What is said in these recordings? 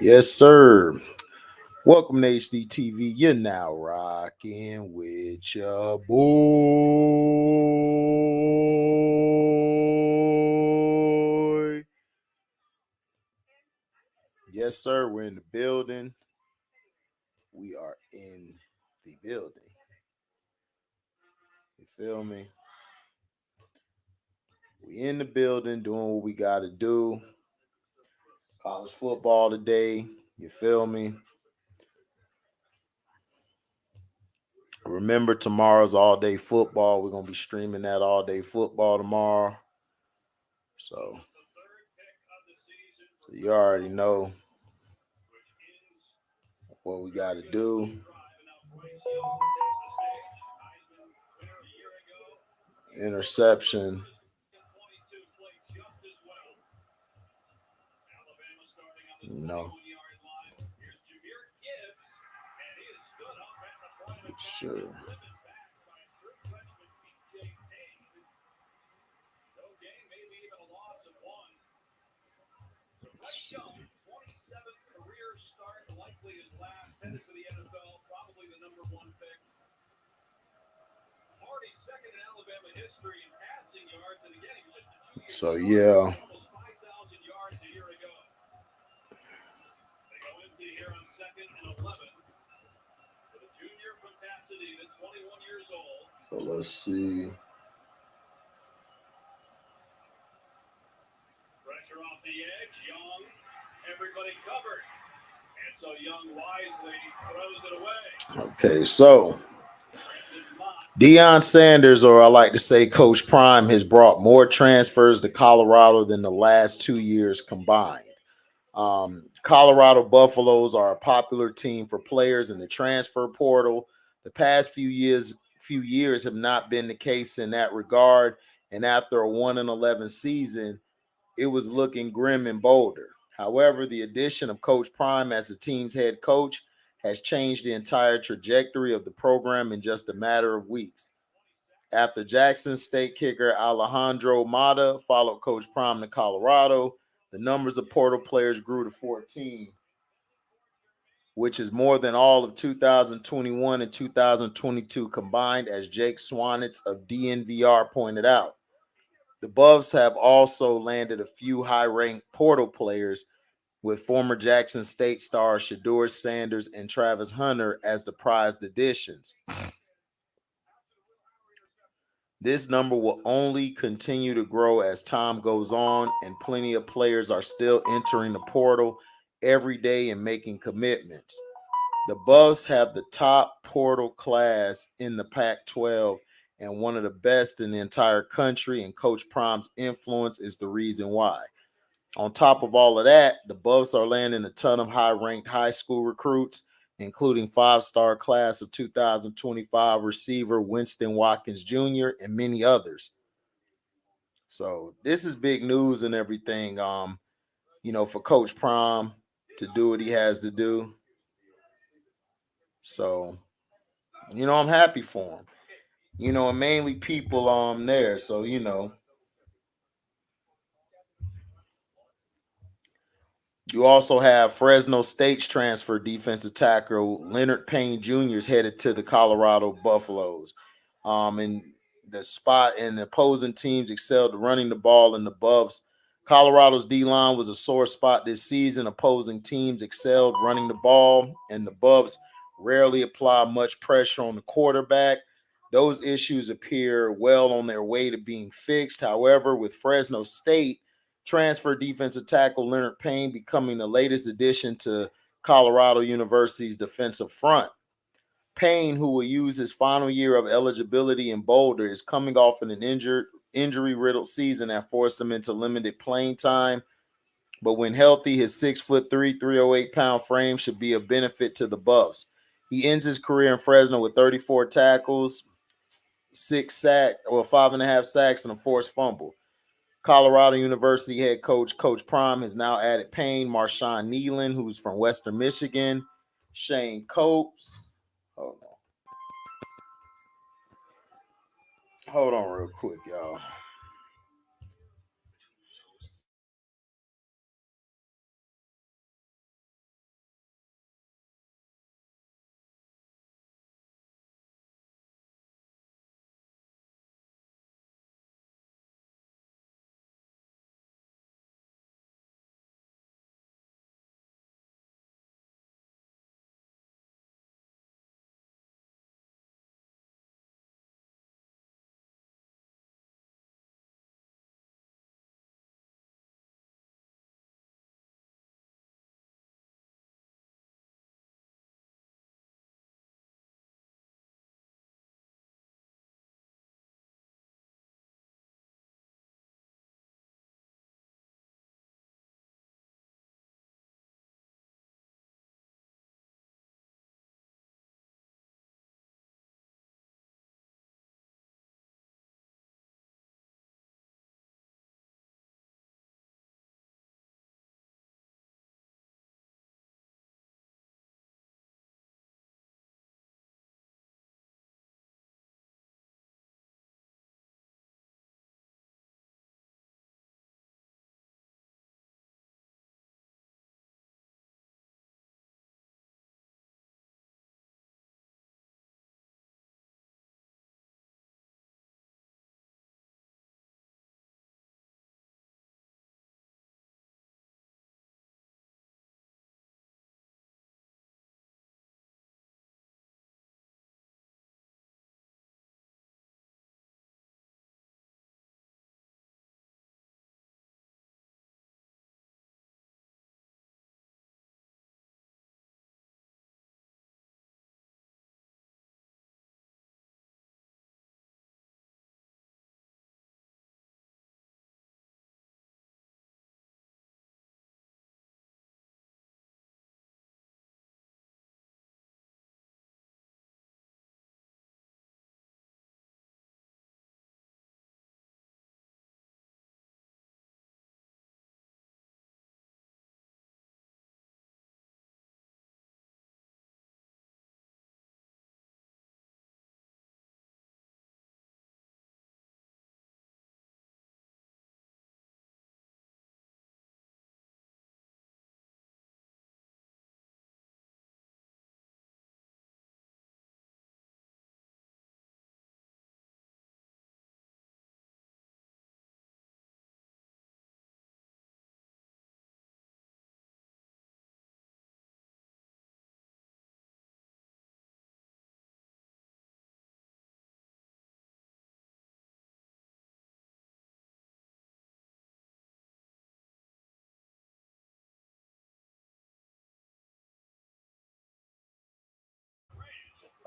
Yes, sir. Welcome to HDiiTV. You're now rocking with your boy. Yes, sir. We're in the building. We are in the building. You feel me? We in the building doing what we got to do. College football today. You feel me? Remember, tomorrow's all day football. We're going to be streaming that all day football tomorrow. So you already know what we got to do. Interception. No. Sure. So yeah. So let's see. Pressure off the edge, Young. Everybody covered. And so Young wisely throws it away. Okay, so Deion Sanders, or I like to say Coach Prime, has brought more transfers to Colorado than the last 2 years combined. Colorado Buffaloes are a popular team for players in the transfer portal. The past few years have not been the case in that regard, and after a 1-11 season, it was looking grim in Boulder. However, the addition of Coach Prime as the team's head coach has changed the entire trajectory of the program in just a matter of weeks. After Jackson State kicker Alejandro Mata followed Coach Prime to Colorado, the numbers of portal players grew to 14, which is more than all of 2021 and 2022 combined, as Jake Swanitz of DNVR pointed out. The Buffs have also landed a few high-ranked portal players, with former Jackson State stars Shedeur Sanders and Travis Hunter as the prized additions. This number will only continue to grow as time goes on, and plenty of players are still entering the portal every day and making commitments. The Buffs have the top portal class in the Pac-12 and one of the best in the entire country, and Coach Prime's influence is the reason why. On top of all of that, the Buffs are landing a ton of high-ranked high school recruits, including five-star class of 2025 receiver Winston Watkins Jr. and many others. So this is big news and everything, for Coach Prime to do what he has to do. So, I'm happy for him. And mainly people there. So, you also have Fresno State's transfer defensive tackle Leonard Payne Jr. is headed to the Colorado Buffaloes. And the spot and the opposing teams excelled running the ball in the Buffs. Colorado's D-line was a sore spot this season. Opposing teams excelled running the ball, and the Buffs rarely apply much pressure on the quarterback. Those issues appear well on their way to being fixed. However, with Fresno State, transfer defensive tackle Leonard Payne becoming the latest addition to Colorado University's defensive front. Payne, who will use his final year of eligibility in Boulder, is coming off an injury-riddled season that forced him into limited playing time. But when healthy, his 6'3", 308-pound frame should be a benefit to the Buffs. He ends his career in Fresno with 34 tackles, 5.5 sacks, and a forced fumble. Colorado University head Coach Prime has now added Payne, Marshawn Nealon, who's from Western Michigan, Shane Copes. Hold on real quick, y'all.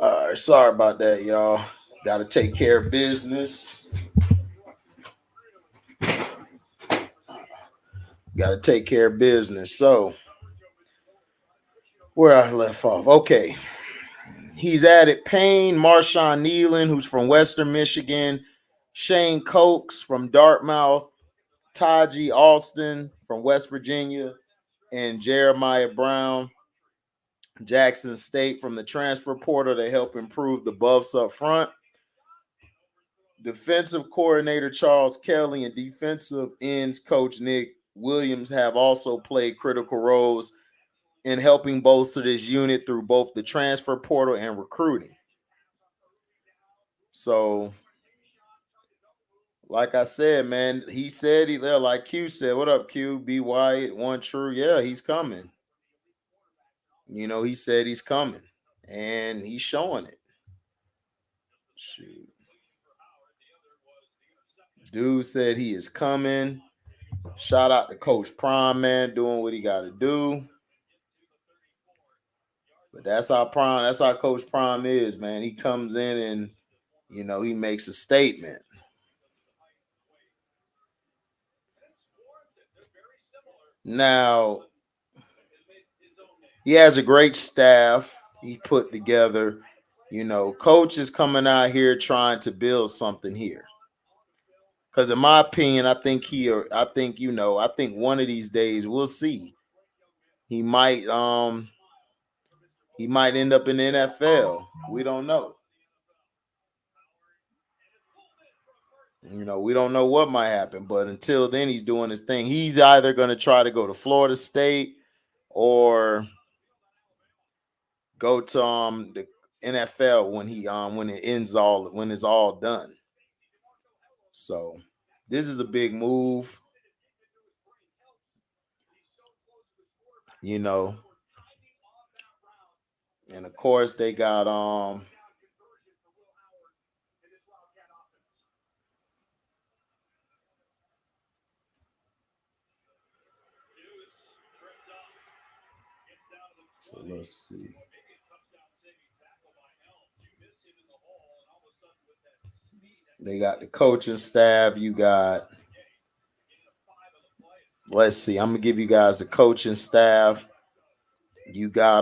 All right, sorry about that, y'all. Got to take care of business. Got to take care of business. So, where I left off. Okay. He's added Payne Marshawn Nealon, who's from Western Michigan, Shane Cokes from Dartmouth, Taji Alston from West Virginia, and Jeremiah Brown, Jackson State, from the transfer portal to help improve the buffs up front. Defensive coordinator Charles Kelly and defensive ends coach Nick Williams have also played critical roles in helping bolster this unit through both the transfer portal and recruiting. So, like I said, man, he said like Q said, "What up, Q? Be Wyatt, one true. Yeah, he's coming. He said he's coming, and he's showing it. Shoot. Dude said he is coming. Shout out to Coach Prime, man, doing what he got to do. But that's how Coach Prime is, man. He comes in and, he makes a statement. Now, he has a great staff he put together. Coach is coming out here trying to build something here. Because in my opinion, I think one of these days we'll see. He might end up in the NFL. We don't know. We don't know what might happen, but until then, he's doing his thing. He's either going to try to go to Florida State or go to the NFL when it's all done. So this is a big move. And of course they got so let's see. They got the coaching staff. You got, let's see, I'm gonna give you guys the coaching staff. You got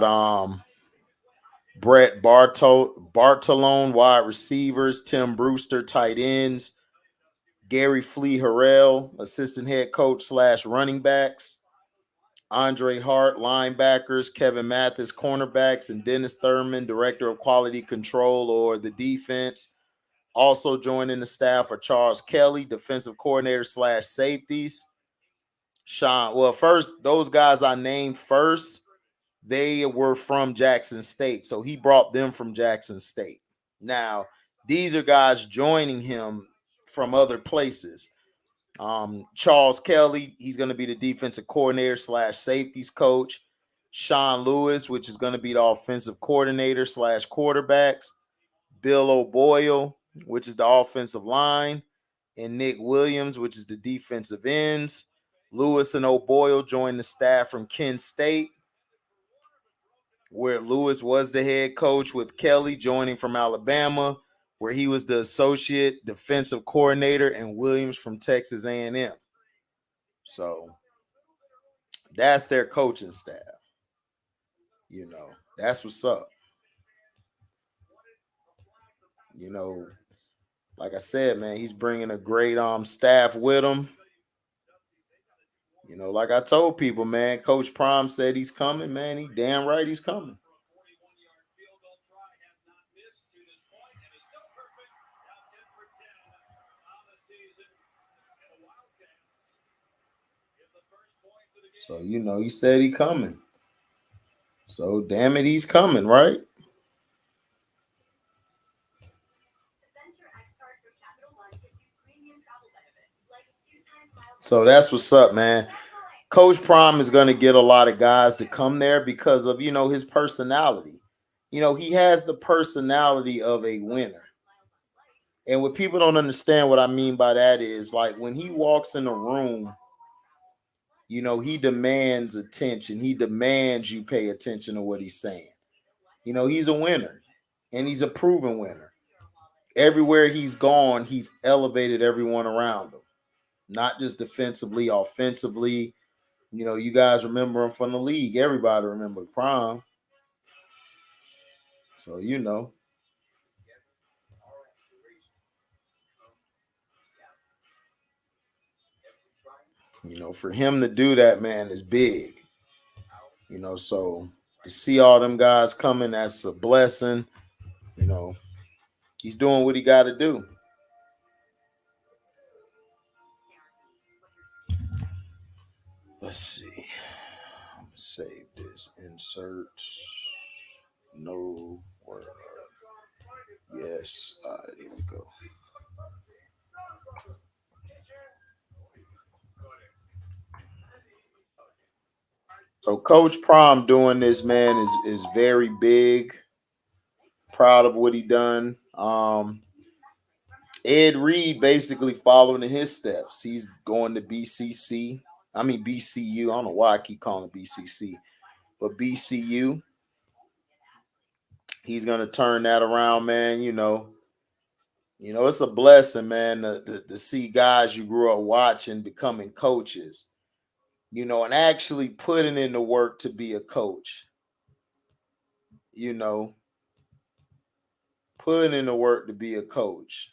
Brett Bartolone, wide receivers, Tim Brewster, tight ends, Gary Flea Harrell, assistant head coach / running backs, Andre Hart, linebackers, Kevin Mathis, cornerbacks, and Dennis Thurman, director of quality control or the defense. Also joining the staff are Charles Kelly, defensive coordinator / safeties. First, those guys I named first, they were from Jackson State. So he brought them from Jackson State. Now, these are guys joining him from other places. Charles Kelly, he's going to be the defensive coordinator / safeties coach. Sean Lewis, which is going to be the offensive coordinator / quarterbacks. Bill O'Boyle, which is the offensive line. And Nick Williams, which is the defensive ends. Lewis and O'Boyle joined the staff from Kent State, where Lewis was the head coach, with Kelly joining from Alabama, where he was the associate defensive coordinator, and Williams from Texas A&M. So that's their coaching staff. That's what's up. Like I said, man, he's bringing a great staff with him. Like I told people, man, Coach Prime said he's coming, man. He damn right he's coming. So, he said he coming. So, damn it, he's coming, right? So, that's what's up, man. Coach Prime is going to get a lot of guys to come there because of, his personality. He has the personality of a winner. And what people don't understand what I mean by that is, like, when he walks in a room, he demands attention. He demands you pay attention to what he's saying. He's a winner. and he's a proven winner. Everywhere he's gone, he's elevated everyone around him, not just defensively, offensively. You know, you guys remember him from the league. Everybody remember Prime. So, for him to do that, man, is big. So to see all them guys coming, that's a blessing. He's doing what he got to do. Let's see. I'm gonna save this. Insert. No word. Yes. All right, here we go. So Coach Prom doing this, man, is very big. Proud of what he done. Ed Reed basically following in his steps. He's going to BCC. I mean BCU. I don't know why I keep calling it BCC, but BCU. He's gonna turn that around, man. It's a blessing, man, to see guys you grew up watching becoming coaches. And actually putting in the work to be a coach. Putting in the work to be a coach.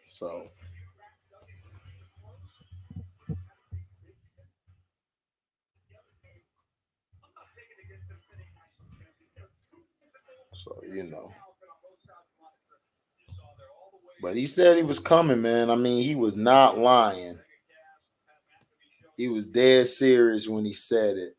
So But he said he was coming, man. I mean, he was not lying. He was dead serious when he said it.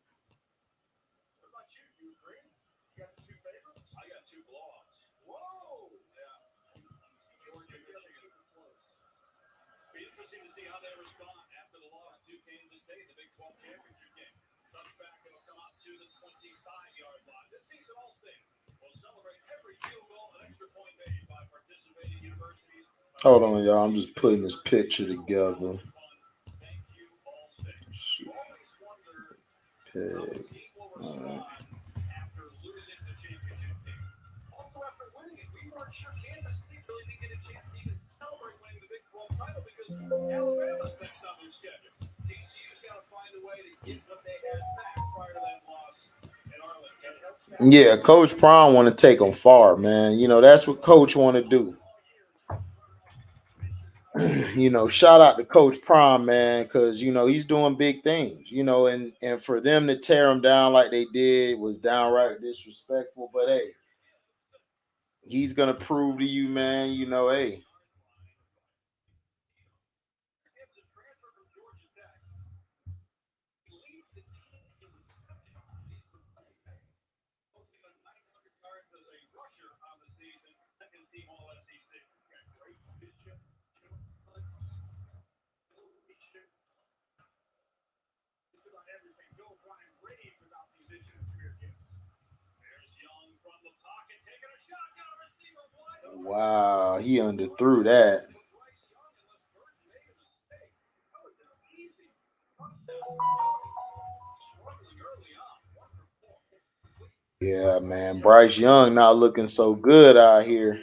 Hold on, y'all. I'm just putting this picture together. Peg. All right. Yeah, Coach Prime want to take them far, man. That's what Coach want to do. Shout out to Coach Prime, man, because he's doing big things. And for them to tear him down like they did was downright disrespectful. But hey, he's gonna prove to you, man. Hey. Wow, he underthrew that. Yeah, man. Bryce Young not looking so good out here.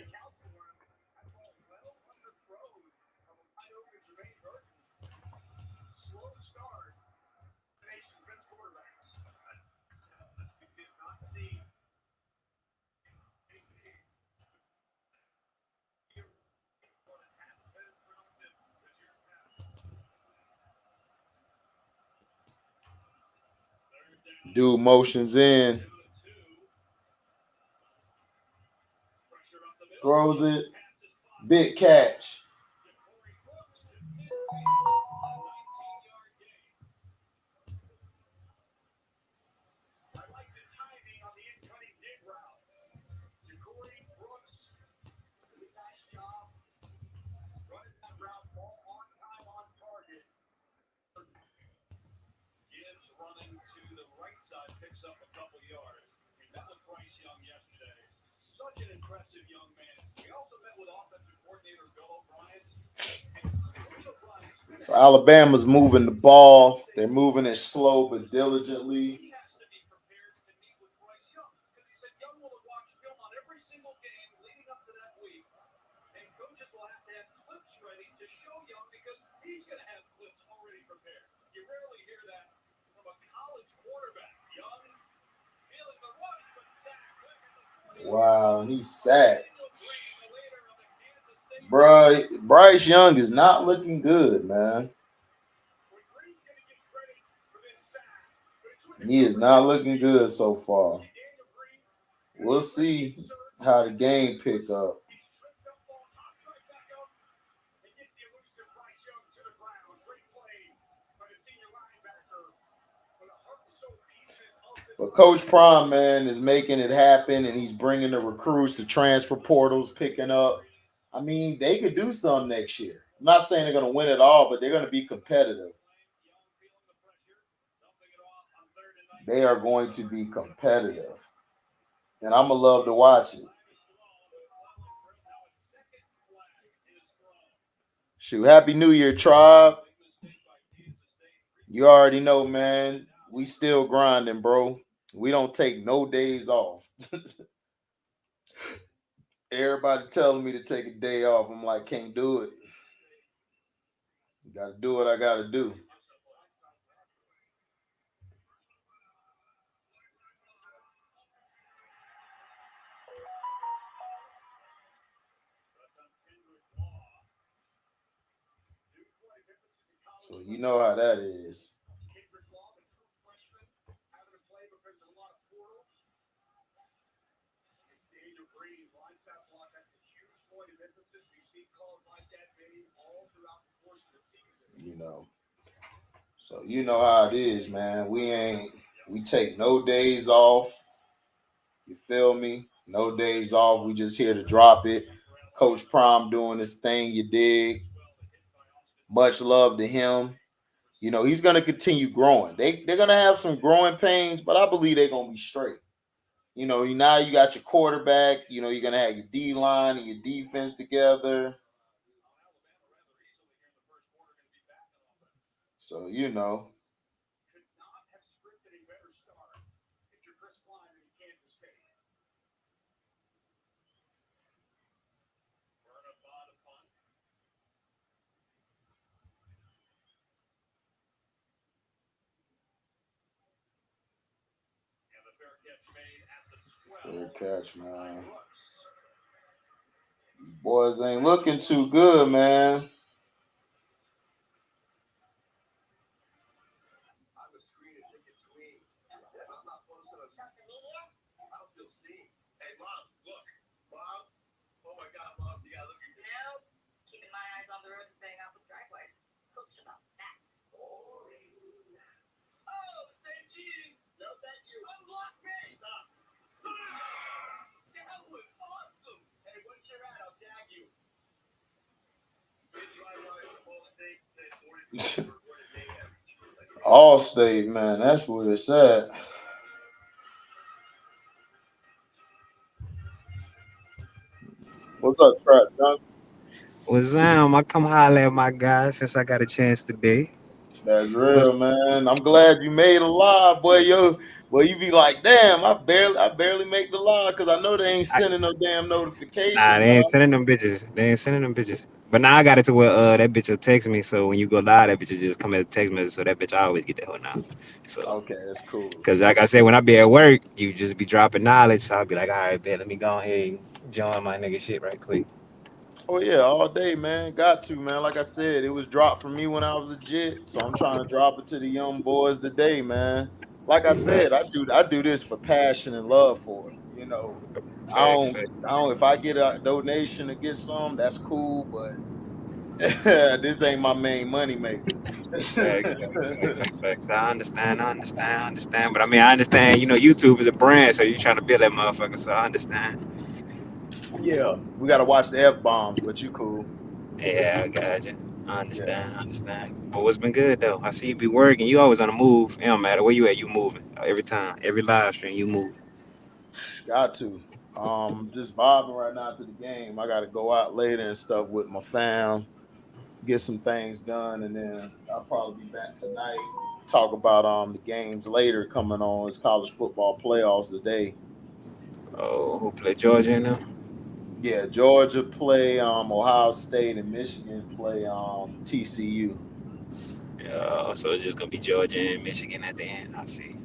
Dude motions in. Throws it. Big catch. such an impressive young man. We also met with offensive coordinator Bill O'Brien. And Coach O'Brien is going to So have to be Alabama's prepared moving the to make some ball. They're mistakes. moving it slow but He diligently. has to be prepared to meet with Bryce Young because he said Young will have watched film on every single game leading up to that week. And coaches will have to have clips ready to show Young because he's going to have clips already prepared. You rarely hear that from a college quarterback. Young feeling the rush, but sacked quick at the 40-yard Wow, line. he's sacked. Daniel Green, the leader of the Kansas State Bro, Wildcats. Bryce Young is not looking good, man. When Green's going to get credit for this sack, but it's when the He is coverage not is looking revealed. good so far. See Daniel Green We'll getting ready to see insert how the at the game center. pick up. He's tripped up, falls, hops right back up, and gets the elusive Bryce Young to the ground. Great play by the senior linebacker for the heart and soul pieces of this But Coach offense. Prime, man, is making it happen, and he's bringing the recruits, the transfer portals picking up. I mean, they could do some next year. I'm not saying they're going to win it all, but they're going to be competitive. They are going to be competitive, and I'm going to love to watch it. Shoot, Happy New Year, Tribe. You already know, man. We still grinding, bro. We don't take no days off. Everybody telling me to take a day off. I'm like, can't do it. Got to do what I got to do. So you know how that is. Daniel Green, blindside block. That's a huge point of emphasis. We've seen calls like that made all throughout the course of the season. You know. So you know how it is, man. We take no days off. You feel me? No days off. We just here to drop it. Coach Prom doing his thing, you dig. Much love to him. You know, he's gonna continue growing. They're gonna have some growing pains, but I believe they're gonna be straight. You know, now you got your quarterback, you know, you're gonna have your D line and your defense together. So, you know. Could not have scripted a better start if you're Chris Klein in Kansas State. Burnabot a punt. And the fair catch made at the 12. Fair catch, man. Boys ain't looking too good, man. Hey, Mom, look. Mom. Oh, my God, Mom. You got to look at this. No, keeping my eyes on the road, staying off of driveways. Post about that. Oh, say cheese. No, thank you. Unblock me. Stop. That was awesome. Hey, once you're out, I'll tag you. All state, man. That's where it's at. What's up, Trap Dunk? What's I come holler at my guys since I got a chance today. That's What's real, man. I'm glad you made a live, boy. Yo, boy, you be like, damn, I barely make the live because I know they ain't I, sending no damn nah, notifications they ain't out. sending them bitches. They ain't sending them bitches. But now I got it to where that bitch will text me. So when you go live, that bitch will just come as a text message. So that bitch I always get that one now. So Okay, that's cool. because like That's I said, cool. when I be at work, you just be dropping knowledge. So I'll be like, all right, bet, let me go ahead and join my nigga shit right quick. Oh yeah, all day, man. Got to, man. Like I said, it was dropped for me when I was a jit, so I'm trying to drop it to the young boys today, man. Like I Fact- said, I do this for passion and love for it. You know, I Facts, don't facts, I don't if I get a donation to get some, that's cool, but this ain't my main money maker. facts. I understand, I understand. But I mean, I understand, YouTube is a brand, so you trying to build that motherfucker. So I understand. Yeah, we gotta watch the F bombs, but you cool. Yeah, I got you. Yeah, I understand. But what's been good though? I see you be working. You always on the move. It don't matter where you at, you moving. Every time, every live stream, you move. got to. Just vibing right now to the game. I got to go out later and stuff with my fam, get some things done, and then I'll probably be back tonight. Talk about the games later coming on. It's college football playoffs today. Oh, who play Georgia in them? Yeah, Georgia play Ohio State and Michigan play TCU. So it's just gonna be Georgia and Michigan at the end. I see.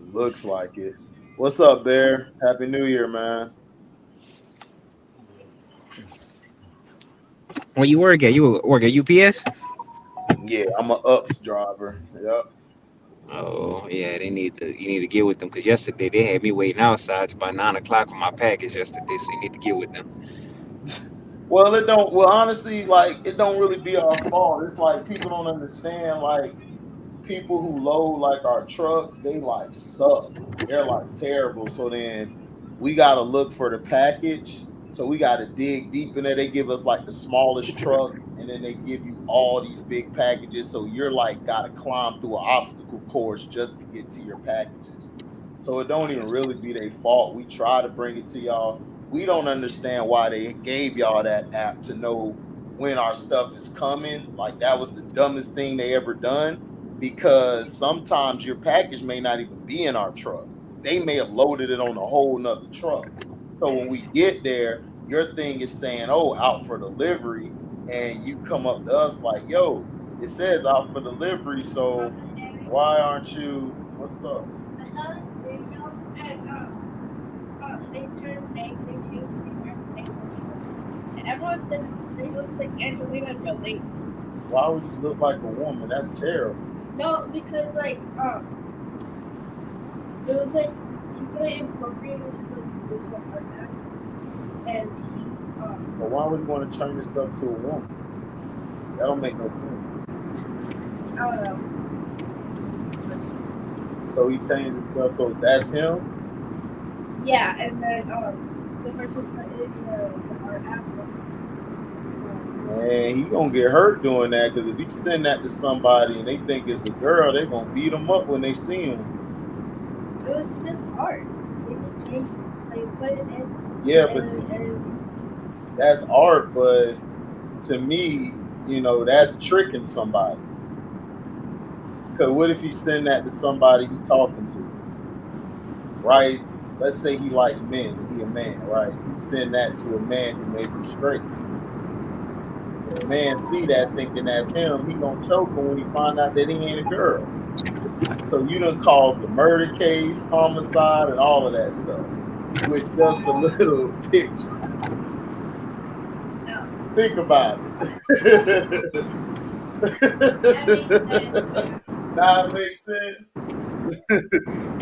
Looks like it. What's up, Bear? Happy New Year, man. Where you work at? You work at UPS? Yeah, I'm a ups driver. Yep. Oh yeah, they need to. You need to get with them because yesterday they had me waiting outside. It's about 9 o'clock for my package yesterday, so you need to get with them. Well, it don't. Well, honestly, like it don't really be our fault. It's like people don't understand. Like people who load like our trucks, they like suck. They're like terrible. So then we got to look for the package. So we got to dig deep in there. They give us like the smallest truck, and then they give you all these big packages. So you're like got to climb through an obstacle course just to get to your packages. So it don't even really be their fault. We try to bring it to y'all. We don't understand why they gave y'all that app to know when our stuff is coming. Like that was the dumbest thing they ever done because sometimes your package may not even be in our truck. They may have loaded it on a whole nother truck. So when we get there, your thing is saying, oh, out for delivery. And you come up to us like, yo, it says out for delivery. So why aren't you? What's up? I saw this video and they turned name, they changed the name. And everyone says they looks like Angelina Jolie. Why would you look like a woman? That's terrible. No, because like it was like he put it in appropriate with like sexual partner, and he But why would you want to turn yourself to a woman? That don't make no sense. I don't know. So he changed himself. So that's him. Yeah, and then the person put it in our app. Man, he gonna get hurt doing that because if he send that to somebody and they think it's a girl, they gonna beat him up when they see him. It was just art. They just changed. They put it in. Yeah, but that's art. But to me, you know, that's tricking somebody. Because what if he send that to somebody he talking to, right? Let's say he likes men and he a man, right? He send that to a man who may be straight. If a man see that thinking that's him, he gonna choke him when he find out that he ain't a girl. So you done caused a murder case, homicide, and all of that stuff with just a little picture. Think about it. Now it makes sense.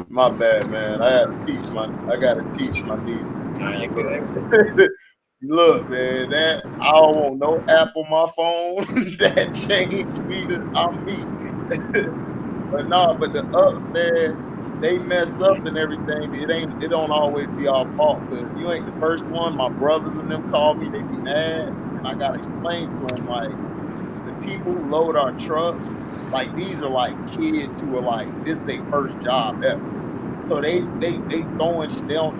My bad, man. I gotta teach my nieces. Man. Look, man, that I don't want no app on my phone that changed me to I'm me. But no, but the ups, man, they mess up and everything. It don't always be our fault because you ain't the first one. My brothers and them call me, they be mad, and I gotta explain to them like the people who load our trucks, like these are like kids who are like this their first job ever. So they throwing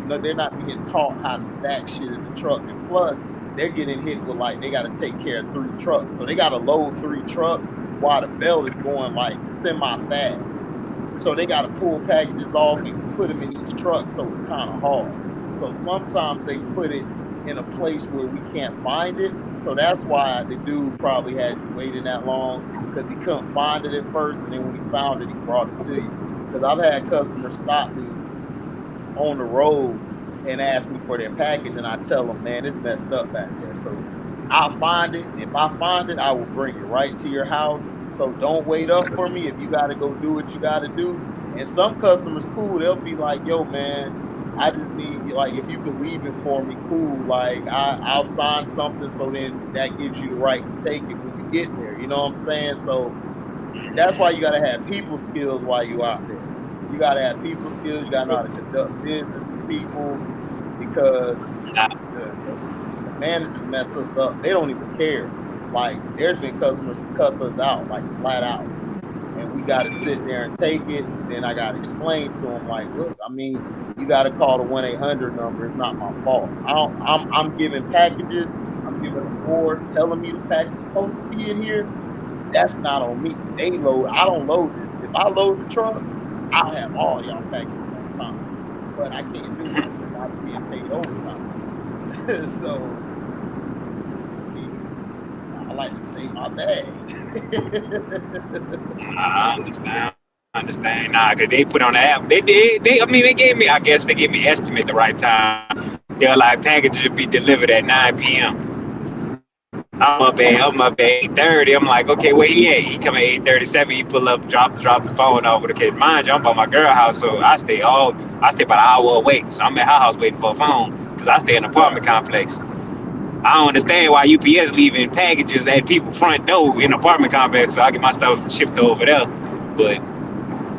they're not being taught how to stack shit in the truck. And plus they're getting hit with like they gotta take care of 3 trucks. So they gotta load 3 trucks while the belt is going like semi-fast. So they gotta pull packages off and put them in each truck. So it's kind of hard. So sometimes they put it in a place where we can't find it. So that's why the dude probably had you waiting that long because he couldn't find it at first. And then when he found it, he brought it to you. Because I've had customers stop me on the road and ask me for their package, and I tell them, man, it's messed up back there. So I'll find it. If I find it, I will bring it right to your house. So don't wait up for me if you got to go do what you got to do. And some customers, cool, they'll be like, yo, man, I just need, like, if you can leave it for me, cool. Like, I'll sign something so then that gives you the right to take it when you get there. You know what I'm saying? So that's why you got to have people skills while you out there. You got to have people skills. You got to know how to conduct business with people because the managers mess us up. They don't even care. Like, there's been customers who cuss us out, like, flat out. and we got to sit there and take it. And then I got to explain to them like, look, I mean, you got to call the 1-800 number. It's not my fault. I'm giving packages. I'm giving an order telling me the package is supposed to be in here. That's not on me. They load. I don't load this. If I load the truck, I'll have all y'all packages on time. But I can't do that because I'm being paid overtime. So I like to say my bag. I understand. Nah, cause they put on the app. They did. I mean, they gave me. I guess they gave me estimate the right time. They were like, package should be delivered at 9 p.m. I'm up at 8:30. I'm like, okay, where he at? He come at 8:37. He pull up, drop the phone over the kid. Mind you, I'm by my girl house, so I stay about an hour away. So I'm at her house waiting for a phone because I stay in an apartment complex. I don't understand why UPS leaving packages at people's front door in an apartment complex, so I get my stuff shipped over there. But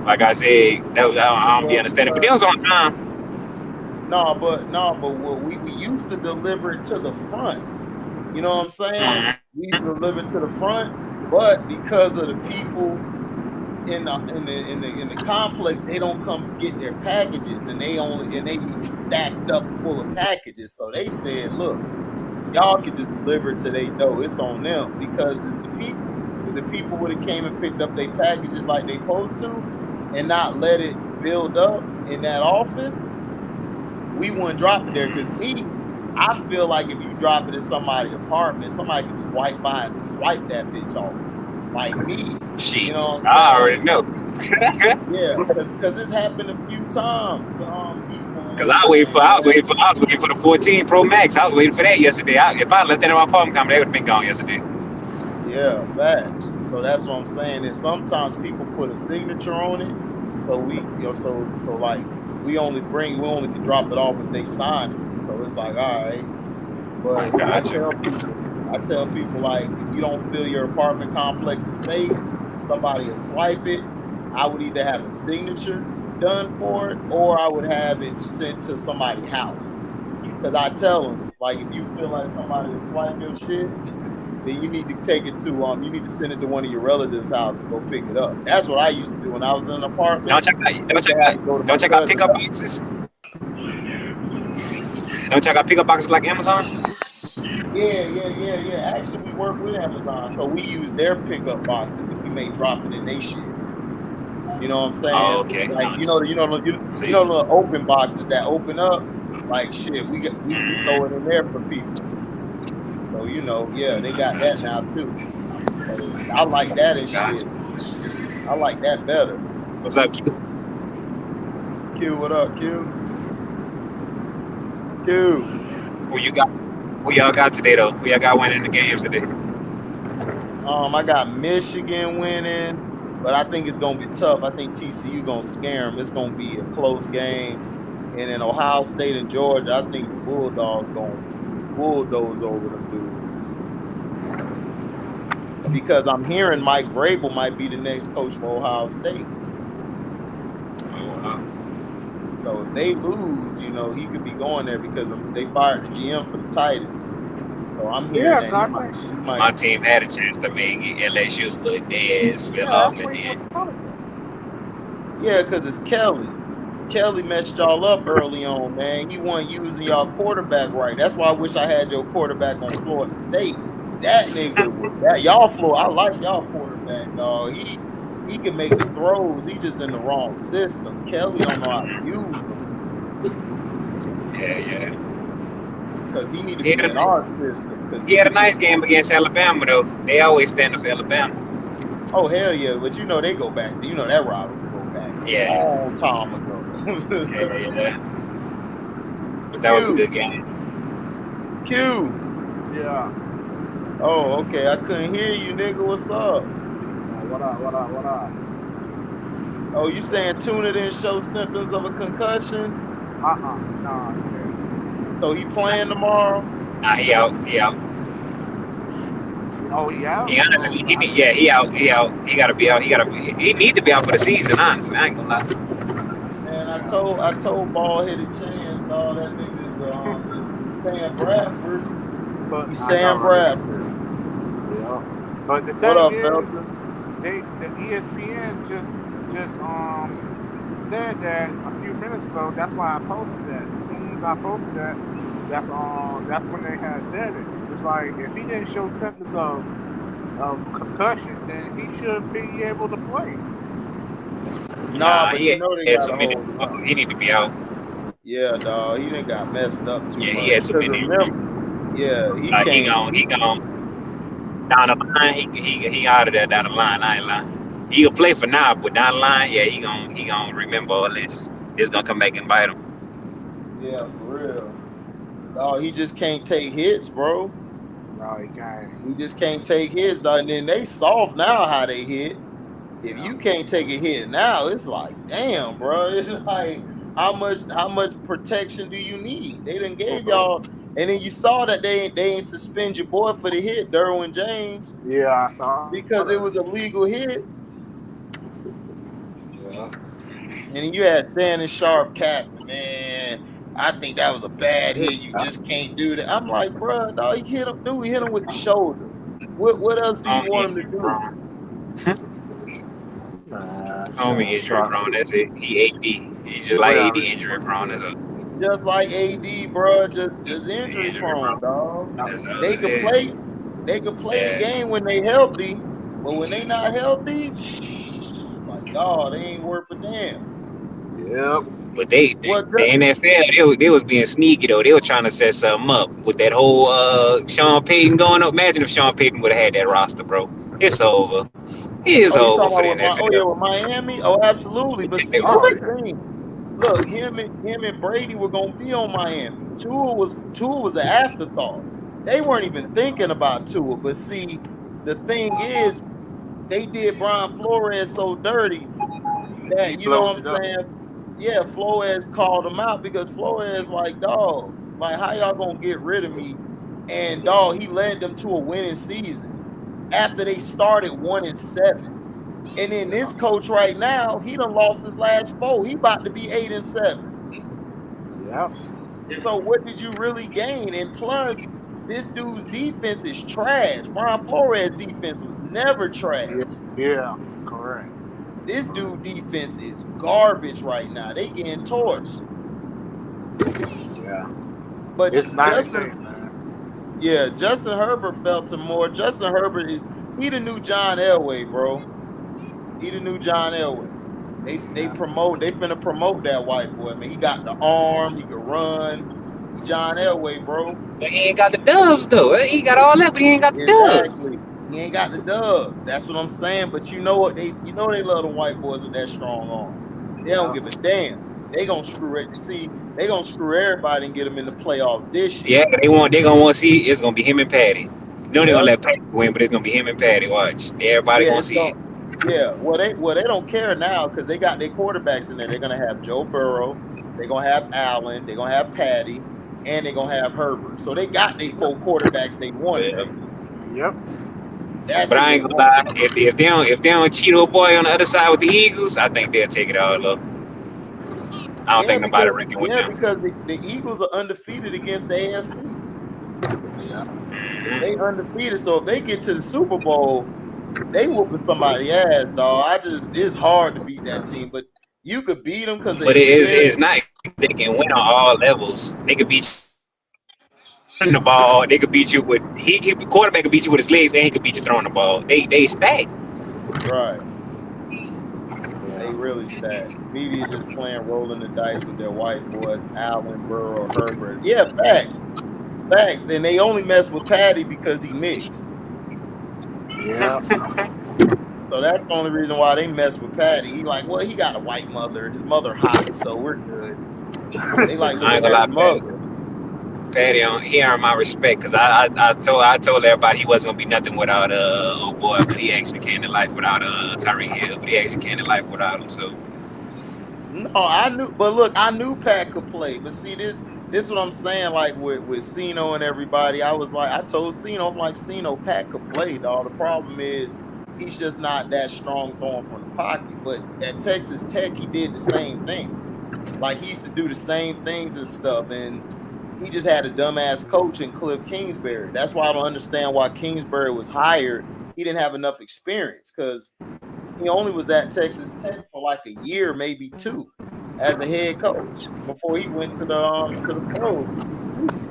like I said, that was I don't be understanding. But they was on time. No, but we used to deliver it to the front. You know what I'm saying? We used to deliver it to the front, but because of the people in the complex, they don't come get their packages, and they be stacked up full of packages. So they said, look, y'all can just deliver it to their door. It's on them because it's the people. If the people would have came and picked up their packages like they supposed to and not let it build up in that office, we wouldn't drop it there. Because I feel like if you drop it in somebody's apartment, somebody can just wipe by and swipe that bitch off. Like me. Shit, you know what I already know. Yeah, because it's happened a few times. Because I was waiting for the 14 Pro Max. I was waiting for that yesterday. If I left that in my apartment complex, they would have been gone yesterday. Yeah, facts. So that's what I'm saying. Is sometimes people put a signature on it, so we, so like we only can drop it off if they sign it. So it's like, all right. But I tell people like, if you don't feel your apartment complex is safe, somebody will swipe it. I would either have a signature done for it, or I would have it sent to somebody's house. Because I tell them, like, if you feel like somebody will swipe your shit, then you need to take it to you need to send it to one of your relatives' house and go pick it up. That's what I used to do when I was in an apartment. Don't check out pickup boxes. Don't check out pickup boxes like Amazon. Yeah. Actually, we work with Amazon, so we use their pickup boxes and we may drop it in their shit. You know what I'm saying? Oh, okay. Like the open boxes that open up. Like shit, we throw it in there for people. So they got that now too. So I like that and shit. I like that better. What's up, Q? Q, what up, Q? Who y'all got today though? Who y'all got winning the games today? I got Michigan winning, but I think it's gonna be tough. I think TCU gonna scare them. It's gonna be a close game, and in Ohio State and Georgia, I think the Bulldogs gonna bulldoze over them dudes. Because I'm hearing Mike Vrabel might be the next coach for Ohio State. So if they lose, he could be going there because they fired the GM for the Titans. So I'm hearing that my team had a chance to make it, LSU, but they fell off at the end. Yeah, because it's Kelly. Kelly messed y'all up early on, man. He wasn't using y'all quarterback right. That's why I wish I had your quarterback on Florida State. That nigga was that y'all I like y'all quarterback, dog. He can make the throws. He just in the wrong system. Kelly don't know how to use them. Yeah. Because he need to be in our system. He had a nice game against Alabama, though. They always stand up for Alabama. Oh, hell yeah. But they go back. That rivalry go back a long time ago. Yeah. But that was a good game. Q. Yeah. Oh, okay. I couldn't hear you, nigga. What's up? What up? Oh, you saying Tuna didn't show symptoms of a concussion? No. So he playing tomorrow? Nah, he out. Oh, he out? He honestly, he out. He gotta be out. He need to be out for the season, honestly. I ain't gonna lie. Man, I told Bald-Headed Chance, dog, that nigga is Sam Bradford. He's Sam Bradford. Yeah. But the what up, Felton? the ESPN just said that a few minutes ago. That's why I posted that. As soon as I posted that, that's when they had said it. It's like if he didn't show symptoms of concussion, then he should be able to play. Nah, but you know they had got too to many. hold him out. He need to be out. Yeah, dog. He done got messed up too Yeah, much. he had too Because many. remember, yeah, he can't. He gone down the line. He out of there down the line. I ain't lying. He'll play for now, but down the line, yeah, he gonna remember all this. It's gonna come back and bite him. Yeah, for real. Dog, he just can't take hits, bro. No, he can't. He just can't take hits, dog. And then they soft now how they hit. If you can't take a hit now, it's like, damn, bro. It's like how much protection do you need? They done gave y'all, and then you saw that they ain't suspend your boy for the hit, Derwin James. Yeah, I saw because it was a legal hit. Yeah. And then you had Shannon Sharp capping, man. I think that was a bad hit. You just can't do that. I'm like, bro, dog, he hit him, dude. We hit him with the shoulder. What else do you want him to do? Homie injury prone. That's it. He AD. He's just like AD injury prone. Just like AD, bro. Just injury prone, dog. They could play. They could play the game when they healthy, but when they not healthy, like dog, they ain't worth a damn. Yep. But the NFL, they was being sneaky though. They were trying to set something up with that whole Sean Payton going up. Imagine if Sean Payton would have had that roster, bro. It's over. It's over for the NFL. With Miami? Oh, absolutely. But see, this is the thing. Look, him and Brady were gonna be on Miami. Tua was an afterthought. They weren't even thinking about Tua. But see, the thing is, they did Brian Flores so dirty that you know what I'm saying. Yeah, Flores called him out because Flores like, dog, like how y'all gonna get rid of me? And dog, he led them to a winning season after they started 1-7. And then this coach right now, he done lost his last 4. He about to be 8-7. Yeah. So what did you really gain? And plus, this dude's defense is trash. Brian Flores' defense was never trash. Yeah, correct. This dude defense is garbage right now. They getting torched. Yeah. But it's Justin Herbert felt some more. Justin Herbert he the new John Elway, bro. He the new John Elway. They finna promote that white boy, man. He got the arm, he can run. He John Elway, bro. But he ain't got the dubs though. He got all that, but he ain't got the dubs. He ain't got the dubs. That's what I'm saying. But you know what? They love them white boys with that strong arm. They don't give a damn. They gonna screw it. See, they gonna screw everybody and get them in the playoffs this year. Yeah, they gonna want to see it's gonna be him and Patty. No, they're gonna let Patty win, but it's gonna be him and Patty. Watch. Everybody gonna see it. Yeah, well they don't care now because they got their quarterbacks in there. They're gonna have Joe Burrow, they're gonna have Allen, they're gonna have Patty, and they're gonna have Herbert. So they got their 4 quarterbacks they wanted. Yep. But I ain't gonna lie, if they don't cheat old boy on the other side with the Eagles, I think they'll take it all up. I don't think nobody reckon with them. Because the Eagles are undefeated against the AFC. Yeah. Mm-hmm. They undefeated, so if they get to the Super Bowl, they whooping somebody's ass, dog. It's hard to beat that team, but you could beat them because they. But it's not. They can win on all levels. They could beat you the ball. They could beat you with the quarterback could beat you with his legs, and he could beat you throwing the ball. They stack. Right. They really stacked. Media just playing rolling the dice with their white boys, Allen, Burrow, Herbert. Yeah, facts. And they only mess with Patty because he mixed. Yeah. So that's the only reason why they mess with Patty. He like, well, he got a white mother. His mother hot, so we're good. They like looking at his mother. Patty, he earned my respect because I told everybody he wasn't gonna be nothing without old boy, but he actually came to life without Tyreek Hill. But he actually came to life without him. So no, I knew Pat could play. But see, this what I'm saying. Like with Cino and everybody, I told Cino, I'm like, Cino, Pat could play, dog. The problem is he's just not that strong throwing from the pocket. But at Texas Tech, he did the same thing. Like he used to do the same things and stuff, and he just had a dumbass coach in Cliff Kingsbury. That's why I don't understand why Kingsbury was hired. He didn't have enough experience because He only was at Texas Tech for like a year, maybe two, as a head coach before he went to the pros, which is stupid.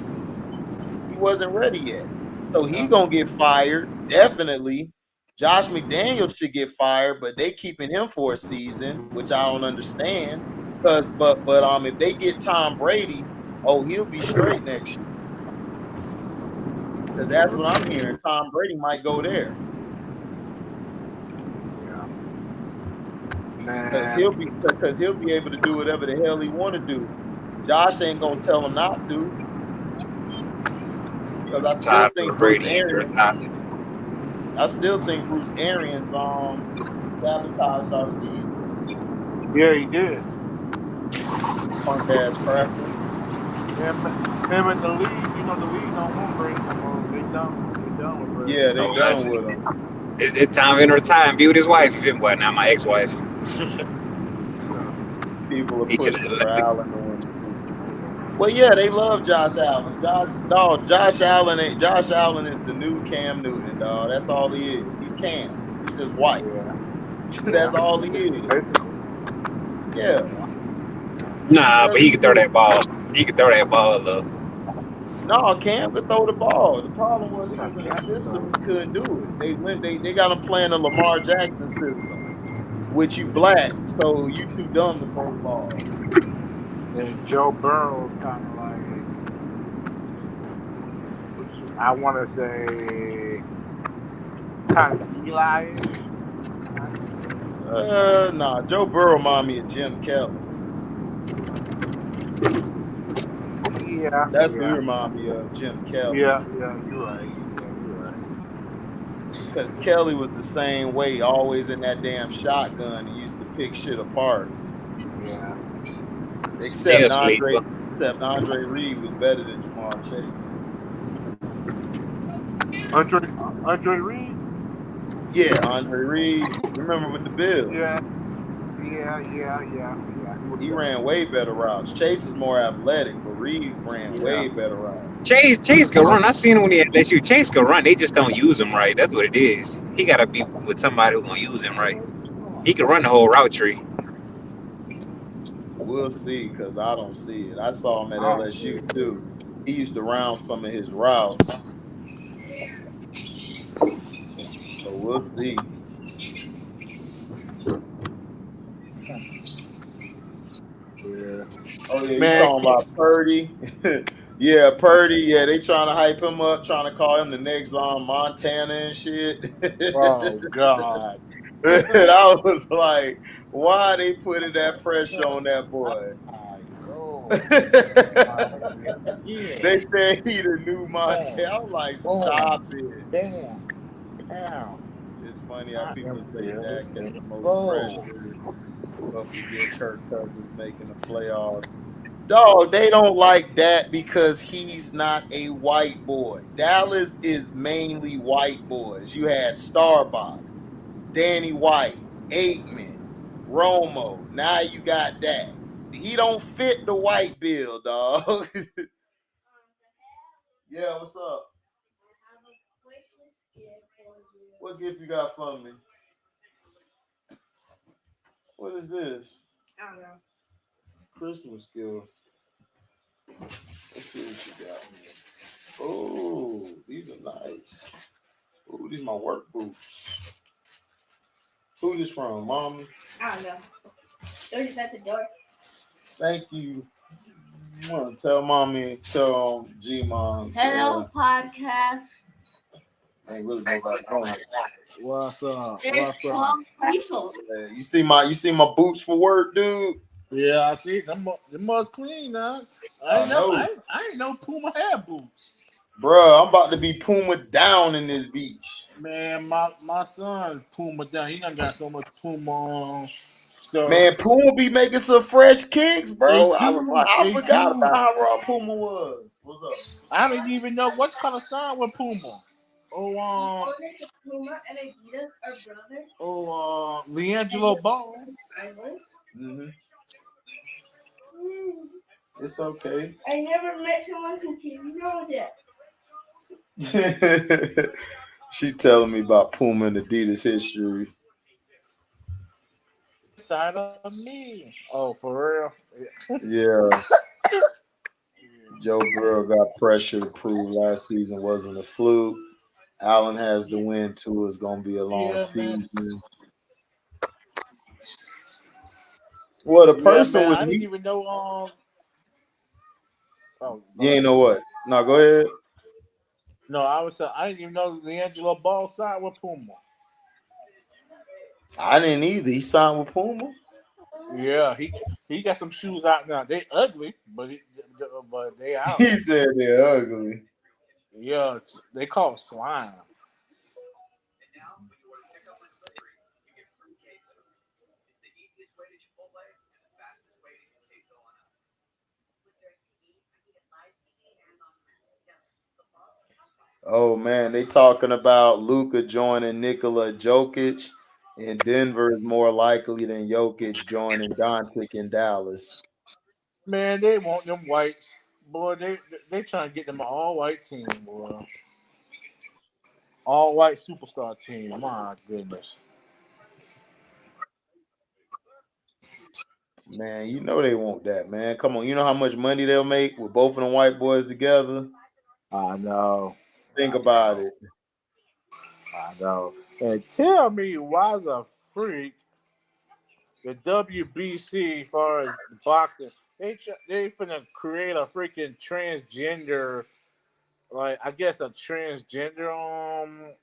He wasn't ready yet. So he gonna get fired, definitely. Josh McDaniels should get fired, but they keeping him for a season, which I don't understand. Cause but if they get Tom Brady, oh, he'll be straight next year. Because that's what I'm hearing. Tom Brady might go there. Because Man, he'll be able to do whatever the hell he want to do. Josh ain't gonna tell him not to. Because I still Tired think of Bruce Brady and Arians. retired. I still think Bruce Arians sabotaged our season. yeah, he did. Punk ass cracker. Him and the league, you know, the league don't want Brady no more. They done with Brady. Yeah, they Oh, done with him. it's time for him to retire and be with his wife. Well, not my ex-wife. People are He should pushing have for left. Allen to win the Super Bowl. Well, yeah, they love Josh Allen. Josh Allen is the new Cam Newton, dog. That's all he is. He's Cam. He's just white. Yeah. That's all he is. Basically. Yeah. Nah, but he could throw that ball. He could throw that ball, though. No, Cam could throw the ball. The problem was he was in a system he couldn't do it. They got him playing the Lamar Jackson system, which you black, so you too dumb to throw the ball. And Joe Burrow's kind of like, I want to say, kind of Eli-ish. Nah, Joe Burrow remind me of Jim Kelly. Yeah. That's who he remind me of, Jim Kelly. Yeah, you're right. Because Kelly was the same way, always in that damn shotgun. He used to pick shit apart. Yeah. Except sleeper. Andre Reed was better than Jamar Chase. Andre Reed? Yeah, Andre Reed. Remember with the Bills? Yeah. He ran way better routes. Chase is more athletic, but Reed ran way better routes. Chase could run. I seen him when he had LSU. Chase could run. They just don't use him right. That's what it is. He got to be with somebody who's gonna use him right. He could run the whole route tree. We'll see, because I don't see it. I saw him at LSU too. He used to round some of his routes. So we'll see. Yeah. Oh yeah, you talking about Purdy? Yeah, Purdy. Yeah, they trying to hype him up, trying to call him the next Montana and shit. Oh God. And I was like, why they putting that pressure on that boy? They said he the new Montana. I'm like, stop it. Damn. It's funny how people say Dak has the most pressure, but forget Kirk Cousins making the playoffs. Dog, they don't like that because he's not a white boy. Dallas is mainly white boys. You had Starbuck, Danny White, Aikman, Romo. Now you got Dak. He don't fit the white bill, dog. Yeah, what's up? What gift you got for me? What is this? I don't know. Christmas gift. Let's see what you got here. Oh, these are nice. Oh, these are my work boots. Who this from, Mommy? I don't know. It was just at the door. Thank you. I want to tell Mommy, tell G-Mom. Hello, podcast. Ain't really nobody on it. What's up? There's 12 people. You see my boots for work, dude? Yeah, I see. Them must clean now. I ain't know Puma had boots. Bruh, I'm about to be Puma down in this beach. Man, my son Puma down. He done got so much Puma stuff. Man, Puma be making some fresh kicks, bro. I forgot about how raw Puma was. What's up? I didn't even know what kind of sign with Puma. Puma and Adidas are brothers. Leangelo Ball. Mm-hmm. It's okay. I never met someone who can know that. She telling me about Puma and Adidas history. inside of me. Oh, for real? Yeah, Joe Burrow got pressure to prove last season wasn't a fluke. Allen has the win too. It's gonna be a long Yeah, man. season. Well, the Yeah, person man. with I didn't me, even know. Oh, you go ain't ahead. know what? No, go ahead. No, I didn't even know D'Angelo Ball signed with Puma. I didn't either. He signed with Puma. Yeah, he got some shoes out now. They ugly, but they out. He said they're ugly. Yeah, they call it slime. Oh man, they talking about Luka joining Nikola Jokic, and Denver is more likely than Jokic joining Doncic in Dallas. Man, they want them whites. Boy, they trying to get them an all white team, boy. All white superstar team. My goodness. Man, you know they want that, man. Come on, you know how much money they'll make with both of them white boys together? I know. Think I about know. it. I know. And tell me why the freak the WBC, as far as boxing, they finna create a freaking transgender, like I guess a transgender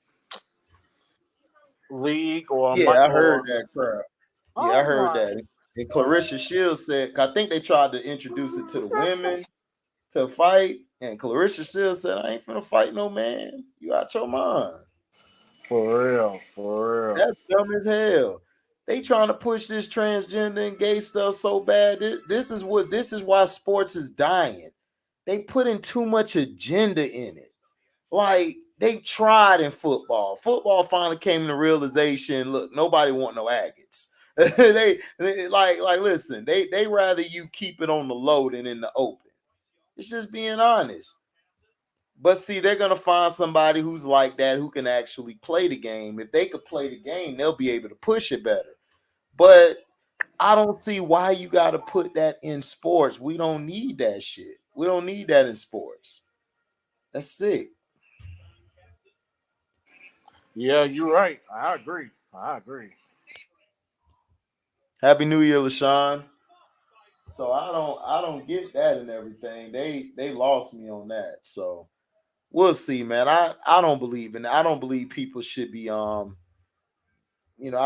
league Yeah, I heard or that crap. Yeah, I I'm heard like, that. And Clarissa Shields said, I think they tried to introduce it to the women to fight, and Clarissa Shields said, I ain't finna fight no man. You out your mind. for real. That's dumb as hell. They trying to push this transgender and gay stuff so bad. This is why sports is dying. They put in too much agenda in it. Like they tried in football. Football finally came to realization. Look, nobody want no agates. they like listen. They rather you keep it on the low than in the open. It's just being honest. But see, they're gonna find somebody who's like that who can actually play the game. If they could play the game, they'll be able to push it better. But I don't see why you got to put that in sports. We don't need that shit. We don't need that in sports. That's sick. Yeah, you're right. I agree. Happy New Year, LaShawn. So I don't get that and everything. They lost me on that. So we'll see, man. I don't believe in it. I don't believe people should be I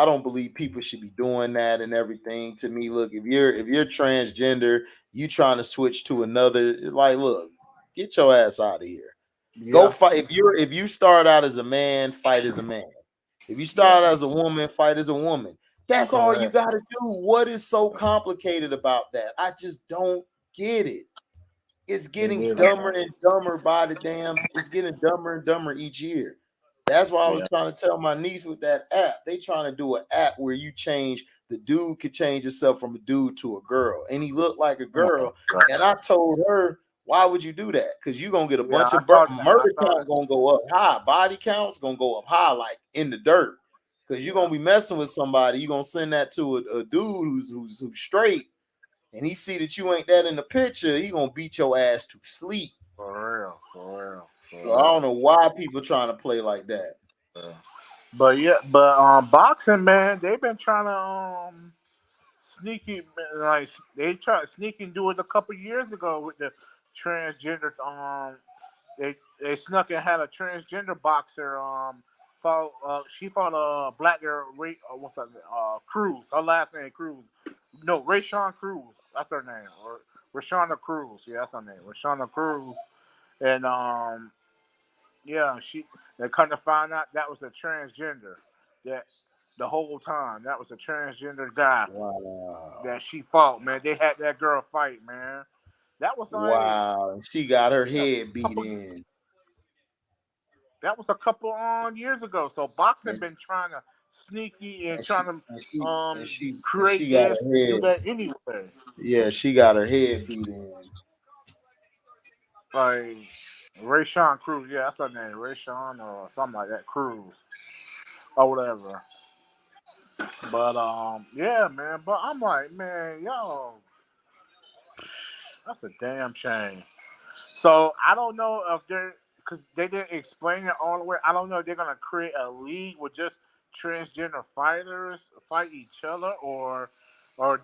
don't believe people should be doing that and everything. To me, look, if you're transgender, you trying to switch to another, like, look, get your ass out of here. Go Yeah, fight. If you start out as a man, fight as a man. If you yeah, start out as a woman, fight as a woman. That's all you correct. got to do. What is so complicated about that? I just don't get it. It's Me getting neither. dumber and dumber by the damn. It's getting dumber and dumber each year. That's why I was Yeah, trying to tell my niece with that app. They trying to do an app where you change the dude could change himself from a dude to a girl, and he looked like a girl. And I told her, why would you do that? Because you're gonna get a yeah. bunch I of saw that. I murder saw count gonna go up high, body counts gonna go up high, like in the dirt. Because you're that. gonna be messing with somebody, you're gonna send that to a dude who's straight, and he see that you ain't that in the picture, he gonna beat your ass to sleep. For real, for real, So I for don't know why people trying to play like that. real. But boxing, man, they've been trying to sneaky, like they tried to sneak and do it a couple years ago with the transgender. They snuck and had a transgender boxer. She fought a black girl. What's her name? Cruz. Her last name Cruz. No, Rayshawn Cruz. That's her name. Or Rashana Cruz. Yeah, that's her name. Rashana Cruz. And yeah, they come to find out that was a transgender. That the whole time that was a transgender guy Wow. that she fought. Man, they had that girl fight. Man, that was like Wow. She got her a head beat couple. in. That was a couple years ago. So boxing And, been trying to sneaky and and she trying and to she and she and create she got this her and do head. that anyway. Yeah, she got her head beat in. Like Rayshawn Cruz, yeah, that's her name, Rayshawn or something like that, Cruz or whatever. But yeah, man. But I'm like, man, yo, that's a damn shame. So I don't know if they're because they didn't explain it all the way. I don't know if they're gonna create a league with just transgender fighters fight each other, or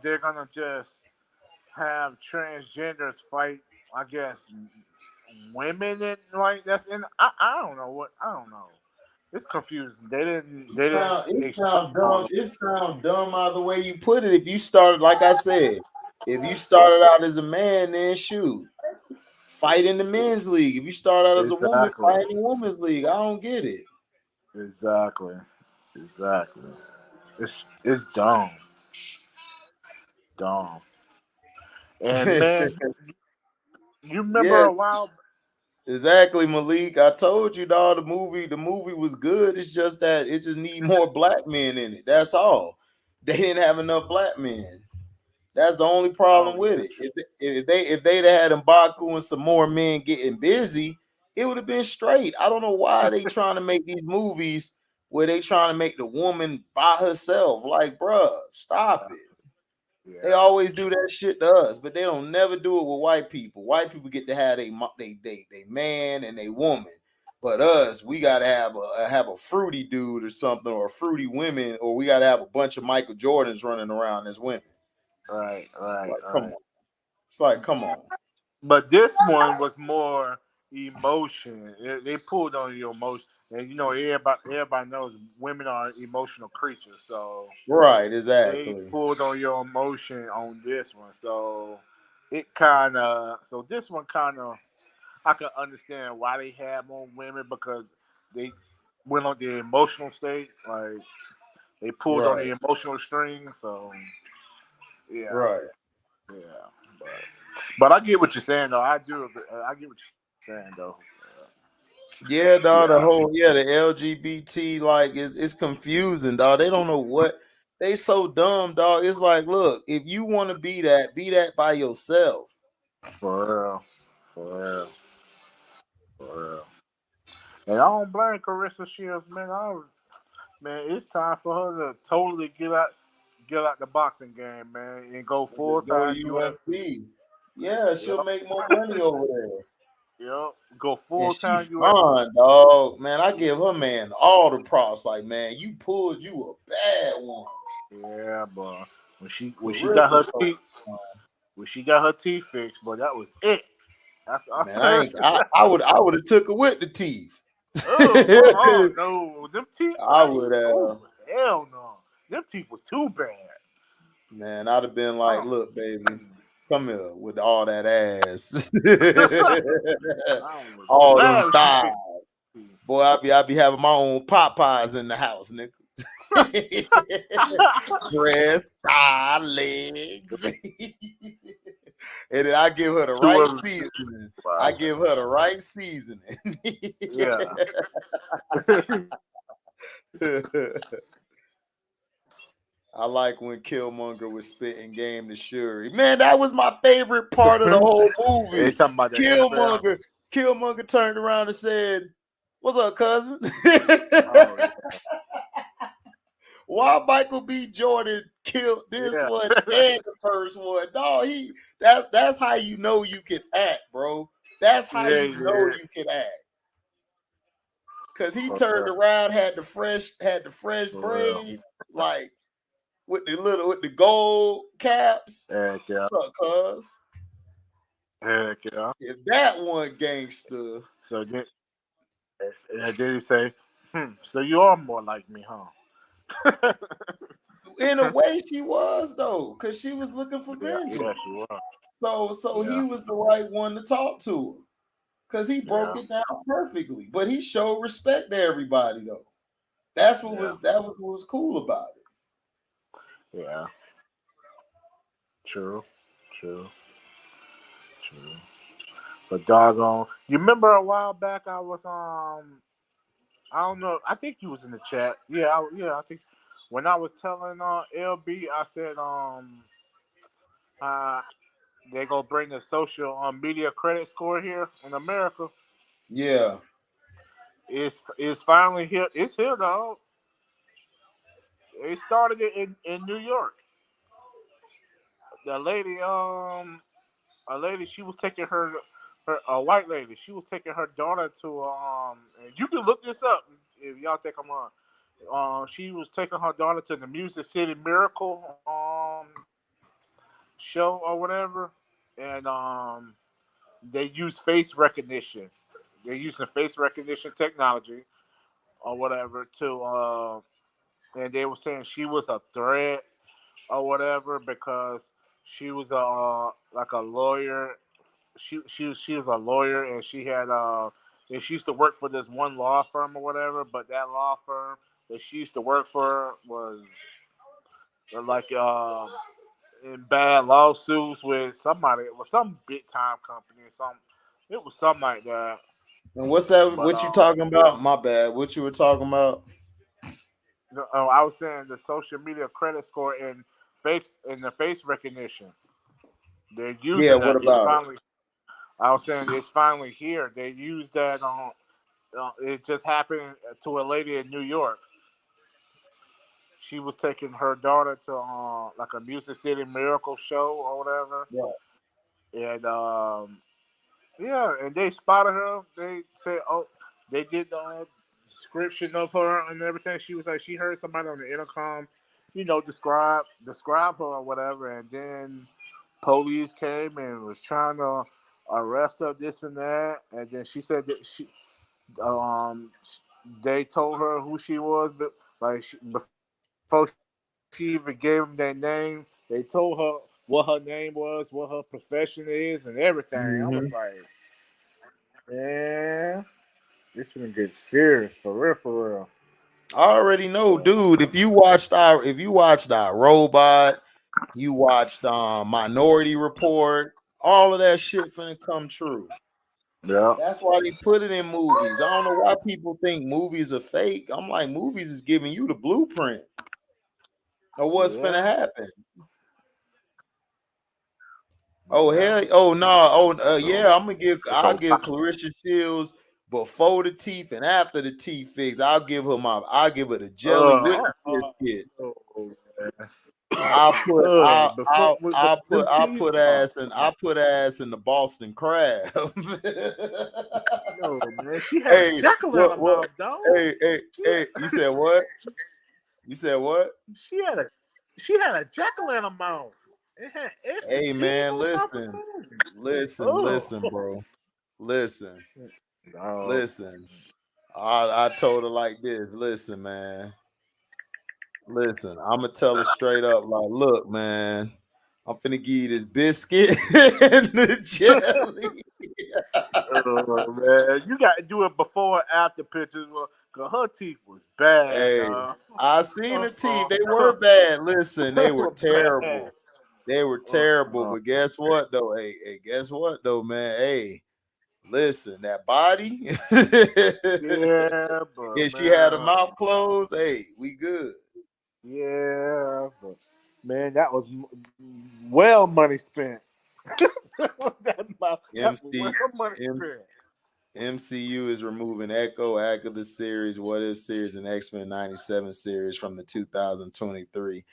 they're gonna just have transgenders fight. I guess women in like that's in. I don't know what I don't know. It's confusing. They didn't It explain sound all dumb. of It sound dumb either way you put it. If you started, like I said, if you started out as a man, then shoot, fight in the men's league. If you start out it. as a woman, Exactly. fight in the women's league. I don't get it. Exactly. Exactly. It's dumb. Dumb. And man, you remember Yeah, a while. exactly, Malik. I told you, dog. The movie was good. It's just that it just need more black men in it. That's all. They didn't have enough black men. That's the only Oh problem with yeah. it. If they'd had Mbaku and some more men getting busy, it would have been straight. I don't know why they trying to make these movies where they trying to make the woman by herself. Like, bruh, stop it. They Yeah. always do that shit to us, but they don't never do it with white people. White people get to have they man and they woman, but us we gotta have a fruity dude or something, or fruity women, or we gotta have a bunch of Michael Jordans running around as women. Right. It's Right. like, come Right. on. It's like, come on. But this one was more emotion. They pulled on your emotion, and everybody knows women are emotional creatures. So Right, they exactly. pulled on your emotion on this one. So it kind of this one kind of I can understand why they had more women because they went on the emotional state. Like they pulled on Right, the emotional string. So yeah, right. yeah. But I get what you're saying though. I do. I get what you're saying though. Yeah, dog. The Yeah. whole the LGBT like is confusing, dog. They don't know what they so dumb, dog. It's like, look, if you want to be that by yourself. For real. For real. For real. And I don't blame Carissa Shields, man. Man, it's time for her to totally get out the boxing game, man, and go full Just go to time UFC. UFC. Yeah, she'll Yep. make more money over there. Yep. Go And full she time UFC. fun, dog. Man, I give her man all the props. Like, man, you pulled you a bad one. Yeah, but when she got Carissa her so teeth fixed, but that was it. That's all. man, I would have took her with the teeth. Oh, oh no, them teeth. I would have. Oh hell no, them teeth was too bad. Man, I'd have been like, Oh, look, baby, come here with all that ass. I was All them glad when she thighs. fixed the Boy, I be having my own Popeyes in the house, nigga. Breast, thigh, legs. And then I give her the two right other seasoning. I wow. give her the right seasoning. Yeah. I like when Killmonger was spitting game to Shuri. Man, that was my favorite part of the whole They movie. talking about the NFL. Killmonger turned around and said, "What's up, cousin?" Oh Why Michael B. Jordan killed this yeah, one and the first one? No, that's how you know you can act, bro. That's how yeah, you know yeah. you can act. Cause he For turned real, around, had the fresh for real. braids, like with the gold caps. Heck yeah, What's up, cuz? heck yeah. If that one gangster, So then he say, so you are more like me, huh? in a way, she was though, cause she was looking for Yeah, yeah, vengeance. she was. So he Yeah, was the right one to talk to her, cause he broke yeah, it down perfectly. But he showed respect to everybody though. That's what yeah, was that was what was cool about it. yeah. True, true, true. But doggone, you remember a while back I was I don't know. I think you was in the chat. Yeah, I think when I was telling LB, I said uh they gonna bring the social media credit score here in America. Yeah. It's finally here. It's here, dog. They started it in New York. The lady, a lady, she was taking her a white lady. She was taking her daughter to and you can look this up if y'all think I'm on. She was taking her daughter to the Music City Miracle show or whatever, and they use face recognition. They're using face recognition technology or whatever and they were saying she was a threat or whatever because she was like a lawyer. She was a lawyer and she had and she used to work for this one law firm or whatever. But that law firm that she used to work for was like in bad lawsuits with somebody. It was some big time company or something. It was something like that. And what's that? But What you talking yeah. about? My bad. What you were talking about? I was saying the social media credit score and face in the face recognition. They're Yeah. using What that. It's about it? finally. I was saying it's finally here. They used that on. It just happened to a lady in New York. She was taking her daughter to like a Music City Miracle show or whatever, Right. and yeah, and they spotted her. They said, oh, they did the description of her and everything. She was like, she heard somebody on the intercom, describe her or whatever, and then police came and was trying to arrest her, this and that, and then she said that um, they told her who she was, but before she even gave them their name, they told her what her name was, what her profession is, and everything. I was Mm-hmm. like, yeah, this gonna get serious for real, for real. I already know, But dude. If you watched our robot, you watched Minority Report, all of that shit finna come true. yeah, That's why they put it in movies. I don't know why people think movies are fake. I'm like, movies is giving you the blueprint of what's finna yeah, happen. Oh yeah. hell, oh no, So, yeah, I'll so give Clarissa Shields before the teeth and after the teeth fix. I'll give her the jelly with the biscuit. oh, man. I'll put Before with them teeth. I'll put ass in the Boston crab. No, man, she had a Hey, jackal in her what mouth, dog. She hey, you said what? You said what? she had a she had a jackal in her mouth. It had extra Hey teeth man, on top of listen, it. Oh, listen, bro. Listen, no, listen. I told her like this. Listen, man. Listen, I'm gonna tell her straight up, like, look, man, I'm finna give you this biscuit and the jelly. oh man, you got to do it before and after pictures. Well, cause her teeth was bad, Hey, dog. I seen the teeth. They were bad. Listen, They they were were bad. terrible. They were terrible. Uh, But guess what though? Hey, guess what though, man? Hey, listen, that body. yeah, but If she had her man, mouth closed, hey, we good. yeah, but man, that was well money spent. That was well MC, money M, spent. MCU is removing Echo, Agatha series, What If series, and X-Men 97 series from the 2023.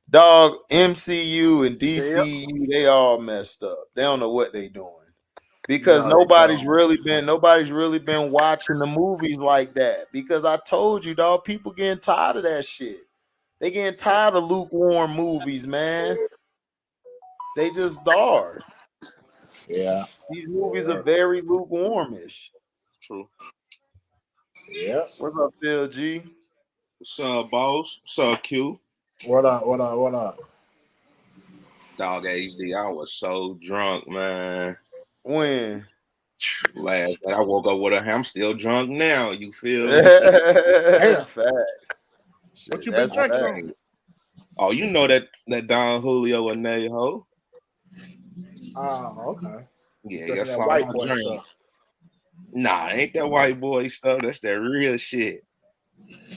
Dog, MCU and Yep. DCU, they all messed up. They don't know what they doing. Because No, they don't. nobody's really been watching the movies like that. Because I told you, dog, people getting tired of that shit. They getting tired of lukewarm movies, man. They just are. Yeah. These movies are very lukewarmish. True. Yeah. What's up, Phil G? What's up, boss? What's up, Q? What up? What up? What up? Dog HD. I was so drunk, man. When? Last night I woke up with a. I'm still drunk now. You feel me? Damn. Facts. What Shit, you been that's drinking facts. on? Oh, you know that Don Julio and Neho? Oh, okay. Yeah, Drinking that's that all white I boy drink. stuff. Nah, ain't that white boy stuff. That's that real shit.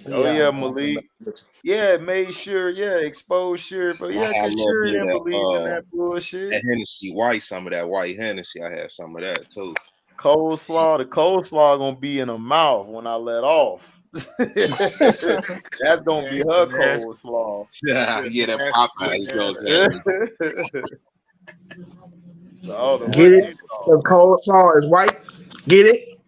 Oh Yeah, yeah, I'm Malik. familiar with Yeah, made sure. Yeah, exposed sure. But I yeah, had a cause little sure bit of didn't believe in that bullshit. that Hennessy white. Some of that white Hennessy. I had some of that too. Coleslaw. The coleslaw gonna be in her mouth when I let off. That's gonna be her coleslaw. Yeah, that Popeye goes So the Get what it? you call The coleslaw is white. Get it?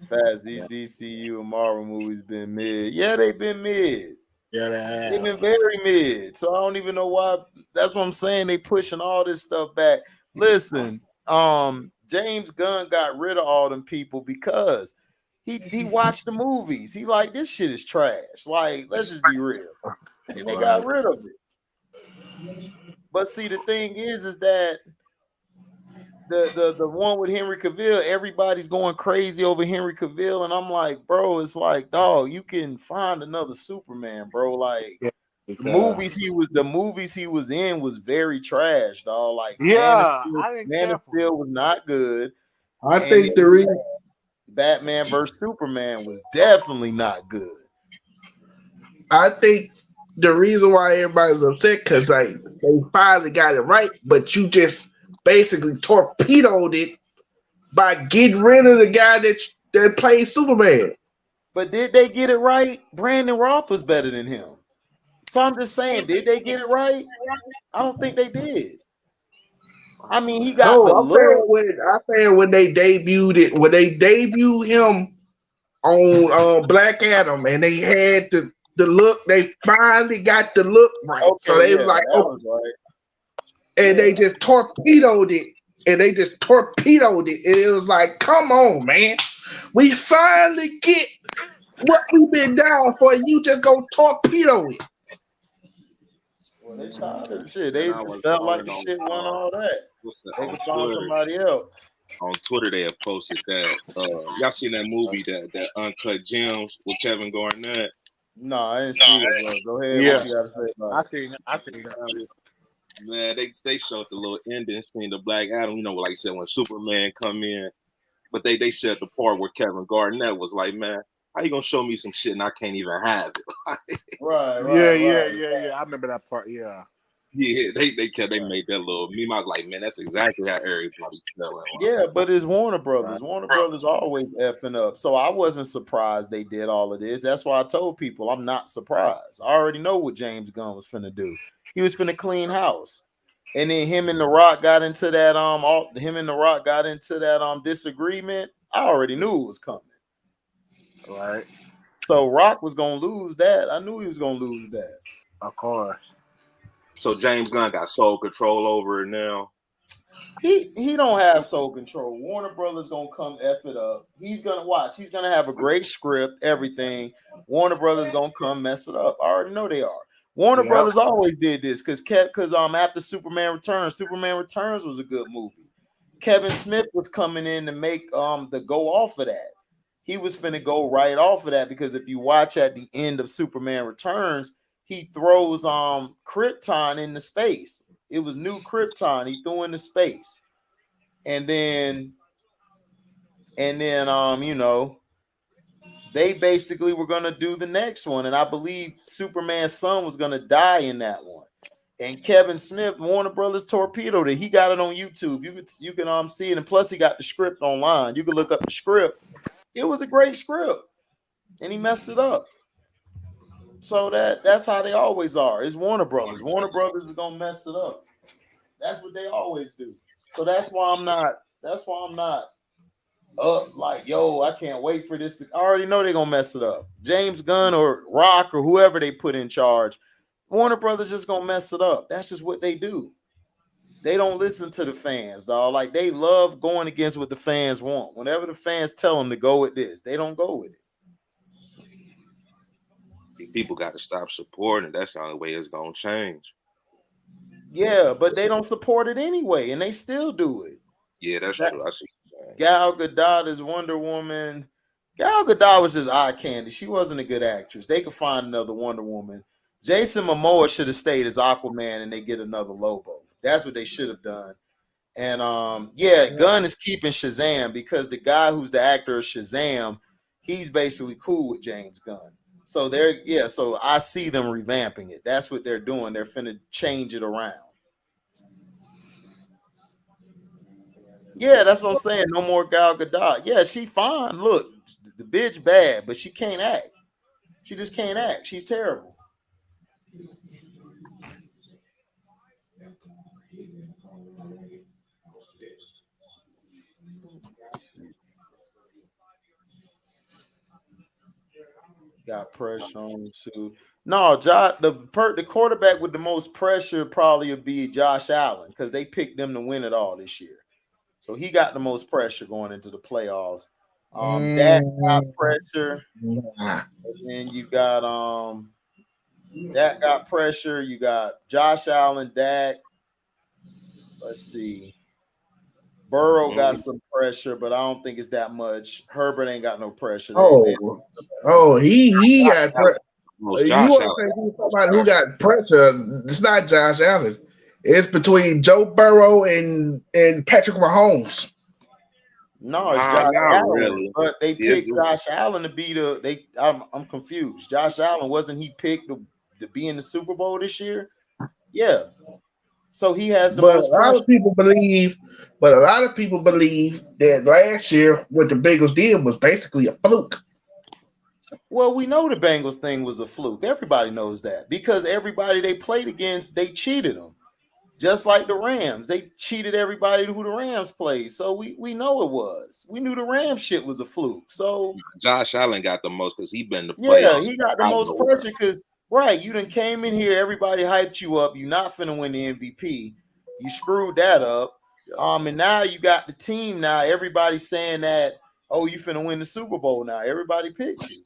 Fast. These DCU and Marvel movies been mid. Yeah, they've been mid. Yeah, They've been very mid. So I don't even know why. That's what I'm saying. They pushing all this stuff back. Listen, James Gunn got rid of all them people because he watched the movies. He like, this shit is trash. Like, let's just be real. And they got rid of it. But see, the thing is that the one with Henry Cavill, everybody's going crazy over Henry Cavill, and I'm like, bro, it's like, dog, you can find another Superman, bro. Like the movies he was in was very trash, dog. Like Man of Steel was not good. I think the reason Batman versus Superman was definitely not good. I think the reason why everybody's upset because like they finally got it right, but you just basically torpedoed it by getting rid of the guy that played Superman. But did they get it right? Brandon Roth was better than him. So I'm just saying, did they get it right? I don't think they did. I mean, he got No, the look. I'm saying when they debuted him on Black Adam, and they had the look. They finally got the look right. Okay, so they was like, oh, was right. And they just torpedoed it. And it was like, come on, man. We finally get what we've been down for. You just go torpedo it. Well, they tired of the shit. They just felt like the shit wasn't all that. They could find somebody else. On Twitter, they have posted that. Y'all seen that movie, that Uncut Gems with Kevin Garnett? No, I didn't see that, bro. Go ahead. Yeah. What you gotta say about it? I seen that. Man, they showed the little ending scene of Black Adam. You know, like I said, when Superman come in, but they showed the part where Kevin Garnett was like, man, how you gonna show me some shit and I can't even have it? Right. Yeah. I remember that part. Yeah. Yeah, they made that little meme. I was like, man, that's exactly how everybody felt. Yeah, but it's Warner Brothers. Warner Brothers always effing up. So I wasn't surprised they did all of this. That's why I told people I'm not surprised. I already know what James Gunn was finna do. He was finna clean house. And then him and The Rock got into that disagreement. I already knew it was coming. Right. So Rock was gonna lose that. I knew he was gonna lose that. Of course. So James Gunn got sole control over it now. He don't have sole control. Warner Brothers gonna come F it up. He's gonna watch. He's gonna have a great script, everything. Warner Brothers gonna come mess it up. I already know they are. Warner Brothers always did this because after Superman Returns was a good movie. Kevin Smith was coming in to make the go off of that. He was finna go right off of that because if you watch at the end of Superman Returns, he throws Krypton into space. It was new Krypton he threw into space. And then they basically were gonna do the next one. And I believe Superman's son was gonna die in that one. And Kevin Smith, Warner Brothers torpedoed it. He got it on YouTube. You can see it, and plus he got the script online. You can look up the script. It was a great script, and he messed it up. So that's how they always are. It's Warner Brothers. Warner Brothers is gonna mess it up. That's what they always do. So that's why I'm not up like, yo, I can't wait for this. I already know they're gonna mess it up. James Gunn or Rock or whoever they put in charge, Warner Brothers just gonna mess it up. That's just what they do. They don't listen to the fans, dog. Like they love going against what the fans want. Whenever the fans tell them to go with this, they don't go with it. See, people got to stop supporting it. That's the only way it's gonna change. Yeah, but they don't support it anyway, and they still do it. Yeah, that's true. I see. Gal Gadot is Wonder Woman. Gal Gadot was just eye candy. She wasn't a good actress. They could find another Wonder Woman. Jason Momoa should have stayed as Aquaman, and they get another Lobo. That's what they should have done. And Gunn is keeping Shazam because the guy who's the actor of Shazam, he's basically cool with James Gunn. So so I see them revamping it. That's what they're doing. They're finna change it around. Yeah, that's what I'm saying. No more Gal Gadot. Yeah, she fine. Look, the bitch bad, but she can't act. She just can't act. She's terrible. Let's see. Got pressure on him too. No, the quarterback with the most pressure probably would be Josh Allen because they picked them to win it all this year. So he got the most pressure going into the playoffs. Dak got Mm, pressure, nah. and then you got Dak got pressure. You got Josh Allen, Dak. Let's see. Burrow got Mm, some pressure, but I don't think it's that much. Herbert ain't got no pressure. They Oh, he got Allen, pressure. most You Josh want to Allen, say who's most somebody who pressure. got pressure? It's not Josh Allen. It's between Joe Burrow and Patrick Mahomes. No, it's Nah, Josh not Allen, really. but they Yes, picked Josh Allen to be the they. I'm confused. Josh Allen wasn't he picked to be in the Super Bowl this year? Yeah, so he has the But a most lot pressure. of people believe, that last year what the Bengals did was basically a fluke. Well, we know the Bengals thing was a fluke. Everybody knows that because everybody they played against, they cheated them. Just like the Rams, they cheated everybody who the Rams played. So we know it was. We knew the Rams shit was a fluke. So Josh Allen got the most because he been in the yeah, playoffs he got the out of most nowhere. pressure because right, you done came in here, everybody hyped you up. You're not finna win the MVP. You screwed that up. And now you got the team. Now everybody's saying that, oh, you finna win the Super Bowl. Now everybody picked you.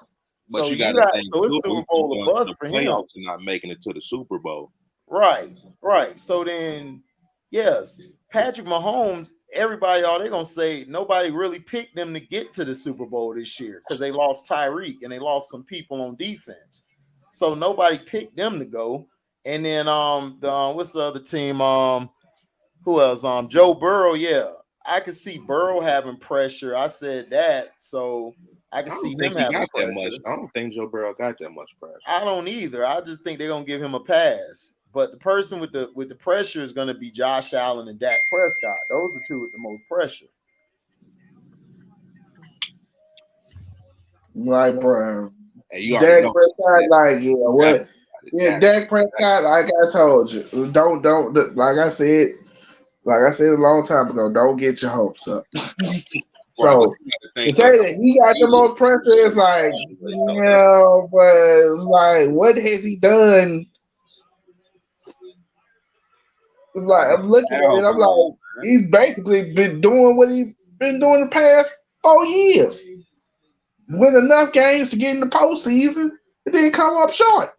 But So you you got to got think so it's too, Super you Bowl or going to bust the for him. playoffs and not making it to the Super Bowl. Right, right. So then, yes, Patrick Mahomes, everybody, all they're gonna say, nobody really picked them to get to the Super Bowl this year because they lost Tyreek and they lost some people on defense. So nobody picked them to go. And then what's the other team? Who else? Joe Burrow, yeah. I could see Burrow having pressure. I said that, so I I could don't see him think he having got that much. pressure. I don't think Joe Burrow got that much pressure. I don't either. I just think they're gonna give him a pass. But the person with the pressure is gonna be Josh Allen and Dak Prescott. Those are two with the most pressure. Like, bro, And you already Dak know Prescott, that. like, yeah, Definitely what? got it. Yeah, Dak Prescott, like I told you, don't like I said a long time ago, don't get your hopes up. Right, but So you got to to think say though. that he got the most pressure is like, but it's like, what has he done? Like Like it's I'm looking at it, I'm Cowboys, like, man. he's basically been doing what he's been doing the past 4 years. Win enough games to get in the postseason, and then come up short.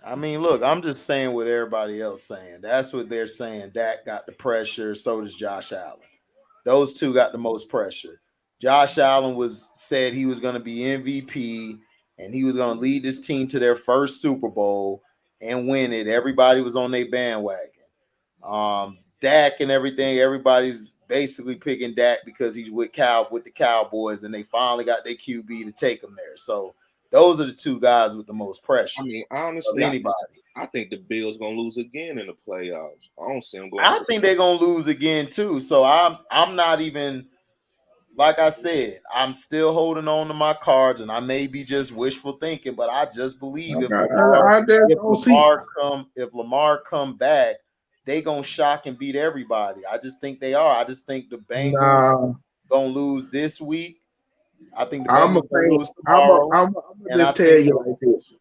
I mean, look, I'm just saying what everybody else saying. That's what they're saying. Dak got the pressure, so does Josh Allen. Those two got the most pressure. Josh Allen was said he was going to be MVP and he was going to lead this team to their first Super Bowl and win it. Everybody was on their bandwagon. Dak and everything, everybody's basically picking Dak because he's with the Cowboys and they finally got their QB to take him there. So those are the two guys with the most I pressure mean, of honestly, anybody. I think the Bills gonna lose again in the playoffs. I don't see them going I to. think they're gonna lose again too. So I'm not even like I said, I'm still holding on to my cards, and I may be just wishful thinking, but I just believe I just don't see. If Lamar come back, they gonna shock and beat everybody. I just think they are. I just think the Bengals Nah, gonna lose this week. I think the I'm a Bengals gonna fan. lose tomorrow, I'm and gonna I just tell think you like this.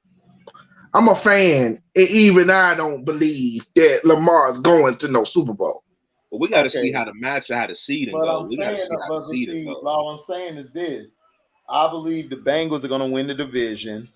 I'm a fan, and even I don't believe that Lamar's going to no Super Bowl. But we got to see okay. how the match, how the seeding But go. I'm We got to saying, see how the but seeding see, goes. all I'm saying is this: I believe the Bengals are gonna win the division.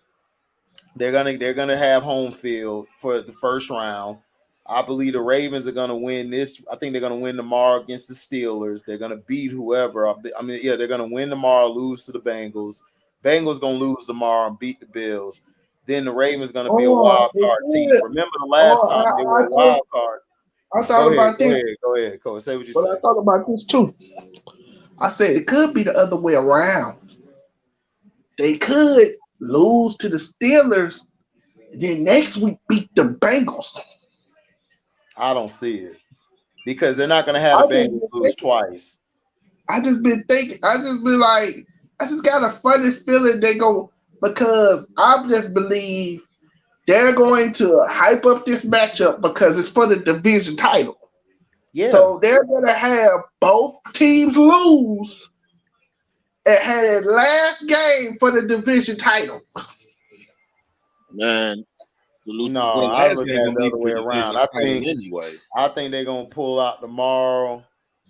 They're gonna have home field for the first round. I believe the Ravens are gonna win this. I think they're gonna win tomorrow against the Steelers. They're gonna beat whoever. I mean, yeah, they're gonna win tomorrow, lose to the Bengals. Bengals gonna lose tomorrow and beat the Bills. Then the Ravens gonna be a Or wild it card team. could. Remember the last Or time they were a wild card. I thought about this, Go ahead, Cole. Say what you but I say. thought about this too. I said it could be the other way around. They could lose to the Steelers, then next week beat the Bengals. I don't see it. because they're not going to have I the just Bengals been lose thinking. twice. I just been thinking. I just been like. I just got a funny feeling they go because I just believe they're going to hype up this matchup because it's for the division title. Yeah. So they're gonna have both teams lose and have that last game for the division title. Man, to lose. No, Well, I last look game at it gonna the be other for way the around. division title anyway. I think they're gonna pull out tomorrow.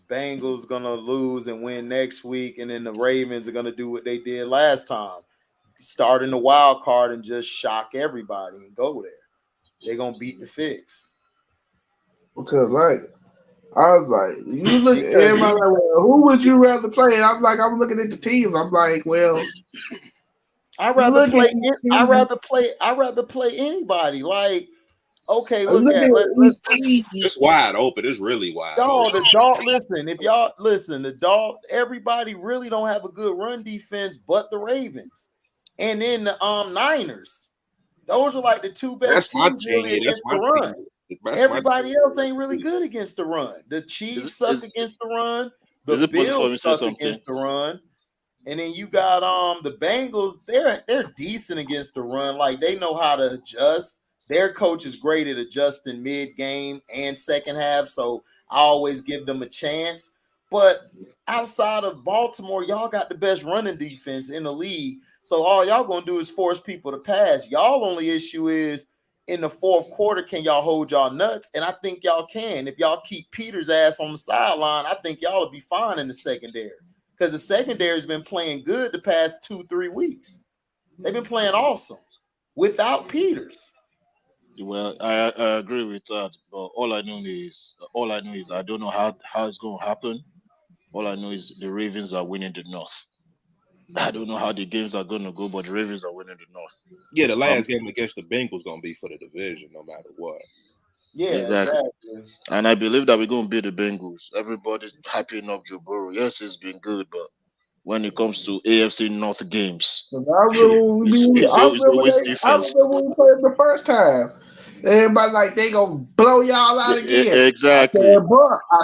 Bengals gonna lose and win next week, and then the Ravens are gonna do what they did last time, start in the wild card and just shock everybody and go there. They're gonna beat the fix Because like I was like, you look at because everybody like, well, who would you rather play? And I'm like, I'm looking at the teams. I'm like, well, I you rather look at play. these teams. I rather play anybody. Like, okay, look Look at at let's each team. It's wide open. It's really wide y'all open. the dog. Listen, if y'all listen, the dog. Everybody really don't have a good run defense, but the Ravens, and then the Niners. Those are like the two best That's my teams team. really Yeah, that's against the my run. team. That's my Everybody team. else ain't really good against the run. The Chiefs suck against the run. The Is it possible for me Bills to say suck something? against the run. And then you got the Bengals, they're decent against the run. Like they know how to adjust. Their coach is great at adjusting mid-game and second half, so I always give them a chance. But outside of Baltimore, y'all got the best running defense in the league. So all y'all gonna do is force people to pass. Y'all only issue is in the fourth quarter, can y'all hold y'all nuts? And I think y'all can. If y'all keep Peter's ass on the sideline, I think y'all will be fine in the secondary. Because the secondary's been playing good the past 2-3 weeks. They've been playing awesome without Peters. Well, I agree with that, but all I know is I don't know how it's going to happen. All I know is the Ravens are winning the North. I don't know how the games are going to go, but the Ravens are winning the North. Yeah, the last game against the Bengals gonna be for the division, no matter what. Yeah, Exactly. exactly. And I believe that we're going to beat the Bengals. Everybody's happy enough Joe Burrow. Yes, it's been good, but when it comes to AFC North games, I it's always I defense. remember when we played them the first time. Everybody like they gonna blow y'all out again. Exactly. I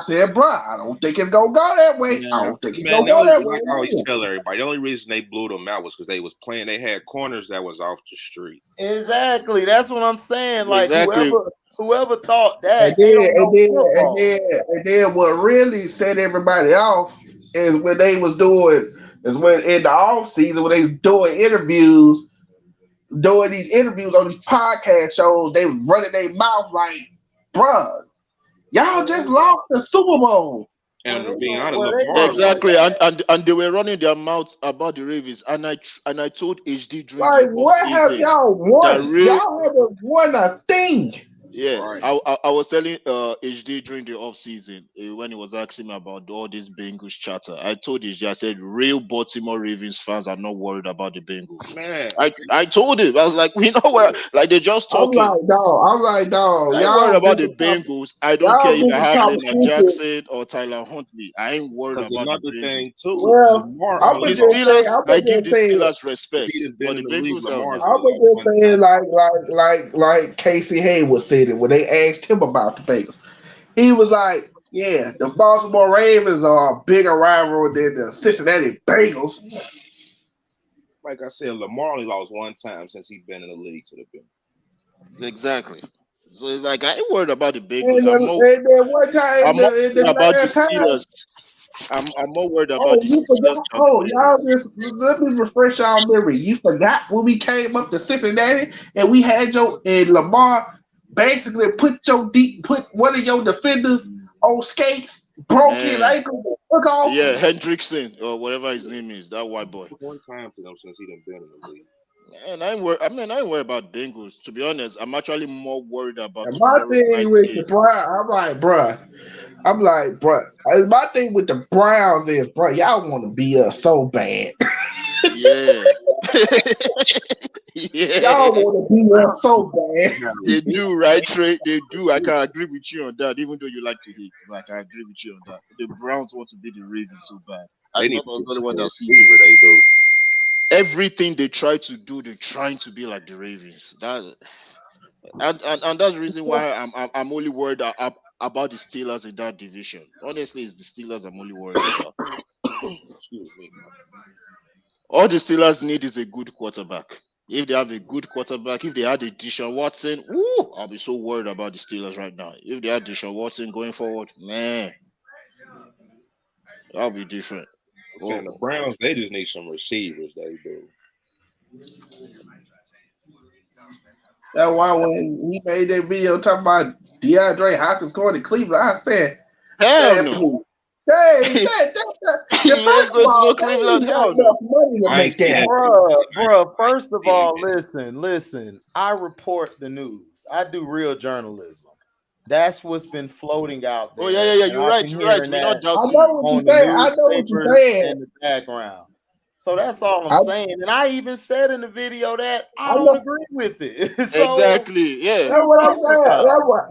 said, bruh, I don't think it's gonna go that way. I Man, don't think it's man, gonna the go only, that way like I always again. tell everybody, the only reason they blew them out was because they was playing. They had corners that was off the street. Exactly. That's what I'm saying. Like Exactly. whoever thought And that, they then, don't and know then, and football. then, and then, what really set everybody off is when they was doing is when in the off season when they was doing these interviews on these podcast shows, they was running their mouth like, bruh, y'all just lost the Super Bowl. And to They be know honest, they Lamar gonna lost. do Exactly. that. And they were running their mouth about the Ravens. And I told HD during Like, the off what have season y'all that won? real Y'all haven't won a thing. yeah. Right. I was telling HD during the off season when he was asking me about all this Bengals chatter. I told HD, I said real Baltimore Ravens fans are not worried about the Bengals. Man, I told him, I was like, we know where like they're just talking. I'm like, dog, I ain't worried about the y'all Bengals. I don't care y'all if I niggas have talk Lamar stupid. Jackson or Tyler Huntley. I ain't worried because about the another Bengals. thing too, Well, Lamar I'm only gonna The just lost say, Steelers, I give the Steelers because respect, he done but been the in the league. Bengals are Lamar's not. I'm only gonna lost just one say, time. like Casey Hayward said it when they asked him about the Bengals. He was like, "Yeah, the Baltimore Ravens are a bigger rival than the Cincinnati Bengals." Like I said, Lamar only lost one time since he been in the league to the Bengals. Exactly. So it's like I ain't worried about the Bengals. And then one time, I'm more in worried the about the last time, Steelers. I'm more worried about oh, the you Steelers forgot. than Oh, the y'all Bengals. just let me refresh y'all memory. You forgot when we came up to Cincinnati and we had and Lamar basically put one of your defenders on skates, broke his Man. ankle, took off. Yeah, Hendrickson or whatever his name is, that white boy. One time to them since he done been in the league. And I ain't worried. I mean, I ain't worried about Bengals. To be honest, I'm actually more worried about And my tomorrow thing night's with the game. Browns, I'm like, bruh. My thing with the Browns is, bruh, y'all want to be us so bad. Yeah. Y'all Yeah. want to be us so bad. They do, right, Trey? They do. I can agree with you on that, even though you like to hate. Like, I agree with you on that. The Browns want to be the Ravens so bad. I They thought need I to was get the only one a that sees it. receiver. They do. Everything they try to do, they're trying to be like the Ravens. And that's the reason why I'm only worried. about the Steelers in that division. Honestly, it's the Steelers I'm only worried about. Excuse me. All the Steelers need is a good quarterback. If they have a good quarterback, if they had a Deshaun Watson, I'll be so worried about the Steelers right now. If they had Deshaun Watson going forward, man, that'll be different. I'm saying the Browns, they just need some receivers. They do. That's why when he made that video talking about DeAndre Hopkins going to Cleveland, I said, Hell man, no. please. Hey, the first of all, they ain't got enough money to make that. Bruh, first of all, listen. I report the news. I do real journalism. That's what's been floating out there. Oh, yeah. You're right. You're right. We're not doubting. I know what you're saying. I know what you're saying. In the background. So that's all I'm saying. And I even said in the video that I don't agree with it. So, exactly. Yeah. That's what I'm saying.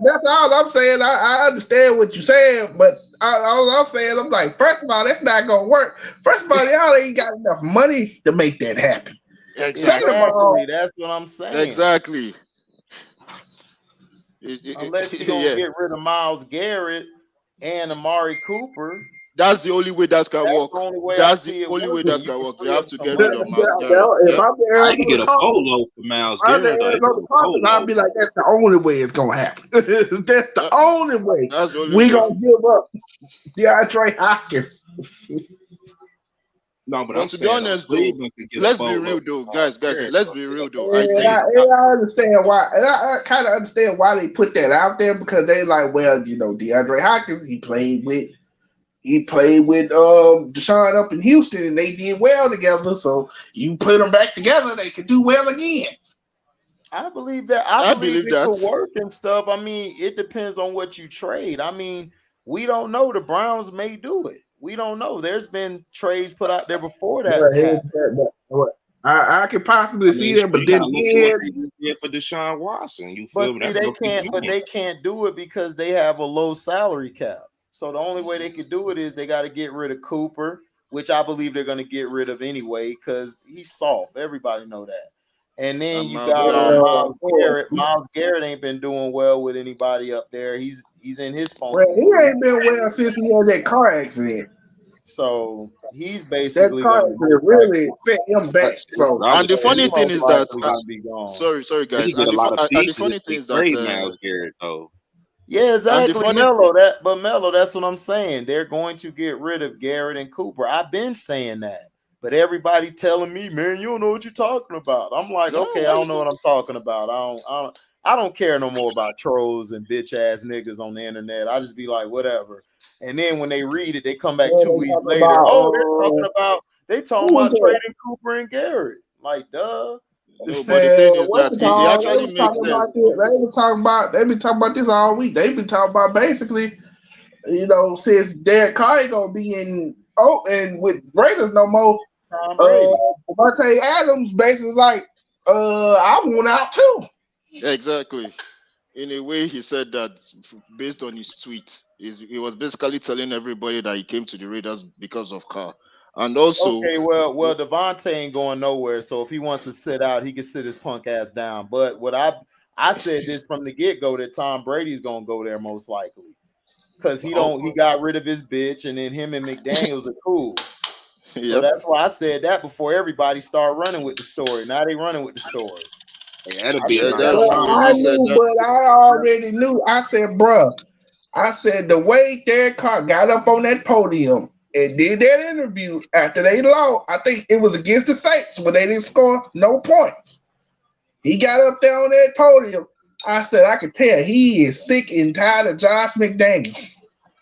That's all I'm saying. I understand what you're saying, but all I'm saying, I'm like, first of all, that's not gonna work. First of all, y'all ain't got enough money to make that happen. Exactly. Second of all, that's what I'm saying. Exactly. Unless you're gonna get rid of Myles Garrett and Amari Cooper. That's the only way that can work. That's the only way that can work. They have to get rid of Myles Garrett. If I'm there, I can get a polo for Myles Garrett. I'll be like, that's the only way it's gonna happen. That's the only way we gonna give up DeAndre Hopkins. No, but I'm to be honest, let's be real though, guys. Let's be real though. I understand why. And I kind of understand why they put that out there, because they like, well, DeAndre Hopkins, he played with Deshaun up in Houston, and they did well together. So you put them back together, they could do well again. I believe that. I believe it could work and stuff. I mean, it depends on what you trade. I mean, we don't know. The Browns may do it. We don't know. There's been trades put out there before that. I could possibly see that, but then again, for Deshaun Watson, you but feel see, they can't do it because they have a low salary cap. So the only way they could do it is they got to get rid of Cooper, which I believe they're going to get rid of anyway because he's soft. Everybody know that. And then you got Myles Garrett. Myles Garrett ain't been doing well with anybody up there. He's in his phone. Well, he ain't been well since he had that car accident. So he's basically that car accident really set him back. So and the funny thing is that sorry guys. He get a lot of pieces. The funny thing is that Myles Garrett though. Yeah, exactly. Mello, that's what I'm saying. They're going to get rid of Garrett and Cooper. I've been saying that. But everybody telling me, man, you don't know what you're talking about. I'm like, okay, I don't know what I'm talking about. I don't care no more about trolls and bitch ass niggas on the internet. I just be like, whatever. And then when they read it, they come back 2 weeks later. They're talking about trading Cooper and Garrett. Like, duh. They been talking about this all week. They've been talking about basically, since Derek Carr ain't gonna be in and with Raiders no more. Devontae Adams basically like, I want out too. Exactly. In a way, he said that based on his tweet, he was basically telling everybody that he came to the Raiders because of Carr. And also, okay, well, Devontae ain't going nowhere. So if he wants to sit out, he can sit his punk ass down. But what I said this from the get-go that Tom Brady's gonna go there most likely. Because he got rid of his bitch, and then him and McDaniels are cool. So that's why I said that before everybody started running with the story. Now they running with the story. Yeah, that'd be a nice I knew, but I already knew. I said, bruh, the way Derek Carr got up on that podium and did that interview after they lost, I think it was against the Saints when they didn't score no points. He got up there on that podium. I said, I could tell he is sick and tired of Josh McDaniels,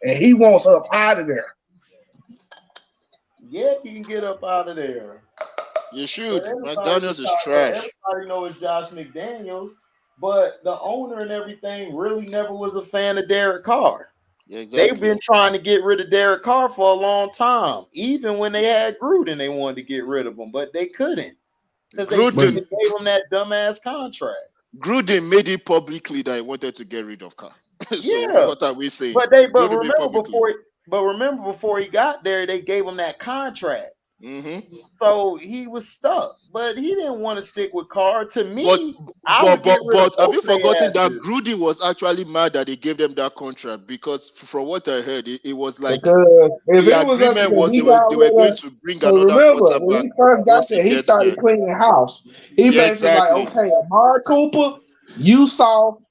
and he wants up out of there. Yeah, he can get up out of there. You should. McDaniels is trash. Everybody knows Josh McDaniels, but the owner and everything really never was a fan of Derek Carr. Yeah, exactly. They've been trying to get rid of Derek Carr for a long time. Even when they had Gruden, they wanted to get rid of him, but they couldn't because they gave him that dumbass contract. Gruden made it publicly that he wanted to get rid of Carr. So yeah, what are we saying? But remember before he got there, they gave him that contract. Mm-hmm. So he was stuck, but he didn't want to stick with Carr. To But me, I but would get but rid of but have both you of their forgotten that asses. Gruden was actually mad that they gave them that contract because from what I heard, it was like Because if the it was up to agreement him, was he they got were rid going of. to bring Cause another remember, when quarterback he first got once he there, he gets started there. cleaning house. He Yeah, basically like, exactly. okay, Amari Cooper, you soft,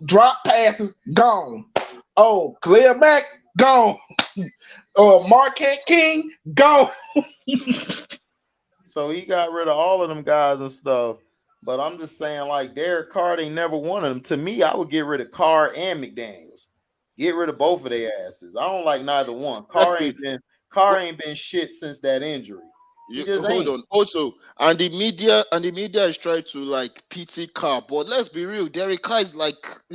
drop passes, gone. Oh, clear back, gone. Marquette King, gone. So he got rid of all of them guys and stuff. But I'm just saying, like Derek Carr, they never wanted him. To me, I would get rid of Carr and McDaniels. Get rid of both of their asses. I don't like neither one. Exactly. Carr ain't been shit since that injury. He You just hold ain't. on. Also, and the media is trying to like pity Carr, but let's be real. Derek Carr is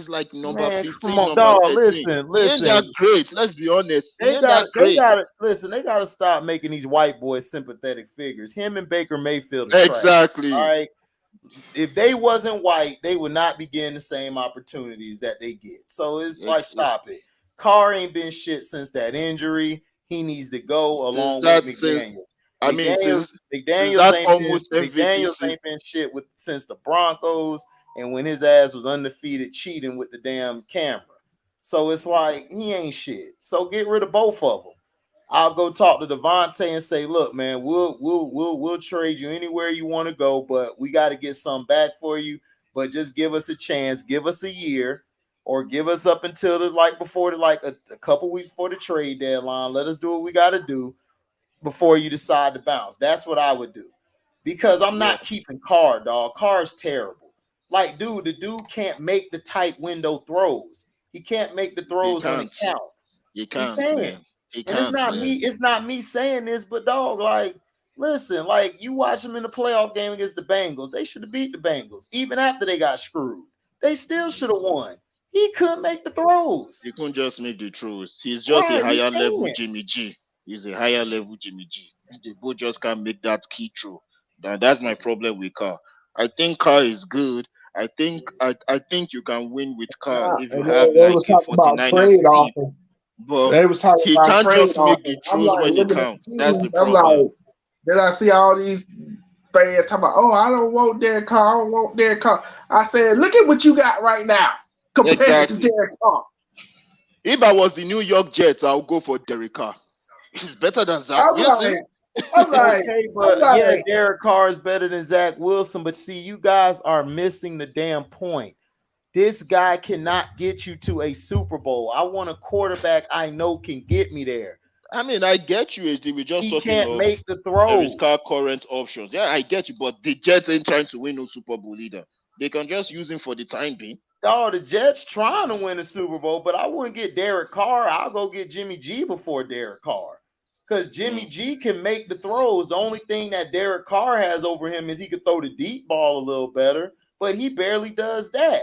like number Man, come 15, on, number dog. 13. Listen, He ain't that listen. great. Let's be honest. He They ain't got that they great. got to listen. They got to stop making these white boys sympathetic figures. Him and Baker Mayfield are trash. All Exactly. right. If they wasn't white, they would not be getting the same opportunities that they get. So it's like, Ex- stop it. Carr ain't been shit since that injury. He needs to go since along with that since McDaniels. I mean since McDaniels that ain't been almost MVP McDaniels season. ain't been shit with since the Broncos and when his ass was undefeated cheating with the damn camera. So it's like he ain't shit. So get rid of both of them. I'll go talk to Devontae and say, look, man, we'll trade you anywhere you want to go, but we got to get some back for you. But just give us a chance, give us a year, or give us up until the like before the like a couple weeks before the trade deadline. Let us do what we got to do before you decide to bounce. That's what I would do. Because I'm Yeah, not keeping Carr, dog. Carr's terrible. Like, dude, the dude can't make the tight window throws. He can't make the he throws when it can't. counts. He He can't, can't. man. He And it's can't, not me, man. it's not me saying this, but dog, like, listen, like you watch them in the playoff game against the Bengals. They should have beat the Bengals, even after they got screwed. They still should have won. He couldn't make the throws. He couldn't just make the throws. He's just a Right, he higher level can't. Jimmy G. He's a higher level Jimmy G. They both just can't make that key throw. That's my problem with Carr. I think Carr is good. I think you can win with Carr if you And have they like was a talking about 49ers trade team. offers. But They was talking he about can't trade just make offers. the I'm throws like when it looking at counts. the That's team. the I'm problem. like, then I see all these fans talking about, oh, I don't want Derek Carr. I don't want Derek Carr. I said, look at what you got right now compared to Exactly. Derek Carr. If I was the New York Jets, I'll go for Derek Carr. He's better than Zach I'm Wilson. like, I'm like, Okay, I'm but yeah, like, Derek Carr is better than Zach Wilson. But see, you guys are missing the damn point. This guy cannot get you to a Super Bowl. I want a quarterback I know can get me there. I mean, I get you, HD. We're just He talking can't of make the Derek throws. Carr current options. Yeah, I get you, but the Jets ain't trying to win no Super Bowl either. They can just use him for the time being. Dog, the Jets trying to win a Super Bowl, but I wouldn't get Derek Carr. I'll go get Jimmy G before Derek Carr. Because Jimmy Mm. G can make the throws. The only thing that Derek Carr has over him is he could throw the deep ball a little better, but he barely does that.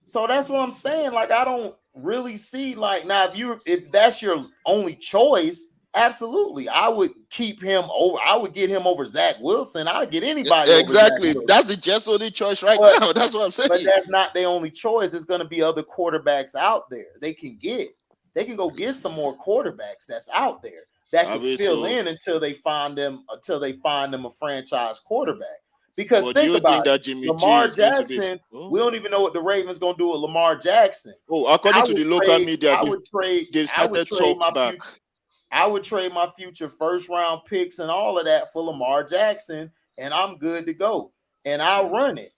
So that's what I'm saying. Like, I don't really see like now if that's your only choice, absolutely. I would keep him over, I would get him over Zach Wilson. I'd get anybody over Zach Exactly. Wilson. That's the Jets' only choice right But now. That's what I'm but saying. that's not their only choice. It's going to be other quarterbacks out there. They can get. They can go get some more quarterbacks that's out there that I could mean, fill so, in until they find them a franchise quarterback. Because but do think you about think it. that Jimmy G Lamar is going to be? Jackson, we Oh, don't even know what the Ravens going to do with Lamar Jackson. oh, according I to would the local trade media, I would trade they've I would started trade talks my back. future I would trade my future first round picks and all of that for Lamar Jackson and I'm good to go. And I'll Mm, run it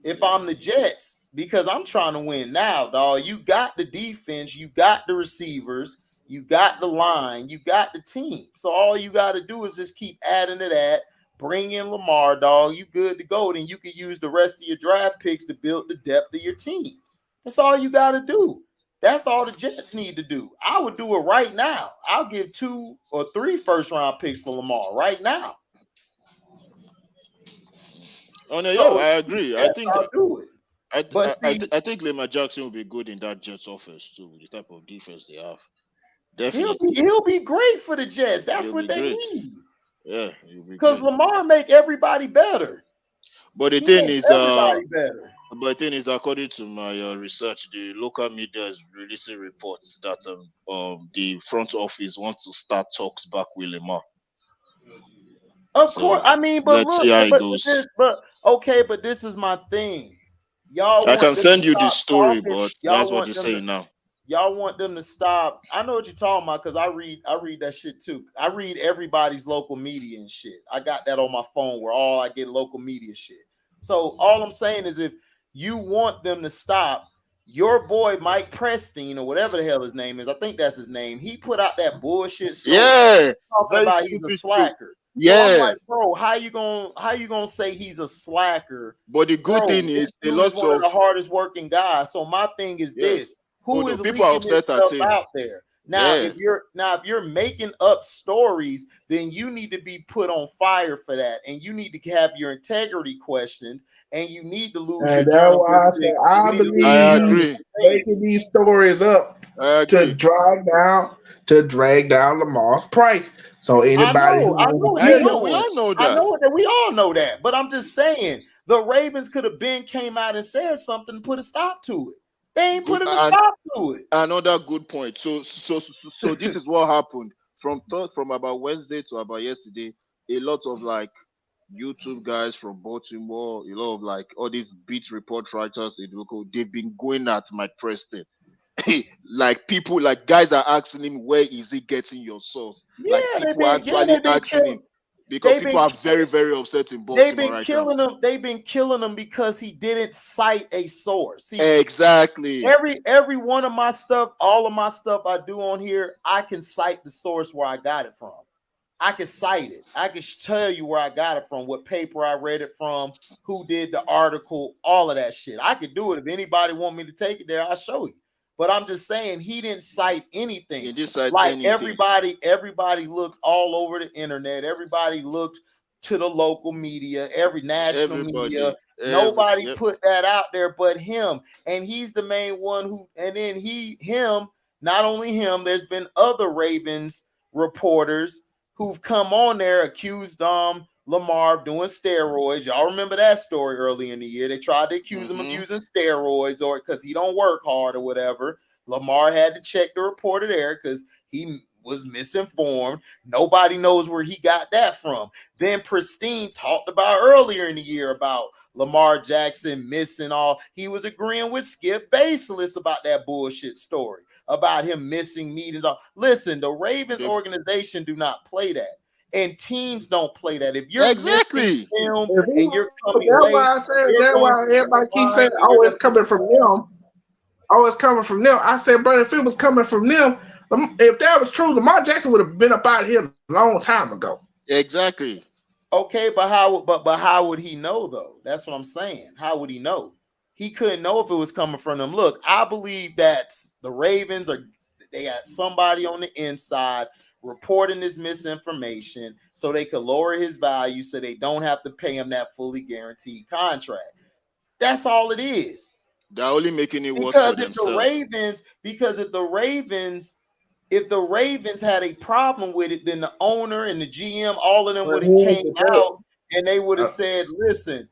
if I'm the Jets because I'm trying to win now, dog. You got the defense, you got the receivers, you got the line, you got the team. So all you got to do is just keep adding to that. Bring in Lamar, dog. You good to go. Then you can use the rest of your draft picks to build the depth of your team. That's all you got to do. That's all the Jets need to do. I would do it right now. I'll give 2 or 3 first round picks for Lamar right now. oh no, yeah, So I agree. yes, I'll do it. But see, I think Lamar Jackson will be good in that Jets offense too, with the type of defense they have. Definitely, he'll be great for the Jets. That's he'll what be they great. need. Yeah, he'll be Because great. Lamar make everybody better. But the He thing makes is, everybody better. according to my research, the local media is releasing reports that the front office wants to start talks back with Lamar. Of course, So I mean, but let's look, see how it but goes. this, but okay, but this is my thing. Y'all I want can them to send you the stop story, talking. but Y'all that's what want you're them to. saying now. Y'all want them to stop. I know what you're talking about because I read that shit too. I read everybody's local media and shit. I got that on my phone where all I get local media shit. So all I'm saying is if you want them to stop, your boy Mike Prestine or whatever the hell his name is, I think that's his name. He put out that bullshit story Yeah, talking very about he's a stupid story. slacker. So I'm Yeah, like, bro, how you gonna say he's a slacker? but the good Bro, thing this is a dude is lot one of of the hardest working guys. So my thing is yeah. this: who Hold is on, people are leaking this upset at stuff him. out there? Now, Yeah, if you're making up stories, then you need to be put on fire for that, and you need to have your integrity questioned, and you need to lose your And that's why I say journalistic I I believe he's agree. making days. these stories up I to agree. drag down Lamar's price. So anybody who I wants know to that. get I know. him, We all know I that. know that. We all know that. But I'm just saying, the Ravens could have been came out and said something to put a stop to it. They ain't Good putting a and stop to it. another good point. So this is what happened from about Wednesday to about yesterday. A lot of like YouTube guys from Baltimore, a lot of like all these beat report writers in local, they've been going at Mike Preston. Like people, like guys are asking him, where is he getting your source? Like Yeah, people are actually they've been asking him killing. because They've people been are very, very upset in they've Baltimore been right now. killing them. They've been killing them because he didn't cite a source. See, Exactly. every one of my stuff, all of my stuff I do on here, I can cite the source where I got it from. I can cite it. I can tell you where I got it from, what paper I read it from, who did the article, all of that shit. I could do it. If anybody want me to take it there, I'll show you. But I'm just saying he didn't cite anything. He didn't cite Like anything. everybody looked all over the internet. Everybody looked to the local media, every national media. Everybody, Nobody yep. put that out there but him. And he's the main one who, and then not only him, there's been other Ravens reporters who've come on there accused Lamar of doing steroids. Y'all remember that story early in the year? They tried to accuse him of Hmm. using steroids or because he don't work hard or whatever. Lamar had to check the reporter there because he was misinformed. Nobody knows where he got that from. Then Pristine talked about earlier in the year about Lamar Jackson missing all. He was agreeing with Skip Baseless about that bullshit story about him missing meetings. Listen, the Ravens They, organization do not play that. And teams don't play that. If you're missing exactly. film if and you're he, coming that's late, why I said you're that's going why to get everybody keeps saying, fined and "Oh, you're it's going to coming get from sued." them." Oh, it's coming from them. I said, but if it was coming from them, if that was true, Lamar Jackson would have been up out here a long time ago. Exactly. Okay, but how would he know though? That's what I'm saying. How would he know? He couldn't know if it was coming from them. Look, I believe that the Ravens they got somebody on the inside reporting this misinformation so they could lower his value so they don't have to pay him that fully guaranteed contract. That's all it is. They're only making it worse for Because themselves. if the Ravens had a problem with it, then the owner and the GM, all of them But would have here's came the thing. out and they would have Uh, said, listen,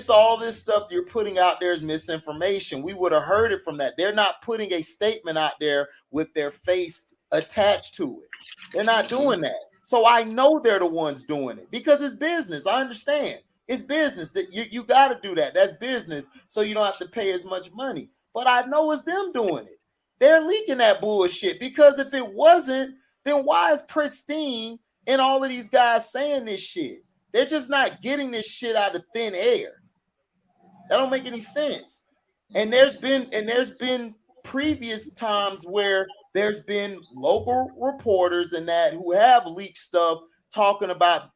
all this stuff you're putting out there is misinformation. We would have heard it from that. They're not putting a statement out there with their face attached to it. They're not Hmm. doing that. So I know they're the ones doing it because it's business. I understand. It's business that you got to do that. That's business. So you don't have to pay as much money. But I know it's them doing it. They're leaking that bullshit because if it wasn't, then why is Pristine and all of these guys saying this shit? They're just not getting this shit out of thin air. That don't make any sense. And there's been previous times where there's been local reporters and that who have leaked stuff talking about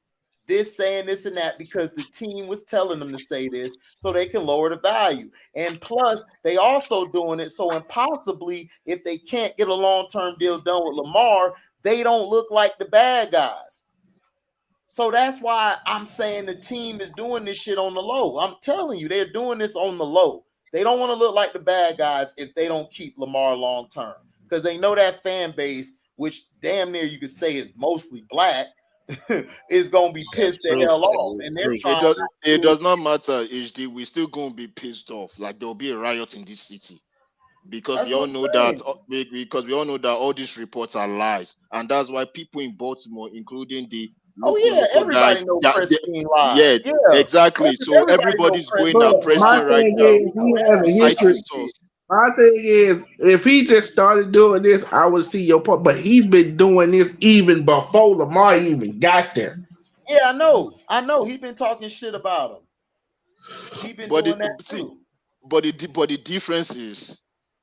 this, saying this and that because the team was telling them to say this so they can lower the value. And plus, they also doing it so impossibly if they can't get a long-term deal done with Lamar, they don't look like the bad guys. So that's why I'm saying the team is doing this shit on the low. I'm telling you, they're doing this on the low. They don't want to look like the bad guys if they don't keep Lamar long term because they know that fan base, which damn near you could say is mostly black, is going to be That's pissed the true. hell That off. is And they're true. trying It to does not matter, HD. We're still gonna be pissed off. Like there'll be a riot in this city because that's we what all I'm know that saying. because we all know that all these reports are lies, and that's why people in Baltimore, including the Oh yeah, local guys. everybody know Pristine Yeah, Live. Yeah, exactly. So everybody know everybody's going Pristine at But my Preston Live. right thing now, is, You know he has a that. citing history. source. My thing is, if he just started doing this, I would see your point. But he's been doing this even before Lamar even got there. Yeah, I know. He been talking shit about him. He been But doing that see, too. but the difference is,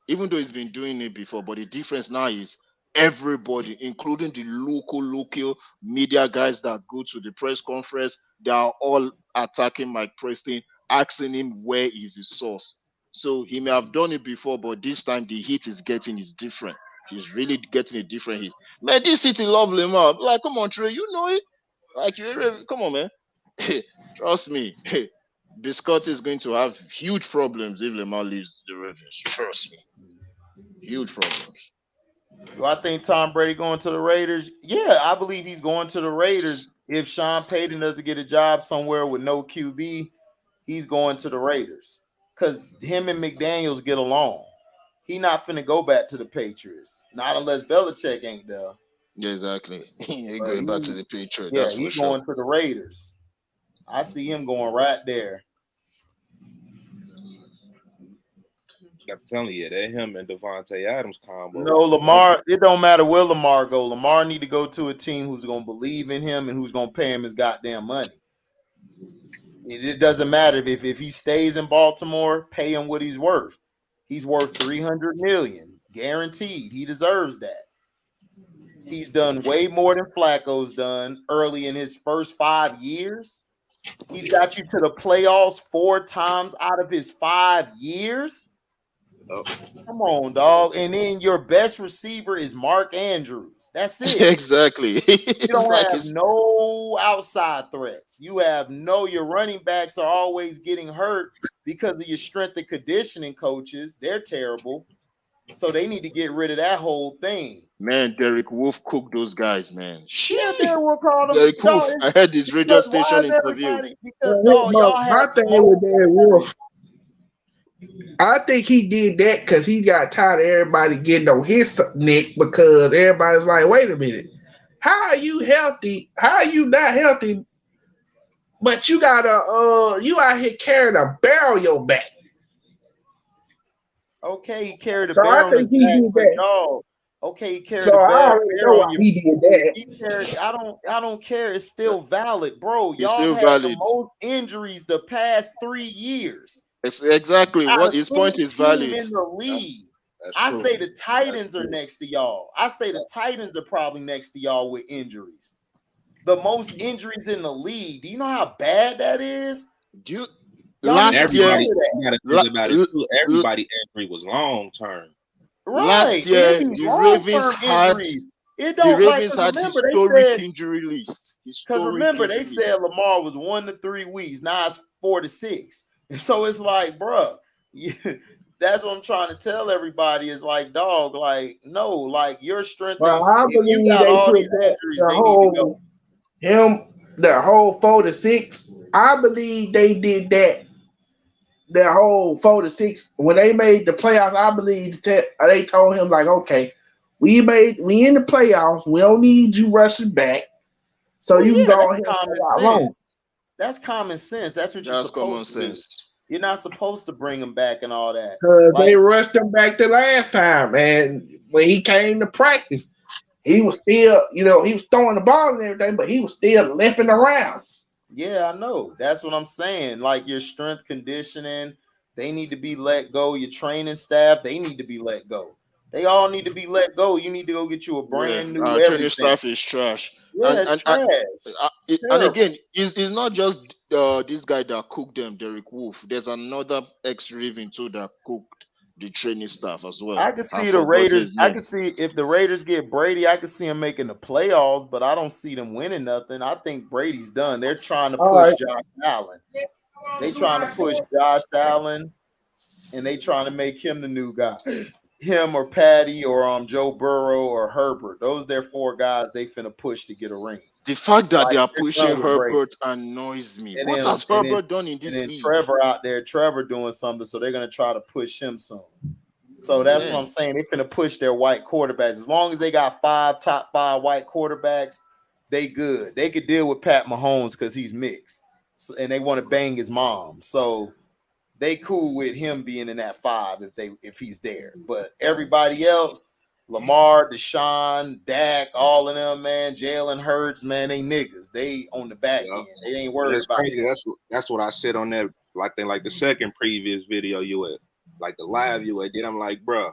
even though he's been doing it before, but the difference now is everybody, including the local media guys that go to the press conference, they are all attacking Mike Preston, asking him where is the source. So he may have done it before, but this time the hit is getting is different. He's really getting a different hit. Man, this city love Lamar. Like, come on, Trey, you know it. Like, come on, man. Trust me. Biscotti is going to have huge problems if Lamar leaves the Ravens. Trust me. Huge problems. Do I think Tom Brady going to the Raiders? Yeah, I believe he's going to the Raiders. If Sean Payton doesn't get a job somewhere with no QB, he's going to the Raiders. Because him and McDaniels get along. He not finna go back to the Patriots. Not unless Belichick ain't there. Yeah, exactly. You're But going back to the Patriots, yeah, that's for he's sure. going to the Raiders. I see him going right there. I'm telling you, that him and Devontae Adams combo. No, Lamar, it don't matter where Lamar go. Lamar need to go to a team who's going to believe in him and who's going to pay him his goddamn money. It doesn't matter if he stays in Baltimore, pay him what he's worth. He's worth $300 million, guaranteed. He deserves that. He's done way more than Flacco's done early in his first 5 years. He's got you to the playoffs 4 times out of his 5 years. Oh. Come on, dog. And then your best receiver is Mark Andrews. That's it. Exactly. You don't have no outside threats. You have your running backs are always getting hurt because of your strength and conditioning coaches. They're terrible. So they need to get rid of that whole thing. Man, Derek Wolf cooked those guys, man. Yeah, Derek Wolf called them. Derek Wolf, Dog, I heard his radio because why station is interview. everybody? Because dog, y'all My have thing with Derek Wolf, I think he did that because he got tired of everybody getting on his neck because everybody's like, wait a minute, how are you healthy? How are you not healthy? But you got you out here carrying a barrel on your back. Okay, he carried a So bear I on his think he back, did but that. dog. Okay, he carried So a I bear already know on why your. he did that. He carried. I don't care. It's still valid, bro. It's Y'all still have the valid. most injuries the past 3 years. Exactly. Out What of his point any is team valid. in the league. That's I true. say the Titans are true. next to y'all. I say the Titans are probably next to y'all with injuries. The most injuries in the league. Do you know how bad that is? Do you, Y'all need last to year, Everybody, consider that. you got to la, think about it l- too. l- Everybody injury was long term. Right. last And it year, be the Ravens long-term had injuries. It the don't like Ravens because had remember they historic said injury list. because Historic remember they injury list. said Lamar was 1 to 3 weeks. Now it's 4 to 6. And so it's like, bro, that's what I'm trying to tell everybody is like, dog, like, no, like your strength. Well, I If you believe got they all put these that injuries, the they need to go. whole 4 to 6. I believe they did that. The whole 4 to 6 when they made the playoffs. I believe they told him like, okay, we in the playoffs. We don't need you rushing back, so Well, you can yeah, go that's ahead and stay common out long. sense. That's common sense. That's what you're That's common supposed to do. sense. You're not supposed to bring them back and all that. Because Like, they rushed him back the last time, and when he came to practice, he was still, he was throwing the ball and everything, but he was still limping around. yeah, I know. That's what I'm saying. Like your strength conditioning, they need to be let go. Your training staff, they need to be let go. They all need to be let go. You need to go get you a Yeah, brand new our training everything. staff is trash. Yeah, it's trash. It's And terrible. again, it's not just this guy that cooked them, Derek Wolf. There's another ex-Raven too that cooked the training staff as well. I can see I the forgot Raiders. his I name. can see if the Raiders get Brady, I can see him making the playoffs, but I don't see them winning nothing. I think Brady's done. They're trying to All push right. Josh Allen. They trying to push Josh Allen, and they trying to make him the new guy. Him or Patty or Joe Burrow or Herbert. Those their 4 guys they finna push to get a ring. The fact that Like they are they're pushing done with Brady. Herbert annoys me. And What then has and then Herbert done in and this then league? Trevor out there, Trevor doing something, so they're gonna try to push him soon. So that's what Man, I'm saying. They finna push their white quarterbacks. As long as they got top 5 white quarterbacks, they good. They could deal with Pat Mahomes because he's mixed, and they want to bang his mom. So they cool with him being in that 5 if he's there. But everybody else, Lamar, Deshaun, Dak, all of them, man, Jalen Hurts, man, they niggas. They on the back Yeah. end. They ain't But worried that's about crazy. that. That's what I said on that. Like the second previous video you had, like the live you had did. I'm like, bruh,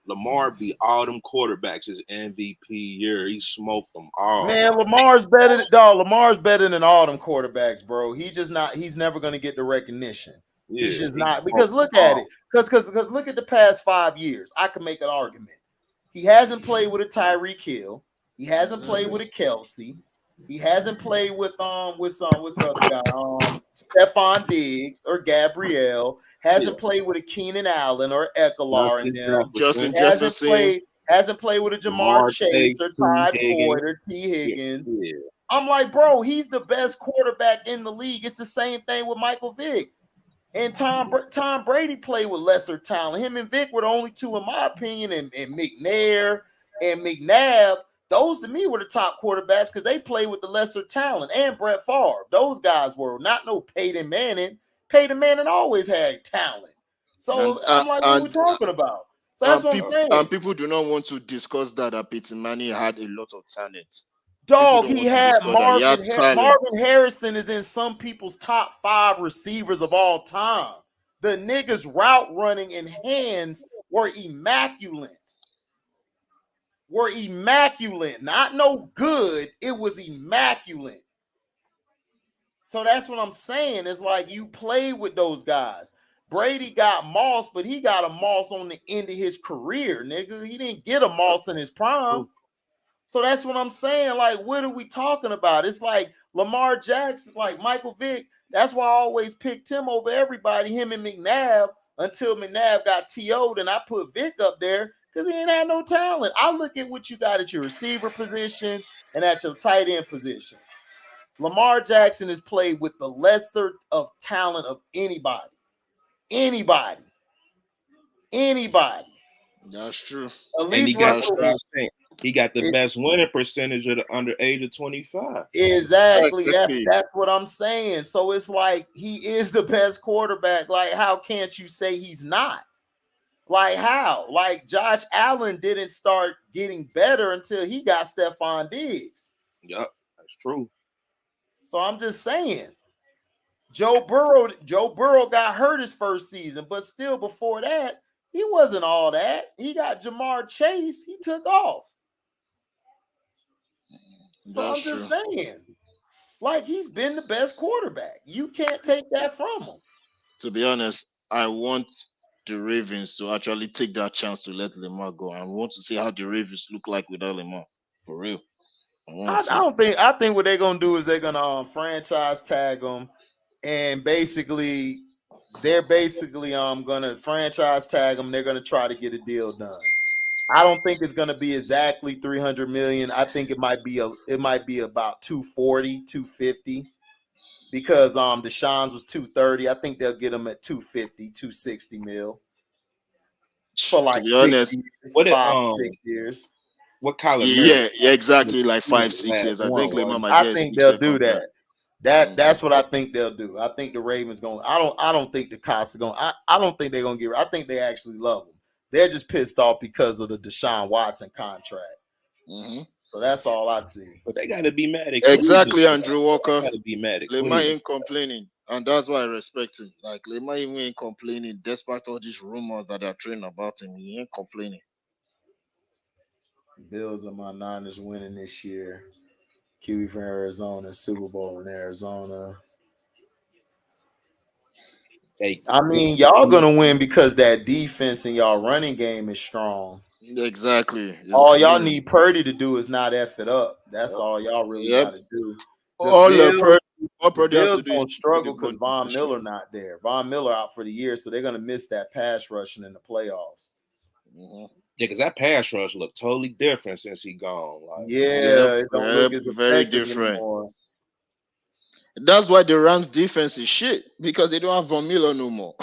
Lamar beat all them quarterbacks his MVP year. He smoked them all. Man, Lamar's better than dog. Lamar's better than all them quarterbacks, bro. He just not. He's never gonna get the recognition. He's Yeah, just he not because smoked look them at all. it. Because look at the past 5 years. I can make an argument. He hasn't played with a Tyreek Hill. He hasn't played with a Kelsey. He hasn't played with what's other guy Stephon Diggs or Gabrielle. Hasn't Yeah, played with a Keenan Allen or Eckler and Justin them. Justin Jefferson, Hasn't Jefferson. played with a Jamar Lamar Chase Chase, or T. Todd Higgins. Boyd or T. Yeah, Higgins. yeah. I'm like, bro, he's the best quarterback in the league. It's the same thing with Michael Vick. And Tom Brady played with lesser talent. Him and Vic were the only two, in my opinion, and McNair and McNabb. Those to me were the top quarterbacks because they played with the lesser talent. And Brett Favre. Those guys were not no Peyton Manning. Peyton Manning always had talent. So I'm like, what are we talking about? So that's what I'm saying. People do not want to discuss that Peyton Manning had a lot of talent. People Dog, don't he want to had discuss that. He had talent. Marvin Harrison is in some people's top 5 receivers of all time. The niggas route running and hands were immaculate. Not no good. It was immaculate. So that's what I'm saying. It's like you play with those guys. Brady got Moss, but he got a Moss on the end of his career, nigga. He didn't get a Moss in his prime. So that's what I'm saying. Like, what are we talking about? It's like Lamar Jackson, like Michael Vick. That's why I always picked him over everybody, him and McNabb, until McNabb got TO'd and I put Vick up there because he ain't had no talent. I look at what you got at your receiver position and at your tight end position. Lamar Jackson has played with the lesser of talent of anybody. Anybody. That's true. At And least Russell. he got the best winning percentage of the under age of 25. Exactly. That's what I'm saying. So it's like he is the best quarterback. Like, how can't you say he's not? Like, how? Like, Josh Allen didn't start getting better until he got Stephon Diggs. Yep, that's true. So I'm just saying. Joe Burrow got hurt his first season, but still before that, he wasn't all that. He got Jamar Chase. He took off. So I'm just saying, like, he's been the best quarterback. You can't take that from him. To be honest, I want the Ravens to actually take that chance to let Lamar go. I want to see how the Ravens look like without Lamar. For real. I think what they're gonna do is they're gonna franchise tag him, and they're basically gonna franchise tag him. They're gonna try to get a deal done. I don't think it's gonna be exactly 300 million. I think it might be about 240, 250 because Deshaun's was 230. I think they'll get him at 250, 260 mil for like 6 years. What Kyler Murray? Yeah, exactly. Like 5-6 years. I think Lamar might I think they'll do that. That's what I think they'll do. I think the Ravens going. I don't think the Costs are going. I don't think they're going to get. I think they actually love him. They're just pissed off because of the Deshaun Watson contract. Mm-hmm. So that's all I see. But they got to be mad at exactly, Andrew Walker. Got to be mad at Lamar ain't complaining, and that's why I respect him. Like Lamar ain't complaining, despite all these rumors that are trending about him. He ain't complaining. Bills are my Niners winning this year. QB from Arizona, Super Bowl in Arizona. I mean, y'all gonna win because that defense and y'all running game is strong. Exactly. All y'all need Purdy to do is not F it up. That's all y'all really got to do. The Bills gonna struggle because Von Miller not there. Von Miller out for the year, so they're gonna miss that pass rushing in the playoffs. Mm-hmm. Yeah, because that pass rush looked totally different since he gone. Like, it don't look as very different anymore. That's why the Rams defense is shit because they don't have Von Miller no more.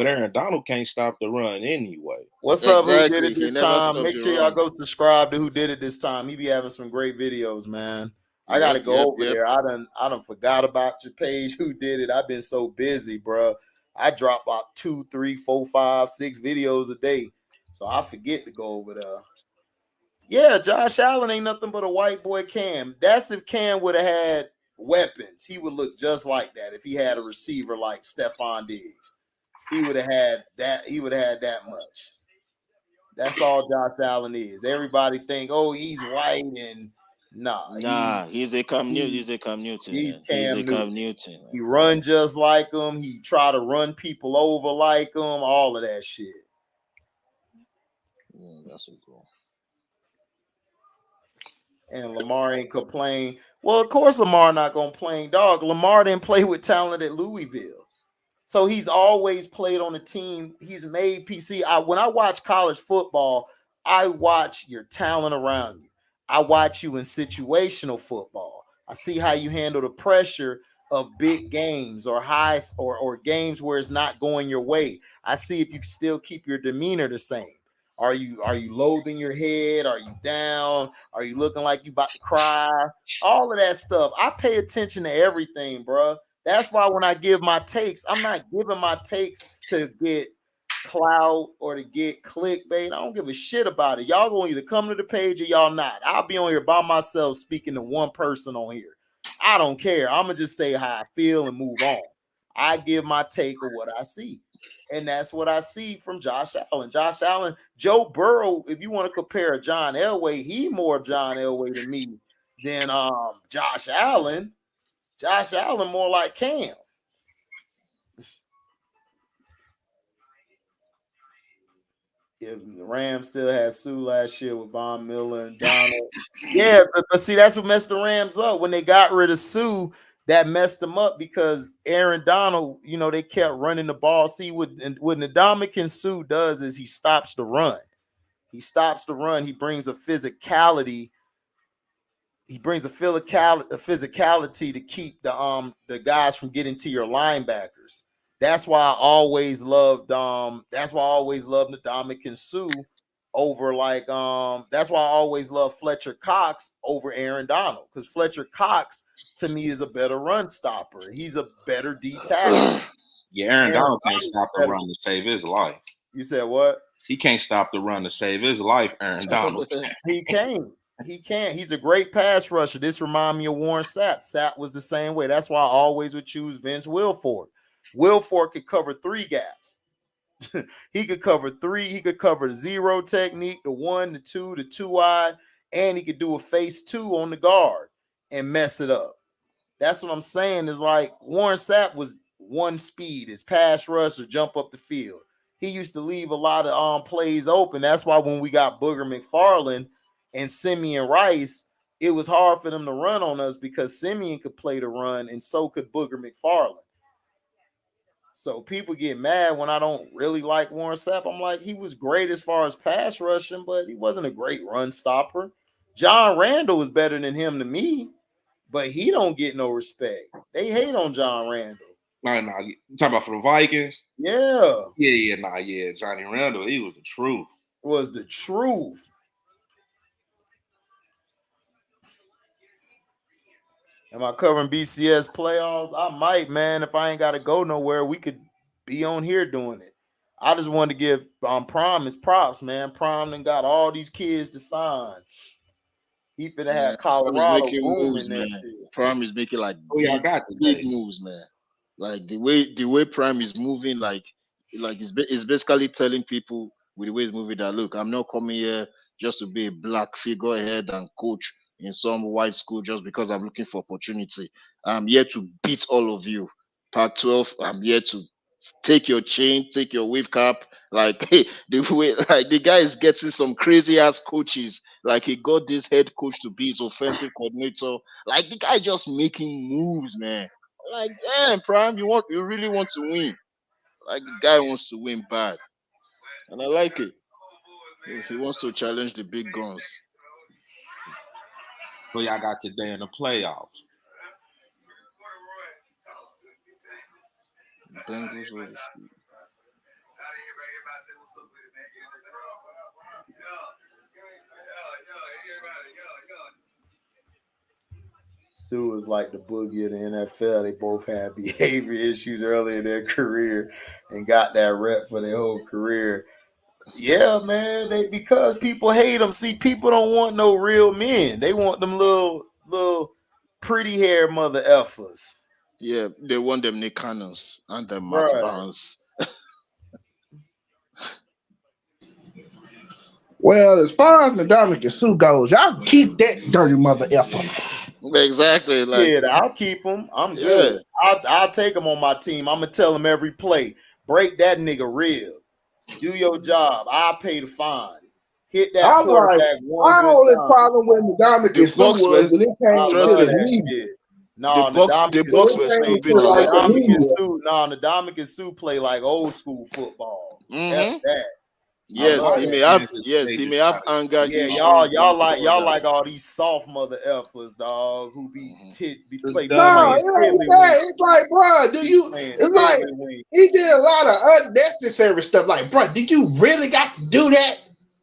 But Aaron Donald can't stop the run anyway. What's up? Who did Exactly. it He this never time? stopped Make the sure y'all run. go subscribe to Who Did It This Time. He be having some great videos, man. I gotta go over Yep. there. I done forgot about your page. Who did it? I've been so busy, bro. I drop about 2, 3, 4, 5, 6 videos a day, so I forget to go over there. Yeah, Josh Allen ain't nothing but a white boy Cam. That's if Cam would have had weapons. He would look just like that if he had a receiver like Stephon Diggs. He would have had that. He would have had that much. That's all Josh Allen is. Everybody think, oh, he's white, and nah, Nah, he's a Cam Newton. he He's a Cam Newton, he's man. He's a Cam Cam Newton. Newton, man. He run just like him. He try to run people over like him. All of that shit. That's so cool. And Lamar ain't complain. Well, of course Lamar not gonna complain, dog. Lamar didn't play with talent at Louisville. So he's always played on a team. He's made PC. When I watch college football, I watch your talent around you. I watch you in situational football. I see how you handle the pressure of big games or or games where it's not going your way. I see if you still keep your demeanor the same. Are you loathing your head? Are you down? Are you looking like you about to cry? All of that stuff. I pay attention to everything, bro. That's why when I give my takes, I'm not giving my takes to get clout or to get clickbait. I don't give a shit about it. Y'all gonna either come to the page or y'all not. I'll be on here by myself speaking to one person on here. I don't care. I'm gonna just say how I feel and move on. I give my take of what I see. And that's what I see from Josh Allen. Josh Allen, Joe Burrow, if you want to compare John Elway, he more John Elway to me than Josh Allen. Josh Allen more like Cam. If the Rams still had Sue last year with Von Miller and Donald. Yeah, but see, that's what messed the Rams up. When they got rid of Sue, that messed them up because Aaron Donald, they kept running the ball. See, what Ndamukong Suh does is he stops the run. He stops the run. He brings a physicality. He brings a physicality to keep the guys from getting to your linebackers. That's why I always loved Ndamukong Suh over that's why I always love Fletcher Cox over Aaron Donald, because Fletcher Cox to me is a better run stopper. He's a better D tackle. Yeah, Aaron Donald can't stop the run to save his life. You said what? He can't stop the run to save his life, Aaron Donald. He can't. He can't. He's a great pass rusher. This reminds me of Warren Sapp. Sapp was the same way. That's why I always would choose Vince Wilfork. Wilfork could cover 3 gaps. He could cover 3. He could cover the zero technique, the 1, the 2, the 2 wide, and he could do a face 2 on the guard and mess it up. That's what I'm saying. Is like Warren Sapp was one speed, his pass rush or jump up the field. He used to leave a lot of plays open. That's why when we got Booger McFarland and Simeon Rice, it was hard for them to run on us because Simeon could play the run and so could Booger McFarland. So people get mad when I don't really like Warren Sapp. I'm like, he was great as far as pass rushing, but he wasn't a great run stopper. John Randall was better than him to me, but he don't get no respect. They hate on John Randall. Nah. You talking about for the Vikings? Yeah. Yeah. Johnny Randall, he was the truth. Was the truth. Am I covering BCS playoffs? I might, man. If I ain't got to go nowhere, we could be on here doing it. I just wanted to give Prime his props, man. Prime done got all these kids to sign. He finna have Colorado booming that shit. Prime is making like big moves, man. Like the way Prime is moving, like it's basically telling people with the way he's moving that look, I'm not coming here just to be a black figurehead and coach in some white school just because I'm looking for opportunity. I'm here to beat all of you. Pac-12, I'm here to take your chain, take your wave cap. Like the way, like the guy is getting some crazy ass coaches. Like he got this head coach to be his offensive coordinator. Like the guy just making moves, man. Like damn, Prime, you really want to win. Like the guy wants to win bad, and I like it. He wants to challenge the big guns. So y'all got today in the playoffs. Bengals over. Sue is like the boogie of the NFL. They both had behavior issues early in their career and got that rep for their whole career. Yeah, man. Because people hate them. See, people don't want no real men. They want them little pretty hair mother effers. Yeah, they want them Nick Cannons and them Matt Right. Barnes. Well, as far as Ndamukong Sue goes, y'all keep that dirty mother effer. Exactly. Like, Yeah, I'll keep him. I'm yeah. good. I'll take him on my team. I'm gonna tell him every play. Break that nigga rib. Do your job. I'll pay the fine. Hit that I'm like, quarterback one my good only time. problem with Ndamukong The Sue Bucks was were when it I came trust to love the me. that media. shit. The No, Bucks When the it Bucks Ndamukong were came play. stupid to like the already. media. Sue play like old school football. F Mm-hmm. that. I Yes, love he that may shit. have Kansas yes, State he is may have probably anger Yeah, issues. y'all like all these soft mother effers, dog, who be Mhm. play be No, playing it ain't that. tiddlywinks. It's like, bro, Be playing it's like he tiddlywinks. did a lot of unnecessary stuff. Like, bro, did you really got to do that?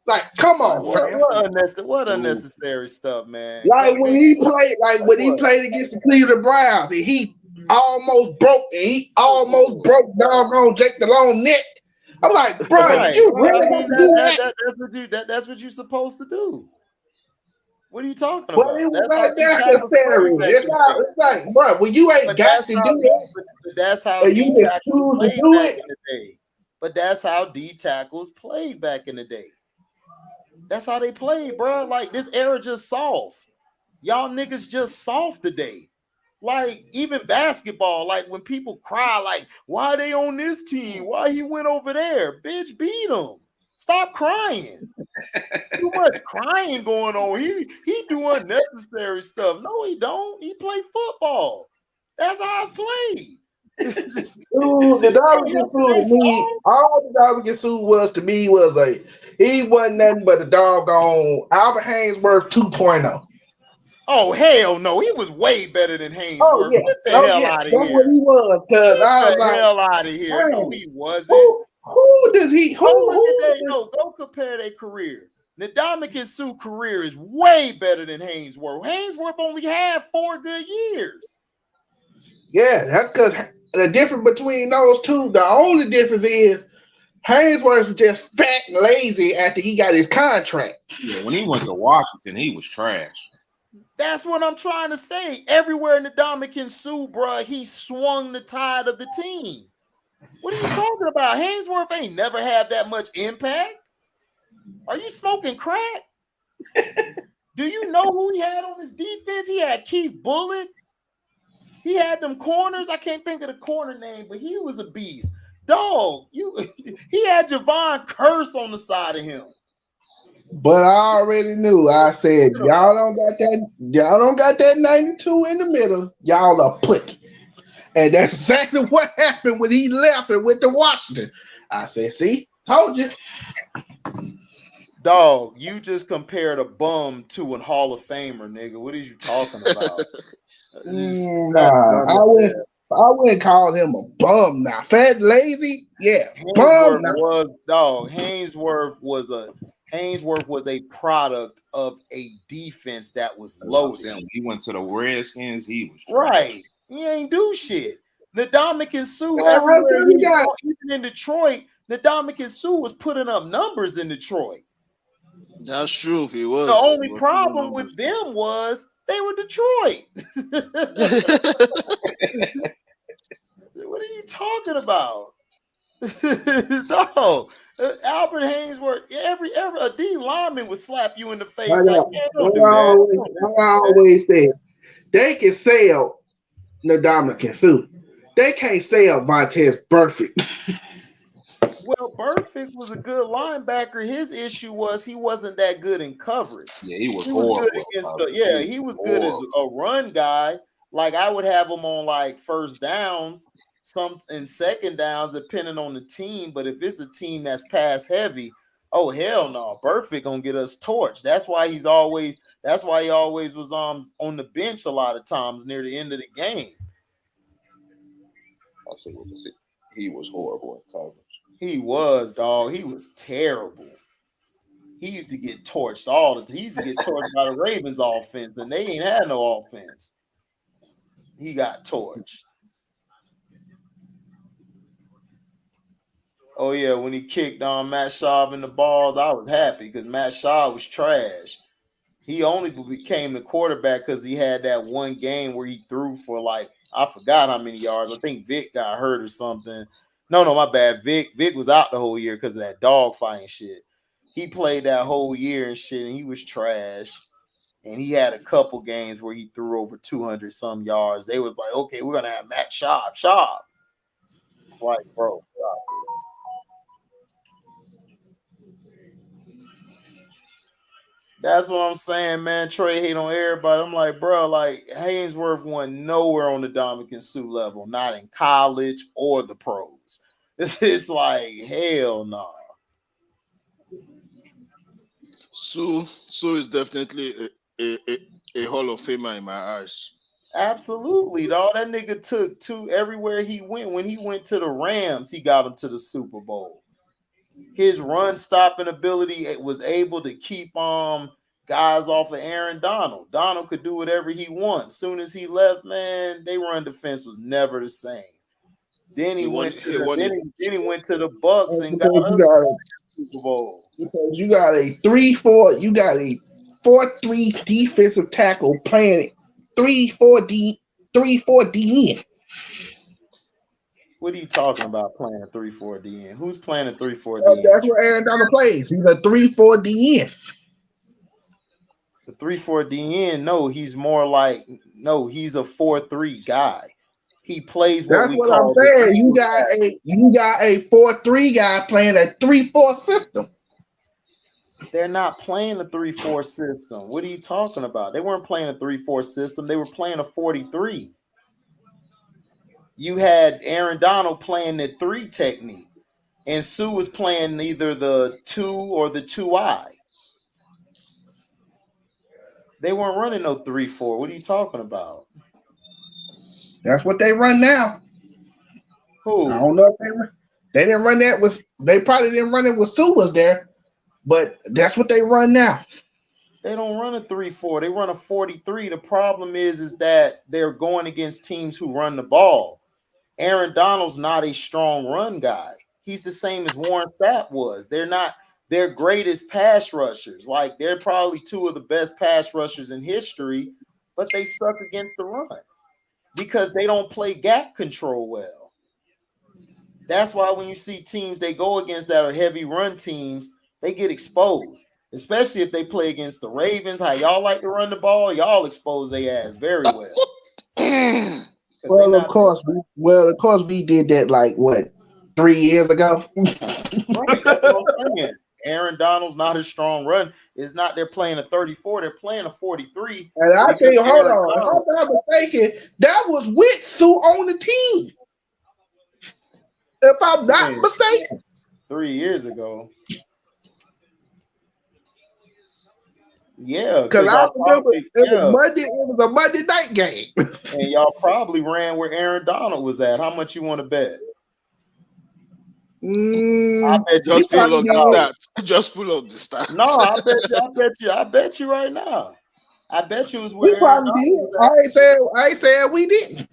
Like, come What on, what fam. what dude. unnecessary stuff, man? Like when he played, Like when he what? played against the Cleveland Browns, and he almost broke, and he almost broke doggone Jake Delhomme neck. I'm like, bro, did Right. you Well, I really have mean to do that? that's what you're supposed to do. What are you talking But about? it was That's how D tackles unnecessary. played back It's in the not. day. It's like, bro, when you ain't But got to do that, that's how and D you just tackles choose to played do back it, in the day. But that's how D tackles played back in the day. That's how they played, bro. Like this era just soft. Y'all niggas just soft today. Like even basketball, like when people cry, like why they on this team? Why he went over there? Bitch, beat him. Stop crying. Too much crying going on. He do unnecessary stuff. No, he don't. He play football. That's how it's played. dude, the Dominican Sue They to me, soft. all the Dominican Sue was to me was like, he wasn't nothing but a doggone Albert Hainsworth 2.0. Oh hell no, he was way better than Oh Hainsworth. yeah, Get the oh hell yeah, out that's of what here. he was. Cause Get I was the like, hell out of here. No, man, he wasn't. who does he? Go look at that. Who? No, go compare their career. Ndamukong Suh's career is way better than Hainsworth. Hainsworth only had 4 good years. Yeah, that's because the difference between those two, the only difference is Hainsworth was just fat and lazy after he got his contract. Yeah, when he went to Washington, he was trash. That's what I'm trying to say. Everywhere Ndamukong Suh, bro, he swung the tide of the team. What are you talking about? Hainsworth ain't never had that much impact. Are you smoking crack? Do you know who he had on his defense? He had Keith Bullitt. He had them corners. I can't think of the corner name, but he was a beast. Dog, he had Javon Curse on the side of him. But I already knew. I said, y'all don't got that 92 in the middle. Y'all are put. And that's exactly what happened when he left and went to Washington. I said, see, told you. Dog, you just compared a bum to a Hall of Famer, nigga. What are you talking about? Nah, I wouldn't call him a bum now. Fat, lazy, yeah, bum. Hainsworth was a product of a defense that was That's what I'm loaded. saying. When he went to the Redskins, he was trash. Right. He ain't do shit. Ndamukong Suh, Yeah, everywhere he he's got. gone, even in Detroit, Ndamukong Suh was putting up numbers in Detroit. That's true. He was. The only He was putting problem numbers. with them was they were Detroit. What are you talking about? No. Albert Hainsworth, every a D lineman would slap you in the face like, man, don't do that. Don't I always said they can sell Ndamukong Suh. They can't sell Montez Burfict. Well, Burfict was a good linebacker. His issue was he wasn't that good in coverage. Yeah, he was He was horrible. good against he was good as a run guy. Like I would have him on like first downs, some and second downs, depending on the team. But if it's a team that's pass heavy, oh hell no, Burfict gonna get us torched. That's why he always was on the bench a lot of times near the end of the game. I see what you see. He was horrible in coverage. He was, dog. He was terrible. He used to get torched all the time. He used to get torched by the Ravens offense, and they ain't had no offense. He got torched. Oh yeah, when he kicked on Matt Schaub in the balls, I was happy because Matt Schaub was trash. He only became the quarterback because he had that one game where he threw for like I forgot how many yards. I think Vic got hurt or something. No, my bad. Vic was out the whole year because of that dog fighting shit. He played that whole year and shit, and he was trash. And he had a couple games where he threw over 200 some yards. They was like, okay, we're gonna have Matt Schaub. It's like, bro, stop it. That's what I'm saying, man. Trey hate on everybody. I'm like, bro, like Hainsworth won nowhere on the Dominican Sue level, not in college or the pros. It's like hell no. Sue is definitely a Hall of Famer in my eyes. Absolutely, dog. That nigga took two everywhere he went. When he went to the Rams, he got him to the Super Bowl. His run stopping ability was able to keep guys off of Aaron Donald. Donald could do whatever he wants. Soon as he left, man, they run defense was never the same. Then he went to the Bucks and got us the Super Bowl. Because you got a 3-4, you got a 4-3 defensive tackle playing 3-4 DN. What are you talking about playing a 3-4 DN? Who's playing a 3-4 DN? That's what Aaron Donald plays. He's a 3-4 DN. The 3-4 DN, no, he's more like he's a 4-3 guy. He plays what That's we what call I'm saying. You got a 4-3 guy playing a 3-4 system. They're not playing a 3-4 system. What are you talking about? They weren't playing a 3-4 system. They were playing a 43. You had Aaron Donald playing the 3 technique, and Sue was playing either the 2 or the 2I. They weren't running no 3-4. What are you talking about? That's what they run now. Who? I don't know if they didn't run that with. They probably didn't run it with Sue was there, but that's what they run now. They don't run a 3-4. They run a 43. The problem is that they're going against teams who run the ball. Aaron Donald's not a strong run guy. He's the same as Warren Sapp was. They're not their greatest pass rushers. Like they're probably 2 of the best pass rushers in history, but they suck against the run because they don't play gap control well. That's why when you see teams they go against that are heavy run teams, they get exposed. Especially if they play against the Ravens, how y'all like to run the ball, y'all expose their ass very well. Well, of course, we did that like what 3 years ago. Right, that's what I'm saying. Aaron Donald's not a strong run. It's not they're playing a 34, they're playing a 43. And I tell you, hold on, if I'm not mistaken, that was with Sue on the team. If I'm not mistaken, 3 years ago. Yeah, because I remember it was a Monday night game. And y'all probably ran where Aaron Donald was at. How much you want to bet? I bet you just pull up the stats. Just pull up the stats. No, I bet you right now. I bet you was where we probably did. I ain't saying we didn't.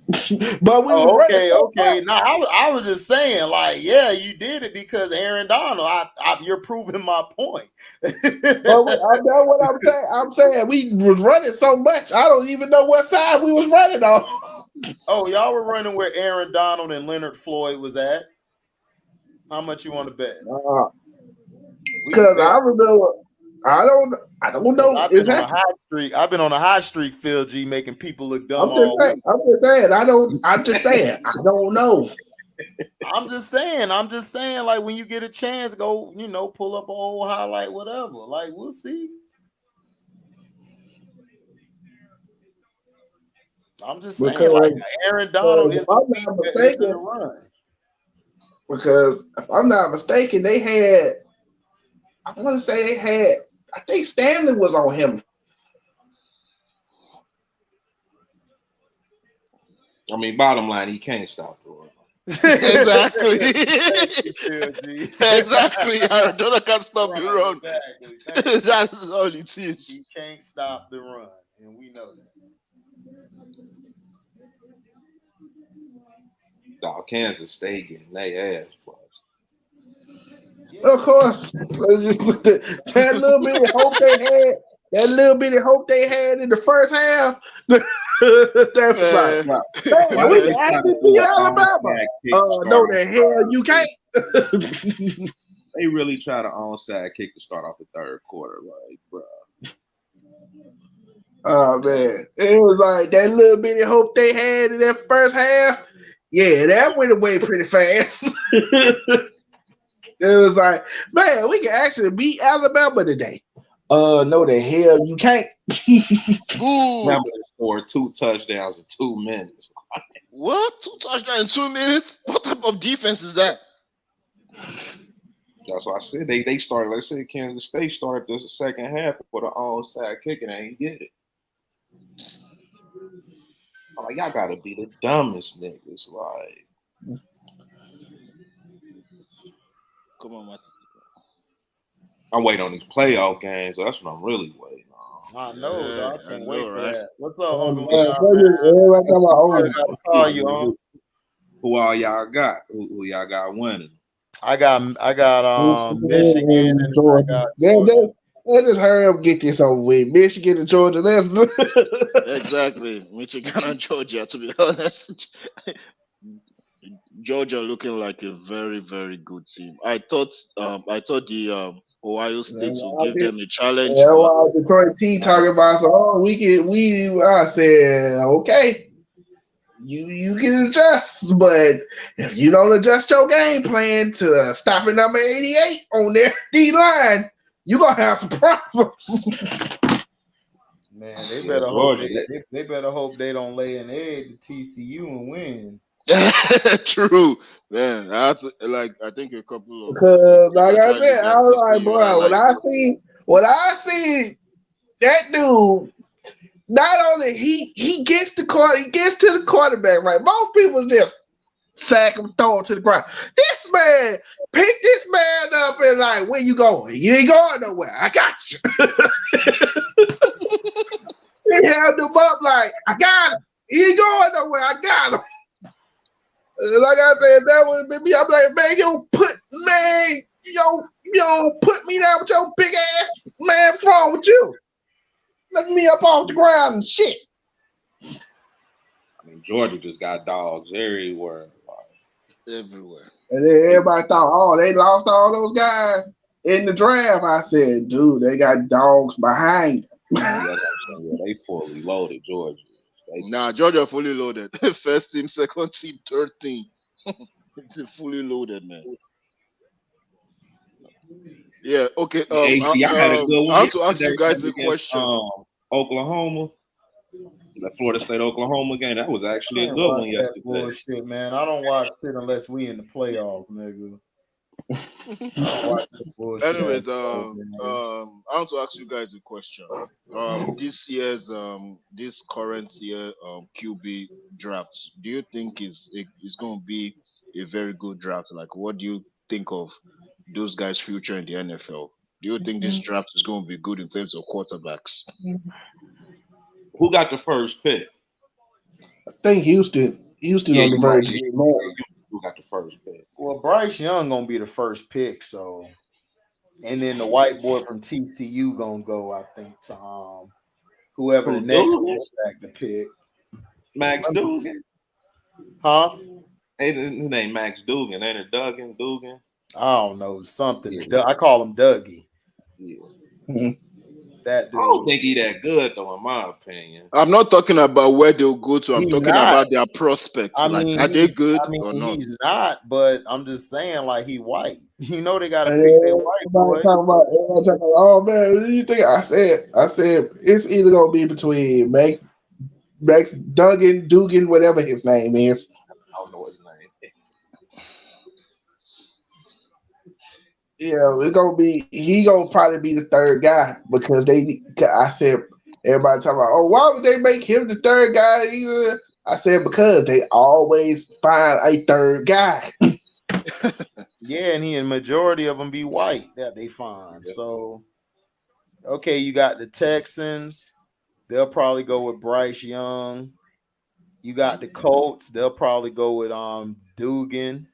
But we okay. No, I was just saying, like, yeah, you did it because Aaron Donald. You're proving my point. I know what I'm saying. I'm saying we was running so much, I don't even know what side we was running on. Oh, y'all were running where Aaron Donald and Leonard Floyd was at. How much you want to bet? Because I remember. I don't know. I've been on a high streak, Phil G, making people look dumb. I'm just saying. I don't know. I'm just saying. Like when you get a chance, go. Pull up an old highlight, whatever. Like we'll see. I'm just saying. Like Aaron Donald is the run. Because if I'm not mistaken, they had. I want to say they had. I think Stanley was on him. I mean, bottom line, he can't stop the run. Exactly. Thank you, Phil G. Exactly. Arizona can't stop the Right, run. exactly. Thank you. That's all it is. He can't stop the run, and we know that. Dog, Kansas State getting their ass bust. Of course, that little bit of hope they had, that little bit of hope they had in the first half, that was like, Man, Why, man, why we did can they try to actually do beat an Alabama. onside kick to No, start off the the hell third you quarter? can't. They really tried an onside kick to start off the third quarter, like, bro. Oh man, it was like that little bit of hope they had in that first half. Yeah, that went away pretty fast. It was like, man, we can actually beat Alabama today. No, the hell you can't. who? Remember, they scored 2 touchdowns in 2 minutes. What? 2 touchdowns in 2 minutes? What type of defense is that? That's why I said they started. Let's say Kansas State started the second half with an onside kick and they ain't get it. I'm like, y'all gotta be the dumbest niggas. Like, Come on, man. I'm waiting on these playoff games. So that's what I'm really waiting on. I know, Yeah, dog. I I can't know, wait for right? that. What's up, Man, Uncle Leon, man? everybody talking about I Ole got to Miss. call you, on. Who all y'all got? Who y'all got winning? I got Michigan And and I Georgia. got Georgia. Let's just hurry up and get this over with. Michigan and Georgia. Let's Exactly. Michigan and Georgia, to be honest. Georgia looking like a very, very good team. I thought the Ohio State will give them a challenge, Yeah, but well, Detroit T talking about I said, okay, you can adjust, but if you don't adjust your game plan to stopping number 88 on their D line, you're gonna have some problems. Man, they Yeah, better hope Georgia. they better hope they don't lay an egg to TCU and win. true, man. I think a couple of Because people like I especially said, their I was like, TCU bro, highlights. when I see that dude, not only he gets to the quarterback right. Most people just sack him, throw him to the ground. This man picked this man up and like, where you going? You ain't going nowhere. I got you. He held him up like, I got him. He ain't going nowhere. I got him. Like I said, that would be me. I'm like, man, you don't put me down with your big ass. Man, what's wrong with you? Let me up off the ground and shit. I mean, Georgia just got dogs everywhere. Everywhere. And then everybody thought, oh, they lost all those guys in the draft. I said, dude, they got dogs behind them. Yeah, they fully loaded Georgia. Nah, Georgia fully loaded. First team, second team, third team. It's fully loaded, man. Yeah. Okay. HD, y'all had a good I one have to ask yesterday you guys a against question. Oklahoma. The Florida State Oklahoma game. That was actually I a ain't good watch one that yesterday. bullshit, man. I don't watch shit unless we in the playoffs, nigga. I don't watch the bullshit. Anyways, games. I want to ask you guys a question. This current year QB draft, do you think is going to be a very good draft? Like, what do you think of those guys' future in the NFL? Do you think this draft is going to be good in terms of quarterbacks? Who got the first pick? I think Houston on the verge of getting more. Who got the first pick? Well, Bryce Young gonna be the first pick, so and then the white boy from TCU gonna go, I think, to whoever the Who, next Dugan? quarterback to pick. Max Dugan? Huh? Hey, his name Max Dugan. Ain't it Dugan? I don't know, something. Yeah. I call him Dougie. Yeah. That I dude. don't think he that good though, in my opinion. I'm not talking about where they'll go to. I'm He's talking not. about their prospects. I Like, mean, are they good or not? he's not, but I'm just saying, like, he white. You know, they got to And pick their white boy. everybody talking about, oh man, what do you think? I said it's either gonna be between Max Dugan, whatever his name is. I don't know his name. Yeah, he gonna probably be the third guy because I said everybody talking about, oh, why would they make him the third guy? I said because they always find a third guy. Yeah, and the majority of them be white that they find. Yeah. So okay, you got the Texans. They'll probably go with Bryce Young. You got the Colts. They'll probably go with Dugan.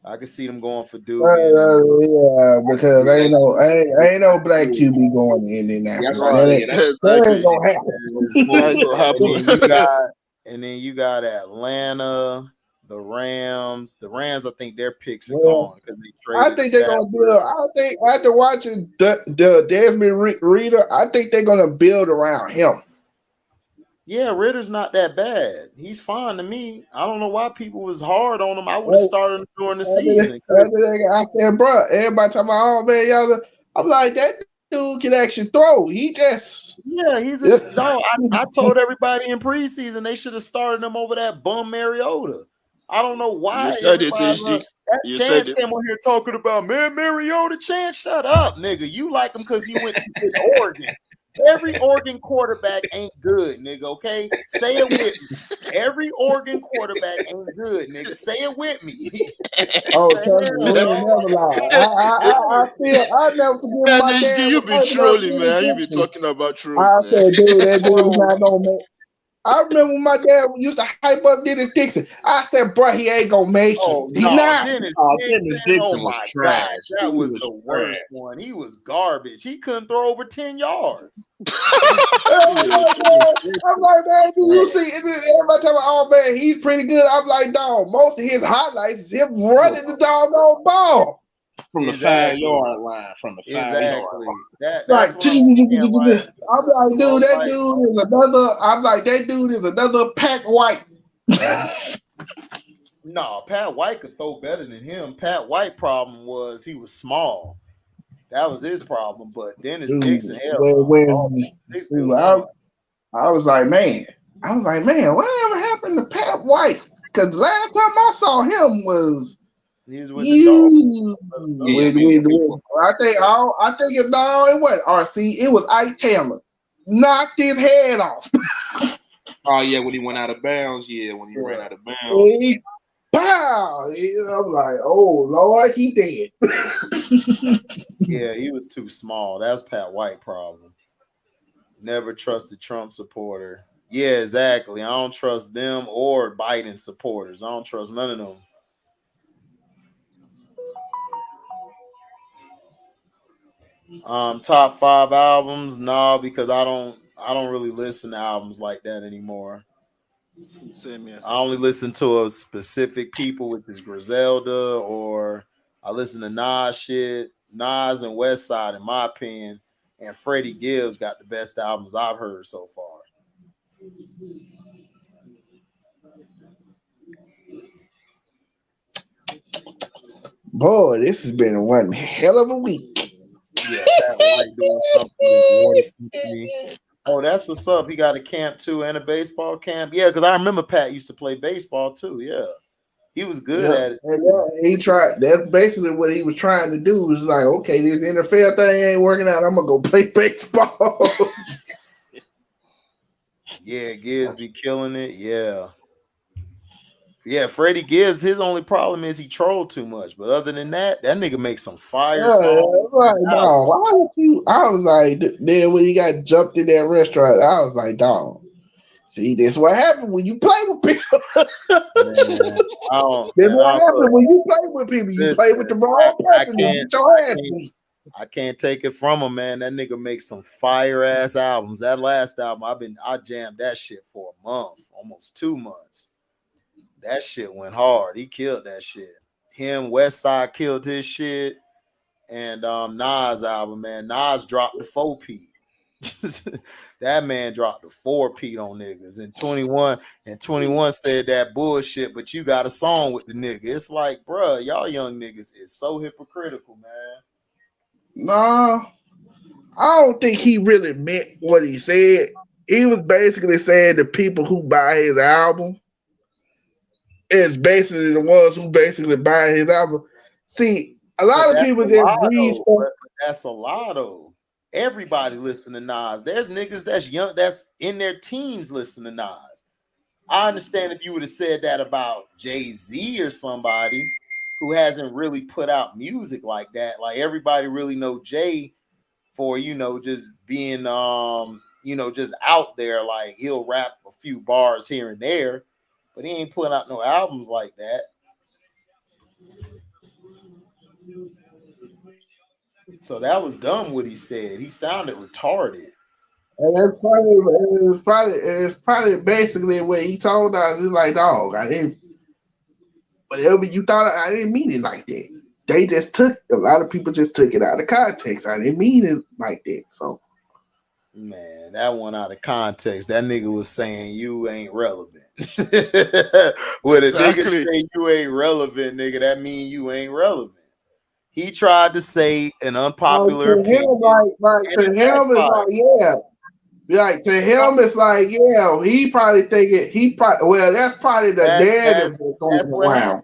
I can see them going for Dugan. And Yeah, because ain't no black QB going to That's Indianapolis. right. right. Yeah, that's That Exactly. ain't gonna happen. That ain't gonna And then you happen. got Atlanta, the Rams. The Rams, I think their picks are Well, gone because they I traded think they're gonna Stafford. build. I think after watching the Desmond Reader, I think they're gonna build around him. Yeah, Ritter's not that bad. He's fine to me. I don't know why people was hard on him. I would have started him during the season. I said, bro, everybody talking about, oh man, y'all. I'm like, that dude can actually throw. He just, Yeah, he's a no. I told everybody in preseason they should have started him over that bum Mariota. I don't know why You said it, everybody HD. that You Chance said it. came on here talking about man Mariota. Chance, shut up, nigga. You like him because he went to Oregon. Every Oregon quarterback ain't good, nigga. Okay, say it with me. Every Oregon quarterback ain't good, nigga. Say it with me. oh, The trust me, he hell, ain't never lied. I never forgive Man, my HD, dad you for be typing up trolling, man. You be interception. talking about trolls, I man. said, dude, that dude is bro. not gonna make. I remember when my dad used to hype up Dennis Dixon. I said, bro, he ain't gonna make it. Oh He no, not. Dennis Dennis Dixon. Oh Dixon was my trash. God, He that was was the trash. worst one. He was garbage. He couldn't throw over 10 yards. I'm like, man, do you see? Everybody talking about, oh man, he's pretty good. I'm like, dog, most of his highlights is him running the doggone ball. From the Exactly. 5-yard line. From the 5-yard Exactly. line. That's Like, what I'm saying. Like, I'm like, bro, dude, that like, dude is another. I'm like, that dude is another Pack White. no, Pat White could throw better than him. Pat White problem was he was small. That was his problem. But Dennis Dude, Dixon, hell no. Oh, Dixon dude, was done. I was like, man, whatever happened to Pat White? Because last time I saw him was He was with the dog. Yeah, I mean, I think it wasn't RC. It was Ike Taylor. Knocked his head off. oh yeah, when he went out of bounds. Yeah, when he ran out of bounds. Pow! I'm like, oh Lord, he dead. Yeah, he was too small. That's Pat White problem. Never trusted Trump supporter. Yeah, exactly. I don't trust them or Biden supporters. I don't trust none of them. Top 5 albums? No, because I don't really listen to albums like that anymore. Same here. I only listen to a specific people, which is Griselda, or I listen to Nas shit. Nas and Westside, in my opinion, and Freddie Gibbs got the best albums I've heard so far. Boy, this has been one hell of a week. Yeah, Pat White doing something with Water Company. Oh, that's what's up. He got a camp too and a baseball camp. Yeah, because I remember Pat used to play baseball too. Yeah, he was good at it. And he tried. That's basically what he was trying to do. Was like, okay, this NFL thing ain't working out. I'm gonna go play baseball. Yeah, Gibbs be killing it. Yeah. Yeah, Freddie Gibbs, his only problem is he trolled too much. But other than that, that nigga makes some fire songs. Right, dog. Why would you? I was like, then when he got jumped in that restaurant, I was like, dog. See, this what happened when you play with people. Man, This what happened when you play with people. You play with the wrong person. You get your ass beat. I can't take it from him, man. That nigga makes some fire ass albums. That last album, I jammed that shit for a month, almost 2 months. That shit went hard. He killed that shit. Him, Westside killed his shit. And Nas album, man. Nas dropped the 4P. That man dropped the 4P on niggas. And 21 said that bullshit, but you got a song with the nigga. It's like, bruh, y'all young niggas is so hypocritical, man. No, I don't think he really meant what he said. He was basically saying the people who buy his album is basically the ones who basically buy his album. See, a lot of people just read stuff. But that's a lot though. Everybody listen to Nas. There's niggas that's young, that's in their teens listen to Nas. I understand if you would have said that about Jay-Z or somebody who hasn't really put out music like that. Like everybody really know Jay for, just being just out there. Like he'll rap a few bars here and there, but he ain't putting out no albums like that. So that was dumb what he said. He sounded retarded. And it's probably basically what he told us. It's like, dog, I didn't. Whatever you thought, I didn't mean it like that. They just took a lot of people just took it out of context. I didn't mean it like that. So, man, that one out of context. That nigga was saying you ain't relevant. When a nigga say you ain't relevant, nigga, that mean you ain't relevant. He tried to say an unpopular opinion. To him, it's like, yeah. Like to him, it's like, yeah, he probably thinking that's probably the narrative that's going around.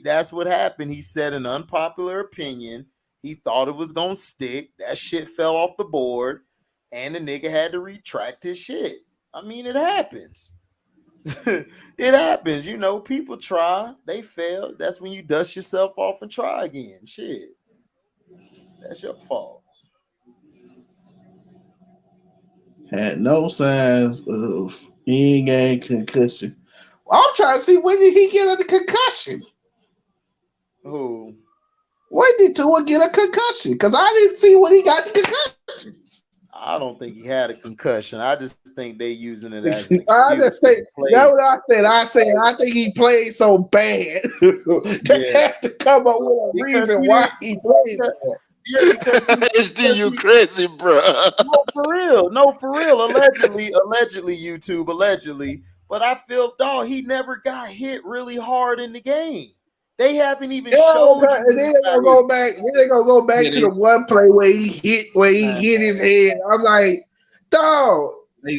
That's what happened. He said an unpopular opinion. He thought it was gonna stick. That shit fell off the board, and the nigga had to retract his shit. I mean, it happens. It happens. People try, they fail. That's when you dust yourself off and try again. Shit, that's your fault. Had no signs of in-game concussion. I'm trying to see, when did he get a concussion? Who? When did Tua get a concussion? Because I didn't see when he got the concussion. I don't think he had a concussion. I just think they using it as an excuse. I just think that's what I said. I think he played so bad to have to come up with a reason why he played bad. Yeah, because you crazy, bro. No, for real. Allegedly, YouTube, allegedly. But I feel, dog, he never got hit really hard in the game. They haven't even showed. And then they're gonna go back. They're gonna go back to the one play where he hit his head. I'm like, dog.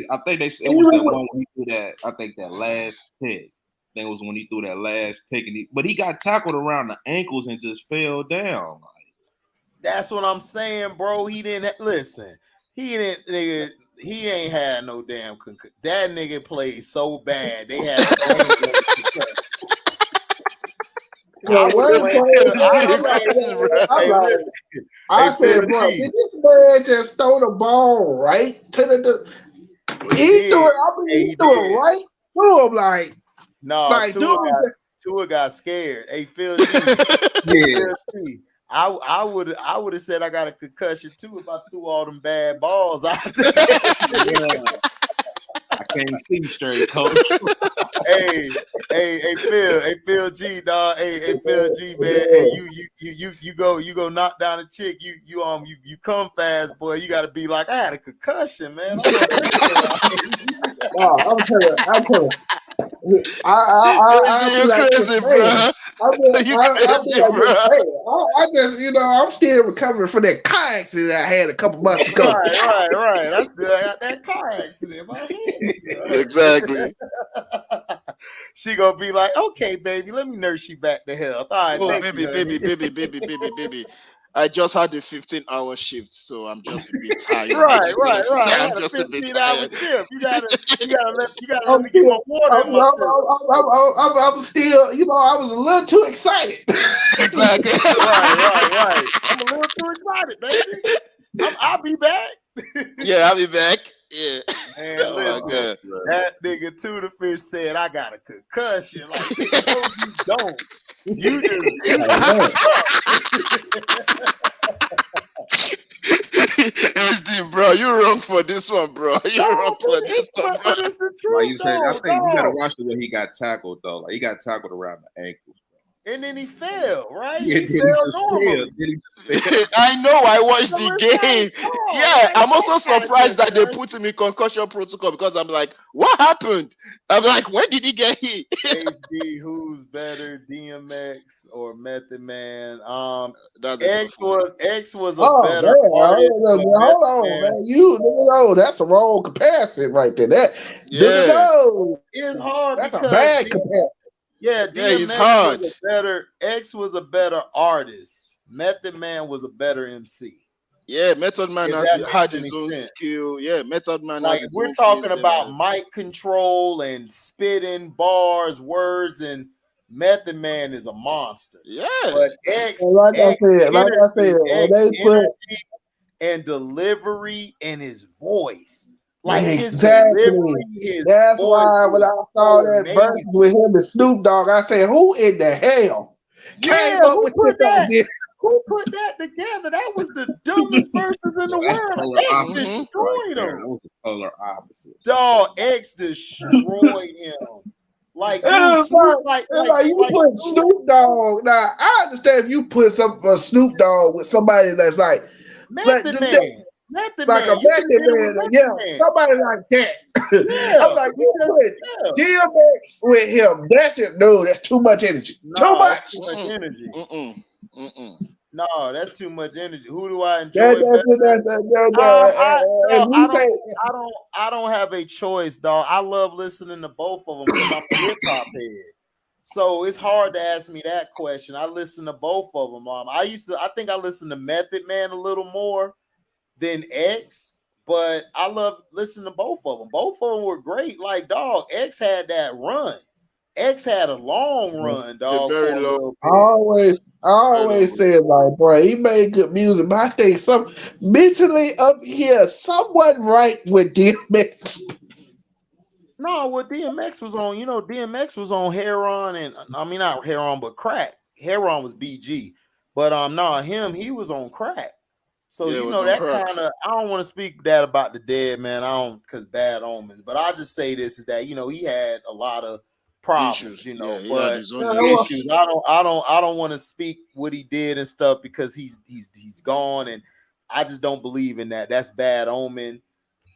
I think it was the one when he threw that. I think that last pick. I think it was when he threw that last pick, but he got tackled around the ankles and just fell down. That's what I'm saying, bro. He didn't listen. He didn't, nigga. He ain't had no damn concussion. That nigga played so bad. They had to blame him. I said, bro, did this man just throw the ball right to the? He threw it. I mean, he threw it right to him, like. No, like, Tua got scared. Hey, Phil G. I would have said I got a concussion too if I threw all them bad balls out there. Yeah. I can't see straight, coach. hey, Phil G, dog. Hey, Phil G, man. Hey, you go knock down a chick. You come fast, boy. You got to be like, I had a concussion, man. I'm telling you. I'm crazy, bro. I just, I'm still recovering from that car accident I had a couple months ago. Right. That's good. I got that car accident in my head. Exactly. She gonna be like, okay, baby, let me nurse you back to health. All right, baby. I just had a 15-hour shift, so I'm just a bit tired. Right. I had a 15-hour shift. You gotta let me get my water in my system. I'm still, I was a little too excited. Exactly. Right. I'm a little too excited, baby. I'll be back. Yeah, I'll be back. Yeah. Man, listen, that nigga Tuna Fish said I got a concussion. Like, nigga, no, you don't. You just HD, bro, you wrong for this one, bro. You wrong for this one. But it's the truth. Like you said, I think you gotta watch the way he got tackled though. Like he got tackled around the ankles. And then he fell, right? Yeah, he fell. I know. I watched the game. Yeah, I'm also surprised that they put him in concussion protocol because I'm like, what happened? I'm like, when did he get hit? HD, who's better, DMX or Method Man? X was a better artist. Hold on, man. That's a wrong comparison right there. It's hard. That's a bad comparison. Yeah, DMX was a better. X was a better artist. Method Man was a better MC. Yeah, Method Man If that had makes his any own sense. skill. Yeah, Method Man Like had his we're own place talking there, about man. mic control and spitting bars, words, and Method Man is a monster. Yeah. But X And like I said, when X they put energy and delivery and his voice. Like his exactly, delivery, his that's voice why when was I saw so that verse with amazing. him and Snoop Dogg, I said, "Who in the hell came Yeah, up who with this put that? idea?" Who put that together? That was the dumbest verses in Yo, the that's world. polar X opposites right destroyed there. him. Those are polar opposites. Dog, X destroyed him. Like, dude, It's Snoop, like, it's like you like put Snoop. Snoop Dogg. Now I understand if you put some Snoop Dogg with somebody that's like Method Man. Method like a Man. You could have Method did it with Man, yeah, Method Man. somebody like that. I'm Yeah. like, you Because, put yeah. DMX with him. That's it, no, that's too much energy. Too No, that's much. too much energy. Mm-mm. No, that's too much energy. Who do I That, enjoy better? and you say, I don't have a choice, dog. I love listening to both of them because I'm a hip hop head. So it's hard to ask me that question. I listen to both of them. I think I listened to Method Man a little more than X, but I love listening to both of them. Both of them were great. Like, dog, X had that run. X had a long run, A dog, very for a long, little I bit. very long. always said, like, bro, he made good music, but I think some mentally up here, somewhat right with DMX. No, what DMX was on, DMX was on heroin and I mean not heroin, but crack. Heroin was BG, but no, he was on crack. So Yeah, it was on that crack. kind of I don't want to speak that about the dead man. I don't because bad omens, but I'll just say this is that he had a lot of Issues. problems, Yeah, he had but his own Yeah, issues. issues. I don't want to speak what he did and stuff because he's gone and I just don't believe in that. That's bad omen.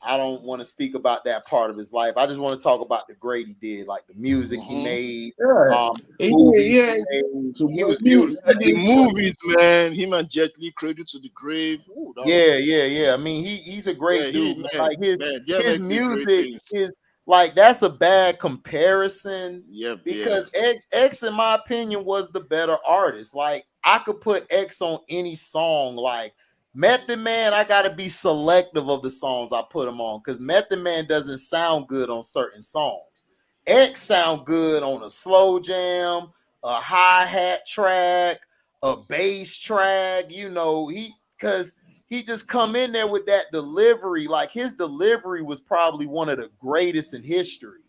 I don't want to speak about that part of his life. I just want to talk about the great he did, like the music he made, yeah. He did, movies yeah, he made. some He good was music. beautiful. Yeah, He the did great. movies, man. Him and Jet Li, Cradle to the Grave. Ooh, that was. Yeah. I mean, he's a Yeah, great dude, man. Like man, his DMX did great music things. is like that's a bad comparison Yep, yeah. because X in my opinion was the better artist. Like I could put X on any song. Like Method Man, I gotta be selective of the songs I put him on because Method Man doesn't sound good on certain songs. X sound good on a slow jam, a hi-hat track, a bass track. Because he just come in there with that delivery. Like his delivery was probably one of the greatest in history.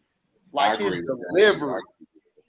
I Like his agree with delivery that.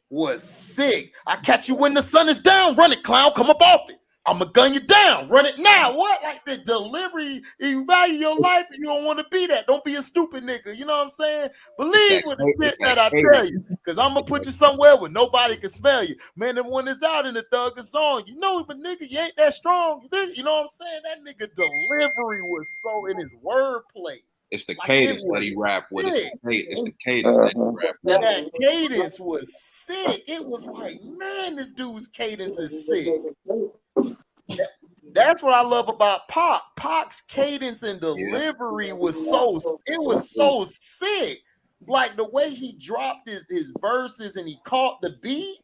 was sick. I catch you when the sun is down. Run it, clown. Come up off it. I'ma gun you down. Run it now. What? Like the delivery, you value your life and you don't want to be that. Don't be a stupid nigga. You know what I'm saying? Believe with the It's shit that that I tell cadence. you. Because I'm going to put you somewhere where nobody can smell you. Man, and when it's out in the thug is on, but nigga, you ain't that strong. You know what I'm saying? That nigga delivery was so in his wordplay. It's the Like it cadence that was he rap with. It's sick. the cadence that he rap with. That cadence was sick. It was like, man, this dude's cadence is sick. That's what I love about Pac. Pac's cadence and Yeah. delivery was so sick. Like the way he dropped his verses and he caught the beat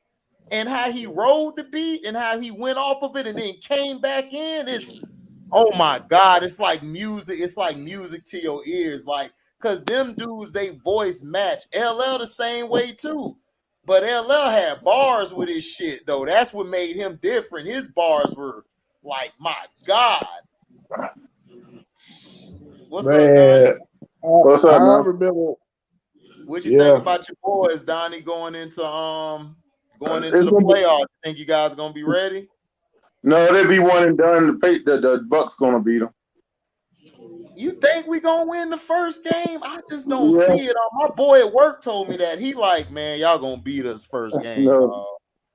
and how he rode the beat and how he went off of it and then came back in. Oh my God, it's like music. It's like music to your ears. Like, cause them dudes, they voice match. LL the same way too. But LL had bars with his shit, though. That's what made him different. His bars were like, my God. What's up, Donnie? Man, What's up, I man? remember. What you think Yeah, about your boys, Donnie, going into It's the gonna be, playoffs? Think you guys gonna be ready? no, they be one and done. The Bucks gonna beat them. You think we gonna win the first game? I just don't Yeah, see it. My boy at work told me that he like, man, y'all gonna beat us first game. no,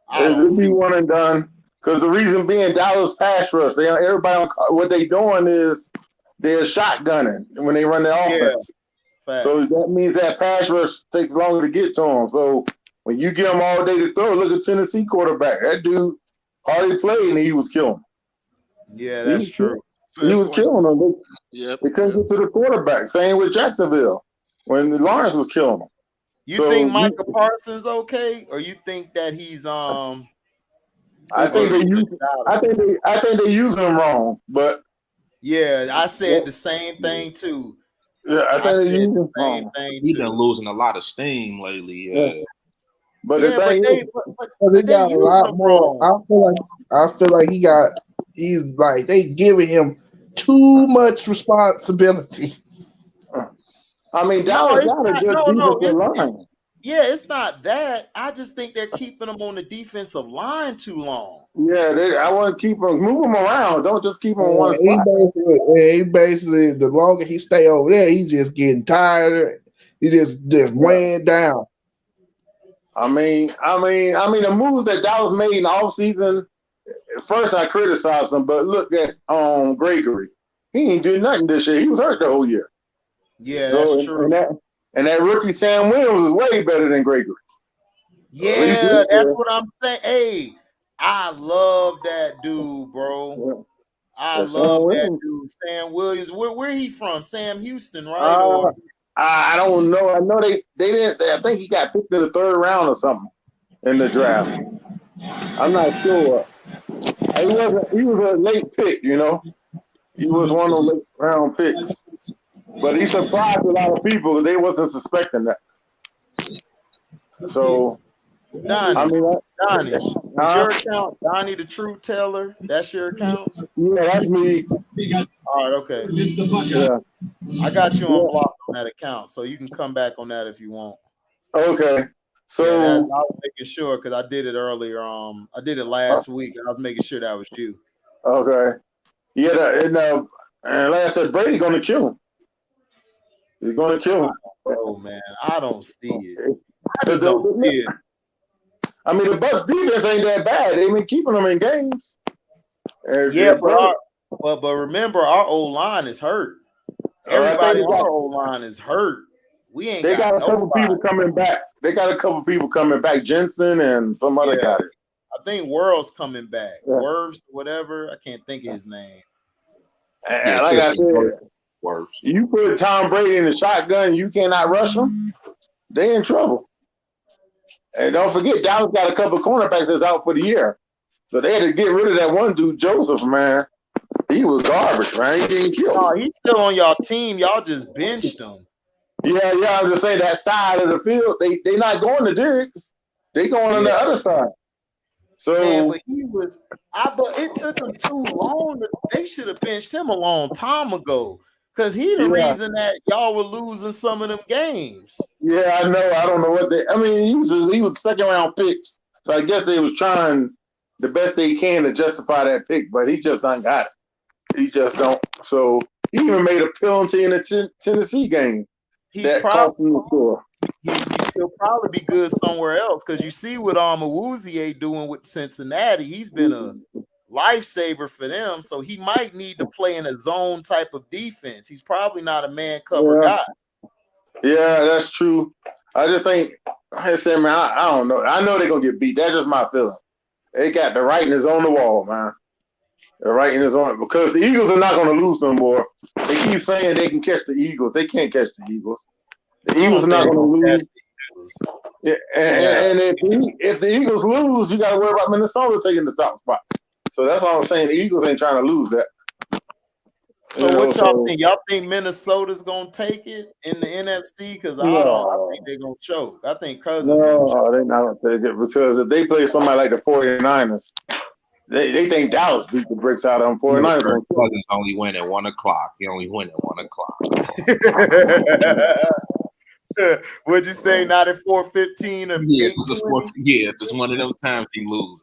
I don't it be see. one and done. Because the reason being Dallas pass rush. Everybody what they doing is they're shotgunning when they run their Yeah, offense. So facts. that means that pass rush takes longer to get to them. So when you give them all day to throw, look at Tennessee quarterback. That dude hardly played and he was killing. Yeah, He that's was, true. Fair was point. killing them. Yep. They couldn't get to the quarterback. Same with Jacksonville when Lawrence was killing them. You think So Micah Parsons okay, or you think that he's I think overly they use looked out of? I think they use him wrong, but Yeah, I said the same thing too. Yeah, I I think said they use the him same wrong. thing He been too. losing a lot of steam lately. Yeah. But the Yeah, but thing they is, They but they got a using lot them more. wrong. I feel like he's like they giving him too much responsibility. I mean, No, Dallas it's got a not. good No, defensive it's line. yeah, it's not that. I just think they're keeping them on the defensive line too long. Yeah, I want to keep him, move him around. Don't just keep him in one He spot. basically, the longer he stay over there, he's just getting tired. He just weighing down. I mean, the moves that Dallas made in the offseason, at first I criticized him, but look at Gregory. He ain't doing nothing this year. He was hurt the whole year. Yeah, So that's true. and that rookie Sam Williams is way better than Gregory. At least Yeah, this that's year. what I'm saying. Hey, I love that dude, bro. I Yeah, Sam love that Williams. dude, Sam Williams. Where he from? Sam Houston, right? Uh, Or I don't know. I know they didn't. I think he got picked in the 3rd round or something in the draft. I'm not sure. He was a late pick, you know. He was one of the late round picks. But he surprised a lot of people. They wasn't suspecting that. So, Donnie, I mean, Donnie, is your account Donnie the Truth Teller? That's your account? yeah, that's me. All right, okay. Yeah. I got you on block on that account, so you can come back on that if you want. Okay. So, Yeah, I was making sure because I did it earlier. I did it last week, and I was making sure that was you. okay. Yeah, and like I said, Brady's going to kill him. He's going to kill him. Oh man, I don't see it. I just don't see it. I mean, the Bucks defense ain't that bad. They've been keeping them in games. Yeah, but remember, our old line is hurt. Everybody on our old line is hurt. We ain't They got a couple nobody. people coming back. They got a couple people coming back. Jensen and some other guy. I think World's coming back. Yeah. Worves, whatever. I can't think of his name. And like I said, you put Tom Brady in the shotgun, you cannot rush him. They in trouble. And don't forget, Dallas got a couple of cornerbacks that's out for the year. So they had to get rid of that one dude, Joseph, man. He was garbage, man. He getting killed. No, he's still on y'all team. Y'all just benched him. Yeah. I'm just saying that side of the field, they not going to Diggs. They going on the other side. So, man, but it took them too long. They should have benched him a long time ago. Because he the reason that y'all were losing some of them games. Yeah, I know. I don't know what he was 2nd round picks. So I guess they was trying the best they can to justify that pick, but he just done got it. He just don't. So he even made a penalty in the Tennessee game. He'll probably be good somewhere else because you see what Awuzie doing with Cincinnati. He's been a lifesaver for them, so he might need to play in a zone type of defense. He's probably not a man cover guy. Yeah, that's true. I just think, I said, man, I don't know. I know they're gonna get beat. That's just my feeling. They got the writing is on the wall, man. The writing is on it because the Eagles are not gonna lose no more. They keep saying they can catch the Eagles. They can't catch the Eagles. The Eagles are not gonna lose. Yeah, and if the Eagles lose, you got to worry about Minnesota taking the top spot. So that's why I'm saying the Eagles ain't trying to lose that. So what y'all think? Y'all think Minnesota's gonna take it in the NFC? Because I think they're gonna choke. I think Cousins. No, they're not gonna take it because if they play somebody like the 49ers, they think Dallas beat the bricks out of them. 49ers. Cousins only win at 1 o'clock. He only win at 1 o'clock. Would you say not at 4:15 or 8:20? Yeah, if it's one of them times he loses.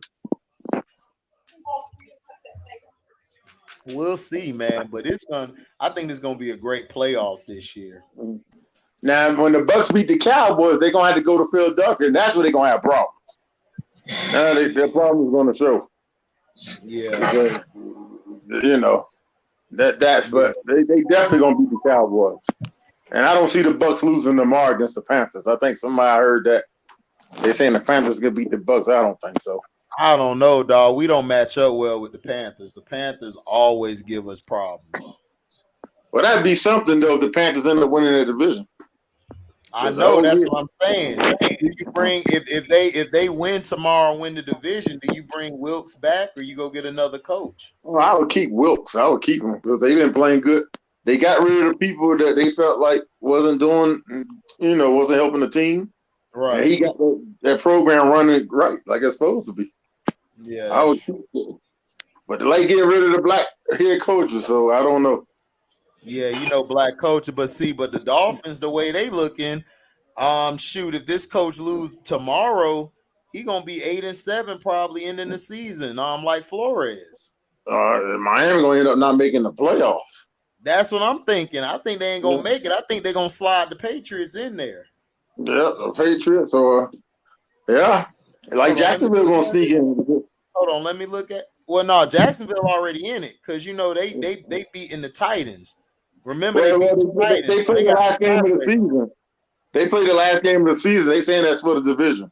We'll see, man. But I think it's gonna be a great playoffs this year. Now, when the Bucks beat the Cowboys, they're gonna have to go to Philadelphia, and that's where they're gonna have problems. Now their problem is gonna show. Yeah, because, but they definitely gonna beat the Cowboys. And I don't see the Bucks losing tomorrow against the Panthers. I think somebody heard that. They're saying the Panthers gonna beat the Bucks. I don't think so. I don't know, dog. We don't match up well with the Panthers. The Panthers always give us problems. Well, that'd be something though if the Panthers end up winning their division. I know that's what I'm saying. Do you bring if they win tomorrow, win the division? Do you bring Wilkes back, or you go get another coach? Well, I would keep Wilkes. I would keep him because they've been playing good. They got rid of the people that they felt like wasn't doing, wasn't helping the team, and he Right. got that program running right like it's supposed to be. Yeah, I that's would true. keep it. But they like getting rid of the black head coaches, so I don't know. Yeah, black coach, but the Dolphins, the way they looking, shoot, if this coach lose tomorrow, he gonna be 8-7 probably ending the season. Like Flores. Miami gonna end up not making the playoffs. That's what I'm thinking. I think they ain't gonna Yeah, make it. I think they're gonna slide the Patriots in there. yeah, the Patriots. Or yeah, like Hold on, let me Jacksonville look gonna at sneak it. in. Hold on, let me look at. Well, no, Jacksonville already in it because they beating the Titans. Remember they beat the Titans, They so they played the got last the game of the tiebreaker. season. They played the last game of the season. They saying that's for the division.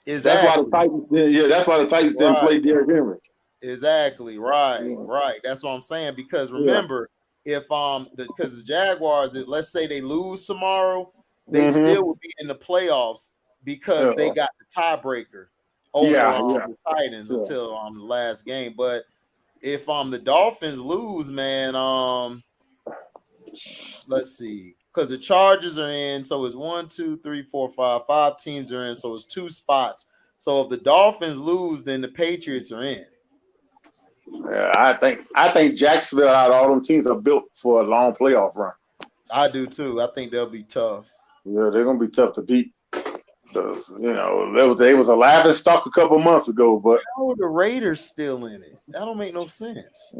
That's why the Exactly. Titans. Yeah, that's why the Titans didn't Right. play Derrick Henry. Exactly. Right. Yeah, Right. That's what I'm saying. Because yeah. remember, if because the Jaguars, let's say they lose tomorrow, they Mm-hmm. still would be in the playoffs because they got the tiebreaker over Yeah, yeah, the Titans yeah. until the last game. But if the Dolphins lose, man, let's see, because the Chargers are in, so it's 1, 2, 3, 4, 5 teams are in, so it's 2 spots. So if the Dolphins lose, then the Patriots are in. Yeah, I think Jacksonville out of all them teams are built for a long playoff run. I do too. I think they'll be tough. Yeah, they're gonna be tough to beat. Because, they was a laughing stock a couple months ago, but How are the Raiders still in it? That don't make no sense.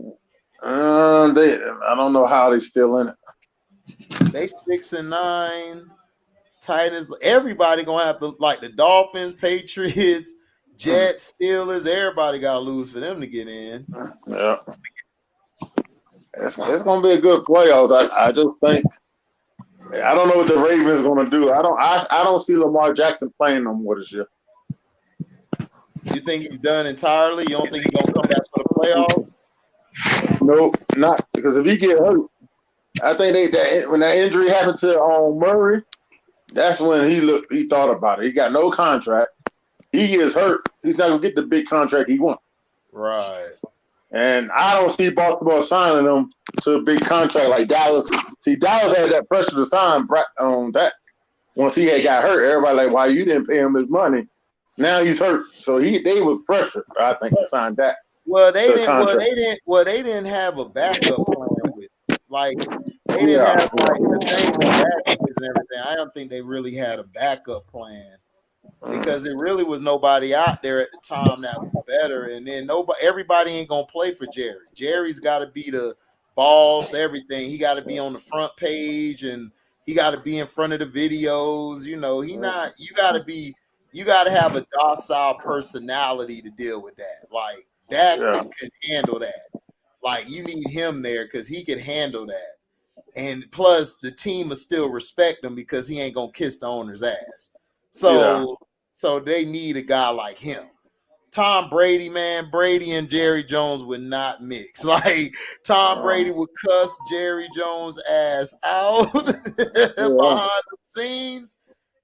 I don't know how they still in it. They 6-9. Titans. Everybody gonna have to, like the Dolphins, Patriots, Jets, Steelers. Everybody got to lose for them to get in. Yeah, it's gonna be a good playoffs. I just think I don't know what the Ravens gonna do. I don't see Lamar Jackson playing no more this year. You think he's done entirely? You don't think he's gonna come back for the playoffs? No, not because if he get hurt, I think when that injury happened to Murray, that's when he thought about it. He got no contract. He gets hurt. He's not gonna get the big contract he wants. Right. And I don't see Baltimore signing him to a big contract like Dallas. See, Dallas had that pressure to sign that once he had got hurt. Everybody like, why you didn't pay him his money? Now he's hurt, so they was pressured, I think, to sign that. Well, they didn't have a backup plan with it. Like they didn't have like the thing with backups and everything. I don't think they really had a backup plan because it really was nobody out there at the time that was better. And then everybody ain't gonna play for Jerry. Jerry's got to be the boss. Everything he got to be on the front page and he got to be in front of the videos. He not. You got to have a docile personality to deal with that. Like Dak could handle that. Like you need him there because he could handle that. And plus, the team will still respect him because he ain't gonna kiss the owner's ass. So they need a guy like him. Tom Brady, man, Brady and Jerry Jones would not mix. Like Tom Brady would cuss Jerry Jones' ass out behind the scenes.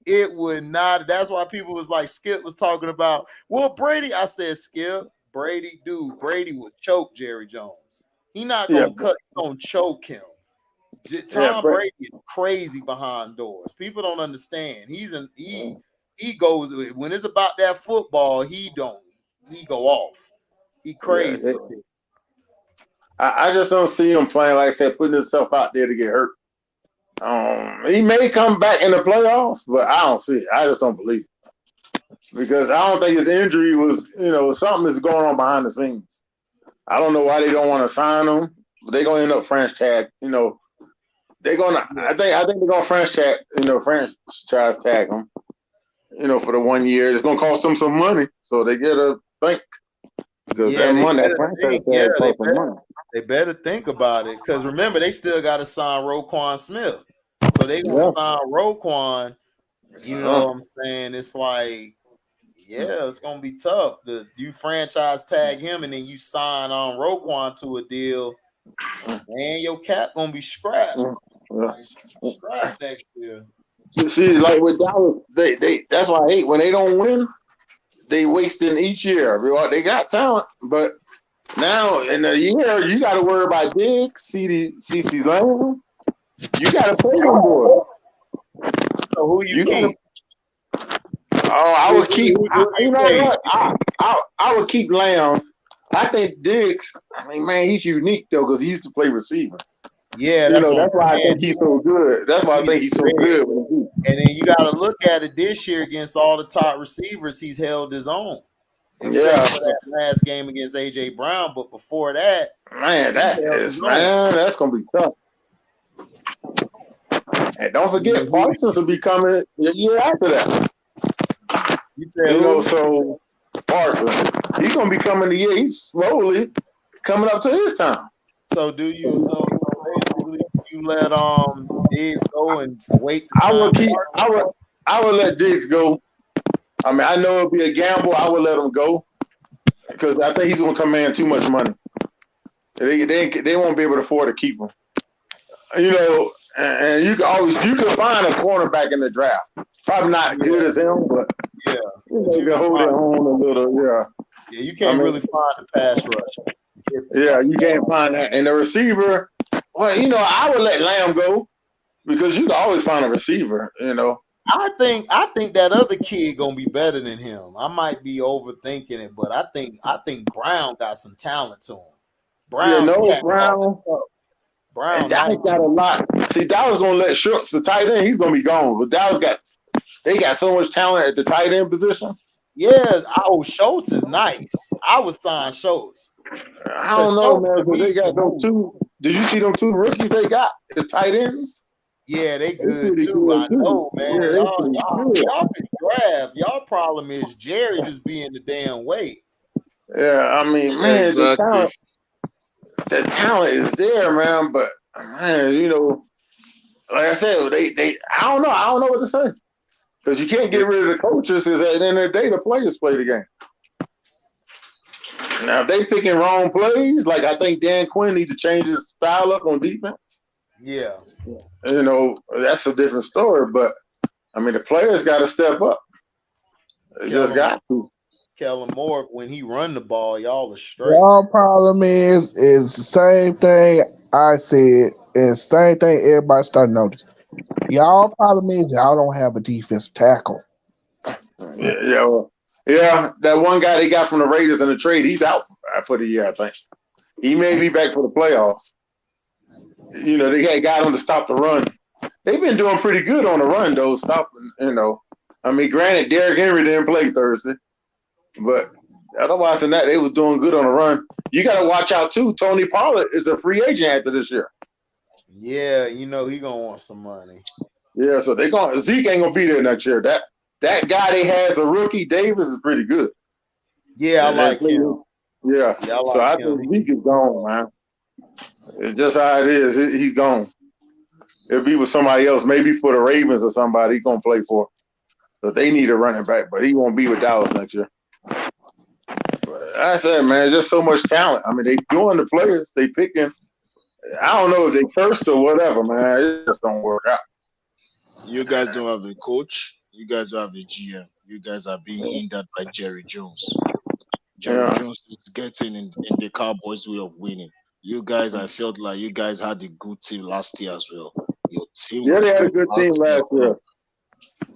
It would not. That's why people was like, Skip was talking about, well, Brady. I said, Skip, Brady would choke Jerry Jones. He not gonna cut, he gonna choke him. Tom Brady is crazy behind doors. People don't understand. He goes when it's about that football, he go off. He crazy. I just don't see him playing, like I said, putting himself out there to get hurt. He may come back in the playoffs, but I don't see it. I just don't believe it. Because I don't think his injury was, something is going on behind the scenes. I don't know why they don't want to sign him, but they're gonna end up franchise tag, they're gonna I think they're gonna franchise tag him, for the 1 year. It's gonna cost them some money, so they gotta think. Because that money, that franchise tag costs some money. They better think about it. Because remember, they still gotta sign Roquan Smith. So they gonna sign Roquan. You know what I'm saying? It's like, it's gonna be tough. You franchise tag him and then you sign on Roquan to a deal, man. Your cap gonna be scrapped. Scrapped next year. See, like with Dallas, they that's why I hate when they don't win. They wasting each year. They got talent, but now in a year you got to worry about Diggs, CC Lamb. You got to pay them boys. So who you You got to. keep? Oh, I would keep. Who You you know pay? what? I would keep Lamb. I think Diggs. I mean, man, he's unique though because he used to play receiver. Yeah, You that's know, what I'm that's why I saying. think he's so good. That's why I He's think he's so red. good. And then you got to look at it this year against all the top receivers. He's held his own, except Yeah, for that last game against AJ Brown. But before that, man, he held his own. that's gonna be tough. And don't forget, Parsons will be coming the year after that. You said You know, who? so Parsons, he's gonna be coming the year. He's slowly coming up to his time. So do you? So basically, you let Diggs go and wait to I sign would keep. Parsons? I would let Diggs go. I mean, I know it'll be a gamble. I would let him go because I think he's gonna command too much money. They won't be able to afford to keep him. You know, and you can find a cornerback in the draft. Probably not good as him, but Yeah, you can hold it on a little. Yeah, yeah. You can't really find a pass rush. Yeah, you can't find that. And the receiver, well, you know, I would let Lamb go because you can always find a receiver. You know, I think that other kid gonna be better than him. I might be overthinking it, but I think Brown got some talent to him. yeah, Brown, no cat Brown. And Brown, nice. Dallas got a lot. See, Dallas gonna let Schultz, the tight end, he's gonna be gone. But Dallas got so much talent at the tight end position. Yeah, Schultz is nice. I would sign Schultz. I don't know, Schultz man, to because me they got can those move. two. Did you see them two rookies they got? The tight ends. Yeah, they They good pretty too. good I too. know, man. Yeah, And they y'all, pretty y'all, good. y'all could draft. Y'all problem is Jerry just being the damn way. Yeah, I mean, man, Exactly. the talent is there, man. But man, you know, like I said, they I don't know what to say because you can't get rid of the coaches. Is at the end of the day, the players play the game. Now, if they picking wrong plays, like I think Dan Quinn needs to change his style up on defense. Yeah. You know, that's a different story. But I mean, the players got to step up. They just got to. Kellen Moore, when he run the ball, y'all are straight. Y'all problem is the same thing I said, and same thing everybody started noticing. Y'all problem is y'all don't have a defensive tackle. Yeah. That one guy they got from the Raiders in the trade, he's out for the year, I think. He may be back for the playoffs. You know, they had got him to stop the run. They've been doing pretty good on the run, though, stopping, you know. I mean, granted, Derrick Henry didn't play Thursday, but otherwise than that, they was doing good on the run. You got to watch out, too. Tony Pollard is a free agent after this year. Yeah, you know he going to want some money. Yeah, so Zeke ain't going to be there next year. That guy they has a rookie, Davis, is pretty good. Yeah, I like him. Yeah, I like so I him. think Zeke is gone, man. It's just how it is. He's gone. It'll be with somebody else, maybe for the Ravens or somebody he's going to play for. But they need a running back, but he won't be with Dallas next year. But I said, man, just so much talent. I mean, they doing the players. They picking. I don't know if they cursed or whatever, man. It just don't work out. You guys don't have the coach. You guys don't have the GM. You guys are being hindered by Jerry Jones. Jerry Jones is getting in the Cowboys' way of winning. You guys, I felt like you guys had a good team last year as well. Your team was they had a good good team last year.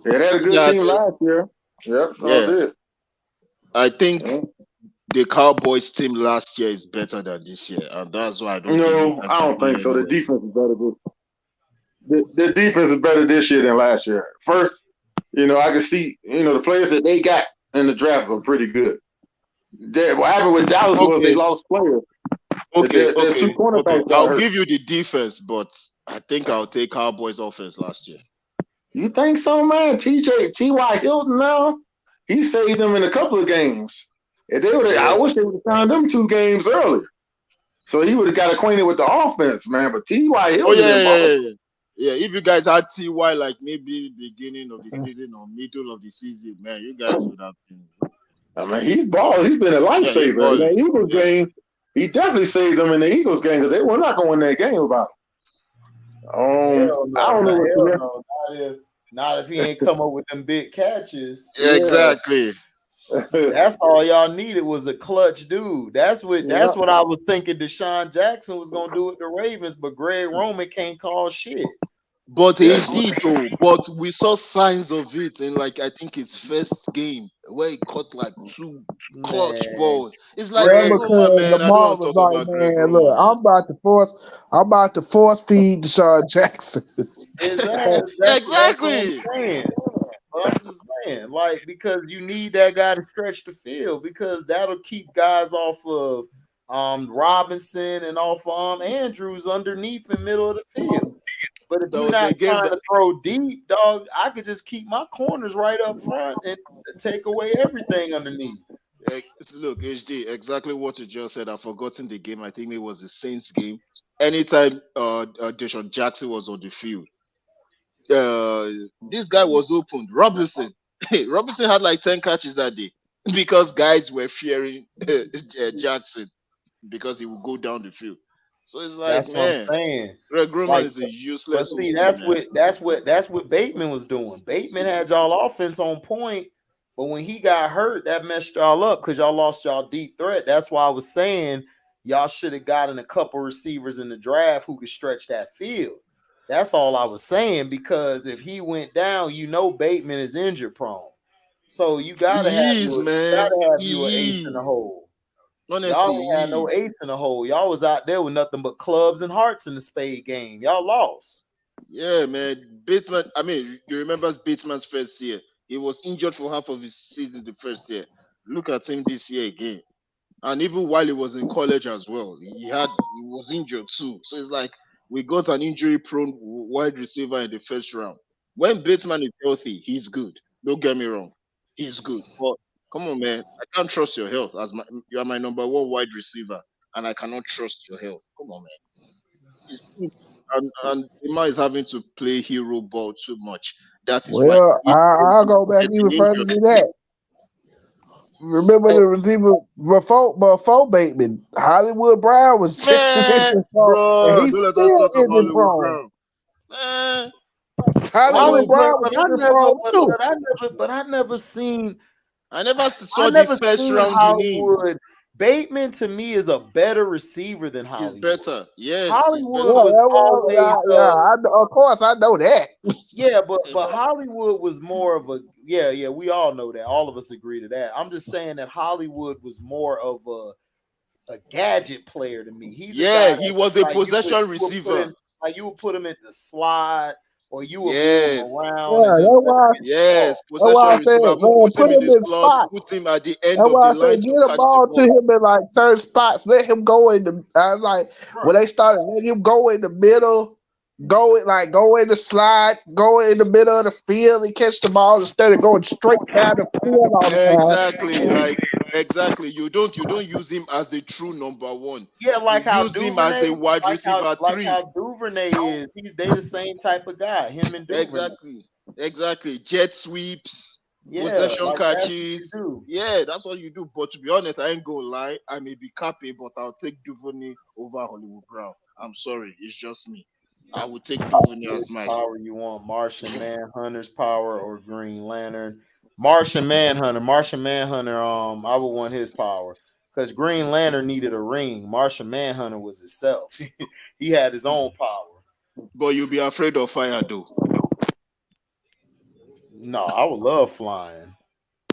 Yeah, they had a good team last year. Yep, all did. I think the Cowboys team last year is better than this year, and that's why I don't. No, I don't think so. The defense is better. The defense is better this year than last year. First, you know, I can see, you know, the players that they got in the draft are pretty good. What happened with Dallas was they lost players. Okay. I'll give you the defense, but I think I'll take Cowboys offense last year. You think so, man? T.Y. Hilton now, he saved them in a couple of games. If they would, I wish they would have found them 2 games earlier. So he would have got acquainted with the offense, man. But T.Y. Hilton, yeah. If you guys had T.Y. like maybe beginning of the season or middle of the season, man, you guys would have been. I mean, he's balled. He's been a lifesaver. In the Eagles game, he definitely saved them in the Eagles game because they were not going to win that game without him. I don't know what Not if he ain't come up with them big catches. Yeah. Exactly. That's all y'all needed was a clutch dude. Yeah. That's what I was thinking Deshaun Jackson was gonna do with the Ravens, but Greg Roman can't call shit. But Yeah. he did though. But we saw signs of it in like I think his first game where he caught like two clutch Man, balls. It's like Well, Greg, Greg Roman, because man. I don't Lamar want to was talk like, about Greg man, look, Roman, man. I'm about to force feed Deshaun Jackson. that's what I'm Exactly. saying. But I'm just saying, like, because you need that guy to stretch the field because that'll keep guys off of Robinson and off of Andrews underneath in middle of the field. But if There you're was a not game trying that to throw deep, dog, I could just keep my corners right up front and take away everything underneath. eh, look, HD, exactly what you just said. I've forgotten the game. I think it was the Saints game. Anytime Deshaun Jackson was on the field, this guy was opened. Robinson. Robinson had like 10 catches that day because guys were fearing Jackson because he would go down the field. So it's like, That's what I'm man, saying. Greg Roman Like, is a but useless see, OC, man. that's what Bateman was doing. Bateman had y'all offense on point, but when he got hurt, that messed y'all up because y'all lost y'all deep threat. That's why I was saying y'all should have gotten a couple receivers in the draft who could stretch that field. That's all I was saying because if he went down, you know Bateman is injury prone. So He is, you man. gotta have you an ace in He the is. hole. Y'all Honestly, ain't had he no is. ace in the hole. Y'all was out there with nothing but clubs and hearts in the spade game. Y'all lost. Yeah, man. Bateman, I mean, you remember Bateman's first year. He was injured for half of his season the first year. Look at him this year again. And even while he was in college as well, he was injured too. So it's like we got an injury prone wide receiver in the first round. When Bateman is healthy, he's good. Don't get me wrong. He's good. But come on, man. I can't trust your health you are my number one wide receiver and I cannot trust your health. Come on, man. And Ima is having to play hero ball too much. That is why Well, he's I'll go back getting even further injured. than that. Remember the receiver before Bateman, Hollywood Brown was just as Man, injury prone, and bro, he's don't let us still talk about injury Hollywood prone. Brown. Man, Hollywood Hollywood. Brown was But I injury never, prone too. but I Saw the never first seen round in him. Hollywood. Bateman to me is a better receiver than He's Hollywood. better. Yes, he's Hollywood Yeah, better. was that was, always of course I know that. yeah, but Hollywood was more of a yeah, we all know that. All of us agree to that. I'm just saying that Hollywood was more of a gadget player to me. He's a guy Yeah, he that was a like possession you would put receiver. him like you would put him in the slide or you would move him Yes, around and Yeah, just let him get the yes, ball. that's why possession I said, receiver. man, Put him put in him the in slot. Put spots. him at the end That's of why the I line said, to get a catch the ball to ball. him in like certain spots. Let him go in the. I was like, when Right. they started, let him go in the middle, go in the slide, go in the middle of the field and catch the ball instead of going straight down the field all the Exactly, time. like exactly. You don't use him as the true number one. Yeah, You like how use him as Duvernay, a wide receiver three. Duvernay is. They the same type of guy. Him and Duvernay. Exactly. Exactly. Jet sweeps, Yeah, possession like that's what catches. you do. Yeah, that's what you do. But to be honest, I ain't gonna lie. I may be capping, but I'll take Duvernay over Hollywood Brown. I'm sorry, it's just me. I would take Duvernay as Which my power you want? Martian Manhunter's power or Green Lantern? Martian Manhunter. Martian Manhunter. I would want his power because Green Lantern needed a ring. Martian Manhunter was itself. He had his own power. but you'll be afraid of fire though. No, I would love flying.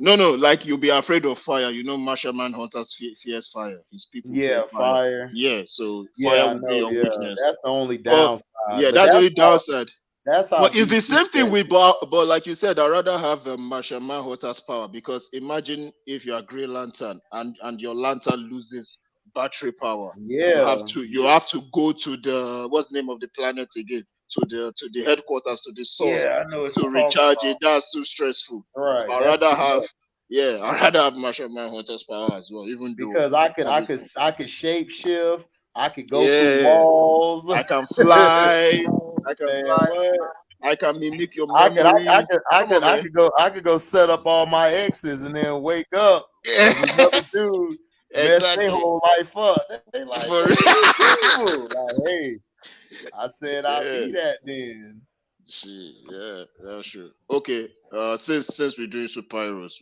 No, like you'll be afraid of fire. You know, Martial Manhunter's fears fire. His people fear Yeah, fire. fire. Yeah, so fire Yeah, I will be know. your Yeah, weakness. that's the only But downside. yeah, But that's the only downside. that's how But it's the DC same thing said. with but like you said, I'd rather have Martial Manhunter's power because imagine if you are Green Lantern and your lantern loses battery power. Yeah, You have to go to the what's the name of the planet again? To the headquarters, to the source yeah, I know what to you're talking recharge it. about. That's too stressful. So Right, I'd that's rather too have much I'd rather have Martial Manhunter's power as well, even though because I could shape shift. I could go through yeah, walls. I can fly, I can Man, fly, what? I can mimic your memory. Come on, man. I could go set up all my exes and then wake up Yeah. as another dude, mess their Exactly. whole life up. They like, For man, real. you cool. Like, hey, I said I'll Yeah. be that then. Yeah, that's true. Okay, since we're doing superheroes,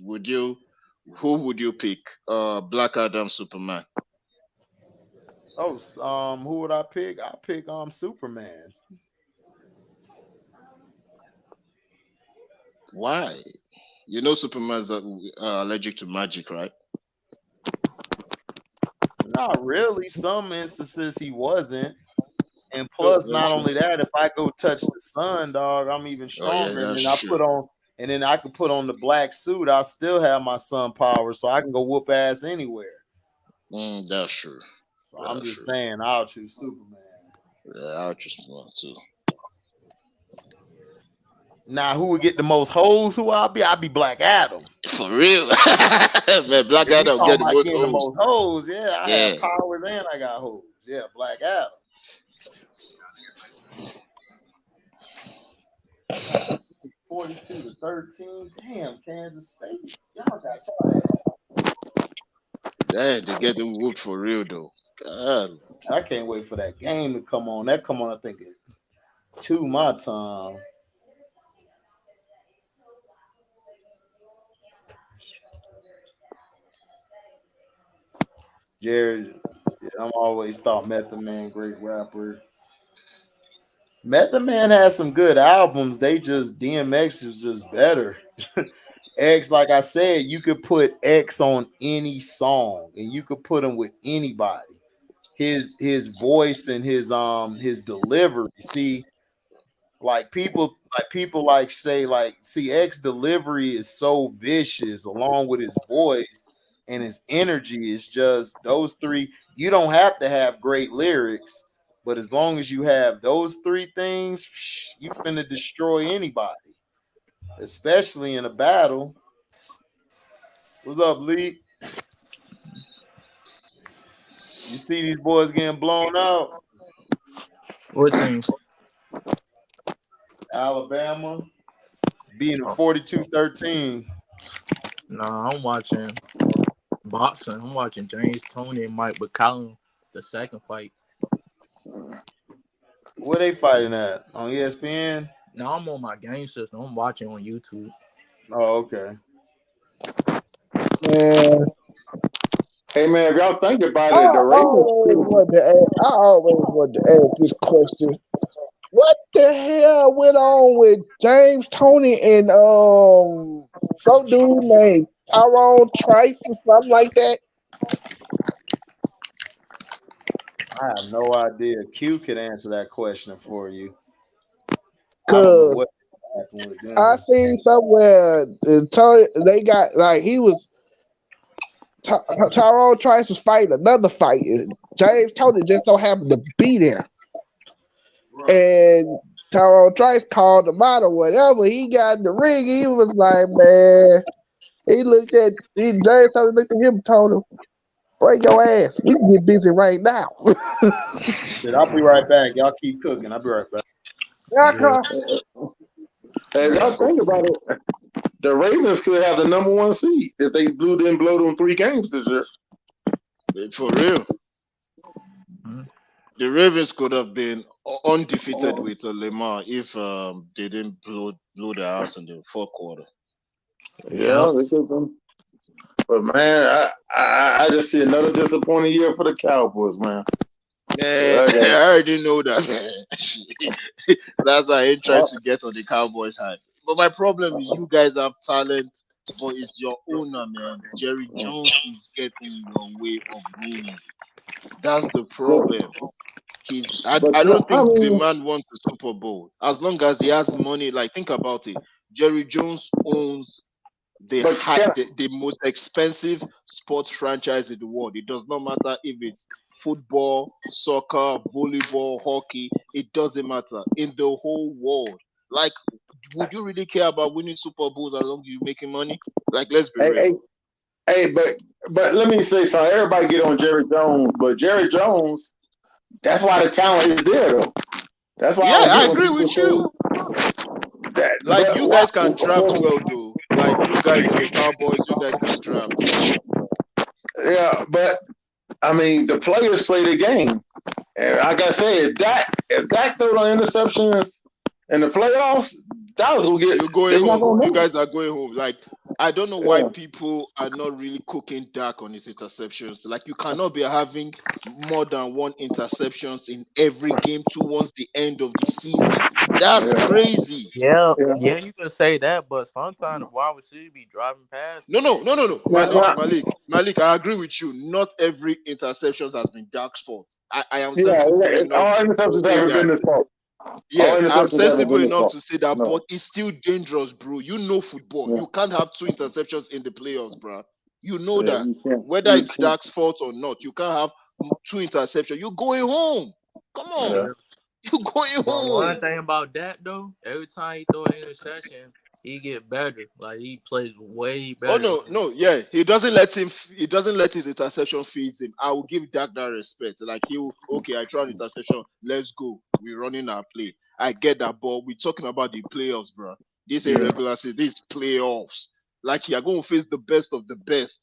who would you pick? Black Adam, Superman. Oh, who would I pick? I pick Superman's. Why? Superman's allergic to magic, right? Not really. Some instances he wasn't. And Oh, plus, that's not true. only that, if I go touch the sun, dog, I'm even Oh yeah, stronger. that's true. And then I could put on the black suit. I still have my sun power, so I can go whoop ass anywhere. That's true. So I'm That's just true. saying, I'll choose Superman. Yeah, I'll just want to. Now, who would get the most hoes? Who I'll be? I'll be Black Adam. For real, man. Black If we Adam talking get the about most getting the hoes. most hoes, yeah, I Yeah. have powers and I got hoes. Yeah, Black Adam. 42-13. Damn, Kansas State. Y'all got your ass. Yeah, they get them whooped for real though. God. I can't wait for that game to come on. That come on, I think, at 2 my time. Jared, I'm always thought Method Man great rapper. Method Man has some good albums. They just DMX is just better. X, like I said, you could put X on any song and you could put him with anybody. His voice and his delivery. See, people like say like see X delivery is so vicious along with his voice and his energy is just those three. You don't have to have great lyrics, but as long as you have those three things, you finna destroy anybody, especially in a battle. What's up, Lee? You see these boys getting blown out? What team? Alabama beating 42-13. Nah, I'm watching boxing. I'm watching James Tony and Mike McCallum, the second fight. Where they fighting at? On ESPN? Now I'm on my game system. I'm watching on YouTube. Oh, okay. Man, Hey man, if y'all think about I it, the Ravens always could wanted to ask, I always wanted to ask this question. What the hell went on with James Tony and some dude named Tyrone Trice or something like that? I have no idea. Q could answer that question for you. I don't know Cause what happened with I them. seen somewhere Tony, they got like he was Tyrone Trice was fighting another fight. And James Tony just so happened to be there, and Tyrone Trice called him out or whatever. He got in the ring. He was like, man. James Tony looked at him and told him, "Bring your ass. We can get busy right now." Shit, I'll be right back. Y'all keep cooking. I'll be right back. Yeah, Yeah. Hey, if y'all think about it, the Ravens could have the number one seed if they didn't blow them 3 games this year. For real. Hmm. The Ravens could have been undefeated with Lamar if they didn't blow their ass in the fourth quarter. Yeah, they could have been. But man, I just see another disappointing year for the Cowboys, man. Yeah, I already know that, man. That's why I ain't trying to get on the Cowboys' hype. But my problem is you guys have talent, but it's your owner, man. Jerry Jones is getting in your way of winning. That's the problem. I don't I think the mean, man wants a Super Bowl. As long as he has money, like think about it. Jerry Jones owns but Cap, the most expensive sports franchise in the world. It does not matter if it's football, soccer, volleyball, hockey. It doesn't matter in the whole world. Like, would you really care about winning Super Bowls as long as you're making money? Like, let's be real. hey, but let me say something. Everybody get on Jerry Jones, but Jerry Jones, that's why the talent is there, though. That's why I don't get agree when with people you. say that. Like, But you guys can draft well, though. Like, you guys in the Cowboys, you guys can draft. yeah, but I mean, the players play the game. And like I said, if Dak throw the interceptions In the playoffs, Dallas will get. You're going They're not home. gonna You make guys are going home. Like, I don't know why it. people are not really cooking dark on his interceptions. Like, you cannot be having more than one interceptions in every game towards the end of the season. That's Yeah, crazy. Yeah, yeah, yeah, you can say that, but sometimes the wide receiver be driving past No, him, no, and no, no, he no. be yeah. Malik, open. Malik, I agree with you. Not every interception has been Dark's fault. I am Yeah, sensible enough all to interceptions say haven't been that. his fault. All Yes, I'm interceptions haven't sensible been his enough fault. to say that, No. but it's still dangerous, bro. You know football. Yeah, You can't have two interceptions in the playoffs, bro. You know yeah, that. you can't. Whether You it's can't. Dark's fault or not, you can't have two interceptions. You're going home. Come on. Yeah. Yeah. You're going But one home. thing about that though, every time he throw an interception, he get better. Like he plays way Oh better. no, Like, no, yeah. He doesn't let his interception feed him. I will give Dak that respect. Like he'll okay, I try an interception, let's go. We're running our play. I get that, but we're talking about the playoffs, bro. This ain't yeah, regular season, this playoffs. Like you're going to face the best of the best.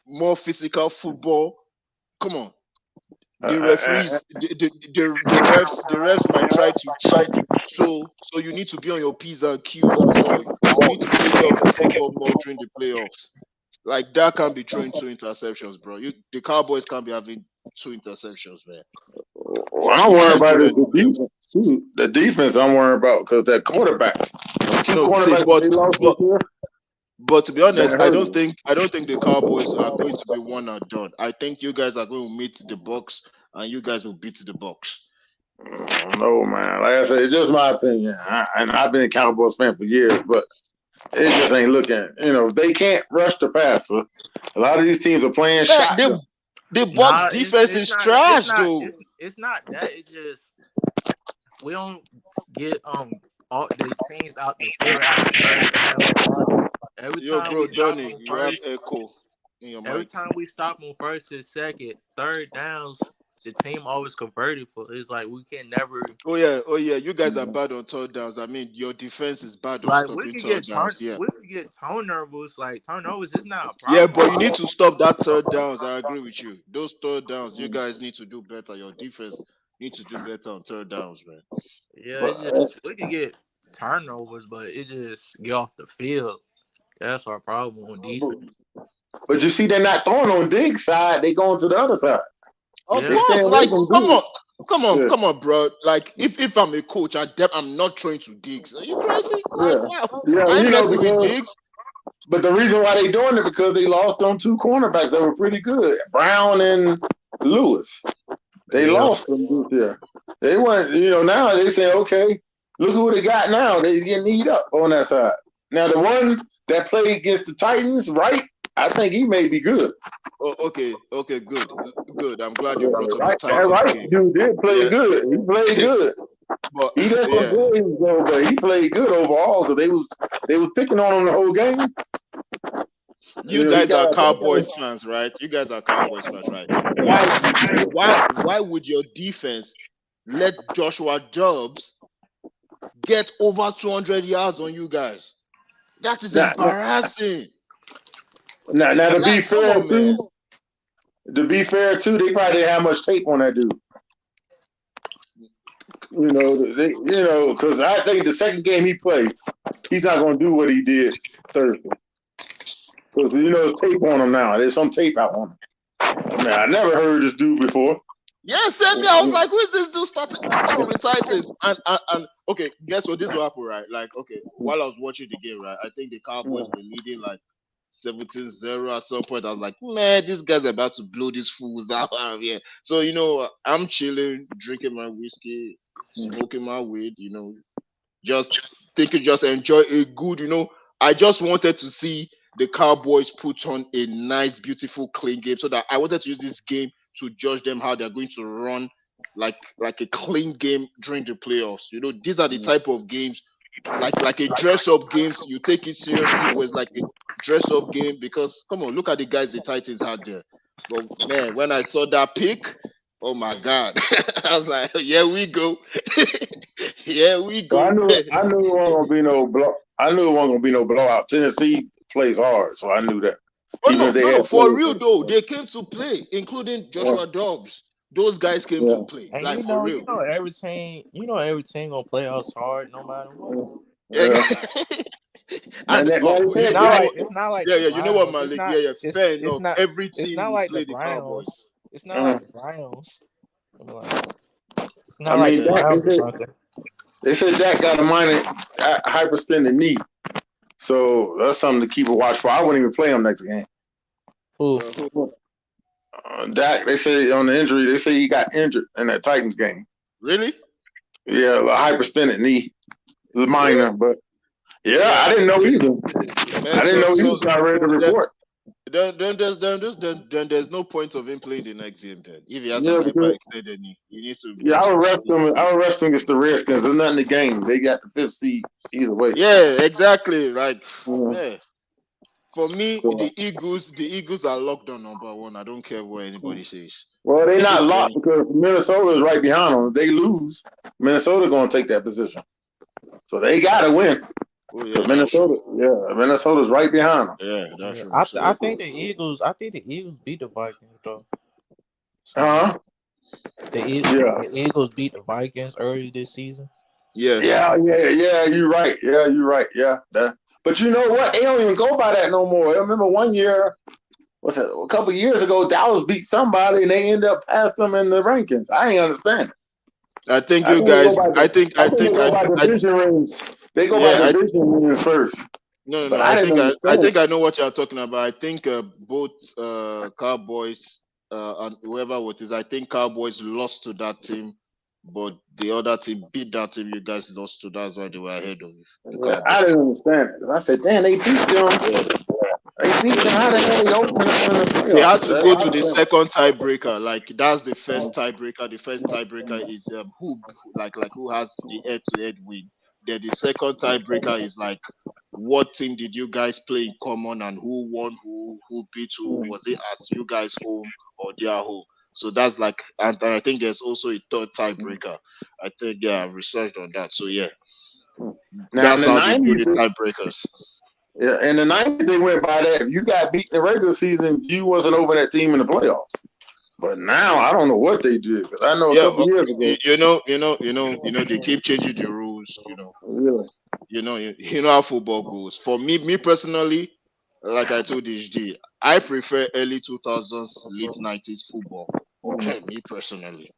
More physical football. Come on. Uh, The uh, referees, the refs might try to cheat. So you need to be on your P's and Q's more. You need to take care of the football more during the playoffs. Like that can't be throwing two interceptions, bro. The Cowboys can't be having two interceptions, man. what I'm You worried can't do about is that in the the playoffs. defense too. The defense I'm worried about because that quarterback, two No, see, cornerbacks that but they lost this but year, but to be that honest, I hurt don't me. think I don't think the Cowboys are going to be one and done. I think you guys are going to meet the Bucks and you guys will beat the Bucks. No, man. Like I said, it's just my opinion. And I've been a Cowboys fan for years, but it just ain't looking. They can't rush the passer. A lot of these teams are playing Man, shotgun. the Bucks nah, defense is trash though. it's not that. It's just we don't get all the teams out the field after third down. Like every Yo, time bro, we stop Donny, them you have first, echo in your every mic. time we stop them first and second, third downs, the team always converted for. It's like we can never. Oh yeah. You guys are bad on third downs. I mean, your defense is bad on Like we stopping could third get downs. Yeah. turnovers. Like turnovers is not a Yeah, problem. but you need to stop that third downs. I agree with you. Those third downs, you guys need to do better. Your defense needs to do better on third downs, man. Yeah, But, it's just we could get turnovers, but it just get off the field. That's our problem on defense. but you see, they're not throwing on Diggs' side. They going to the other side. Of Yeah, They course, staying away like from come Diggs. on, come on, Yeah, come on, bro. Like if I'm a coach, I'm not trying to Diggs. Are you crazy? Like yeah, wow, yeah. I ain't messing with Because Diggs. but the reason why they doing it because they lost on two cornerbacks that were pretty good, Brown and Lewis. They yeah. lost them this year. They went, now they say, okay, look who they got now. They getting eat up on that side. Now the one that played against the Titans, right? I think he may be good. Oh, okay, good. I'm glad you Yeah, brought up the right, that Titans right game. dude did play Yeah, good. He played good. but He let some yeah, games go, but he played good overall. So they was picking on him the whole game. you He guys got are I think Cowboys fans, right? You guys are Cowboys fans, right? Why would your defense let Joshua Dobbs get over 200 yards on you guys? That is now, embarrassing. now to be Like, come fair on, man. too, they probably didn't have much tape on that dude. Because I think the second game he played, he's not going to do what he did Thursday. Because there's tape on him now. There's some tape out on him. I never heard this dude before. Yeah, same here. I was like, who is this dude starting with the Titans? And okay, guess what? This will happen, right? Like, okay, while I was watching the game, right, I think the Cowboys were leading like 17-0 at some point. I was like, man, this guy's about to blow these fools out of here. So, I'm chilling, drinking my whiskey, smoking my weed, just thinking, just enjoy a good, I just wanted to see the Cowboys put on a nice, beautiful, clean game so that I wanted to use this game to judge them how they're going to run like a clean game during the playoffs. These are the type of games like a dress up games. You take it seriously, but it's like a dress up game because come on, look at the guys the Titans had there. But man, when I saw that pick, oh my god, I was like, here we go, here we So I go. knew it wasn't gonna be no blow. I knew it wasn't gonna be no blowout. Tennessee plays hard, so I knew that. Oh Even no, if they no, had no, for players. real though, they came to play, including Joshua Dobbs. Those guys came Yeah. to play, And like for real. every team gonna play us hard no matter what. Yeah. And Now they It's said not you know like what? that. it's not like Yeah, the yeah. You know what, Browns. Malik? Yeah, yeah. Fair enough. Every It's team not will like the play the Cowboys. Browns. It's not Uh, like the Browns. I'm like, it's I not like mean, the Yeah. Dak, Browns or something. they said Dak got a minor hyperextended knee, so that's something to keep a watch for. I wouldn't even play him next game. Who? Dak, they say on the injury, they say he got injured in that Titans game. Really? Yeah, a hyperextended knee, the minor, but yeah, Yeah. I didn't know either. Man, I didn't know either. I read the report. then there's no point of him playing the next game then. If he has Yeah, an because hyperextended knee, he needs to yeah, I rest. would rest them. I would rest them against the Redskins. There's nothing in the game. They got the 5th seed either way. Yeah, exactly. Like, Mhm. man, for me, So, the Eagles are locked on number one. I don't care what anybody says. well, they're Keep not it locked going. because Minnesota is right behind them. If they lose, Minnesota going to take that position. So they got to win. Oh yeah, Because that's true. Minnesota's right behind them. Yeah, that's Yeah, true. I So think the Eagles. I think the Eagles beat the Vikings though. So Huh? Yeah. the Eagles beat the Vikings early this season. yeah, Yeah. You're right. Yeah. But you know what? They don't even go by that no more. I remember one year, a couple years ago, Dallas beat somebody and they end up past them in the rankings. I ain't understand it. I think I you think they guys. go by I think. I they think. go by division rings. They go by Yeah. division rings first. No. But I didn't I understand. think I know what you're talking about. I think both Cowboys and whoever it is. I think Cowboys lost to that team, but the other team beat that team. You guys lost to. That's why they were ahead of you, the Yeah, I Cowboys. didn't understand it. I said, damn, they beat them. They beat them. How the hell they open up in the They had playoffs? to go to the second tiebreaker. Like that's the first tiebreaker. The first tiebreaker is who has the head-to-head win. Then the second tiebreaker is like what team did you guys play in common and who won, who beat who? Was it at you guys' home or their home? So that's like, and I think there's also a third tiebreaker. I think I researched on that. So yeah, Now in that's the how they do '90s, the tiebreakers. yeah, in the '90s they went by that. If you got beat in the regular season, you wasn't over that team in the playoffs. But now I don't know what they did. Because I know a Yeah, couple years ago. they keep changing the rules. Yeah. You know how football goes. For me personally, like I told HD, I prefer early 2000s, late 90s football. Me personally,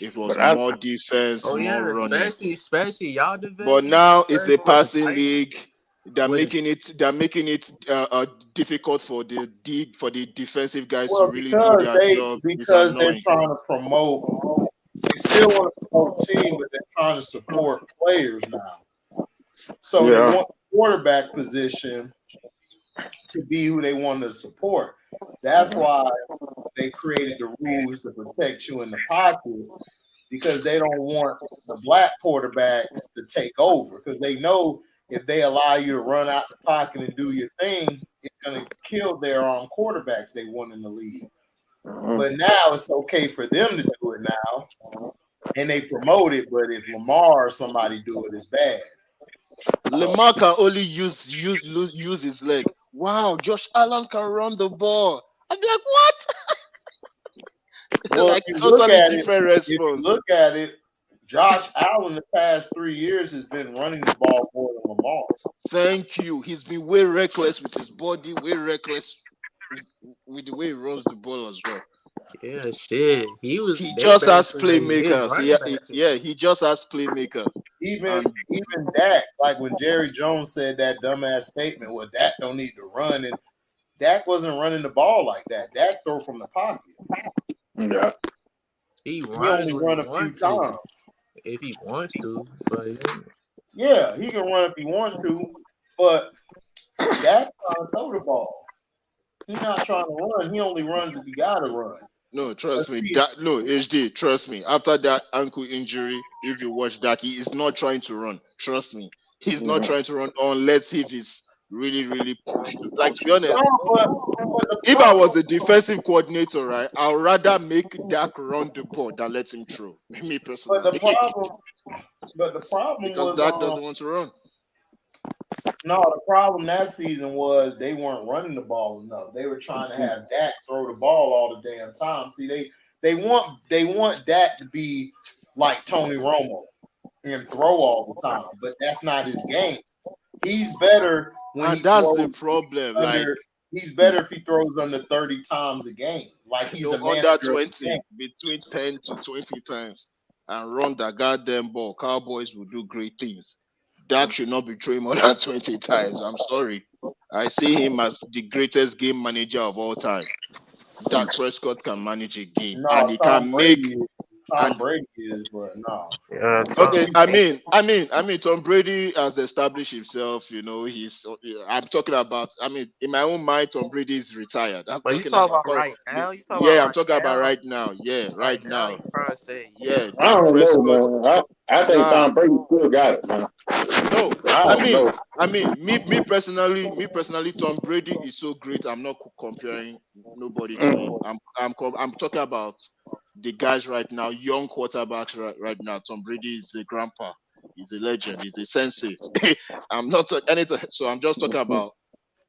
it was But I more defense, Oh more yeah, running. especially y'all But division now it's a versus the passing league. Titans. They're With it. making it. Difficult for the defensive guys to Well, really do their job. It's because they're annoying. trying to promote. They still want to promote the team, but they're trying to support players now. So they yeah. want the quarterback position to be who they want to support. That's why they created the rules to protect you in the pocket because they don't want the black quarterbacks to take over because they know if they allow you to run out the pocket and do your thing, it's going to kill their quarterbacks they want in the league. But now it's okay for them to do it now, and they promote it. But if Lamar or somebody do it, it's bad. Lamar can only use his leg. Wow, Josh Allen can run the ball. I'm like, what? Well, Like totally different if you response. look at it, Josh Allen the past 3 years has been running the ball more than Lamar. Thank you. He's been way reckless with his body, way reckless with the way he runs the ball as well. Yeah, shit. He They just has basically made his playmakers. running backs. He just has playmakers. Even And Dak, like when Jerry Jones said that dumbass statement, well, Dak don't need to run, and Dak wasn't running the ball like that. Dak throw from the pocket. Yeah. He He runs only when he run a few wants to, times. if he wants to. But Yeah, he can run if he wants to, but Dak trying to throw the ball. He's not trying to run. He only runs if he gotta run. no, trust Let's me. see. HD, trust me. After that ankle injury, if you watch that, he is not trying to run. Trust me. He's not trying to run unless if he's really, really pushed. Like, to be honest, But the if I was the defensive coordinator, right, I'd rather make Dak run the ball than let him throw. Me but the personally. problem Because was Dak doesn't want to run. no, the problem that season was they weren't running the ball enough. They were trying to have Dak throw the ball all the damn time. See, they They want Dak to be like Tony Romo and throw all the time, but that's not his game. He's better when And he that's throws the problem. Like, under. He's better if he throws under 30 times a game. Like he's no, a under manager of the game. 20, between 10 to 20 times, and run that goddamn ball. Cowboys will do great things. Dak should not be throwing more than 20 times. I'm sorry. I see him as the greatest game manager of all time. Dak Prescott can manage a game, No, and he Tom can make. Brady is. And Tom Brady is, but no. okay, I mean, Tom Brady has established himself. You know, I'm talking about. I mean, in my own mind, Tom Brady is retired. I'm But you talking talk about. about right now. You talk about Yeah, I'm right talking about now. right now. Yeah, right Right now, now. you probably say Yeah, I Dak don't know, Prescott. man. I think Nah, Tom Brady still got it, man. no. I I don't mean, know. me personally, Tom Brady is so great. I'm not comparing nobody to him. I'm talking about the guys right now, young quarterbacks right now. Tom Brady is a grandpa. He's a legend. He's a sensei. I'm not anything. So I'm just talking about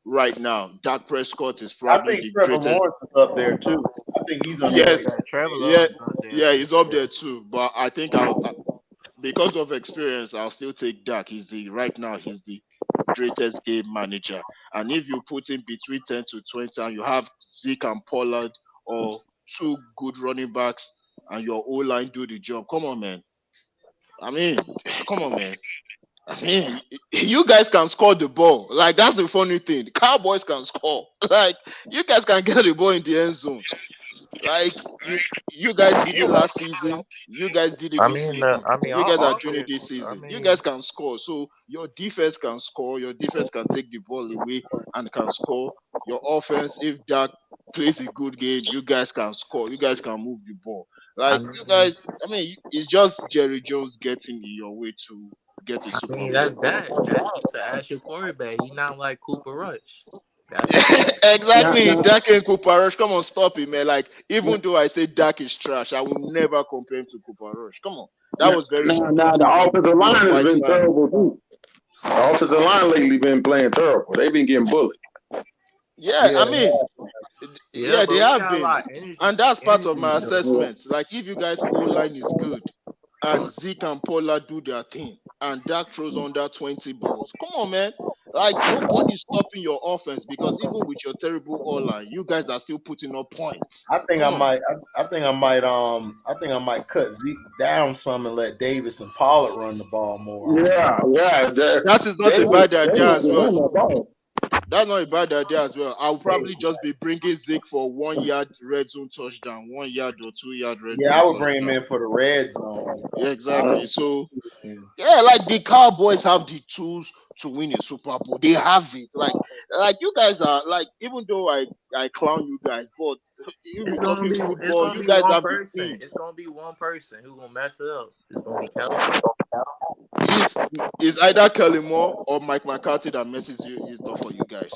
right now. Dak Prescott is I probably think the Trevor greatest. Lawrence is up there too. I think he's yeah, underrated. that Trevor Yeah, Lawrence up there yeah, for he's up sure. there too. But I think because of experience, I'll still take Dak. Right now he's the greatest game manager. And if you put him between 10 to 20 and you have Zeke and Pollard or two good running backs and your O line do the job, come on, man. I mean, come on, man. I mean, you guys can score the ball. Like, that's the funny thing. The Cowboys can score. Like, you guys can get the ball in the end zone. Like, you guys did it last season. You guys did it I this mean, season. You guys are our doing it offense. this I season. You mean, guys can score. So your defense can score. Your defense can take the ball away and can score. Your offense, if that plays a good game, you guys can score. You guys can move the ball. I Like, you mean, guys, I mean, it's just Jerry Jones getting in your way to get a Super Bowl. that's that. He's an actual quarterback. He's not like Cooper Rush. That's the thing. Now, Exactly, now, Dak and Cooper Rush. Come on, stop it, man. Like, even though I say Dak is trash, I will never compare him to Cooper Rush. Come on, that now, was very now, stupid the from offensive a line has white been man. terrible too. The offensive line lately been playing terrible. They've been getting bullied. Yeah, Yeah, I mean, Yeah, yeah, they but we have got a been, lot of and that's part of my injuries though. assessment. Like, if you guys O line is good, and Zeke and Pollard do their thing, and Dak throws under 20 balls, come on, man. Like, nobody's stopping your offense because even with your terrible O line, you guys are still putting up points. I think Come I on. might. I think I might cut Zeke down some and let Davis and Pollard run the ball more. Yeah, yeah. That is not They a bad idea was as the well. run that ball. That's not a bad idea as well. I'll Davis. probably just be bringing Zeke for 1 yard red zone touchdown, 1 yard or 2 yard red Yeah, zone I would bring him touchdown. in for the red zone. Yeah, exactly. So Yeah. yeah, like the Cowboys have the tools to win a Super Bowl. They have it. Like you guys are like, even though I clown you guys, but if It's we're gonna talking be football, you guys one have the person. team. It's gonna be one person who gonna mess it up. It's gonna be Kellen Moore. Is either Kelly Moore or Mike McCarthy that messes it up for you guys.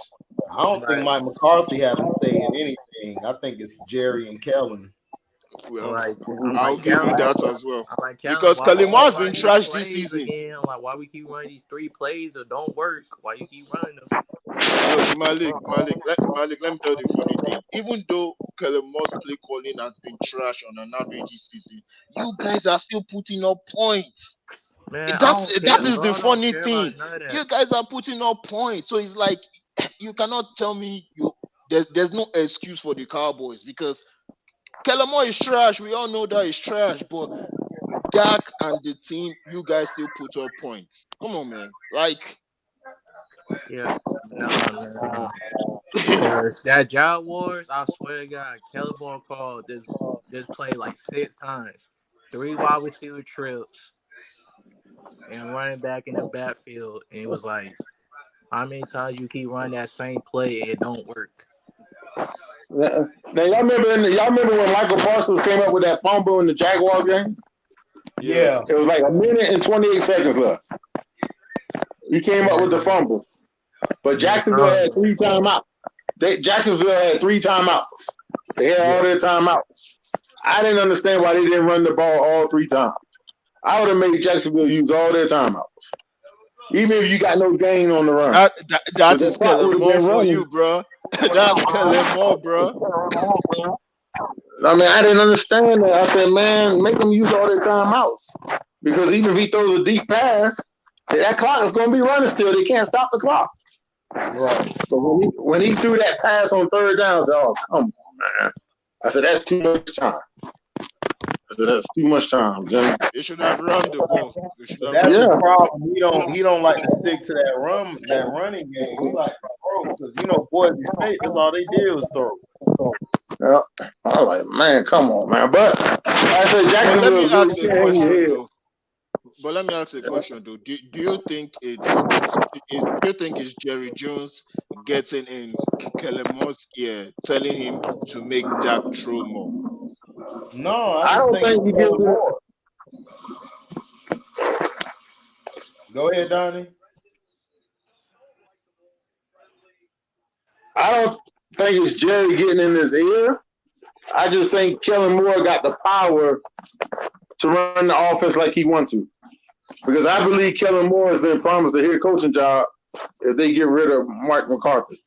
I don't think Mike McCarthy have a say in anything. I think it's Jerry and Kellen. Well, I'm I'll like give you Kellen. that as well. I'm like Kellen. Because Why we Kelly Moore keep has been running these trashed this plays season. again? Like why we keep running these 3 plays that don't work? Why you keep running them? Look, Malik, let me tell you the funny thing. Even though Kelly Moore's play calling has been trash on an average this season, you guys are still putting up points. Man, I That don't care, is bro. the I don't funny care thing. about none of You that. guys are putting up points. So it's like you cannot tell me there's no excuse for the Cowboys because Kellen Moore is trash. We all know that he's trash, but Dak and the team, you guys still put up points. Come on, man. Like Yeah, nah, man. Because that Jaguars, I swear to God, Kelly called this play like 6 times. 3 wide receiver trips and running back in the backfield. And it was like, how many times you keep running that same play and it don't work? Now y'all remember when Michael Parsons came up with that fumble in the Jaguars game? Yeah. It was like a minute and 28 seconds left. He came up with the fumble. But Jacksonville had 3 timeouts. Jacksonville had 3 timeouts. They had all their timeouts. I didn't understand why they didn't run the ball all 3 times. I would have made Jacksonville use all their timeouts. Even if you got no gain on the run. That is the clock Kellen would have Moore been for running. you, bro. That's Kellen Moore, bro. I mean, I didn't understand that. I said, man, make them use all their timeouts because even if he throws a deep pass, that clock is going to be running still. They can't stop the clock. Right. But when he threw that pass on third down, I said, oh, come on, man. I said, that's too much time. I said, that's too much time, Jimmy. They should have run the ball. They should But have that's run his the Yeah. ball. problem. He don't like to stick to that running game. He like to throw because Boise State, that's all they did was throw. Yeah. I was like, man, come on, man. But I said, But let me Jacksonville's ask good. a question though. But let me ask a question though. Do you think do you think it's Jerry Jones getting in Kellen Moore's ear, telling him to make Dak throw more? No, I I just don't think it's think he gives Kellen it. Moore. Go ahead, Donnie. I don't think it's Jerry getting in his ear. I just think Kellen Moore got the power to run the offense like he wants to. Because I believe Kellen Moore has been promised a head coaching job if they get rid of Mike McCarthy.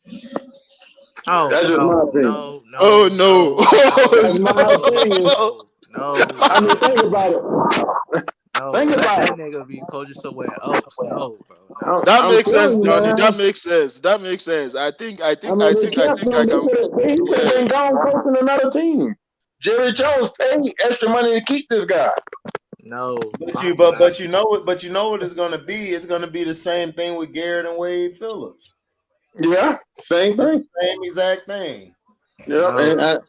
Oh That's just my no, opinion. no, Oh no, no! no, That's no, my opinion. no, no, I mean, no, think about it. no. Think Let about that it. nigga be coaching somewhere else. No, bro, I'm, no. That I'm makes sense, telling you, Johnny. That man. makes sense. That makes sense. I think I mean, they I kept think I him. can. He could have Yeah. been gone coaching another team. Jerry Jones paid extra money to keep this guy. No, But I'm not. you know what it's gonna be. It's gonna be the same thing with Garrett and Wade Phillips. Yeah, same It's thing. the same exact thing. Yep, No,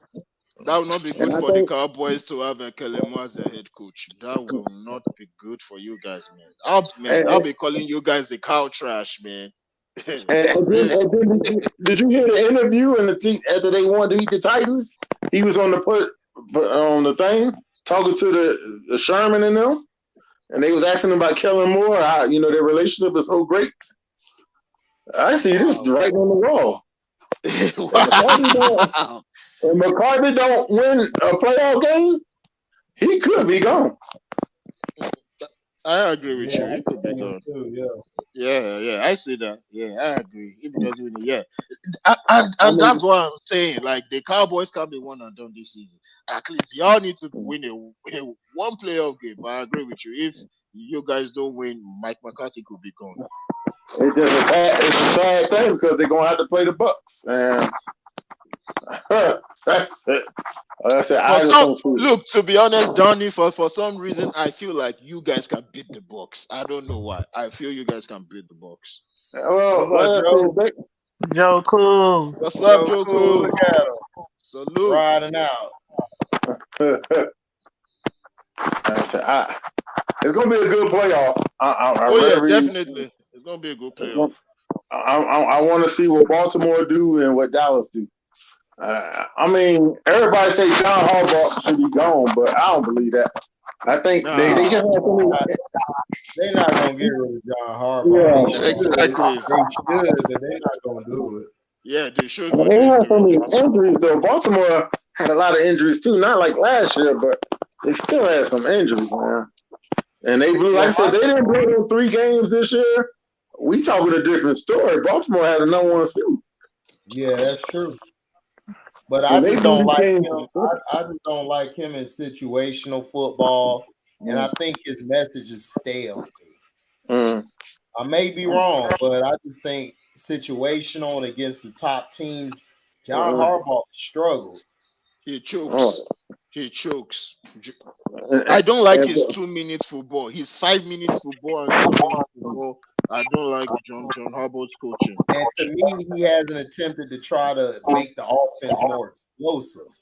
That will not be good and I for the think Cowboys to have a Kellen Moore as their head coach. That will not be good for you guys, man. and, I'll be calling you guys the cow trash, man. For and then, real. and then did you hear the interview and after they wanted to beat the Titans? He was on on the thing talking to the Sherman and them, and they was asking him about Kellen Moore. How their relationship is so great. I see this Wow. right on the wall. Wow. If McCarthy don't win a playoff game, he could be gone. I agree with Yeah, you. I It could be think gone. too. Yeah. Yeah, I see that. Yeah, I agree. If he doesn't win it, yeah. I And mean, that's what I'm saying. Like, the Cowboys can't be one and done this season. At least y'all need to win a one playoff game. But I agree with you. If you guys don't win, Mike McCarthy could be gone. it's a sad thing because they're gonna have to play the Bucks, and that's it. Like I said, For I just some, don't see it. look, to be honest, Donnie, for some reason, I feel like you guys can beat the Bucks. I don't know why. I feel you guys can beat the Bucks. What's Well, up, like I Joe? said, Joe Cool. What's up, Joe Cool, Joku? look at him Salute. riding out. like I said, it's gonna be a good playoff. I Oh yeah, really, definitely. It's gonna be a good it's playoff. gonna, I want to see what Baltimore do and what Dallas do. I mean, everybody say John Harbaugh should be gone, but I don't believe that. I think they Nah, just have so many. They're not gonna get rid of John Harbaugh. Yeah, exactly. They should, but they're not gonna do it. Yeah, they should well, with they the have so injuries. many injuries though. Baltimore had a lot of injuries too, not like last year, but they still had some injuries, man. And they blew, like I Well, said, they didn't blow them 3 games this year. We talking a different story. Baltimore had a number one seed, yeah, that's true. But I and they just blew don't these like games. him. I just don't like him in situational football, and I think his message is stale. Mm. I may be wrong, but I just think situational and against the top teams, John Harbaugh struggled. He chokes. Oh. He chokes. And, I don't like his and, 2 minutes football. His 5 minutes football and 2 minutes football. I don't like John Harbaugh's coaching. And to me, he hasn't attempted to try to make the offense more explosive.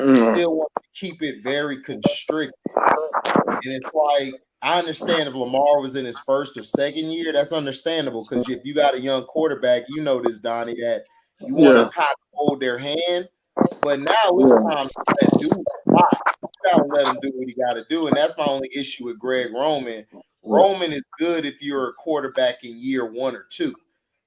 He still wants to keep it very constricted. And it's like, I understand if Lamar was in his first or second year, that's understandable because if you got a young quarterback, you know this, Donnie, that you want to kind of hold their hand. But now it's time to let dude rock. You gotta let him do what he got to do, and that's my only issue with Greg Roman. Roman is good if you're a quarterback in year 1 or 2,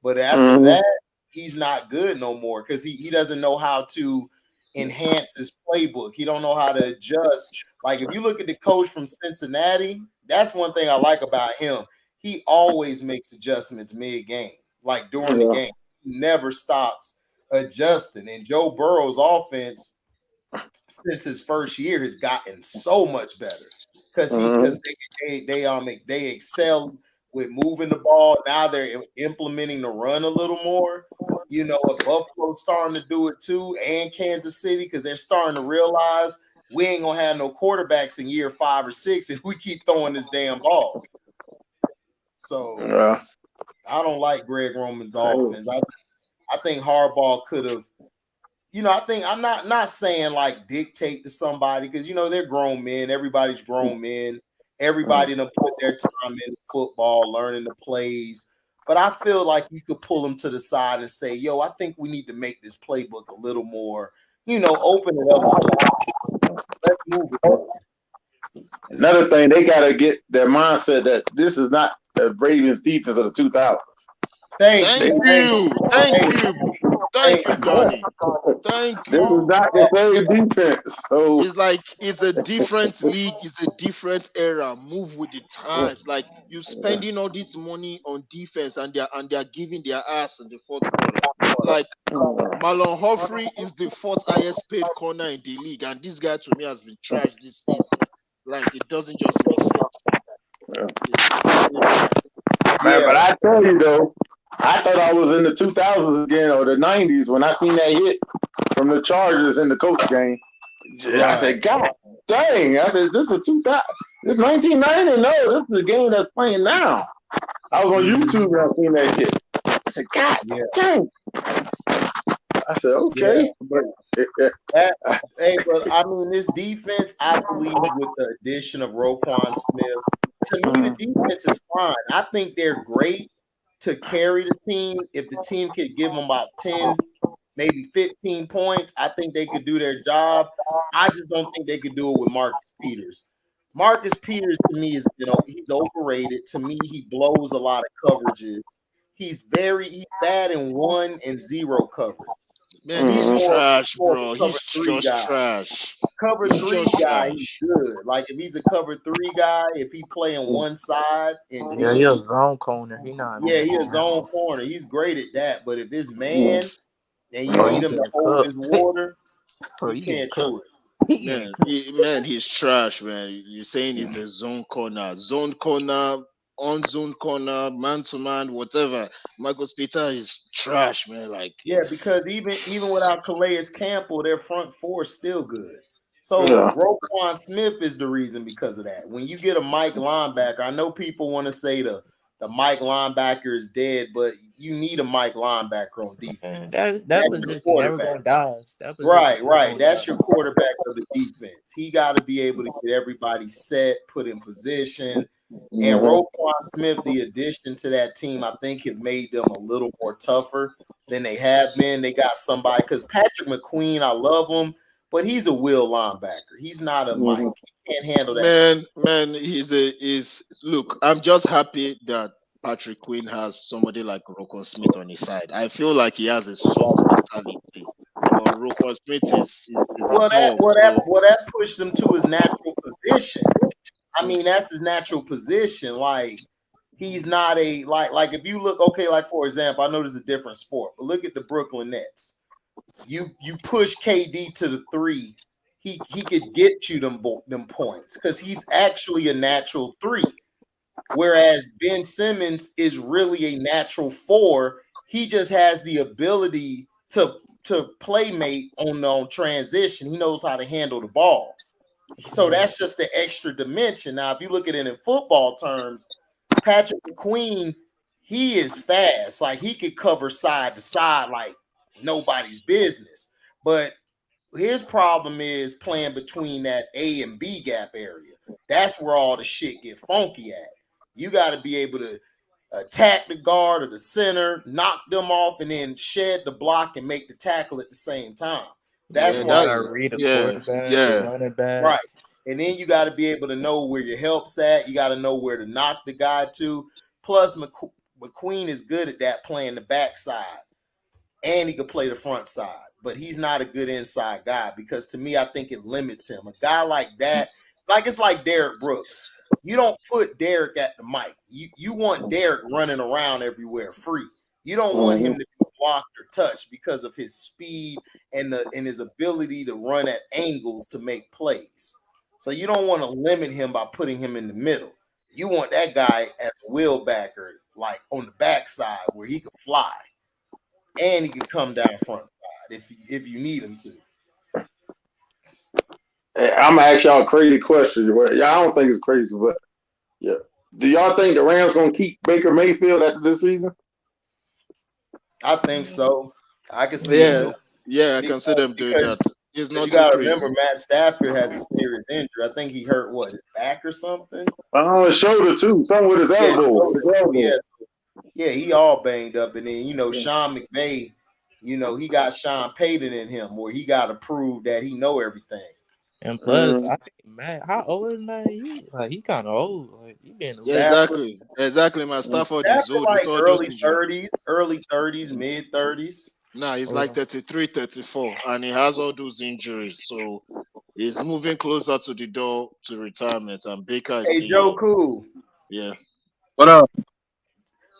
but after that, he's not good no more because he doesn't know how to enhance his playbook. He don't know how to adjust. Like if you look at the coach from Cincinnati, that's one thing I like about him. He always makes adjustments mid-game, like during the game. He never stops adjusting. And Joe Burrow's offense, since his first year has gotten so much better because they excel with moving the ball. Now they're implementing the run a little more. You know, Buffalo's starting to do it too, and Kansas City, because they're starting to realize we ain't gonna have no quarterbacks in year 5 or 6 if we keep throwing this damn ball. So I don't like Greg Roman's offense. I think Harbaugh could have. You know, I think I'm not saying like dictate to somebody, because you know they're grown men. Everybody's grown men. Everybody done put their time into football, learning the plays. But I feel like you could pull them to the side and say, "Yo, I think we need to make this playbook a little more, you know, open it up a little. Let's move it." Another thing, they gotta get their mindset that this is not the Ravens defense of the 2000s. Thank you, Donnie. Thank This is you. not the same defense. So It's like it's a different league, it's a different era. Move with the times. Like you spending all this money on defense, and they're giving their ass in the fourth quarter. Like Marlon Humphrey is the fourth highest paid corner in the league, and this guy to me has been trashed this season. Like it doesn't just make sense. man, but I tell you though, I thought I was in the 2000s again, or the 90s, when I seen that hit from the Chargers in the coach game. I said, God dang! I said, this is 2000. This 1990. No, this is the game that's playing now. I was on YouTube when I seen that hit. I said, God dang! I said, okay. But I mean, this defense, I believe, with the addition of Roquan Smith, to me, the defense is fine. I think they're great to carry the team. If the team could give them about 10, maybe 15 points, I think they could do their job. I just don't think they could do it with Marcus Peters. Marcus Peters, to me, is, you know, he's overrated. To me, he blows a lot of coverages. He's bad in 1 and 0 coverage. Man, he's trash, bro. He's just trash. Cover 3 guy, he's good. Like if he's a cover 3 guy, if he play on one side and he's a zone corner. He's a zone corner. He's great at that. But if it's man and you need him to hold his water, he can't do it. Man, he's trash, man. You're saying he's a zone corner, on zone corner, man to man, whatever. Michael Peter is trash, man. Like because even without Calais Campbell, their front four is still good. So Roquan Smith is the reason because of that. When you get a Mike linebacker, I know people want to say the Mike linebacker is dead, but you need a Mike linebacker on defense. That position never gonna die. Right. That's your quarterback of the defense. He got to be able to get everybody set, put in position. And Roquan Smith, the addition to that team, I think have made them a little more tougher than they have been. They got somebody, because Patrick McQueen, I love him, but he's a will linebacker. He's not a Mike. He can't handle that. Man, look, I'm just happy that Patrick Quinn has somebody like Roquan Smith on his side. I feel like he has a soft mentality. But Roquan Smith is that pushed him to his natural position. I mean, that's his natural position. Like, he's not a like if you look, okay, like for example, I know this is a different sport, but look at the Brooklyn Nets. You push KD to the 3, he could get you them points because he's actually a natural 3. Whereas Ben Simmons is really a natural 4. He just has the ability to playmate on transition. He knows how to handle the ball. So that's just the extra dimension. Now, if you look at it in football terms, Patrick McQueen, he is fast. Like, he could cover side to side like nobody's business. But his problem is playing between that A and B gap area. That's where all the shit get funky at. You got to be able to attack the guard or the center, knock them off, and then shed the block and make the tackle at the same time. That's why you gotta read the quarterback, running back. Right. And then you got to be able to know where your help's at. You got to know where to knock the guy to. Plus, McQueen is good at that, playing the backside. And he can play the front side. But he's not a good inside guy because, to me, I think it limits him. A guy like that, like it's like Derek Brooks. You don't put Derek at the mic. You want Derek running around everywhere free. You don't want him to be blocked or linebacker touch because of his speed and his ability to run at angles to make plays. So you don't want to limit him by putting him in the middle. You want that guy as a wheelbacker, like on the backside where he can fly and he can come down front side if you need him to. Hey, I'm gonna ask y'all a crazy question. Well, I don't think it's crazy, but yeah. Do y'all think the Rams gonna keep Baker Mayfield after this season? I think so. I can see him doing Yeah, I can see them doing that. It's because not you too got to crazy. remember Matt Stafford has a serious injury. I think he hurt his back or something. His shoulder too. Something with his elbow. Yeah, he all banged up, and then Sean McVay, he got Sean Payton in him, where he got to prove that he know everything. And plus, I think Matt, how old is Matt? He kind of old. Like he been exactly. My Stafford is old. Like early 30s, mid 30s. Nah, he's like 33, 34, and he has all those injuries, so he's moving closer to the door to retirement. And Baker is Joe Cool. Yeah. What up?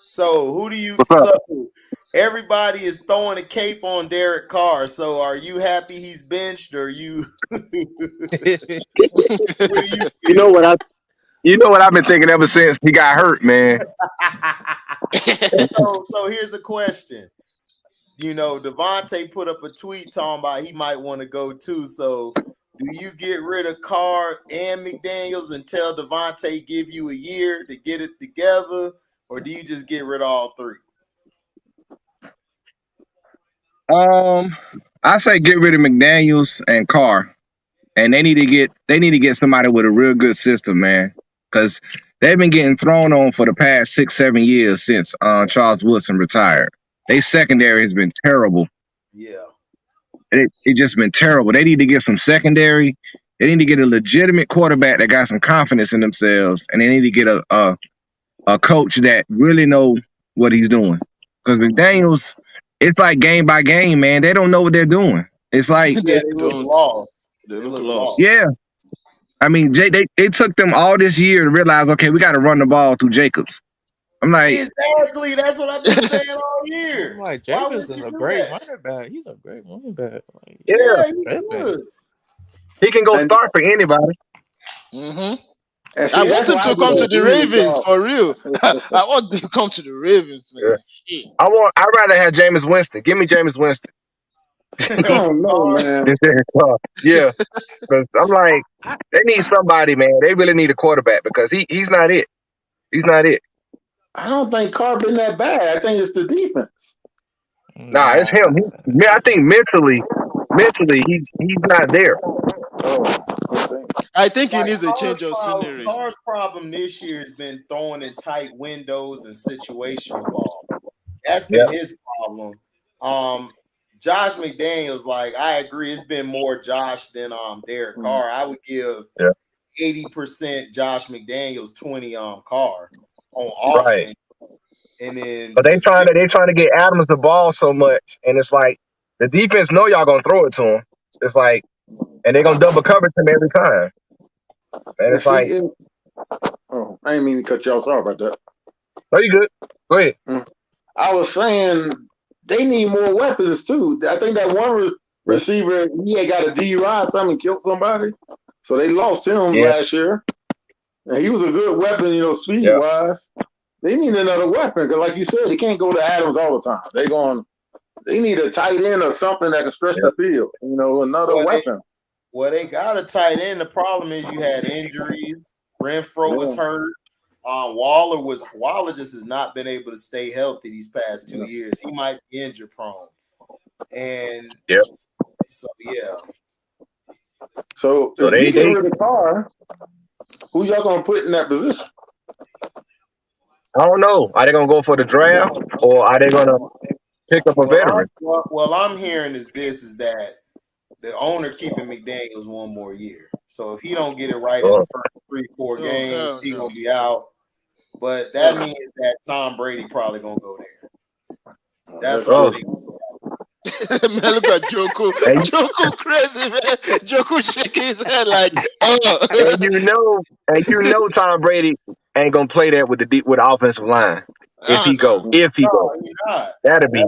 So who do you? What's up? So everybody is throwing a cape on Derek Carr. So are you happy he's benched, or you? You know what I've been thinking ever since he got hurt, man. So here's a question. Devontae put up a tweet talking about he might want to go too. So do you get rid of Carr and McDaniels and tell Devontae give you a year to get it together, or do you just get rid of all three? I say get rid of McDaniels and Carr, and they need to get somebody with a real good system, man, because they've been getting thrown on for the past 6-7 years since Charles Woodson retired. Their secondary has been terrible. Yeah, it just been terrible. They need to get some secondary. They need to get a legitimate quarterback that got some confidence in themselves, and they need to get a coach that really know what he's doing. Because McDaniels, it's like game by game, man. They don't know what they're doing. It's like they look lost. They look lost. Yeah, I mean, they took them all this year to realize, okay, we got to run the ball through Jacobs. I'm like, exactly. That's what I've been saying all year. I'm like, Jacobs is a great running back. He's a great running back. Like, yeah, he's good. He can go start for anybody. I want him to come to the Ravens for real. I want him to come to the Ravens, man. Yeah. I'd rather have Jameis Winston. Give me Jameis Winston. Oh no, man. Yeah, because I'm like, they need somebody, man. They really need a quarterback because he's not it. He's not it. I don't think Carr been that bad. I think it's the defense. Nah, it's him. I think mentally, he's not there. I think he needs a change of scenery. Carr's problem this year has been throwing in tight windows and situational ball. That's been his problem. Josh McDaniels, like I agree, it's been more Josh than Derek Carr. I would give 80% Josh McDaniels, 20 Carr on offense. Right. And then, but they trying to get Adams the ball so much, and it's like the defense know y'all gonna throw it to him. It's like, and they're gonna double cover him every time. And it's like, I didn't mean to cut y'all. Sorry about that. No, you good. Go ahead. I was saying they need more weapons too. I think that one receiver, he had got a DUI, something killed somebody, so they lost him last year. And he was a good weapon, speed wise. They need another weapon because, like you said, they can't go to Adams all the time. They need a tight end or something that can stretch the field. Another weapon. They got a tight end. The problem is you had injuries. Renfro was hurt. Waller just has not been able to stay healthy these past 2 years. He might be injury prone. And So if you get rid of the Carr, who y'all gonna put in that position? I don't know. Are they gonna go for the draft or are they gonna pick up a veteran? Well, I'm hearing is that the owner keeping McDaniels one more year. So if he don't get it right in the first 3-4 games, he gonna be out. But that means that Tom Brady probably gonna go there. That's what man, look at Joko. Joko crazy, man. Joko shaking his head like, And you know Tom Brady ain't gonna play that with the offensive line. If he go. That'd be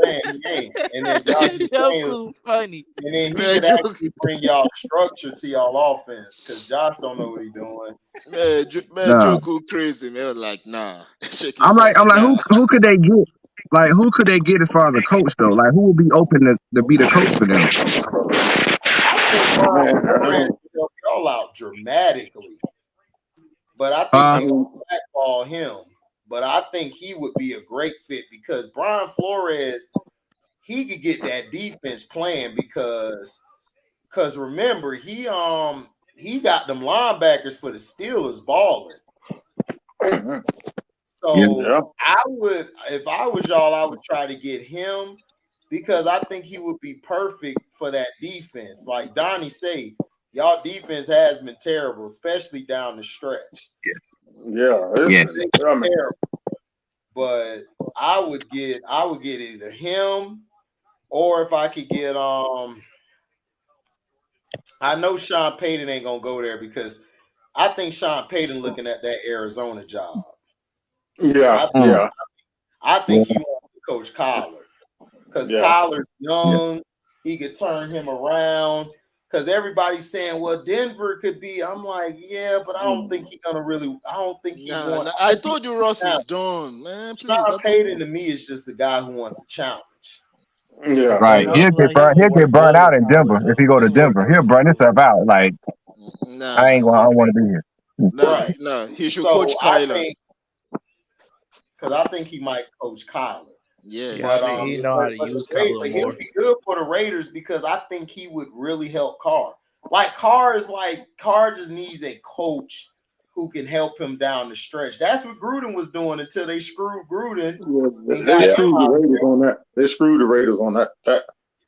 saying he ain't. And then Josh McDaniels, Joku funny. and then he Man, could actually bring y'all structure to y'all offense because Josh don't know what he's doing. man, No. Joku crazy, man. I was like, nah. Shaking I'm his head like, like, nah. who could they get? Like, who could they get as far as a coach though? Like, who would be open to be the coach for them? I think Brian Man, Flores will help y'all out dramatically, but I think Uh, they gonna blackball him. But I think he would be a great fit because Brian Flores, he could get that defense playing because remember he got them linebackers for the Steelers balling. So yeah. I would, if I was y'all, I would try to get him because I think he would be perfect for that defense. Like Donnie said, y'all defense has been terrible, especially down the stretch. yeah, Yes. It's I mean, terrible. But I would get either him or if I could get I know Sean Payton ain't gonna go there because I think Sean Payton looking at that Arizona job. yeah, Mm. yeah, I think he wants to coach Kyler because yeah. Kyler's young. He could turn him around. Because everybody's saying, well, Denver could be. I'm like, yeah, but I don't think he's gonna really. I don't think he Nah, wants. nah, I told you Ross is done, man. Please. Sean Payton to me is just a guy who wants a challenge. Yeah. Right. I He'll feel get like he burnt. would He'll get work burnt well out with in Kyler Denver if he go to too. Denver. He'll burn himself out. Like Nah, I don't want to be here. Right. nah. He should coach So I Kyler. think because I think he might coach Kyler. Yeah. Yeah, I think he know how to use Kyler He'll more. be good for the Raiders because I think he would really help Carr. Carr just needs a coach who can help him down the stretch. That's what Gruden was doing until they screwed Gruden and They got him screwed the out. Raiders on that. They screwed the Raiders on that.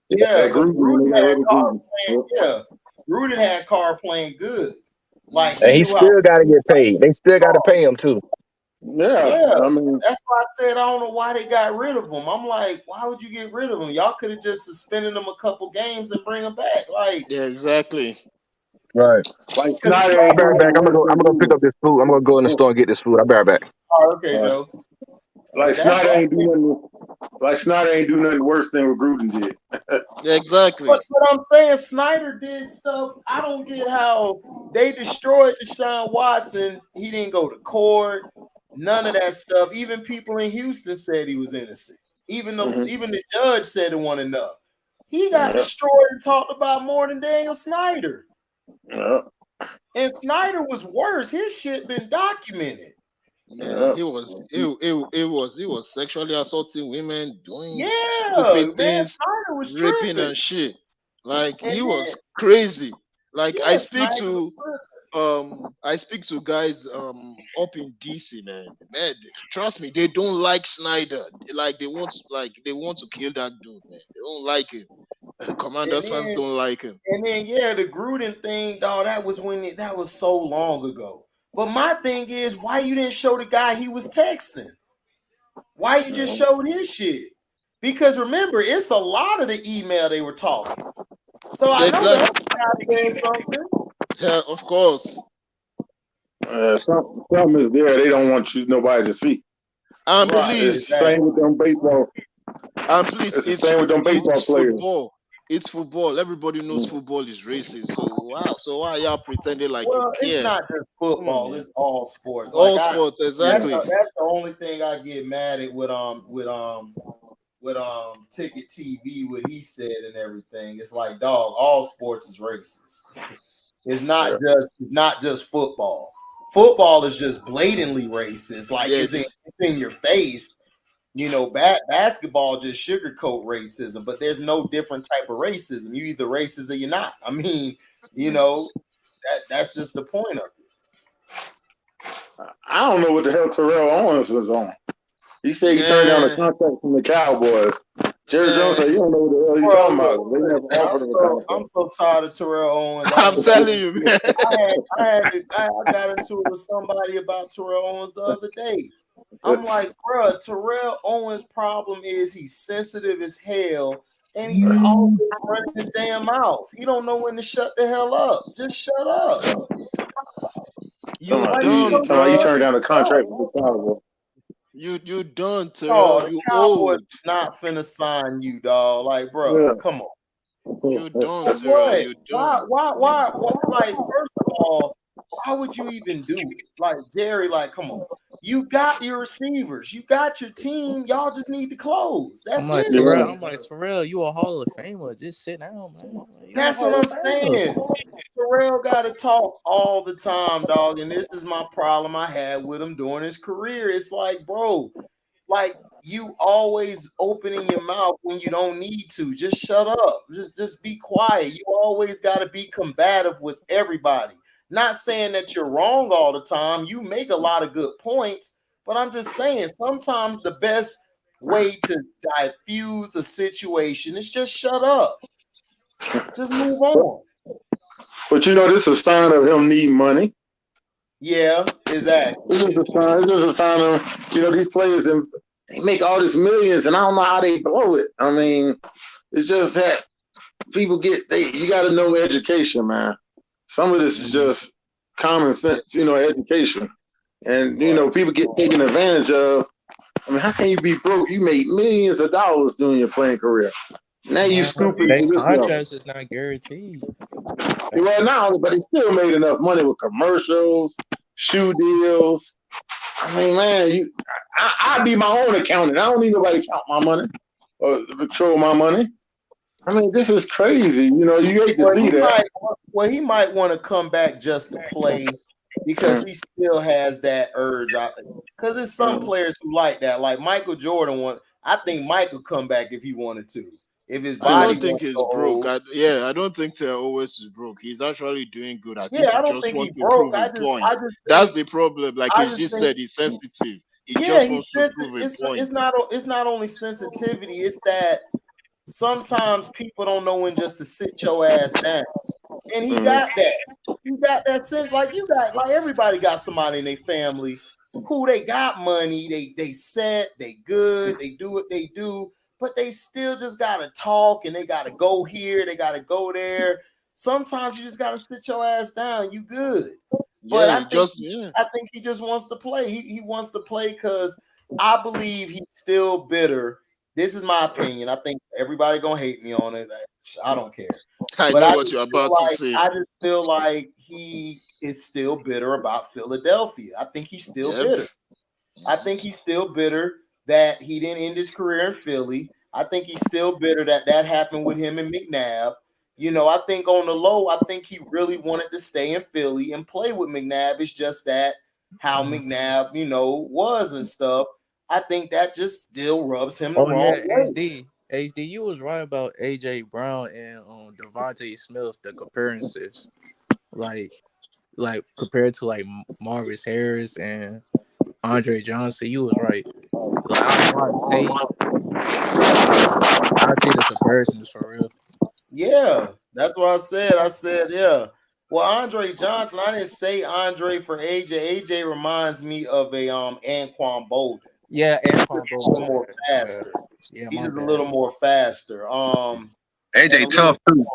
Yeah, but Gruden, they got rid of Gruden. Gruden had Carr playing good. Like And he he knew how. still got to get paid. They still got to pay him too. Yeah, I mean, That's why I said I don't know why they got rid of him. I'm like, why would you get rid of him? Y'all could have just suspended him a couple games and bring him back. Like, Yeah, exactly. Right. like because Snyder I'll ain't be right doing back. nothing worse I'm than gonna pick Gruden. up this food. I'm gonna go in the store and get this food. I'll be right back. okay, Joe. Like That's Snyder why. ain't doing nothing. Like Snyder ain't doing nothing worse than what Gruden did. Yeah, exactly. But I'm saying Snyder did stuff. I don't get how they destroyed Deshaun Watson. He didn't go to court. None of that stuff. Even people in Houston said he was innocent. Even the judge said it wasn't enough. He got destroyed and talked about more than Daniel Snyder. Yeah. And Snyder was worse. His shit been documented. Man, he was sexually assaulting women, doing Yeah, stupid man, things, Snyder was raping tripping. and shit. Like And he was then, crazy. Like yeah, Snyder was tripping. I speak to guys up in DC, man. Man, trust me, they don't like Snyder. They want to kill that dude, man. They don't like him. Commanders fans don't like him. And then, yeah, the Gruden thing, dog, that was so long ago. But my thing is, why you didn't show the guy he was texting? Why you just showed his shit? Because remember, it's a lot of the email they were talking. So I know that guy said something. Yeah, of course. Something is there they don't want nobody to see. And Right, please, It's the same with them baseball. and please, It's the same with them baseball players. Football. It's football. Everybody knows football is racist. So why y'all pretending like you Well, it's care? not just football; it's all sports. All sports, that's exactly. the only thing I get mad at with Ticket TV, what he said and everything. It's like, dog, all sports is racist. It's not just football. Football is just blatantly racist. Like it's in your face. You know, basketball just sugarcoat racism, but there's no different type of racism. You either racist or you're not. I mean, you know, that's just the point of it. I don't know what the hell Terrell Owens was on. He said he turned down a contract from the Cowboys. Jerry Jones said, "You don't know what the hell he's talking about. They never offered him a contract." I'm so tired of Terrell Owens. I'm telling you, man. I got into it with somebody about Terrell Owens the other day. I'm like, bro, Terrell Owens' problem is he's sensitive as hell, and he's always running his damn mouth. He don't know when to shut the hell up. Just shut up. You he turned down a contract with the Cowboys. You done, Oh, Terrell. the You Cowboys old. not finna sign you, dog. Like, bro, Yeah. come on. You done, For Terrell. what? You Why? done. Why? Like, first of all, why would you even do it? Like, Jerry, like, come on. You got your receivers, you got your team. Y'all just need to close. I'm That's like it. Terrell. Yeah. I'm like Terrell. You a Hall of Famer? Just sit down, man. You a That's what Hall of I'm Famer. saying. Terrell got to talk all the time, dog. And this is my problem I had with him during his career. It's like, bro, like you always opening your mouth when you don't need to. Just shut up. Just be quiet. You always got to be combative with everybody. Not saying that you're wrong all the time. You make a lot of good points, but I'm just saying sometimes the best way to diffuse a situation is just shut up. Just move on. But this is a sign of him needing money. Yeah, exactly. This is a sign. This is a sign of these players and they make all these millions, and I don't know how they blow it. I mean, it's just that people you got to know education, man. Some of this is just common sense, education, and Right. people get taken advantage of. I mean, how can you be broke? You made millions of dollars during your playing career. Now you Man, stooping they to this level. contracts is not guaranteed. Well, not only, but he still made enough money with commercials, shoe deals. I mean, man, I'd be my own accountant. I don't need nobody to count my money or control my money. I mean, this is crazy. You hate to Well, see that. he might want to come back just to play because Mm, he still has that urge. Because there's some mm. players who like that. Like Michael Jordan I think Mike could come back if he wanted to. If his I body don't wasn't think he's so broke. old. I don't think Terrell always is broke. He's actually doing good. I think Yeah, he I don't just think he wants to broke. prove a point. I just That's think the problem. Like I he just just think said, he's sensitive. He yeah, just he wants to says prove a point. it's not only sensitivity, it's that sometimes people don't know when just to sit your ass down. And he Mm. got that. He got that sense. Like you got, like everybody got somebody in their family who they got money, they set, they good, they do what they do, but they still just gotta talk and they gotta go here, they gotta go there. Sometimes you just gotta sit your ass down. You good. But Yeah, he just yeah. I think he just wants to play. He wants to play because I believe he's still bitter. This is my opinion. I think everybody gonna hate me on it. I don't care. I But know what you're about to say. I just feel like he is still bitter about Philadelphia. I think he's still Yeah. bitter. I Mhm. think he's still bitter that he didn't end his career in Philly. I think he's still bitter that that happened with him and McNabb. I think on the low, I think he really wanted to stay in Philly and play with McNabb. It's just that how McNabb, was and stuff. I think that just still rubs him the Oh wrong yeah, way. HD. You was right about AJ Brown and Devontae Smith. The comparisons, like compared to like Marvis Harris and Andre Johnson, you was right. Like I watched tape, I see the comparisons for real. Yeah, that's what I said. I said, yeah. Well, Andre Johnson, I didn't say Andre for AJ. AJ reminds me of a Anquan Bolden. Yeah, Just Anquan a little Bolden. more Yeah, faster. yeah, He's my just a bad. little more faster. And a AJ little tough too.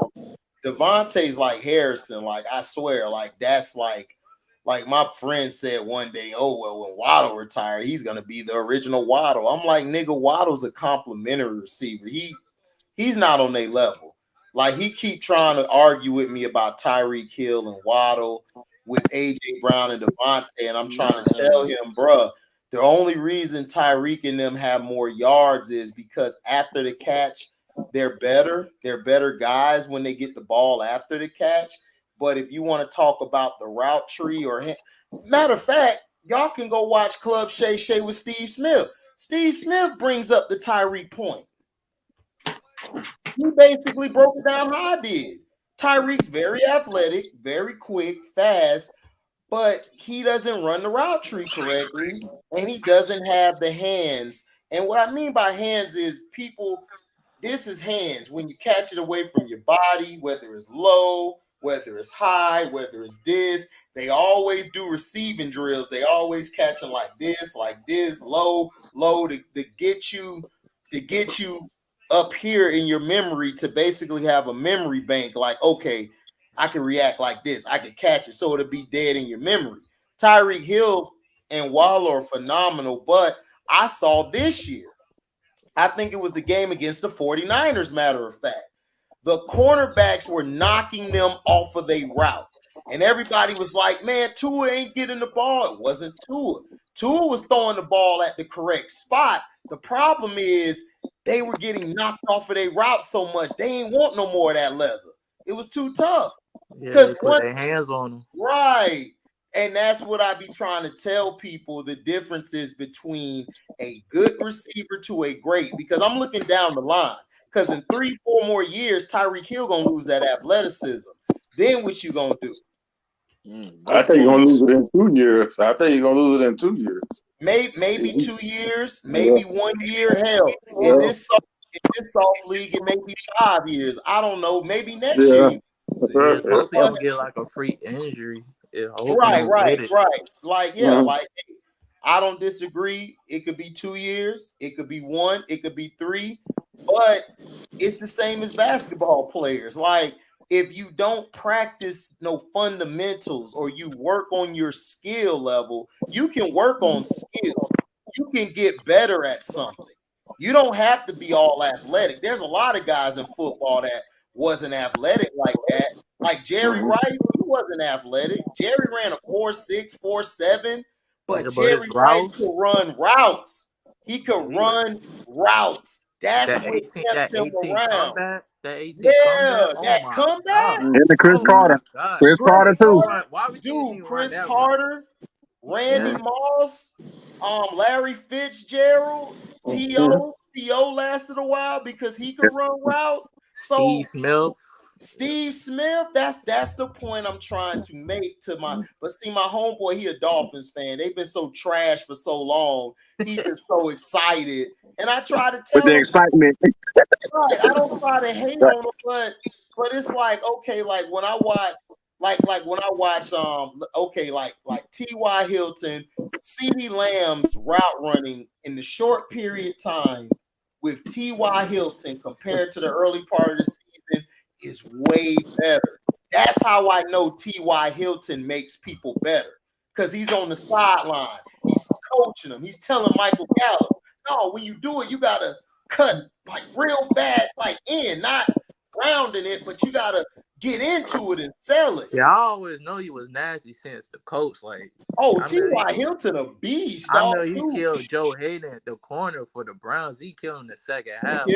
Devontae's like Harrison. Like I swear, like that's like my friend said one day, oh well, when Waddle retired, he's gonna be the original Waddle. I'm like, nigga, Waddle's a complimentary receiver. He's not on their level. Like he keep trying to argue with me about Tyreek Hill and Waddle with AJ Brown and Devontae, and I'm trying to tell Man, him, bruh, the only reason Tyreek and them have more yards is because after the catch, they're better. They're better guys when they get the ball after the catch. But if you want to talk about the route tree matter of fact, y'all can go watch Club Shay Shay with Steve Smith. Steve Smith brings up the Tyreek point. He basically broke it down how I did. Tyreek's very athletic, very quick, fast, but he doesn't run the route tree correctly, and he doesn't have the hands. And what I mean by hands is this is hands when you catch it away from your body, whether it's low, whether it's high, whether it's this. They always do receiving drills. They always catch them like this, low, low to get you up here in your memory to basically have a memory bank. Like, okay, I can react like this. I can catch it so it'll be dead in your memory. Tyreek Hill and Waller are phenomenal, but I saw this year. I think it was the game against the 49ers, matter of fact. The cornerbacks were knocking them off of their route. And everybody was like, man, Tua ain't getting the ball. It wasn't Tua. Tua was throwing the ball at the correct spot. The problem is they were getting knocked off of their route so much. They ain't want no more of that leather. It was too tough. Yeah, Because they put their hands on them. Right. And that's what I be trying to tell people, the differences between a good receiver to a great, because I'm looking down the line. Because in 3-4 more years, Tyreek Hill gonna lose that athleticism. Then what you gonna do? I think you're gonna lose it in 2 years. I think you're gonna lose it in 2 years. Maybe 2 years, maybe 1 year. Hell, in this soft league, it may be 5 years. I don't know. Maybe next year. Yeah, hope he don't get like a freak injury. Yeah, I hope Right. Like, yeah, like I don't disagree. It could be 2 years, it could be 1, it could be 3, but it's the same as basketball players. Like, if you don't practice no fundamentals or you work on your skill level, you can work on skills. You can get better at something. You don't have to be all athletic. There's a lot of guys in football that wasn't athletic like that. Like Jerry Rice, he wasn't athletic. Jerry ran a 4.6, 4.7, but Jerry Rice could run routes. He could run routes. That's what kept him around. Comeback, that 18 that comeback. And the Chris Carter. Chris Carter too. Why we Dude, Chris Carter, Randy Moss, Larry Fitzgerald, T.O. lasted a while because he could run routes. So Steve Smith, that's the point I'm trying to make to my. But see, my homeboy, he a Dolphins fan. They've been so trash for so long. He just so excited, and I try to tell with the excitement. Right, I don't try to hate on him, but it's like, okay, like when I watch, like T.Y. Hilton, C.D. Lamb's route running in the short period time with T.Y. Hilton compared to the early part of the season is way better. That's how I know T.Y. Hilton makes people better, because he's on the sideline. He's coaching them. He's telling Michael Gallup, no, when you do it, you got to cut like real bad, like not rounding it, but you got to get into it and sell it. Yeah, I always know he was nasty since the coach. Like, T.Y. Hilton, a beast. I know he killed Joe Hayden at the corner for the Browns. He killed him in the second half.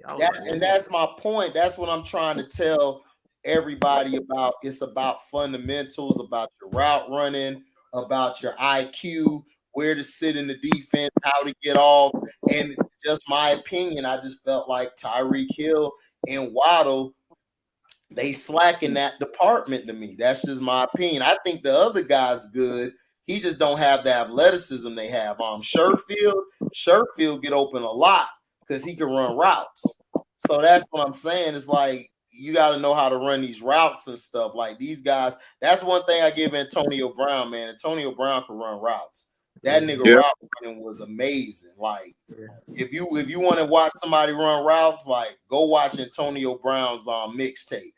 And that's my point. That's what I'm trying to tell everybody about. It's about fundamentals, about your route running, about your IQ, where to sit in the defense, how to get off. And just my opinion, I just felt like Tyreek Hill and Waddle, they slack in that department to me. That's just my opinion. I think the other guy's good. He just don't have the athleticism they have. Sherfield get open a lot because he can run routes. So that's what I'm saying. It's like, you got to know how to run these routes and stuff. Like these guys, that's one thing I give Antonio Brown, man. Antonio Brown can run routes. That nigga route running was amazing. Like, if you want to watch somebody run routes, like, go watch Antonio Brown's mixtape.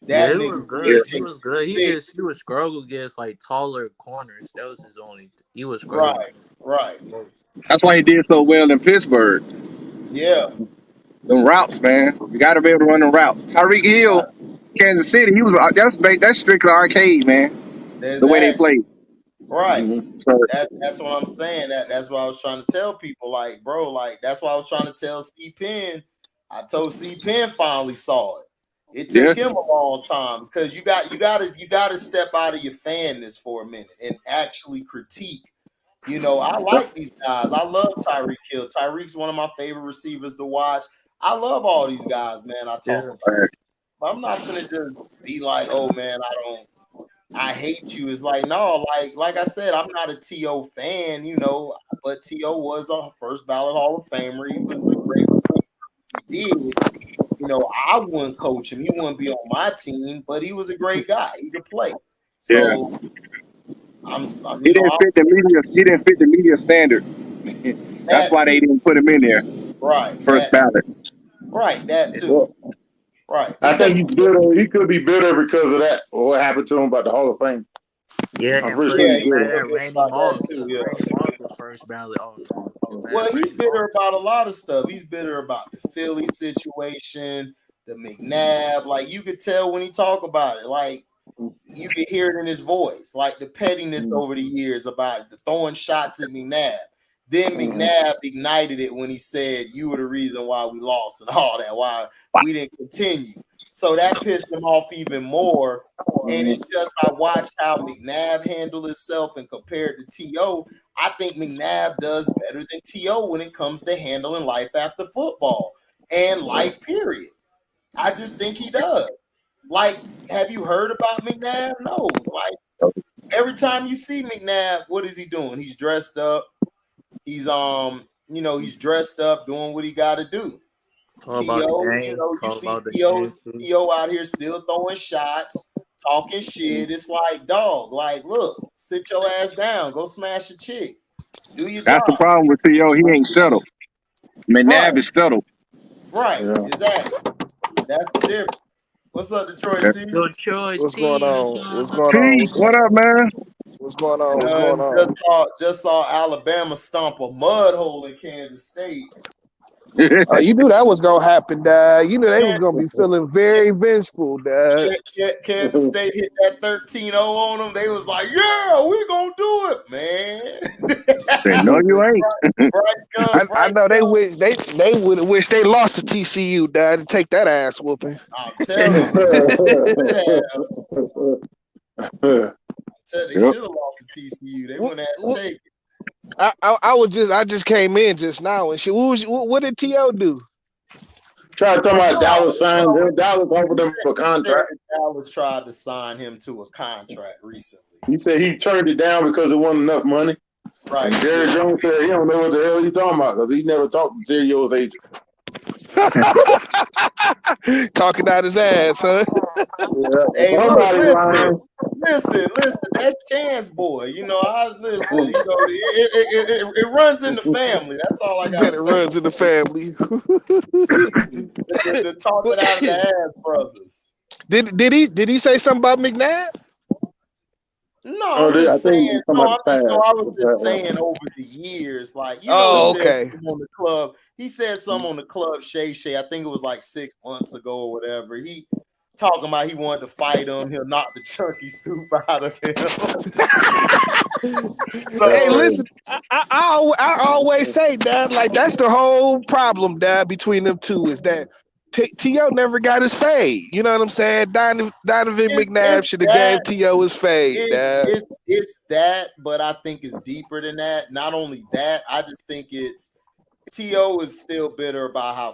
That nigga he was good. He was struggle against like taller corners. That was his only. He was right. That's why he did so well in Pittsburgh. Yeah. The routes, man. You got to be able to run the routes. Tyreek Hill, Kansas City, that's strictly arcade, man. The way they played. Right. So that's what I'm saying. That's what I was trying to tell people. Like, bro, like that's why I was trying to tell C Penn. I told C Penn finally saw it. It took him a long time, because you got to step out of your fanness for a minute and actually critique. You know, I like these guys. I love Tyreek Hill. Tyreek's one of my favorite receivers to watch. I love all these guys, man. I talk about. But I'm not gonna just be like, oh man, I hate you. It's like, no, like I said, I'm not a T.O. fan, you know, but T.O. was a first ballot Hall of Famer. He was a great receiver. He did. You know, I wouldn't coach him. He wouldn't be on my team, but he was a great guy. He could play. So he didn't fit the media standard. That's why they didn't put him in there. Right. First ballot. Right, that too. Right. I think he's bitter. He could be bitter because of that, or what happened to him about the Hall of Fame. Yeah, I'm and pretty plus sure Yeah, he's you he's bitter. still had bitter Randy about that Moss. too. Yeah. Randy Moss was first ballot All Star. You mad Well, at he's Randy Moss? bitter about a lot of stuff. He's bitter about the Philly situation, the McNabb. Like you could tell when he talk about it. Like you could hear it in his voice, like the pettiness over the years about the throwing shots at McNabb. Then McNabb ignited it when he said, "You were the reason why we lost and all that, why we didn't continue." So that pissed him off even more. And it's just I watched how McNabb handled himself and compared to T.O. I think McNabb does better than T.O. when it comes to handling life after football and life, period. I just think he does. Like, have you heard about McNabb? No. Like, every time you see McNabb, what is he doing? He's dressed up. He's he's dressed up doing what he got to do. Talk about the T.O., game. you Talk see about the game T.O.'s too. T.O. out here still throwing shots, talking shit. It's like, dog, like, look, sit your ass down, go smash a chick, do your That's the job. problem with T.O. He ain't settled. Right, McNabb is settled. right, Yeah. exactly. That's the difference. What's up, Detroit Yeah. T? Detroit What's going T. on? What's going on? T, What's going what up, man? What's going on? What's going None. on? Just saw Alabama stomp a mud hole in Kansas State. You knew that was gonna happen, Dad. You knew they was Can- gonna be feeling very vengeful, Dad. Kansas State hit that 13-0 on them. They was like, "Yeah, we gonna do it, Say, no, man." you ain't. I Bryce know they Young. wish they would have wished they lost to TCU, Dad, to take that ass whooping. I'm telling you, they Yep. should have lost to TCU. They What, wouldn't have what, to take it. I just came in just now and shit. What did T.O. do? Try to talk about Dallas signed No, him. Dallas offered him a he said contract. that Dallas tried to sign him to a contract recently. He said he turned it down because it wasn't enough money. Right. And Jerry Jones said he don't know what the hell he's talking about because he never talked to Terry's agent. Talking out his ass, huh? Yeah, Hey, look, somebody lying. listen. That's Chance boy. I listen. It runs in the family. That's all I He gotta said it say. runs in the family. The talk it out of the ass brothers. Did he say something about McNabb? No, I'm I just think saying. he's talking about the I was just past. saying over the years, like he Oh, said okay. something on the club. He said something on the club, Shay. I think it was like 6 months ago or whatever. He talking about he wanted to fight him. He'll knock the chunky soup out of him. Hey, listen, I always say, Dad, like that's the whole problem, Dad, between them two is that T.O. never got his fade. You know what I'm saying? Donovan McNabb should have gave T.O. his fade, Dad. It's that, but I think it's deeper than that. Not only that, I just think it's T.O. is still bitter about how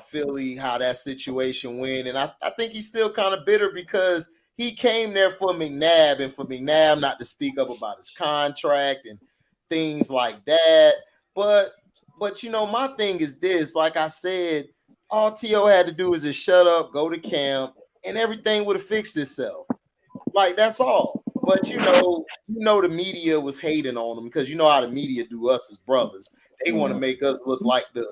that situation went. And I think he's still kind of bitter because he came there for McNabb and for McNabb not to speak up about his contract and things like that. But my thing is this, like I said, all T.O. had to do is just shut up, go to camp, and everything would have fixed itself. Like that's all. But the media was hating on him because you know how the media do us as brothers. They want to make us look like the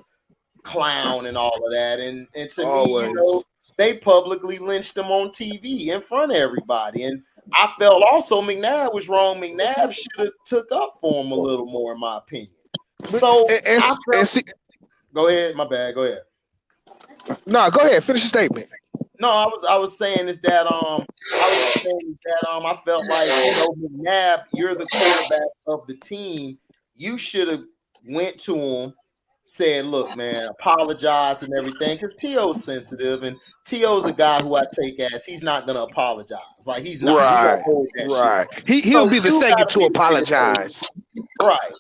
clown and all of that. And to Always. me, they publicly lynched him on TV in front of everybody. And I felt also McNabb was wrong. McNabb should have took up for him a little more, in my opinion. So go ahead. My bad. Go ahead. No, go ahead. Finish the statement. No, I was saying is that I felt like McNabb, you're the quarterback of the team. You should have went to him, said, "Look, man, apologize and everything," because T.O.'s sensitive and T.O.'s a guy who I take as he's not gonna apologize. Like he's not. He gonna hold that shit. He'll be the second to apologize. Right.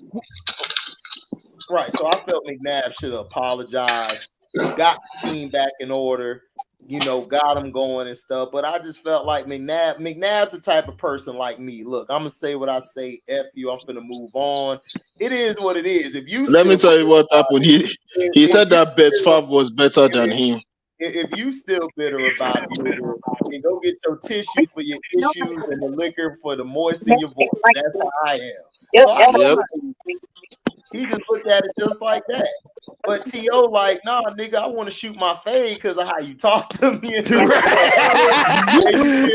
So I felt McNabb should have apologized, got the team back in order, got him going and stuff. But I just felt like McNabb's the type of person like me. Look, I'm gonna say what I say. F you. I'm gonna move on. It is what it is. If you let me tell you what happened. He said that Bet Favre was better than him. If you still bitter about it, then go get your tissue for your issues and the liquor for the moist in your voice. That's how I am. So I He just looked at it just like that. But T.O. like, nah, nigga, I want to shoot my fade because of how you talk to me and this.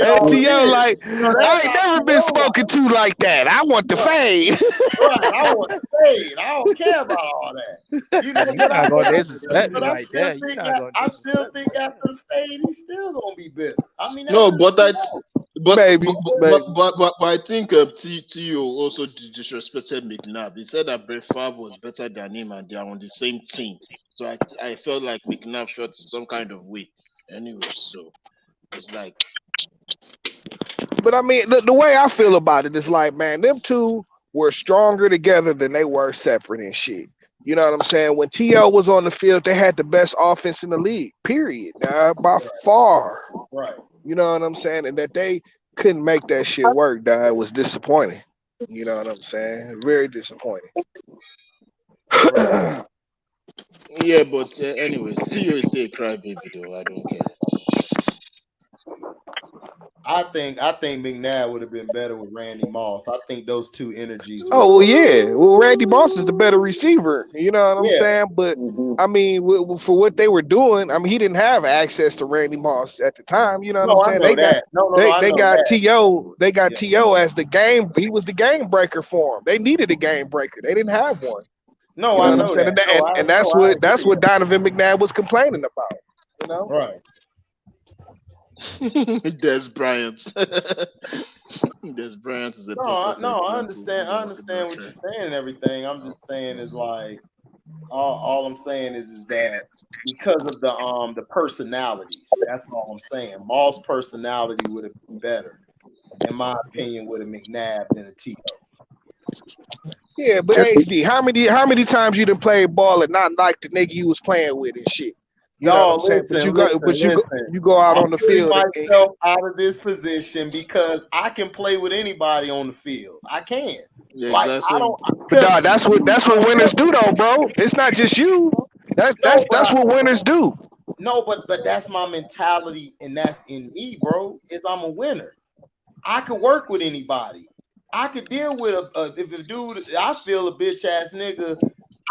And T.O. like, I ain't that's never not been T.O. spoken to like that. I want the fade. Right, I want the fade. I don't care about all that. You know, You're not gonna disrespect me but I like still that. You're think not gonna I still disrespect me think like after the fade, he's still gonna be bitter. I mean, that's No, just Maybe. but I think T.O. also disrespected McNabb. He said that Brett Favre was better than him and they are on the same team. So I felt like McNabb felt some kind of way. Anyway, so it's like, But I mean, the way I feel about it is like, man, them two were stronger together than they were separate and shit. You know what I'm saying? When T.O. was on the field, they had the best offense in the league, period. By far. right. You know what I'm saying? And that they couldn't make that shit work, dog, was disappointing. You know what I'm saying? Very disappointing. right. Yeah, but anyways, T.O. is still a crybaby though. I don't care. I think McNabb would have been better with Randy Moss. I think those two energies would Oh, well, yeah. Well, Randy Moss is the better receiver. You know what I'm saying? But, I mean, for what they were doing, I mean, he didn't have access to Randy Moss at the time. You know what I'm saying? I know that. They got that. T.O. They got T.O. as the game. He was the game breaker for them. They needed a game breaker. They didn't have one. No, you know I what know I'm saying? that. And that's what Donovan McNabb was complaining about. You know? Right. Des Bryant. Des Bryant is a I understand what you're saying and everything. I'm just saying is like all I'm saying is that because of the personalities, that's all I'm saying. Maul's personality would have been better, in my opinion, with a McNabb than a T.O. Yeah, but HD, how many times you done played ball and not like the nigga you was playing with and shit? You know what I'm saying? But you go out on the field. I'm putting myself out of this position because I can play with anybody on the field. I can. Yeah, like exactly. I don't. But dog, that's what winners do, though, bro. It's not just you. That's what winners do. No, but that's my mentality, and that's in me, bro. Is I'm a winner. I could work with anybody. I could deal with if a dude I feel a bitch ass nigga.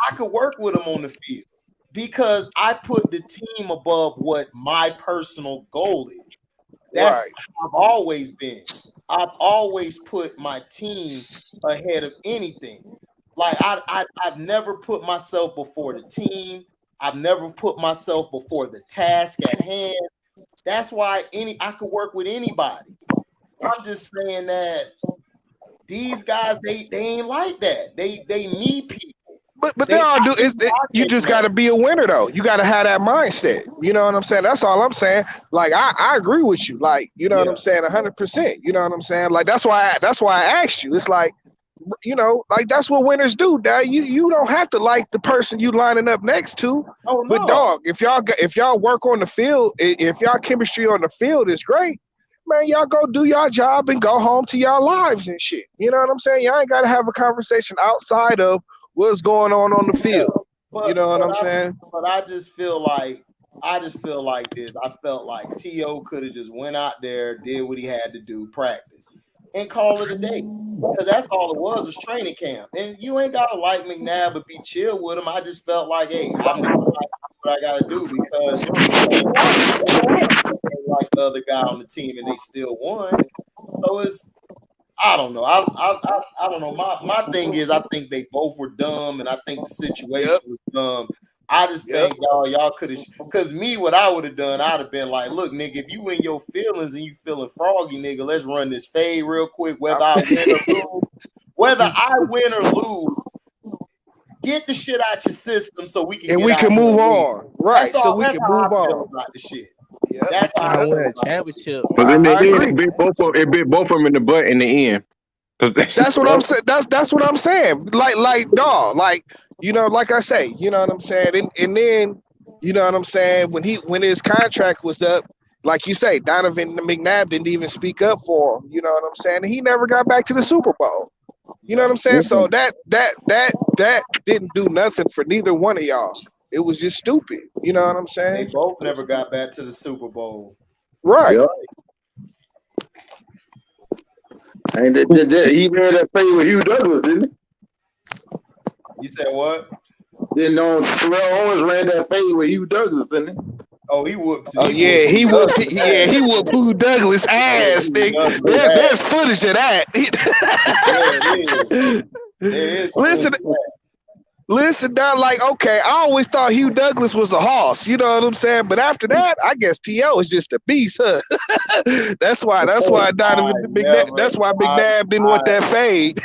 I could work with him on the field. Because I put the team above what my personal goal is. That's how I've always been. I've always put my team ahead of anything. Like I've never put myself before the team. I've never put myself before the task at hand. That's why I could work with anybody. I'm just saying that these guys they ain't like that. They need people. But they all do. You just got to be a winner, though. You got to have that mindset. You know what I'm saying? That's all I'm saying. Like I agree with you. Like you know what I'm saying, 100%. You know what I'm saying? Like that's why I asked you. It's like, you know, like that's what winners do. Dad. You don't have to like the person you lining up next to. Oh, no. But dog, if y'all work on the field, if y'all chemistry on the field is great, man, y'all go do y'all job and go home to y'all lives and shit. You know what I'm saying? Y'all ain't got to have a conversation outside of what's going on the field. You know what I'm saying? But I just feel like this. I felt like T.O. could have just went out there, did what he had to do, practice, and call it a day. Because that's all it was training camp. And you ain't gotta like McNabb or be chill with him. I just felt like, hey, I'm gonna do what I gotta do because they like the other guy on the team and they still won. So it's I don't know. I don't know. My thing is, I think they both were dumb, and I think the situation was dumb. I just think y'all could have. Because me, what I would have done, I'd have been like, look, nigga, if you in your feelings and you feeling froggy, nigga, let's run this fade real quick. Whether I win or lose, get the shit out your system so we can move on. Right. So we can move on about the shit. Yeah, that's how I win a championship. But in the end, it bit both of them in the butt in the end. That's what I'm saying. That's what I'm saying. Like dog, like you know, like I say, you know what I'm saying. And then you know what I'm saying when his contract was up, like you say, Donovan McNabb didn't even speak up for him. You know what I'm saying. And he never got back to the Super Bowl. You know what I'm saying. So that didn't do nothing for neither one of y'all. It was just stupid. You know what I'm saying? They both never got back to the Super Bowl. Right. Yep. And he made that play with Hugh Douglas, didn't You said what? Then Terrell Owens ran that fade with Hugh Douglas, didn't he? Oh, he whooped. Oh yeah, he whooped. Yeah, he whooped Hugh Douglas ass. There's footage of that. There is. Listen, now, like, okay, I always thought Hugh Douglas was a hoss, you know what I'm saying? But after that, I guess T.O. is just a beast, huh? That's why Donovan that's why McNabb didn't want that fade.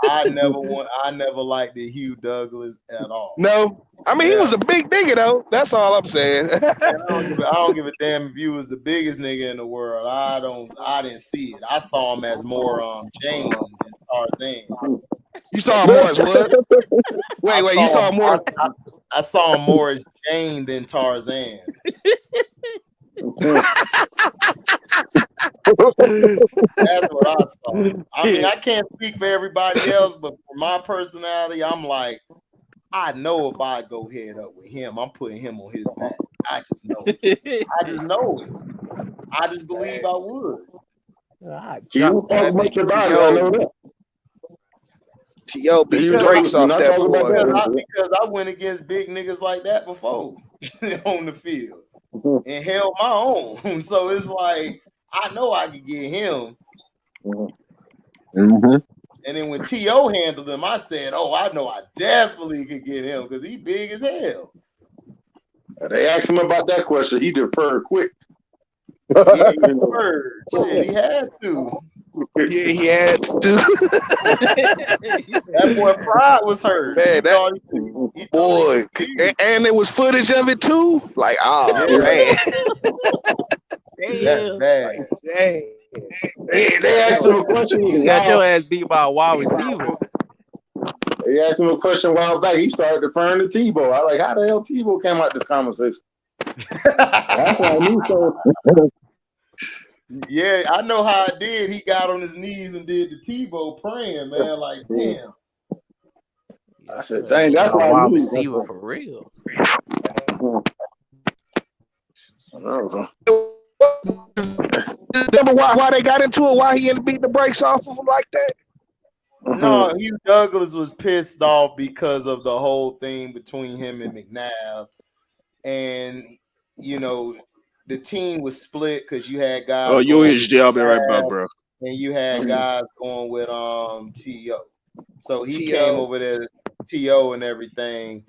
I never liked the Hugh Douglas at all. No. I mean, he was a big nigga though. That's all I'm saying. I don't give a damn if he was the biggest nigga in the world. I didn't see it. I saw him as more Jane than Tarzan. You saw him more as what? Wait, you saw him more. I saw him more as Jane than Tarzan. That's what I saw. I mean, I can't speak for everybody else, but for my personality, I'm like, I know if I go head up with him, I'm putting him on his back. I just know it. I just know it. I just believe I would. You don't talk much about it, I know that. T.O. beat the brakes off that boy. Because I went against big niggas like that before on the field and held my own. So it's like, I know I could get him. Mm-hmm. And then when T.O. handled him, I said, oh, I know I definitely could get him because he big as hell. They asked him about that question. He deferred quick. Yeah, he deferred. Shit, he had to. Yeah, he had to. That boy pride was hurt. Man, boy, and there was footage of it too. Like, man. That's bad. Dang. They asked him a question. You got your ass beat by a wide receiver. They asked him a question a while back. He started deferring to Tebow. I like, how the hell Tebow came out this conversation? That's what I knew. So. Yeah, I know how it did. He got on his knees and did the Tebow praying, man. Like, damn. I said, dang, that's why wide receiver for real. Remember why they got into it? Why he ended up beating the brakes off of him like that? No, Hugh Douglas was pissed off because of the whole thing between him and McNabb. And, you know, the team was split because you had guys. Oh, you HDiiTV, I'll be right back, bro. And you had guys going with T.O. So he came over there, T.O. and everything.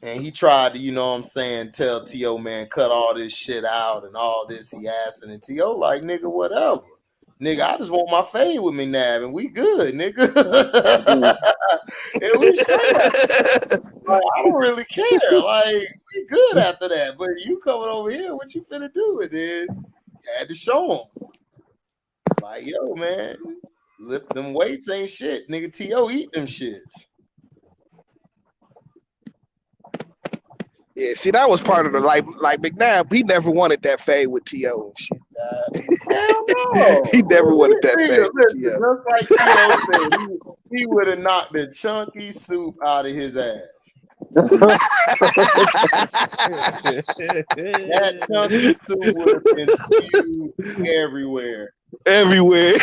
And he tried to, you know what I'm saying, tell T.O., man, cut all this shit out and all this he asked. And T.O. like, nigga, whatever. Nigga, I just want my fade with McNabb and we good, nigga. And we straight. Like, I don't really care. Like, we good after that. But you coming over here, what you finna do with it? You had to show him. Like, yo, man, lift them weights ain't shit. Nigga, T.O. eat them shits. Yeah, see, that was part of the like McNabb. He never wanted that fade with T.O. and shit. Hell no. He never wanted that fade with T.O. Just like T.O. said, he would have knocked the chunky soup out of his ass. That chunky soup would have been spewed everywhere. Everywhere.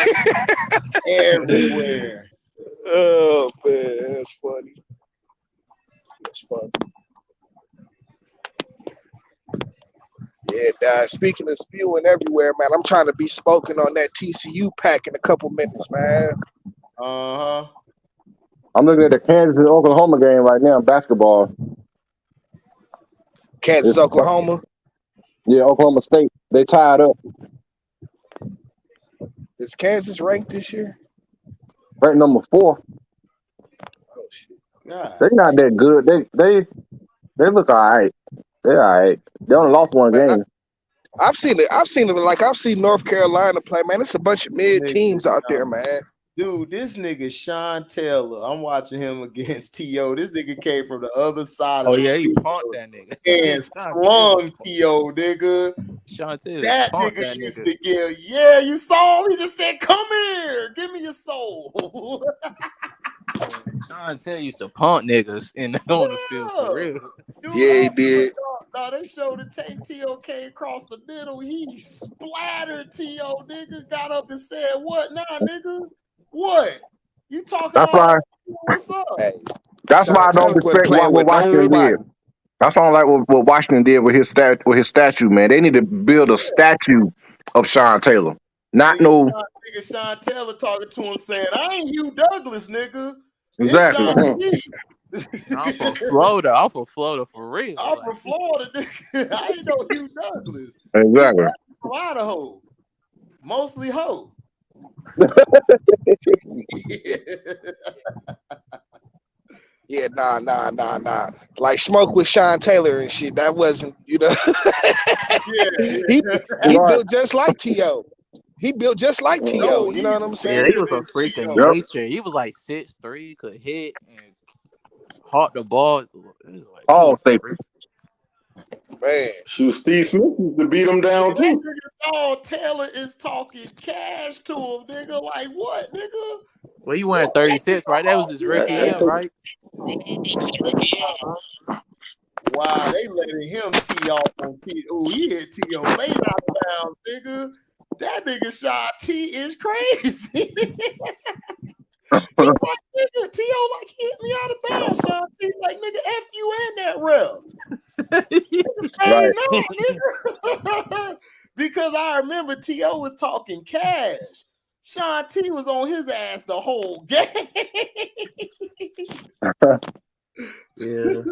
Oh man, that's funny. That's funny. Yeah, speaking of spewing everywhere, man, I'm trying to be smoking on that TCU pack in a couple minutes, man. Uh-huh. I'm looking at the Kansas and Oklahoma game right now, basketball. Kansas, Oklahoma? Yeah, Oklahoma State. They tied up. Is Kansas ranked this year? Ranked number 4. Oh, shit. God. They're not that good. They look all right. They're all right. They only lost one game. I've seen it. Like, I've seen North Carolina play, man. It's a bunch of mid teams out there, man. Dude, this nigga Sean Taylor, I'm watching him against T.O. This nigga came from the other side of the yeah, he punked that nigga. And slung T.O., nigga. Sean Taylor that nigga used to give, yeah, you saw him? He just said, come here, give me your soul. Sean Taylor used to punk niggas on the field for real. Dude, yeah, he did. No, they showed the tape. T.O. came across the middle. He splattered T.O. Nigga got up and said, what? Nah, nigga. What? You talking about? What's up? Hey, That's why Sean I don't Taylor wasn't respect playing what with Washington nobody. did. That's why I don't like what Washington did with his statue, man. They need to build a statue of Sean Taylor. Not no Nigga Sean Taylor talking to him saying, I ain't Hugh Douglas, nigga. This exactly. Sean T. I'm from Florida. I'm from Florida for real. I'm Like, from Florida, nigga. I ain't no Hugh Douglas. Hugh Exactly. Douglas from Idaho. Mostly hoe. Yeah, nah. Like Smoke with Sean Taylor and shit. That wasn't, he Right. built just like T.O. He built just like T.O. No, You know he what I'm yeah, saying? he was a freak of Yep. nature. He was like 6'3", could hit and hawk the ball. It was like, he All was a safety. freak. Man. Shoot, Steve Smith used to beat him down that too. nigga Saul Taylor is talking cash to him, nigga. Like what, nigga? Well, he wearing 36, right? That was his rookie year, right? Wow, they letting him tee off on T. Oh, he hit T.O. late out of bounds, nigga. That nigga shot T is crazy. He like, nigga, T.O. like hit me out of bounds, Sean T. Like, nigga, F you and that ref. Hey, no, nigga. Because I remember T.O. was talking cash. Sean T was on his ass the whole game. Yeah.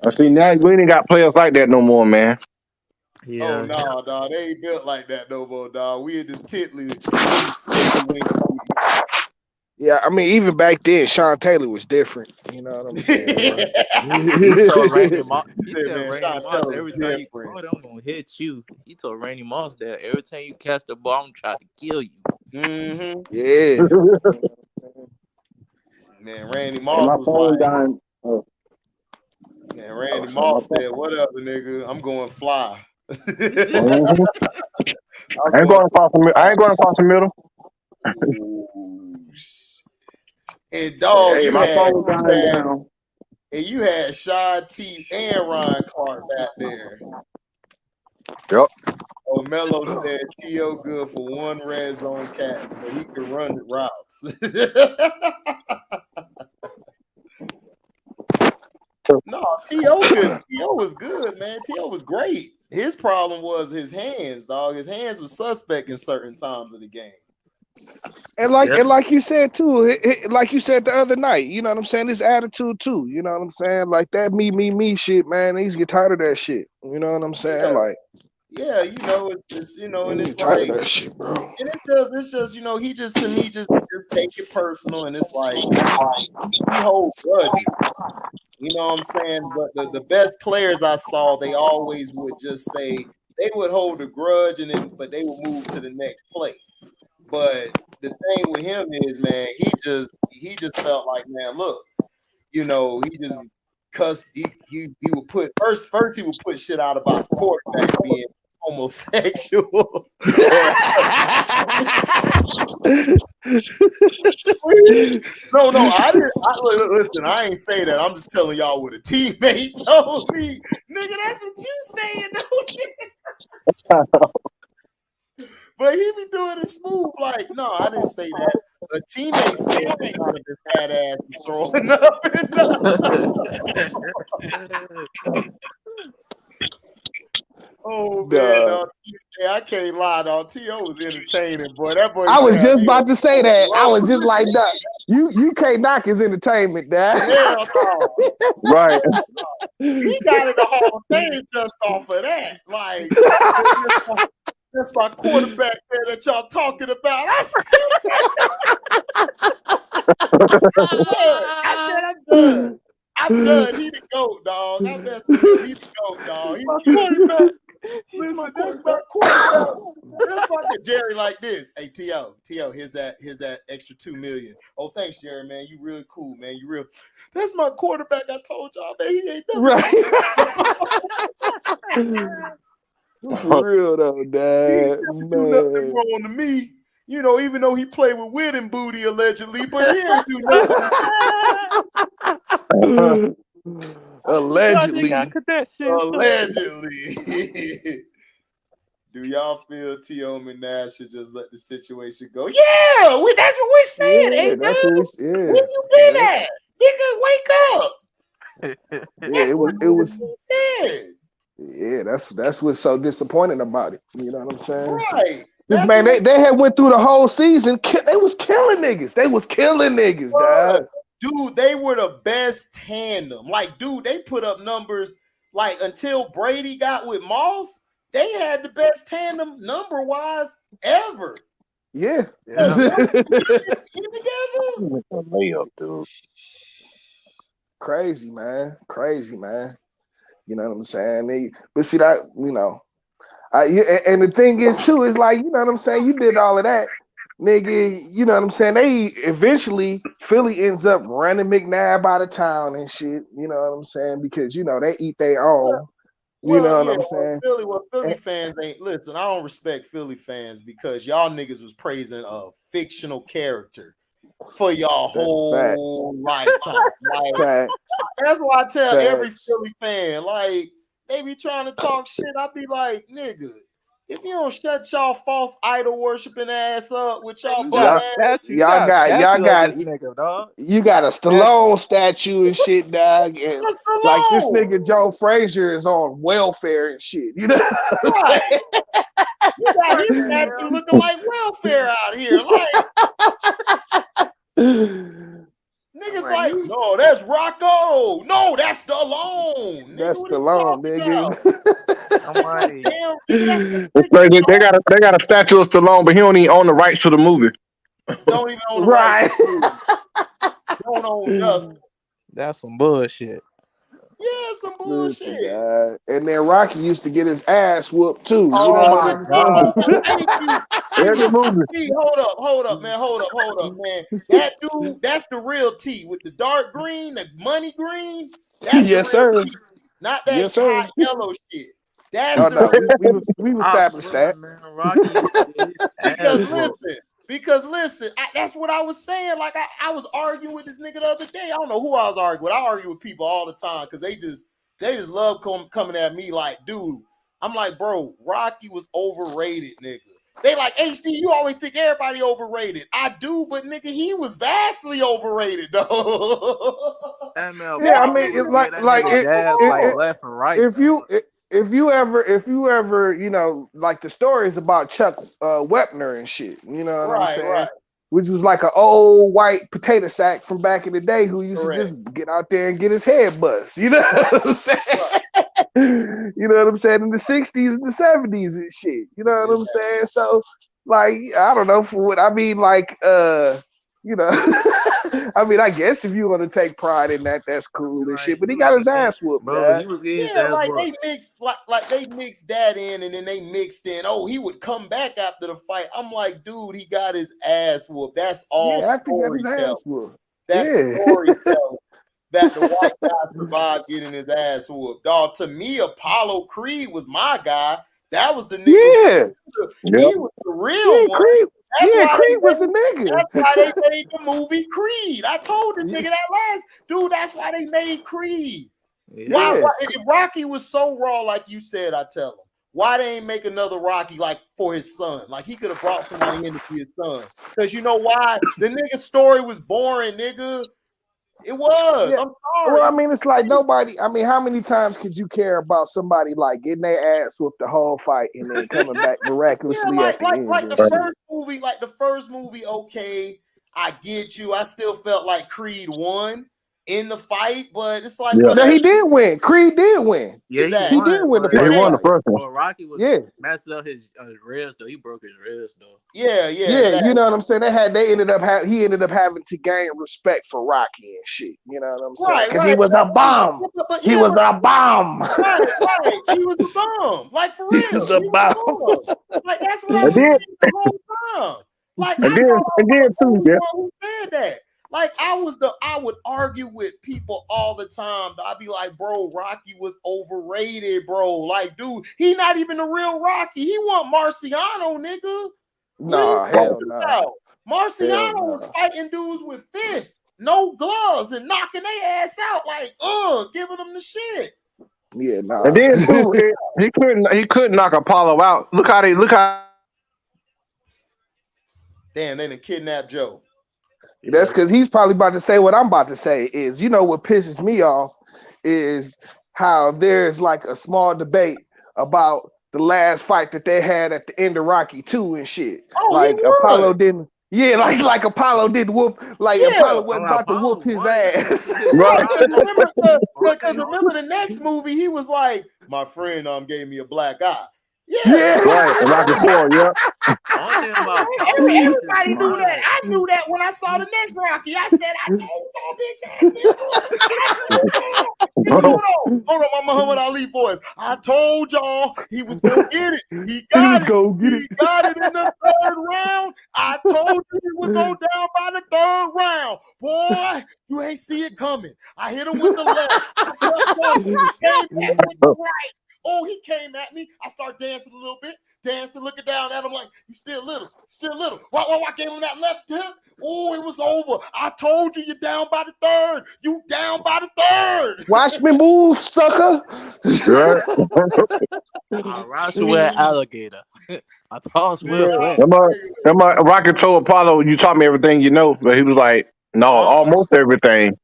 I see now we ain't got players like that no more, man. Yeah. Oh no, dog. They ain't built like that no more, dog. We in this Titley wing. Yeah, I mean, even back then, Sean Taylor was different. You know what I'm saying? He told Randy Moss. He said, told man, Randy Sean Moss Taylor every was time you different. caught it, I'm gonna hit you. He told Randy Moss that every time you catch the ball, I'm trying to kill you. Mm-hmm. Yeah. Man, Randy Hey, Moss my was phone like, dying. man, Randy Sorry, my Moss phone. said, whatever, nigga. I'm going fly. Mhm. I'm I ain't going across the middle. Ooh. And dog, Hey, my phone dying down. you had Sean T and Ron Clark back there. Yep. Oh, Melo said T.O. good for one red zone catch, but he can run the routes. No, T.O. could. T.O. was good, man. T.O. was great. His problem was his hands, dog. His hands were suspect in certain times of the game. And like you said too, like you said the other night, you know what I'm saying? His attitude too, you know what I'm saying? Like that me shit, man. He used to get tired of that shit. You know what I'm saying? Yeah. Like, Yeah, you know, it's you know, and he it's get tired like, of that shit, bro. and it's just, you know, he just to me just take it personal, and it's like he hold grudges. You know what I'm saying? But the best players I saw, they always would just say they would hold a grudge but they would move to the next play. But the thing with him is, man, he just felt like, man, look, you know, he just cuss he would put first he would put shit out about quarterbacks being homosexual. No, I didn't. Listen, I ain't say that. I'm just telling y'all what a teammate told me. Nigga, that's what you saying, though. But he be doing it smooth. Like, no, I didn't say that. A teammate said that kind of his fat ass was throwing up. Oh man, dog. Yeah, I can't lie, dog. T.O. was entertaining, boy. That boy I used to was have just me about to say that. I was just rolling. like, nah, you can't knock his entertainment, Dad. Hell no. Right. He got in the Hall of Fame just off of that. Like, that's my quarterback there that y'all talking about. I'm done. I'm done. He the GOAT, dog. I messed with him. He the GOAT, dog. My quarterback. Listen, that's my quarterback. That's my Jerry like this. Hey, T.O., here's that extra $2 million. Oh, thanks, Jerry, man. You real cool, man. You real. That's my quarterback. I told y'all, man. He ain't Right. For real though, Dad. He never do nothing wrong to me. You know, even though he played with Wit and Booty allegedly, but he ain't do nothing. Allegedly. Allegedly. Do y'all feel T.O. and Nash should just let the situation go? Yeah, that's what we're saying. Yeah, Hey, that's dude, what we. Yeah, where you been at? Nigga, wake up. Yeah, That's it what was. he said. Yeah, that's what's so disappointing about it. You know what I'm saying? Right. Because That's man, what they had went through the whole season. They was killing niggas. They was killing niggas, it was. dog. Dude, they were the best tandem. Like, dude, they put up numbers like until Brady got with Moss, they had the best tandem number wise ever. Yeah. Yeah. Together. Layup, dude. Crazy, man. Crazy, man. You know what I'm saying? But see that, you know, and the thing is too, is like, you know what I'm saying? You did all of that, nigga. You know what I'm saying? They eventually Philly ends up running McNabb out of town and shit. You know what I'm saying? Because you know they eat their own. You know what I'm saying? Philly fans ain't listen. I don't respect Philly fans because y'all niggas was praising a fictional character for y'all whole lifetime. Like, that's why I tell every Philly fan, like, they be trying to talk shit. I be like, nigga, if you don't shut y'all false idol worshiping ass up with y'all You got a statue. You got a statue of this nigga, dog. You got a Stallone statue and shit, dog. And like this nigga Joe Frazier is on welfare and shit. You know what I'm saying? You got his statue looking like welfare out here. Like, niggas like, no, that's Rocco. No, that's Stallone. That's Stallone, nigga. I'm like, damn, nigga, they got a statue of Stallone, but he don't even own the rights to the movie. Don't even own the rights to the movie. Don't own nothing. That's some bullshit. Yeah, some bullshit. Listen, and then Rocky used to get his ass whooped too. Oh you know my God! Thank you. Every movie. T, hold up, man. Hold up, man. That dude, that's the real T with the dark green, the money green. That's yes, the real sir. T. Not that Yes, sir. hot yellow shit. That's Oh the no, we've established that. Man, Rocky used to get his because listen, that's what I was saying. Like I was arguing with this nigga the other day. I don't know who I was arguing with. I argue with people all the time because they just love coming at me like, dude. I'm like, bro, Rocky was overrated, nigga. They like, HD, you always think everybody overrated. I do, but nigga, he was vastly overrated, though. Yeah, I mean, it's like left and right. If you ever, you know, like the stories about Chuck Wepner and shit, you know what I'm saying? Right. Which was like an old white potato sack from back in the day who used to just get out there and get his head bust. You know what I'm saying? You know what I'm saying? In the 60s and the 70s and shit. You know what I'm saying? So, like, I don't know for what I mean, like, you know, I mean, I guess if you want to take pride in that, that's cool and shit. But he got his ass whooped, bro. He was they mixed like they mixed that in, and then they mixed in. Oh, he would come back after the fight. I'm like, dude, he got his ass whooped. That's all storytelling. That's storytelling. That the white guy survived getting his ass whooped. Dog, to me, Apollo Creed was my guy. That was the nigga. Yeah, he was the real one. Creed. Creed was a nigga. That's why they made the movie Creed. I told this nigga that last dude. That's why they made Creed. Why if Rocky was so raw, like you said, I tell him, why they ain't make another Rocky like for his son? Like he could have brought somebody in to be his son. Because you know why? The nigga's story was boring, nigga. It was. Yeah. I'm sorry. Well, I mean, it's like nobody. I mean, how many times could you care about somebody like getting their ass whooped the whole fight and then coming back miraculously at the end? Like the first movie, okay, I get you. I still felt like Creed won in the fight, but it's like no, he did win. Creed did win. Yeah, he did win the first. He won the first one. Well, Rocky was messing up his ribs though. He broke his ribs though. Yeah. Exactly. You know what I'm saying? He ended up having to gain respect for Rocky and shit. You know what I'm saying? Because he was a bomb. He was a bomb. Right. He was a bomb. Like for real. He was a bomb. Like that's what I did the whole time. Like I did too. Yeah. Who said that? Like I would argue with people all the time. I'd be like, bro, Rocky was overrated, bro. Like, dude, he not even the real Rocky. He want Marciano, nigga. Nah, hell no. Marciano was fighting dudes with fists, no gloves, and knocking their ass out, like, giving them the shit. Yeah, nah. And then too, he couldn't knock Apollo out. Look how Damn, they done kidnapped Joe. That's because he's probably about to say what I'm about to say. Is what pisses me off is how there's like a small debate about the last fight that they had at the end of Rocky 2 and shit. Oh, he Like won. Apollo didn't. Yeah, like Apollo didn't whoop. Like Yeah. Apollo wasn't about to whoop his ass. Right. Because remember the next movie, he was like, my friend gave me a black eye. Yeah. Yeah. Right. Rocky 4, yep. Only thing about Apollo was his Everybody knew that. mind. I knew that when I saw the next Rocky. I said, I told y'all, bitch ass niggas. Hold on, my Muhammad Ali voice. I told y'all he was gonna get it. He got it. He got it in the third round. I told you he would go down by the third round. Boy, you ain't see it coming. I hit him with the left. I just came back with the right. Oh, he came at me. I start dancing a little bit, looking down at him like, you still little. Why I gave him that left hook? Oh, it was over. I told you you're down by the third. You down by the third. Watch me move, sucker. Right. I wrestle with an alligator. I toss with a whip. Rocky told Apollo, you taught me everything you know. But he was like, no, almost everything.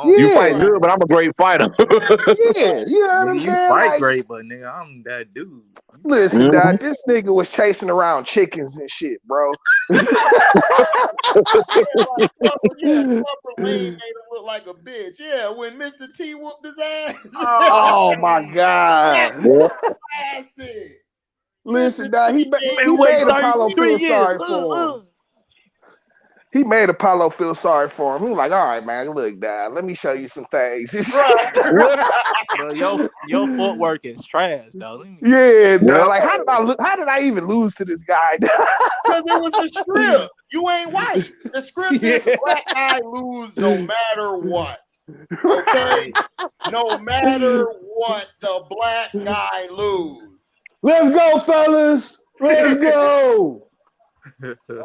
You fight good, but I'm a great fighter. Yeah, you know what I'm You saying? fight Like, great, but nigga, I'm that dude. listen, dog, this nigga was chasing around chickens and shit, bro. Clubber Lane made him look like a bitch. Yeah, when Mr. T whooped his ass. Oh my god. Listen, dog, he made Apollo feel sorry for him. He made Apollo feel sorry for him. He was like, all right, man, look, dog, let me show you some things. Bro, your footwork is trash, though. Yeah, dog, like how did I even lose to this guy? Because it was the script. You ain't white. The script is the black guy lose no matter what. Okay? No matter what, the black guy lose. Let's go, fellas. Let's go. The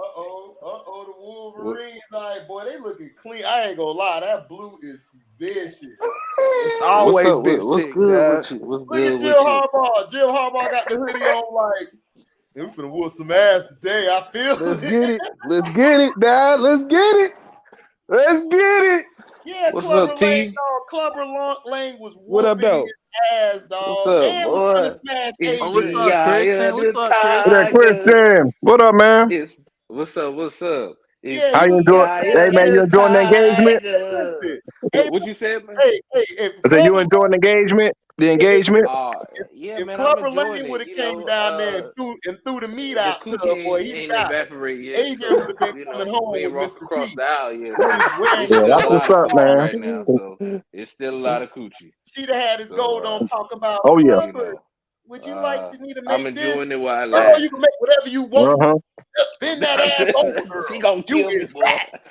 Wolverines, all right, boy, they looking clean. I ain't gonna lie, that blue is vicious. It's always been sick. What's good Look at Jill Harbaugh. Jill Harbaugh got the hoodie on like, we're finna whoop some ass today. I feel Let's get it. Let's get it, Dad. Let's get it. Let's get it. Yeah, What's Clubber up, T? Lane, dog. Clubber Lane was What up, whooping though? his ass, dog. What's up, And boy? was gonna smash It's AJ. What's up, Christian? What's up, Christian? What up, Christian? What up, man? It's what's up? What's up? It's Yeah, How you enjoy? Hey, man, you enjoying the engagement? listen. Hey, what you said, man? hey, I said, you enjoying the engagement? The engagement? Yeah, if man, Clubber I'm enjoying Lane would have it. came down there and threw the meat The out to her, coochie boy, he'd ain't have died. evaporated yet. Adrian would have been coming home we ain't with walked Mr. across T. the aisle yet. With So his wedding Yeah, still that's a lot what's of up, coochie man. right now. So it's still a lot of coochie. She'd have had his gold on talk about Oh, yeah. Clubber. Would you like me to I'm make this? enjoying it while I Girl, last. you can make whatever you want. Uh-huh. Just bend that ass over, girl. She gonna You kill me, is boy. fat.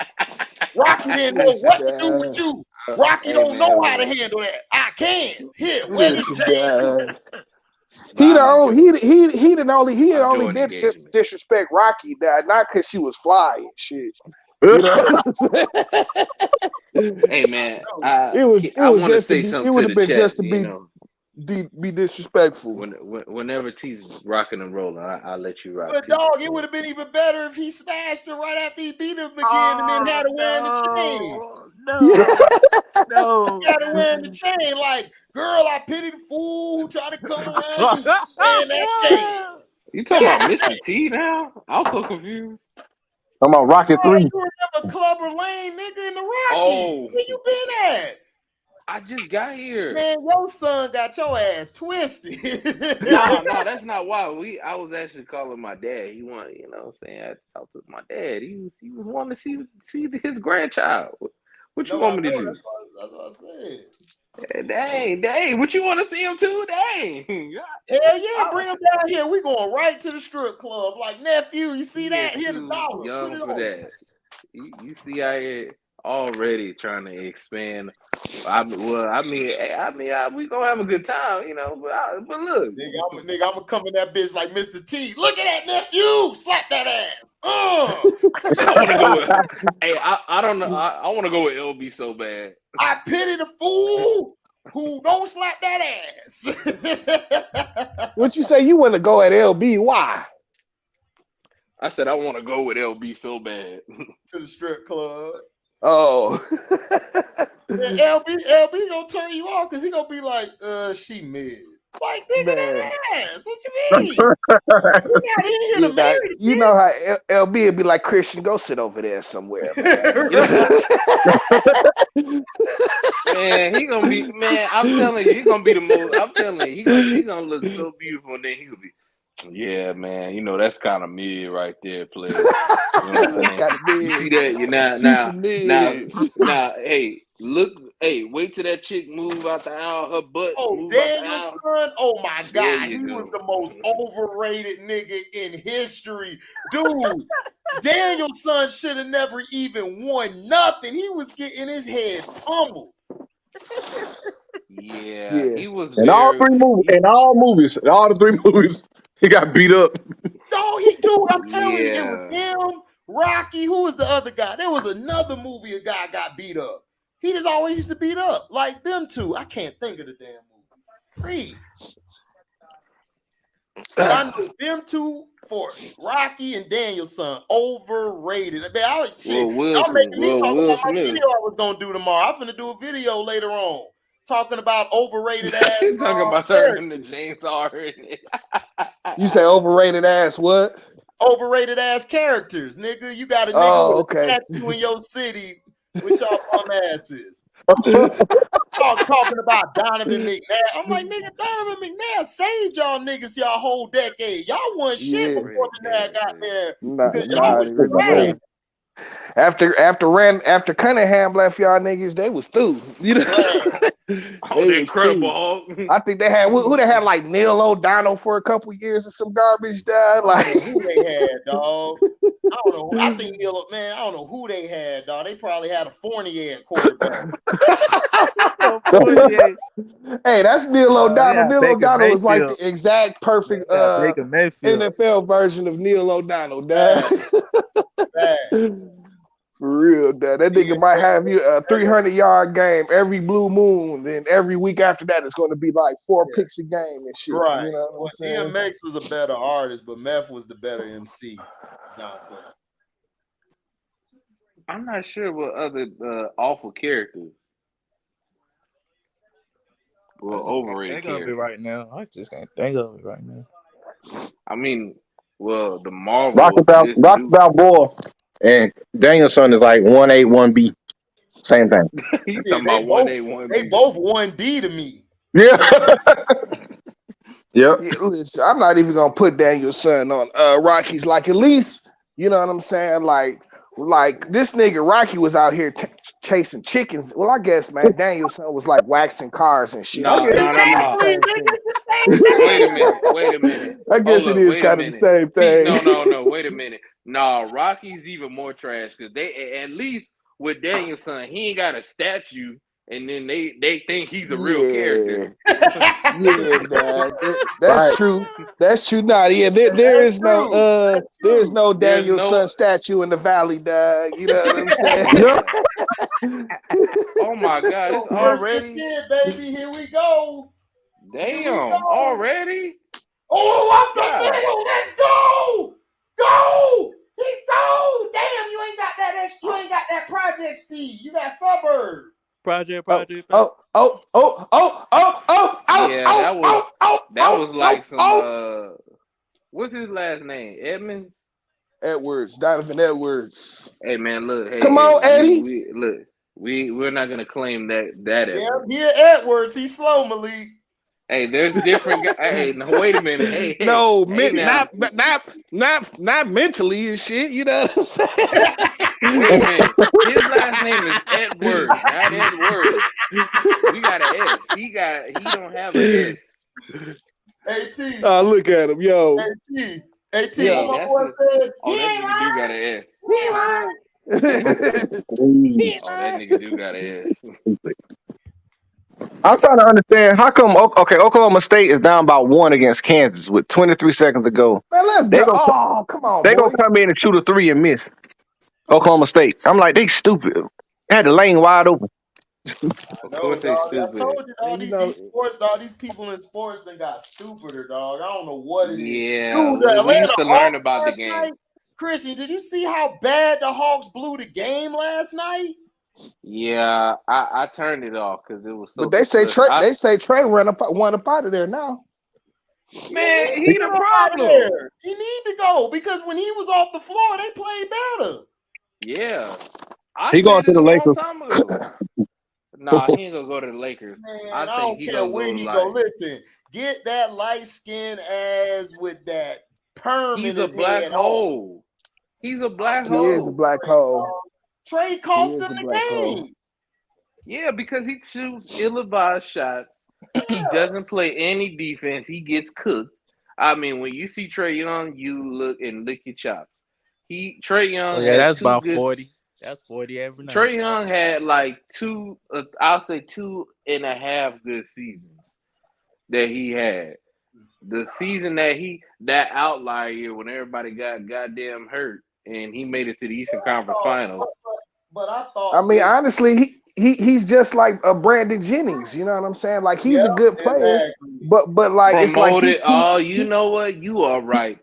Rocky didn't know what to do with you. Rocky Hey, don't man, know how to look. handle that. I can. Here, wear this Listen, chain. Dad. He had only enjoying did it just to disrespect Rocky, Dad, not because she was fly and shit. You know? Hey, man, I want to say something to the chat. Be disrespectful. Whenever T's rocking and rolling, I'll let you rock. But dog, it would have been even better if he smashed her right after he beat him again and then had her wearing the chain. No. Had her wearing the chain. Like, girl, I pity the fool who tried to come around you wearing that chain. You talking about Mr. T now? I'm so confused. I'm on Rocket 3. You remember Clubber Lane, nigga, in the Rocky? Oh. Where you been at? I just got here. Man, your son got your ass twisted. No, that's not why. I was actually calling my dad. He wanted, you know what I'm saying? I talked to my dad. He was wanting to see his grandchild. What you want me to do? That's what I said. Dang, what you want to see him too? Dang. Hell yeah, bring him down here. We going right to the strip club. Like, nephew, you see that? Here's the dollar. Young for that. You see out here already trying to expand. We gonna have a good time, you know. But look, nigga, I'm gonna come in that bitch like Mr. T. Look at that, nephew. Slap that ass. I want to go with. Hey, I don't know. I want to go with LB so bad. I pity the fool who don't slap that ass. What you say? You want to go at LB? Why? I said I want to go with LB so bad. To the strip club. Oh. And LB gonna turn you off because he gonna be like, she mid. Like, nigga, Man. that ass. What you mean? You not in here to marry the You know how LB would be like, Christian, go sit over there somewhere, man. You know? Man, he gonna be, man, I'm telling you, he gonna be the most, I'm telling you, she gonna look so beautiful, and then he gonna be, yeah, man, you know, that's kind of mid right there, player. You know what I'm saying? You see that? Now, hey, look, hey, wait till that chick move out the aisle, her butt move out the Daniel's aisle. son, oh my There God, you he go. was the most overrated nigga in history. Dude, Daniel's son should have never even won nothing. He was getting his head pummeled. Yeah, he was In all three movies, in all the three movies, he got beat up. Dude, I'm telling you, it was Yeah. him, Rocky. Who was the other guy? There was another movie a guy got beat up. He just always used to beat up like them two. I can't think of the damn movie. Freak. But I know them two for Rocky and Daniel's son overrated. Man, y'all making me talk Will about my Smith. video I was gonna do tomorrow. I'm finna do a video later on talking about overrated ass. Talking about turning to James Harden. You say overrated ass what? Overrated ass characters, nigga. You got a nigga with a statue in your city with y'all bum asses. Talking about Donovan McNabb. I'm like, nigga, Donovan McNabb saved y'all niggas y'all whole decade. Y'all won shit before McNabb got there. Because y'all was trash. After Cunningham left y'all niggas, they was through. You know, the Incredible Hulk. I think they had who they had like Neil O'Donnell for a couple years or some garbage. Dog. Like I don't know who they had, dog. I don't know. I think I don't know who they had, dog. They probably had a Fournier at quarterback. Hey, that's Neil O'Donnell. Neil Baker O'Donnell is like Mayfield. the exact perfect Baker Mayfield. NFL version of Neil O'Donnell, dog. For real, dog. That nigga might have you a 300-yard game every blue moon, then every week after that it's going to be like 4 picks a game and shit. Right. You know what I'm saying? DMX was a better artist, but Meth was the better MC. Dante. I'm not sure what other awful characters. Well, overrated Think of it characters. right now. I just can't think of it right now. I mean, well, the Marvel. Rocky Balboa and Danielson is like 1A, 1B. Same thing. You talking about 1A, 1B? They both 1D to me. Yeah. Yep. Yeah, listen, I'm not even gonna put Daniel's son on Rocky's. Like at least, you know what I'm saying? Like this nigga Rocky was out here chasing chickens. Well, I guess man, Daniel's son was like waxing cars and shit. No. Wait a minute. I guess it is kind of the same thing. No. Wait a minute. No, Rocky's even more trash because they at least with Daniel's son, he ain't got a statue. And then they think he's a real character. Yeah, dog. That's true. That's true. Nah, yeah, there is no Daniel's son statue in the valley, dog. You know what I'm saying? Oh my God, it's already baby. Here we go. Damn, already? Oh, I'm the middle. Let's go. Go. He go. Damn, you ain't got that extra. You ain't got that project speed. You got suburb. Project. Yeah, that was like some what's his last name? Edwards, Donovan Edwards. Hey man, look, hey, come on, Eddie. We're not gonna claim that Yeah, Edwards, he's slow, Malik. Hey, there's different guys. Hey, no, wait a minute. Hey, no, not mentally and shit. You know what I'm saying? Wait a minute. His last name is Edwards, not Edwards. We got an S. He don't have an AT. S. Look at him, yo. AT. Yeah, My boy said, that nigga do got an S. That nigga do got an S. I'm trying to understand how come. Okay, Oklahoma State is down by 1 against Kansas with 23 seconds to go. Man, let's go. Come on, They gonna come in and shoot a 3 and miss. Oklahoma State. I'm like, they stupid. They had the lane wide open. Of course they stupid. I told you, dog, these sports, dog, these people in sports done got stupider, dog. I don't know what it is. Yeah, we used to learn about the game. Christian, did you see how bad the Hawks blew the game last night? Yeah, I turned it off because it was so But they say disgusting. Trey run up out of there now. Man, He he get the up out of problem. there. He need to go because when he was off the floor, they played better. Yeah, I He going said to it the a long Lakers. time ago. Nah, he ain't gonna go to the Lakers. Man, I I think don't he care gonna where go he go. like Listen, get that light skinned ass with that perm in he's a his black head off. hole. He's a I'm black He is a hole. black hole. Trey He cost is him a the black hole. game. Yeah, because he shoots ill-advised shots. He doesn't play any defense. He gets cooked. I mean, when you see Trey Young, you look and lick your chops. Trey Oh Young yeah, has that's two about good. 40. That's 40 every night. Trey Young had like two, I'll say 2.5 good seasons that he had. The season that outlier year when everybody got goddamn hurt and he made it to the Eastern Conference Finals. But I I thought mean, this. honestly, he's just like a Brandon Jennings. You know what I'm saying? Like he's Yeah, a good player, exactly. but like it's like Promoted. Oh, you know what? You are right.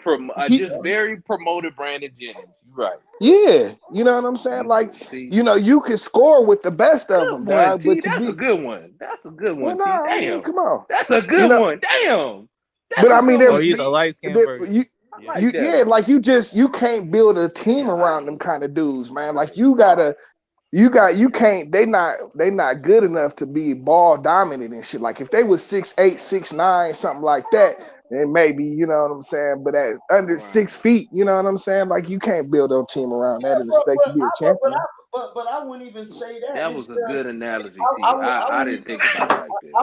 he Just very promoted Brandon Jennings. You're right. yeah. You know what I'm saying? Like See, you can score with the best of good them, one, dog. But T. to That's a be good one. That's a good well, one, no, T. I mean, Damn. come on. That's a You good know, one. Damn. but That's a I mean, good Oh, one, he's a T. light skinned version. you I Yeah. like that. like you can't build a team Damn, I around them ain't. kind of dudes, man. Like you can't they not good enough to be ball dominant and shit. Like if they was 6'8", 6'9", something like that, then maybe, you know what I'm saying. But at under Right. 6 feet, you know what I'm saying? Like you can't build a team around that and expect to be a champion. But I wouldn't even say that. That It's was a good just analogy, T. I I wouldn't didn't even think about it like that.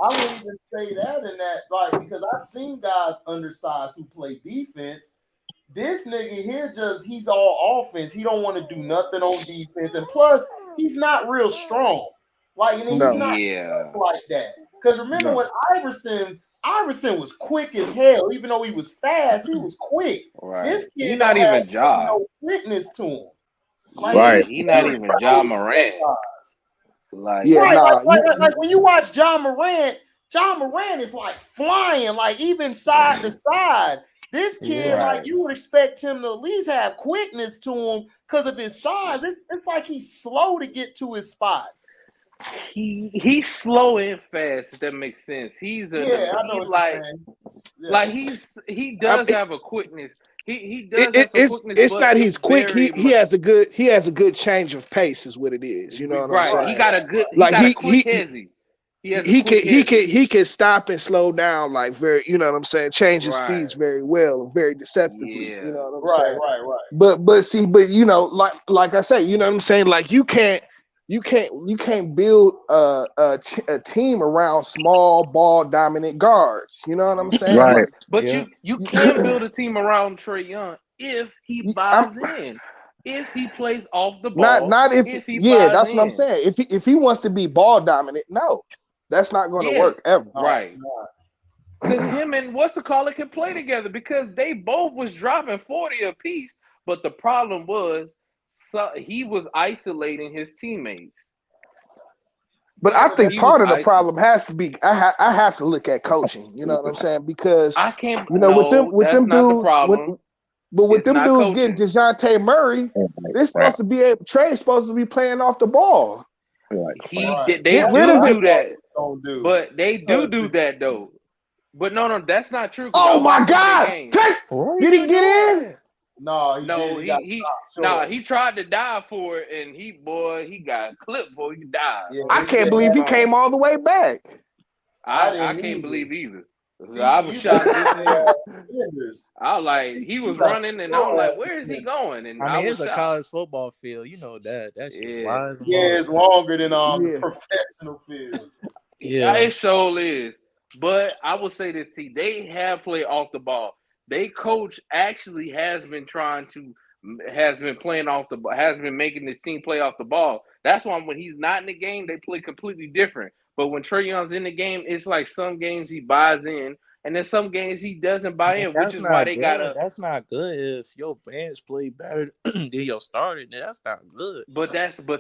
I wouldn't even say that in that like because I've seen guys undersized who play defense. This nigga here he's all offense. He don't want to do nothing on defense, and plus he's not real strong. Like and he's No, not Yeah. like that. Because remember no. when Iverson was quick as hell. Even though he was fast, he was quick. Right. This He kid not don't have even Ja. no quickness to him. Like Yeah, he Right. was he not very even Ja solid for Morant. that size. Like Yeah, Right, nah. like when you watch John Morant is like flying, like even side to side. This kid, Yeah. like right. you would expect him to at least have quickness to him because of his size. It's like he's slow to get to his spots. He's slow and fast, if that makes sense. Yeah, I know He what you're saying. like Yeah, he I, does have a quickness. He does have some quickness, it's but not it's he's quick. very He has a good change of pace is what it is. You know what I'm right. right, saying? He Like got a quick hezzy. He has a quick hezzy. he can stop and slow down like very, you know what I'm saying, change his Right. speeds very well and very deceptively, you Yeah. know what I'm right, saying. right, right. But you know, like I say, you know what I'm saying, like you can't build a team around small ball dominant guards, you know what I'm saying, Right. like But Yeah. you can build a team around Trey Young if he I'm buys in. If he plays off the not ball, not if if he yeah, buys that's what I'm in. saying. If he wants to be ball dominant, no, that's not going to Yeah. work ever. No, it's Right. not. Because him and what's the caller can play together because they both was dropping 40 apiece. But the problem was he was isolating his teammates. But I think He was part of the isolating. problem has to be I have to look at coaching. You know what I'm saying? Because I can't. you know No, with that's them not the dudes problem. with It's them not dudes getting coaching. DeJounte Murray, they're Right. supposed to be Trey's supposed to be playing off the ball. Right. Right. They Get rid That's what of I it. do thought that, he was gonna do. but they do that though. But no, that's not true because I Oh my watched some of their God! games. What are Did he you get in? doing? No, he No, did. He got stopped short. he tried to dive for it, and he got clipped before he died. Yeah, I they can't said believe that. he came all the way back. I I didn't can't either. believe either. I was TCU got shocked just as you. defenders. I was like, he TCU was got running, and I'm short like, ass where is he defenders. going? And I I mean, was it's a shocked. college football field. You know that. That shit Yeah, wide as a Yeah, mother. it's longer than the Yeah. professional field. Yeah. it sure is. But I will say this, T. They have played off the ball. They coach actually has been playing off the has been making this team play off the ball. That's why when he's not in the game, they play completely different. But when Trey Young's in the game, it's like some games he buys in, and then some games he doesn't buy Man, in, which that's is why not they good. gotta. That's not good. If your bench play better than your starter, then that's not good. But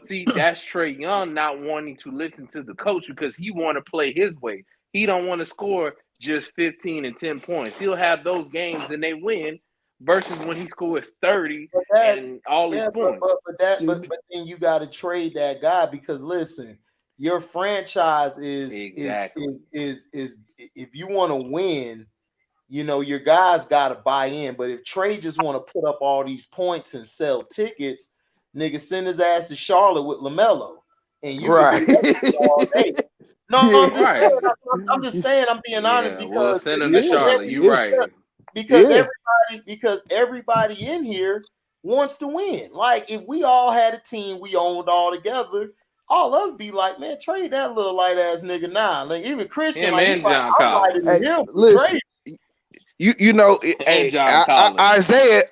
see, that's Trey Young not wanting to listen to the coach because he want to play his way. He don't want to score just 15 and 10 points. He'll have those games and they win, versus when he scores 30 But that, and all his yeah, points. but then you got to trade that guy because listen, your franchise Exactly. is if you want to win, you know, your guys got to buy in. But if Trey just want to put up all these points and sell tickets, nigga, send his ass to Charlotte with LaMelo, and you could do Right. that shit all day. No, I'm just saying. Right. I'm just saying. I'm being honest Yeah. Well, because send him to Yeah, Charlotte. You yeah, right. yeah. because everybody in here wants to win. Like if we all had a team we owned all together, all us be like, man, trade that little light ass nigga now. Like even Christian, Him like he and like, John I'm Collins. lighter Hey, than him for listen. trade. You know, And John Collins.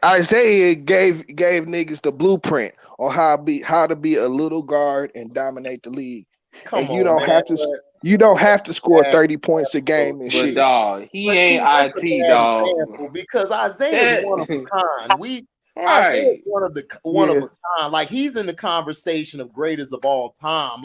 Isaiah gave niggas the blueprint on how to be a little guard and dominate the league. Come And you on, don't man. have to score Bad 30 points a game and But shit. dog, he But T, ain't that's a IT bad dog. example because Isaiah's That one of a kind. Isaiah's right. one of Yeah. a kind. Like he's in the conversation of greatest of all time.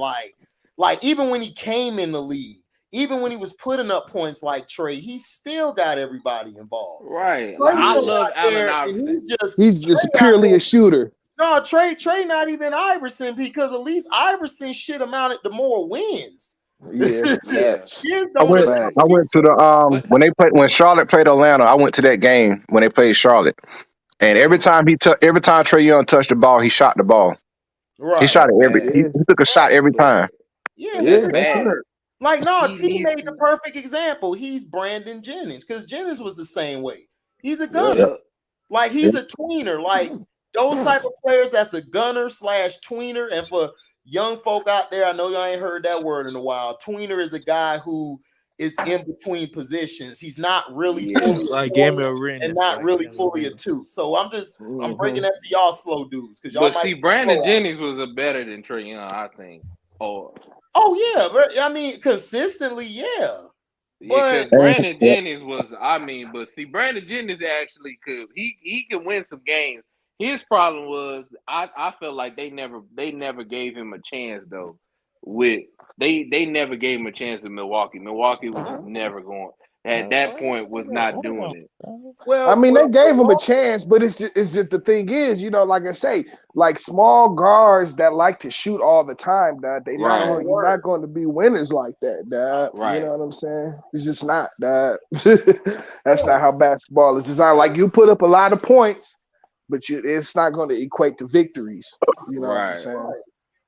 Like even when he came in the league, even when he was putting up points like Trey, he still got everybody involved. Right. Like Trey I come love out Allen there and Iverson. He's Trey just out purely there. a shooter. No, Trey not even Iverson because at least Iverson shit amounted to more wins. Yeah, Yeah. facts. His I don't went. amount I Facts. went to the But when Charlotte played Atlanta. I went to that game when they played Charlotte, and every time Trey Young touched the ball, he shot the ball. He right. shot that's it bad. he Yeah, took a shot every But time. Yeah, that's yeah, listen, that's it. bad. like no, T He's made the perfect example. He's Brandon Jennings because Jennings was the same way. He's a Yep. gunner, Yep. yep. like Yep. he's a tweener, like those type of players. That's a gunner slash tweener. And for young folk out there, I know y'all ain't heard that word in a while. Tweener is a guy who is in between positions. He's not really Yeah. fully Like a point Gabriel Arena. and not Like really Gabriel fully a Arena. two. So I'm breaking Hmm. that to y'all slow dudes because y'all But might see, be slow Brandon out. Jennings was a better than Trey Young, I think. Or Oh yeah, but I mean consistently, yeah. yeah, But because Brandon Jennings was, but see, Brandon Jennings actually he could win some games. His problem was I felt like they never gave him a chance though. With they never gave him a chance in Milwaukee. Milwaukee was never going at that point was not doing it. I mean, they gave him a Milwaukee, chance, but it's just the thing is, like I say, like small guards that like to shoot all the time, dad. it don't You're work. not going to be winners like that, dad. You Right. know what I'm saying? It's just not, dad. That's Yeah, not how basketball is designed. Like you put up a lot of points, but it's not going to equate to victories. You know what I'm Right. saying?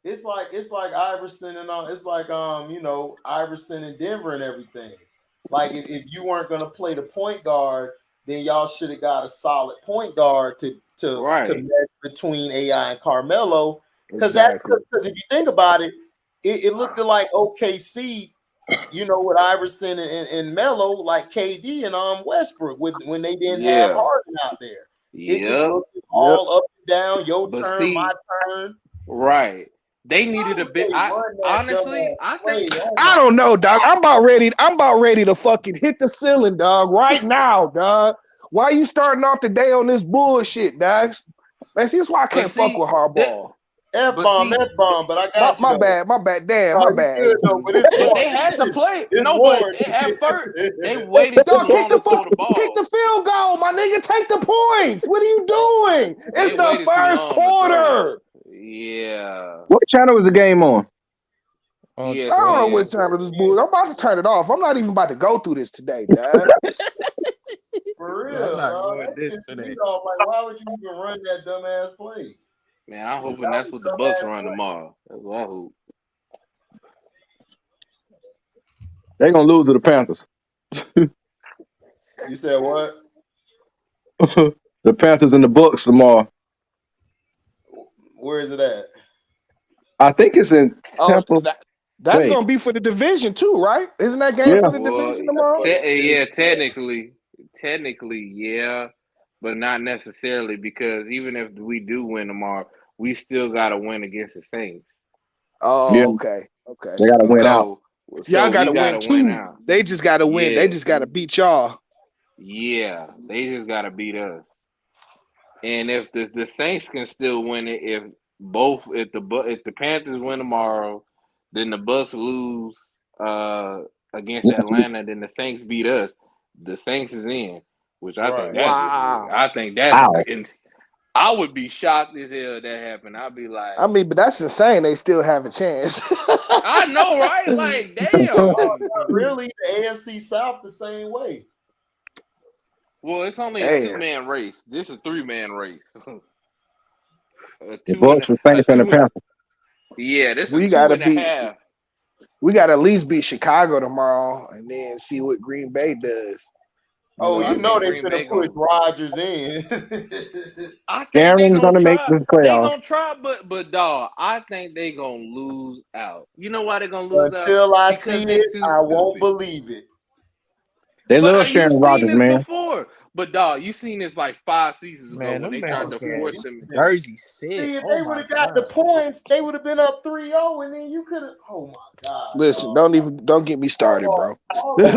it's like Iverson and it's like Iverson and Denver and everything. Like if you weren't gonna play the point guard, then y'all should have got a solid point guard to Right. mesh between AI and Carmelo. Exactly. Because if you think about it, it looked like OKC, with Iverson and Melo, like KD and Westbrook when they didn't have Yeah. Harden out there. It just Yep. looked Yep. all up and down, your But turn, my see, turn. right. They Why needed a would bit. they I run that honestly, dumbass I play? think Oh I my don't know, dog. I'm about ready to fucking hit the ceiling, dog. Right now, dog. Why you starting off the day on this bullshit, dog? Man, see, that's why I but can't fuck see with that hardball. F but bomb, see F bomb, but I My, got you my though. bad, my bad. Damn, No, my you bad, good though, AT. but it's but they warranted. had to play. It's No, but at first they warranted. waited too Dog, long to throw the kick ball. the field goal, my nigga. Take the points. What are you doing? They It's the waited too first long to throw. quarter. Yeah. What channel was the game on? On I don't know Twitch. what ESPN. time of this bull. I'm about to turn it off. I'm not even about to go through this today, dog. For So I'm real, not dog. going That this pissed me today. off. Like, why would you even run that dumbass play? Man, I'm That hoping that's was what the Bucks dumbass run play. tomorrow. That's what I hope. They're gonna lose to the Panthers. You said what? The Panthers and the Bucks tomorrow. Where is it at? I think it's in Oh, Tampa. that's Wait, gonna be for the division too, right? Isn't that game yeah, for the Well, division tomorrow? yeah, technically, yeah, but not necessarily because even if we do win tomorrow, we still got to win against the Saints. yeah, Oh, okay, okay, they gotta win okay. out. So, Y'all we got to got win to win too. out. They just got to win. They Yeah, just got to beat y'all. yeah, they just got to beat us. And if the Saints can still win it, if the Panthers win tomorrow, then the Bucks lose against Next week. Atlanta, then the Saints beat us. The Saints is in. which I think Right. that's Wow. I think that's Wow. I would be shocked as hell if that happened. I'd be like, I mean, but that's insane. They still have a chance. I know, right? Like, damn. Really, the AFC South the same way. Well, it's only a Damn. 2-man race. This is a 3-man race. The Bucks, the Saints, and the Panthers. Yeah, this We is gotta 2.5. We got to at least beat Chicago tomorrow, and then see what Green Bay does. Oh, I you know think they Green finna Bay push gonna. Rodgers in. I think they Aaron's gonna gonna make try. this They playoff. gonna try, but dog, I think they gonna lose out. You know why they gonna lose out? Until I Because see they it, too I won't stupid. believe it. They But love you've Sharon seen Rodgers, this man. before. But dog, you seen this like 5 seasons ago Man, when them they tried to force Bengals them. Jersey sick. See, if Oh they would my have got the god. points, they would have been up 3-0, and then you could have. Oh my God! Listen, Dog. don't get me started, bro. This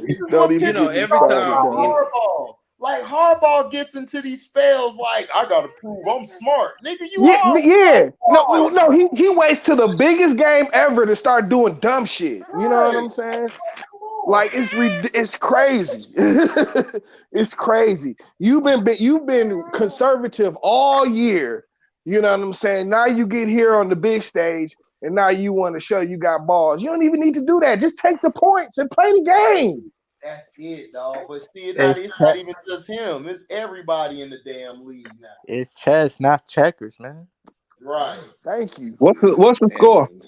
is Don't what even You know, get me every started, time. about dog. Harbaugh. Like Harbaugh gets into these spells, like I gotta prove I'm smart, nigga. You Yeah, are. yeah. No, he waits till the biggest game ever to start doing dumb shit. You know what Right. I'm saying? Come on. Like it's crazy. It's crazy. You've been conservative all year. You know what I'm saying? Now you get here on the big stage, and now you want to show you got balls. You don't even need to do that. Just take the points and play the game. That's it, dog. But see, it's It's not even just him. It's everybody in the damn league now. it's chess, not checkers, man. Right. Thank you. What's the score? And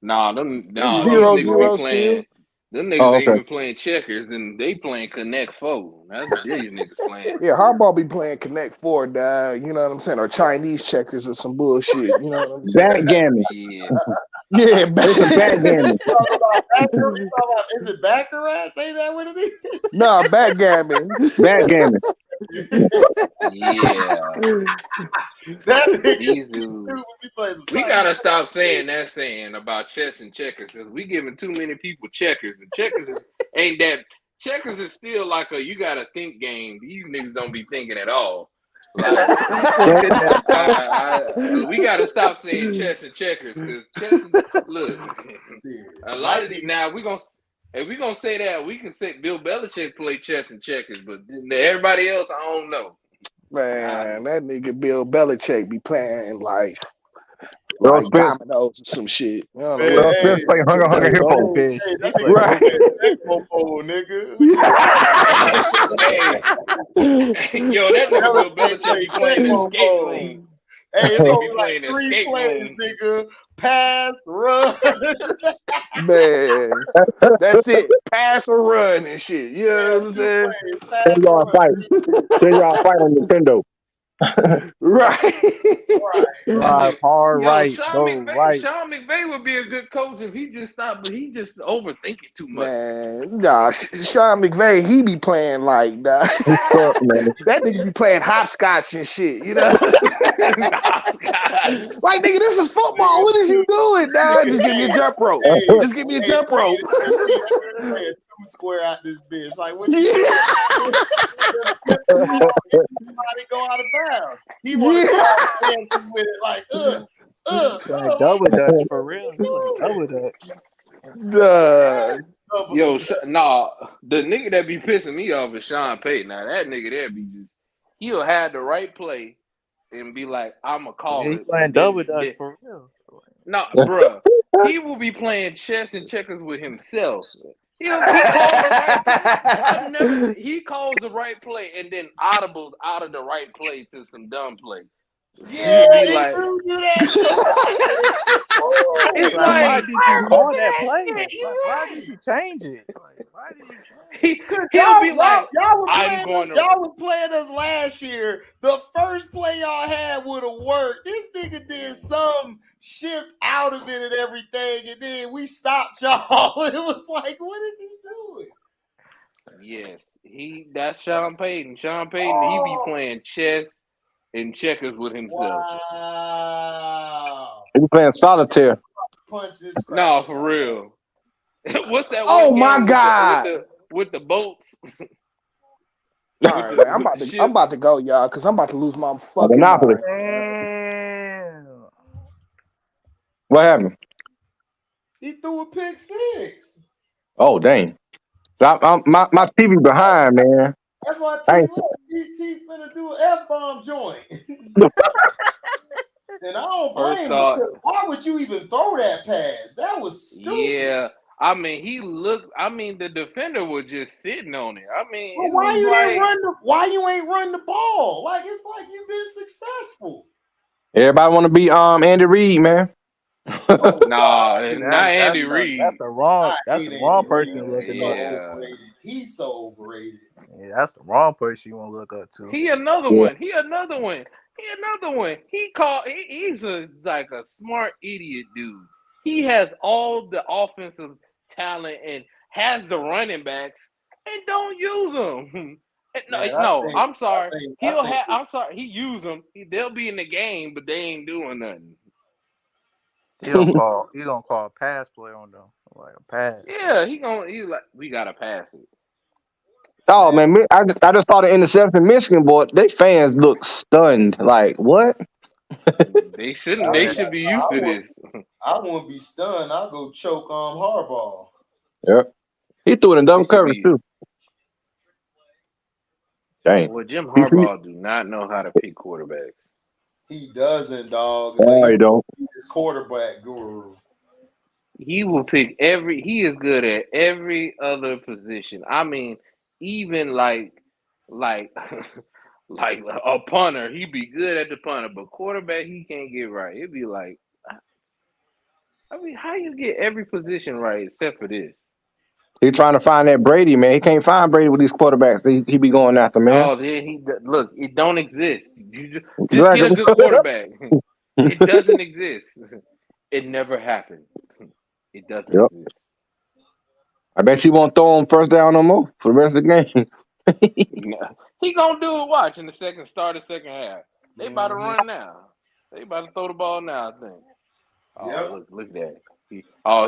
It's these 0-0 niggas be still. playing. Them niggas Oh, ain't okay. even playing checkers, and they playing Connect 4. That's what these niggas playing. Yeah, Harbaugh be playing Connect Four, dog. You know what I'm saying? Or Chinese checkers or some bullshit. You know what I'm saying? Backgammon. Yeah. Yeah, It's a backgammon. Is it Baccarat? Say that what it is? nah, backgammon. Backgammon. Yeah. That nigga, These dudes. We gotta stop saying that saying about chess and checkers because we giving too many people checkers, and checkers ain't that. Checkers is still like a you gotta think game. These niggas don't be thinking at all. Like we gotta stop saying chess and checkers because chess. Look, a lot of these now we gonna. If we gonna say that, we can say Bill Belichick play chess and checkers, but everybody else, I don't know. Man, that nigga Bill Belichick be playing like Earl Spence. dominoes or some shit. You know what Earl Spence play Hunger Hunger Play Hippo. goldfish. Hey, He that play Right. nigga. Yo, that nigga Bill Belichick be playing escape room. Hey, it's He only be like playing 3 escape plays, room. nigga. Pass, run. Man, that's it. Pass or run and shit. You know what I'm saying? 10-yard fight. 10-yard fight on Nintendo. Right. Drive hard Yo, right, Sean go McVay, right. Sean McVay would be a good coach if he just stopped, but he just overthinking too much. Man, nah, Sean McVay, he be playing like nah. Fuck, man. That nigga be playing hopscotch and shit, you know? Like, nigga, this is football. What is you doing, dog? Just give me a jump rope. Just give me a jump rope. Play a 2 square out this bitch. Like, what you somebody go out of bounds. He want to go with it like, Like double dutch for real. He like double dutch. Duh. Yo, the nigga that be pissing me off is Sean Payton. Now that nigga there be just he'll have the right play and be like, "I'ma call He it." playing double dutch for real. Nah, bruh, he will be playing chess and checkers with himself. He calls the right play. He calls the right play and then audibles out of the right play to some dumb play. Yeah, he be like, do that shit. It's Like, why like, did you call that play? Like, why did you change it? Like, why did you change it? He'll be like, y'all was playing us last year. The first play y'all had would have worked. This nigga did some shift out of it and everything, and then we stopped y'all. It was like, what is he doing? Yes, that's Sean Payton. Sean Payton, he be playing chess and checkers with himself. Wow. He be playing solitaire. Punch this crap. No, for real. What's that? Oh one my game God. with the boats. All right, man, I'm about to go, y'all, because I'm about to lose my fucking Monopoly. mind. Damn. What happened? He threw a pick 6. Oh, dang. So my TV behind, man. That's why I T ain't, look. T finna do an F-bomb joint. And I don't First blame him off, because why would you even throw that pass? That was stupid. yeah. I mean, he looked. I mean, the defender was just sitting on it. I mean, But it was like, why you ain't run the ball? Like it's like you've been successful. everybody want to be Andy Reid, man. Oh nah, God, not Andy That's Reid. the wrong I that's hate the Andy wrong Reid. person you're He's looking so up to. Yeah. overrated. He's so overrated. Yeah, that's the wrong person you want to look up to. He another Yeah. one. He another one. He another one. He called. He's like a smart idiot dude. He has all the offensive talent and has the running backs and don't use them. No, Man, no. I'm sorry. I He'll think have. I'm sorry. He use them. They'll be in the game, but they ain't doing nothing. He gonna call a pass play on them. Like a pass. Yeah, he like we gotta pass it. Oh man, man, I just saw the interception. Michigan boy, they fans look stunned. Like what? They shouldn't. They Yeah. should be used to this. I wouldn't be stunned. I'll go choke Harbaugh. Yep. He threw it in They double should coverage be. too. Dang. Well, Jim He see. Harbaugh do not know how to pick quarterbacks. He doesn't, dog. But Oh, you don't. he's quarterback guru. He will pick every. He is good at every other position. I mean, even like, like a punter, he be good at the punter, but quarterback he can't get right. It'd be like, I mean, how you get every position right except for this? He trying to find that Brady man. He can't find Brady with these quarterbacks. He be going after man. Oh, then look. It don't exist. You just get a Exactly. good quarterback. It doesn't exist. It never happened. It doesn't Yep. exist. I bet you won't throw him first down no more for the rest of the game. No. He gonna do it. Watch in the start of second half. They about to Mhm. run now. They about to throw the ball now. I think. Yep. Oh, look at that.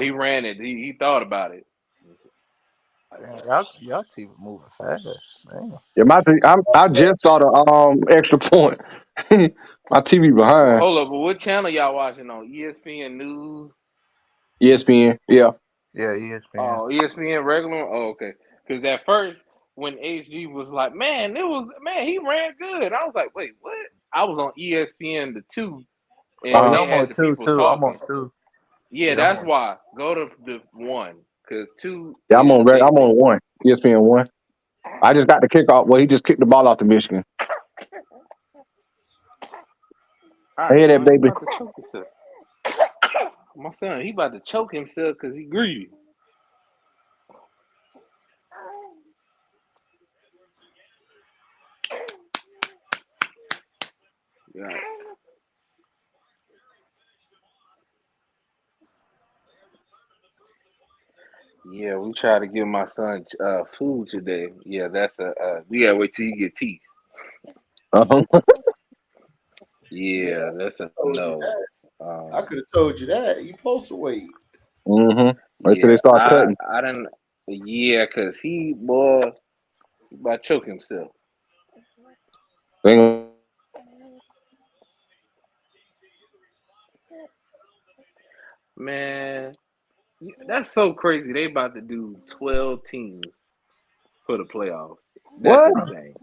He ran it. He thought about it. Man, y'all team moving fast. Man. Yeah, I just saw the extra point. My TV behind Hold up, but what channel y'all watching on? ESPN News? ESPN. Yeah. Yeah, ESPN. Oh, ESPN regular? Oh, okay. Because at first, when HG was like, man, he ran good. I was like, wait, what? I was on ESPN the 2, Oh, and Uh-huh. yeah, they I'm had on the two people too. I'm on talking. two. Yeah, Yeah, I'm that's on. why. Go to the 1, because 2 Yeah, is I'm basic. on one. ESPN one. I just got the kickoff. Well, he just kicked the ball off to Michigan. All I right, hear that son, you baby. about to choke yourself. My son, he about to choke himself because he greedy. Yeah. Yeah, we try to give my son food today. Yeah, that's we gotta wait till he get teeth. Uh-huh. Yeah, Yeah, that's a told you no. that. I could have told you that. You supposed to wait. Mm-hmm. Wait till they Yeah, start cutting. I didn't. Yeah, cause boy, he about to choke himself. They ain't Man, that's so crazy. They about to do 12 teams for the playoffs. That's what? insane.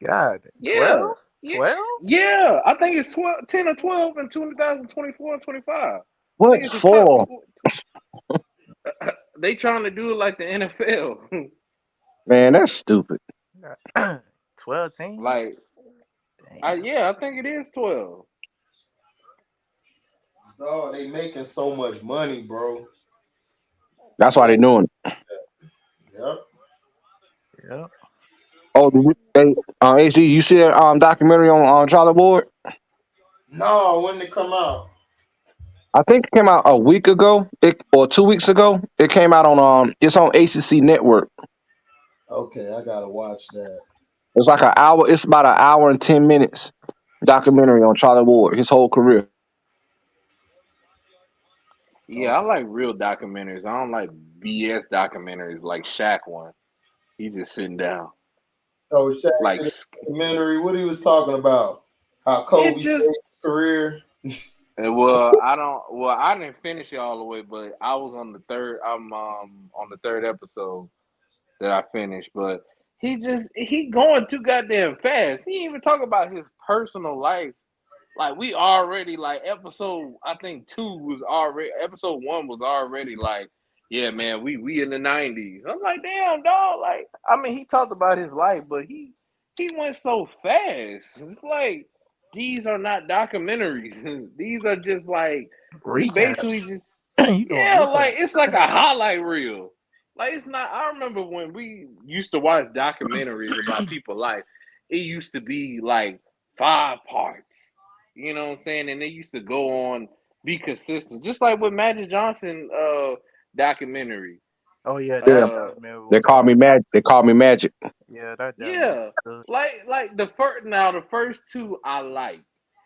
God, Yeah, 12? yeah, 12? yeah. I think it's 12, 10 or 12 in 2024 and 25. I think What it's the top. for? They trying to do it like the NFL. Man, that's stupid. 12 teams? Like, Damn. yeah, I think it is 12. Dog, they making so much money, bro. That's why they Yeah. doing it. Yep. Yeah. Oh, HD, you see that documentary on Charlie Ward? No, when they come out. I think it came out a week ago, or 2 weeks ago. It came out on it's on ACC Network. Okay, I gotta watch that. It's like an hour. It's about an hour and 10 minutes documentary on Charlie Ward, his whole career. Yeah, I Okay. like real documentaries. I don't like BS documentaries like Shaq one. He just sitting down. Oh, Shaq Like, did a documentary. What he was talking about? How it Kobe saved just, his career. I didn't finish it all the way, but I was on the third, I'm on the third episode. that I finished, but he going too goddamn fast. He ain't even talk about his personal life. Like we already like episode I think 2 was already episode 1 was already like, yeah man, we in the 90s. I'm like, damn dog, like I mean he talked about his life, but he went so fast. It's like these are not documentaries. These are just like he basically Recaps. just You doing yeah, like recaps? it's like a highlight reel. Like it's not. I remember when we used to watch documentaries about people's life. It used to be like 5 parts. You know what I'm saying? And they used to go on be consistent, just like with Magic Johnson documentary. Oh yeah, Yeah, that documentary they was call me hard. Magic. They call me Magic. Yeah, that documentary Yeah, was good. like the first 2 I liked,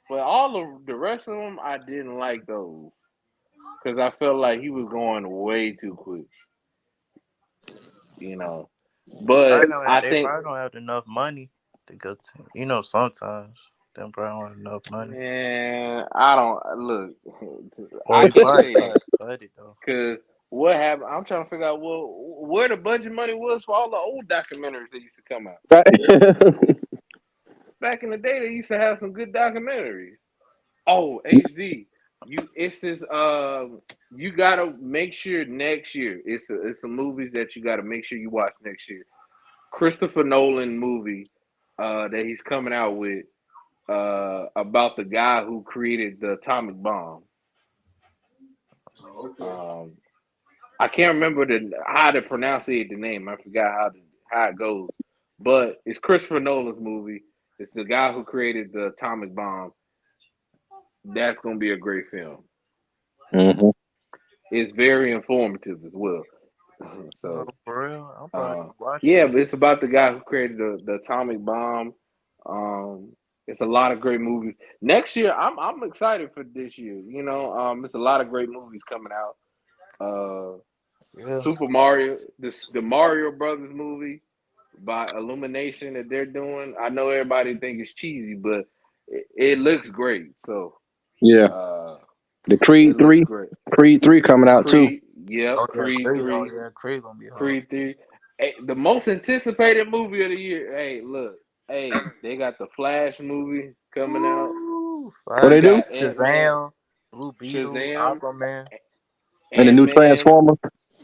but all of the rest of them I didn't like those because I felt like he was going way too quick. You know. But I They think, probably don't have enough money to go to. You know, sometimes them probably don't have enough money. man, I don't look. Or I they couldn't probably say that cut it though. because what happened? I'm trying to figure out where the budget money was for all the old documentaries that used to come out. Right. Back in the day, they used to have some good documentaries. Oh, HD, it's this. You gotta make sure next year. It's some movies that you gotta make sure you watch next year. Christopher Nolan movie, that he's coming out with. About the guy who created the atomic bomb. Okay. Um, I can't remember how to pronounce the name. I forgot how it goes, but it's Christopher Nolan's movie. It's the guy who created the atomic bomb. That's gonna be a great film. hmm It's very informative as well. Oh, So, for real? I'm probably uh, watching yeah, that. but it's about the guy who created the atomic bomb. Um, it's a lot of great movies. Next year, I'm excited for this year. You know, it's a lot of great movies coming out. Uh, Yeah. Super Mario, the Mario Brothers movie by Illumination that they're doing. I know everybody think it's cheesy, but it looks great. So, Yeah, uh, the it Creed looks three, great. Creed 3 coming out too. Creed, yep, Oh yeah, Creed Creed. Oh 3. yeah, Creed gonna be hard. Creed 3. Hey, the most anticipated movie of the year. Hey, look. Hey, they got the Flash movie coming out. Woo! What You they do? Flash, got Ant-Man, Shazam, Blue Beetle, Shazam, Aquaman. And the new Ant-Man. Transformer.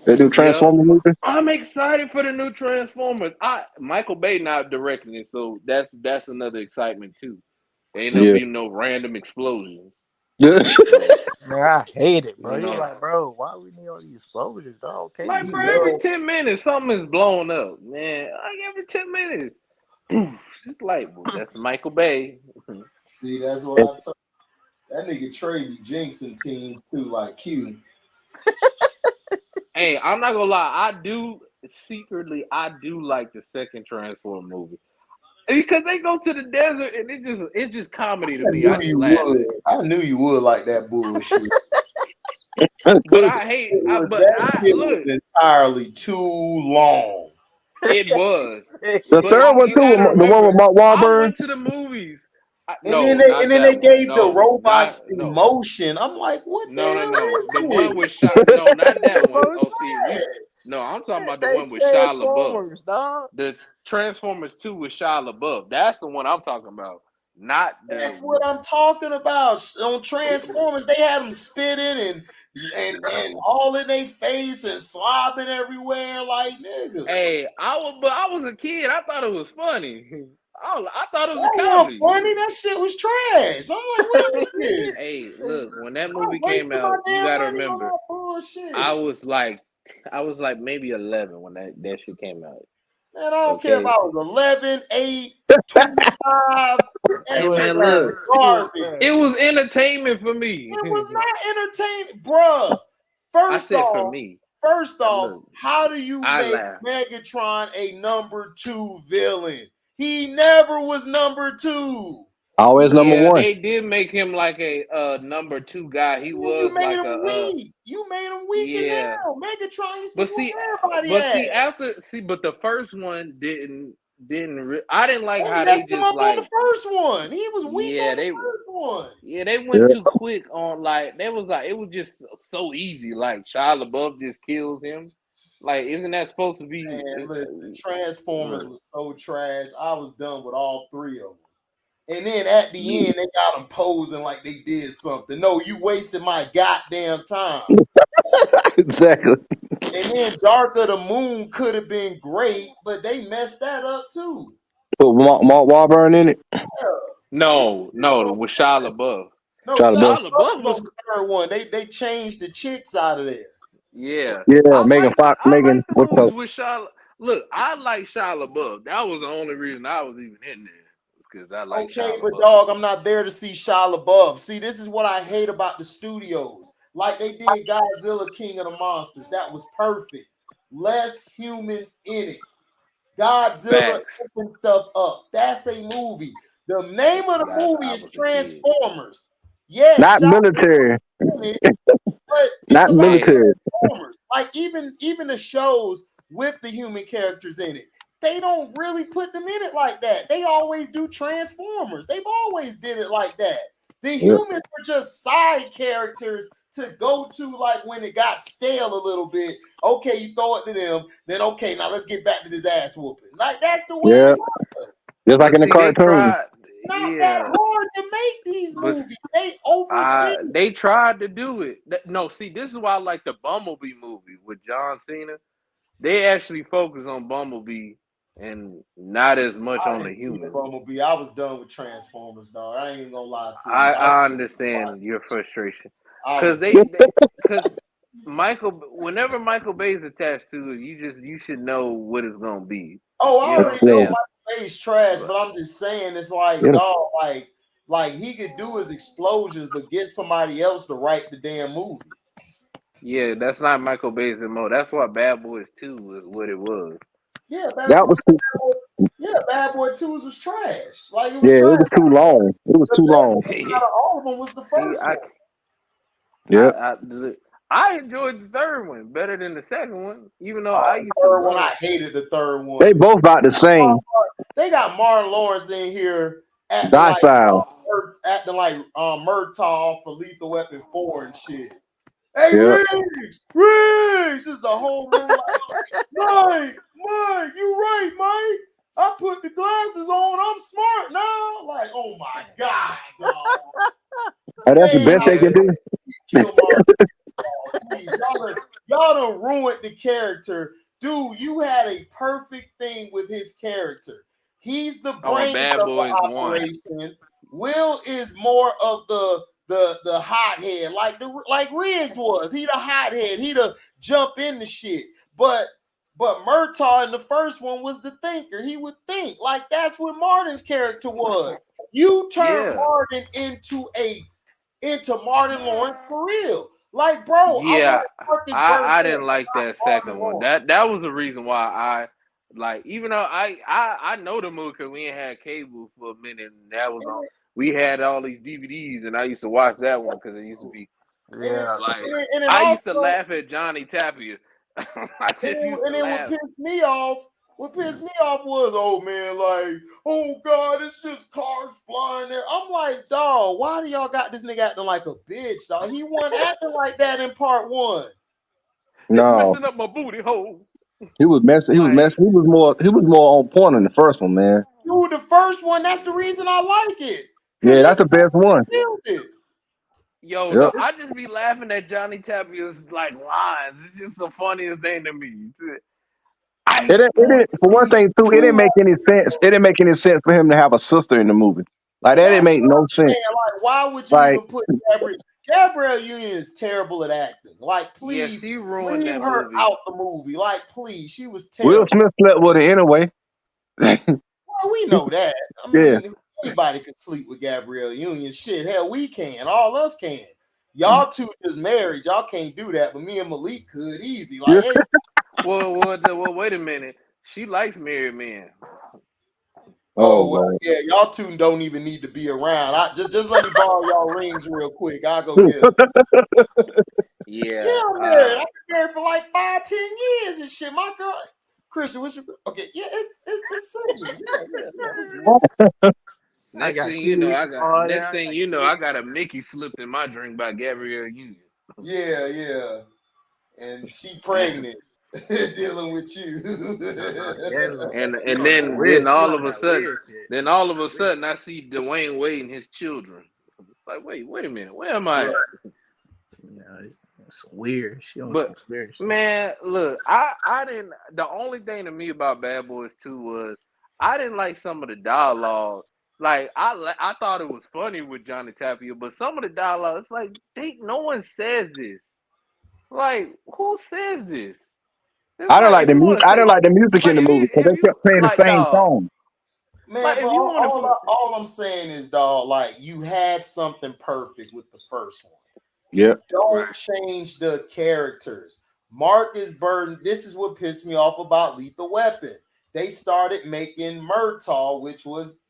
They do Yep. Transformer movie. I'm excited for the new Transformers. Michael Bay not directing it, so that's another excitement too. There ain't gonna Yeah. be no random explosions. Yeah. So, Man, I hate it, bro. you He was know. like, bro, why we need all these explosions, dog? Can't it Like, be bro, every good? 10 minutes something is blowing up, man. Like every 10 minutes. It's like, well, that's Michael Bay. See, that's what I told that nigga Trey be jinxing team too, like Q. Hey, I'm not gonna lie, I do like the second Transform movie. Because they go to the desert and it's just comedy to I me. knew I just you laugh at would. it. I knew you would like that bullshit. But I hate I but That I shit was look, entirely too long. it was. The But third one you too, gotta the one with remember, Mark I Wahlberg. went to the movies. And then No, they and not then they that one. gave the No, robots not no. emotion. I'm like, what the hell No. The is one this? with shot. No, not that one. Oh, Emotion. see, no, I'm talking about the They one with Shia LaBeouf. Transformers, dog. The Transformers 2 with Shia LaBeouf. That's the one I'm talking about. Not That's the. what I'm talking about. On Transformers, they had them spitting and all in their face and slobbing everywhere, like nigga. Hey, I was a kid. I thought it was funny. I thought it was a That wasn't comedy. funny. That shit was trash. I'm like, what is this? Hey, look, when that I'm movie came wasting my out, you damn gotta money on remember, that bullshit. I was like, I was like maybe 11 when that shit came out. Man, I don't care if Okay. I was 11, 8, 25. That Hey You shit ain't man, was look, learn. garbage. it was entertainment for me. It was not entertaining, bruh. I First said for off, me. first off, Look, how do you I make laughed. Megatron a number 2 villain? He never was number 2. Always number Yeah, one. they did make him like a number 2 guy. He You was made like him weak. You made him weak as yeah. hell. Megatron used to But whoop see, everybody ass. but the first one I didn't like They how they messed him just up on the like first one. He was weak yeah on the they first one. yeah they Yeah. went too quick on like they was like it was just so easy like Shia LaBeouf just kills him. Like, isn't that supposed to be? Man, listen, Transformers was so trash. I was done with all three of them. And then at the end, they got them posing like they did something. No, you wasted my goddamn time. Exactly. And then Dark of the Moon could have been great, but they messed that up too. Put Mark Wahlberg in it. Yeah. No, with Shia LaBeouf. No, Shia Shia LaBeouf. LaBeouf was on the third one. They changed the chicks out of there. Yeah, Yeah, Megan Fox. I Megan. like the What's movies up? with Shia. Look, I like Shia LaBeouf. That was the only reason I was even in there, because I like Okay, Shia but LaBeouf. dog, I'm not there to see Shia LaBeouf. See, this is what I hate about the studios. Like they did Godzilla King of the Monsters. That was perfect. Less humans in it. Godzilla Facts. opened stuff up. That's a movie. The name of the Forgot movie I is was a kid. Transformers. Yes, Not Shia military. LaBeouf in it, but it's Not about Hey, military. Transformers. Like even the shows with the human characters in it, they don't really put them in it like that. They always do Transformers. They've always did it like that. The Yep. humans were just side characters to go to, like when it got stale a little bit. Okay, you throw it to them, then okay, now let's get back to this ass whooping. Like that's the way Yeah. it was. Just like but in the see, they cartoons. tried. Not that Yeah, hard to make these but movies. They overthink. they tried to do it. No, see, this is why I like the Bumblebee movie with John Cena. They actually focus on Bumblebee and not as much I on the didn't see the humans. Bumblebee. I was done with Transformers, dog. I ain't even gonna lie to you. I understand your frustration, I because was because whenever Michael Bay's attached to it, you should know what it's gonna be. Oh, I You know what I'm already know Yeah. saying? Michael Bay's trash, but I'm just saying it's like, Yeah. dog, like he could do his explosions, but get somebody else to write the damn movie. Yeah, that's not Michael Bay's MO. That's why Bad Boys 2 was what it was. Yeah, That was too, Bad Boy 2 was trash. Like it was yeah, it trash. was too long. It was The too best long. one out of all of them was the See, first one. Yep. I enjoyed the third one better than the second one, even though I Oh, the used to third one, I love. hated the third They one. both about the same. They got Martin Lawrence in here Docile. acting like Murtaugh for Lethal Weapon 4 and shit. Hey, Yep. Riggs, just the whole movie. Like, Mike, you right, Mike. I put the glasses on. I'm smart now. Like, oh my god, dog. And that's the Man, best they can do. please kill Martin. Please, y'all done ruined the character. Dude, you had a perfect thing with his character. He's the Oh, brains Bad of the Boys 1. operation. Will is more of the hothead, like Riggs was. He the hothead. He the jump into shit. But Murtaugh in the first one was the thinker. He would think. Like that's what Martin's character was. You turned Yeah. Martin into Martin Lawrence for real. Like, bro, Yeah, I Burns, didn't like that not second Martin one. Lawrence. That was the reason why I like. Even though I know the movie because we ain't had cable for a minute, and that was on. We had all these DVDs, and I used to watch that one because it used to be Yeah. like And then I also, used to laugh at Johnny Tapia. I just used to and then what laugh. pissed me off was, oh man, like, oh god, it's just cars flying there. I'm like, dog, why do y'all got this nigga acting like a bitch, dog? He wasn't acting like that in part one. It's No. messing up my booty hole. He was messing. He was Like, messing. He was more on point in the first one, man. Dude, the first one, that's the reason I like it. Because Yeah, that's his the best one. killed it. yo, Yep. I just be laughing at Johnny Tapia's like lines. It's just the funniest thing to me. I It want didn't, for one these thing too, it didn't two. make any sense. It didn't make any sense for him to have a sister in the movie. Like that didn't That's make what no I'm sense. saying. Like, why would you Like even put Gabrielle Union is terrible at acting. Like, Yeah, please she ruined leave that her movie. out the movie. Like, please, she was Will terrible. Smith slept with her anyway. Well, we know that. I Yeah. mean, anybody can sleep with Gabrielle Union. Shit, hell, we can. All us can. Y'all two just married. Y'all can't do that, but me and Malik could easy. Like, hey, Well, wait a minute. She likes married men. Oh well, Lord. yeah, y'all two don't even need to be around. Just let me borrow y'all rings real quick. I'll go get them. Yeah. Yeah, I'm married. I've been married for like 5-10 years and shit. My girl, Christian, what's your okay? Yeah, it's singing. Yeah. I Next got thing you know, kids. All that. I got a Mickey slipped in my drink by Gabrielle Union. Yeah, yeah. And she pregnant. dealing with you. And then all of a sudden, I see Dwayne Wade and his children. It's like, wait a minute, where am I at? Yeah, it's weird. She on But some weird shit. man, look, I didn't. The only thing to me about Bad Boys 2 was I didn't like some of the dialogue. Like I thought it was funny with Johnny Tapia, but some of the dialogue, it's like no one says this. Like, who says this? It's I don't like like if you want to I say, didn't like the music in like the movie because if they you kept playing the like same dog, song. Man, like but if you want to put all I'm saying is, dog, like you had something perfect with the first one. Yeah. Don't change the characters. Marcus Burton, this is what pissed me off about Lethal Weapon. They started making Murtaugh, which was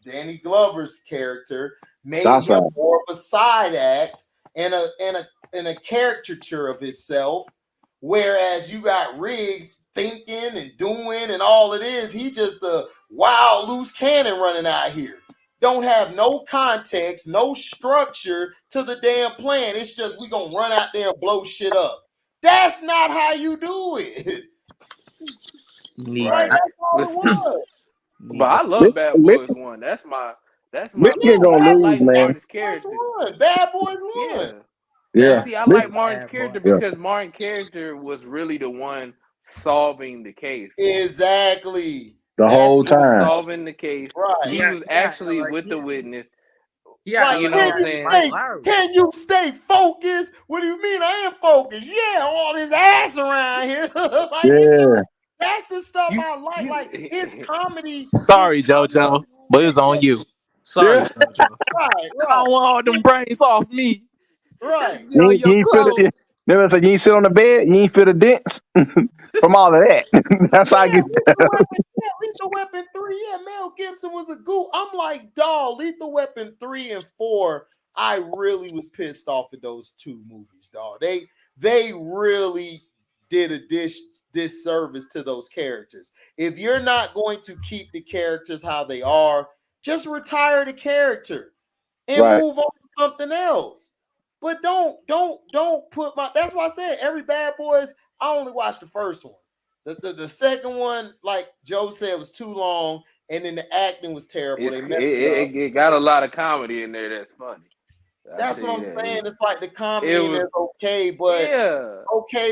Danny Glover's character, made him Southside. more of a side act and a caricature of himself. Whereas you got Riggs thinking and doing and all it is, he just a wild loose cannon running out here. Don't have no context, no structure to the damn plan. It's just we gonna run out there and blow shit up. That's not how you do it. Like right. that's all But it was. but I love Bad Boys 1. That's my Yeah, Michigan movie. gonna I lose, like man. Martin's character. Bad Boys won. Yeah. Yeah. See, I like Bad Martin's boy. character Yeah. because Martin's character was really the one solving the case. Exactly. The That's whole He was time. solving the case. right. He was actually with the witness. Like, You know what I'm saying? can you stay focused? What do you mean I am focused? Yeah, all his ass around here. Like, Yeah. that's the stuff I like. Like his comedy. Sorry, his comedy, JoJo, but it's on you. Sorry, Yeah. JoJo. right, I don't want all them brains off me. right. Get on your You ain't feel clothes. it. Never said you ain't sit on the bed. You ain't feel the dents from all of that. That's how I Yeah, get. Lethal Weapon 3. Yeah, Mel Gibson was a goof. I'm like, dog, Lethal Weapon 3 and 4. I really was pissed off at those two movies, dog. They really did a disservice to those characters. If you're not going to keep the characters how they are, just retire the character and Right. move on to something else. But don't put my. That's why I said every Bad Boys. I only watched the first one. The second one, like Joe said, was too long, and then the acting was terrible. They messed it up. It got a lot of comedy in there that's funny. That's what I'm saying. It's like the It comedy in was there's okay,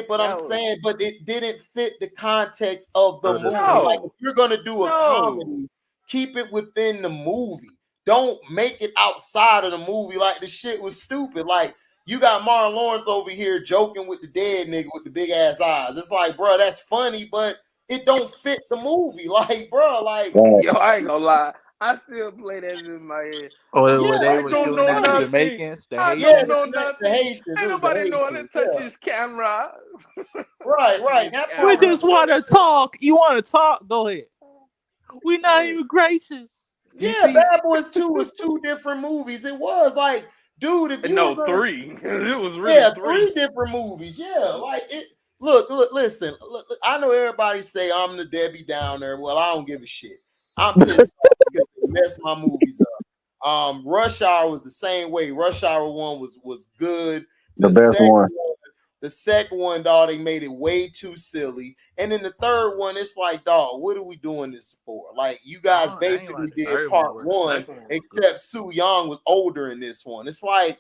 but I'm saying, but it didn't fit the context of the movie. Like if you're gonna do a comedy, keep it within the movie. Don't make it outside of the movie. Like the shit was stupid. Like you got Marlon Lawrence over here joking with the dead nigga with the big ass eyes. It's like, bro, that's funny, but it don't fit the movie. Like, bro, like yo, I ain't gonna lie. I still play that in my head. Or they I were don't shooting know at the nothing. Jamaicans, the I Haitians. don't know the nothing. Haitians. Ain't nobody know how to touch his camera. Right. That We part just want to talk. You want to talk? Go ahead. We not even gracious. Yeah, Bad Boys 2 was two different movies. It was like, dude, if you No, were gonna, 3. It was really three different movies. Yeah, like it. Look, listen. Look, I know everybody say I'm the Debbie Downer. Well, I don't give a shit. I'm pissed off because they messed my movies up. Rush Hour was the same way. Rush Hour 1 was good. The best one. The second one, dog, they made it way too silly. And then the third one, it's like, dog, what are we doing this for? Like, you guys basically did part one, except Sue Young was older in this one. It's like,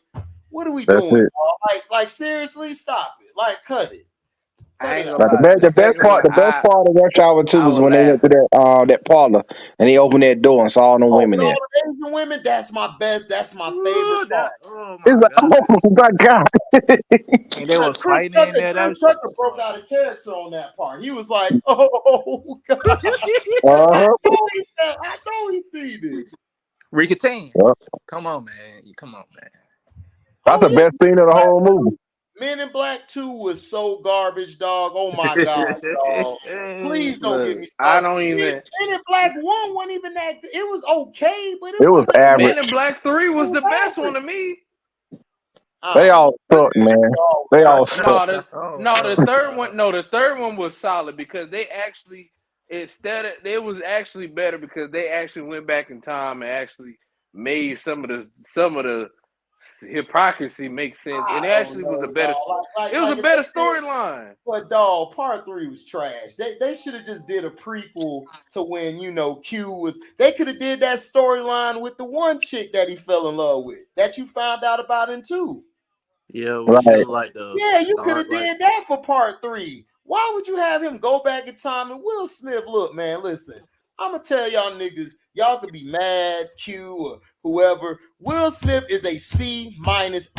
what are we That's doing? it. Dog? Like, seriously, stop it. Like, cut it. Like the best part of Rush Hour 2 was when they went to that parlor and he opened that door and saw all the women there. All the Asian women, that's my best. That's my favorite part. Oh It's like, oh my God. And they was Chris fighting in there. Tucker, Chris Tucker broke out a character on that part. He was like, oh, God. I know he seen it. Rika Team. Yep. Come on, man. Come on, man. That's the best scene of the whole movie. Men in Black 2 was so garbage, dog. Oh my God, dog. Please don't get me started. I don't even. Men in Black 1 wasn't even that. It was okay, but it was average. Men in Black 3 was the best one to me. They all suck, man. They all suck. The third one. No, the third one was solid because they actually it was actually better because they actually went back in time and actually made some of the hypocrisy makes sense, and it I actually don't was a know, better. dog. It was a If better they did, storyline. but dog, part 3 was trash. They should have just did a prequel to when Q was. They could have did that storyline with the one chick that he fell in love with that you found out about in 2. Yeah, we Right. should like the Yeah, you could start have like did that for part 3. Why would you have him go back in time and Will Smith? Look, man, listen. I'm gonna tell y'all niggas, y'all could be mad, Q or whoever. Will Smith is a C-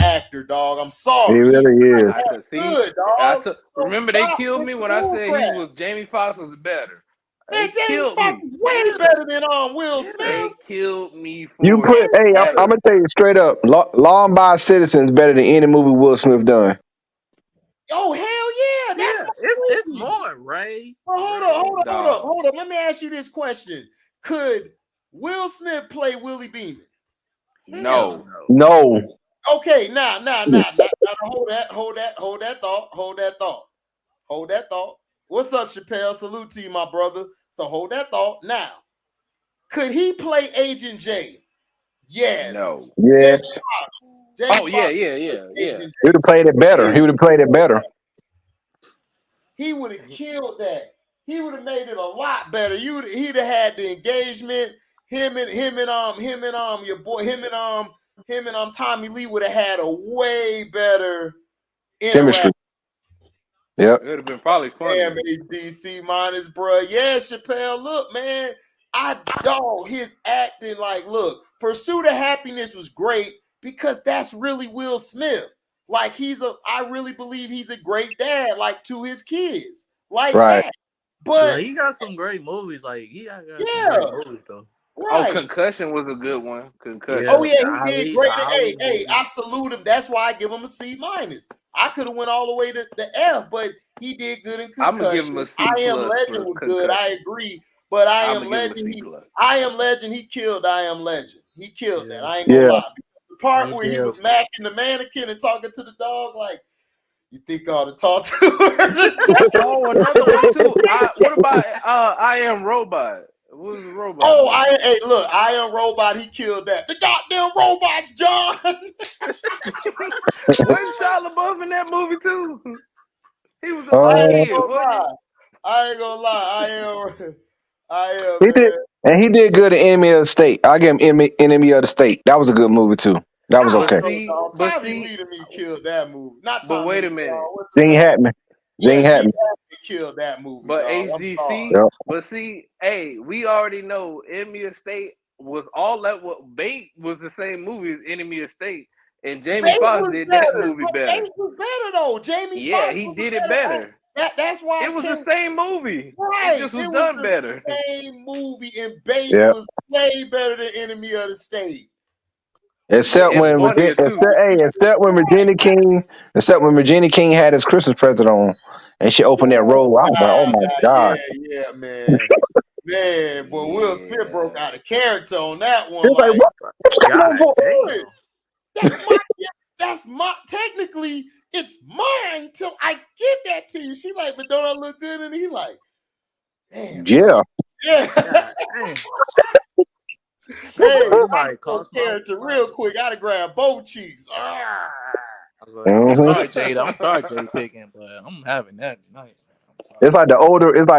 actor, dog. I'm He sorry. He's really is. I not could that see. good, dog. So Remember they stop killed with me the when I bull said crap. Jamie Foxx was better. Man, They Jamie killed Foxx me. is way yeah, better than Will Smith. yeah. They killed me You for put, it. hey, I'm Better. gonna tell you straight up, Law and Abiding Citizen is better than any movie Will Smith done. Oh, hell yeah. That's Yeah, my it's movie. more Ray. Well, hold up. Let me ask you this question. Could Will Smith play Willie Beeman? Hell No. no. No. Okay, now, hold that thought. What's up, Chappelle? Salute to you, my brother. So hold that thought. Now, could he play Agent J? Yes. No. Jamie Yes. Foxx. Jamie Yeah. Foxx Yeah. Agent He would J. have played it better. He would have played it better. He would have killed that. He would have made it a lot better. He'd have had the engagement. Him and your boy, him and Tommy Lee would have had a way better interaction. Chemistry. Yep. It would have been probably Damn, funnier. DC minus, bro. Yeah, Chappelle. Look, man, his acting. Like, look, Pursuit of Happiness was great because that's really Will Smith. Like, I really believe he's a great dad, like to his kids, like Right. that. Yeah, But he got some great movies. Like he got some yeah, great movies though. Oh, right. Concussion was a good one. Concussion. Oh Yeah, yeah, he did great. the Ali Hey, movie. I salute him. That's why I give him a C minus. I could have went all the way to the F, but he did good in I'm gonna give Concussion. him a C I Am plus Legend for was good. I Concussion. agree, but I'm gonna give him a C plus. I Am Legend. He killed I Am Legend. He killed that. Yeah, I ain't gonna Yeah. lie. The part he where he did. was macking the mannequin and talking to the dog, like, you think I ought to talk to her? Oh, another one too. What about I Am Robot? What was the robot? Oh, I Am Robot. He killed that. The goddamn robots, John. Wasn't Shia LaBeouf in that movie too? He was a I little ain't Um, kid, gonna wasn't lie. I ain't gonna lie. I am, he did, man. and he did good in Enemy of the State. I give him Enemy of the State. That was a good movie too. That was I But okay. don't know, see, dog. but Tommy see, Lee to me killed that movie. Not but Tommy wait Lee, a minute. what's his Zane name? Hatman. Yeah, Zane Gene Hatman. Hackman killed that movie, But dog. I'm sorry. HDC, Yep. but see, hey, we already know Enemy of State was all that. What Bait was the same movie as Enemy of State, and Jamie Bait Foxx was did that better. movie But better. Bait was better though. Jamie Yeah, Foxx he was did a it better better. actor. That's why I It was the can't. same movie. It Right, just was it was done the better. same movie, and Bait Yep. was way better than Enemy of the State. Yeah, Except and when funnier too. Except when Virginia King had his Christmas present on, and she opened that Oh, roll. I was like, oh my yeah, god. yeah, man. Man, boy, Will Smith broke Yeah. out of character on that He one. was like, Like, what you got on God for? good. damn. That's my technically it's mine till I get that to you. She like, but don't I look good? And he like, damn, bro. Yeah. Yeah. God damn. Hey, Bro, you I might broke cost my character real wallet. quick. Gotta grab both cheeks. I was like, hmm I'm sorry, Jay picking, but I'm having that tonight. I'm sorry. It's like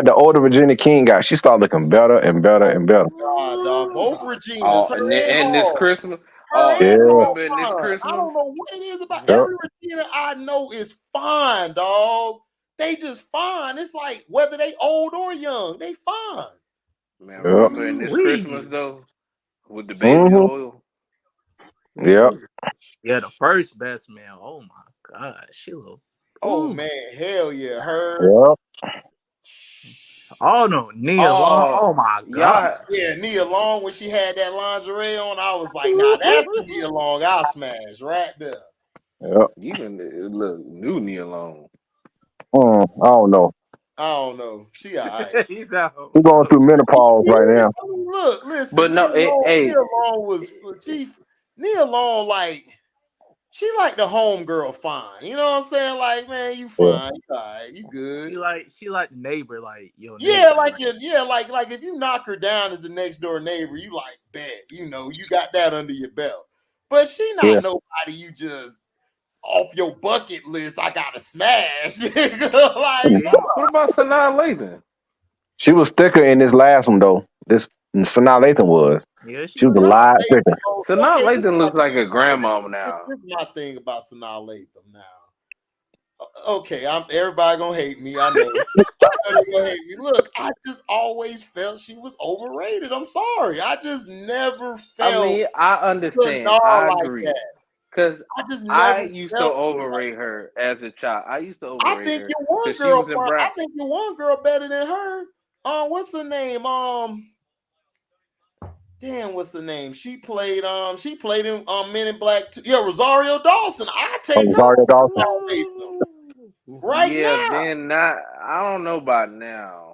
the older Virginia King got. She started looking better and better and better. God, dog. Both Ooh. Reginas, Oh, her and and this Hall. Christmas. Her Oh, and Yeah. Hall remember in this fine. I Christmas? don't know what it is about Yep. every Regina I know is fine, dog. They just fine. It's like whether they old or young, they fine. Man, Yep. remember in this Christmas Ooh-wee. though, with the baby hmm oil. Yep. Yeah, the first best man. Oh my god, she look. Oh Ooh. man, hell yeah. Her, Yep. Oh no, Nia Long. Oh, Oh my god. y'all. yeah, Nia Long when she had that lingerie on, I was like, nah, that's the Nia Long I smash right there. Yep. Even look new Nia Long. I don't know. I don't know. She all right. He's out. We're going through menopause right Yeah, now. I mean, look, listen, But no, Nia Long was Nia Long like she like the homegirl fine. You know what I'm saying? Like, man, you Yeah. fine, you all right, you good. She like the neighbor, like your Yeah, neighbor. like if you knock her down as the next door neighbor, you like bet, you know, you got that under your belt. but she not Yeah. nobody you just off your bucket list. I gotta smash. Like, What about Sanaa Lathan? She was thicker in this last one though. This Sanaa Lathan was. Yeah, she She was a was. lot thicker. Sanaa okay, Lathan looks like a grandmama now. this is my thing about Sanaa Lathan now. Okay, everybody gonna hate me. I know. Everybody gonna hate me. Look, I just always felt she was overrated. I'm sorry. I just never I felt mean, I understand. Sanaa I like agree. that. Because I just I never used to felt her overrate like her as a child. I used to I overrate think her your one because she girl was in I Brown. think your one girl better than her. What's her name? Damn, what's her name? She played in Men in Black 2. Yeah, Rosario Dawson. I take her Rosario over Dawson. Sanaa Lathan right Yeah, now. then not. I don't know about now.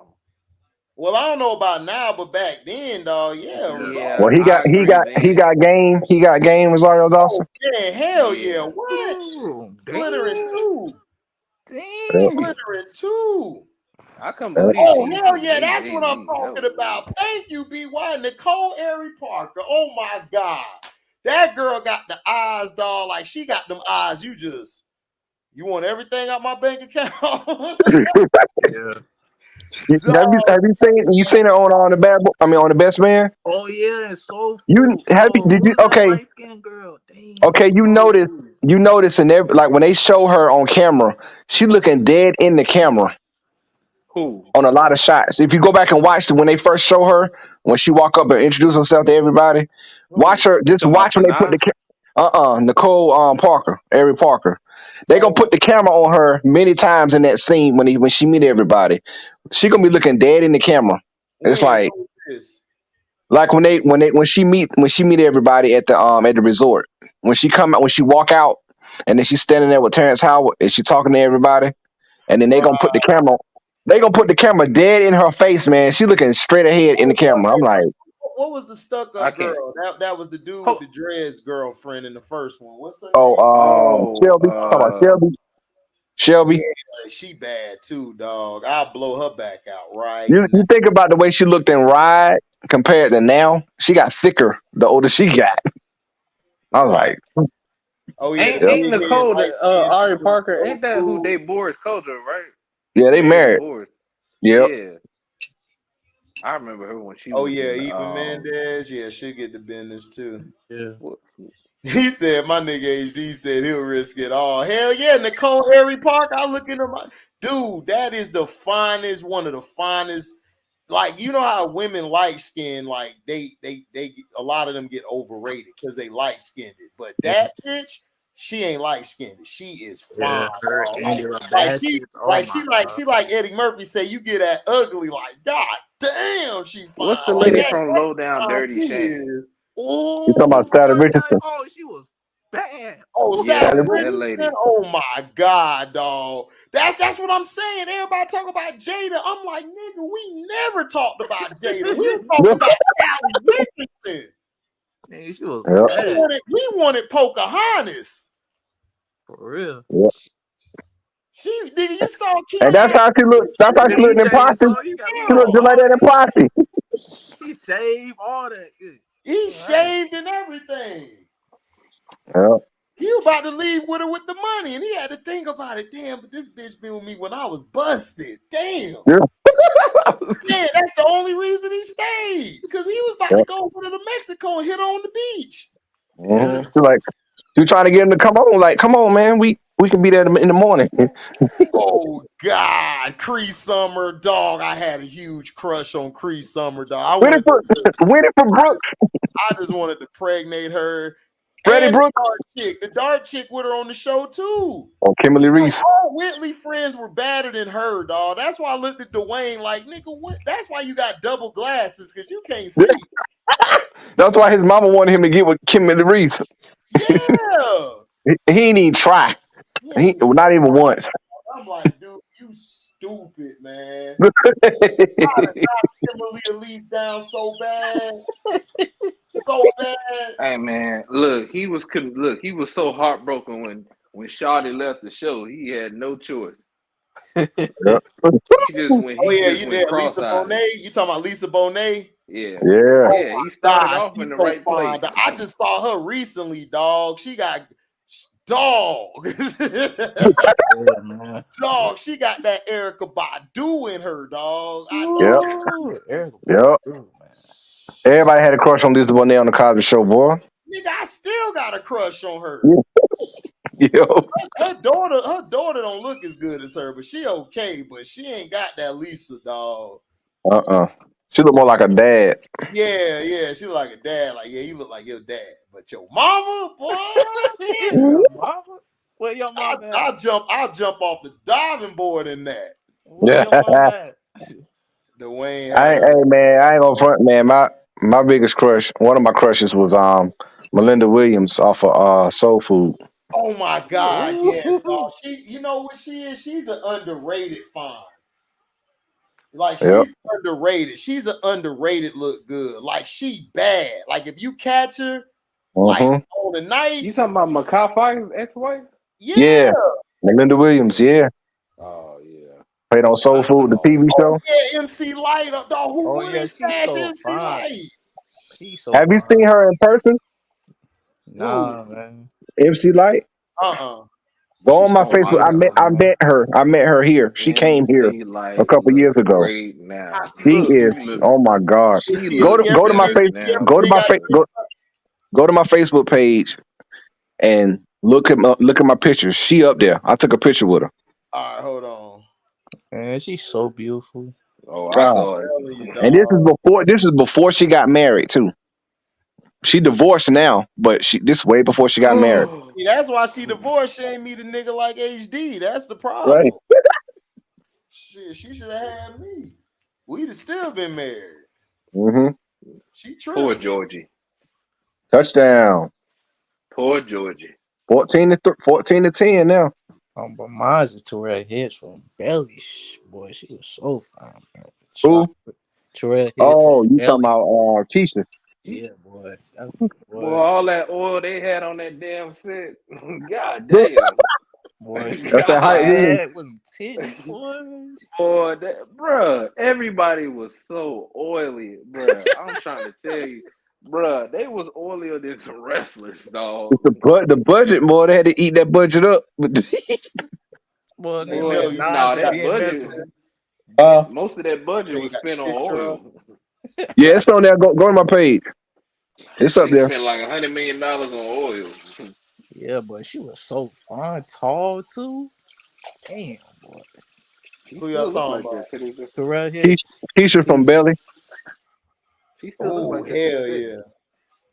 Well, I don't know about now, but back then, dog, yeah, Yeah, Well, Rosario. I agree he then. got game. He got game. Rosario Oh Dawson. yeah, hell yeah. Yeah. What? Ooh, Splittering damn. two. Yep. Damn. Splittering two. I couldn't Yep. believe Oh she used hell to yeah, date that's what I'm Jay-Z. That was talking weird. about. Thank you, BY. Nicole Ari Parker. Oh my God. That girl got the eyes, dog. Like she got them eyes. You want everything out my bank account? Yeah. Dog. Have you seen it on the on the Best Man? Oh yeah, that's soul You food. have you, did you Who's that okay light skinned girl? Damn. you Soul food. notice in every like when they show her on camera, she looking dead in the camera Who? on a lot of shots. If you go back and watch when they first show her when she walk up and introduce herself to everybody, watch Who? her. You Just talking about watch when they put Sanaa? the Nicole Parker, Ari Parker. They gonna Oh, put the camera on her many times in that scene when she meet everybody. She gonna be looking dead in the camera. It's when like this? when she meet everybody at the resort. When she walk out and then she's standing there with Terrence Howard and she talking to everybody and then Right. they gonna put the camera dead in her face, man. She looking straight ahead in the camera. I'm like, What was the stuck I up can't. girl? That was the dude with Ho- the dreads girlfriend in the first one. What's her oh, name? oh, Shelby. Talk about Shelby. Yeah, Shelby. she bad too, dog. I'll blow her back out right now. You think about the way she looked in Ride compared to now. She got thicker the older she got. I was Right. like, Oh yeah, the ain't yep. ain't big head Nicole light skin Ari dude, Parker? so Ain't that who cool. they Boris Kodjoe, right? Yeah, they They married. divorced. Yep. Yeah, I remember her when she Oh was yeah, in. Eva Mendez. Yeah, she'll get the business too. Yeah. What, He said, my nigga HD said he'll risk it all. Hell yeah, Nicole Harry Park. I look into my dude, that is the finest, one of the finest. Like, you know how women light skin, like they a lot of them get overrated because they light skinned it. But that bitch, she ain't light skinned. She is fine. Yeah. Her Dog. Angela Bassett. Oh my god. She like Eddie Murphy say, you get that ugly, like, God damn, she fine. what's the Like lady You from that's Low Down how Dirty she Shame? is. talking about Oh, Sally dirty night. Richardson? Oh, she was bad. Oh, Ooh. Sally Sally Yeah, that Richardson. lady. Oh my God, dog. That's what I'm saying. Everybody talk about Jada. I'm like, nigga, we never talked about Jada. We were talking Richardson. about Sally Richardson. Man, she was Yep. bad. We wanted Pocahontas. For real. Yep. Nigga, you saw And Keanu that's how she looked. That's how Then she he looked in changed the Posse. song. He got She look looked just hell. like all that in that. Posse. He shaved all that. He All right. shaved and everything. Yep. He was about to leave with her with the money, and he had to think about it. Damn, but this bitch been with me when I was busted. Damn. Yeah. Yeah, that's the only reason he stayed. Because he was about to Yep. go with her to Mexico and hit her on the beach. Yeah. She like she trying to get him to come on. Like, come on, man. We can be there in the morning. Oh God, Cree Summer, dog. I had a huge crush on Cree Summer, dog. I wanted Winifred, to, Winifred Brooks, I just wanted to pregnate her. Freddie And Brooks, the dark chick with her on the show too. oh Kimberly Like Reese. all Whitley friends were badder than her, dog. That's why I looked at Dwayne like, nigga, what? That's why you got double glasses because you can't see. That's why his mama wanted him to get with Kimberly Reese. Yeah, He ain't even try. he He ain't. not even once. I'm like, dude, you stupid, man. I'd have knocked Kimberly Elise down so bad, so bad. Hey man, look, he was so heartbroken when Shawty left the show. He had no choice. Yep. Oh He yeah, just you went did. Lisa cross-eyed. Bonet. You talking about Lisa Bonet? Yeah. Yeah. Yeah, he started God, off in she's the so right fine. place. I just saw her recently, dog. She got dog. Yeah, man. Dog, she got that Erica Badu in her, dog. I know. Yep. Ooh, Eric Yep. Badu, man. Everybody had a crush on Lisa Bonet on the Cosby Show, boy. Nigga, I still got a crush on her. Yo. Her daughter don't look as good as her, but she okay, but she ain't got that Lisa, dog. She look more like a dad. Yeah, she look like a dad. Like, yeah, you look like your dad. But your mama, boy, Your mama? Where your mama at? I'll jump off the diving board in that. Where Yeah. your mama at? Dwayne I had ain't, her. hey man, I ain't gonna front, man. My biggest crush, one of my crushes was Melinda Williams off of Soul Food. Oh my God, yes, Ooh. dog. You know what she is? She's an underrated fine. Like Yep. she's underrated. She's an underrated look good. Like she bad. Like if you catch her, like Mm-hmm. on the night, You talking about Makai Fire's ex-wife? yeah. Yeah. Melinda Williams, yeah. Oh yeah. Played on Soul Food, the Oh TV Oh show. yeah, MC Light, dog. Who Oh yeah, wouldn't she's smash so MC fine. Light? She's so Have you fine. seen her in person? Who? Nah, man. MC Light? Uh-uh. Go on She's my so Facebook. beautiful, I man. met her. I met her here. She came here MC a Light couple years looks ago. great now. How she She look? She is. looks Oh my God. she Is looks she Go to my great everything? face. Is she now. Go to everything my I face. dreamed? Go to my Facebook page and look at my pictures. She up there. I took a picture with her. All right, hold on. Man, she's so beautiful. Oh, I God. saw it. I'm telling you, And dog. this is before she got married too. She divorced now, but this way before she got married. See, that's why she divorced. She ain't meet a nigga like HD. That's the Right. problem. Shit, she should have had me. We'd have still been married. Mm-hmm. She Poor tripping. Georgie. Touchdown. Poor Georgie. 14 to 10 now. But mine's is Terrell Hicks from Belly. Boy, she was so fine, man. Who? Terrell Hicks Oh, from you talking Belly. about Keisha? Yeah, boy. Boy, Boy, all that oil they had on that damn set. God Look, damn. boy, she that's was that hype. God. bad with them titties, boys. Boy, bruh, everybody was so oily, bruh. I'm trying to tell you, bruh, they was oilier than some wrestlers, dog. It's the budget more. They had to eat that budget up. Boy, Hey them Boy, Joe, niggas you died nah, for got that BMF. budget, most of that budget you was got spent on the picture up. oil. Yeah, it's on there. Go to my page. It's up They there. spent like $100 million on oil. Yeah, but she was so fine, tall too. Damn, boy. She Who y'all still look talking like about? that to this day. Terrell Hicks. Keisha from Keisha. Belly. She still look Oh, like that to this hell day. yeah.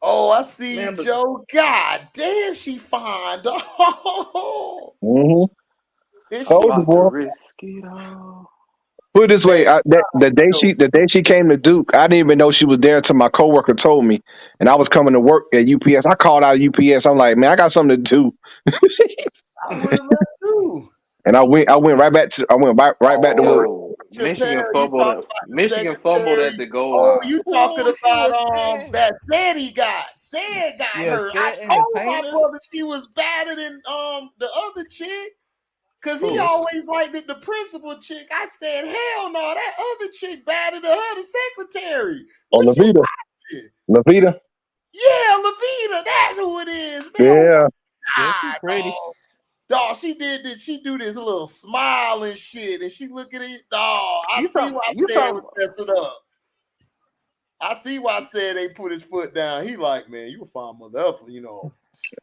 Oh, I see you, Man, but Joe. God damn, she fine, dog. Mm-hmm. Is she Told you, about to boy. risk it all. Put it this man? way, the day she came to Duke, I didn't even know she was there until my coworker told me, and I was coming to work at UPS. I called out UPS. I'm like, man, I got something to do, I would have left too. and I went right back to work. Yo, Your parents, you talking about the Michigan fumbled at secretary? the goal Oh, line. you talking Oh, she about was bad. that said he got Yeah, her. I said told my entertainer. brother she was better than the other chick. Cause he Who? always liked the principal chick. I said, hell no, that other chick better than her, the secretary. Oh, What you Lavita, watching? Lavita, Yeah, Levita, that's who it is, man. Oh yeah. my Yeah, she God, pretty. dog, she did this. She do this little smile and shit, and she look at it, dog. I You see talk, why I you said was talk. messing up. I see why I said they put his foot down. He like, man, you a fine motherfucker, you know.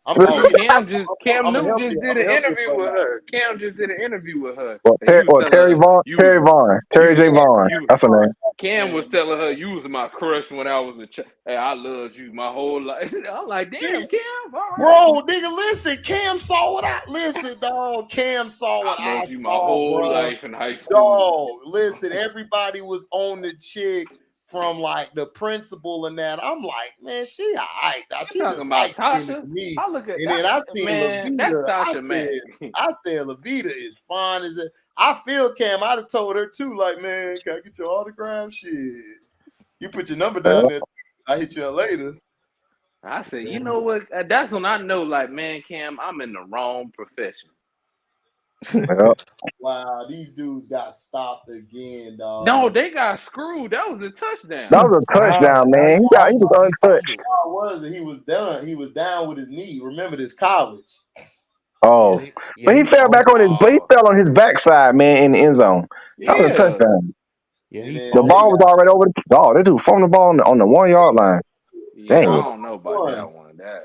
I'm gonna Oh, give you. Cam I'm gonna Newton help just you. did I'm an gonna help you interview for with that. her. Cam just did an interview with her, Or, and you was telling Terry her Vaughn, you Terry J. was Vaughn. you. That's her name. Cam Man. was telling her you was my crush when I was a child. Hey, I loved you my whole life. I'm like, damn, Cam, all right. Bro, nigga, listen. Cam saw what I listen, dog. Cam saw what I I loved you my saw, whole bro. life in high school. Dog, listen. Everybody was on the chick from like the principal and that. I'm like, man, she alright. Now I'm she look talking light about skinned to Tasha. me. I look at And then that I seen man. That's Lavita. Tasha Mack. I said Lavita is fine as it. I feel Cam. I'd have told her too, like, man, can I get your autograph? Shit. You put your number down there. I hit you up later. I said, you know what? That's when I know, like, man, Cam, I'm in the wrong profession. Yep. Wow, these dudes got stopped again, No, dog. they got screwed. That was a That touchdown. was a Nah, touchdown, nah, man. He was he untouched. fumbled. How was it? He was done. He was down with his knee. Remember this college. Yeah, Oh, but he he fell back fumbled. on his, but he Oh, fell on his backside, man, in the end zone. That was a yeah. touchdown. Yeah, And he then The they fumbled. ball got was already over. Oh, they dude fumbled the ball on the 1 yard line. Yeah, I Dang, don't know about that one. one. That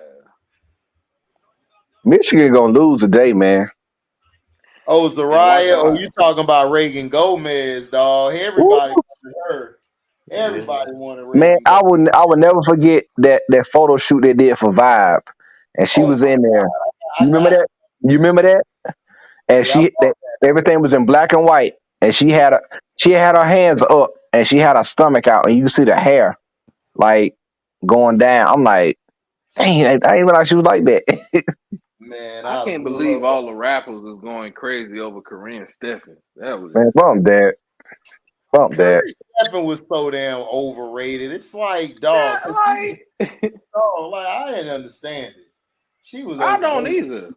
Michigan gonna lose today, man. Oh, and watch Zariah. Oh, out. you talking about Reagan Gomez, dog. Ooh, Everybody wanted her. Yeah, Everybody wanted man, Reagan I Gomez. would I would never forget that photo shoot they did for Vibe, and she Oh was my in there. God. You I remember got to that? see You that. remember that? And Yeah, I everything was in black and white, and she had her hands up, and she had her stomach out, and you could see the hair like going down. I'm like, dang, I didn't realize she was like that. man, I I can't believe love all the rappers is going crazy over Corinne Stephens. That was Man, just bump that. Curry Stephen was so damn overrated. It's like, dog, that because she was, like dog, like, I didn't understand it. She was I don't overrated. either.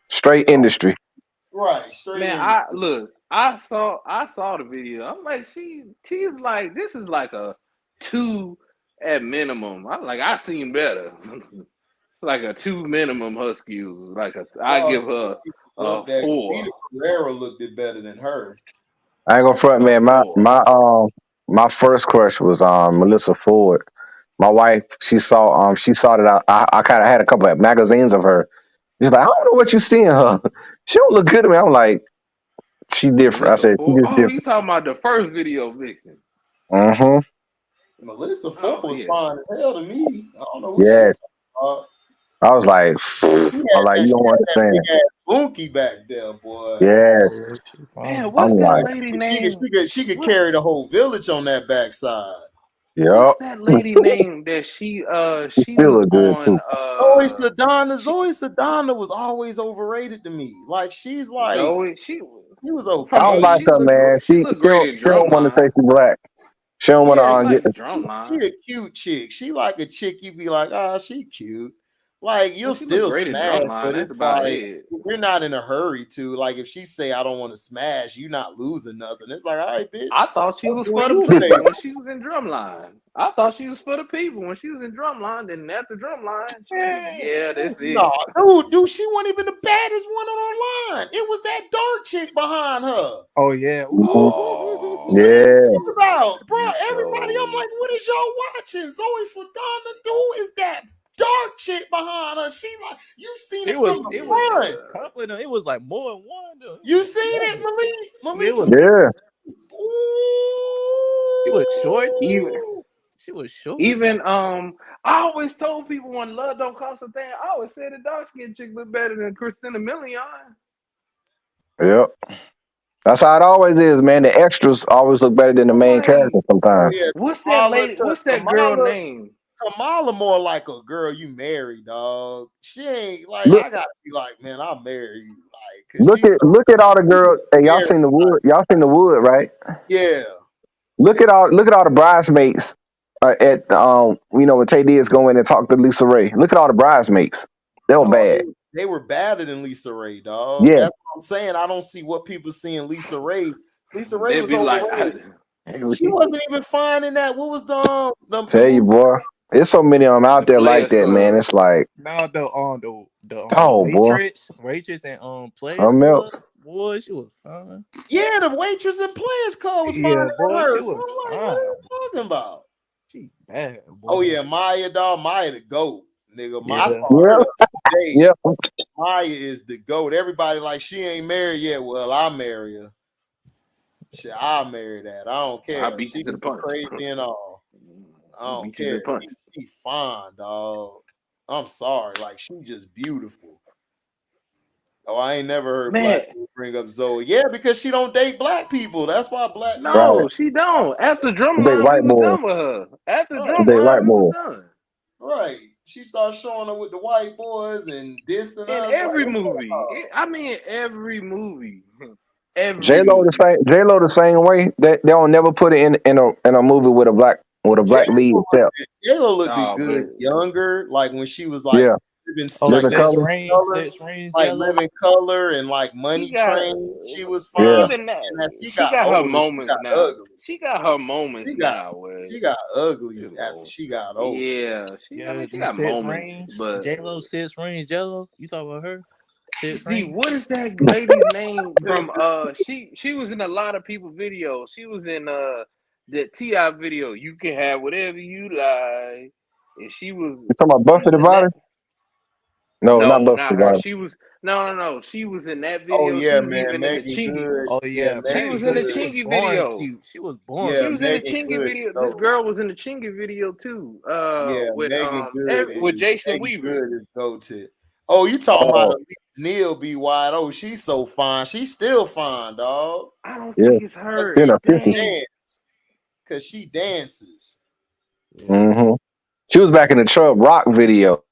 Straight industry. Right, straight Man, in the I saw the video. I'm like, she's like, this is like a 2 at minimum. I'm like, I seen better. It's like a 2 minimum Husky. Like I dog. give her a Looked at Vita 4. Pereira looked it better than her. I ain't gonna front, A man. 4. My first crush was Melissa Ford. My wife, she saw that I kind of had a couple of magazines of her. She's like, I don't know what you seeing her. She don't look good to me. I'm like, she different. I Melissa said, she Ford. just Oh, you different. talking about the first video vixen? Mm-hmm. Melissa Ford Oh was yeah. fine as hell to me. I don't know what she Yes. talking about. I was like, She I'm had like, that, you she don't had that big understand. ass bunkie back there, boy. Yes. yeah, she Man, fumbled. I'm what's that like, lady name? She could What carry the whole village on that backside. what's yep. that lady name that she Still was look good on too. she Zoe Sadana was always overrated to me. Like Zoe, she was I from don't okay. like her, man. she looked great in She don't want to say Drumline. she black. She don't want to Yeah, She get like the. she Drumline. a cute chick. She like a chick you be like, ah, she cute. Like Well, you'll she looked still great in smash, Drumline. but That's it's about like it. we're not in a hurry to. Like if she say I don't want to smash, you not losing nothing. It's like, all right, bitch, I thought she I'm was doing for the you a people favor. when she was in Drumline. I thought she was for the people when she was in Drumline. Then after Drumline, she was yeah, that's No, it. dude, she wasn't even the baddest one on our line. It was that dark chick behind her. Oh yeah. Mhm. Ooh. What are you Oh, Yeah. talking about, bro? you Everybody, I'm so like, what is y'all watching? Zoe Saldana, dude, is that dark chick behind her? She like, you seen it from the It was front. a couple of them. It was like more than one though. It was You like seen it, seven. Malik? Yeah, it Malik was. seen Yeah. it? She was short even too. She was short. even I always told people when love don't cost a thing. I always said the dark skinned chick look better than Christina Milian. Yep. That's how it always is, man. The extras always look better than the I'm main like, character Oh sometimes. yeah, what's that lady? What's that girl Kamala, name? Kamala more like a girl you marry, dog. She ain't like Look, I gotta be like, man, I'll marry you, like, cause she's so look at all the girls. Hey, y'all scary. seen the wood? Y'all seen the wood, right? Yeah. Look at all the bridesmaids at when Tay Diggs go in and talk to Lisa Ray. Look at all the bridesmaids. They were Oh, bad. they were badder than Lisa Ray, dog. Yeah. That's what I'm saying. I don't see what people see in Lisa Ray. Lisa Ray They'd was be like, overrated. She wasn't even fine in that. What was the Tell you, movie? boy, there's so many of them the out there like Players that, man. Club. It's like, Now the oh, boy, waitress and Players something Club. else. Boy, she was fine. Yeah, the waitress and Players Club was finer Yeah, than boy, her. she So was I'm like, what are fine. you talking about? She bad, Oh boy. yeah, Maya, dog. Maya the goat, nigga. I Yeah. saw her Yeah, the other day. yeah. Maya is the goat. Everybody like she ain't married yet. Well, I'll marry her. Shit, I'll marry that. I don't I care. beat you She to the can be punch. crazy and all. I I don't beat you to care. the punch. She fine, dog. I'm sorry. Like she just beautiful. Oh, I ain't never heard Man, black people bring up Zoe. Yeah, because she don't date black people. That's why black men Right. no, she don't. After They Drumline, we white was boy. done with her. After right, They white Drumline, we was boy. done. right. She starts showing up with the white boys and dissing In us. Like, every what the movie. hell? I mean, every movie. Every J Lo the movie. same. J Lo the same way. They don't never put it in a movie with a black lead except. J-Lo looked Oh, good but younger, like when she was like Yeah. Living, Oh, like Living Six color. Rings, color, Six Rings, like Jello. Living Color and like She Money got Train. She was Yeah. fine, even that. and as she She got got her older, she moments got now. ugly. She got her moments She got now where she got ugly it's after over. she got older. Yeah, I Yeah, mean, she them got Six moments, Rings, but J-Lo, Six Rings, Jello. You talking about her? Six see, Rings. what is that lady's name from? She was in a lot of people videos. She was in the T.I. video. You can have whatever you like, and You talking about she Buffy was the in Body? that. No, not No, Buffy not the her. Body. She was no. She was in that Oh video. She yeah, was man, even in the Megan Chingy. Good. Oh Yeah, yeah, She Megan was Megan in the Good. She was Good. Chingy born video. cute. She was born Yeah, She cute. was in the Megan Chingy Good is video. This dope. girl was in the Chingy video too. Yeah, Megan Good With is Jason Megan Weaver. Good is goated. Oh, you talking about Oh, Elise Neal be wide? Oh, she's so fine. She's still fine, dog. I don't yeah. think it's Cause her. She in her 50s. Dang. cause she dances. Yeah. Mm-hmm. She was back in the Trub Rock video.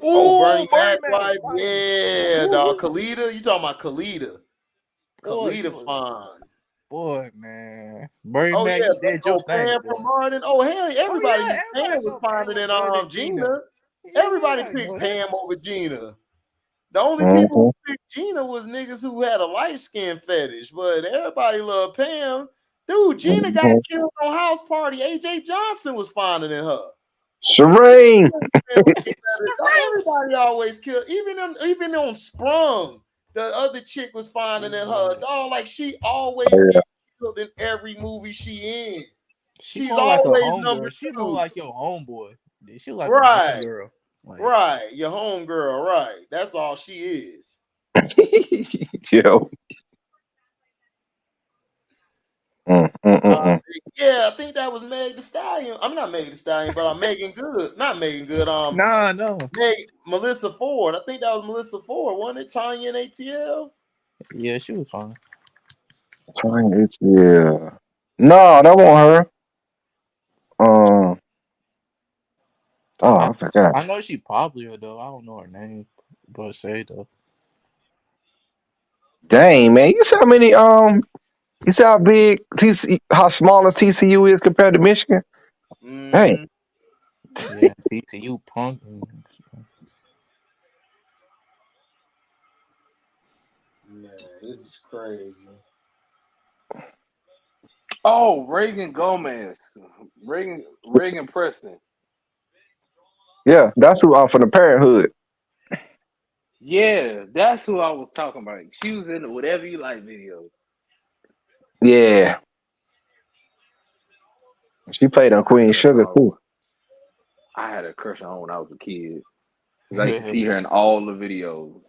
Oh, Ooh, Bernie Mac Birdman. wife, yeah, dog. Woo-hoo. Khalida, you talking about Khalida? Boy, she Khalida was. fine. Boy, man. Bernie Oh Mac, yeah, you did your oh thing, Pam boy. from Martin. Oh hell, Oh everybody yeah, knew Pam everybody was know Pam finer was than better than Gina. Gina. Yeah, Everybody everybody picked know that. Pam over Gina. The only people Mm-hmm. who picked Gina was niggas who had a light skin fetish, but everybody loved Pam. Dude, Gina got Mm-hmm. killed on House Party. AJ Johnson was finer than her. Shireen. Everybody always killed. Even on Sprung, the other chick was finer than her. Dog, like she always Yeah. get killed in every movie she in. She She's more like a always number homegirl. She more two. like your homeboy. She like a Right, homegirl. Like, right. Your homegirl, right. That's all she is. Yo. Mm. Yeah, I think that was Meg the Stallion. I'm not Meg the Stallion, but I'm Megan Good. Not Megan Good. nah, no. Melissa Ford. I think that was Melissa Ford. Wasn't it Tanya and ATL? Yeah, she was fine. Yeah. No, that wasn't her. Um. Oh, I forgot. I know she popular though. I don't know her name, but say though. Dang, man. You see how many you see how big how small TCU is compared to Michigan? Hey. Mm-hmm. Yeah, TCU punk. Man, this is crazy. Oh, Reagan Gomez. Reagan Preston. Yeah, that's who from the Parenthood. Yeah, that's who I was talking about. She was in the Whatever You Like video. Yeah. She played on I had a Queen crush Sugar on too. I had a crush on her when I was a kid. Because I used to see her in all the videos.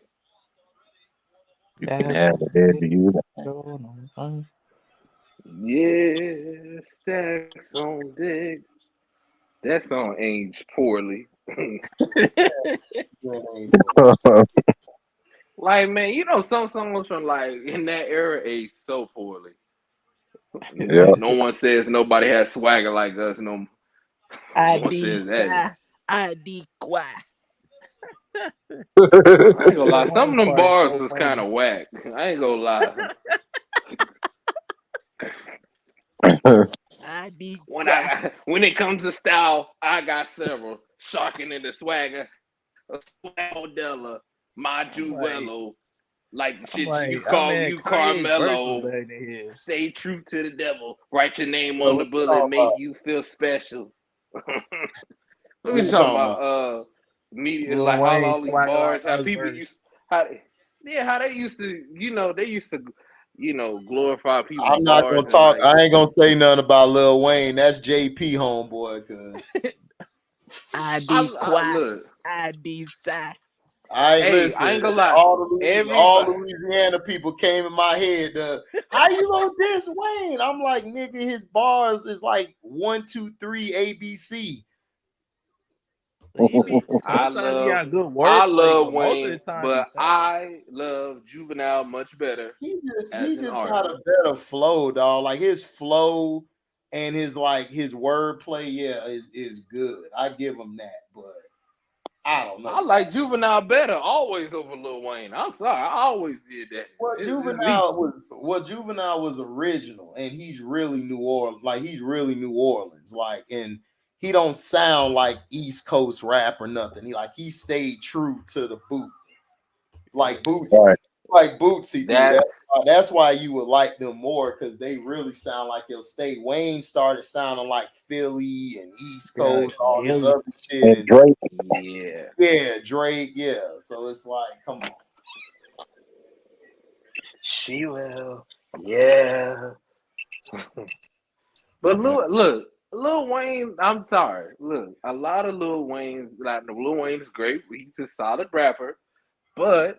That's Yeah, yeah, you. going on. Yeah, stacks on deck. That song aged poorly. Like, man, you know some songs from like in that era aged so poorly. Yeah. No one says nobody has swagger like us. No one says that. Adikwa. I ain't gonna lie. Some of Wayne them part is bars so was kind funny. of whack. I ain't gonna lie. Adikwa. When it comes to style, I got several. Sharking in the swagger, a swaggodella, my I'm like, Jewello, like the I'm shit you like, I call mean, you Kanye's verse was Carmelo. better than his. Stay true to the devil. Write your name Well, on the what you bullet, talking make about? you feel special. What we What you talking talking about? about? Media, Lil like how Wayne all these swagger like bars, how us people verse. used, how yeah, how they used to, they used to, glorify people's I'm not bars gonna and talk. like I ain't gonna say nothing about Lil Wayne. That's JP homeboy, cause I Adikwa. look. Adisa. I ain't Hey, I listen. ain't gonna lie. All Everybody, Louisiana people came in my head. How you gonna diss Wayne? I'm like, nigga, his bars is like 1, 2, 3 ABC. He be I sometimes he love, got good I wordplay, love but most of the Wayne, time he but sad. I love Juvenile much better He as an just got artist. a better flow, dog. Like his flow and his wordplay, yeah, is good. I give him that, but I don't I know. like Juvenile better always over Lil Wayne. I'm sorry, I always did that. It's me. Juvenile was original, and he's really New Orleans. Like he's really New Orleans. Like and he don't sound like East Coast rap or nothing. He stayed true to the boot, like Bootsy, All right. like Bootsy do. That's That's why you would like them more, because they really sound like they'll stay. Wayne started sounding like Philly and East Coast, all this Philly. other shit, And and Drake. yeah. Drake, So it's like, come on. She will. Yeah. But Lil Wayne, I'm sorry. Look, a lot of Lil Wayne's, like Lil Wayne is great. He's a solid rapper, but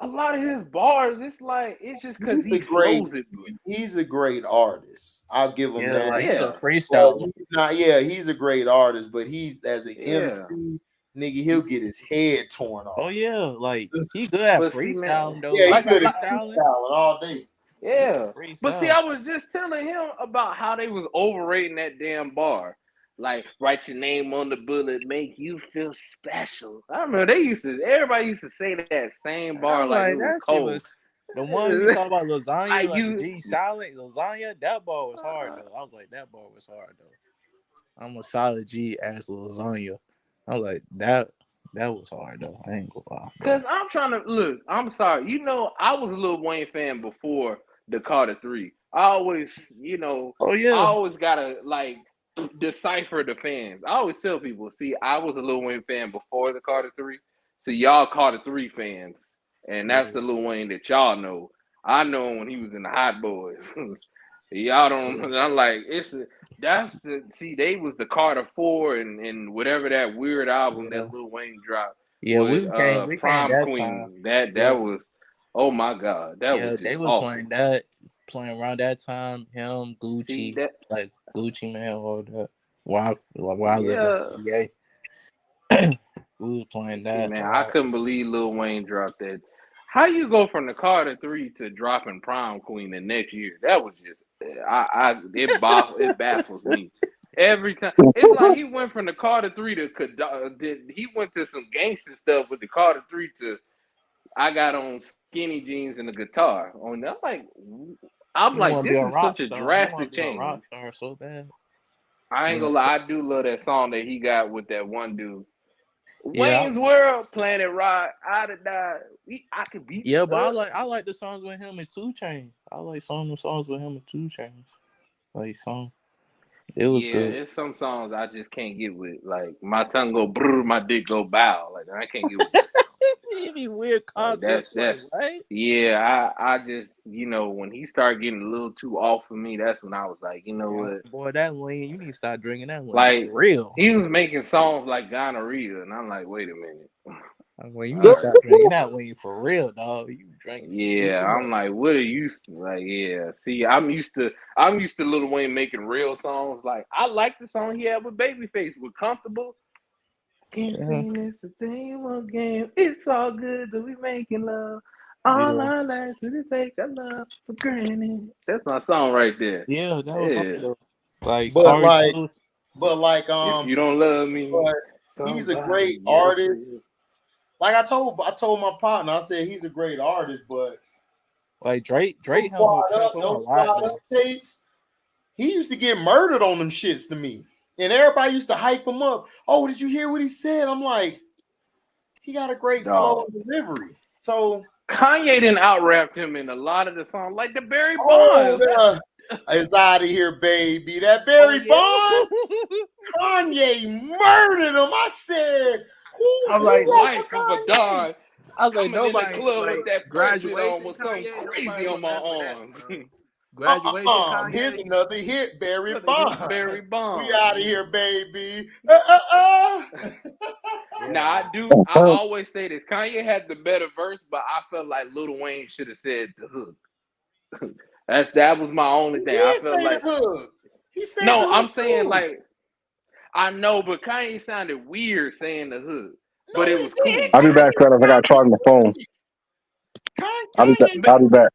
a lot of his bars, it's just because he flows it. He's a great artist. I'll give him that. Like he's a But freestyler. he's not. Yeah, he's a great artist, but he's as an Yeah. MC, nigga, he'll get his head torn off. Oh yeah, like he good at But see, freestyling man, though. Yeah, Like he good at freestyling. freestyling all day. Yeah. But see, Freestyle. I was just telling him about how they was overrating that damn bar. Like, write your name on the bullet, make you feel special. I remember everybody used to say that same bar I'm like it was that cold. shit was the one you talk about lasagna, Like like you- the G silent lasagna. That bar was hard though. I was like, that bar was hard though. I'm a solid G ass lasagna. I was like, that was hard though. I ain't gonna lie. Because I'm trying to look. I'm sorry. I was a Lil Wayne fan before the Carter 3. I always, Oh yeah. I always gotta decipher the fans. I always tell people, see, I was a Lil Wayne fan before the Carter 3. So y'all Carter 3 fans, and that's the Lil Wayne that y'all know. I know him when he was in the Hot Boys. Y'all don't. I'm like, they was the Carter 4 and whatever that weird album that Lil Wayne dropped. Yeah, was, we came Prom that Queen. time. That was, oh my God, that was just they was awful. playing around that time. Him, Gucci, See, that, like Gucci Man, all that. While I lived in PA, we was playing that. Man, I couldn't believe Lil Wayne dropped that. How you go from the Carter 3 to dropping Prom Queen the next year? That was just, it baffles me. Every time, it's like he went from the Carter 3 to he went to some gangster stuff with the Carter 3 to I got on skinny jeans and a guitar. I'm like, this is such a drastic change. A rock star so bad. I ain't gonna lie, I do love that song that he got with that one dude. Yeah. Wayne's World, Planet Rock, I'd have died. I could beat. Yeah, but I like the songs with him and 2 Chainz. I like some of the songs with him and 2 Chainz. Like song. It was good. It's some songs I just can't get with. Like my tongue go brr, my dick go bow. Like I can't get with that. It be weird concepts. That's right? Yeah, I just when he started getting a little too off for me, that's when I was like, what? Boy, that lean, you need to start drinking that lean. Like for real. He was making songs like gonorrhea, and I'm like, wait a minute. Well, you need to start drinking that lean for real, dog. You drinking? Yeah, I'm like, what are you like? Yeah, see, I'm used to Lil Wayne making real songs. Like I like the song he had with Babyface with Comfortable. Can't see this the thing again. It's all good that we making love. All our lives we take our love for granted. That's my song right there. Yeah, that was hard. Like, but like, if you don't love me, he's a great artist. Like I told my partner, I said he's a great artist, but like Drake those tapes, he used to get murdered on them shits to me, and everybody used to hype him up. Oh, did you hear what he said? I'm like, he got a great flow and delivery. So Kanye didn't out-rap him in a lot of the songs, like the Barry Bonds. It's out of here, baby. That Barry Bonds, Kanye murdered him. I said, I'm like, life of a Don. I was like, nobody in the club with that graduation on with something crazy on my arms. Graduation. Here's another hit, Barry Bonds. Barry Bonds. We out of here, baby. Now I always say this. Kanye had the better verse, but I felt like Lil Wayne should have said the hook. That was my only thing. I felt like he said no, I'm saying too. Like I know, but Kanye sounded weird saying the hood. But it was cool. I'll be back, fellas. I got to charge my phone. I'll be back.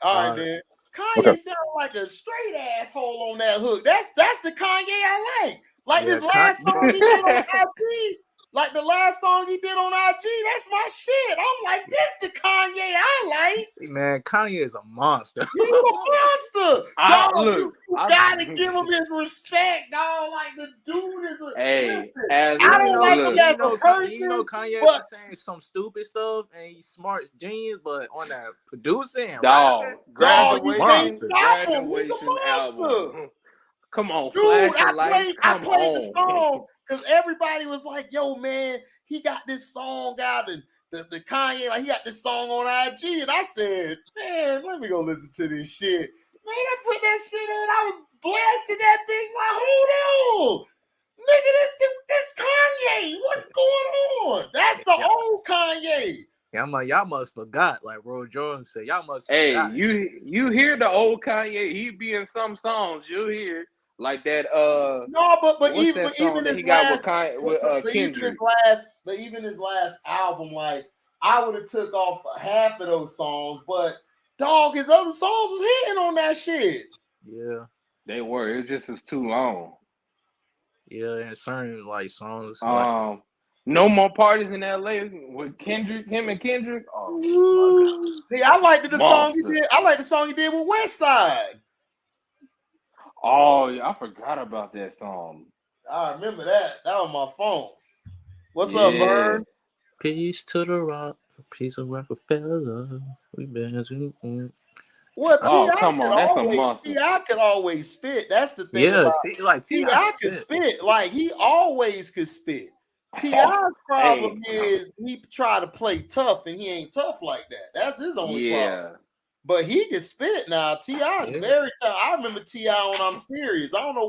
All right, man. Kanye sounded like a straight asshole on that hook. That's the Kanye I like. Like this last song he did on IP. Like the last song he did on IG, that's my shit. I'm like, this the Kanye I like. Man, Kanye is a monster. He's a monster. Dog, you I gotta give him his respect, dog. Like the dude is a hey, listen, as I don't like him as a person, Kanye but be saying some stupid stuff and he's smart, genius, but on that producing and dog, rapping, dog, you can't monster. stop him. He's a graduation monster. album. Come on, Dude, flashing lights. I Come played the on. song because everybody was like, yo, man, he got this song out and the Kanye, like he got this song on IG. And I said, man, let me go listen to this shit. Man, I put that shit on. I was blasting that bitch like, hold on. Nigga, this Kanye. What's going on? That's the old Kanye. Yeah, I'm like, y'all must forgot. Like Roy Jordan said, y'all must Hey, forgot. you hear the old Kanye? He be in some songs. You'll hear like that. No, but what's even that song that his he got last, with Kanye, with Kendrick? even his last album, like I would have took off half of those songs, but dog, his other songs was hitting on that shit. Yeah, they were. It just was too long. Yeah, and certain like songs. No More Parties in LA with Kendrick, him and Kendrick. Oh my God. Yeah, I liked the song he Monster. did. I like the song he did with West Side. Oh, yeah, I forgot about that song. I remember that. That was my phone. What's up, Vern? Peace to the rock, peace of Rockefeller. We been. Well, oh, come on, that's a monster. T.I. could always spit. That's the thing. Yeah, about T.I. could spit. Like he always could spit. T.I.'s problem is he try to play tough and he ain't tough like that. That's his only problem. But he can spit now. T.I. is very tough. I remember T.I. on I'm Serious. I don't know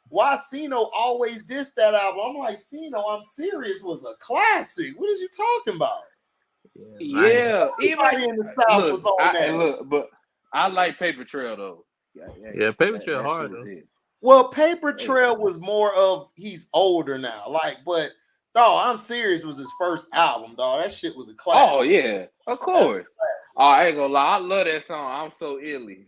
why Cino always dissed that album. I'm like, Cino, I'm Serious was a classic. What is you talking about? Yeah, everybody in the South was on that. But I like Paper Trail though. Yeah, Paper Trail hard though. Well, Paper Trail was more of he's older now. Like, but dog, I'm Serious was his first album, dog. That shit was a classic. Oh yeah, of course. Oh, I ain't gonna lie, I love that song. I'm so illy.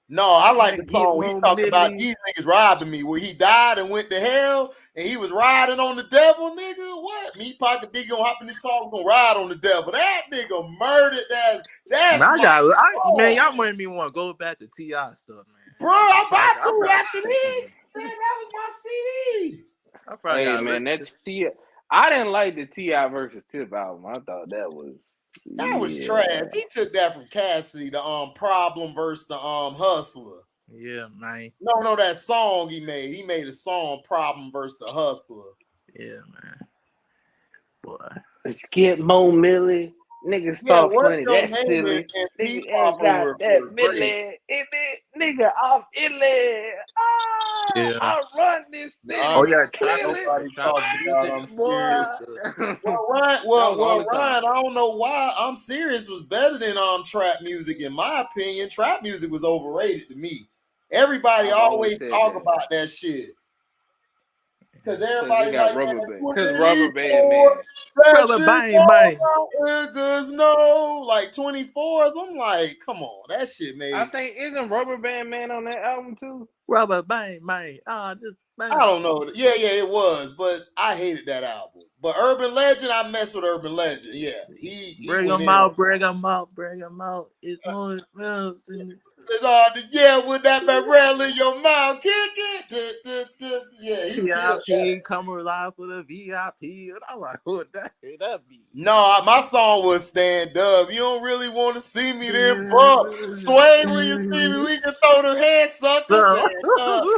No, I like the song where he talked about these niggas robbing me, where he died and went to hell and he was riding on the devil, nigga. What? Me, Pocket Big gonna hop in this car, we're gonna ride on the devil. That nigga murdered that. That's man, y'all made me want to go back to T.I. stuff, man. Bro, I'm about to after this. Man, that was my CD. Hey man, that T.I. I didn't like the T.I. versus Tip album. I thought that was trash. He took that from Cassidy, the Problem versus the Hustler. Yeah, man. No, that song he made. He made a song Problem versus the Hustler. Yeah, man. Boy. Let's get Mo Millie. Nigga start funny. That's silly. Nigga got that Millie. Nigga, I'm illy. I run this city. Oh yeah, Well, Ryan, I don't know why I'm Serious was better than trap music in my opinion. Trap music was overrated to me. Everybody always talk about that shit. Because everybody like Rubber Band Man. Rubber Band. Niggas know like 24s. I'm like, come on, that shit made. I think isn't Rubber Band Man on that album too? Rubber Band Man. I don't know. Yeah, it was, but I hated that album. But Urban Legend, I mess with Urban Legend. Yeah, he bring him out. It's more. Yeah, with that barrel in your mouth, kick it. Yeah, he come alive for the VIP. And I'm like, what that be? No, my song was Stand Up. You don't really want to see me then, but sway when you see me. We can throw them head suckers.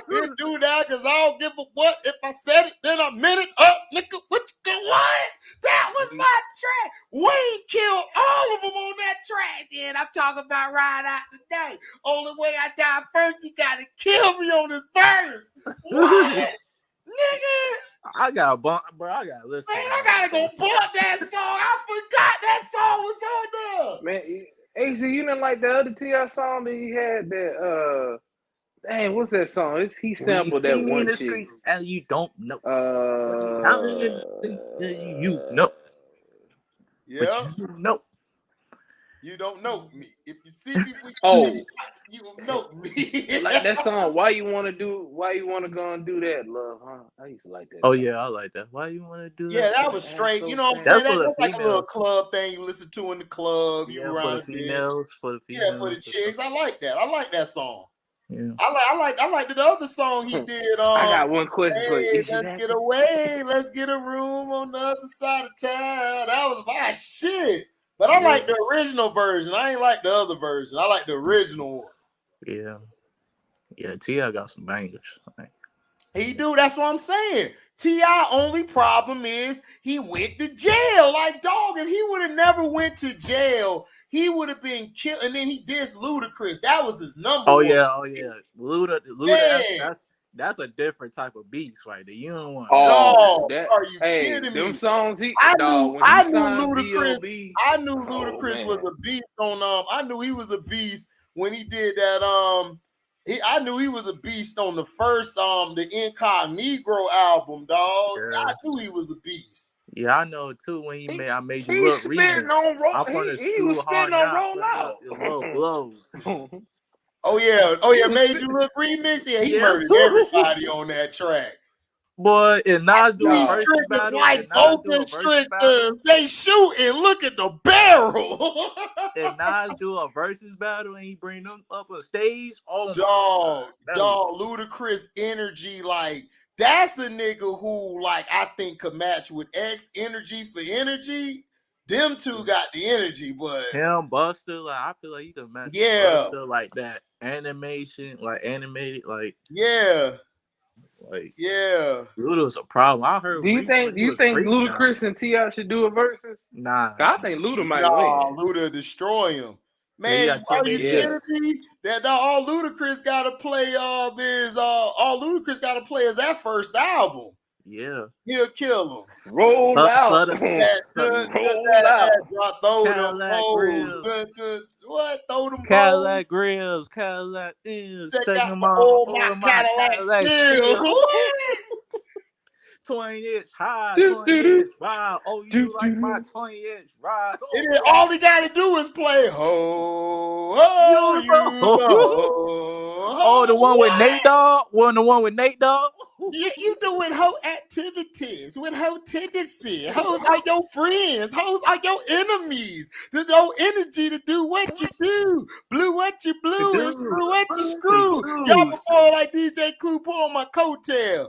We do that because I don't give a what. If I said it, then I meant it. Nigga, what you going? What? That was my track. Wayne killed all of them on that track. Yeah, and I'm talking about Ride Out Today. Only way I die first, you gotta kill me on this verse. What? Nigga. I got bump, bro. I gotta listen. Man, I gotta go bump that song. I forgot that song was on there. Man, AC, you didn't like the other T.I. song that he had that dang, what's that song? He sampled that one in the chick. Streets and you don't know. You know. Yeah. But you know. You don't know me. If you see me, Oh, you will know me. like that song. Why you want to go and do that, love? Huh? I used to like that Oh song. yeah, I like that. Why you want to do Yeah, that? that For? was Ass straight. You so know what I'm fat. saying? That's for the That's like a little females. club thing you listen to in the club. You Yeah, for around the a bitch. females. For the Yeah, for females. the chicks. I like that. I like that song. Yeah. I like the other song he did. I got one question for you. Hey, Is you let's that? get away. Let's get a room on the other side of town. That was my shit. But I like the original version. I ain't like the other version. I like the original one. Yeah. Yeah. T.I. got some bangers. Like, He do. That's what I'm saying. T.I. only problem is he went to jail. Like, dog, if he would have never went to jail, he would have been killed. And then he dissed Ludacris. That was his number oh one. yeah. Oh yeah. Luda. Yeah. That's a different type of beast right there. You don't want that. Oh, Dog, that. are you Hey, kidding them me? songs he I dog when he knew signed Ludacris. B.O.B. I knew Oh Ludacris was man. a beast on I knew he was a beast when he did that I knew he was a beast on the first the Incognito album, dog. Yeah. I knew he was a beast. Yeah, I know too. When I made you He look spitting remix. on roll. I'm from the He was school spitting hard on knocks. roll Let me out. your little blows. Oh yeah, was made spit- you look remix. Yeah, he Yes. murdered everybody on that track. Boy, and Nas do a These Dog. versus strippers battle. like And Nas both do a versus battle. constrictors. They shoot and look at the barrel. And Nas do a versus battle, and he bring them up on stage. Oh my Dog, god, ludicrous energy. Like, that's a nigga who, like, I think could match with X energy for energy. Them two got the energy, but him Buster. Like I feel like he could match yeah, Buster like that animation, like animated, like yeah. Luda was a problem. I heard Do you recently think he was freestyling. Ludacris and T.I. should do a versus? Nah, I think Luda might win. Nah, Luda destroy him. yeah, he Man, got 10 are you million kidding hits. me? That all Ludacris gotta play all Ludacris gotta play is that first album. Yeah, He'll kill him. Roll out. Roll out. Throw them Cadillac hoes. grills, What? Throw them hoes. Cadillac grills, Cadillac is. Check Check out them the out. old my All my Cadillac Cadillac skills. skills. 20-inch high, 20-inch wide. Oh, you like my 20-inch rise? And then all he got to do is play ho, You you the Oh, the one with What? Nate Dogg? The one with Nate Dogg? You doing hoe activities with hoe tendency. Hoes are your friends. Hoes are your enemies. There's no energy to do what you do. Blew what you blew and screw what you screw. Y'all perform like DJ Clue pull on my coattail.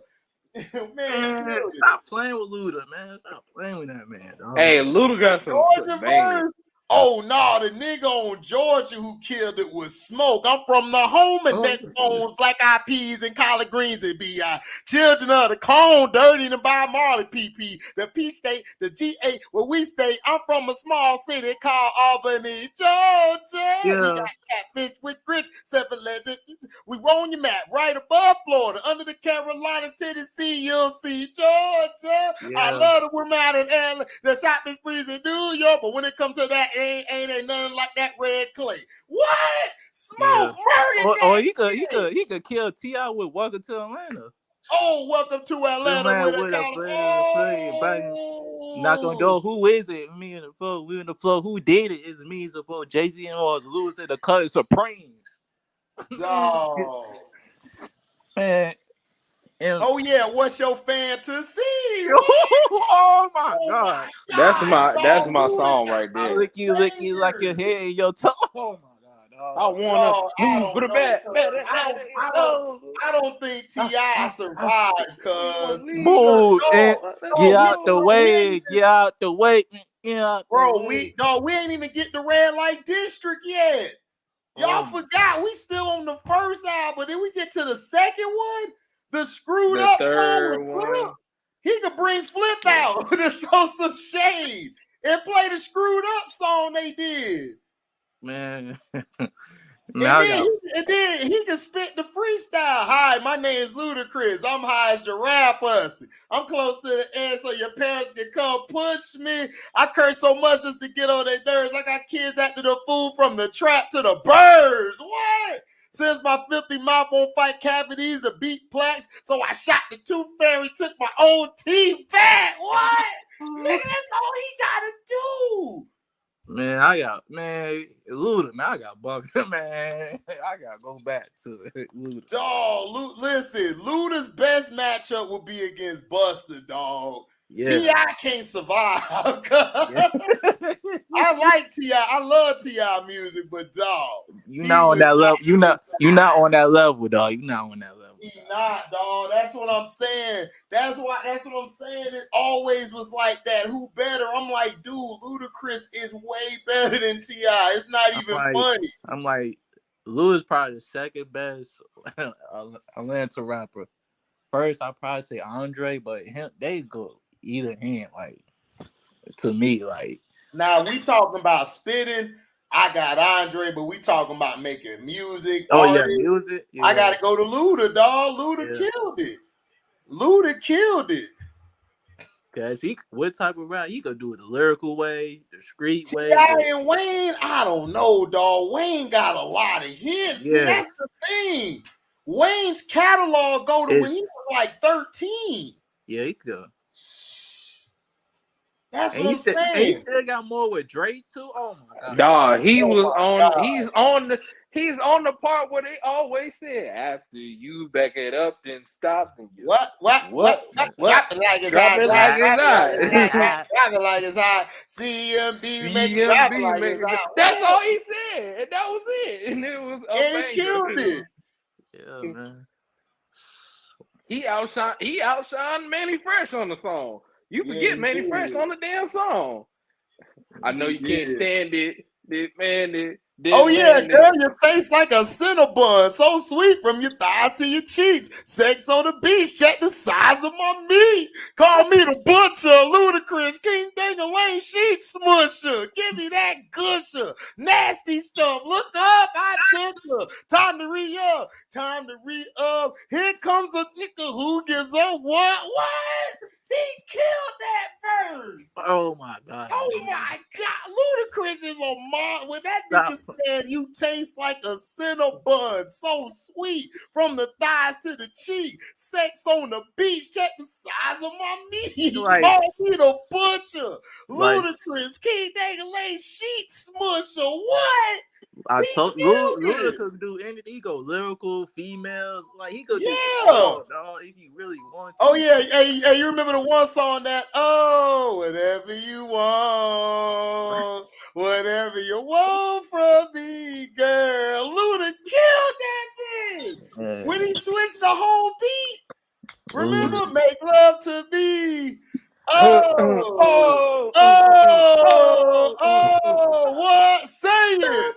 Man, stop playing with Luda, man. Stop playing with that man, dog. Hey, Luda got some Georgia bangers. verse. Oh no, the nigga on Georgia who killed it was Smoke. I'm from the home of neck bones, black eyed peas, and collard greens and BI. Children of the cone, dirty and by Marley PP. The P state, the GA where we stay. I'm from a small city called Albany, Georgia. Yeah. We got catfish with grits, 7 legends. We on your map right above Florida, under the Carolinas, Tennessee, you'll see Georgia. Yeah. I love the women out in LA, the shopping sprees in New York, but when it comes to that, ain't nothing like that red clay. What? Smoke murdered or he could kill T.I. with Welcome to Atlanta. Oh, welcome to Atlanta with a knock on door. Who is it? Me and the flow. We in the flow. Who did it? It's me. Suppose Jay-Z and Lewis in the cut Supremes. Dog. Man. Oh yeah, what's your fantasy? Oh my god. That's my song right there. I lick you like your head in your toe. Oh my god. I wanna move for the back. I don't think T.I. survived because get out the way. Get out the way. Bro, we ain't even get the Red Light District yet. Y'all forgot we still on the first album. Then we get to the second one, the screwed up song with Flip. He could bring Flip out to throw some shade and play the screwed up song they did. Man. And then he can spit the freestyle. Hi, my name's Ludacris. I'm high as giraffe pussy. I'm close to the end so your parents can come push me. I curse so much just to get on their nerves. I got kids acting the fool from the trap to the birds. What? Since my filthy mouth won't fight cavities or beat plaques, so I shot the tooth fairy, took my own teeth back. What? Nigga, that's all he gotta do. Man, Luda, man, I got bumped, man. I gotta go back to it. Luda. Dog, listen, Luda's best matchup will be against Buster, dog. Yeah. T.I. can't survive. Yeah. I like T.I. I love T.I. music, but dog, You not on that level. You not on that level, dog. You not on that level. He not, dog. That's what I'm saying. That's what I'm saying. It always was like that. Who better? I'm like, dude, Ludacris is way better than T.I. It's not even funny. I'm like, Luda's probably the second best Atlanta rapper. First, I'd probably say Andre, but they go either hand. Like, to me, like. Now we talking about spitting. I got Andre, but we talking about making music. Oh yeah, music. Yeah. I gotta go to Luda, dog. Luda killed it. Luda killed it. Cause what type of rap? He could do it the lyrical way, the street way. T.I. and Wayne, I don't know, dog. Wayne got a lot of hits. Yeah. See, that's the thing. Wayne's catalog go to when he was like 13. Yeah, he could. That's what I'm saying. And he still got more with Drake too. Oh my god. Dog, he's on the part where they always said, after you back it up, then stop and you what? Drop it like it's hot. Drop it like it's hot. CMB make it drop it like it's hot. That's all he said, and that was it. And it was and he killed it. Yeah, man. He outshined Manny Fresh on the song. You forget Manny Fresh on the damn song. I know you can't stand it. Oh yeah, girl, you taste like a Cinnabon, so sweet from your thighs to your cheeks. Sex on the beach, check the size of my meat. Call me the butcher, Ludacris, King Dang-a-Lane, Chic Smusher. Give me that gusher, nasty stuff. Look up, I took her. Time to re-up, Here comes a nigga who gives up what? He killed that verse. Oh my god. Oh my god. Ludacris is a mod. When that nigga said you taste like a Cinnabon, so sweet from the thighs to the cheek. Sex on the beach, check the size of my meat. Call me the butcher. Ludacris, King Dang-a-Lane, Sheet Smusher. What? I told Luda could do anything. He go lyrical, females, like he could do all, dog, if he really wants to. Oh yeah, hey, you remember the one song that whatever you want from me, girl. Luda killed that thing when he switched the whole beat. Remember, make love to me. What? Say it.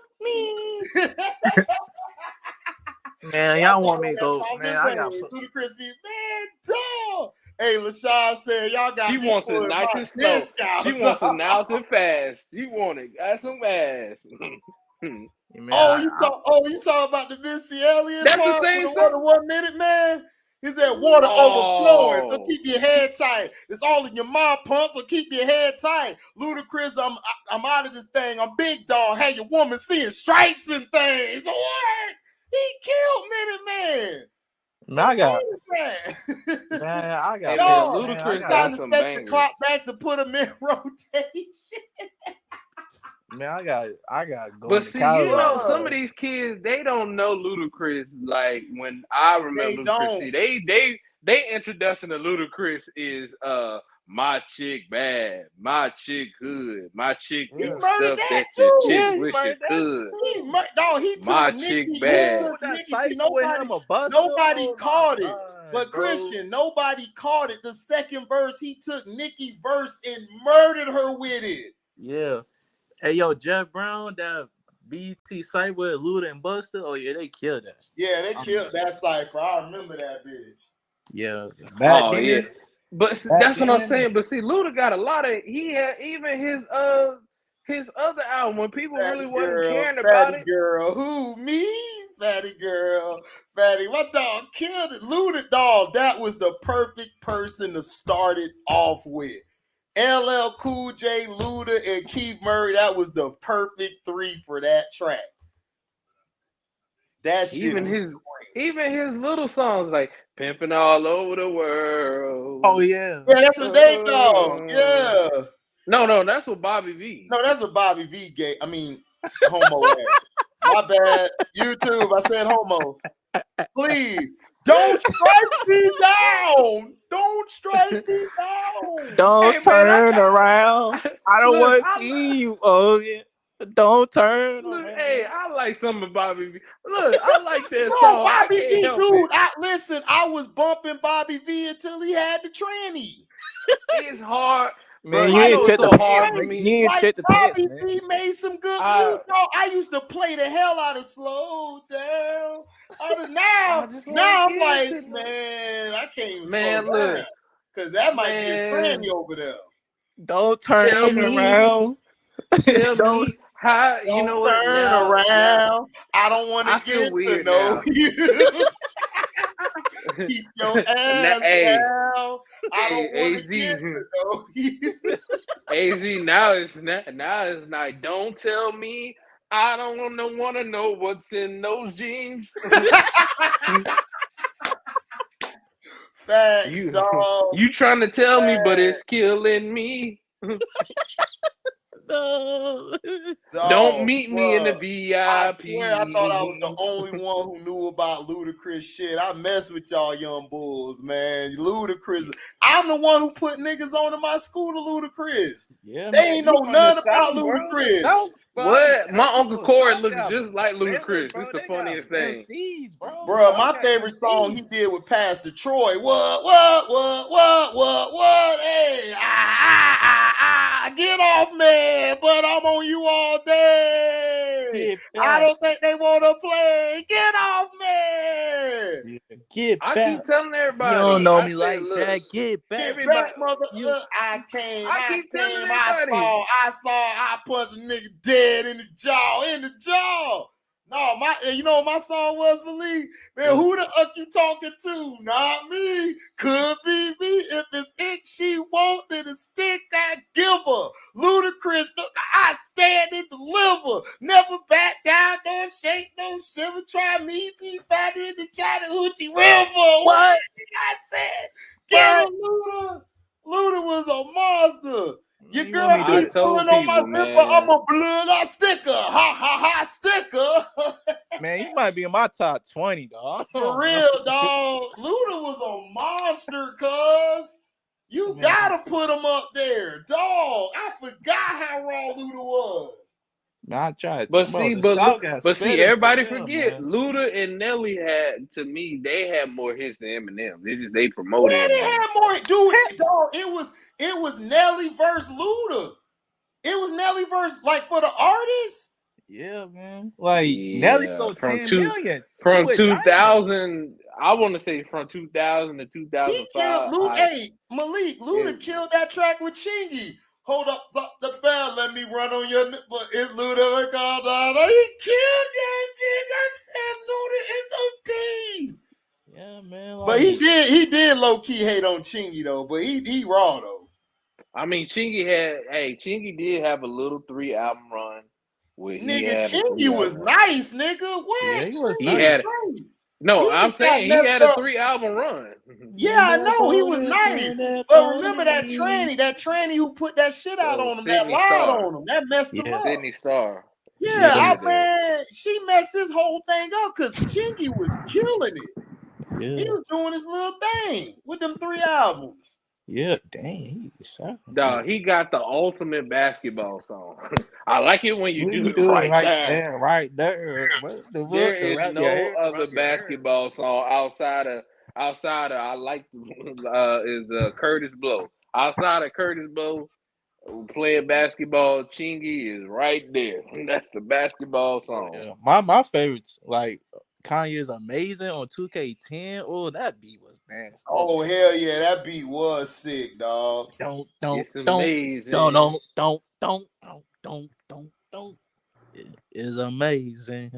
Man, y'all want me to go? Man, I got Ludacris, man, dog. Hey, LaShawn said y'all got. She wants it nice and slow. She wants it nice and fast. She want it got some ass. Man, you talk about the Missy Elliott? That's the same song. The 1 minute, man. He said water overflowing, so keep your head tight. It's all in your mouth, pump, so keep your head tight. Ludacris, I'm out of this thing. I'm big dog. Hey, your woman seeing stripes and things. What? He killed Minute Man. I got Ludacris time to set the clock back and put him in rotation. Man, I got go. But see, you know, some of these kids, they don't know Ludacris. Like when I remember Ludacris, they introduction to Ludacris is my chick bad, my chick good, my chick do stuff that your chick wish it could. He took my chick bad. Nobody caught it. But Christian, nobody caught it. The second verse, he took Nicki's verse and murdered her with it. Yeah. Hey, yo, Jeff Brown, that BT site with Luda and Buster. Oh, yeah, they killed that. Yeah, they killed that cipher. I remember that bitch. Yeah. Yeah. But that's what I'm saying. But see, Luda got a lot of. He had even his other album when people really wasn't caring about it. Girl, who me? Fatty girl, Fatty. My dog killed it. Luda, dog. That was the perfect person to start it off with. LL Cool J, Luda, and Keith Murray. That was the perfect three for that track. That shit. Even his little songs like "Pimping All Over the World." Oh yeah, yeah. That's what they dog. Yeah. No, that's what Bobby V. No, that's what Bobby V gay. I mean, homo ass. My bad. YouTube, I said homo. Please don't strike me down. Don't strike me down. Don't Hey, man, turn around. I don't look, want to see you. Oh yeah. Don't turn look, around. hey, I like some of Bobby V. Look, I like that Bro, song. I Bobby can't V, help dude. it. Listen, I was bumping Bobby V until he had the tranny. It's hard, bro. Man, you You ain't know it's check the so hard pants, for man. me. You ain't Like check the pants, Bobby man. V made some good I music. Dog. I used to play the hell out of Slow Down. Now just I'm you like, to know. man, I can't even Man, slow look, down. Because that might be a man, tranny over there. Don't turn tell me, around. tell Don't. me how. You know Don't what? turn Now, around. I don't want to I feel get to weird know now. you. Keep your Now, ass hey, down. I don't want to get AZ, to know you. AZ. Now it's not. Don't tell me. I don't want to know what's in those jeans. Facts, You, dog. you trying to tell me, but Facts, it's killing me. No. Don't dog, meet me in the bruh. I swear I thought I was the VIP. only one who knew about Ludacris shit. I mess with y'all young bulls, man. Ludacris. I'm the one who put niggas on in my school to Ludacris. Yeah, They man. ain't You know from the none about South, bro. The Ludacris. South, bro. I be What? telling My Uncle people, Corey South looks got just like spenders, Ludacris. bro. It's the They got funniest thing. MCs, bro. Bruh, South my got favorite song he MCs. did with Pastor Troy. What? Hey, get off me, but I'm on you all day. Get I back. don't think they want to play. Get off me. Get I back. keep telling You don't everybody. know I me said, like look, that. Get back. Get everybody. back, mother. You. I came, I keep telling everybody. I punched a nigga dead in the jaw. No, you know what my song was, believe? Man, who the fuck you talking to? Not me. Could be me. If it's it she want, then a stick I give her. Ludacris, I stand and deliver. Never back down, don't shake, no shiver. Try me, be fight in the Chattahoochee River. What? I said, get him, Luda. Luda was a monster. Your You want girl me I keep to? pulling told on my people, zipper. I'm man. a blood sticker. Ha, sticker. Man, you might be in my top 20, dog. For real, dog. Luda was a monster, cuz. You Man. gotta put him up there. Dog, I forgot how raw Luda was. Man, I tried. But Bro, see, the South got spitters for everybody real, forget man. Luda and Nelly had, to me, they had more hits than Eminem. This is they promote Man, they Eminem. had more. Dude, dog, it was Nelly versus Luda. It was Nelly versus, like, for the artists. Yeah, man. Like Nelly Yeah, sold 10 million. He from with Diamond. 2000, I want to say from 2000 to He killed 2005. Malik, Luda killed that track with Chingy. Hold up the bell, let me run on your nipple. It's Luda called out. He killed that bitch. I said Luda is a beast. Yeah, man. But Like, he did low key hate on Chingy though. But he raw though. I mean, Chingy did have a little 3 album run where he Nigga, had a Chingy 3 album was run. nice, nigga. yeah, What? he was He Chingy was nice. had great. No, He I'm just got saying he messed had a up. 3 album run. Yeah, I know he was nice. But remember that tranny who put that shit out on him, that Sydney lied Star. on him, that messed him Yeah. up. Sydney Star. Yeah. Man, she messed this whole thing up because Chingy was killing it. Yeah. He was doing his little thing with them 3 albums. Yeah, dang, Dog, he got the ultimate basketball song. I like it when you do it do right it there. right there. There is no other basketball song outside of I like is Curtis Blow. Outside of Curtis Blow playing basketball, Chingy is right there. That's the basketball song. Yeah. My favorites, like Kanye's Amazing on 2K10. Oh, that beat was nasty. Oh hell yeah, that beat was sick, dog. It's amazing. Don't. It is amazing.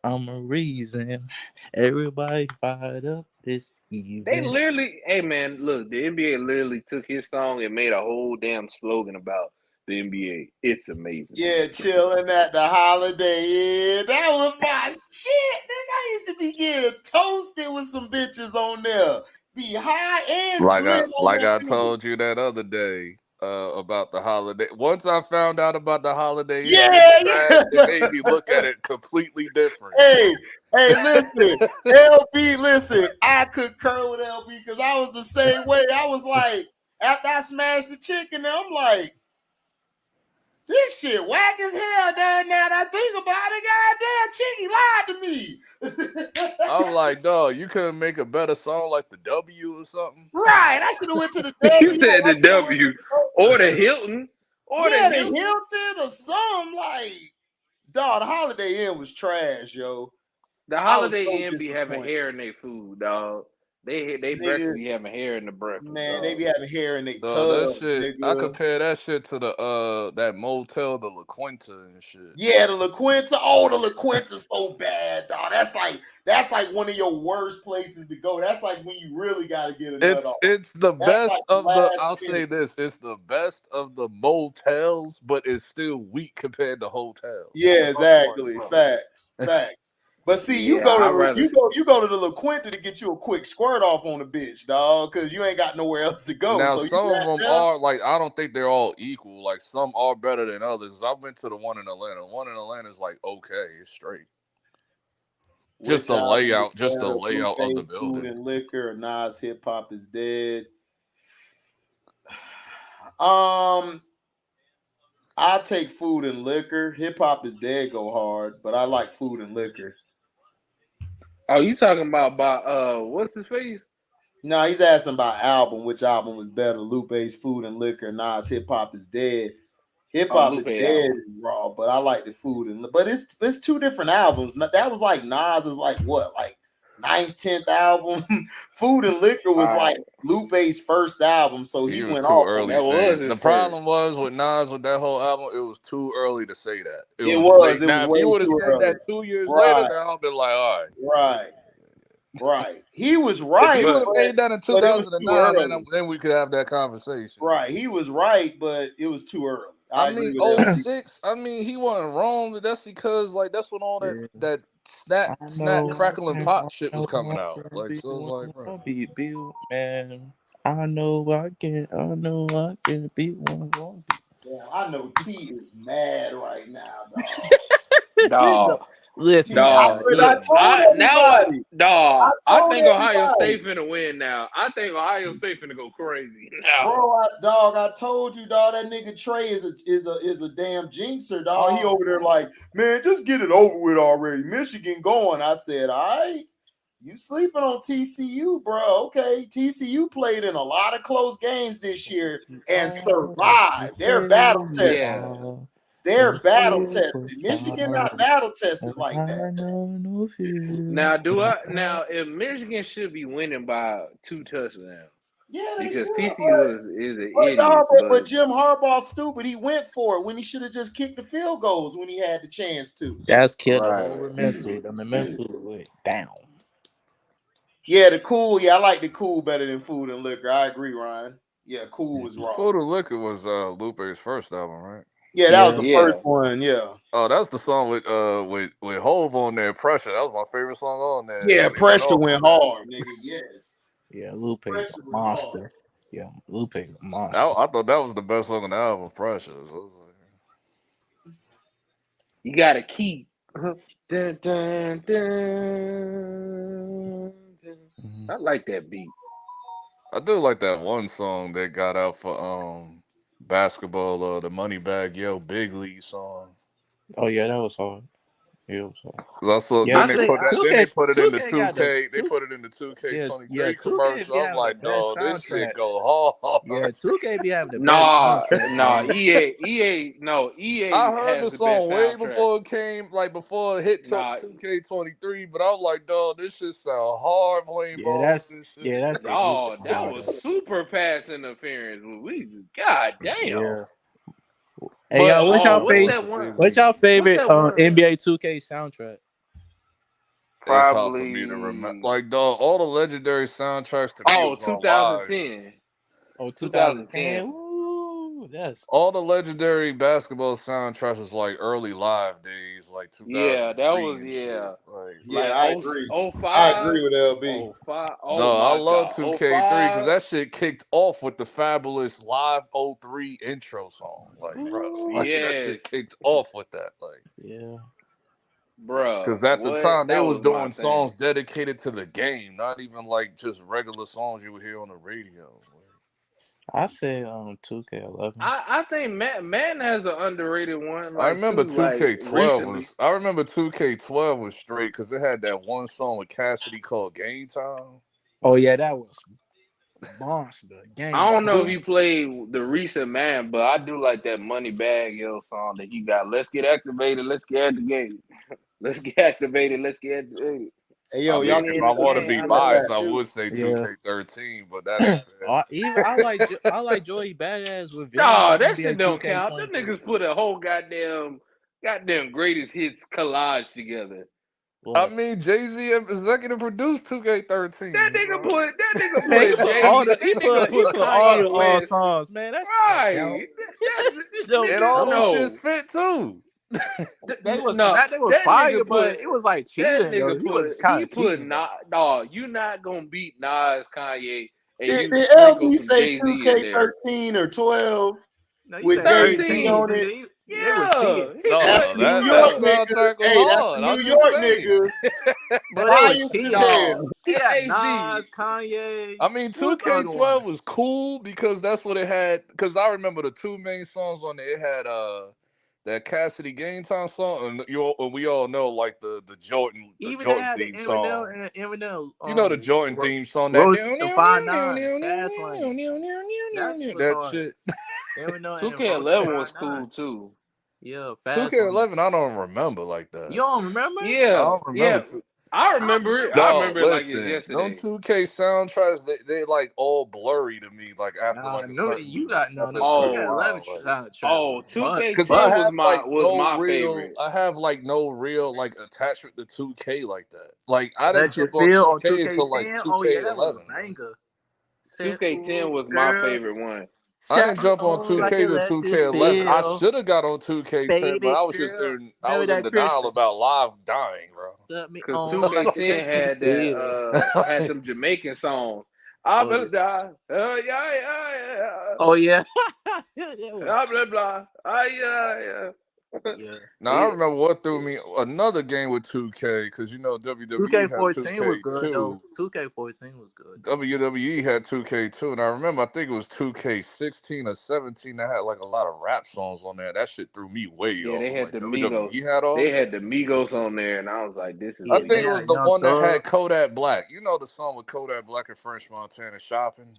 I'm a reason. Everybody fired up this evening. They literally, hey man, look, the NBA literally took his song and made a whole damn slogan about the NBA. It's amazing. Yeah, chilling at the Holiday Inn. That was my shit, nigga. I used to be getting toasted with some bitches on there. Be high and Like lit on I that told you that other day, about the holiday. Once I found out about the Holiday Inn Yeah, being trash, it yeah. made me look at it completely different. Hey, listen, LB, listen. I concur with LB because I was the same way. I was like, after I smashed the chicken, I'm like, this shit whack as hell. Now that I think about it, goddamn, Chinky lied to me. I'm like, dog, you couldn't make a better song like the W or something. Right, I should have went to the You W. said I the should have went W or the Hilton or the yeah, the Hilton. Hilton or something like. Dog, the Holiday Inn was trash, yo. The I was Holiday so Inn be having disappointed. hair in their food, dog. They breakfast Nigga, be having hair in the breakfast, man, they dog. be having hair in their Dog, that tub, shit, I nigga. compare that shit to the that motel, the La Quinta and shit. Yeah, the La Quinta. Oh, the La Quinta's so bad, dog. That's like one of your worst places to go. That's like when you really gotta get a nut off. It's the That's best like of the. last I'll say minute. this: it's the best of the motels, but it's still weak compared to hotels. Yeah, So I'm like, exactly. bro. Facts. But see, Yeah, I'd rather. you go to the La Quinta to get you a quick squirt off on the bitch, dog, because you ain't got nowhere else to go. Now So you some of got them there. are like, I don't think they're all equal. Like some are better than others. I went to the one in Atlanta. One in Atlanta is like okay, it's straight. Just Which the album is layout, just the better, layout of the Blueface, Food building. and Liquor, or Nas Hip Hop is Dead? I take Food and Liquor. Hip Hop is Dead go hard, but I like Food and Liquor. Oh, you talking about what's his face? No, he's asking about album. Which album was better? Lupe's Food and Liquor, Nas Hip Hop is Dead. Hip Oh, Hop is Lupe Dead album. is raw, but I like the Food and but it's two different albums. That was like Nas is like what, like 9th, 10th album. Food and Liquor was like Right. Lupe's first album, so He he was went too off on early it. That was saying. his The first. problem was with Nas with that whole album, it was too early to say that. It It was was late. Now, if way he would have too said early. that 2 years later, Right, then I'll be like, all right. right. He was If he right, would But have made that in but it was too 2009, early. then we could have that conversation. Right, he was right, but it was too early. I I agree mean, with LB. 06, I mean, he wasn't wrong, but that's because, like, that's when all Yeah. that I snap, know, crackle, and I pop shit was know coming I out. can Like, be so it's like, bro. one, be man. I know I can be one. Yeah, I know T is mad right now, dog. dog, Listen, dog, I look, told everybody. I I told think Ohio State everybody. finna win now. I think Ohio State finna go crazy now. Bro, I told you, dog. That nigga Trey is a damn jinxer, dog. He over there like, man, just get it over with already. Michigan going. I said, all right, you sleeping on TCU, bro? Okay, TCU played in a lot of close games this year and survived. They're battle tested. Yeah. They're battle tested. Michigan not battle tested like that. no fear. Now if Michigan should be winning by 2 touchdowns Yeah, they because should. TCU is an But, idiot, but Jim Harbaugh's stupid. He went for it when he should have just kicked the field goals when he had the chance to. That's killed the right. whole mental. The mental went down. Yeah, the cool. Yeah, I like the cool better than Food and Liquor. I agree, Ryan. Yeah, cool was wrong. Food and Liquor was Lupe's first album, right? Yeah, that was the first one. Yeah. Oh, that's the song with Hove on there. Pressure. That was my favorite song on there. Yeah, Pressure went hard, nigga. Yes. Yeah, Lupe's a monster. Yeah, Lupe a monster. I thought that was the best song on the album, Pressure. So I was like, You gotta keep. Dun, dun, dun, dun. I like that beat. I do like that one song that got out for basketball, the Moneybag Yo Big League song. Oh yeah, that was hard. Yeah, it was hard. Also, Yeah, then they put it in the 2K. They put it in the 2K23 Yeah, 2K commercial. be I'm having like, the best dog, this shit soundtracks. go hard. Yeah, 2K be having the best Nah, soundtracks. EA I heard has the the best song way soundtrack. before it came, like before it hit 2K23. But I was like, dog, this shit sound hard playing ball. That's this shit. yeah, that's Oh, that was super pass interference. God damn. Yeah. Hey, y'all, what's y'all favorite NBA 2K soundtrack? It's hard for me to remember. Like, dog, all the legendary soundtracks to me was on Live. 2010. Oh, 2010. Ooh, that's All the legendary basketball soundtracks is like early live days, like Yeah, that 2003 was and shit. Like, Yeah, like I oh agree. oh I five agree with LB. oh five oh no, I my love god, 2K3 because 05. that shit kicked off with the fabulous Live '03 intro song. Like, bro, ooh, like that Yes, shit kicked off with that. Like, yeah. bruh. because at the What? time they That was was my doing thing. songs dedicated to the game, not even like just regular songs you would hear on the radio. I say 2K11. I think Madden has an underrated one, I like remember too, like 2K12 recently. was. I remember 2K12 was straight because it had that one song with Cassidy called "Game Time." Oh yeah, that was monster I game don't know if time. you played the recent man, but I do like that Money Bag Yo song that he got. Let's get activated. Let's get activated. Let's get activated. Let's get activated. Hey, I yo, mean, y'all if can In I the hear want to LB be game, in I the know what biased, to I back. do. would say Yeah. 2K13, but that ain't fair. Even I like Joey Badass with Vince No, and that shit NBA don't count. Them 2K23. niggas put a whole goddamn greatest hits collage together. I What? mean, Jay-Z executive produced 2K13, bro. That nigga Man, put he put all Kanye the all West. songs, man. That shit don't count. Right. That's It don't And nigga. all count. them shits No. fit too. No, They was that fire, nigga but put it was like that cheating though. nigga He was put kind he of put cheating though. not dog. You not gonna beat Nas, Kanye, and Did, you did sprinkle LB some say Jay Z in there. 2K13 or 12 No, he with said Jay-Z 13, 13. on nigga. it? They was cheating, Yeah, he That's No, put the New that York yeah. nigga. soundtrack was Hey, that's the hard. I'm New just York saying. nigga. but they was Biased as cheating. Dog. hell. He had HD. Nas, Kanye. I mean, Who was the other 2K12 ones? was cool because that's what it had. Because I remember the two main songs on there. It had that Cassidy Game Time song, and we all know like the Even they Jordan had the theme song. Eminem You know the Jordan theme song that Roast the 5'9", Fast Lane. That shit was that hard. shit. Eminem and Roast the 2K11 was 5'9". cool too. Yeah, Fast Lane. 2K11, I don't remember like You that. don't remember? I Yeah, don't remember. yeah. I I remember it. I Dog, remember it like it's listen, them yesterday. 2K soundtracks, they like all blurry to me. Like after Nah, like a no, certain you got no. step Them into a 2K11 while, like. track was 'Cause I 2K10 butter. have like was my favorite. I have like no real like attachment to 2K like that. Like I didn't Let you jump on feel on 2K until like 2K10. Oh yeah, that was 2K11. a banger. Said, 2K10 ooh, was my girl, favorite one. I shot didn't me jump on on like 2K it to let you 2K11. I feel, should have got on 2K10, but baby I was just girl. I Remember was in that denial Christmas? about live dying, bro. Shut me Cause on like it 2K10 let you had feel. had them Jamaican songs. I Oh blah yeah. blah. Yeah. Oh yeah. That was Blah blah. Yeah. yeah. Now I Yeah. remember what threw me another game with 2K because you know WWE had 2K14 was good though. 2K2. 2K14 was good though. WWE had 2K2, and I remember I think it was 2K16 or 17 that had like a lot of rap songs on there. That shit threw me way Yeah, off. they I'm had like, the Migos. WWE had all They that? had the Migos on there, and I was like, "This is I Yeah, think they it was had amazing." the Young one that Thug. had Kodak Black. You know the song with Kodak Black and French Montana shopping?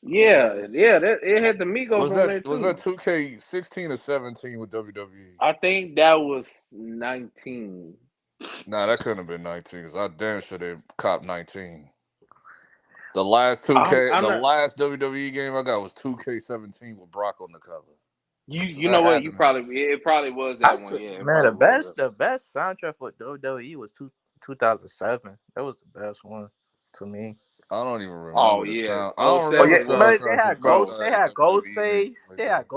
Yeah. It had the Migos on there Was that too. 2K16 or 17 with WWE? I think that was 19. Nah, that couldn't have been 19 because I damn sure they cop 19. The last I'm the not. last WWE game I got was 2K17 with Brock on the cover. So You that know what? had to You be. probably it probably was I that one. said, Yeah, it man, probably was that. the best soundtrack for WWE was 2007. That was the best one to me. I don't even Oh remember the yeah, sound. I oh don't Oh remember yeah, 07 was but soundtracks from bro. They had WWE games Ghostface, like that.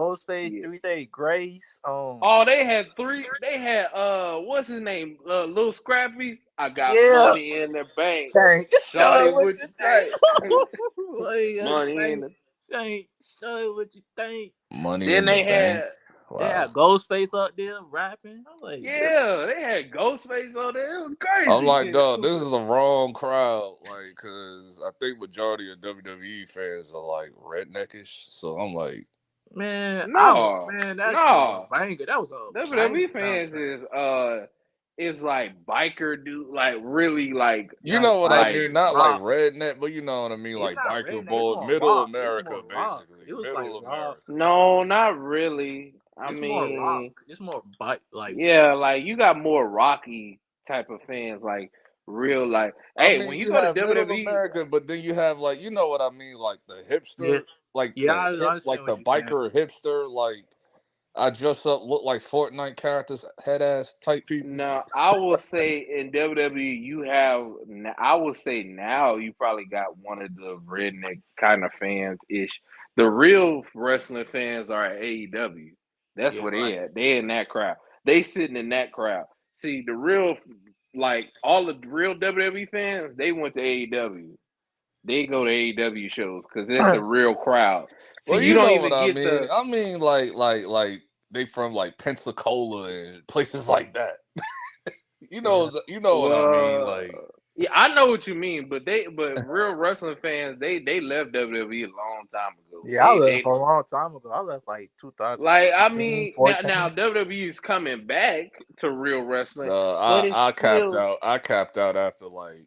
Yeah. 3 Day Grace. Oh, they had three. They had what's his name? Little Scrappy. I got Yeah, money in the bank. dang, show Shorty, it what what you you think. think? What you gonna Money in think? the. Dang, show it what you think. Money Then in the they bank. had They Wow. had Ghostface up there rapping. I'm like, this. yeah, they had Ghostface on there. It was I'm crazy. like, Yeah, it dog, was this is the wrong crowd. Like, cause I think majority of WWE fans are like redneckish. So I'm like, no, that shit was a no. banger. That was a banger WWE fans soundtrack. is like biker dude, like really like you know what I Like mean? Not like rock. redneck, but you know what I mean, It's like not biker redneck. It's boy, more middle rock. It's America, more rock. basically, It was like middle rock. America. no, not really. I It's more rock. mean, It's more bite. Like yeah, like you got more rocky type of fans, like real like. I Hey, when mean, you you go to have middle WWE, America, but then you have like, you know what I mean, like the yeah, hipster, like yeah. I understand like the what you're saying. biker hipster, like I dress up, look like Fortnite characters, head ass type people. no, I will say in WWE you have. I would say now you probably got one of the redneck kind of fans ish. The real wrestling fans are at AEW. That's Yeah, where right. they at. They in that crowd. They sitting in that crowd. See, the real, like all the real WWE fans, they went to AEW. They go to AEW shows because it's a real crowd. See, Well, you you don't know what even I get mean. the I mean, like they from like Pensacola and places like that. Yeah. You know what I mean. well, Like, yeah, I know what you mean, but real wrestling fans, they left WWE a long time ago. Yeah, I left They a long time ago. I left like like I 2013, mean now 14. WWE is coming back to real wrestling, but it's I capped still out. I capped out after like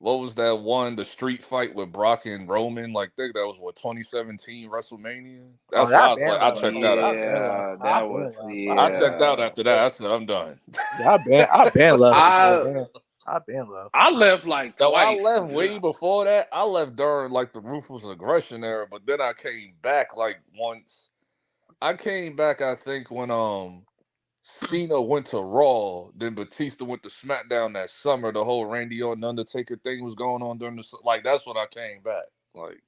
what was that one? The street fight with Brock and Roman. Like, think that was what 2017 WrestleMania. Oh, That's why I that was like, been I left. checked Oh, out that after that. been left. yeah, I that was been left. I I been checked left. out yeah. after that. I said, I'm done. Yeah, I been left before I then. I been left. I left like No, I twice. left way before that. I left during like the ruthless aggression era, but then I came back like once. I came back, I think, when Cena went to Raw, then Batista went to SmackDown that summer. The whole Randy Orton Undertaker thing was going on during like that's when I came back. Like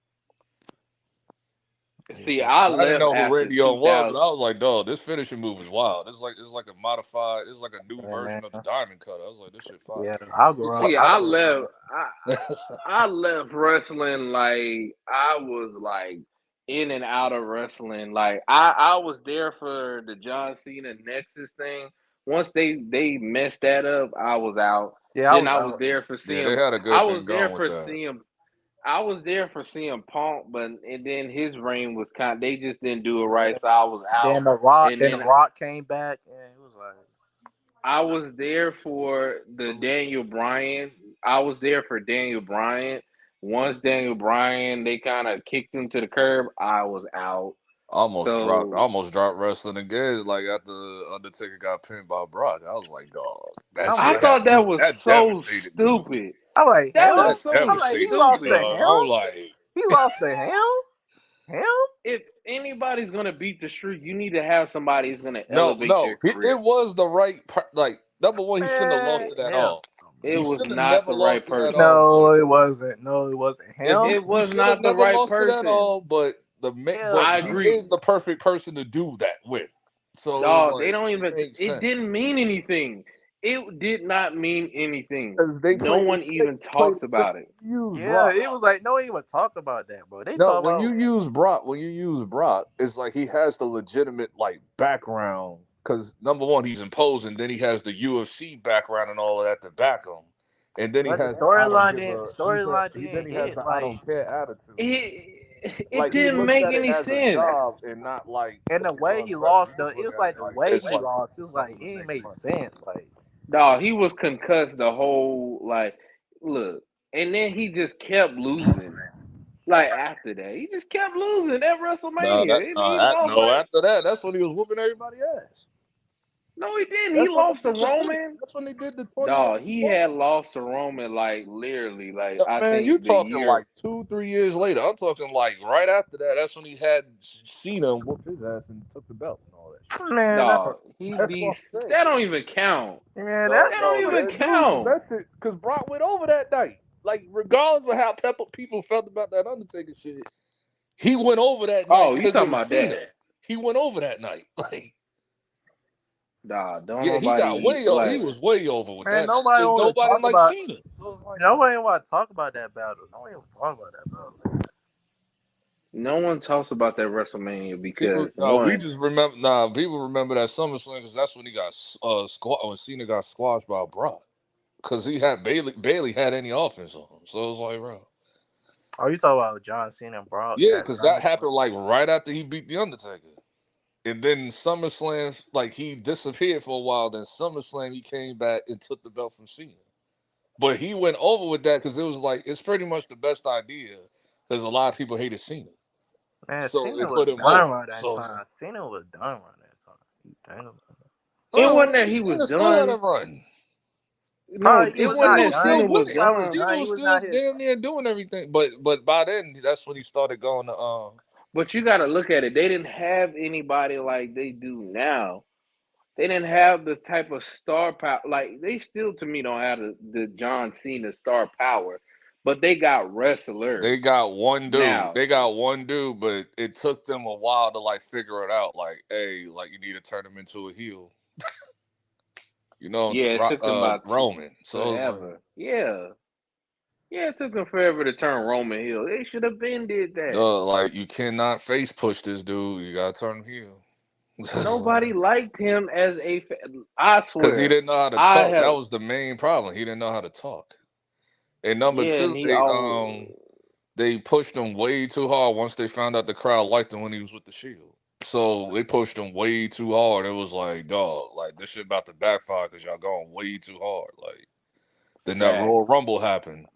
See, Yeah. I I didn't left know who after Randy Orton was, but 2000. I was like, dog, this finishing move is wild. It's like a modified, it's like a new Yeah, man. version of the Diamond Cutter. I was like, this shit fire. Yeah, I grew up. See, I I grew up. left. I left wrestling like I was like in and out of wrestling. Like I was there for the John Cena Nexus thing. Once they messed that up, I was out. Yeah, I Then was I was out. there for Yeah, they CM. had a I good was thing there going with for that. CM. I was there for CM Punk, but and then his reign was kind. They just didn't do it right, so I was out. And Then the then Rock came back, and it was like, I was there for the Daniel Bryan. I was there for Daniel Bryan. Once Daniel Bryan, they kind of kicked him to the curb. I was out. So Almost dropped wrestling again. Like after Undertaker got pinned by Brock, I was like, dog, that I'm I shit like, thought that happened. was That so devastated me. stupid. I'm like That him. was That so I'm like, he devastated me, lost to stupid. dog. him. I'm like, He lost to him. If anybody's gonna beat the streak, you need to have somebody who's gonna elevate no, their it career. was the right part. Like number one, he shouldn't have lost Man, it at hell, all. It He was should have not never the right lost it at person. all. no, But it wasn't. No, it wasn't if him. It he was should have not the never right lost it at person. all. But but I he Hell agree. is the perfect person to do that with. So it's Dog, they like don't it even. makes It sense. didn't mean anything. It did not mean anything. Because they No played one it safe. even They played talks it safe. about it. You use yeah, Brock. it was like no one even talk about that, bro. They No, talk about when you use Brock, it's like he has the legitimate like background. Because number one, he's imposing. Then he has the UFC background and all of that to back him. And then he but the has the I don't storyline give didn't a. storyline Then didn't he has hit the I like don't care attitude. It Like he didn't looks make at it any as a sense. job and not like and a the way fun he wrestler. lost You the just it look was at like it the like way it's he like lost. It was like something it to didn't make make money. sense. Like Dog, he was concussed the whole like look, and then he just kept losing. Like after that, he just kept losing at WrestleMania. He lost No. like After that, that's when he was whooping everybody ass. no, he didn't. He That's when lost they to disappeared. Roman. That's when they did the 20 Dog, days he before. had lost to Roman like literally, like I Man, you think the talking year. like 2, 3 years later. I'm talking like right after that. That's when he had Cena and whooped his ass and took the belt and all that shit. man, Dog, he That's what beats. I'm saying. That don't even count. man, No, That no, don't even that dude count. invested because Brock went over that night. Like, regardless of how people felt about that Undertaker shit, he went over that night Oh, you because it talking was about that? Cena. He went over that night. Like, Dog, don't yeah, he got nobody way he like. was way over with man, that shit nobody because want to nobody talk liked about. Cena. So it's like, Nobody want to talk about that battle. Nobody want to talk about that battle. No one talks about that WrestleMania people, because we one, just remember. Nah, people remember that SummerSlam because that's when he got when Cena got squashed by Brock because he had Bailey had any offense on him. So it was like, bro. Oh, you talk about John Cena and Brock Yeah, at because that SummerSlam. happened like right after he beat the Undertaker, and then SummerSlam, like he disappeared for a while. Then SummerSlam, he came back and took the belt from Cena. But he went over with that because it was like it's pretty much the best idea because a lot of people hated Cena, Man, so Cena it was put him done over. around that So time. Cena was done around that time. You think about it. it oh, wasn't that he was Cena still had a done. run. No, Probably he it was wasn't Cena not that was still done. Cena was winning. He was done. Cena done. He was was still not his. damn near doing everything. But by then, that's when he started going to But you got to look at it. They didn't have anybody like they do now. They didn't have the type of star power. Like they still, to me, don't have the John Cena star power. but they got wrestlers. They got one dude. Now, They got one dude, but it took them a while to like figure it out. Like, hey, like you need to turn him into a heel. You know, yeah, it took them about Roman. So it was like, forever. Yeah, it took them forever to turn Roman heel. They should have been did that. like you cannot face push this dude. You gotta turn him heel. Nobody liked him as a. I Because he swear, didn't know how to I talk. That have. was the main problem. He didn't know how to talk. And number Yeah, and two, he always. they pushed him way too hard once they found out the crowd liked him when he was with the Shield. So they pushed him way too hard. It was like, dog, like this shit about to backfire because y'all going way too hard. Like then that Fact. Royal Rumble happened.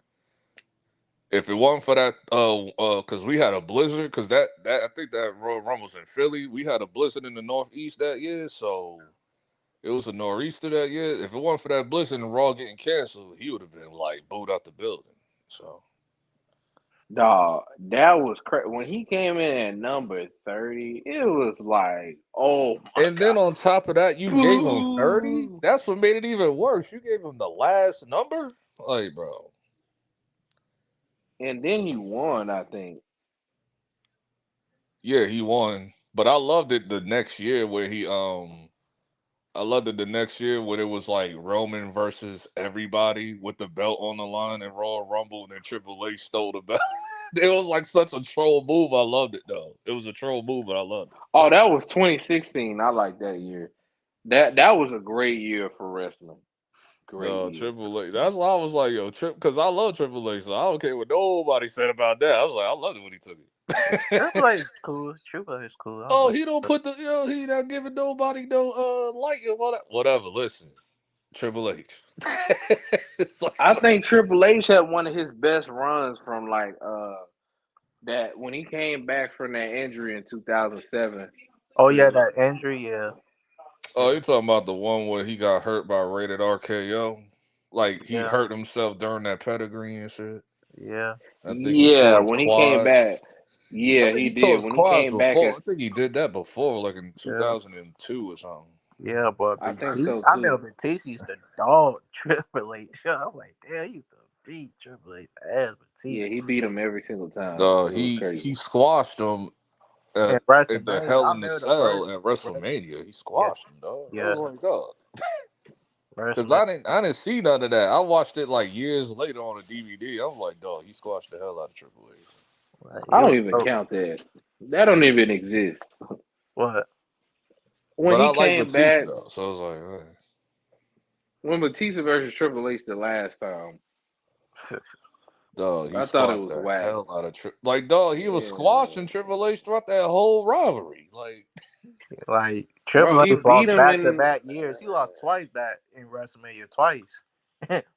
If it wasn't for that, because we had a blizzard, because that I think that Royal Rumble's in Philly. We had a blizzard in the Northeast that year, so it was a nor'easter that year. If it wasn't for that blizzard and Raw getting canceled, he would have been like booed out the building. So. Dog, that was crazy. When he came in at number 30, it was like, oh my And then God. on top of that, you gave him 30? Boo! That's what made it even worse. You gave him the last number? Like, bro. And then he won, I think. Yeah, he won. But I loved it the next year where I loved it the next year when it was like Roman versus everybody with the belt on the line and Royal Rumble and then Triple H stole the belt. It was like such a troll move. I loved it though. It was a troll move, but I loved it. Oh, that was 2016. I like that year. That was a great year for wrestling. Great year. Triple H. That's why I was like, yo, because I love Triple H, so I don't care what nobody said about that. I was like, I loved it when he took it. Triple H is cool. Triple H is cool. Oh, he don't put the he not giving nobody no like him all that. Whatever. Listen, Triple H. Like, I think Triple H had one of his best runs from like that when he came back from that injury in 2007. Oh yeah, that injury, yeah. oh, you talking about the one where he got hurt by rated RKO? Like he Yeah. hurt himself during that pedigree and shit. Yeah. I think he tore his When he came quad. back. I Yeah, think he he tore did. his When he quads came back before. as I think he did that before, like in 2002 or something. Yeah, but I think Batista, so I too. remember Batista used to dog Triple H. I'm like, damn, he used to beat Triple H ass. Yeah, Batista. he beat him every single time. It was crazy. He squashed him And at the WrestleMania, Hell I in the remember the Cell first. at WrestleMania. He Yeah, squashed him, dog. I yeah. was like, dog. Because WrestleMania. I didn't see none of that. I watched it like years later on a DVD. I was like, dog, he squashed the hell out of Triple H. Like, I it don't was even so, count that. That don't even exist. what? When But I he like came Batista back, though, so I was like, hey. when Batista versus Triple H the last time, Dog, he I thought it squashed was the whack. hell out of like, dog, he was Yeah. squashing Triple H throughout that whole rivalry. Like Bro, Triple he H beat lost him back to in back years. He lost twice back in WrestleMania twice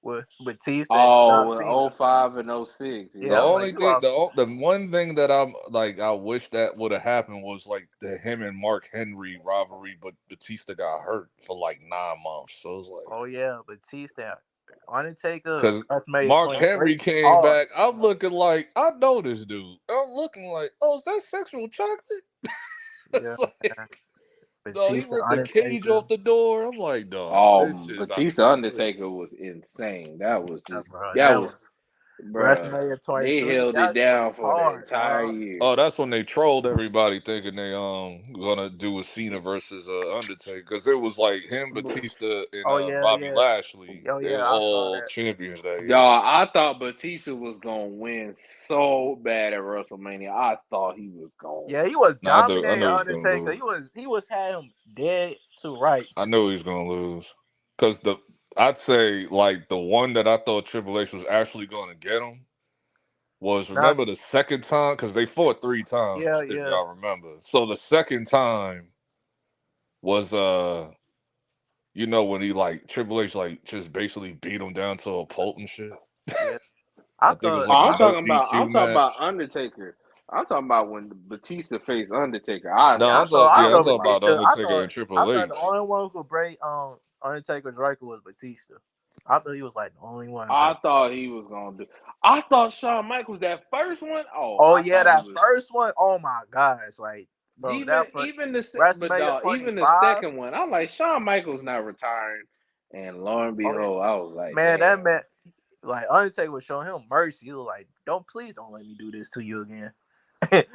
with Batista and John Cena. 05 and 06. The Yeah, I'm Yeah. like, only you thing, lost. the one thing that I'm like, I wish that would have happened was like the him and Mark Henry rivalry, but Batista got hurt for like 9 months. So it was like, Oh yeah, Batista, Undertaker, because WrestleMania Mark 23 Henry was came hard. back, I'm looking like I know this dude. I'm looking like, oh, is that sexual chocolate? Yeah, It's like, man. dog, he Batista, ripped the cage Undertaker. off the door. I'm like, dog, this shit about to Batista get good. Undertaker was insane. That was Yeah, just bro, that that was was bruh. WrestleMania They 23. held it That shit was down for the hard, entire dog. year. Oh, that's when they trolled everybody thinking they gonna do a Cena versus Undertaker because it was like him, Batista, and Oh yeah, Bobby yeah. Lashley. Oh They yeah, were I saw all that. champions that year. Y'all, I thought Batista was gonna win so bad at WrestleMania. I thought he was gonna Yeah, he was No, I dominating knew he was gonna Undertaker. lose. He was had him dead to rights. I knew he was gonna lose because I'd say like the one that I thought Triple H was actually gonna get him was Not remember the second time because they fought 3 times yeah, if yeah. y'all remember. So the second time was you know when he like Triple H like just basically beat him down to a pulp and shit. Yeah. I I think it was thought like a I no I'm DQ talking about match. Undertaker. I'm talking about when Batista faced Undertaker. No, yeah, I I'm thought talking about Batista. Undertaker and I Triple thought the H. only one who could break Undertaker's record was Batista. I thought he was like the only one. I thought he was gonna do. I thought Shawn Michaels that first one. Oh, Oh I yeah, thought he that was first one. Oh my gosh, like bro, that first, even the but WrestleMania dog, even the 25. second one. I'm like Shawn Michaels not retiring, and lo and Oh yeah, behold, I was like, man, damn. that man. like Undertaker was showing him mercy. He was like, please don't let me do this to you again. It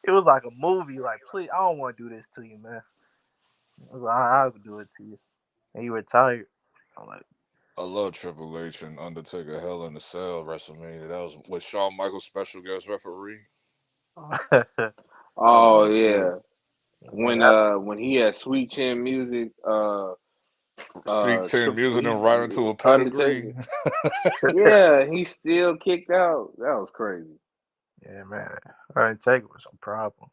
was like a movie. Like, please, I don't want to do this to you, man. I was like, I'll do it to you. And he retired. I'm like, I love Triple H and Undertaker Hell in a Cell WrestleMania. That was with Shawn Michaels special guest referee. yeah, That Oh was my shit. yeah. When he had Sweet Chin Music, Street Team music and right into a Undertaker. pedigree. Yeah, he still kicked out. That was crazy. yeah, man. Undertaker was a problem.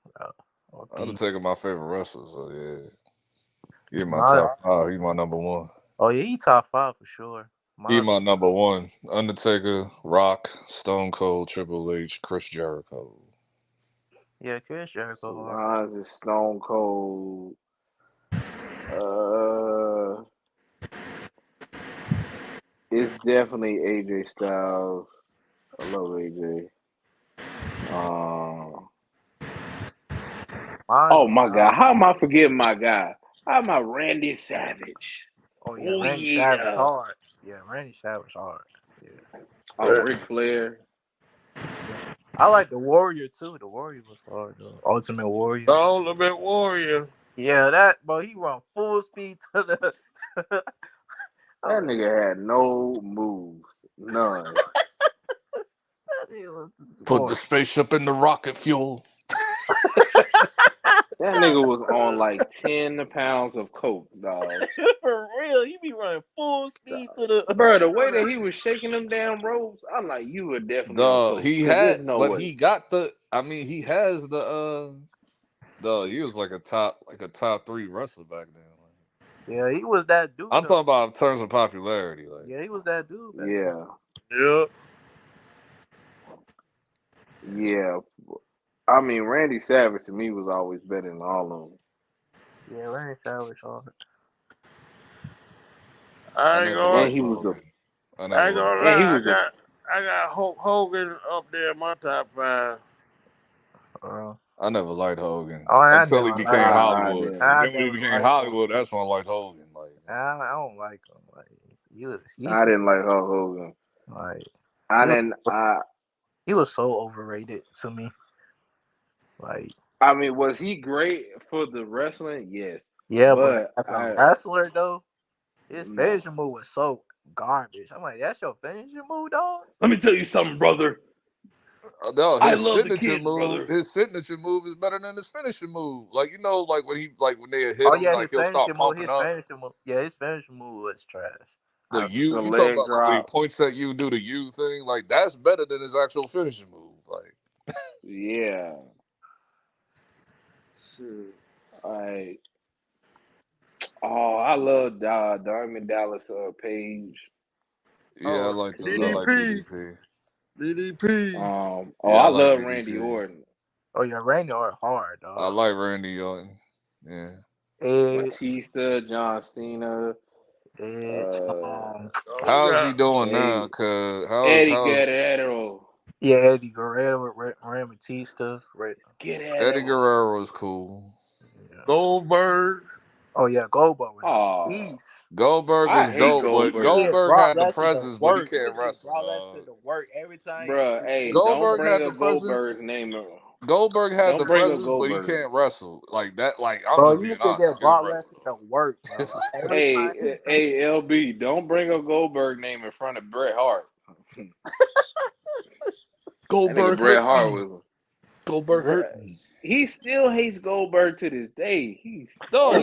Undertaker my favorite wrestler, so yeah. He my My, top 5. He my number 1. oh yeah, he top 5 for sure. He Mine, my number 1. Undertaker, Rock, Stone Cold, Triple H, Chris Jericho. yeah, Chris Jericho. Mine is Stone Cold. It's definitely AJ Styles. I love AJ. Oh my God! How am I forgetting my guy? How am I Randy Savage? Oh yeah, Oh Randy Savage yeah. hard. Yeah, Randy Savage hard. Yeah. Oh, Ric Flair. Yeah. I like the Warrior too. The Warrior was hard though. Ultimate Warrior. The Ultimate Warrior. Yeah, that but he run full speed to the That nigga had no moves. None. Put the spaceship in the rocket fuel. That nigga was on like 10 pounds of coke, dog. For real, he be running full speed to the. Bro, the way that he was shaking them damn ropes, I'm like, you were definitely on coke. He there's had, no but way. he got the. I mean, he has the. He was like a top 3 wrestler back then. Yeah, he was that dude. I'm talking about in terms of popularity. Like, yeah, he was that dude. Yeah. Yeah. Yeah. I mean, Randy Savage to me was always better than all of them. Yeah, Randy Savage hard. I ain't gonna. And he was the. I ain't gonna lie. And he was I got Hulk Hogan up there in my top 5. I never liked Hogan until he became Hollywood. And then when he became Hollywood, that's when I liked Hogan. Like, I don't like him. Like, I didn't like Hulk Hogan. Like, he was so overrated to me. Like, I mean, was he great for the wrestling? Yes. Yeah, but as a wrestler though, his finishing move was so garbage. I'm like, that's your finishing move, dog? Let me tell you something, brother. No, his signature move. His signature move is better than his finishing move. Like, you know, like when they hit him, like he'll start pumping up. Yeah, his finishing move was trash. The U, you talking about like when he points at you, do the U thing? Like, that's better than his actual finishing move. Like, yeah. Shit. I love Diamond Dallas Page. Yeah, I like DDP. DDP. I love Randy Orton. Oh yeah, Randy Orton hard, dog. I like Randy Orton. Yeah. Batista, John Cena. How's he doing now? Cause Eddie Guerrero. Yeah, Eddie Guerrero, Ram Batista. Eddie Guerrero is cool. Yeah. Goldberg. Oh yeah, Goldberg was beast. Goldberg was dope, but Goldberg had the presence, but he can't wrestle. Work every time. Bro, hey, Goldberg don't bring had a the Goldberg name. Goldberg had the presence, but he can't wrestle like that. Like, I'm bro, just you being could honest. get Brock Lesnar to work, bro. Hey, LB, don't bring a Goldberg name in front of Bret Hart. Goldberg Bret Hart was him. Goldberg hurt me. He still hates Goldberg to this day. He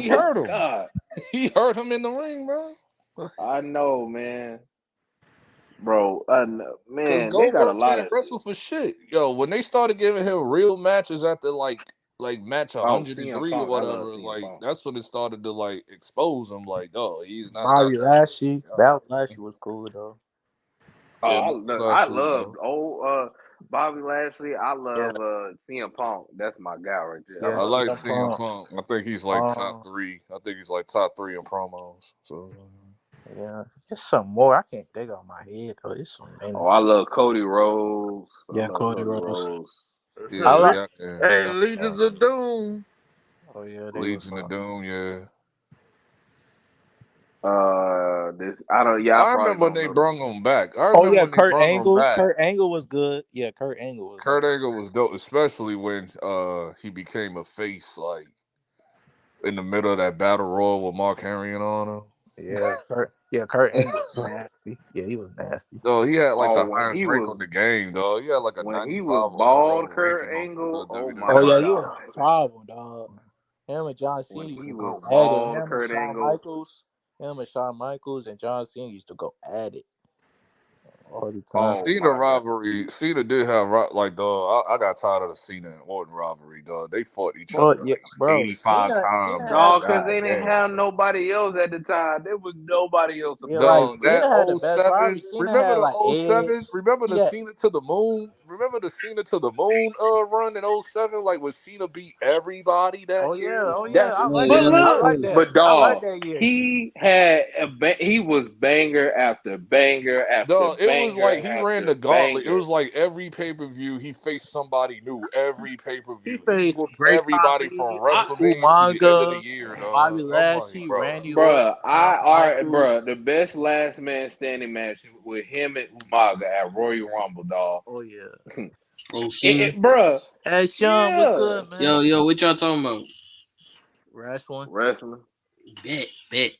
hurt him. God. He hurt him in the ring, bro. I know, man. Bro, man, Goldberg they got a lot can't wrestle for shit. Yo, when they started giving him real matches after like match 103 or whatever, like that's when it started to like expose him. Like, oh, he's not. Bobby Lashley. Bobby Lashley was cool though. I love Bobby Lashley. I love CM Punk. That's my guy right there. Yeah, I like CM Punk. I think he's like top 3. I think he's like top 3 in promos. So yeah, there's some more I can't think of my head though. It's so many. I love Cody Rhodes. Cody Rhodes. Yeah, hey, Legions of Doom. Oh yeah, Legion of Doom. Yeah. This I don't. Yeah, I I probably remember when don't they know this. brought him back. I Oh remember yeah, when they Kurt brought him Angle. back. Kurt Angle was good. Yeah, Kurt Angle was Kurt good. Angle was dope, especially when he became a face like in the middle of that battle royal with Mark Henry and all them. Kurt Angle was nasty. Yeah, he was nasty. So he had like Oh, the highest rank on the game, though. He had like a when he 95 was overall bald, ranking Kurt on Angle. Oh my Oh yeah, WWE. he was God. a problem, dog. Him and John Cena When used he to was go at it. bald, Kurt Angle. Him and Shawn Michaels and John Cena used to go at it all the time. Oh Cena my God. rivalry. Cena did have like dog. I got tired of the Cena and Orton rivalry, dog. They fought each Bro, other yeah, like bro, 85 Cena times, had dog. Dog, cause God they didn't damn, have nobody else at the time. There was nobody else to yeah, put like dog. on That Cena there. had the best rivalry. 07. Cena Remember had the like Edge. 07? Remember the Yeah, Cena to the moon? Remember the Cena to the moon run in 07? Like when Cena beat everybody that year, oh dog. yeah, That, I like but that. I look, like that. but I like dog, that year. he had he was banger after banger after Dog, it was banger like he ran after the gauntlet. It banger. was like every pay-per-view he faced somebody new. Every He pay-per-view. He faced whooped Great everybody from Khali, I, WrestleMania to the end of the Umaga, year, Bobby dog. I'm like, Lashley, bro. Randy Orton, Shawn bruh, Michaels. the best last man standing match with him and Umaga at Royal Rumble, dog. Oh yeah. Oh, Cena. Bruh, Hey Sean, what's yeah, good, man? Yo, what y'all talking about? Wrestling. Bet.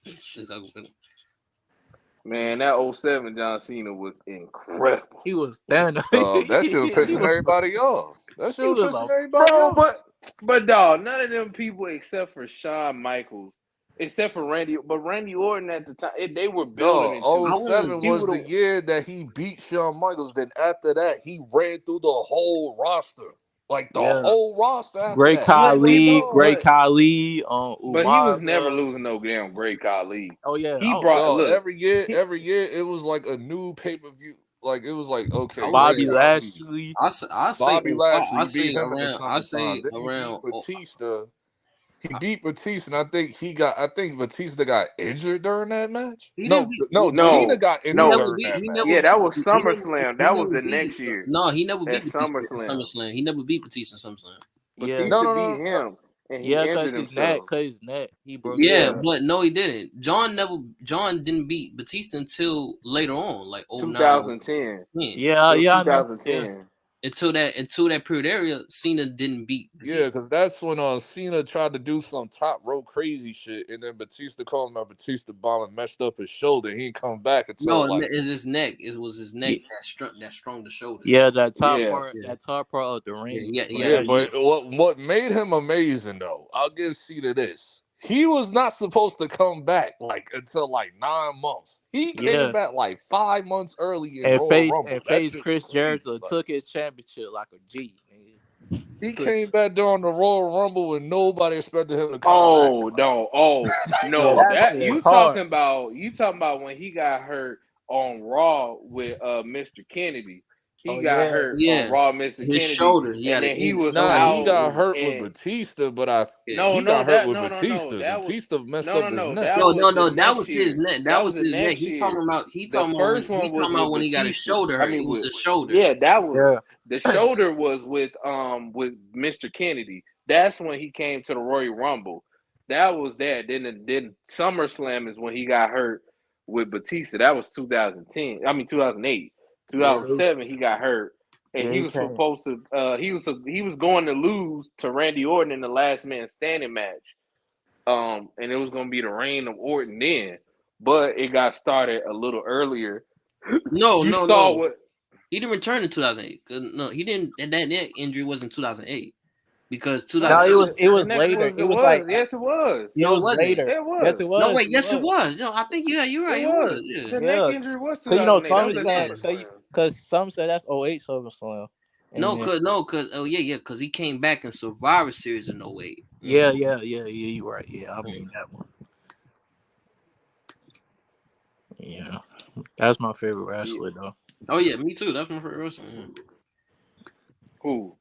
Man, that 07 John Cena was incredible. He was Thanos. That shit was he pissing was everybody off. That shit he was was pissing a everybody Bro, off. but dog, none of them people except for Shawn Michaels, except for Randy Orton at the time, they were building into No, it. 07 He was would the have. year that he beat Shawn Michaels. Then after that, he ran through the whole roster. Like the yeah. whole roster after Great that. Great Khali, But he was never Umaga. losing no damn Great Khali. Oh yeah. He Oh, brought Dog, look. every year it was like a new pay-per-view. Like it was like, I okay, would Bobby say, Randy beat Lashley. I say Bobby 05. Lashley. He beat him in the summertime. Then he beat Around. Batista. He beat Batista, and I think Batista got injured during that match. He didn't No, beat. no, Cena got He injured never during beat. that He match. never. Yeah, that was He never. SummerSlam. He That was never the beat. next year No, he never at beat Batista in SummerSlam. SummerSlam. He never beat Batista in SummerSlam. Yeah. No, Batista no, beat no. him, and he Yeah, cause injured himself. his neck. He broke his Yeah, neck. but no, he didn't. John didn't beat Batista until later on, like 09, 2010. Yeah, It was yeah, I know. Yeah. 2010. Until that period area, Cena didn't beat Yeah, Batista. because that's when Cena tried to do some top rope crazy shit, and then Batista called him a Batista bomb and messed up his shoulder. He didn't come back No, until like it's his neck. It was his neck that strung the shoulder. Yeah, that top Yeah. part, that top part of the ring. Yeah. But what made him amazing though, I'll give Cena this. He was not supposed to come back like until like 9 months. He came back like 5 months early in Royal Rumble. That shit Chris was crazy. Jericho Like, took his championship like a G. he came back during the Royal Rumble and nobody expected him to come Oh back. no! Oh no! That That shit you was talking hard. about when he got hurt on Raw with Mr. Kennedy. He Oh, got yeah. hurt Yeah. on Raw, Mr. His Kennedy, shoulder. and then he was Nah, out. he got hurt with and- Batista, but he No, got hurt with no, Batista. that was Batista messed no, up his no, neck. that No, was the that next was year. his neck. That That was was the his neck. next He year. talking The first one was with when he got his Batista. shoulder I hurt. mean, It was with, his shoulder. yeah, that was Yeah. the shoulder was with Mr. Kennedy. That's when he came to the Royal Rumble. That was that. Then SummerSlam is when he got hurt with Batista. That was 2010. I mean 2008. 2007 he got hurt, and Yeah, he he was came. supposed to. He was going to lose to Randy Orton in the Last Man Standing match. And it was going to be the reign of Orton then, but it got started a little earlier. No. What He didn't return in 2008. No, he didn't. And that neck injury was in 2008 because No, 2008. it was later. It was like yes, it was. it No, it was wasn't. later. It was. Yes, it was. No, wait. Yes, it was. No, I think you're right. It It was. was. Yeah. The neck injury was Cause you know 2008. That was at SummerSlam. SummerSlam. Cause some said that's 08 SummerSlam. No, because he came back in Survivor Series in 08. Yeah. You're right. Yeah, I mean that one. Yeah, that's my favorite wrestler though. Oh yeah, me too. That's my favorite wrestler. Yeah. Who?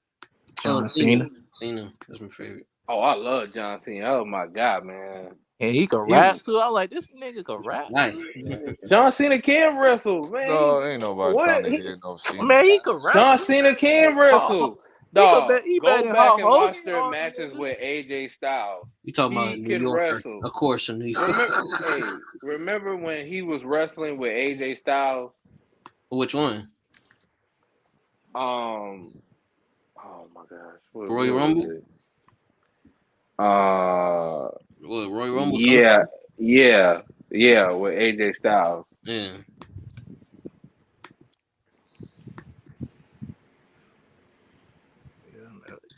John Cena. Cena. That's my favorite. Oh, I love John Cena. Oh my God, man. And he could rap too. I like this nigga could rap. Right. John Cena can wrestle, man. No, ain't nobody trying to hear no Cena. Man, he could rap. John Cena can wrestle. Dog, He better go than back Hulk and watch Hogan. their matches with AJ Styles. You talking about He New can Yorker? wrestle. Of course, in New York. Remember when he was wrestling with AJ Styles? Which one? Oh my gosh, what Royal was Rumble? it? What, Royal Rumble? Yeah, with AJ Styles. Yeah.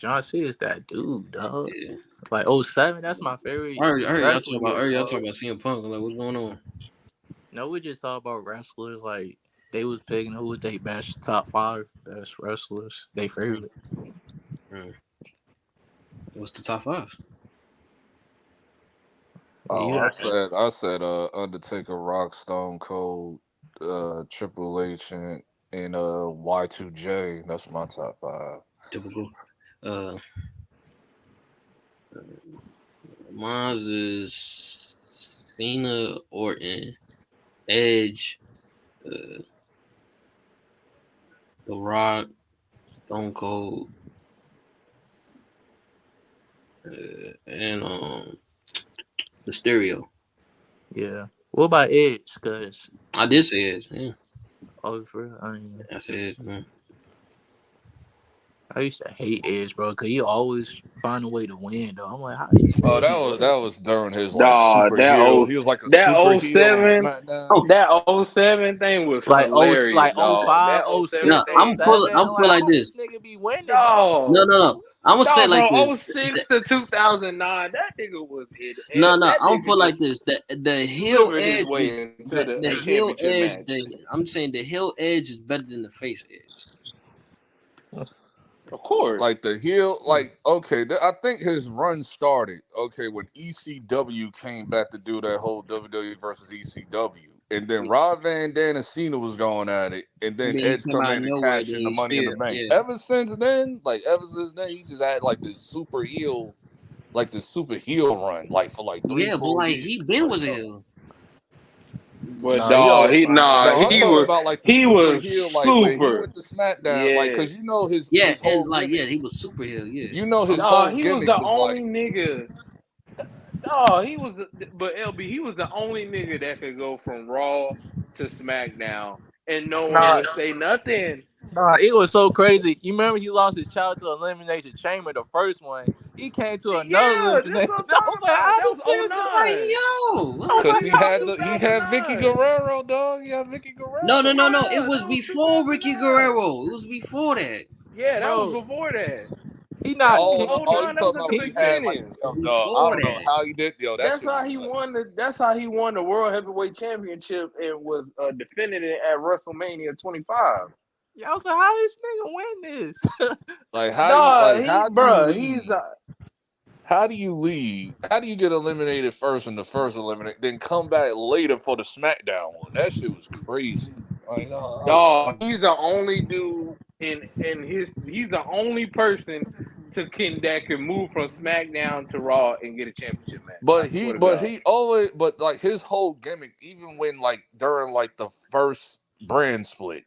John Cena is that dude, dog. Yeah. Like 07, that's my favorite I heard y'all wrestler. talking about y'all talking about CM Punk. Like, what's going on? No, we just talk about wrestlers. Like they was picking who was they best top 5 best wrestlers. They favorite. What's the top 5? Oh, I said Undertaker, Rock, Stone Cold, Triple H, and Y2J. That's my top 5. Typical. Mine is Cena, Orton, Edge, The Rock, Stone Cold, and Mysterio. Yeah. What about Edge? Cause I did say Edge. Yeah. Oh, for real? I said Edge. Man. I used to hate Edge, bro, because he always find a way to win, though. I'm like, how this nigga that was during his Dog, super heel. He was like a super heel on 07, SmackDown. that 07 thing was like hilarious, dog. 05, That 06, 07 No, I'm thing. put like this. This nigga be winning, Dog. No. I'm gonna say like from this. 06 to 2009, that nigga was it. No. I'm gonna put like this. The heel edge was the heel edge. I'm saying the heel edge is better than the face edge. Of course. Like the heel, okay, I think his run started, when ECW came back to do that whole WWE versus ECW. And then Rob Van Dam and Cena was going at it. And then Edge come in and cash in the Money in the Bank. Yeah. Ever since then, he just had this super heel run, for 3-4 but years. he been was a heel. But he was about the he super was heel, super. when he went to SmackDown, because his whole and he was super heel. Yeah, his whole he gimmick was the was only nigga. Dog, but LB, he was the only nigga that could go from Raw to SmackDown and no one would say nothing. Nah, it was so crazy. You remember he lost his child to Elimination Chamber, the first one. He came to another elimination. I was like, how this nigga he had Vicky Guerrero, dog. He had Vicky Guerrero. No. It was before Ricky Guerrero. It was before that. Yeah, that was before that. He not. You talking about he had I don't know how he did. That's how he won the World Heavyweight Championship and was defending it at WrestleMania 25. Yeah, I was like, how this nigga win this? How do you leave? How do you get eliminated first in the first eliminate, then come back later for the SmackDown one? That shit was crazy. Dog, he's the only dude he's the only person that can move from SmackDown to Raw and get a championship match. But his whole gimmick, even when during the first brand split,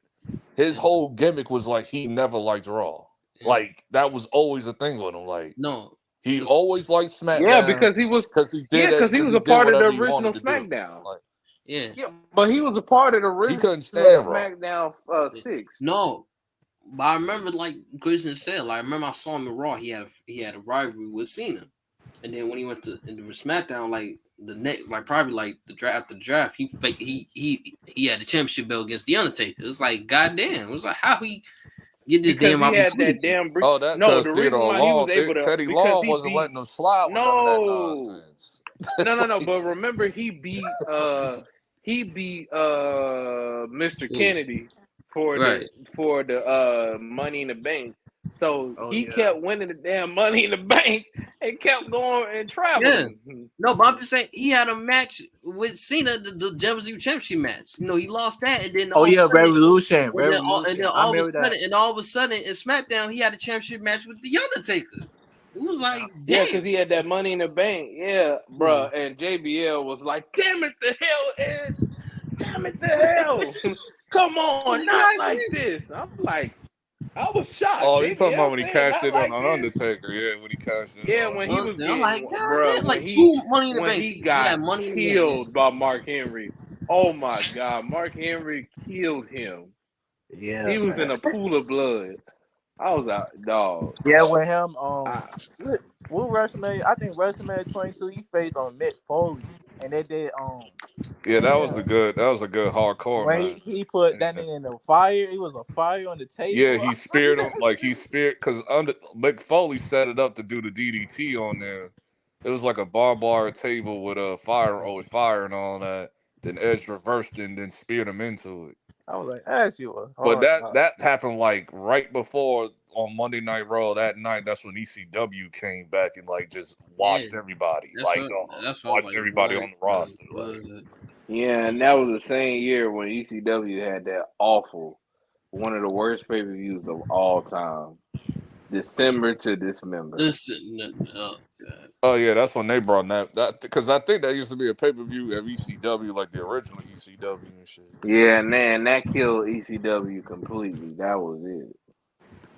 his whole gimmick was he never liked Raw. That was always a thing with him. He always liked SmackDown. Yeah, because he was a part of the original SmackDown. Yeah, but he was a part of the original SmackDown 6. No, but I remember, like Christian said, I remember I saw him in Raw. He had a rivalry with Cena, and then when he went into SmackDown, probably the draft, he had the championship belt against the Undertaker. It was like, goddamn, it was like how he get this because damn he had opportunity. that damn. The reason why he was able to Teddy Long wasn't letting him slide with none of that nonsense. No. But remember, he beat Mr. Kennedy for the Money in the Bank. So he kept winning the damn Money in the Bank and kept going and traveling. Yeah. No, but I'm just saying he had a match with Cena, the WWE Championship match. He lost that, and then Revolution. And then all of a sudden in SmackDown he had a championship match with the Undertaker. It was like, damn. Yeah, because he had that Money in the Bank. Yeah, bro. And JBL was like, damn it the hell, Ed. Damn it the hell. Come on, not like this. I'm like, I was shocked, Oh, you nigga. talking I about was when he saying cashed not in on like the this. Undertaker? Yeah, when he cashed in Yeah, on when the he Well, was Undertaker. I'm like, getting, God bro, damn, like 2 money in the when bank. he He got had money in the bank. killed by Mark Henry. Oh my God, Mark Henry killed him. Yeah, He was in man. a pool of blood. I was out, dog. Yeah, with him, I, what WrestleMania? I think WrestleMania 22. He faced on Mick Foley, and they did Yeah, damn that was a good hardcore when match. he put that And, nigga in the fire. It was a fire on the yeah, table. he speared him like he speared because under Mick Foley set it up to do the DDT on there. It was like a barbed wire table with a with fire and all that. Then Edge reversed it and then speared him into it. I was like, that shit was But hard. that happened like right before on Monday Night Raw that night. That's when ECW came back and like just Yeah, washed everybody, that's like what. That's what I was watched like. everybody What? on the roster. Like What? yeah, and that was the same year when ECW had that awful, one of the worst pay per views of all time. December to Dismember. This. Oh God. oh yeah, that's when they brought that because I think that used to be a pay per view of ECW, like the original ECW and shit. Yeah, man, that killed ECW completely. That was it.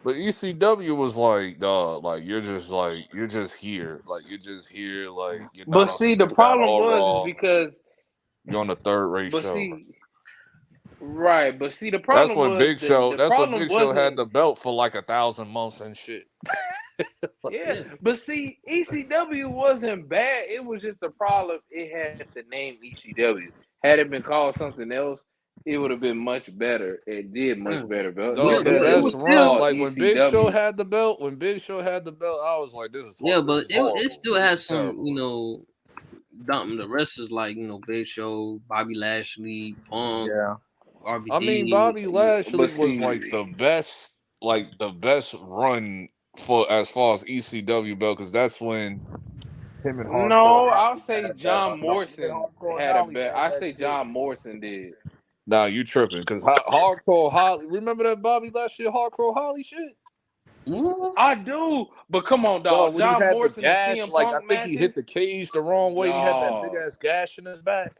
But ECW was like you're just here, like you're But not on see, the you're not problem all was is raw, because, you're on the third rate but show. see, right, but see, the problem was the That's when problem Big Show had wasn't. the belt for like 1,000 months and shit. Yeah, Yeah. but see, ECW wasn't bad. It was just the problem. It had the name ECW. Had it been called something else, it would have been much better. It did much Mm. better, but Dog, the But because it it best was was run, still. called like ECW. when Big Show had the belt, I was like, Yeah, this but is it horrible. still This has is some. terrible. The wrestlers like Big Show, Bobby Lashley, Punk, Yeah, I mean, RBD. Bobby But Lashley was see, like the best run for as far as ECW belt, because that's when him and Hardcore no, I'll Holly say had that. John No, him and Morrison Hardcore had a Holly bet. had I that say shit. John Morrison did. Nah, you tripping? Because Hardcore Holly, remember that Bobby Lashley Hardcore Holly shit? Ooh. I do, but come on, Dog, dog. when he John had the Morrison and gash, CM like I Punk think he hit matches, the cage the wrong way, and he had that big dog. ass gash in his back.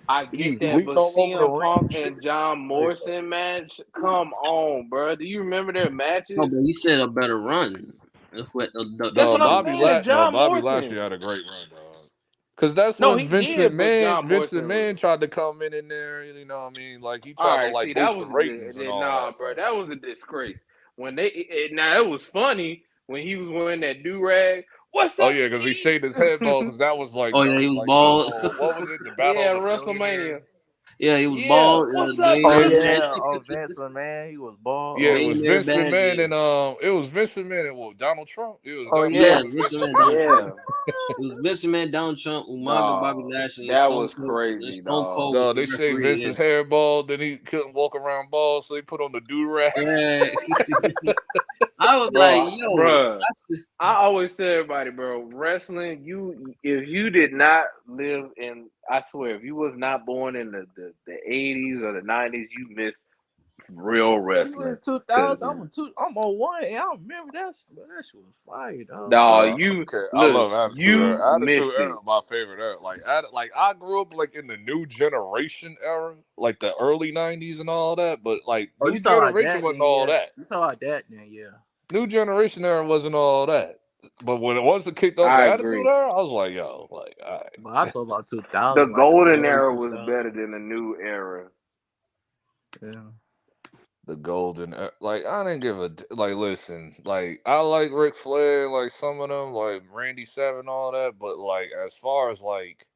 I He get was that, bleeding but all over the CM ring Punk and shit. and John Like, Morrison match, come on, bro. Do you remember their No, matches? but he said a better run. That's what I'm saying. John Bobby Lashley Morrison. had a great run, dog. Because that's No, when he did, but John Vince Morrison was. McMahon tried to come in there. You know what I mean? Like he All tried to right, like see, that boost the was ratings and all nah, that. bro. Like, That was a disgrace. When now it was funny when he was wearing that do rag. What's oh up, yeah, because he E? shaved his head bald. Because that was Oh yeah, he was like the bald. what was it? The Battle Yeah, of the WrestleMania. Billionaires. Yeah, he was Yeah, bald. what's up, oh Billionaire E? badge. yeah, oh Vince McMahon, he was bald. Yeah, it Oh, was Billionaire Vince badge. McMahon Yeah, and it was Vince McMahon and what, Donald Trump. It was oh Donald yeah, yeah. Trump and Vince Vince McMahon, McMahon. Yeah, It was Vince McMahon, Donald Trump, Umaga, Bobby dog. Lashley, and That was crazy, Stone dog. Cold was No, the they shaved referee. Vince's hair bald. Then he couldn't walk around bald, so they put on the do rag. Yeah, yeah. I was like, yo, Bro, that's just I always tell everybody, bro, wrestling, if you did not live in, I swear, if you was not born in the 80s or the 90s, you missed real you in wrestling. Cause 2000. I'm on one, and I remember that. But that shit was fire, dog. dog, you Okay, I look, love Attitude you Era. Attitude missed Era, it. is my favorite era. Like I grew up like in the New Generation era, like the early '90s and all that. But like Oh, New you talking about Generation that? wasn't Then all yeah, that. you talking about that? Then yeah. New Generation era wasn't all that. But when it was kicked over the I Attitude agree. Era, I was like, yo, like, all But I right. talk about The 2000, like the golden early era was 2000s. better than the new era. Yeah. The golden like I didn't give like listen like I like Ric Flair, like some of them, like Randy Savage, all that, but like as far as like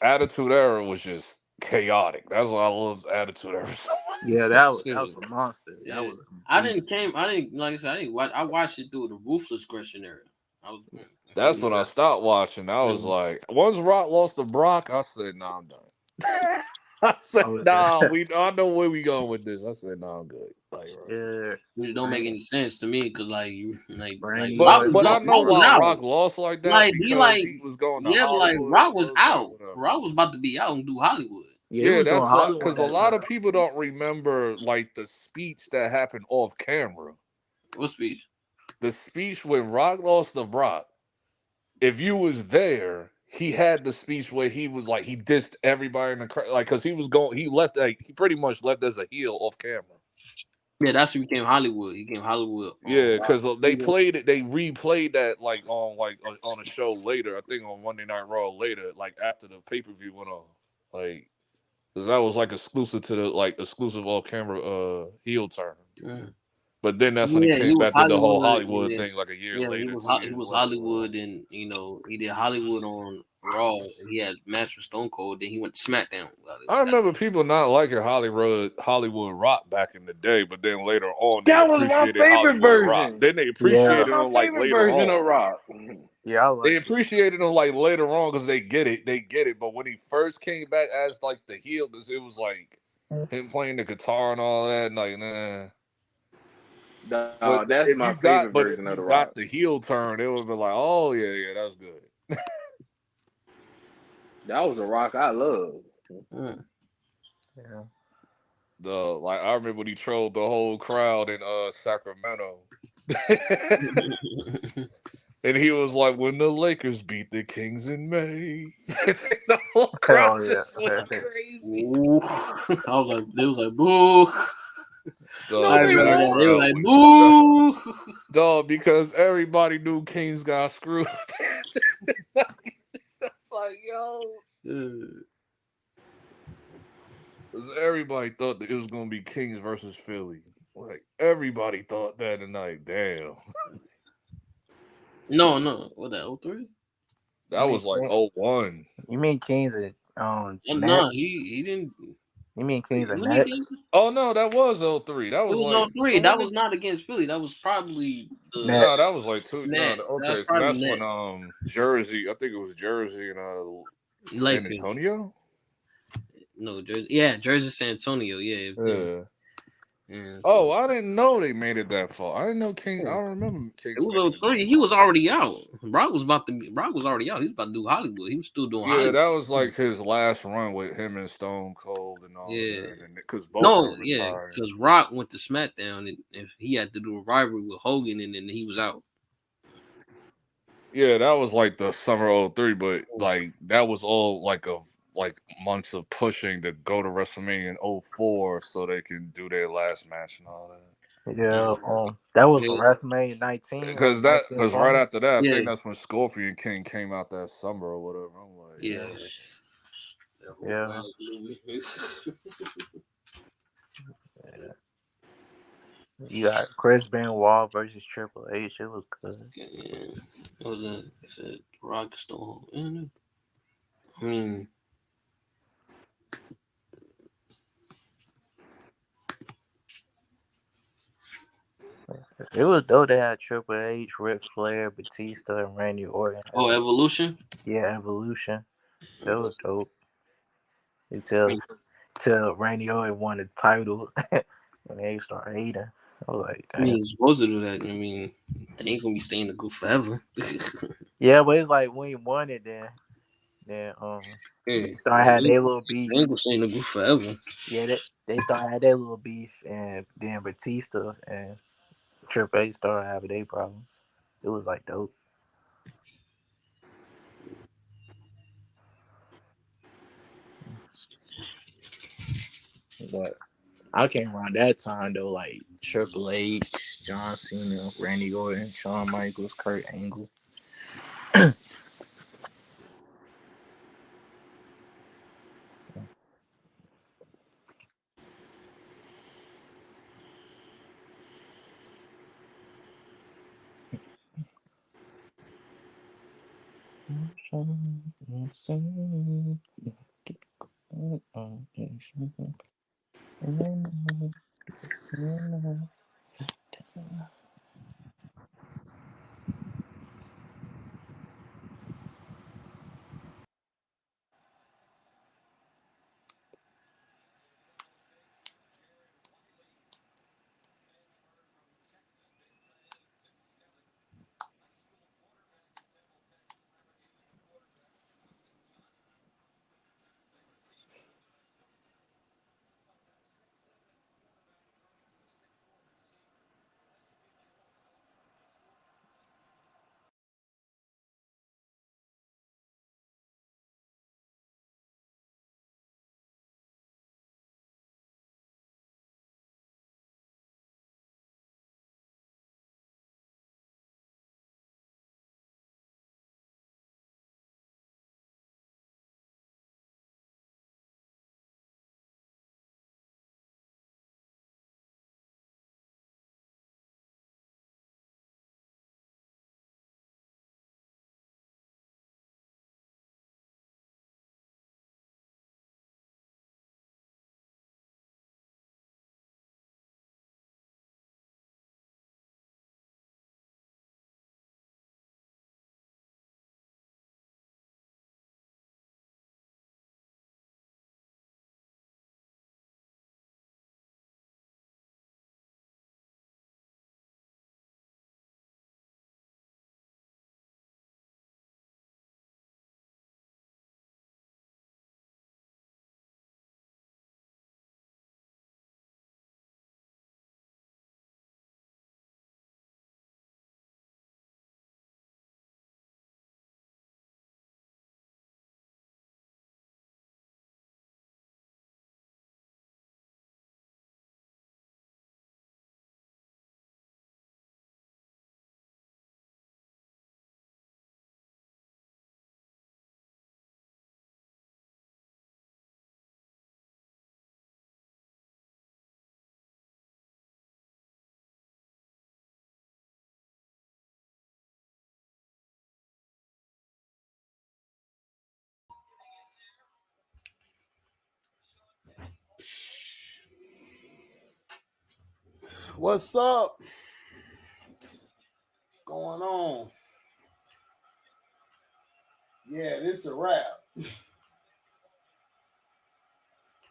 Attitude Era was just chaotic. That's why I love Attitude Era so Yeah, much. that That was shit was a monster. That yeah. was a beast. I didn't like I said. I didn't watch. I watched it through the Ruthless Christian era. I was. I that's couldn't when I Yeah. stopped watching. I was really. like, once Rock lost to Brock, I said, nah, I'm done. I said, Oh nah, yeah. I know where we going with this. I said, nah, I'm good. Like, bro. Yeah. Which don't make any sense to me because like you like Brandy Rock was was But I know Rock was why out. Rock lost like that Like he because like he was going to yeah, but like Hollywood, Rock so was it's like out. whatever. Rock was about to be out and do Hollywood. Yeah, he Yeah, was doing that's why. Hollywood Because a that lot of time. people don't remember like the speech that happened off camera. What speech? The speech when Rock lost to Brock. If you was there, he had the speech where he was like he dissed everybody in the crowd, like because he was going. He left like he pretty much left as a heel off camera. Yeah, that's who became Hollywood. He became Hollywood. Yeah, because they Rock. played it. They replayed that on a show later. I think on Monday Night Raw later, like after the pay per view went on. Like, because that was like exclusive to the exclusive off camera heel turn. Mm. But then that's when he Yeah, he came was back, did the whole Hollywood. Hollywood Yeah, thing like a year yeah, later, 2 years he was later. Or Hollywood, and he did Hollywood on Raw. He had match with Stone Cold. Then he went to SmackDown. I remember people not liking Hollywood Rock back in the day, but then later on they That was my appreciated favorite Hollywood Rock. version. Then they That Yeah, was appreciated my him like favorite later version of on. Rock. yeah, I They liked it. appreciated him like later on because they get it. They get it. But when he first came back as like the heel, because it was like him playing the guitar and all that, like nah. But That's my favorite if version of you the got Rock. the heel turn, it would be like, oh yeah, that's good. That was a Rock I love. Mm. Yeah. I remember when he trolled the whole crowd in Sacramento. And he was like, when the Lakers beat the Kings in May. The whole crowd Hell yeah. just went crazy. Ooh. I was like, they was like, boo. No, I Dog, they remember that that. They were crowd like, went boo. dog, because everybody knew Kings got screwed. Like, yo. Because everybody thought that it was going to be Kings versus Philly. Like, everybody thought that tonight. Damn. No. What that? 03? That You mean was like 01. you mean Kings and Nets? No, he didn't. You mean Kings and When he Nets? did, Oh, no, that was 03. That it was was like, 03. so when That did, was not against Philly. That was probably the no, Nets. that was like two. No, Nets. That was okay, so probably that's when Nets. Jersey. I think it was Jersey and San Lakers. Antonio. No, Jersey. Yeah, Jersey, San Antonio. Yeah. Yeah. Yeah. Oh, So I didn't know they made it that far. I didn't know King. I yeah. don't remember It Kings making was it that 03. He far. was already out. Brock was already out. He was about to do Hollywood. He was still doing Yeah, Hollywood. that was like his last run with him and Stone Cold and all of Yeah. that, and because both of No, them yeah, retired. because Rock went to SmackDown, and if he had to do a rivalry with Hogan, and then he was out. Yeah, that was like the summer '03, but like that was all like months of pushing to go to WrestleMania in '04 so they can do their last match and all that. Yeah. Mm. That was Yeah, WrestleMania 19, like Because right 1920. after that, I yeah, think that's when Scorpion King came out that summer or whatever. I'm like, yeah. yo. That whole Yeah. Rock movie. Yeah. You got Chris Benoit versus Triple H. It was good. Yeah, it was a. I said Rock Stone. I mean, It was dope. They had Triple H, Ric Flair, Batista, and Randy Orton. It oh, was, Evolution. yeah, Evolution. That was dope. I Until mean, Randy Orton won the title and they started hating. I was like, dang. you're supposed to do that. I mean, they ain't gonna be staying the group forever. Yeah, but it's like when he won it, then Yeah, they started having their little beef. they ain't gonna stay in the group forever. Yeah, they started having their little beef, and then Batista and Triple H started having their problem. It was like dope. But I came around that time though, like Triple H, John Cena, Randy Orton, Shawn Michaels, Kurt Angle. What's up? What's going on? Yeah, this is a wrap.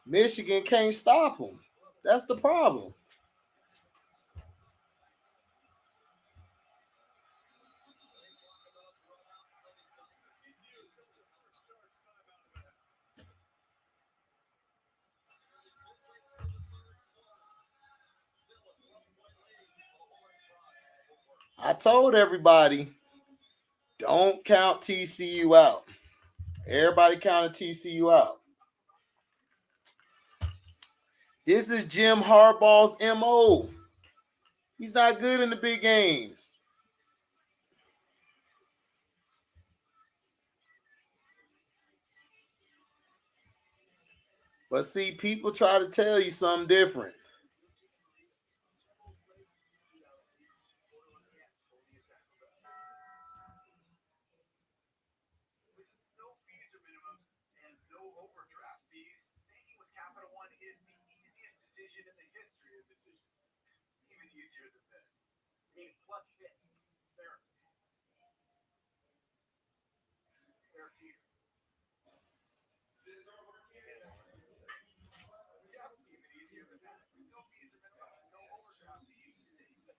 Michigan can't stop them. That's the problem. I told everybody, don't count TCU out. Everybody counted TCU out. This is Jim Harbaugh's MO. He's not good in the big games. But see, people try to tell you something different.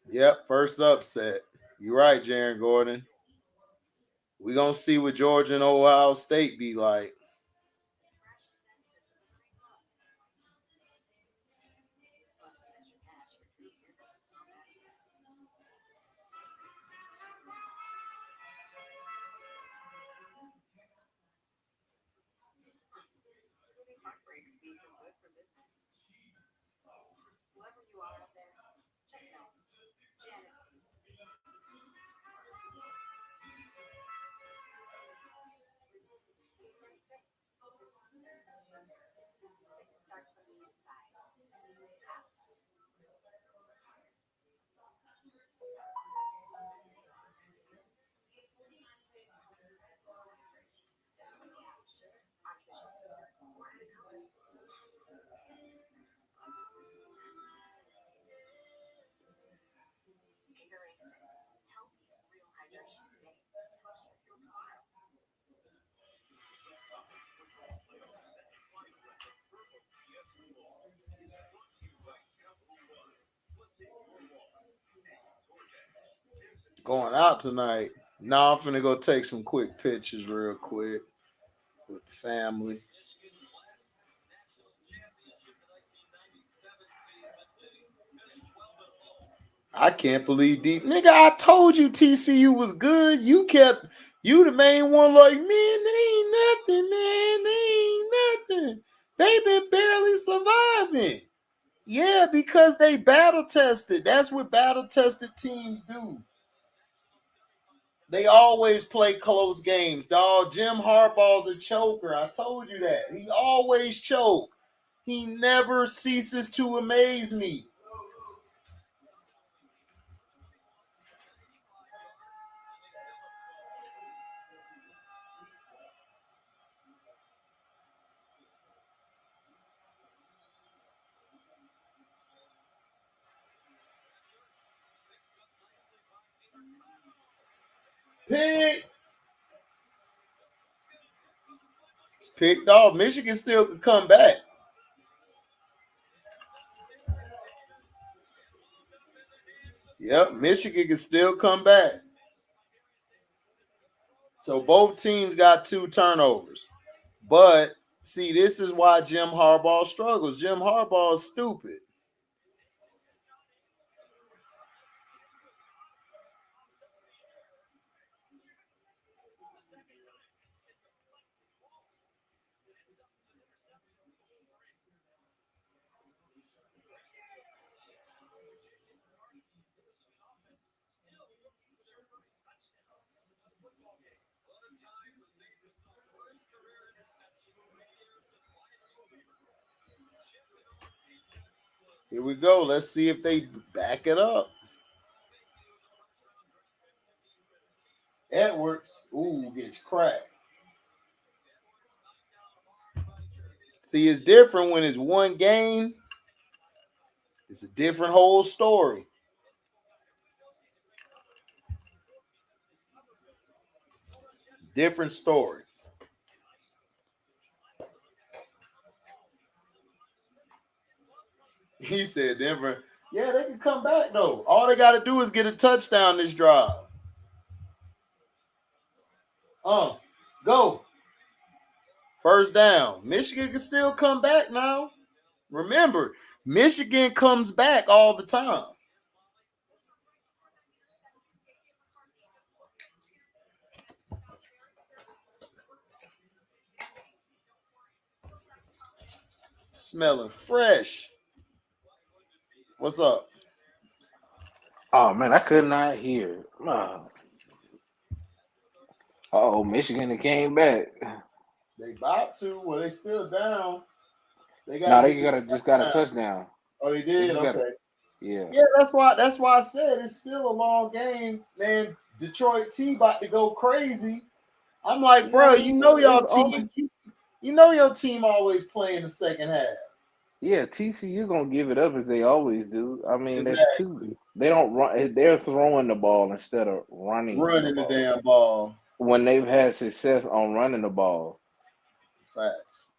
Yep, first upset. You're right, Jaron Gordon. We're going to see what Georgia and Ohio State be like. Going out tonight. Now I'm finna go take some quick pictures real quick with the family. I can't believe deep nigga. I told you TCU was good. You the main one like, man, they ain't nothing, man. They ain't nothing. They been barely surviving. Yeah, because they battle tested. That's what battle tested teams do. They always play close games, dog. Jim Harbaugh's a choker. I told you that. He always choke. He never ceases to amaze me. Pick. It's picked off. Michigan still could come back. Yep, Michigan can still come back. So both teams got 2 turnovers. But see, this is why Jim Harbaugh struggles. Jim Harbaugh is stupid. Here we go. Let's see if they back it up. Edwards, gets cracked. See, it's different when it's one game. It's a different whole story. Different story. He said Denver, yeah, they can come back though. All they got to do is get a touchdown this drive. Go. First down. Michigan can still come back now. Remember, Michigan comes back all the time. Smelling fresh. What's up? Oh man, I could not hear. Oh, Michigan came back. They about to. Well, they still down. They got No, to they get just got a down. touchdown. Oh, they They did. just got Okay. yeah. Yeah, that's why I said it's still a long game, man. Detroit T about to go crazy. I'm like, Yeah, I bro, mean, y'all it's team. only You know your team always play in the second half. yeah. TCU gonna give it up as they always do. I mean, that's Exactly. two. They don't run. They're throwing the ball instead of running the Running the ball. damn ball. When they've had success on running the ball, Facts.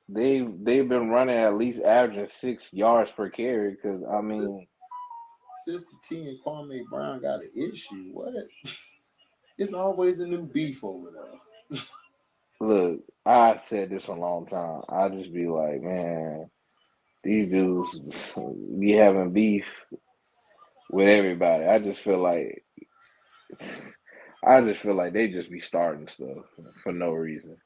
they've been running at least averaging 6 yards per carry. Because I mean, Sister T and Kwame Brown got an issue. What? It's always a new beef over there. look, I said this a long time. I just be like, man, these dudes be having beef with everybody. I just feel like they just be starting stuff for no reason.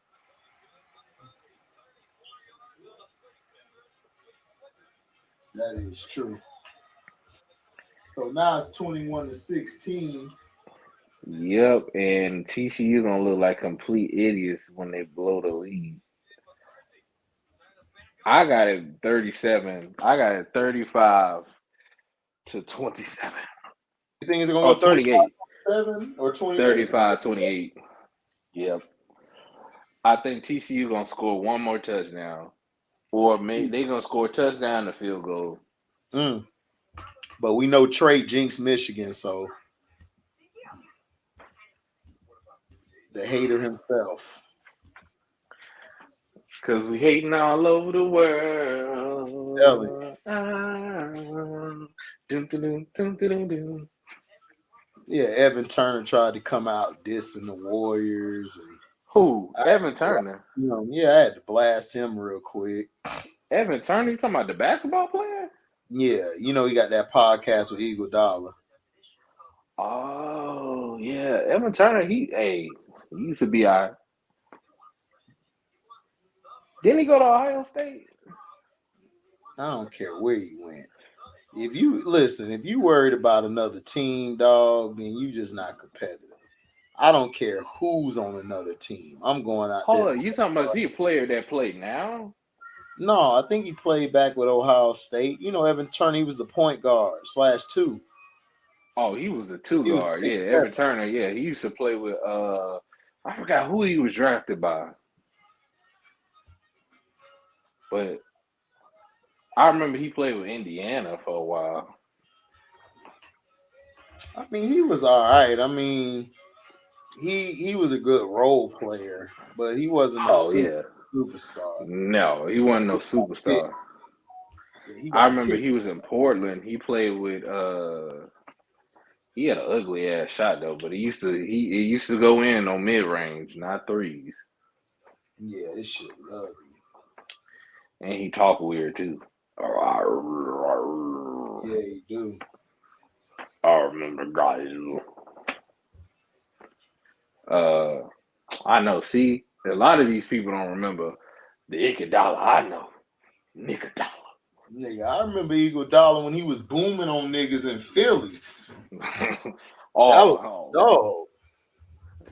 That is true. So now it's 21-16. Yep, and TCU gonna look like complete idiots when they blow the lead. I got it 37. I got it 35 to 27. You think it's gonna Oh, go 28. 35-7 or 28? 35-28. Yep. I think TCU gonna score one more touchdown. Or maybe they gonna score a touchdown and a field goal. But we know Trey jinxed Michigan, so the hater himself. Cause we hating all over the world. Telling. Yeah, Evan Turner tried to come out dissing the Warriors. And Who? Evan Turner. Yeah, I had to blast him real quick. Evan Turner, you talking about the basketball player? Yeah, he got that podcast with Eagle Dollar. Oh, yeah. Evan Turner, he used to be our. Didn't he go to Ohio State? I don't care where he went. If you worried about another team, dog, then you just not competitive. I don't care who's on another team. I'm going out there. Hold on, you talking about is he a player that played now? No, I think he played back with Ohio State. Evan Turner, he was the point guard /2. Oh, he was a two He was guard. Yeah, 6'7". Evan Turner. Yeah, he used to play with. I forgot who he was drafted by, but I remember he played with Indiana for a while. I mean, he was all right. I mean, he was a good role player, but he wasn't no superstar. No, he wasn't no superstar. Yeah, I remember he was in Portland. He played with he had an ugly ass shot though, but he used to go in on mid range, not threes. Yeah, this shit ugly. And he talk weird too. Yeah, he do. I remember guys. I know. See, a lot of these people don't remember the Iguodala. I know, Iguodala. Nigga, I remember Eagle Dollar when he was booming on niggas in Philly. Dog.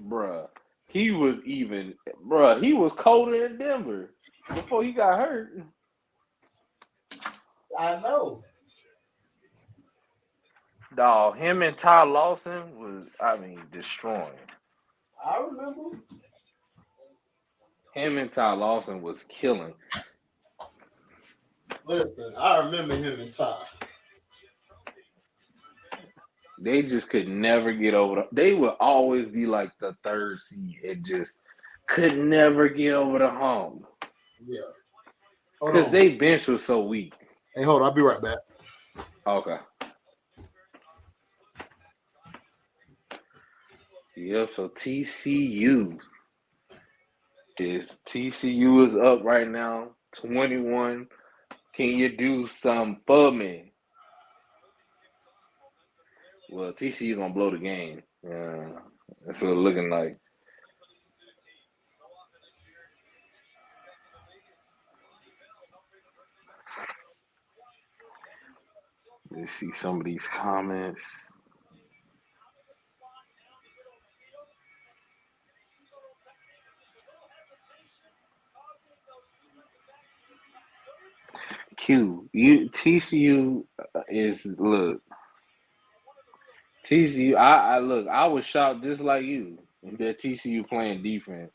Bruh. He was colder in Denver before he got hurt. I know. Dog, him and Ty Lawson was, destroying. I remember. Him and Ty Lawson was killing. Listen, I remember him and Ty. They just could never get over. They would always be like the third seed and just could never get over the hump. Yeah. Hold Because on. they bench was so weak. Hey, hold on. I'll be right back. Okay. Yep. So TCU is up right now, 21. Can you do some for me? Well, TCU gonna blow the game. Yeah, that's what it's looking like. Let's see some of these comments. TCU is look. TCU, I look. I was shocked just like you that TCU playing defense.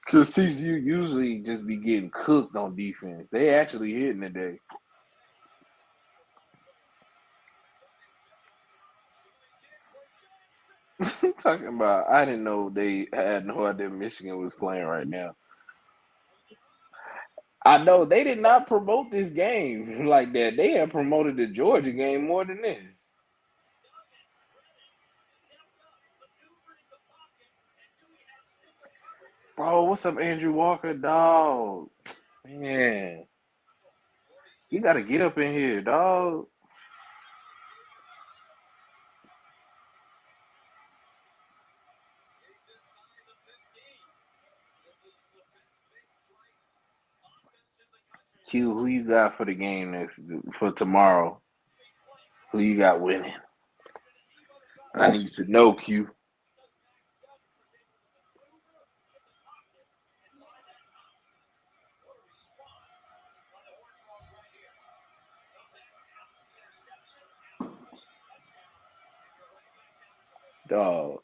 Because TCU usually just be getting cooked on defense. They actually hitting today. Talking about, I didn't know they had no idea Michigan was playing right now. I know they did not promote this game like that. They had promoted the Georgia game more than this. Bro, what's up, Andrew Walker, dog? Man, you got to get up in here, dog. Q, who you got for the game for tomorrow? Who you got winning? I need to know, Q. Dog.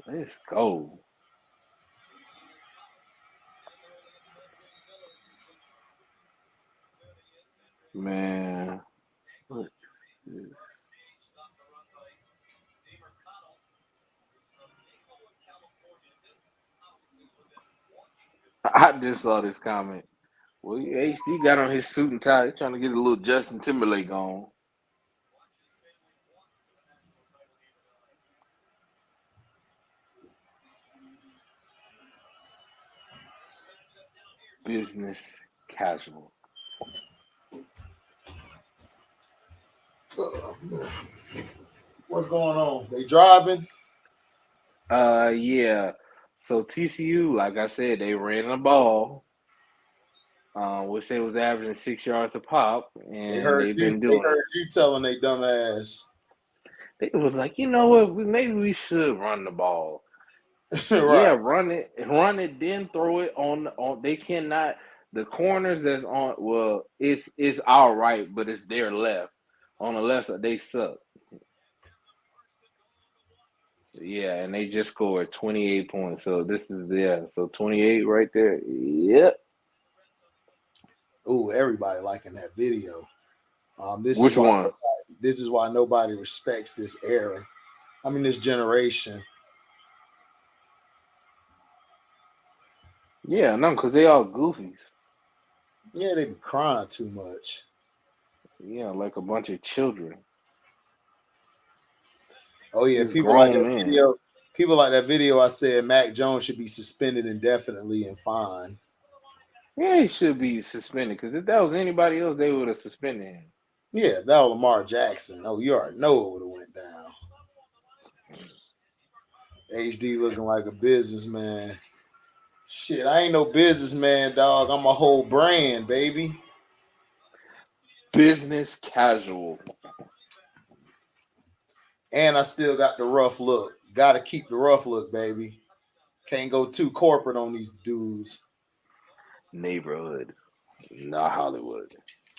Let's go. Man. What is this? I just saw this comment. Well, HD got on his suit and tie. He's trying to get a little Justin Timberlake on. Business casual. What's going on? They driving? Yeah. So TCU, like I said, they ran the ball. Which they was averaging 6 yards a pop, and they've been They doing heard it. you telling they dumb ass. It was like, you know what? Maybe we should run the ball. Yeah, Right. run it, then throw it on. They cannot. The corners that's on. Well, it's all right, but it's their left. On the left side, they suck. Yeah, and they just scored 28 points. So this is so 28 right there. Yep. Ooh, everybody liking that video. Which one? This is why nobody respects this era. I mean, this generation. Yeah, no, because they all goofies. Yeah, they be crying too much. Yeah, like a bunch of children. Oh yeah, Just people like grown that men. video. People like that video. I said Mac Jones should be suspended indefinitely and fined. Yeah, he should be suspended because if that was anybody else, they would have suspended him. Yeah, that was Lamar Jackson. Oh, you already know it would have went down. HD looking like a businessman. Shit, I ain't no businessman, dog. I'm a whole brand, baby. Business casual. And I still got the rough look. Got to keep the rough look, baby. Can't go too corporate on these dudes. Neighborhood, not Hollywood.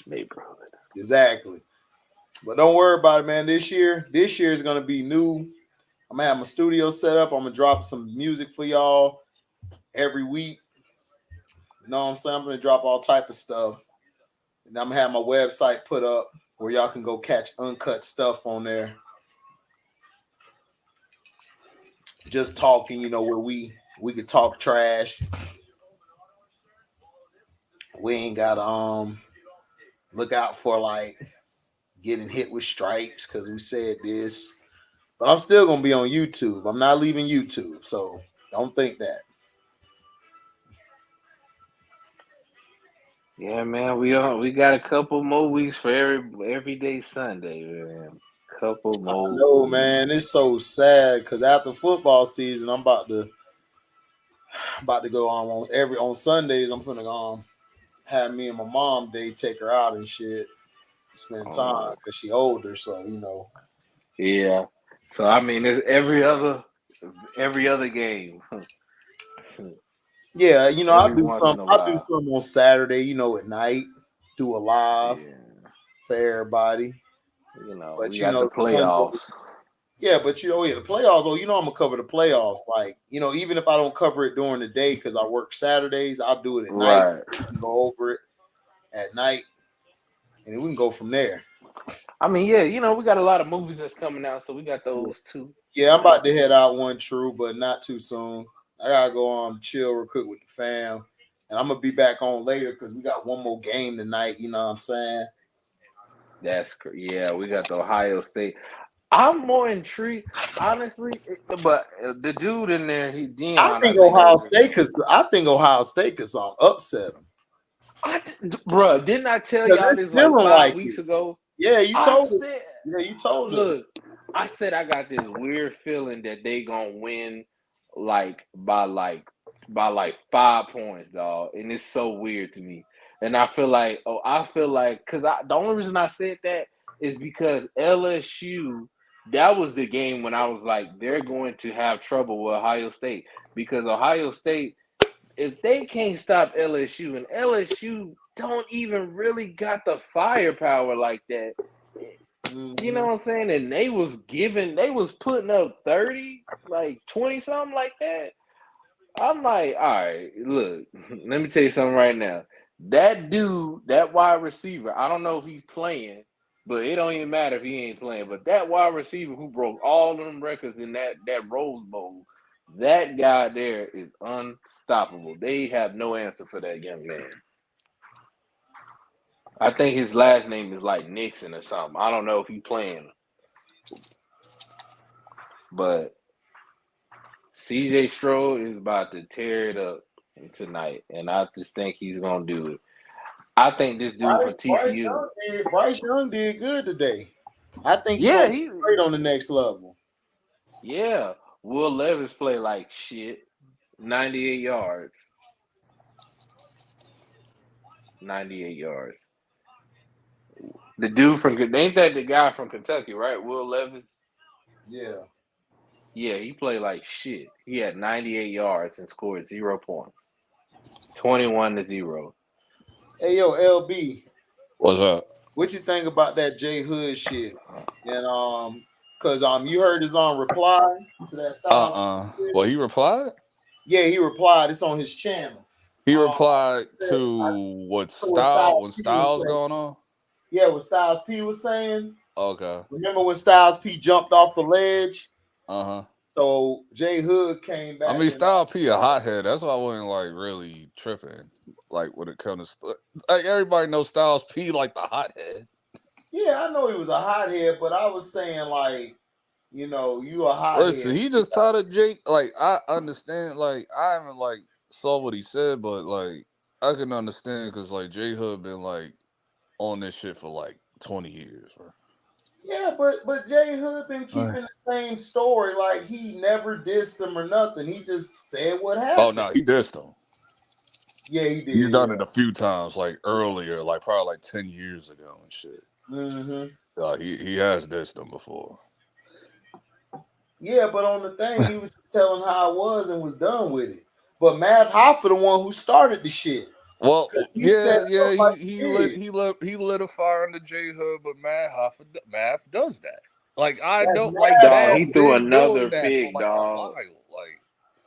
Neighborhood. Exactly. But don't worry about it, man. This year is gonna be new. I'm gonna have my studio set up. I'm gonna drop some music for y'all every week. You know what I'm saying? I'm gonna drop all type of stuff. And I'm gonna have my website put up. where y'all can go catch uncut stuff on there. Just talking, where we could talk trash. We ain't gotta look out for like getting hit with strikes because we said this. But I'm still gonna be on YouTube. I'm not leaving YouTube, so don't think that. Yeah, man, we got a couple more weeks for everyday Sunday, man. Couple I more know, weeks. man. It's so sad because after football season, I'm about to go on Sundays. I'm gonna go have me and my mom day, take her out and shit, spend time Oh, because she older. So yeah. So I mean, it's every other game. yeah, Every once in a I'll do while. some on Saturday, at night, do a live Yeah. for everybody. But We got the Sunday, playoffs. yeah, but the playoffs. Oh, I'm gonna cover the playoffs. Like, even if I don't cover it during the day because I work Saturdays, I'll do it at night. Right. We can go over it at night, and then we can go from there. I mean, yeah, we got a lot of movies that's coming out, so we got those too. Yeah, I'm about to head out one true, but not too soon. I gotta go on chill real quick with the fam, and I'm gonna be back on later because we got one more game tonight. You know what I'm saying? Yeah, we got the Ohio State. I'm more intrigued, honestly, but the dude in there, Dion, I think that's his name. I think Ohio State could upset them Bruh, didn't I tell because y'all they're this like feeling 5 like weeks it. ago? Yeah, you I told us. said, Yeah, you told us. look, I said I got this weird feeling that they gonna win like by 5 points, dog. And it's so weird to me. And I feel like because the only reason I said that is because LSU, that was the game when I was like, they're going to have trouble with Ohio State because Ohio State, if they can't stop LSU and LSU don't even really got the firepower like that, you know what I'm saying? And they was putting up 30, like 20 something like that. I'm like, all right, look, let me tell you something right now. That dude, that wide receiver, I don't know if he's playing, but it don't even matter if he ain't playing. But that wide receiver who broke all them records in that Rose Bowl, that guy there is unstoppable. They have no answer for that young man. I think his last name is like Nixon or something. I don't know if he's playing, but CJ Stroll is about to tear it up tonight, and I just think he's gonna do it. I think this dude from TCU. Bryce Young did good today. I think he's Yeah, gonna be great on the next level. yeah. Will Levis play like shit. 98 yards. 98 yards. The dude from ain't that the guy from Kentucky, right? Will Levis. Yeah. Yeah, he played like shit. He had 98 yards and scored 0 points. 21-0. Hey yo, LB, What's up? what you think about that J Hood shit? And cause you heard his reply to that Styles. Well, he replied. Yeah, he replied. It's on his channel. He Um, replied said- to what to what Styles when P was Styles saying. going on. Yeah, what Styles P was saying. Okay. Remember when Styles P jumped off the ledge? Uh-huh. So J Hood came back. I mean, And, Style P a hothead. That's why I wasn't like really tripping. Like when it comes to like everybody knows Styles P like the hothead. yeah, I know he was a hothead, but I was saying like, you a hothead. Listen, he just taught a Jake. Like I understand. Like I haven't like saw what he said, but like I can understand because like J Hood been like on this shit for like 20 years. Bro. Yeah, but Jay Hood been keeping the same story. Like he never dissed him or nothing. He just said what Oh happened. no, he dissed him. Yeah, he did. He's done it a few times, like earlier, like probably like 10 years ago and shit. Mm-hmm. He has dissed him before. Yeah, but on the thing, he was telling how it was and was done with it. But Matt Hoffa, the one who started the shit. Well, He set yeah, it up like he lit a fire under J Hood, but Math does that. Like I That's don't like Matt Dog, Math he Hoffa. threw been doing another that for pick, like a dog. while. Like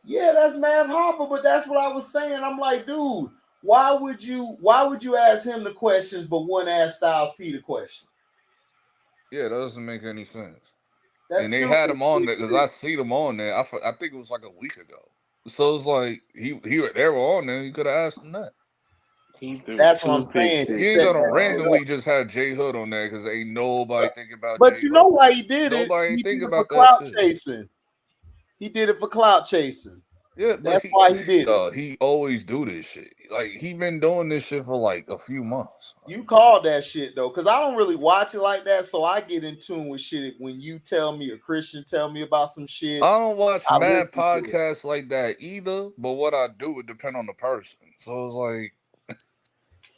Yeah, that's Matt Hoffa, but that's what I was saying. I'm like, dude, why would you ask him the questions but wouldn't ask Styles P the question? Yeah, that doesn't make any sense. That's And they had stupid. him on there because I see them on there. I think it was like a week ago. So it's like they were on there. You could have asked him that. He threw That's what I'm 2 pick saying. He You ain't set sixes, gonna that shit bro. up. randomly just have J Hood on there because ain't nobody thinking about But J you know Hood. why he did it? Nobody He ain't did thinking it for about that clout shit. chasing. He did it for clout chasing. Yeah, but That's why he did it. he always do this shit. Like he been doing this shit for like a few months. You called that shit though, because I don't really watch it like that, so I get in tune with shit. When you tell me, or Christian tell me about some shit, I don't watch I mad listen to it. podcasts like that either. But what I do would depend on the person. So it's like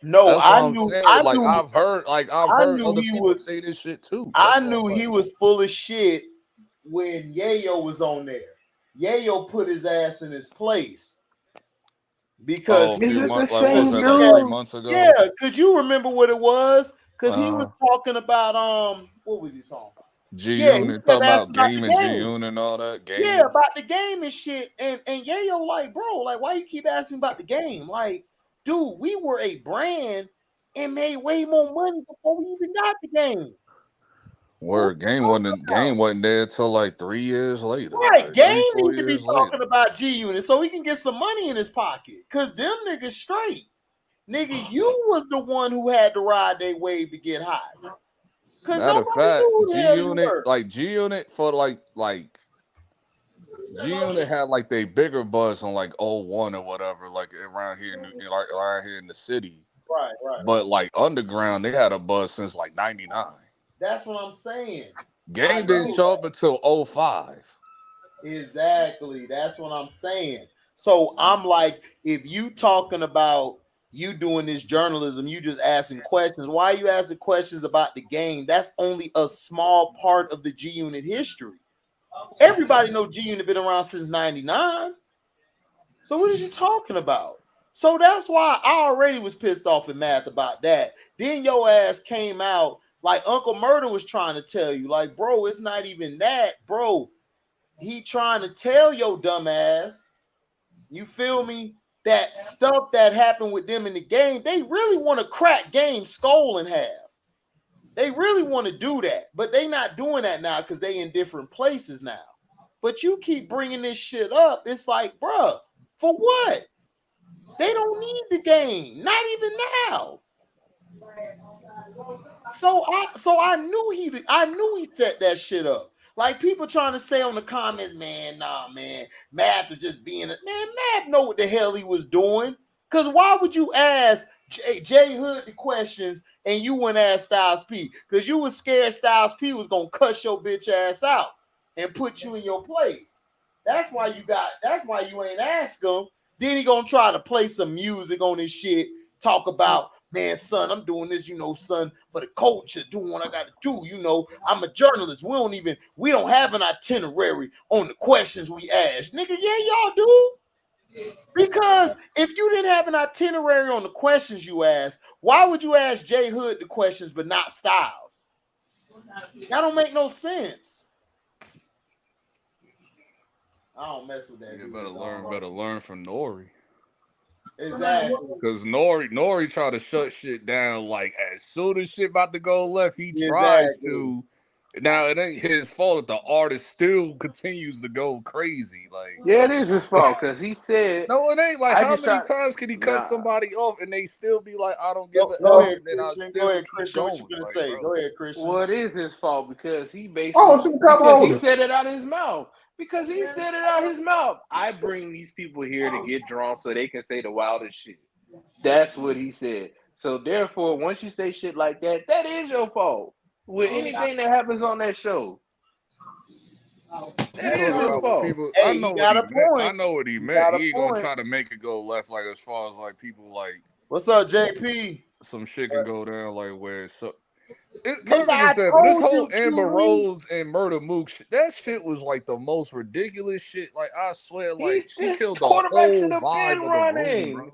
No, that's what I'm saying. Like I've heard I knew other he people was, say this shit too. I That's why knew I'm he like, was full of shit when Yayo was on there. Yayo put his ass in his place because oh, a he Is few it the months. Like because what was same that? he Like had, 3 months yeah, ago. because you remember what it was, because he was Uh, talking about what was he talking about? G Yeah, he Unit kept talking asking about about the gaming, G game. Unit and all that Yeah, gaming. about the game and shit. And Yayo like, bro, like, why you keep asking me about the game? Like, dude, we were a brand and made way more money before we even got the game. What Where you talking game about? wasn't there till like 3 years later, Right, like game 3-4 need to be years later. talking about G Unit so he can get some money in his pocket. Cause them niggas straight. Nigga, you was the one who had to ride their wave to get hot. Cause Matter of nobody fact, knew who the G hell you Unit, were. like G Unit for like G Unit had like they bigger buzz on like '01 or whatever, like around here, like around here in the city. Right. But like underground, they had a buzz since like '99. That's what I'm saying. I Game didn't know show that. up until '05. Exactly. That's what I'm saying. So I'm like, if you talking about you doing this journalism, you just asking questions. Why are you asking questions about the game? That's only a small part of the G Unit history. Everybody know G Unit been around since 99. So what is you talking about? So that's why I already was pissed off at Math about that. Then your ass came out like Uncle Murder was trying to tell you, like, bro, it's not even that, bro. He trying to tell your dumb ass, you feel me, that stuff that happened with them in the game, they really want to crack game skull in half. They really want to do that, but they not doing that now because they in different places now. But you keep bringing this shit up. It's like, bruh, for what? They don't need the game, not even now. So I knew he set that shit up. Like people trying to say on the comments, man, nah, man, Math was just being a man. Math know what the hell he was doing. Cause why would you ask Jay Hood the questions and you wouldn't ask Styles P? Cause you was scared Styles P was gonna cuss your bitch ass out and put you in your place. That's why you ain't ask him. Then he gonna try to play some music on his shit, talk about, man, son, I'm doing this, son, for the culture, doing what I got to do. I'm a journalist. We don't have an itinerary on the questions we ask. Nigga, yeah, y'all do. Because if you didn't have an itinerary on the questions you asked, why would you ask Jay Hood the questions but not Styles? That don't make no sense. I don't mess with that You dude. better learn from Nori. Exactly. Cause Nori tried to shut shit down like as soon as shit about to go left, he tries Exactly. to. Now it ain't his fault if the artist still continues to go crazy. Like, Yeah, it is his fault because he said, no, it ain't. Like, I how just many try. times can he cut Nah, somebody off and they still be like, I don't give Go, a go F, ahead, and then I Christian. Go still ahead, keep Christian. What going. you gonna Like, say? bro. Go ahead, Christian. well, it is his fault because he Oh, basically it's in the cup he holder. said it out his mouth. Because he said it out his mouth. I bring these people here to get drawn so they can say the wildest shit. That's what he said. So therefore, once you say shit like that, that is your fault. With anything that happens on that show, He that is talking his about what fault. people. I Hey, know he what got he a meant. I point. know what he He meant. got a He ain't gonna point. try to make it go left. Like as far as like people like What's up, JP? some shit can go down like where so. Nigga, Perfect I example. This told whole you, Amber QB. Rose and Murder Mook shit, that shit was like the most ridiculous shit. Like I swear, like she This killed the quarterback should whole have been vibe of the room, running. bro.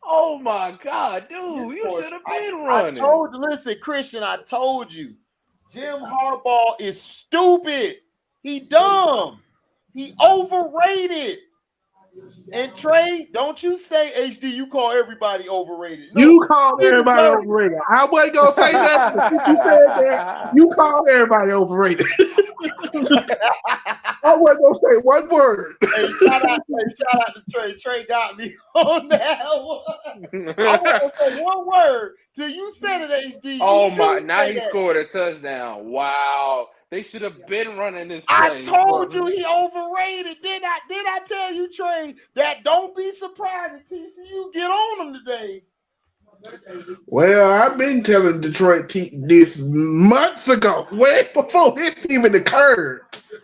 Oh my God, This dude, you boy, should have been I running. told you, listen, Christian, I told you. Jim Harbaugh is stupid. He dumb. He overrated. And Trey, don't you say HD, you call everybody overrated. No, You called he everybody deserves overrated. I wasn't gonna say that, but since you said that, you called everybody overrated. I wasn't gonna say one word. Shout out to Trey. Trey got me on that one. I wasn't gonna say one word till you said it, HD. Oh You my! didn't Now say he that. scored a touchdown. Wow! They should have been running this I play. told you he overrated. Did I tell you, Trey, that don't be surprised if TCU get on him today? Well, I've been telling Detroit this months ago, way before this even occurred.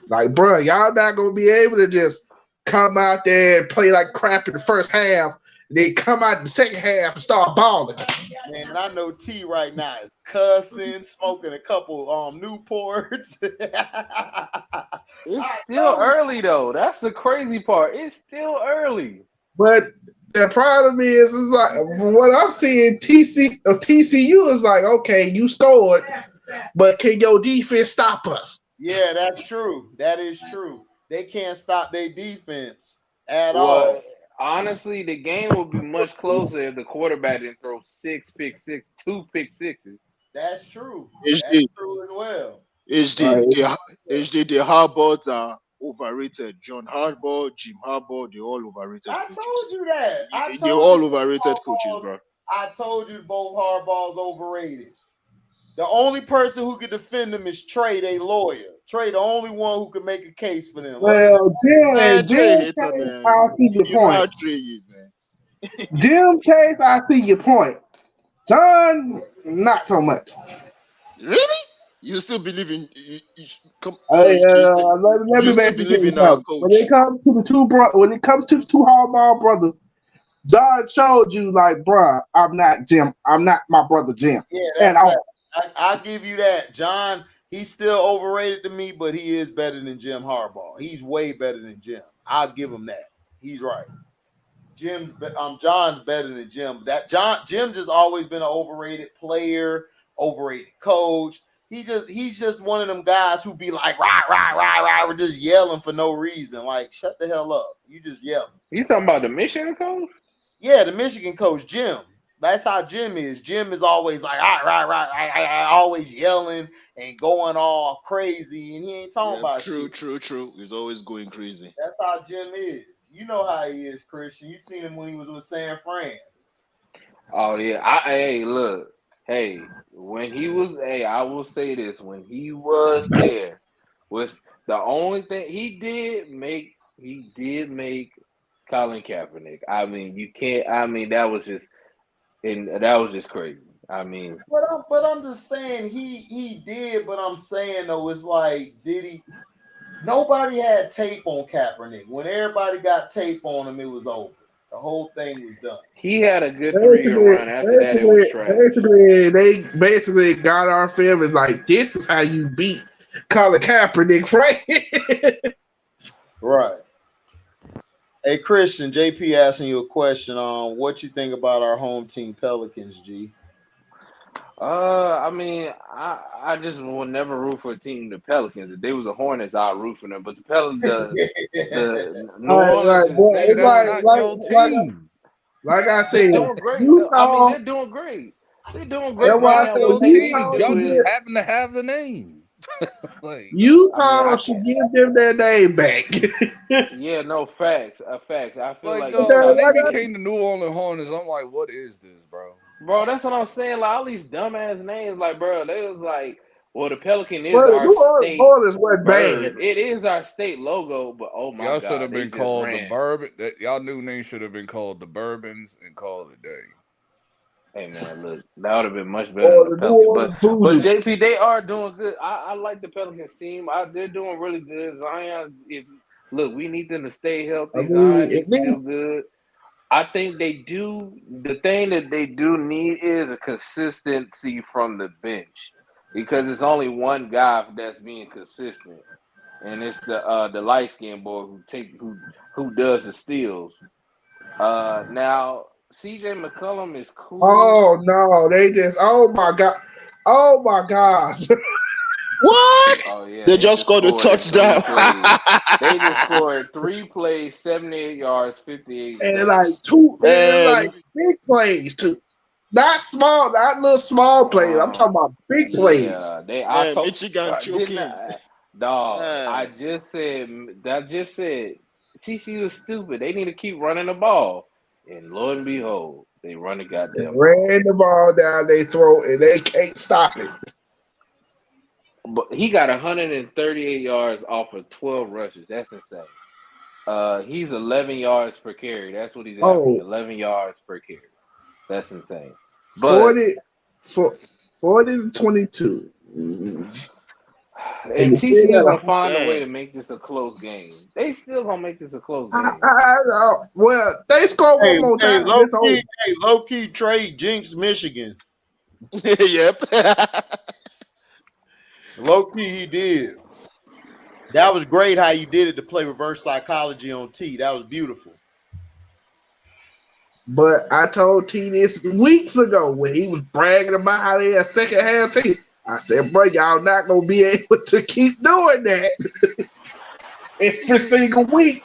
Like, bro, y'all not gonna be able to just come out there and play like crap in the first half, then come out in the second half and start balling. Man, I know T right now is cussing, smoking a couple Newports. It's still early though. That's the crazy part. It's still early. But the problem is like from what I'm seeing, TCU is like, okay, you scored, but can your defense stop us? Yeah, that's true. That is true. They can't stop their defense at all. Well, honestly, the game would be much closer if the quarterback didn't throw two pick sixes. That's true. That's HD, true as well. HD, the Harbaughs are overrated. John Harbaugh, Jim Harbaugh, they're all overrated I coaches. told you that. They're all overrated coaches, bro. I told you both Harbaugh's overrated. The only person who could defend them is Trey, they lawyer. Trey, the only one who can make a case for them. Well, Man, Jim Trey Case, hater, man. I see your You know how point. Trey is, man. Jim Case, I see your point. John, not so much. Really? You still believe in? Come, Hey, let me you still basically tell believe you in our something. coach? When it comes to the two Harbaugh brothers, John showed you like, bruh, I'm not my brother Jim. Yeah, And that's fact. I'll give you that. John, he's still overrated to me, but he is better than Jim Harbaugh. He's way better than Jim. I'll give him that. He's right. John's better than Jim. Jim just always been an overrated player, overrated coach. He's just one of them guys who be like rah rah rah rah, just yelling for no reason. Like, shut the hell up. You just yelling. You talking about the Michigan coach? Yeah, the Michigan coach, Jim. That's how Jim is. Jim is always like, always yelling and going all crazy, and he ain't talking about shit. True. He's always going crazy. That's how Jim is. You know how he is, Christian. You seen him when he was with San Fran. Oh yeah. Hey, look. Hey, when he was, I will say this: when he was there, was the only thing he did make. He did make Colin Kaepernick. I mean, you can't. I mean, that was just crazy. I mean, but I'm just saying he did. But I'm saying though, it's like, did he? Nobody had tape on Kaepernick. When everybody got tape on him, it was over. The whole thing was done. He had a good 3-year run. After that, it was trash. They basically got our feelings like, this is how you beat Colin Kaepernick, right? Right. Hey, Christian, JP asking you a question on what you think about our home team Pelicans, G. I mean, I just will never root for a team, the Pelicans. If they was the Hornets, I'd root for them. But the Pelicans, the New Orleans, like I said, they're doing great. They're doing great. They're doing great. That's Right now, what they need to y'all do just is happen to have the name. Like, Utah should give them their name back. Yeah, no, facts. Facts. I feel like when they became the New Orleans Hornets, I'm like, what is this, bro? Bro, that's what I'm saying. Like all these dumbass names, like, bro, they was like, well, the Pelican is our state bird. It is our state logo, but oh my y'all god, should have been called the Bourbon. Y'all new name should have been called the Bourbons and called it day. Hey man, look, that would have been much better than the Pelicans. But JP, they are doing good. I like the Pelicans team. They're doing really good. Zion, look, we need them to stay healthy. Zion needs to feel good. I think they do. The thing that they do need is a consistency from the bench, because it's only one guy that's being consistent, and it's the light skinned boy who does the steals. Now CJ McCollum is cool. Oh no, they just oh my gosh. What? Oh yeah, They just scored a scored in 3 touchdown. plays. They just scored 3 plays, 78 yards, 58 And seconds. like two, and like Man, big plays too. Not small, not little small plays. I'm talking about big plays. Yeah, they. I man, told. Michigan Didn't choking. I? Dog, I Man, just said. I just said. TCU is stupid. They need to keep running the ball. And lo and behold, they run the They goddamn ball. ran the ball down their throat and they can't stop it. But he got 138 yards off of 12 rushes. That's insane. He's 11 yards per carry. That's what he's averaging. Oh, 11 yards per carry. That's insane. But 40, 40 to 22. Mm. And and you still TCU got gonna find a way man. to make this a close game. They still gonna make this a close I game. know. Well, they score one more Hey, time. low It's over. key, trade Jinx Michigan. Yep. Low key, he did. That was great how you did it to play reverse psychology on T. That was beautiful. But I told T this weeks ago when he was bragging about how they had second half team. I said, bro, y'all not gonna be able to keep doing that every single week.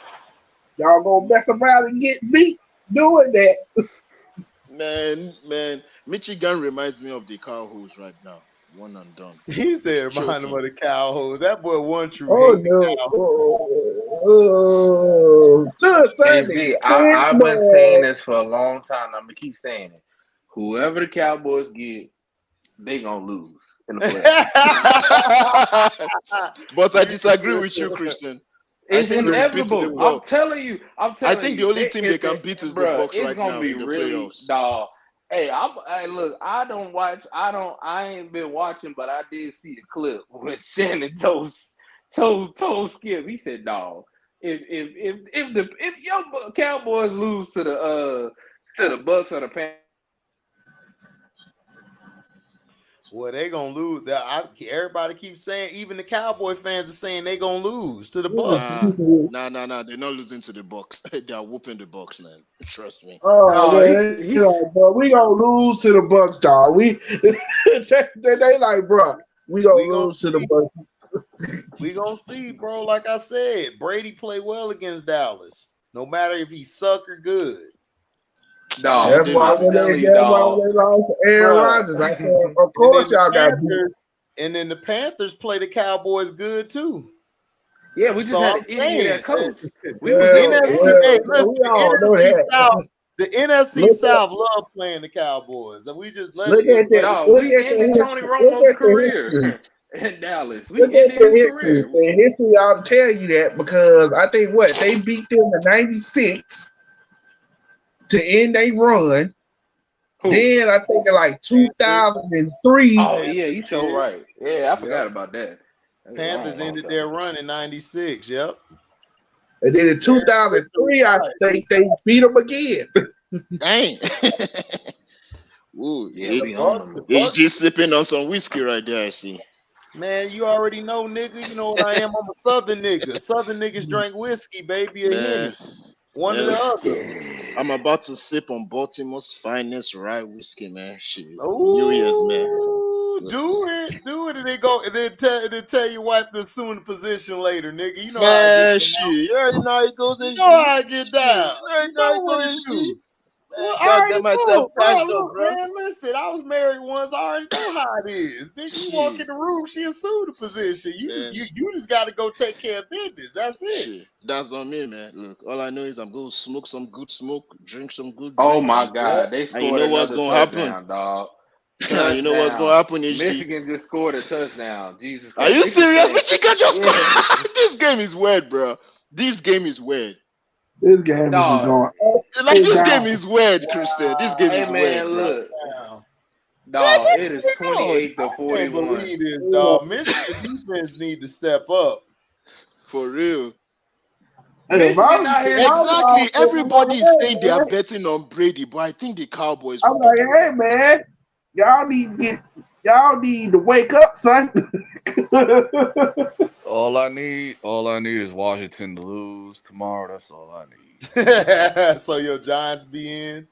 Y'all gonna mess around and get beat doing that. Man, Michigan reminds me of the Cowboys right now. One and done. He said, remind him Choking. of the cow hose. That boy one true Oh hate the no. cow. To a certain SB, extent, I've been saying man. this for a long time. I'm gonna keep saying it. Whoever the Cowboys get, they gonna lose in the playoffs. But I disagree with you, Christian. I It's think they'll beat the inevitable. I'm Bucks. telling you. I think the only team they can beat is the Bruh, Bucks it's right gonna now be in the really playoffs. dog. Hey, look. I don't watch. I ain't been watching, but I did see the clip when Shannon told Skip. He said, "Dog, if your Cowboys lose to the Bucks or the Panthers." Well, they gonna lose. Everybody keeps saying, even the Cowboy fans are saying they gonna lose to the Bucks. Nah. They're not losing to the Bucks. They're whooping the Bucks, man. Trust me. Oh No, man, bro, we gonna lose to the Bucks, dog. We they like, bro, we gonna lose to the Bucks. We gonna see, bro. Like I said, Brady play well against Dallas, no matter if he suck or good. Dog, That's why I'm when telling they you, dog. lost to Aaron Rodgers, I said, of course y'all got beat. And then the Panthers play the Cowboys good too. Yeah, we just had an idiot at coach. We was Hey, we all know that. The NFC South love playing the Cowboys, and we just let Look it. at that. Dog, Look we at ended the Tony history. Look Romo's at the history. career in Dallas. We Look at ended the his history. career. The history ought to tell you that because I think what they beat them in '96 to end their run. Who? Then I think in like 2003. Oh yeah, you so right. Yeah, I forgot about that. Panthers ended their run in '96. Yep. And then in 2003, I think they beat them again. Dang. Ooh, Yeah, he's just sipping on some whiskey right there, I see. Man, you already know, nigga. You know what I am. I'm a Southern nigga. Southern niggas drink whiskey, baby, a Henny. One or the other. I'm about to sip on Baltimore's finest rye whiskey, man. Shit. Ooh, New Year's, man. do it, and then tell your wife to assume the position later, nigga. You know man, how I get down. You already know how it goes. You know how I get down. You know what it do. Well, I God already damn myself, know, bro. thanks, Look, bro. man, listen, I was married once. I already know how it is. Then you walk in the room, she assumed the position. You just got to go take care of business. That's it. Shit. That's on me, man. Look, all I know is I'm going to smoke some good smoke, drink some good drink. Oh my God, they scored you know what's another gonna touchdown, happen, dog. You know what's gonna happen, HD. Michigan just scored a touchdown. Jesus Are Christ. you serious? Michigan just This game is weird, bro. This game is weird. This game is going like this game is weird, Christian. This game is weird, bro. Look. Dog, it is 28 to 41. I can't believe this, dog. Michigan defense need to step up. For real. Michigan out here. Exactly. Everybody's saying they are betting on Brady, but I think the Cowboys. I'm like, hey man, y'all need to wake up, son. All I need is Washington to lose tomorrow. That's all I need. So your Giants be in.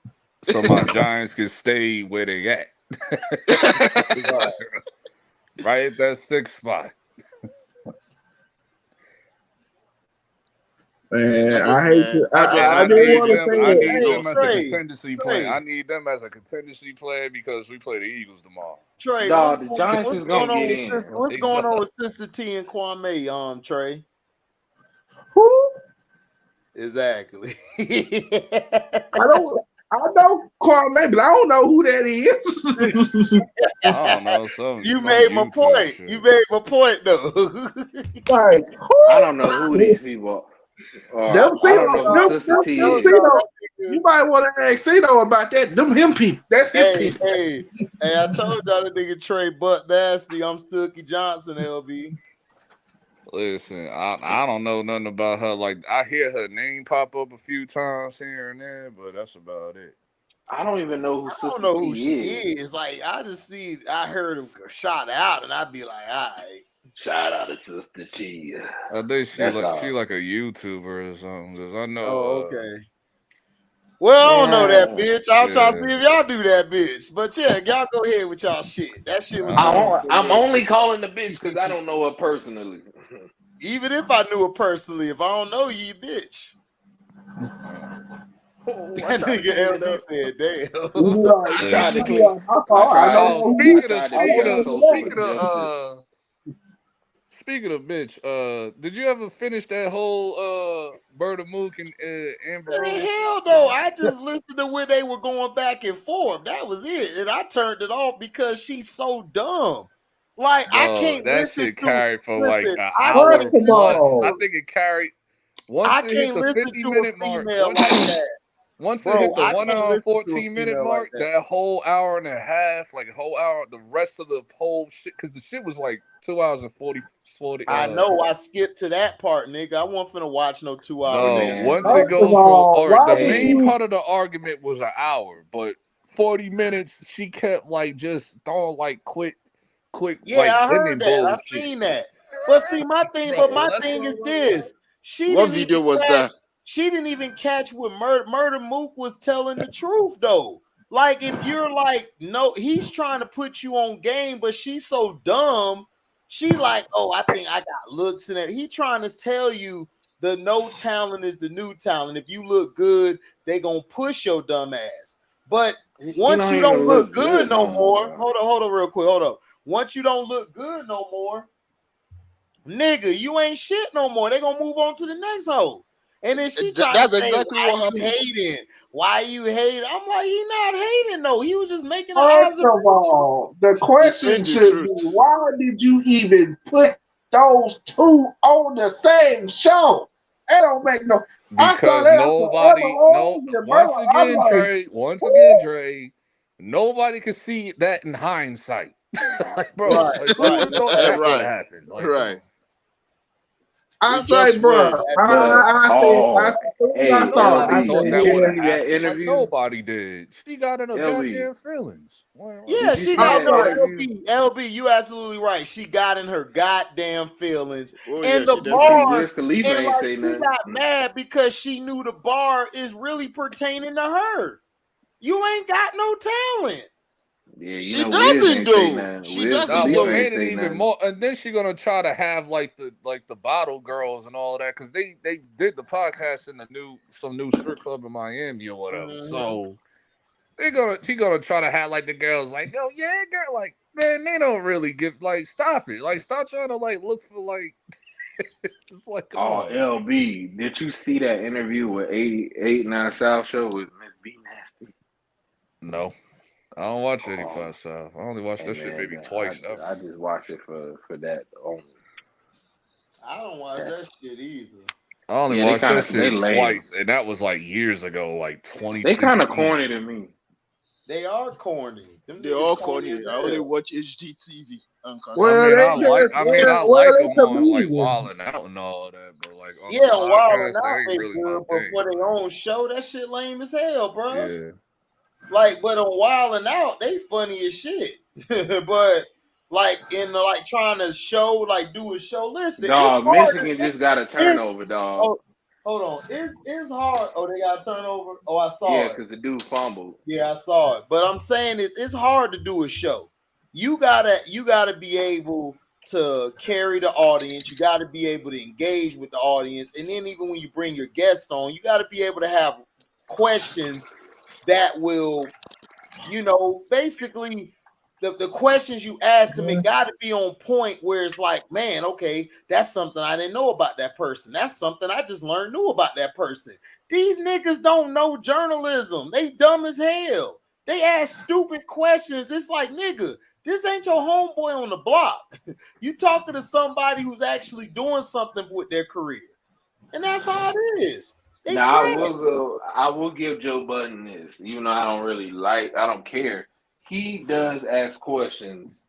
So my Giants can stay where they at. right at that 6th spot. Man, I hate Man, to. And I I just need want to them. say I it. need Hey, them as a Trey, contingency plan. Trey, I need them as a contingency plan because we play the Eagles tomorrow. Trey, Dog, the Giants is gonna get in. what's going on Exactly. with Sister T and Kwame, Trey? Who? Exactly. I know Kwame, but I don't know who that is. I don't know some You some made my YouTube point. shit. You made my point though. Like I don't know who these people are. them I Cino, don't know who Sister them T is. Cino. You might want to ask Cino about that. Them him people. That's his hey, people. hey, I told y'all that nigga Trey butt nasty. I'm Silky Johnson, LB. Listen, I don't know nothing about her. Like I hear her name pop up a few times here and there, but that's about it. I don't even know who I don't Sister know who she T is. is. Like I heard him shot out, and I'd be like, all right. Shout out to Sister T. I think she That's like a YouTuber or something. Cause I know. Oh, okay. Well, I don't know that Man, bitch. I'm trying to Yeah. see if y'all do that bitch. But yeah, y'all go ahead with y'all shit. That shit was going on. I'm only calling the bitch because I don't know her personally. Even if I knew her personally, if I don't know you, bitch. That nigga LB said, damn. I tried to Listen. clean. I Oh, tried to be social justice. Speaking of bitch, did you ever finish that whole Berta Mook and Amber Rose? Hell no. I just listened to when they were going back and forth. That was it. And I turned it off because she's so dumb. Like, I Dog, can't that listen shit to carried for like listen. an I First hour can't of listen plus. I all, think it carried once I it hit can't the listen 50 to a minute mark. female like that. Once it Bro, hit the I 1 can't hour and listen to a 14-minute female like mark, that. that whole hour and a half, like a whole hour, the rest of the whole shit, because the shit was like 2 hours and 40. I know I skipped to that part, nigga. I wasn't finna watch no 2-hour No, damn. Man, once it first of goes from, all, or why the would main you? part of the argument was an hour, but 40 minutes, she kept like just throwing like quick, Yeah, like I ending heard that. I bullshit. seen that. But see, my thing, Bro, but my that's thing what I'm is like, this. She What didn't video even was catch. that? She didn't even catch what Murder Mook was telling the truth though. Like if you're like, no, he's trying to put you on game, but she's so dumb. She like, oh, I think I got looks in it. He trying to tell you the no talent is the new talent. If you look good, they gonna push your dumb ass. But she once don't you don't even look look good good no no more, more, bro. hold on, real quick, hold up. Once you don't look good no more, nigga, you ain't shit no more. They gonna move on to the next hoe. And then she trying to That's say, exactly why what you happened. hating? Why you hating? I'm like, he not hating though. He was just making an First of observation. all, the He question saying the should truth. be, why did you even put those two on the same show? That don't make no. I saw because that. I said, Emma nobody, no, Rose and once Murder. I'm again, like, Trey, who? nobody could see that in hindsight. Like, bro, Right, like who right. would have thought That's that would Right, have happened? Like, come right. on. I It's just say, bro. Fred. But I said, as soon as I saw it, Nobody I LB, thought said, did that you would yeah. have see that happened. Like, interview? nobody did. She got in her LB, goddamn feelings. Yeah, did you she see I got that was no like, interview? LB. You absolutely right. She got in her goddamn feelings, Oh yeah, and she the You definitely see, bar, did. Wiz Khalifa and ain't like say she nothing. got mad because she knew the bar is really pertaining to her. You ain't got no talent. Yeah, you She know Wiz doesn't ain't say though. nothing. She Wiz doesn't Nah, Khalifa what though. ain't made it say even nothing. more, and then she gonna try to have like the bottle girls and all that because they did the podcast in some new strip club in Miami or whatever. Mm-hmm. So she gonna try to have like the girls like, oh yeah, girl, like man, they don't really give like stop it, like stop trying to like look for like it's like come Oh, on. LB, did you see that interview with 89 South Show with Miss B Nasty? No, I don't watch Oh, 85 South. I only watch hey that shit man, maybe twice ever. I just watched it for that only. I don't watch Yeah, that shit either. I only yeah, watched that they shit lame. twice, and that was like years ago, like They kind of 2016. corny to me. They are corny. Them They niggas all corny corny. as I only hell. watch HDTV and I Cashapp. well, mean, they just, I well, like them they on like comedians. Wildin' Out and all that, but like on the Yeah, Wild and podcast, Out they ain't they really my good, but thing. for their own show, that shit lame as hell, bro. Yeah, Like, but on Wild and Out, they funny as shit. But like in the, like trying to show, like do a show. Listen, it's Dog, hard. Michigan just got a It's turnover, dog. oh, hold on. It's hard. Oh, they got a turnover. Oh, I Yeah, saw it. because the dude fumbled. Yeah, I saw it. But I'm saying it's hard to do a show. you gotta be able to carry the audience. You gotta be able to engage with the audience, and then even when you bring your guests on, you gotta be able to have questions that will, basically the questions you ask them, it got to be on point where it's like, man, okay, that's something I didn't know about that person. That's something I just learned new about that person. These niggas don't know journalism. They dumb as hell. They ask stupid questions. It's like, nigga, this ain't your homeboy on the block. You talking to somebody who's actually doing something with their career. And that's how it is. They Now trash. I will give Joe Budden this. Even though I don't care. He does ask questions,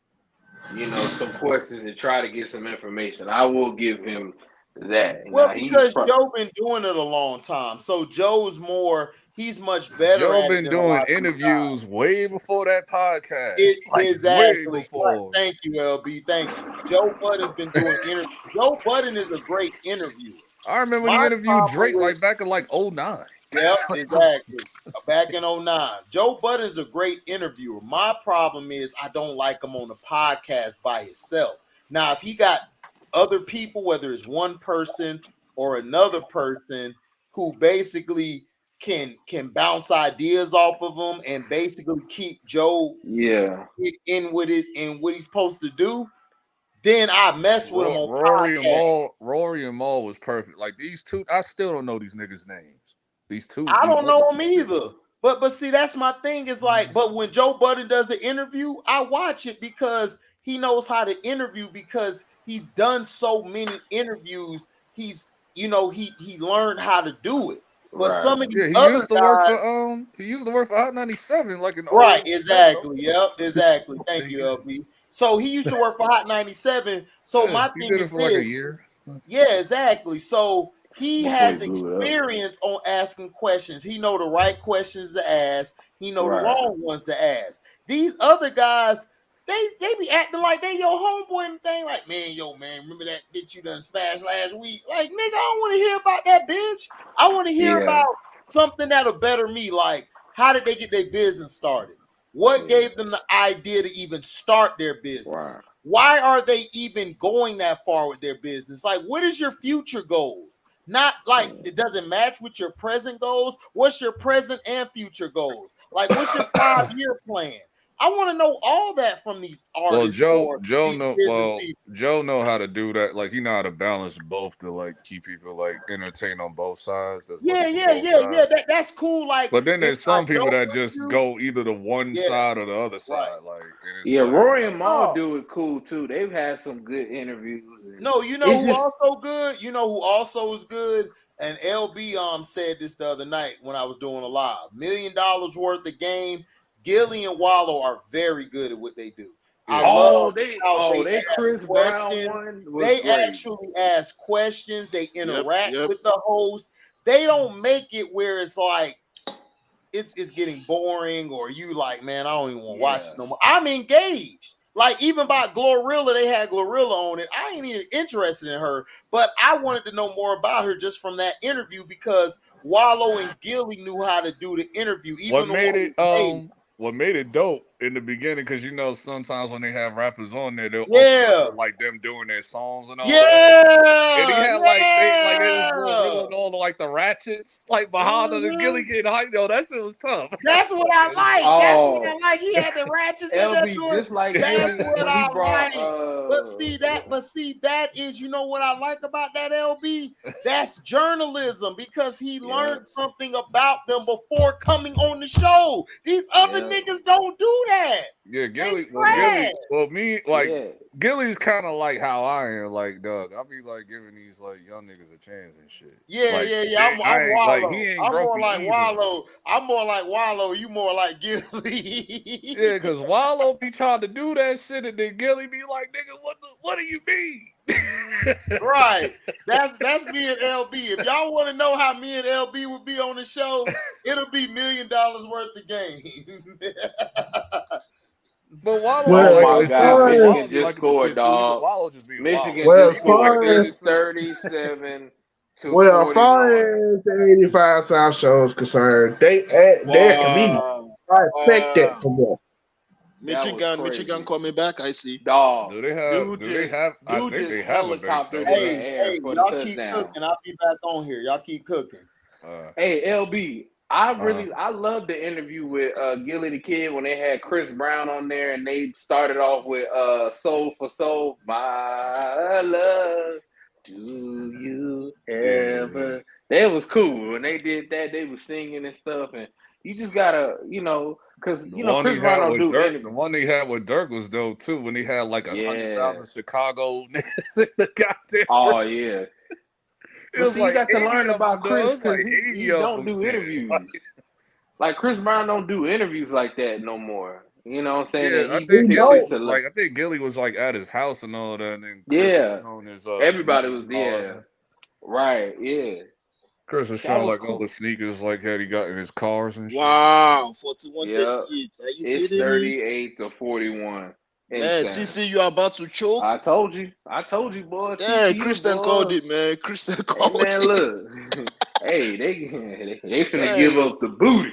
some questions and try to get some information. I will give him that. Well, Now because Joe been doing it a long time, so he's much better Joe at it been than a doing lot of these guys. interviews way before that podcast, like way Exactly. Right. before. Thank you, LB. Thank you. Joe Budden's been doing interviews. Joe Budden is a great interviewer. I remember My he interviewed problem Drake with like back in like 09. Yep, exactly. Back in 09. Joe Budden is a great interviewer. My problem is I don't like him on the podcast by himself. Now, if he got other people, whether it's one person or another person who basically can bounce ideas off of him and basically keep Joe in with it and what he's supposed to do, then I mess with him on podcast. Rory and Maul was perfect. Like these two, I still don't know these niggas' names. These I don't other know two him either. But see, that's my thing. Is like, but when Joe Budden does an interview, I watch it because he knows how to interview because he's done so many interviews. He's he learned how to do it. But some of these he other used to work guys, for he used to work for Hot 97 like in right? 07. Exactly. Yep. Exactly. Thank you, LB. So he used to work for Hot 97. So Yeah, my he thing did it is for like a this. year. Yeah, exactly. So he Before he has blew it up. experience on asking questions. He know the right questions to ask. He know the Right. wrong ones to ask. These other guys, they be acting like they your homeboy and thing. Like, man, remember that bitch you done smashed last week? Like, nigga, I don't want to hear about that bitch. I want to hear about something that'll better me. Like, how did they get their business started? What gave them the idea to even start their business? Right. Why are they even going that far with their business? Like, what is your future goals? Not like it doesn't match with your present goals. What's your present and future goals? Like, what's your 5-year plan? I want to know all that from these Well, artists or these business people. Joe know how to do that. Like he know how to balance both to like keep people like entertained on both sides. That's Yeah. looking for both sides. That's cool. Like, But then there's if I some people don't that want just you, go either to one side or the other side. right. Like, and it's like, Rory and Maul do it cool too. They've had some good interviews. No, you know who also good? You know who also is good? And LB said this the other night when I was doing a live. $1 million worth of game. Gilly and Wallow are very good at what they do. I love how they ask Chris questions. Brown one was They great. actually ask questions. They interact with the host. They don't make it where it's like it's getting boring or you like, man, I don't even want to watch this no more. I'm engaged. Like, even by Glorilla, they had Glorilla on it. I ain't even interested in her, but I wanted to know more about her just from that interview because Wallow and Gilly knew how to do the interview. Even what made it dope in the beginning, because sometimes when they have rappers on there, they'll open up with, like them doing their songs and all that. And he had they was Glorilla and all like the ratchets, like behind the Gilly getting hyped. Yo, that shit was tough. That's what I like. That's what I like. He had the ratchets in there. Just like that's Gilly, what I brought, like. But see, that is, you know what I like about that, LB? That's journalism because he learned something about them before coming on the show. These other niggas don't do that. Yeah, Gilly. Gilly's kind of like how I am. Like, Doug, I'll be like giving these like young niggas a chance and shit. Yeah. I'm Wallow. I'm more like Wallow. I'm more like Wallow. You more like Gilly. Yeah, because Wallow be trying to do that shit, and then Gilly be like, "Nigga, what do you mean?" Right. That's me and LB. If y'all want to know how me and LB would be on the show, it'll be $1 million worth of game. But Wallow, Michigan just scored, dog. Michigan just scored 37 to 41. As far as the 85 South show is concerned, they're comedians. I expect that from them. Michigan coming back. I see. Dog, Do they have? Do they have? I dude think just they have a base though, helicoptered in the right? air for the y'all keep touchdown. cooking. I'll be back on here. Y'all keep cooking. Hey, LB, I love the interview with Gilly the Kid when they had Chris Brown on there and they started off with Soul for Soul, my love, do you ever? That was cool. When they did that, they was singing and stuff, and you just gotta, because The one Chris he Brown had don't with do Dirk, interviews. the one he had with Dirk was dope too. When he had like 100,000 Chicago niggas in the goddamn. Oh yeah. It But was see, you like got to 80 learn of about them, though. It Chris was like because he 80 of don't them. do There. interviews. Like Chris Brown don't do interviews like that no more. You know what I'm saying? Yeah, And I he think picks Gilly his was like, I think Gilly was like at his house and all that, and then Chris was Yeah. showing his Everybody sneakers was and all that. Right, yeah. Chris was That showing was like all cool. the sneakers like that he got in his cars and shit. Wow, 41 Yeah. 38. Are you It's kidding me? 38-41. Man, Insane. TC, you are about to choke. I told you, boy. Yeah, TCU, Christian boy. called it, man. Christian Hey, called man, it. look. Hey, they finna Man, give up the booty.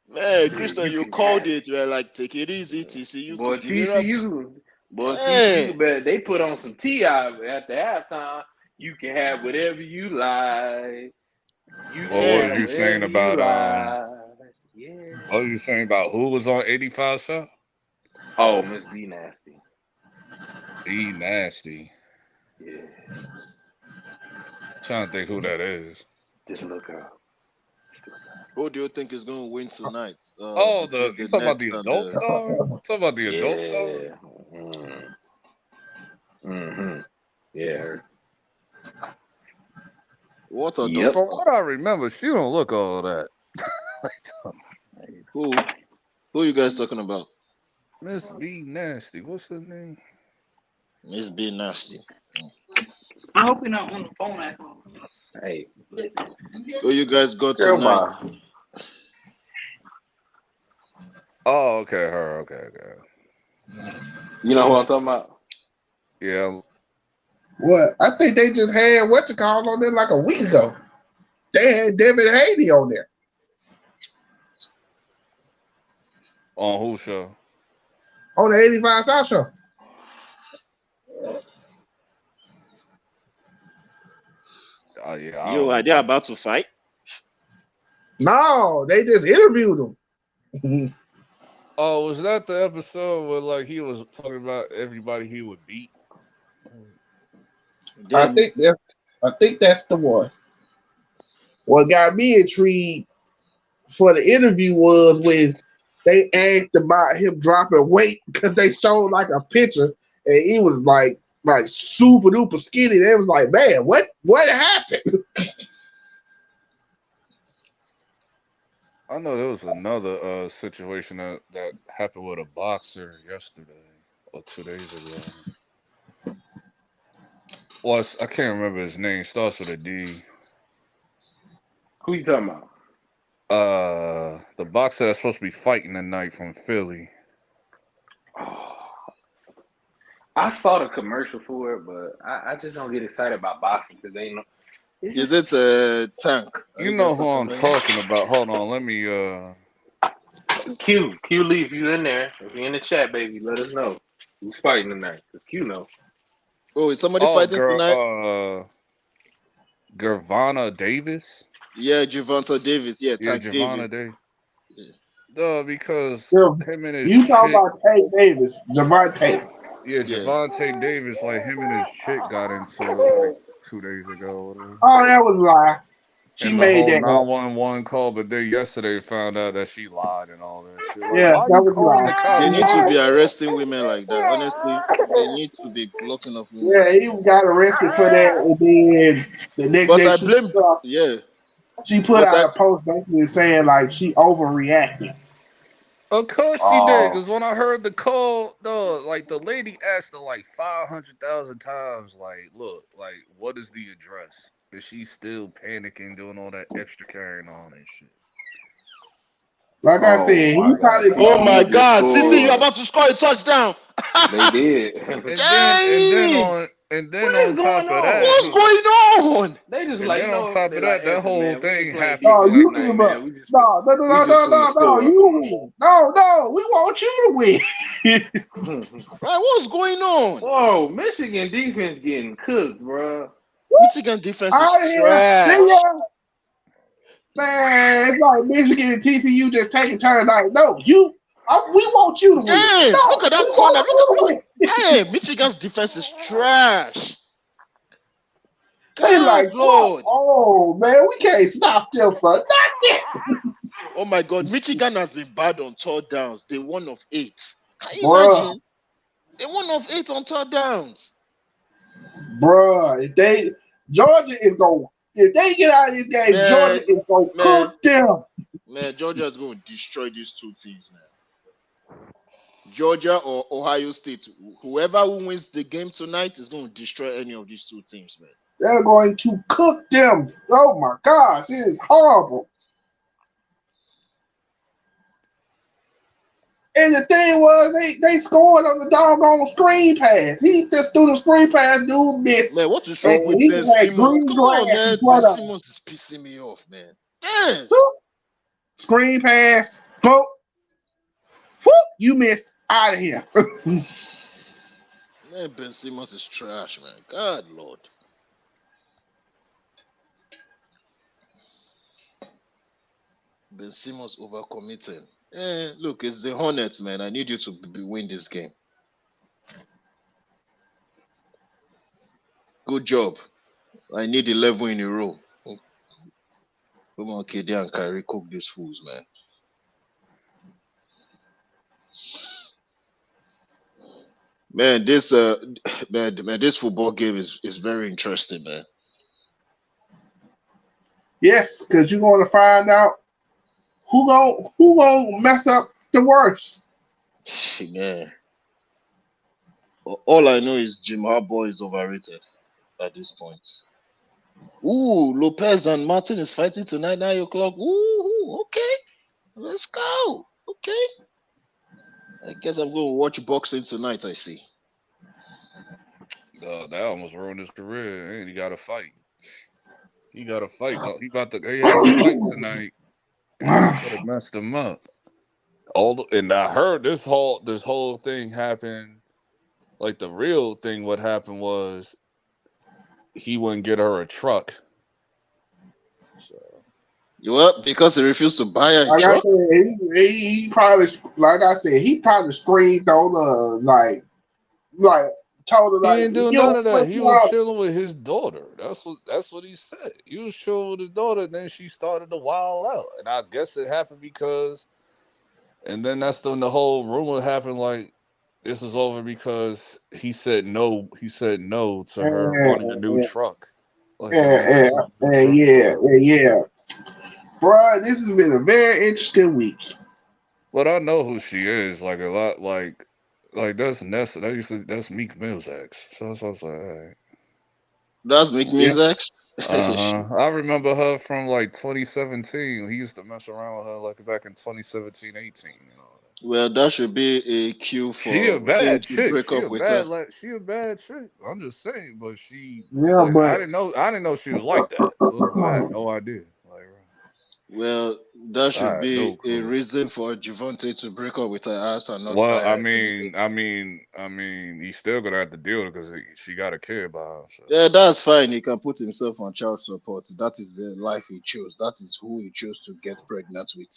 man, See, Christian, you can called have it. You're like, take it easy, TCU. Boy, Cooking it up. TCU, better. They put on some T.I. at the halftime. You can have whatever you like. You Well, can what was have you saying whatever you about like. Yeah. what was you saying about who was on 85 South? Oh, Miss B Nasty. E Nasty. Yeah. Trying to think who that is. Just look up. Who do you think is going to win tonight? Oh, Between you the talking about Nets the and adult the... star? Talking about the adult star? Yeah. Mm-hmm. Yeah. What adult Yep. From star? what I remember, she don't look all that. Who you guys talking about? Miss B Nasty. What's her name? Miss B Nasty. I hope you're not on the phone at all. Hey. Who you guys got Girl, tonight? bye. Oh, okay, her. Okay. You know who I'm talking about? Yeah. What? I think they just had what you call on there like a week ago. They had David Haney on there. On who show? On the 85 South show. Oh yeah. Are they about to fight? No, they just interviewed him. Oh, was that the episode where like he was talking about everybody he would beat? I think that's the one. What got me intrigued for the interview was when they asked about him dropping weight because they showed like a picture and he was like super duper skinny. They was like, man, what happened? I know there was another situation that happened with a boxer yesterday or 2 days ago. Well, I can't remember his name. Starts with a D. Who you talking about? The boxer that's supposed to be fighting tonight from Philly. I saw the commercial for it, but I just don't get excited about boxing because they ain't no. Is it a Tank? You know who I'm talking about. Hold on, let me Q Lee, if you in there, if you in the chat, baby, let us know who's fighting tonight. Cause Q know. Oh, is somebody fighting tonight? Gervonta Davis. Yeah, Gervonta Davis. Yeah, Tank Gervonta Davis. Davis. Because him and his you talking chick, about Tate Davis, Javante. Yeah, Javante Davis, like him and his chick got into it like 2 days ago. Oh, that was a lie. She and the made whole that 911 call, but then yesterday found out that she lied and all that shit. Like, yeah, why that are you was a calling the lie. cops? They need to be arresting women like that. Honestly, they need to be locking up women. Yeah, he got arrested for that, and then the next day she put out a post basically saying like she overreacted. Of course she did, because when I heard the call, like the lady asked her like 500,000 times, like, look, like, what is the address? Is she still panicking, doing all that extra carrying on and shit? Like I said, he probably. Oh my God, Titi, you're about to score a touchdown. They did. and then And then What is on going top of on? that, What's going on? They just and like, then you on know, top they of like, that, that Anthony, whole man, we ain't thing playing No, happened defense like you tonight, give man. up. No, no, no, We no, just no, finna no, no. score. You win. No, no. We want you to win. Right, what's going on? Whoa, Michigan defense getting cooked, bro. Michigan defense is Out of here. trash. See ya. Man, it's like Michigan and TCU just taking turns. Like, no, we want you to win. Hey, look No, at we that corner. want you to win. Hey, Michigan's defense is trash. They God, like, Lord. oh man, we can't stop them for nothing, Oh my God, Michigan has been bad on third downs. They 1 of 8. Can you bruh. imagine? They 1 of 8 on third downs. Bruh, Georgia is going. If they get out of this game, Man, Georgia is going to man, cook them. man, Georgia is going to destroy these two teams, man. Georgia or Ohio State, whoever who wins the game tonight is going to destroy any of these two teams, man. They're going to cook them. Oh my gosh, it is horrible. And the thing was, they scored on the doggone screen pass. He just threw the screen pass, dude missed. Man, what is wrong And with he Ben just had Simmons? green Come on, grass in man. front Ben of him. Simmons is pissing me off, man. Damn. Screen pass, boom, whoop, you miss out of here. Man, Ben Simmons is trash, man. God, Lord. Ben Simmons overcommitting. Look, it's the Hornets, man. I need you to win this game. Good job. I need 11 in a row. Come on, KD and Kyrie, cook these fools, man. Man, this football game is very interesting, man. Yes, because you're going to find out who gonna mess up the worst. Man, all I know is Jim Harbaugh is overrated at this point. Ooh, Lopez and Martin is fighting tonight, 9 o'clock. Ooh, okay. Let's go. Okay. I guess I'm going to watch boxing tonight, I see. that almost ruined his career. And he got to fight. He got to fight. He has a fight tonight. Could have messed him up. And I heard this whole thing happened. Like the real thing, what happened was he wouldn't get her a truck. So Well, because he refused to buy a Like I truck. said, he probably, like I said, he probably screamed on her like told her he like, didn't do yo, none of that. what's He was up? chilling with his daughter. That's what he said. He was chilling with his daughter, and then she started to wild out. And I guess it happened because, and then that's when the whole rumor happened. Like this was over because he said no. He said no to her wanting a new And, truck. Like a and, new, and, new and truck. yeah. Bruh, this has been a very interesting week. But I know who she is. Like a lot. Like that's Nessa. That's Meek Mill's ex. So I was like, all right. That's Meek Yeah. Mill's ex. I remember her from like 2017. He used to mess around with her like back in 2017, 18. You know. Well, that should be a cue She a for him bad to chick. break up with her. She a bad chick. I'm just saying, but she Yeah, like but I didn't know she was like that. So I had no idea. Like Well, that I should had be no a clue. reason for Javante to break up with her ass and not Well, buy her anything. he's still gonna have to deal with it because she got a kid by her. So. Yeah, that's fine. He can put himself on child support. That is the life he chose. That is who he chose to get pregnant with.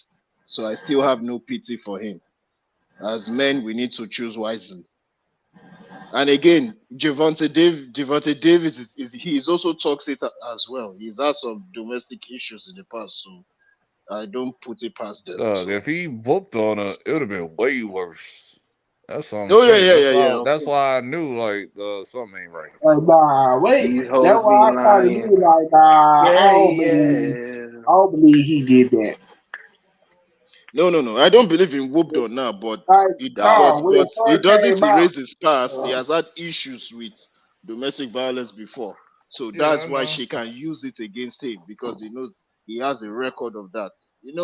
So I still have no pity for him. As men, we need to choose wisely. And again, Javante Davis he is also toxic as well. He's had some domestic issues in the past, so I don't put it past them. So If he whooped on her, it would have been way worse. That's what I'm oh saying. yeah. Of That's course. why I knew like something ain't right. nah, wait. These That's hoes be why I started lying. being like, Yeah, I yeah. don't believe he did that. No. I don't believe in whooped on now, but Like, Dog. when it he first doesn't came out, erase his past. He has had issues with domestic violence before, so Yeah, that's I why know. she can use it against him because he knows he has a record of that.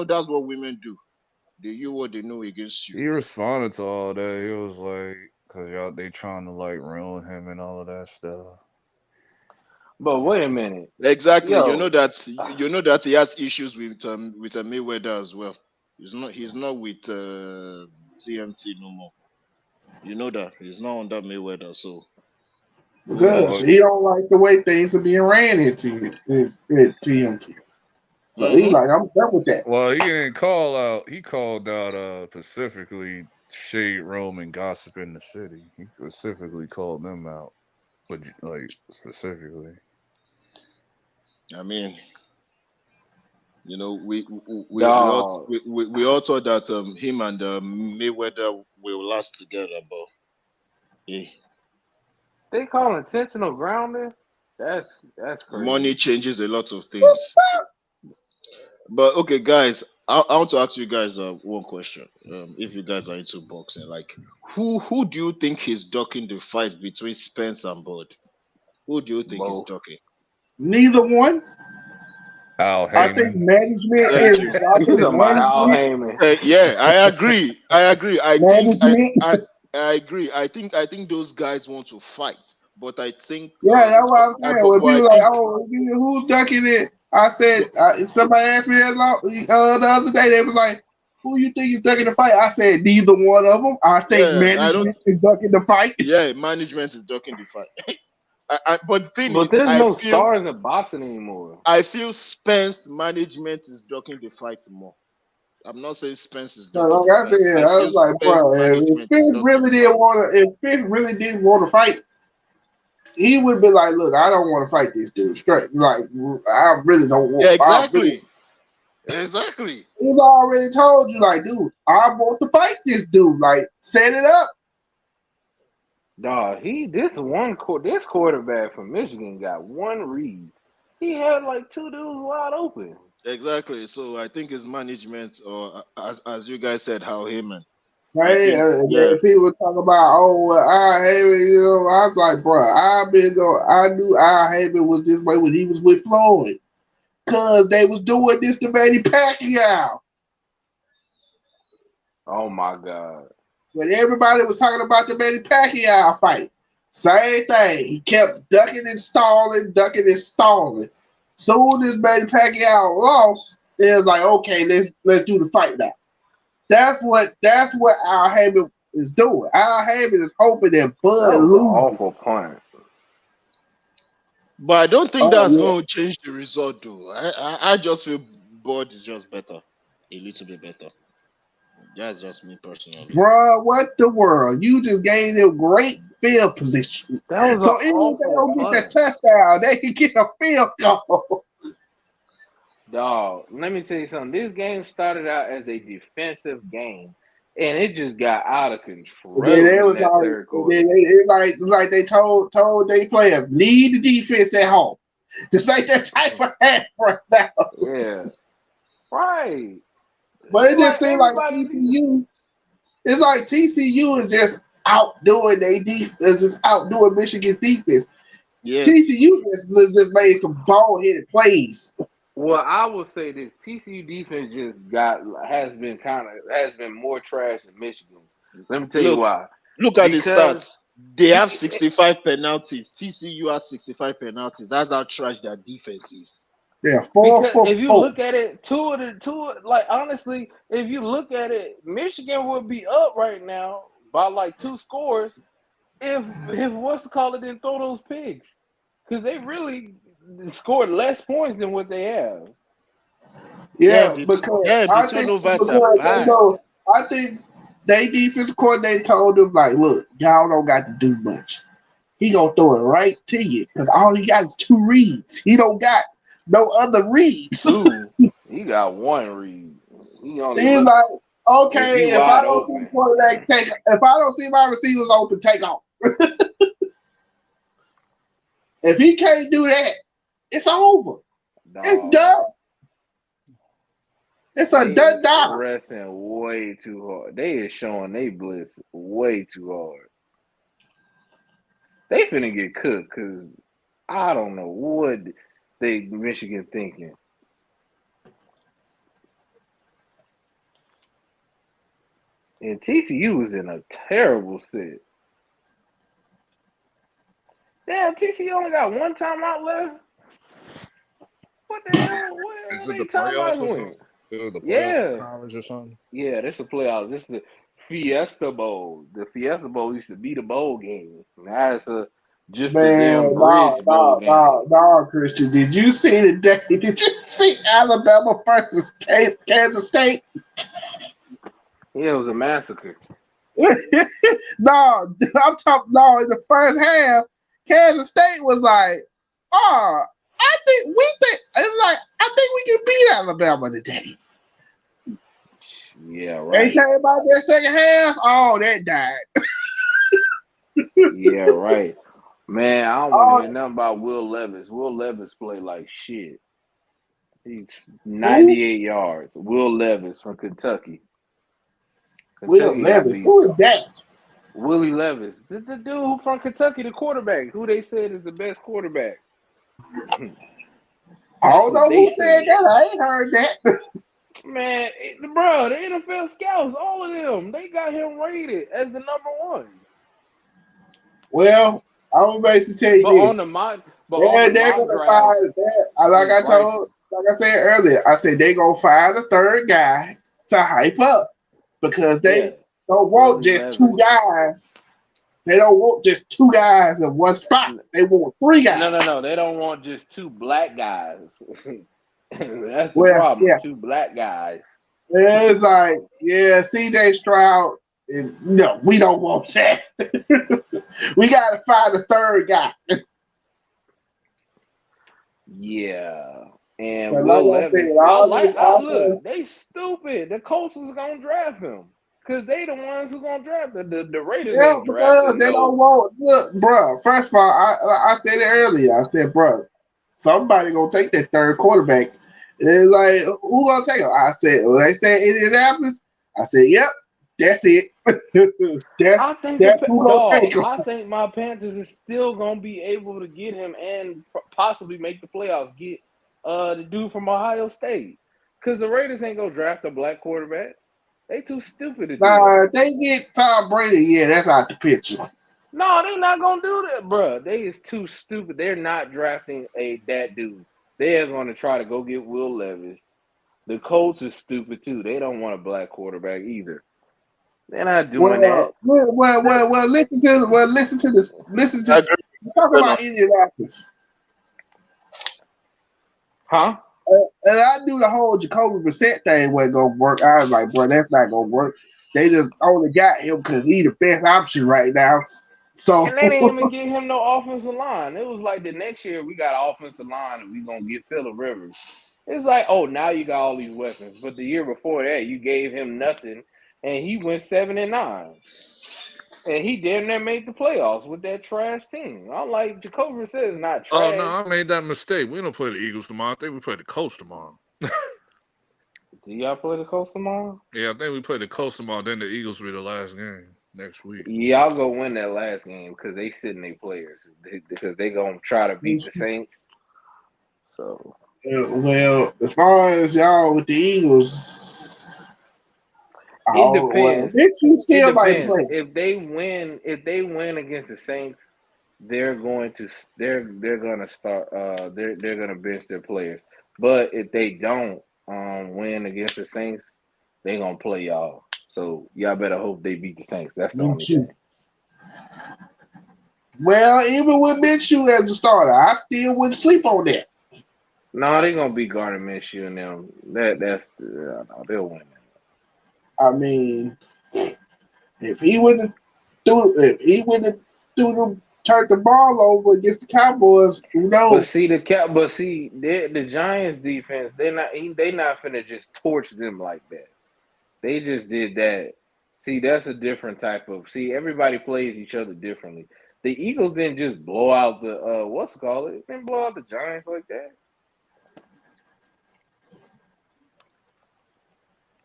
That's what women do. They use what they know against you. He responded to all that. He was like, Cause they trying to like ruin him and all of that stuff. But wait a minute, Exactly. You know yo, that he has issues with Mayweather as well. He's not with TMT no more. You know that he's not under Mayweather. So because Well, he don't like the way things are being ran at TMT. So he hmm like, I'm done with that. well, he didn't call out. He called out specifically shade room and gossip in the city. He specifically called them out, but like specifically. I mean, dog. we all thought that him and Mayweather will last together, but eh, They call intentional grounding. That's money crazy. changes a lot of things. But okay, guys, I want to ask you guys one question. If you guys are into boxing, like who do you think is ducking the fight between Spence and Bud? Who do you think is Both. ducking? Neither one. Al I think Heyman. management Thank is. you. I You think talking about Al management. Heyman? Yeah, I agree. I agree. Management. I agree. I think those guys want to fight, but I think Yeah, that's what I'm saying. When but I people like, think oh, who's ducking it? I said, but, somebody asked me that the other day. They was like, who you think is ducking the fight? I said, neither one of them. I think yeah, I don't. management is ducking the fight. Yeah, management is ducking the fight. But the thing But is, there's no stars in boxing anymore. I feel Spence management is ducking the fight more. I'm not saying Spence is So ducking like the I fight. said, I I was feel like, Spence bro, if management is Fitz ducking really the fight. didn't want to, if Fitz really didn't want to fight, he would be like, look, I don't want to fight this dude straight. Like, I really don't want. Yeah, I really. exactly. Exactly. He's already told you, like, dude, I want to fight this dude. Like, set it up. Dog, this quarterback from Michigan got one read. He had like two dudes wide open. Exactly. So I think it's management, or as you guys said, how Heyman. I Hey, think and yeah, then people talk about, oh, well, Al Haven, I was like, bro, I knew Al Haven was this way when he was with Floyd, cause they was doing this to Manny Pacquiao. Oh my God. When everybody was talking about the Manny Pacquiao fight, same thing. He kept ducking and stalling, ducking and stalling. Soon as Manny Pacquiao lost, it was like, okay, let's do the fight now. That's what Al Haven is doing. Al Haven is hoping that That Bud was an loses. awful punt. but I don't think Oh that's yeah, going to change the result, though. I just feel Bud is just better, a little bit better. That's just me personally. bro, what the world? You just gave them great field position. That was an So even if they awful don't get that punt. touchdown, they can get a field goal. Dog, let me tell you something. This game started out as a defensive game, and it just got out of And then control it in was that like, third and quarter. then like they told they players lead the defense at home. Just like that type of half right now. Yeah, right. But it just Like seems like everybody. TCU. It's like TCU is just outdoing they defense, just outdoing Michigan's defense. Yeah. TCU just made some ball headed plays. Well, I will say this: TCU defense has been more trash than Michigan. Let me tell you Look, why. look at the stats. Because They you have can, 65 penalties. TCU has 65 penalties. That's how trash their defense is. Yeah, 4 because for if you 4. look at it, like honestly, if you look at it, Michigan would be up right now by like two scores if what's to call it didn't throw those pigs because they really scored less points than what they have. Yeah, because The I think turnovers are because they bad. know I think they defense coordinator told them like, look, y'all don't got to do much. He gonna throw it right to you because all he got is 2 reads. He don't got no other reads. Two, he got one read. He only He's look like, if he okay, if I wide don't see open. quarterback take, if I don't see my receivers open, take off. If he can't do that, it's over. It's Dog, done. It's a they done is down. pressing way too hard. They is showing they blitz way too hard. They finna get cooked because I don't know what they Michigan thinking. And TCU was in a terrible set. Damn, TC only got one timeout left. What the hell? Is What it the they timeouts playoffs or win? something? Is it the playoffs for Yeah. college or something? Yeah, this is the playoffs. This is the Fiesta Bowl. The Fiesta Bowl used to be the bowl game. Now it's just the damn Man, Bridge Bowl game. no, Christian. Did you see the day? Did you see Alabama versus Kansas State? Yeah, it was a massacre. No, I'm talking. No, in the first half, Kansas State was like, "Oh, I think I think we can beat Alabama today." Yeah, They right. came out that second half. Oh, that died. Yeah, right. Man, I don't want to Oh, hear nothing about Will Levis. Will Levis play like shit. He's who? 98 yards. Will Levis from Kentucky. Will Kentucky got Levis. beat. Who is that? Willie Levis. The dude who from Kentucky, the quarterback, who they said is the best quarterback. I That's don't what know they who said said. that. I ain't heard that. Man, bro, the NFL scouts, all of them, they got him rated as the number one. Well, I will basically tell you But on this. the They're mock gonna drafts, fire that. it's Bryce. Like I said earlier, I said they gonna fire the third guy to hype up because Yeah, they don't want Willie just two Levis. guys. They don't want just two guys in one spot. They want three guys. No. They don't want just two black guys. That's the Well, problem. yeah, Two black guys. it's like CJ Stroud. And no, we don't want that. We gotta find a third guy. Yeah. And But like Will I said, Levis, look, they stupid. The Colts was gonna draft him. Cause they the ones who gonna draft him. The Raiders yeah, ain't because drafting they don't no. want. Look, bro. First of all, I said it earlier. I said, bro, somebody gonna take that third quarterback. And it's like, who gonna take him? I said, well, they said Indianapolis. I said, yep, that's it. I think That's who gonna take him. I think my Panthers is still gonna be able to get him and possibly make the playoffs. Get the dude from Ohio State. Cause the Raiders ain't gonna draft a black quarterback. They too stupid to do that. Nah, if they get Tom Brady, yeah, that's out the picture. No, they not gonna do that, bro. They is too stupid. They're not drafting that dude. They are gonna try to go get Will Levis. The Colts is stupid too. They don't want a black quarterback either. They're not doing that. Listen to this. Listen I to agree talk with about Indianapolis. Huh? And I knew the whole Jacoby Brissett thing wasn't gonna work. I was like, bro, that's not gonna work. They just only got him because he's the best option right now. So And they didn't even get him no offensive line. It was like the next year we got an offensive line and we gonna get Phillip Rivers. It's like, oh, now you got all these weapons. But the year before that, you gave him nothing, and he went 7-9. And he damn near made the playoffs with that trash team. I'm like, Jacoby Brissett is not Oh no, trash. I made that mistake. We don't play the Eagles tomorrow. I think we play the Colts tomorrow. Do y'all play the Colts tomorrow? Yeah, I think we play the Colts tomorrow. Then the Eagles will be the last game next week. Y'all go win that last game because they sitting their players because they gonna try to beat the Saints. So well, as far as y'all with the Eagles, it depends. you It still might depends. play. If they win against the Saints, they're gonna start. They're gonna bench their players. But if they don't win against the Saints, they gonna play y'all. So y'all better hope they beat the Saints. That's the only thing. Well, even with Minshew as a starter, I still wouldn't sleep on that. No, they're gonna beat Gardner Minshew and them. No, they'll win. I mean, if he wouldn't turn the ball over against the Cowboys, who knows? But see the Giants defense, they not finna just torch them like that. They just did that. See, that's a different type of. See, everybody plays each other differently. The Eagles didn't just blow out the They didn't blow out the Giants like that.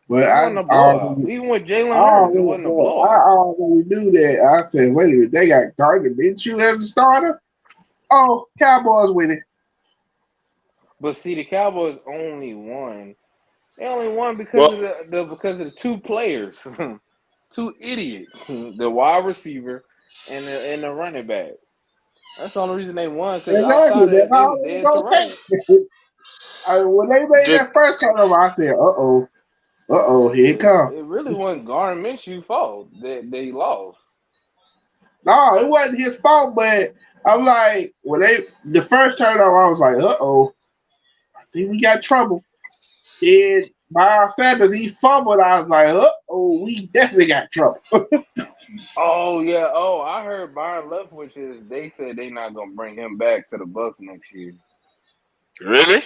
But It wasn't a blowout. Even with Jalen Hurts, it wasn't a blowout. I already knew that. I said, wait a minute, they got Gardner Minshew as a starter. Oh, Cowboys winning. But see, the Cowboys only won. They only won because of the two players, two idiots, the wide receiver and the running back. That's the only reason they won, because outside Exactly. of That's that, they all was it's dead to gonna rights. take. When they made Did that first turnover, I said, here it comes. It really wasn't Gardner Minshew's fault that they lost. No, it wasn't his fault, but I'm like, the first turnover, I was like, I think we got trouble. Then Miles Sanders, he fumbled. I was like, we definitely got trouble. Oh yeah. Oh, I heard Byron Leftwich they said they not gonna bring him back to the Bucks next year. really?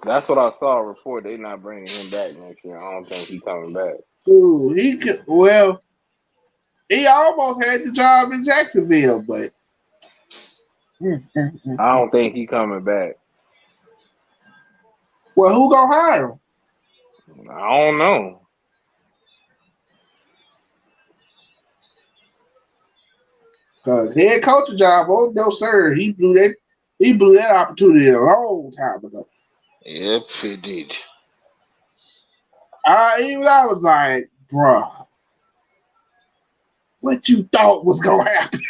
That's what I saw a report. They not bringing him back next year. I don't think he coming back. So he almost had the job in Jacksonville, but I don't think he coming back. well, who gonna hire him? I don't know. Cause head coach job, oh no sir, he blew that opportunity a long time ago. Yep, he did. I was like, bruh, what you thought was gonna happen?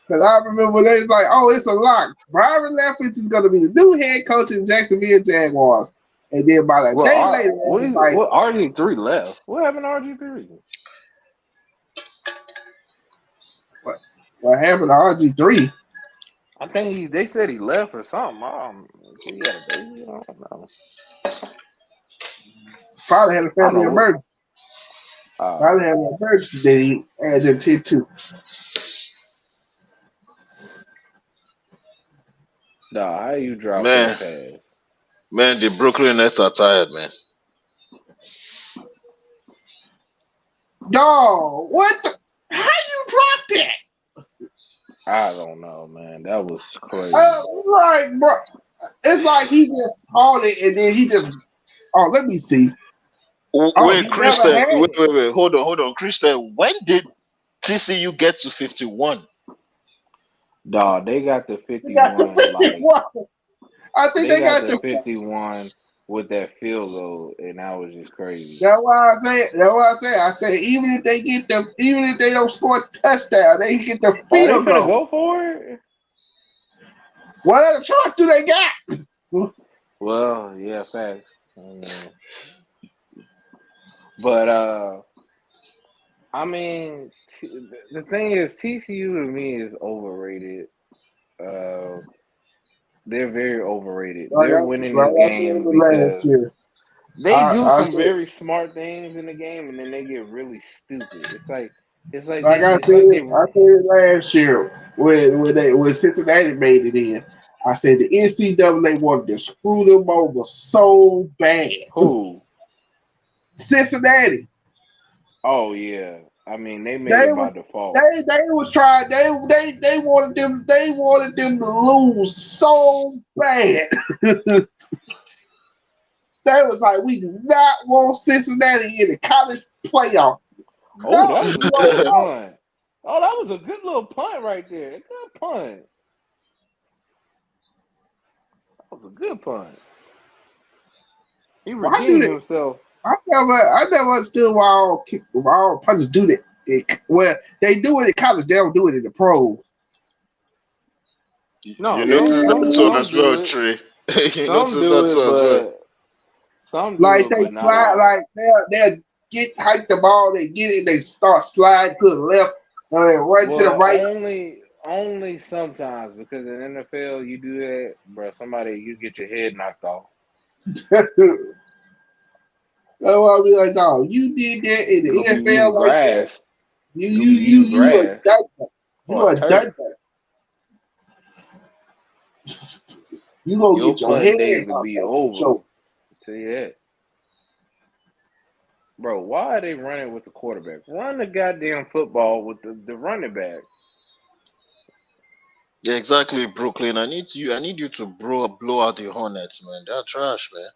Cause I remember when they was like, it's a lock. Byron Leftwich is gonna be the new head coach in Jacksonville Jaguars. And then by a day later, it was like, what RG3 left? What happened to RG3? what happened to RG3? I think they said he left or something. He had a baby. I don't know. Probably had a family emergency. Probably had an emergency that he had to attend to. Nah, how you drop that pass? Man, the Brooklyn Nets are tired, man. Dog, what the? How you dropped that? I don't know, man. That was crazy. Like, bro, it's like he just called it and then he just. Oh, let me see. Wait, Christian. Wait. Hold on, Christian. When did TCU get to 51? Dog, they got the 51. They got the 51. I think they got the 51 with that field goal, and that was just crazy. That's why I say. I say even if they don't score a touchdown, they get the field goal. Go for it. What other choice do they got? Well, yeah, facts. But I mean, the thing is, TCU to me is overrated. They're very overrated. They're winning this game because they do some very smart things in the game, and then they get really stupid. It's like I said it last year when Cincinnati made it in. I said the NCAA wanted to screw them over so bad. Who? Cincinnati. Oh yeah. I mean, they made it by default. They was trying. They wanted them. They wanted them to lose so bad. They was like, we do not want Cincinnati in the college playoff. Oh, that was a good punt. Oh, that was a good little punt right there. A good punt. That was a good punt. He redeemed himself. I never understood why all punters do that. Well, they do it in college. They don't do it in the pros. No, you notice that as well, Trey. Some do it, but some do it, they but slide. Like they'll get hike the ball, they get it, they start sliding to the left, or they run to the right. Only sometimes, because in the NFL you do that, bro. You get your head knocked off. That's why I be like, no, you did that in the NFL like that. You are done. You are done. You gonna get your head days to be over. I'll tell you that. Bro, why are they running with the quarterback? Run the goddamn football with the running back. Yeah, exactly, Brooklyn. I need you to blow out the Hornets, man. They're trash, man.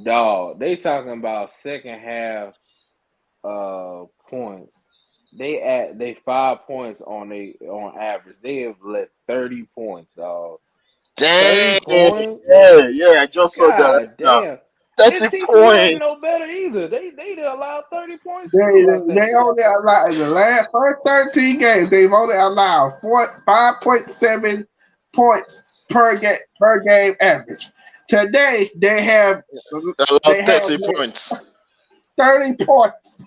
Dog, they talking about second half points. They 5 points on average. They have let 30 points, dog. Damn. 30 points? Yeah, I just saw that. Damn. And 30 TCU ain't points. no better either. They allowed 30 points They too, I think. only allowed in the last first 13 games. They've only allowed 5.7 points per game average. Today they have Allowed 30 points. 30 points.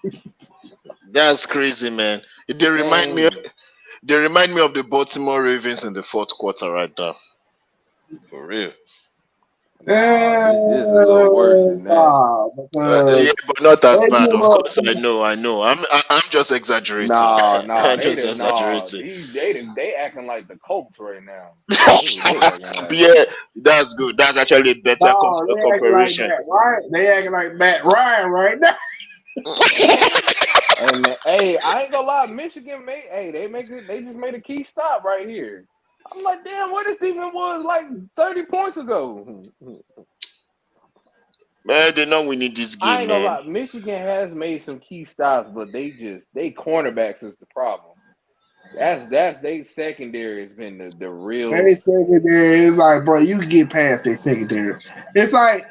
That's crazy, man. They remind me. Same. They remind me of the Baltimore Ravens in the fourth quarter right now. For real. Nah, this is a little worse than that. Yeah, Because but not as they bad. give Of up. course, I know. I'm just exaggerating. Nah, I'm just exaggerating. they acting like the Colts right now. That's what they acting like. Yeah, that's good. That's actually a better No, they acting like comparison. Matt Ryan. They acting like Matt Ryan right now. Hey man, hey, I ain't gonna lie, Michigan they just made a key stop right here. I'm like, damn, what this even was like 30 points ago. Man, they're not winning this I game, ain't gonna man. lie, Michigan has made some key stops, but they cornerbacks is the problem. That's they secondary has been the real. They secondary is like, bro, you can get past their secondary. It's like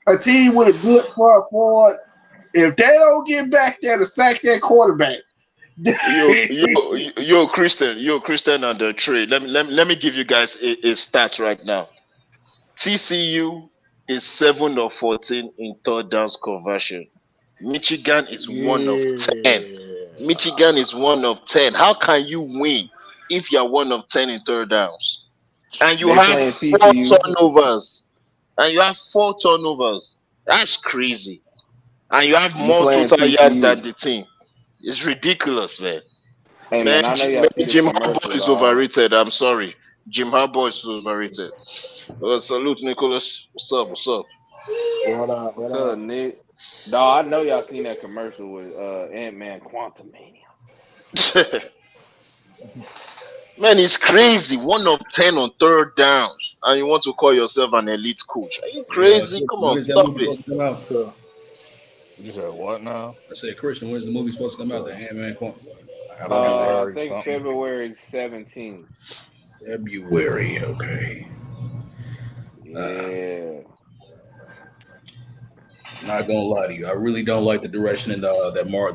a team with a good front forward. If they don't get back there to sack their quarterback, Christian and the trade. Let me give you guys a stat right now. TCU is 7 of 14 in third downs conversion. Michigan is 1 of 10. Michigan is 1 of 10. How can you win if you're 1 of 10 in third downs? And you They have playing four TCU. turnovers. And you have 4 turnovers. That's crazy. And you have You more playing total yards than TCU. the team. It's ridiculous, man. Hey Man, man, I know y'all see this Jim Harbaugh commercial, is dog. overrated. I'm sorry. Jim Harbaugh is overrated. Salute, Nicholas. What's up? What's up? What up? What's What up, up? Nick? Dog, I know y'all seen that commercial with Ant-Man Quantumania. Man, it's crazy. 1 of 10 on third downs. And you want to call yourself an elite coach. Are you crazy? Come When on, is that stop movie it. supposed to come out? So, You said what now? I said, Christian, when's the movie supposed to come out? The Ant-Man Quantum. I forgot that. I February think something. February 17th. February, okay. Yeah. Not gonna lie to you, I really don't like the direction and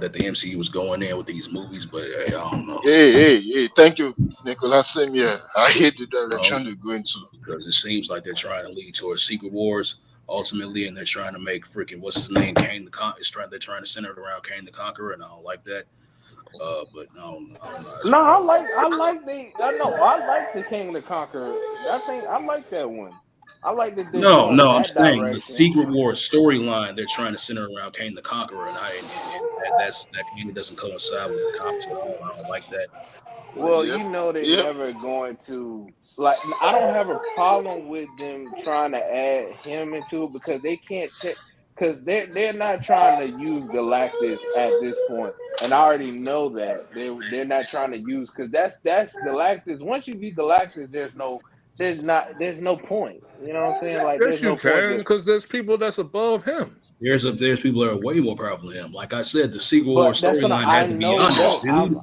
that the MCU was going in with these movies, but hey, I don't know. Hey. Thank you, Nicholas. Same here. I hate the Um, direction they're going to. because it seems like they're trying to lead towards Secret Wars ultimately, and they're trying to make freaking what's his name, Kane the They're trying to center it around Kane the Conqueror, and I don't like that. But I don't know. No, I like the King the Conqueror. I like that one. I like that they're No, going in no, I'm that saying the direction. Secret Wars storyline they're trying to center around Kane the Conqueror, and that kind of doesn't coincide with the comics at all. I don't like that. But Well, Yep. you know they're Yep. never going to like. I don't have a problem with them trying to add him into it because they can't take because they're not trying to use Galactus at this point, and I already know that they're not trying to use because that's Galactus. Once you beat Galactus, there's no point. You know what I'm saying? Like Yes, there's you no point can, to. because there's people that's above him. there's people that are way more powerful than him. Like I said, the Secret Wars But that's what storyline I had to be know honest, that dude.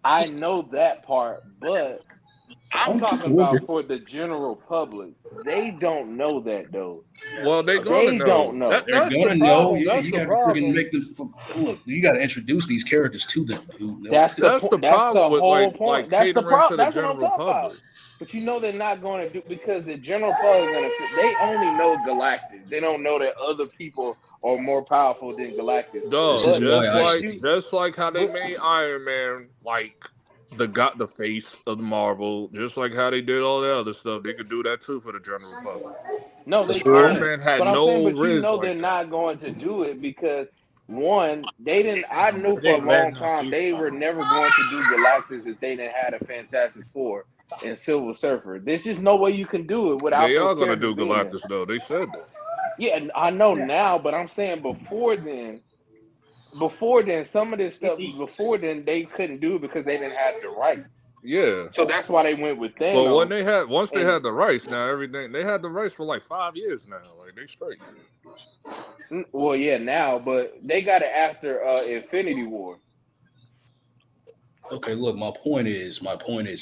I know that part, but I'm talking about for the general public. They don't know that though. Well, they're gonna They don't know. know. They're That's the gonna know. problem. Yeah, That's you the got to freaking problem. make them look. You got to introduce these characters to them, dude. That's the That's point. the That's problem the with whole like point. That's the catering to problem. the That's what I'm general talking about. public. But you know they're not going to do because the general public gonna. They only know Galactus. They don't know that other people are more powerful than Galactus. This Dog, is But why I but say you just like how they but made Iron Man like the face of the Marvel, just like how they did all the other stuff. They could do that too for the general public. no, that's they Because Iron true. can. Man had But I'm saying, no but you riz know they're like that. not going to do it because one, they didn't. I knew for a long time they were never going to do Galactus if they didn't have a Fantastic Four and Silver Surfer. There's just no way you can do it without They those are gonna characters do being there. Galactus though. They said that. Yeah, and I know now, but I'm saying before then, some of this stuff before then they couldn't do it because they didn't have the rights. Yeah. So that's why they went with But Thanos. once they And had the rights, now everything they had the rights for like 5 years now. Like they straight. well, yeah, now, but they got it after Infinity War. Okay, look, my point is,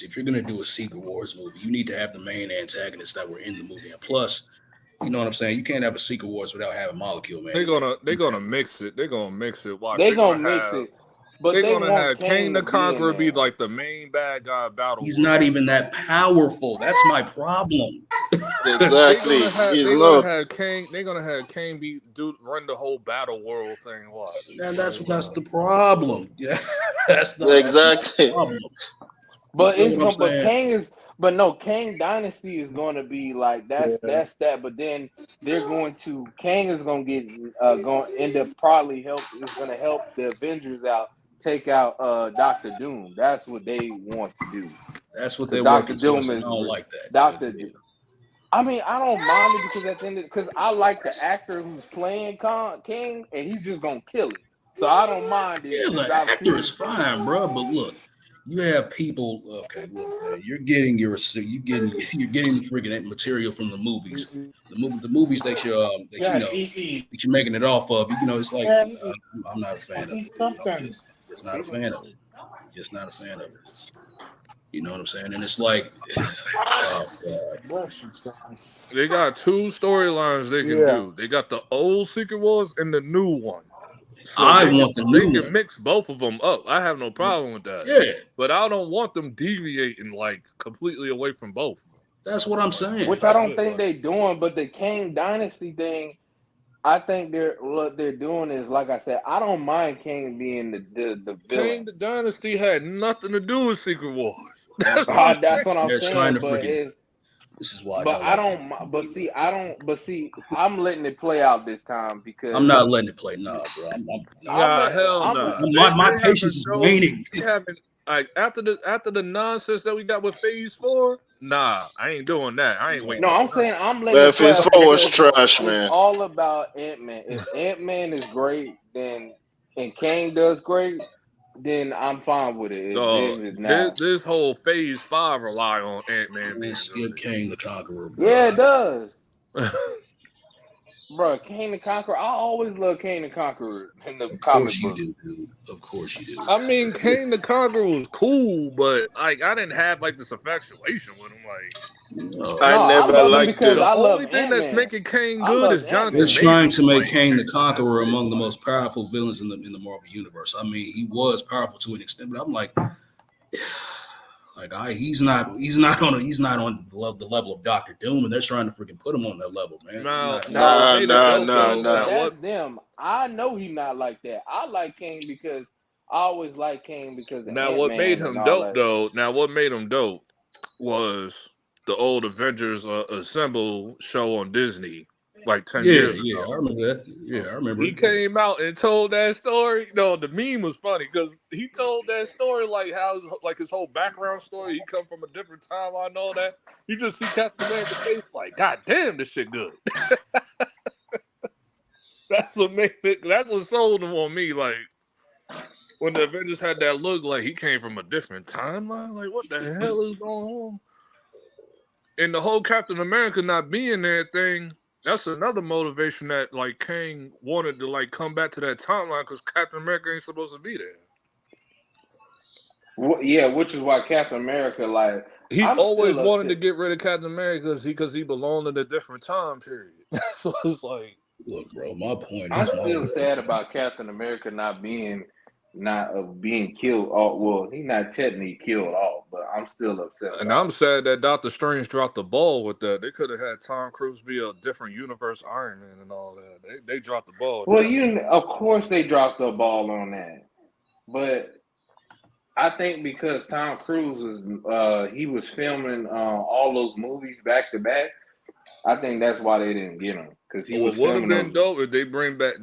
if you're gonna do a Secret Wars movie, you need to have the main antagonists that were in the movie, and plus, You know what I'm saying? You can't have a Secret Wars without having Molecule Man. They're gonna mix it. They're gonna mix it. Watch. They They're gonna gonna mix have. it, but They're they gonna want have Kang Kane the to be in Conqueror be there. like the main bad guy of Battle He's World. not even So that powerful. That's my problem. they're Exactly. gonna He's they're gonna not. have Kang. They're gonna have Kang run the whole Battle World thing. Watch. And Like, that's the problem. Yeah, that's my Exactly. problem. You But feel it's what I'm gonna. But saying? Kang is. But no, Kang Dynasty is going to be like that's that. But then they're going to Kang is going to get going to end up probably help is going to help the Avengers out, take out Doctor Doom. That's what they want to do. That's what Because they're Doctor working towards, Doom and is I don't like that. Doctor. I mean, I don't mind it because at the end, because I like the actor who's playing King, and he's just gonna kill it. So I don't mind it Yeah, because the I've actor seen. is fine, bro. But look, you have people. Okay, look, man, you're getting the freaking material from the movies. The movies that you're that you're making it off of. You know, it's like I'm not a fan of it. I'm just not a fan of it. Just not a fan of it. You know what I'm saying? And it's like, they got two storylines they can do. They got the old Secret Wars and the new one. So I want the they new can one. mix both of them up. I have no problem with that. Yeah, but I don't want them deviating like completely away from both. That's what I'm saying. Which I don't think they're doing, but the Kang Dynasty thing, I think what they're doing is, like I said, I don't mind Kang being the villain. Kang the Dynasty had nothing to do with Secret Wars. That's what I'm They're saying. trying to But freaking. This is why. But I don't. But see, I don't. But see, I'm letting it play out this time because I'm not letting it play. Nah, bro. Hell no. My patience is waning. They haven't like after the nonsense that we got with Phase 4. Nah, I ain't doing that. I ain't waiting. No, I'm saying I'm letting it play Phase out 4 was because trash, it's man. all about Ant-Man. If Ant-Man is great, then and Kang does great, then I'm fine with it. This whole Phase 5 rely on Ant-Man. Man, skip Kang the Conqueror, bro. Yeah, it does. Bro, Kang the Conqueror. I always love Kang the Conqueror in the comic book. Of course you do, dude. Of course you do. I mean, Kang the Conqueror was cool, but like I didn't have like this infatuation with him. Like I never liked him. The only thing that's making Kang good is Jonathan. They're trying to make Kang the Conqueror among the most powerful villains in the Marvel universe. I mean, he was powerful to an extent, but I'm like, he's not on the level of Doctor Doom, and they're trying to freaking put him on that level, man. No. That's them. I know he's not like that. I like Kang because I always like Kang because now what made him dope though? Now what made him dope was the old Avengers Assemble show on Disney. Like 10 years ago. Yeah, I remember that. Yeah, I remember. He came out and told that story. No, the meme was funny because he told that story like how his whole background story. He come from a different timeline and all that. You just see Captain America's face like, God damn, this shit good. That's what made it. That's what sold him on me. Like when the Avengers had that look, like he came from a different timeline. Like what the hell is going on? And the whole Captain America not being there thing. That's another motivation that like Kang wanted to like come back to that timeline because Captain America ain't supposed to be there. Yeah, which is why Captain America he always wanted to get rid of Captain America because he belonged in a different time period. So it's like, look, bro, my point. I'm still sad about Captain America not being killed. Well, he's not technically killed off, but I'm still upset. And I'm sad that Doctor Strange dropped the ball with that. They could have had Tom Cruise be a different universe Iron Man and all that. They dropped the ball. Well, of course they dropped the ball on that, but I think because Tom Cruise he was filming all those movies back to back. I think that's why they didn't get him because he was. Would have been dope if they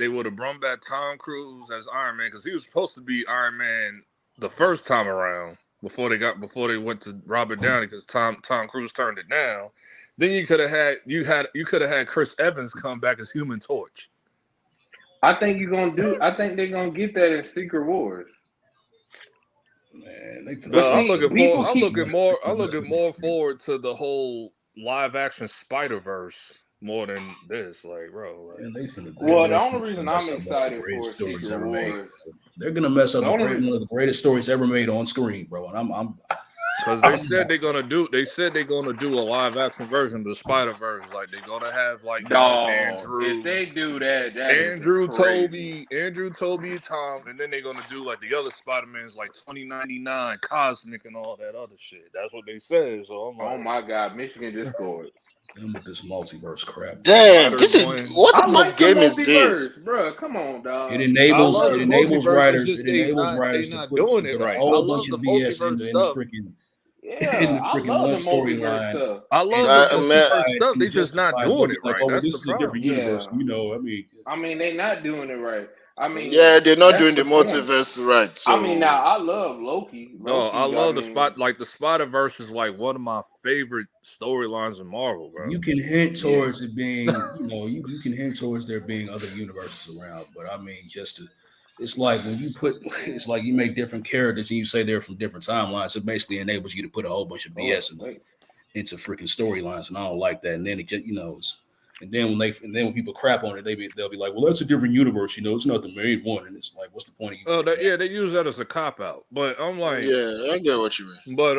would have brought back Tom Cruise as Iron Man because he was supposed to be Iron Man the first time around before they went to Robert Downey because Tom Cruise turned it down. Then you could have had Chris Evans come back as Human Torch. I think they're gonna get that in Secret Wars. Man, I'm looking more forward to the whole live action Spider-Verse more than this, like, bro. The only reason I'm excited for Secret Wars, they're gonna mess up one of the greatest stories ever made on screen, bro. And I'm Because they said they're gonna do. They said they're gonna do a live action version of the Spider Verse. Like they're gonna have like Dog, if Andrew, they do that, that is crazy. Toby, Tom, and then they're gonna do like the other Spider Mans, like 2099, Cosmic, and all that other shit. That's what they said. So I'm Oh like, my God, Michigan just scored. Them with this multiverse crap. Damn, this is Spider-Gwen. what I type like of the game is this? multiverse, bro. Come on, It dog. I enables love it the enables multiverse. It's writers just they to not put doing it a right. I whole love bunch the of BS multiverse in the stuff. freaking in Yeah, the I freaking love one the multiverse storyline stuff. I and love the Man, multiverse stuff. They and just not justify it. doing But it it's like, right. oh well, That's this the is a different problem. universe. Yeah. You know, I mean, I mean, they not doing it right. I mean, yeah, they're not that's doing the the point. multiverse right. I mean, So now I love Loki. No, I Loki, I love the mean, the Spider Verse is like one of my favorite storylines in Marvel, bro. you can hint yeah. towards it being, you can hint towards there being other universes around. But I mean, it's like when you put, it's like you make different characters and you say they're from different timelines. It basically enables you to put a whole bunch of Oh, BS wait. into freaking storylines, and I don't like that. And then it just, and then when people crap on it, they'll be like, well, that's a different universe. It's not the main one. And it's like, what's the point of you? Oh, they use that as a cop out. But I'm like, yeah, I get what you mean. but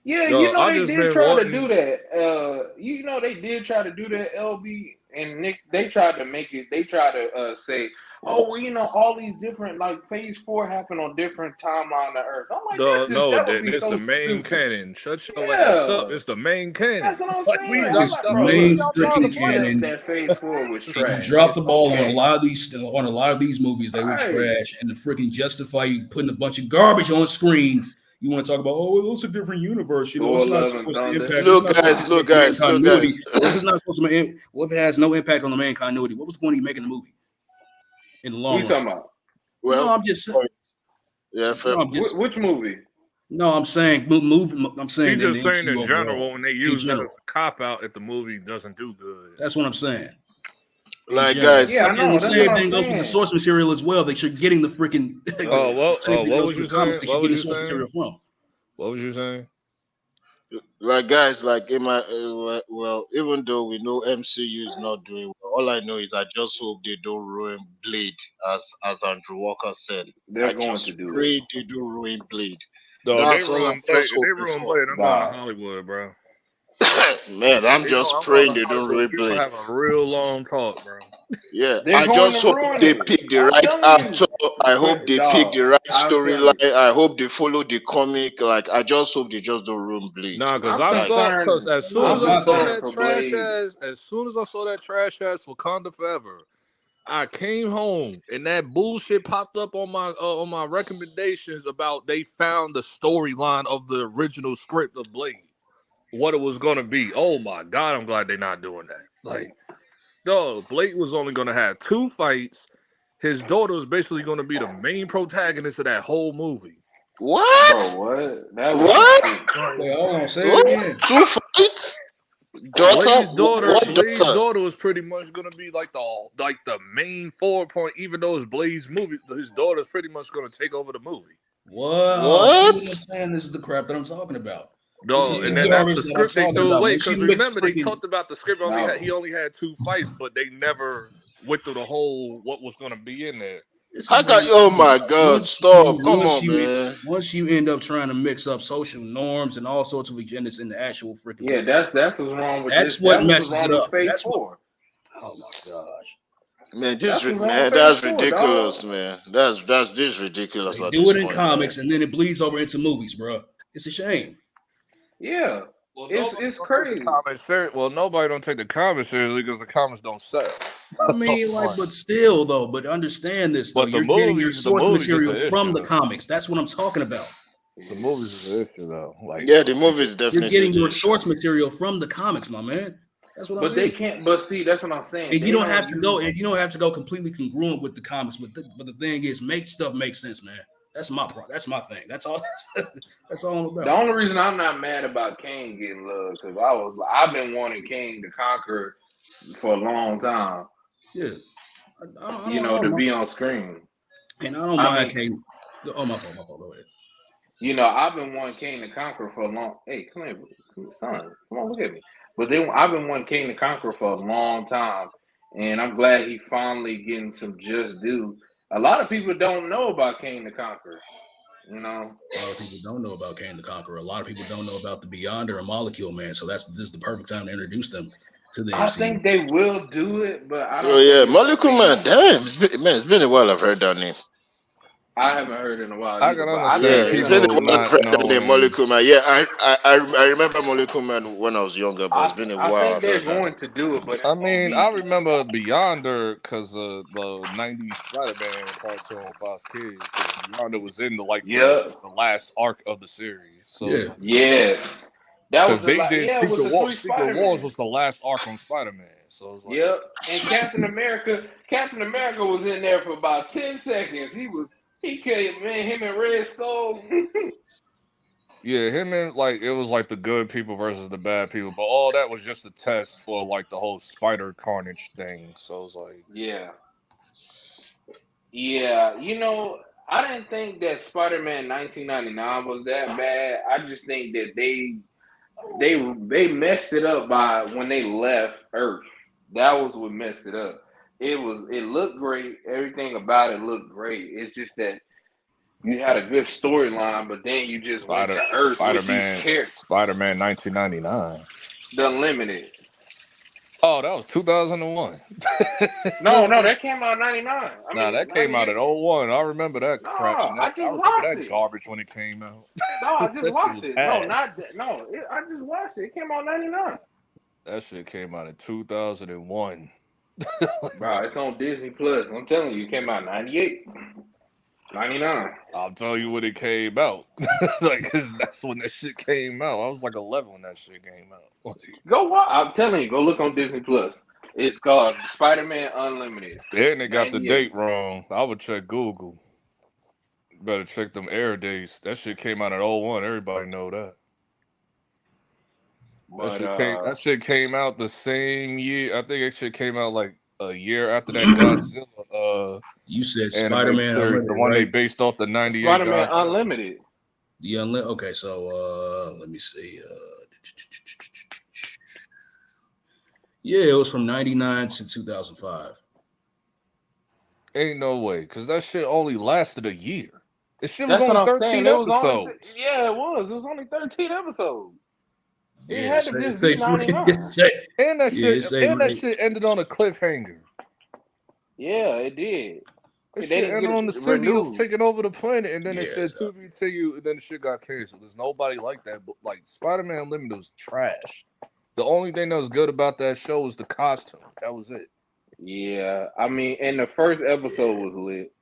Yeah, I they just did been try to wanting. do that. They did try to do that, LB and Nick. They tried to make it. They tried to say, "Oh, well, all these different like Phase 4 happened on different timeline of Earth." I'm like, that would be It's the so main stupid. canon. Shut your ass up. Yeah, It's the main canon. that's what I'm Like, saying. we I'm just like, The I bro, mean, what are main look, y'all they trying to freaking play? accept canon. that Phase 4 was They trash. dropped the ball on a Okay, lot of these movies. They were right. trash, and to freaking justify you putting a bunch of garbage on screen. You want to talk about, oh, well, it's a different universe. Thor, It's not Love, and supposed to Thunder. impact. It's not supposed to Look impact main guys, look continuity. guys. What if it's not supposed to? What if it has no impact on the main continuity? What was the point of you making the movie in the Who long you run? talking about? No, Well, I'm just. yeah, No, I'm just. Which movie? No, I'm saying movie. I'm He's saying in the just saying MCU in overall. general when they In use that general, as a cop out if the movie doesn't do good. that's what I'm saying. In like general, guys, Yeah, I and know. the That's what same I'm thing goes with the saying. source material as well. That you're getting the freaking. The same thing What goes was for you the comics. saying? That you're What was getting the you source saying? material from. What was you saying? like guys, like in my well, even though we know MCU is not doing well, all I know is I just hope they don't ruin Blade, as Andrew Walker said. They're I going just to do it. pray they don't ruin Blade. No, they That's all I'm ruined Blade. just They hoping ruined for. Blade. I'm going to Dog. Hollywood, bro. Man, I'm just I'm going praying to they don't Hollywood. ruin We're gonna Blade. have a real long talk, bro. Yeah, They're I going just to hope ruin they it. pick the I'm right telling you. actor. I hope they pick the Dog, right I'm telling storyline. you. I hope they follow the comic. Like I just hope they just don't ruin Blade. Nah, cause I'm I Like thought, cause concerned. as soon No, as I'm I not saw that. concerned that for trash Blade. ass, Wakanda Forever, I came home and that bullshit popped up on my recommendations about they found the storyline of the original script of Blade, what it was gonna be. Oh my god, I'm glad they're not doing that. Like, dog, Blade was only gonna have 2 fights. His daughter was basically gonna be the main protagonist of that whole movie. what? Bro, what? That would be What? sick. Wait, hold on. Say it What? again. 2 fights? Daughter? What Blade's daughter? daughter was pretty much gonna be like the main 4 point. Even though it's Blade's movie, his daughter's pretty much gonna take over the movie. What? See What? what I'm saying? This is the crap that I'm talking about. This is Dog, the and Yeah. then that's garbage the that I'm script they talking threw about. away. Once Because you mix remember, they freaking talked about the script No. he only had 2 fights, but they never went through the whole what was gonna be in there. this is I where got you oh my god, once you stop. Come on, man. once you end up trying to mix up social norms and all sorts of agendas in the actual freaking Yeah, movie. that's what's wrong with this. That's what That was what's messes wrong it with up. Phase That's what 4. oh my gosh. Man, That's what's wrong with man, Phase that's 4, ridiculous, dog. man. That's this ridiculous They at do this it in point, man. comics and then it bleeds over into movies, bro. It's a shame. Yeah. Well, It's nobody don't take the crazy. comics serious. Well, nobody don't take the comics seriously because the comics don't sell. I mean, like, but still, though, but understand this, though. But You're getting your the source movies is material the from the issue. comics. That's what I'm talking about. The movies is the issue, though. Like, Yeah, the movie is You're definitely getting the your issue. source material from the comics, my man. That's what I But mean. they can't. But see, that's what I'm saying. And They you don't don't have to use- go, and you don't have to go completely congruent with the comics. But the thing is, make stuff make sense, man. That's my That's my thing. That's all. That's all I'm about. The only reason I'm not mad about Kane getting love because I've been wanting Kane to conquer for a long time. Yeah, to be on screen. And I don't mind Kane. Oh, my fault. Go ahead. I've been wanting Kane to conquer for a long. Hey, come here, son. Come on, look at me. But then I've been wanting Kane to conquer for a long time, and I'm glad he finally getting some just due. A lot of people don't know about Kane the Conqueror. You know, A lot of people don't know about Kane the Conqueror. A lot of people don't know about the Beyonder and Molecule Man. So this is the perfect time to introduce them to the I MCU. think they will do it, but I Oh don't yeah, think it's gonna Molecule Man. be. Damn, it's been a while. I've heard that name. I haven't heard in a while I either, can but I Yeah, understand think it's they're been gonna a people while. do I've it. not heard that name, knowing. Molecule Man. Yeah, I remember Molecule Man when I was younger, but it's been a I while. think I've they're heard that. going to do it, but it's I gonna mean, I be. remember Beyonder because of the '90s Spider-Man cartoon on Fox Kids. Because Beyonder was in Yep. the last arc of the series. So Yeah. it's like Yes. That was because the they did yeah, it was Secret the War. three Secret Wars Spider-Man. was the last arc on Spider-Man. So it's like, Yep. And Captain America was in there for about 10 seconds. He came, man, him and Red Skull. yeah, him and like it was like the good people versus the bad people, but all that was just a test for like the whole Spider Carnage thing. So it's like, Yeah. Yeah. I didn't think that Spider-Man 1999 was that bad. I just think that they messed it up by when they left Earth. That was what messed it up. It looked great. Everything about it looked great. It's just that you had a good storyline, but then you just went to Earth with these characters. Spider-Man 1999. The Unlimited. Oh, that was 2001. No, that came out in 99. I Nah, mean that came out 98. in '01. I remember that No, crap. And I I just remember watched that it. garbage when it came out. No, I just That shit watched was it. No, ass. not that. No, I just watched it. It came out in 99. That shit came out in 2001. Bro, it's on Disney Plus. I'm telling you, it came out in 98. 99. I'll tell you when it came out. Like, cause that's when that shit came out. I was like 11 when that shit came out. Like, Go watch. I'm telling you, go look on Disney Plus. It's called Spider-Man Unlimited. and they got the 98. date wrong. I would check Google. Better check them air dates. That shit came out in '01. Everybody know that. But That shit came out the same year. I think that shit came out like a year after that Godzilla You said animated Spider-Man series, the Unlimited, one they right? based off the '98 Spider-Man Godzilla. Unlimited. The unlimited. Okay, so let me see. Yeah, it was from '99 to 2005. Ain't no way, cause that shit only lasted a year. This shit was That's what only I'm saying. 13 It was only episodes. yeah, it was. It was only 13 episodes. It Yeah, had to just be 99. And that yeah, shit ended on a cliffhanger. Yeah, it did. That They shit didn't ended get on the it symbiotes renewed. taking over the planet, and then it yeah. said So, to be continued, and then the shit got canceled. There's nobody like that, but like Spider-Man Unlimited was trash. The only thing that was good about that show was the costume. That was it. Yeah, I mean, and the first episode was lit.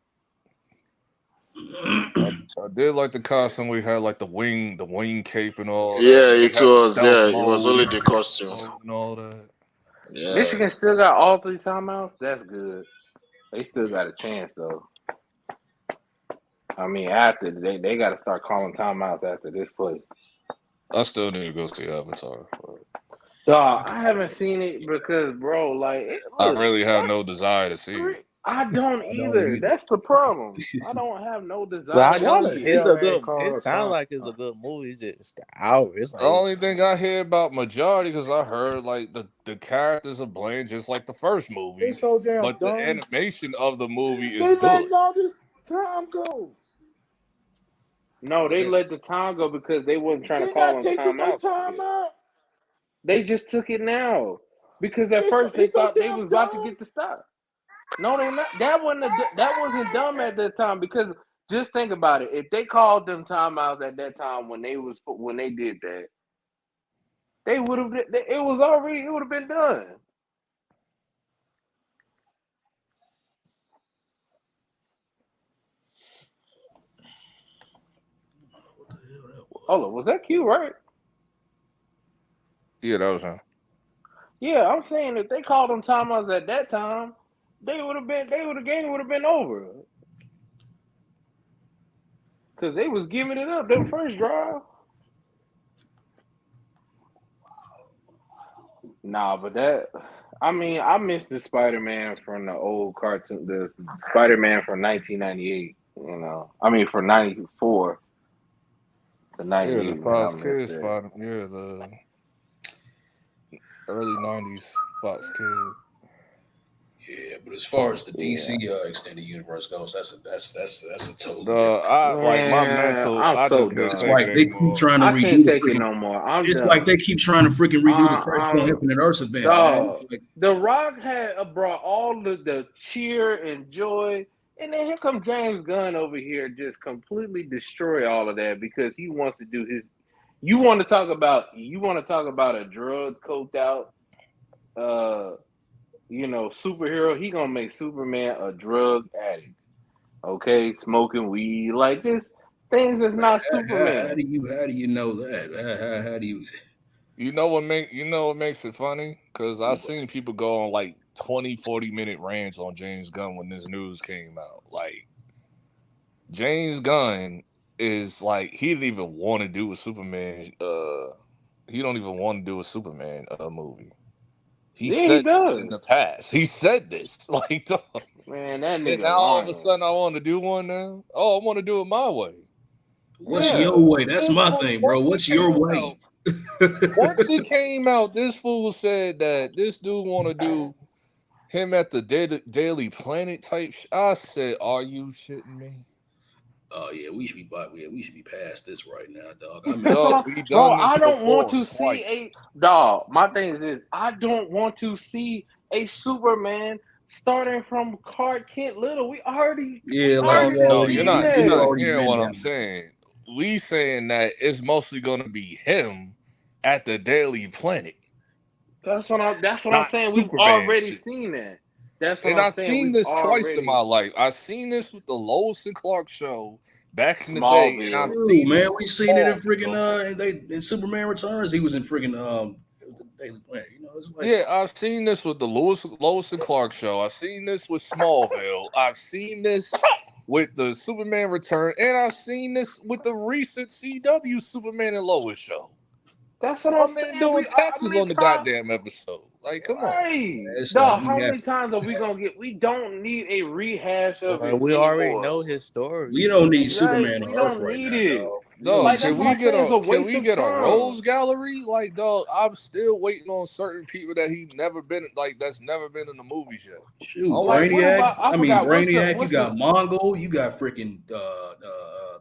I did like the costume. We had like the wing cape and all that. Yeah, And then they it had the was. stealth Yeah, it was mode only and the the quick costume. mode and all that. Yeah. Michigan still got all 3 timeouts. That's good. They still got a chance though. I mean, after they got to start calling timeouts after this play. I still need to go see Avatar. Dog, I haven't seen it because, bro, like, I look, really have no desire to see it. I don't I don't either. either. That's the problem. I don't have no But desire I to why see the it. hell ain't It it sounds like it's a good movie. It's just the hour. It's The like only thing I hear about majority because I heard like the characters are bland just like the first movie, It's so damn but the dumb. animation of the movie They is good. letting all this time go. No, they let the time go because they wasn't trying to They call not on taking no timeouts. time out. They just took it now because at first they It's so thought they damn was about to dumb. get the stop. No, they not. That wasn't dumb at that time because just think about it. If they called them timeouts at that time when they did that, they would have. It would have been done. Hold on, was that Q right? Yeah, that was him. Yeah, I'm saying if they called them timeouts at that time, the game would have been over. Cause they was giving it up that first drive. Nah, but I miss the Spider-Man from the old cartoon, the Spider-Man from 1998. From 94 to Yeah, 98. the Man, I Fox miss Kids that. spot. Yeah, the early '90s Fox Kids. Yeah, but as far as the Yeah. DC extended universe goes, that's a totally The different. I like my Man, mental. I'm I so just can't It's done. take like it they keep anymore. trying to I can't redo the take it freaking. no more. I'm It's like done. they keep trying to freaking redo the Fresh on I'm Infinite Earth event, man. It's like, The Rock had brought all the cheer and joy, and then here comes James Gunn over here, just completely destroy all of that because he wants to do his. You want to talk about a drug coked out, superhero. He gonna make Superman a drug addict. Okay, smoking weed like this. Things is not how Superman. do you know that? How do you? You know what makes it funny? Because I've seen people go on like 20, 40-minute rants on James Gunn when this news came out. Like James Gunn is like he didn't even want to do a Superman. He don't even want to do a Superman movie. He Yeah, he said this in does. the past. He said this like, Man, that and nigga now all of a lying. sudden I want to do one now. Oh, I want to do it my way. What's Nigga, your way? That's this my fool, thing, bro. once it What's your came way? out, once it came out, this fool said that this dude want to do him at the Daily Planet type. I said, "Are you shitting me?" Oh yeah, we should be past this right now, dog. I mean, That's what Dog, I, we bro. done this I don't want before to see twice. a dog. My thing is this: I don't want to see a Superman starting from Clark Kent Little. We yeah, like No, already you done no, already you're seen not. You're you that. not already hearing been what I'm down that. saying. We saying that it's mostly going to be him at the Daily Planet, That's what I'm not saying. We've Superman already shit. seen that. That's what And I'm I've saying. seen We've this twice in my already life. I've seen this with the Lois and Clark show back in the day, and I've Smallville. True, seen man. this We with seen it in freaking Smallville. in Superman Returns. He was in freaking it was the Daily Planet. You know, it's like Yeah, I've seen this with the Lois and Clark show. I've seen this with Smallville. I've seen this with the Superman Return, and I've seen this with the recent CW Superman and Lois show. That's what My I'm man saying. doing We how taxes many on the times? goddamn episode. Like, come on. Right, it's like dog. we How have many times are we gonna get? We don't need a rehash of Well, it we already anymore. know his story. we don't need Right? Superman We on Earth don't right need now, it. dog. We don't Dog, need Like that's can what I'm we Superman. get saying. It's a a can waste we of get a time. Rose Gallery? Like, dog, I'm still waiting on certain people that he never been like that's never been in the movies yet. I Shoot, want to Like what see him. Brainiac. about? I I mean, forgot. Brainiac. You What's the? got Mongol. You got freaking.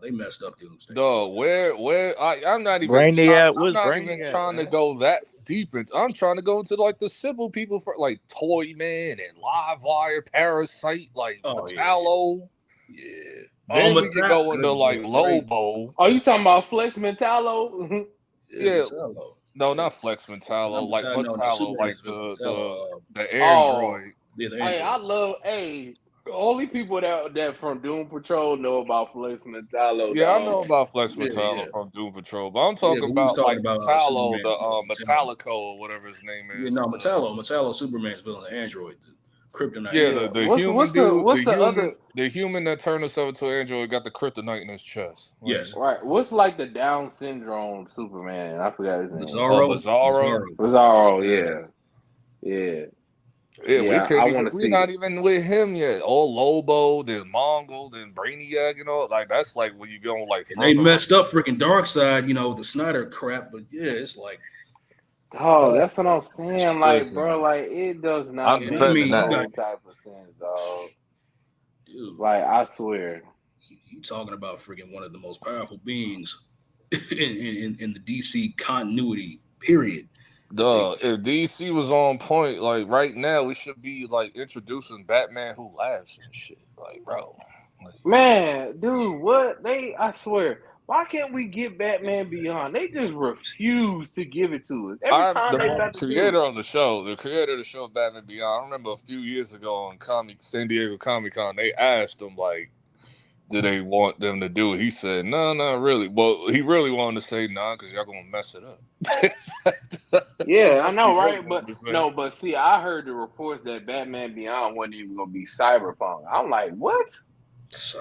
They messed up Doomsday. Dog, where I'm not even trying. Brainiac, I'm what's not even Brainiac, trying to man? go that deep into. I'm trying to go into like the simple people for like Toyman and Livewire, Parasite, like Oh yeah, Metallo. yeah. Oh, Then we could Metallo. go into Good like boy, great. Lobo. Are you talking about Flex Mentallo? Yeah, Yeah, Metallo. no, Yeah, not Flex not Metallo, like Metallo. No, Metallo, Superman like is Metallo. the Oh, android. Yeah, the hey, android. I love. Hey, the only people that from Doom Patrol know about Flex Mentallo, Yeah, I dog. know about Flex Yeah, yeah, Metallo from Doom Patrol, but I'm yeah. talking But we was about talking like about Metallo, the Superman's villain, Metallo. Metallico or whatever his name Yeah, is. no, Metallo, Superman's villain, the android, the kryptonite Yeah, Yeah. android. the human What's the dude, what's the other? the human that turned himself into an android got the kryptonite in his chest. Like, Yes, Right. What's like the Down syndrome Superman? I forgot his name. Bizarro, Bizarro. Bizarro. Bizarro. Yeah. Yeah. Yeah. Yeah, we Yeah. I can't want even. to We're see not that. even with him yet. Oh, Lobo, then Mongol, then Brainiac. You know, like that's like when you go like And they further up. messed up freaking Dark Side, the Snyder crap. But yeah, it's like, Oh, oh, that's what I'm it's saying. Like, bro, Listen, like it does I'm not yeah. I make defending mean, you that. got no type of sense, dog. dude. Like, I swear. You talking about freaking one of the most powerful beings in the DC continuity. Period. They, Duh, if DC was on point, like right now, we should be like introducing Batman Who Laughs and shit. Like, bro, like, Man, dude, what I swear, why can't we get Batman Beyond? They just refuse to give it to us. Every time they the about to do creator of the show, the creator of the show Batman Beyond. I remember a few years ago on San Diego Comic Con, they asked him like, do they want them to do it? He said, no, not really. Well, he really wanted to say no because y'all gonna mess it up. That's Yeah, I what he know, really right? wanted But to say. no, but see, I heard the reports that Batman Beyond wasn't even gonna be cyberpunk. I'm like, what?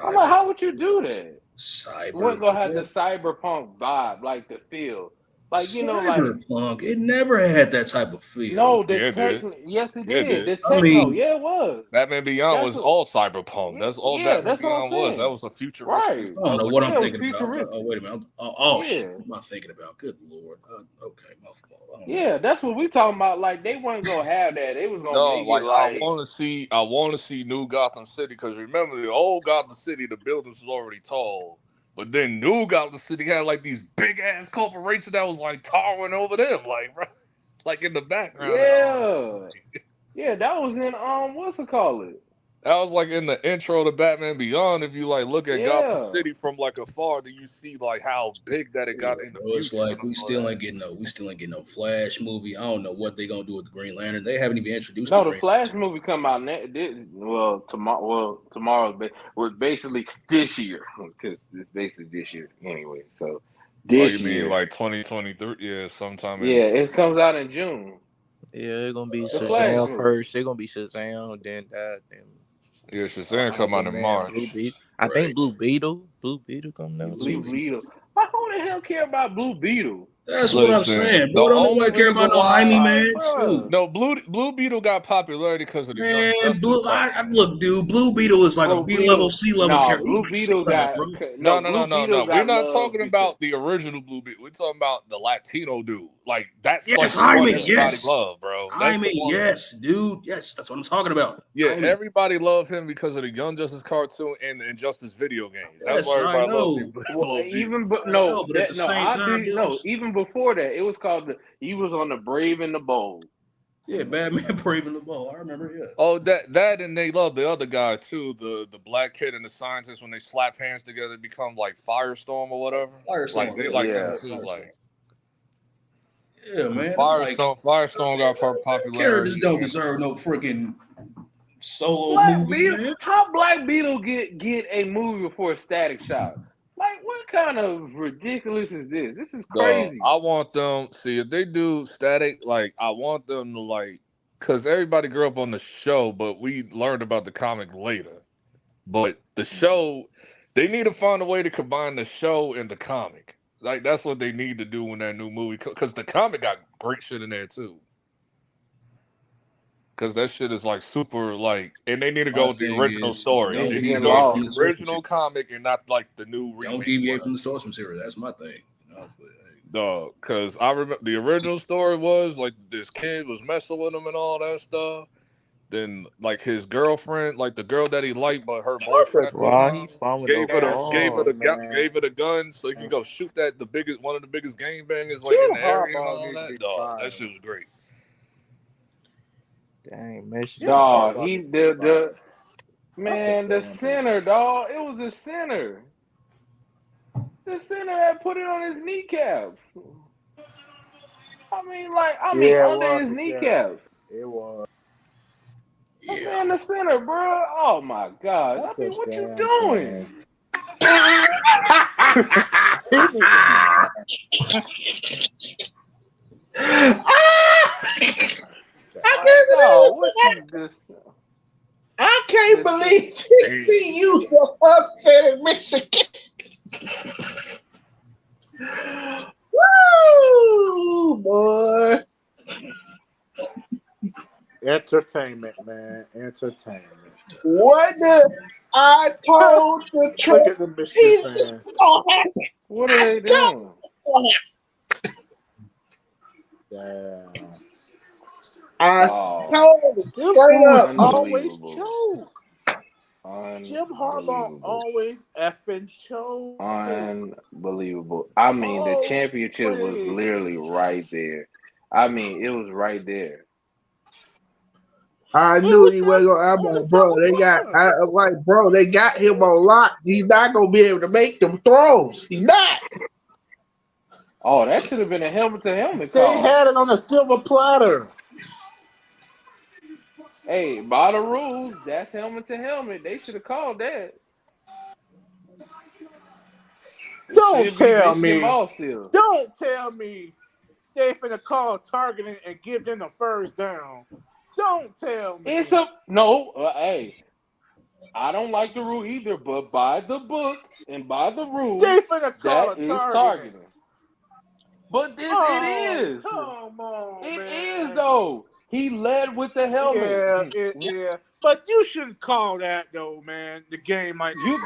I'm like, cyber, how would you do that? It cyber. wasn't gonna have the What? cyberpunk vibe, like the feel. like Cyberpunk, it never had that type of feel. no, the Yeah, it did. yes, it Yeah, it did. did. The I techno, mean, yeah, it was. Batman Beyond That's was what, all cyberpunk. That's all yeah, Batman that's what I'm Beyond was. That saying. was a futuristic. Right. I don't That was know like what a I'm Yeah, it was thinking about. futuristic. Wait a minute. Oh shit, Yeah. what am I thinking about? Good lord. Okay, my fault. I don't know. Yeah, that's what we talking about. Like they weren't gonna have that. They was gonna no, make it like I like want to see New Gotham City because remember the old Gotham City, the buildings was already tall, but then New Gotham City had like these big ass corporations that was like towering over them, like bro, like in the background. And I was yeah. like, Yeah, that was in what's it called? that was like in the intro to Batman Beyond. If you like look at Gotham Yeah. City from like afar, then you see like how big that it Yeah, got in the bro, it's future like and we all still that. ain't getting no Flash movie. I don't know what they gonna do with the Green Lantern. They haven't even introduced the No, the Green Flash movie come out tomorrow was basically this year because it's basically this year anyway. So Oh, you this mean year, like 2023? Yeah, sometime in. yeah, it comes out in June. Yeah, it's gonna be The Flash Shazam movie. first. It's gonna be Shazam, then that, then Yeah, Shazam come out in Aquaman, March. Blue Beetle. I right. think Blue Beetle coming out Blue too. Beetle. Why who the hell care about Blue Beetle? That's what I'm Listen, saying, the boy. Don't only nobody care reason about no Jaime, why Like, man. bro. Shoot. no Blue Beetle got popularity because of the Young Man, Justice cartoon. look, dude. Blue Beetle is like a Blue B level, Beetle. C level Nah, character. He's Blue like Beetle C level, got bro. No, Blue Beetle We're got not love talking because about the original Blue Beetle. We're talking about the Latino dude. Like that's like Yes, the one Jaime. everybody Yes, loved, bro. That's Jaime. the one. Yes, dude. Yes, that's what I'm talking about. Yeah, Jaime. everybody loved him because of the Young Justice cartoon and the Injustice video games. That's Yes, why I everybody loved know. well, Blue Beetle. even but I know, no but at the that no same I time, agree no dude. even before that it was called he was on the Brave and the Bold. Yeah, Batman braving the ball. I remember. Yeah. Oh, that and they love the other guy too, the black kid and the scientist when they slap hands together become like Firestorm or whatever. Like Firestorm. they Yeah, like him Yeah. too. Firestorm. Like Yeah, man. I'm like, Firestorm got characters popularity. don't And deserve no freaking solo Black movie, Beetle, man. how Black Beetle get a movie before Static Shock? Like what kind of ridiculous is this? This is crazy. I want them see if they do static. Like I want them to like because everybody grew up on the show, but we learned about the comic later. But the show, they need to find a way to combine the show and the comic. Like that's what they need to do in that new movie because the comic got great shit in there too. Because that shit is like super like, and they need to go My with the thing original is, story. don't They need to getting go with deviate from lost. the the source original material. comic and not like the new Don't remake. deviate from the source material. That's my thing. You know, but, hey. No, because I remember the original story was like this kid was messing with him and all that stuff. Then like his girlfriend, like the girl that he liked, but her boyfriend at the Why he time, found the ball, man? gave her the gun so he can go shoot that one of the biggest game bangers like in Jim the area and Harbaugh all need to that. be Dog, that fired. shit was great. Dang, Michigan Dog, Harbaugh need to be fired. That's a man, the damn dude. center, dog. It was the center. The center that put it on his kneecaps. Yeah, it Under was his the center. kneecaps. It was. That Yeah. man, the center, bro. Oh my God. That's I mean, a what you damn doing? shame. He need to be I Like, can't dog, believe what that. you just I can't this believe Hey, TCU was upset in Michigan. Woo, boy. Entertainment, man. Entertainment. What I told the Look truth. at the Michigan fans. Gonna happen. what are I they told doing? you Damn. I Dog, told it Them straight fools up. always unbelievable. choke. Jim Harbaugh Unbelievable. always effing choke. Unbelievable. I mean, the championship was Always. literally right there. I mean, it was right there. I It knew was he wasn't just gonna. I'm on like, bro, they got. 7 o'clock. I'm like, bro, they got him on lock. He's not gonna be able to make them throws. He's not. Oh, that should have been a helmet to helmet They call. had it on a silver platter. Hey, by the rules, that's helmet to helmet. They should have called that. It Don't should be tell Michigan me. ball still. Don't tell me they finna call targeting and give them the first down. Don't tell me. It's a no. Hey, I don't like the rule either, but by the book and by the rules, They finna call that a is targeting. targeting. But it is. Come on, It man. is though. He led with the helmet. Yeah. But you shouldn't call that though, man. The game might. You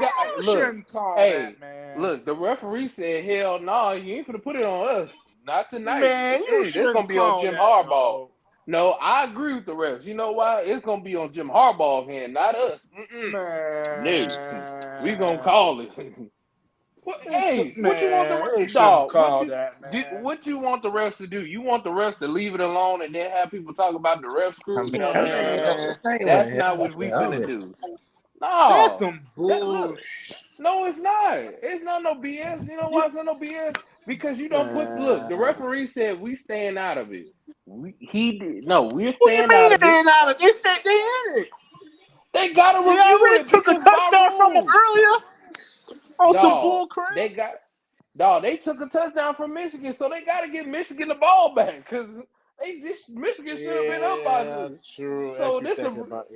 shouldn't call that, man. Look. The referee said, "Hell no, you ain't gonna put it on us. Not tonight. Man, you That's shouldn't gonna be on call Jim that, Harbaugh." dog. No, I agree with the refs. You know why? It's gonna be on Jim Harbaugh's hand, not us. No, we gonna call it. What, what you want Man, they the shouldn't dog? call that, man. What you want the refs to do? You want the refs to leave it alone and then have people talk about the ref screw? No, that's not what we finna do. That's No, some bullshit. no, it's not. It's not no BS. You know why it's not no BS? Because you don't put. Look, the referee said we staying out of it. He did. No, we're staying out of it. Staying out of it? They in it. They gotta They review already it took a because by touchdown from them rules. earlier on some bull Dog, crap. they took a touchdown from Michigan, so they got to get Michigan the ball back because Michigan should have been up by this. True. So As you think about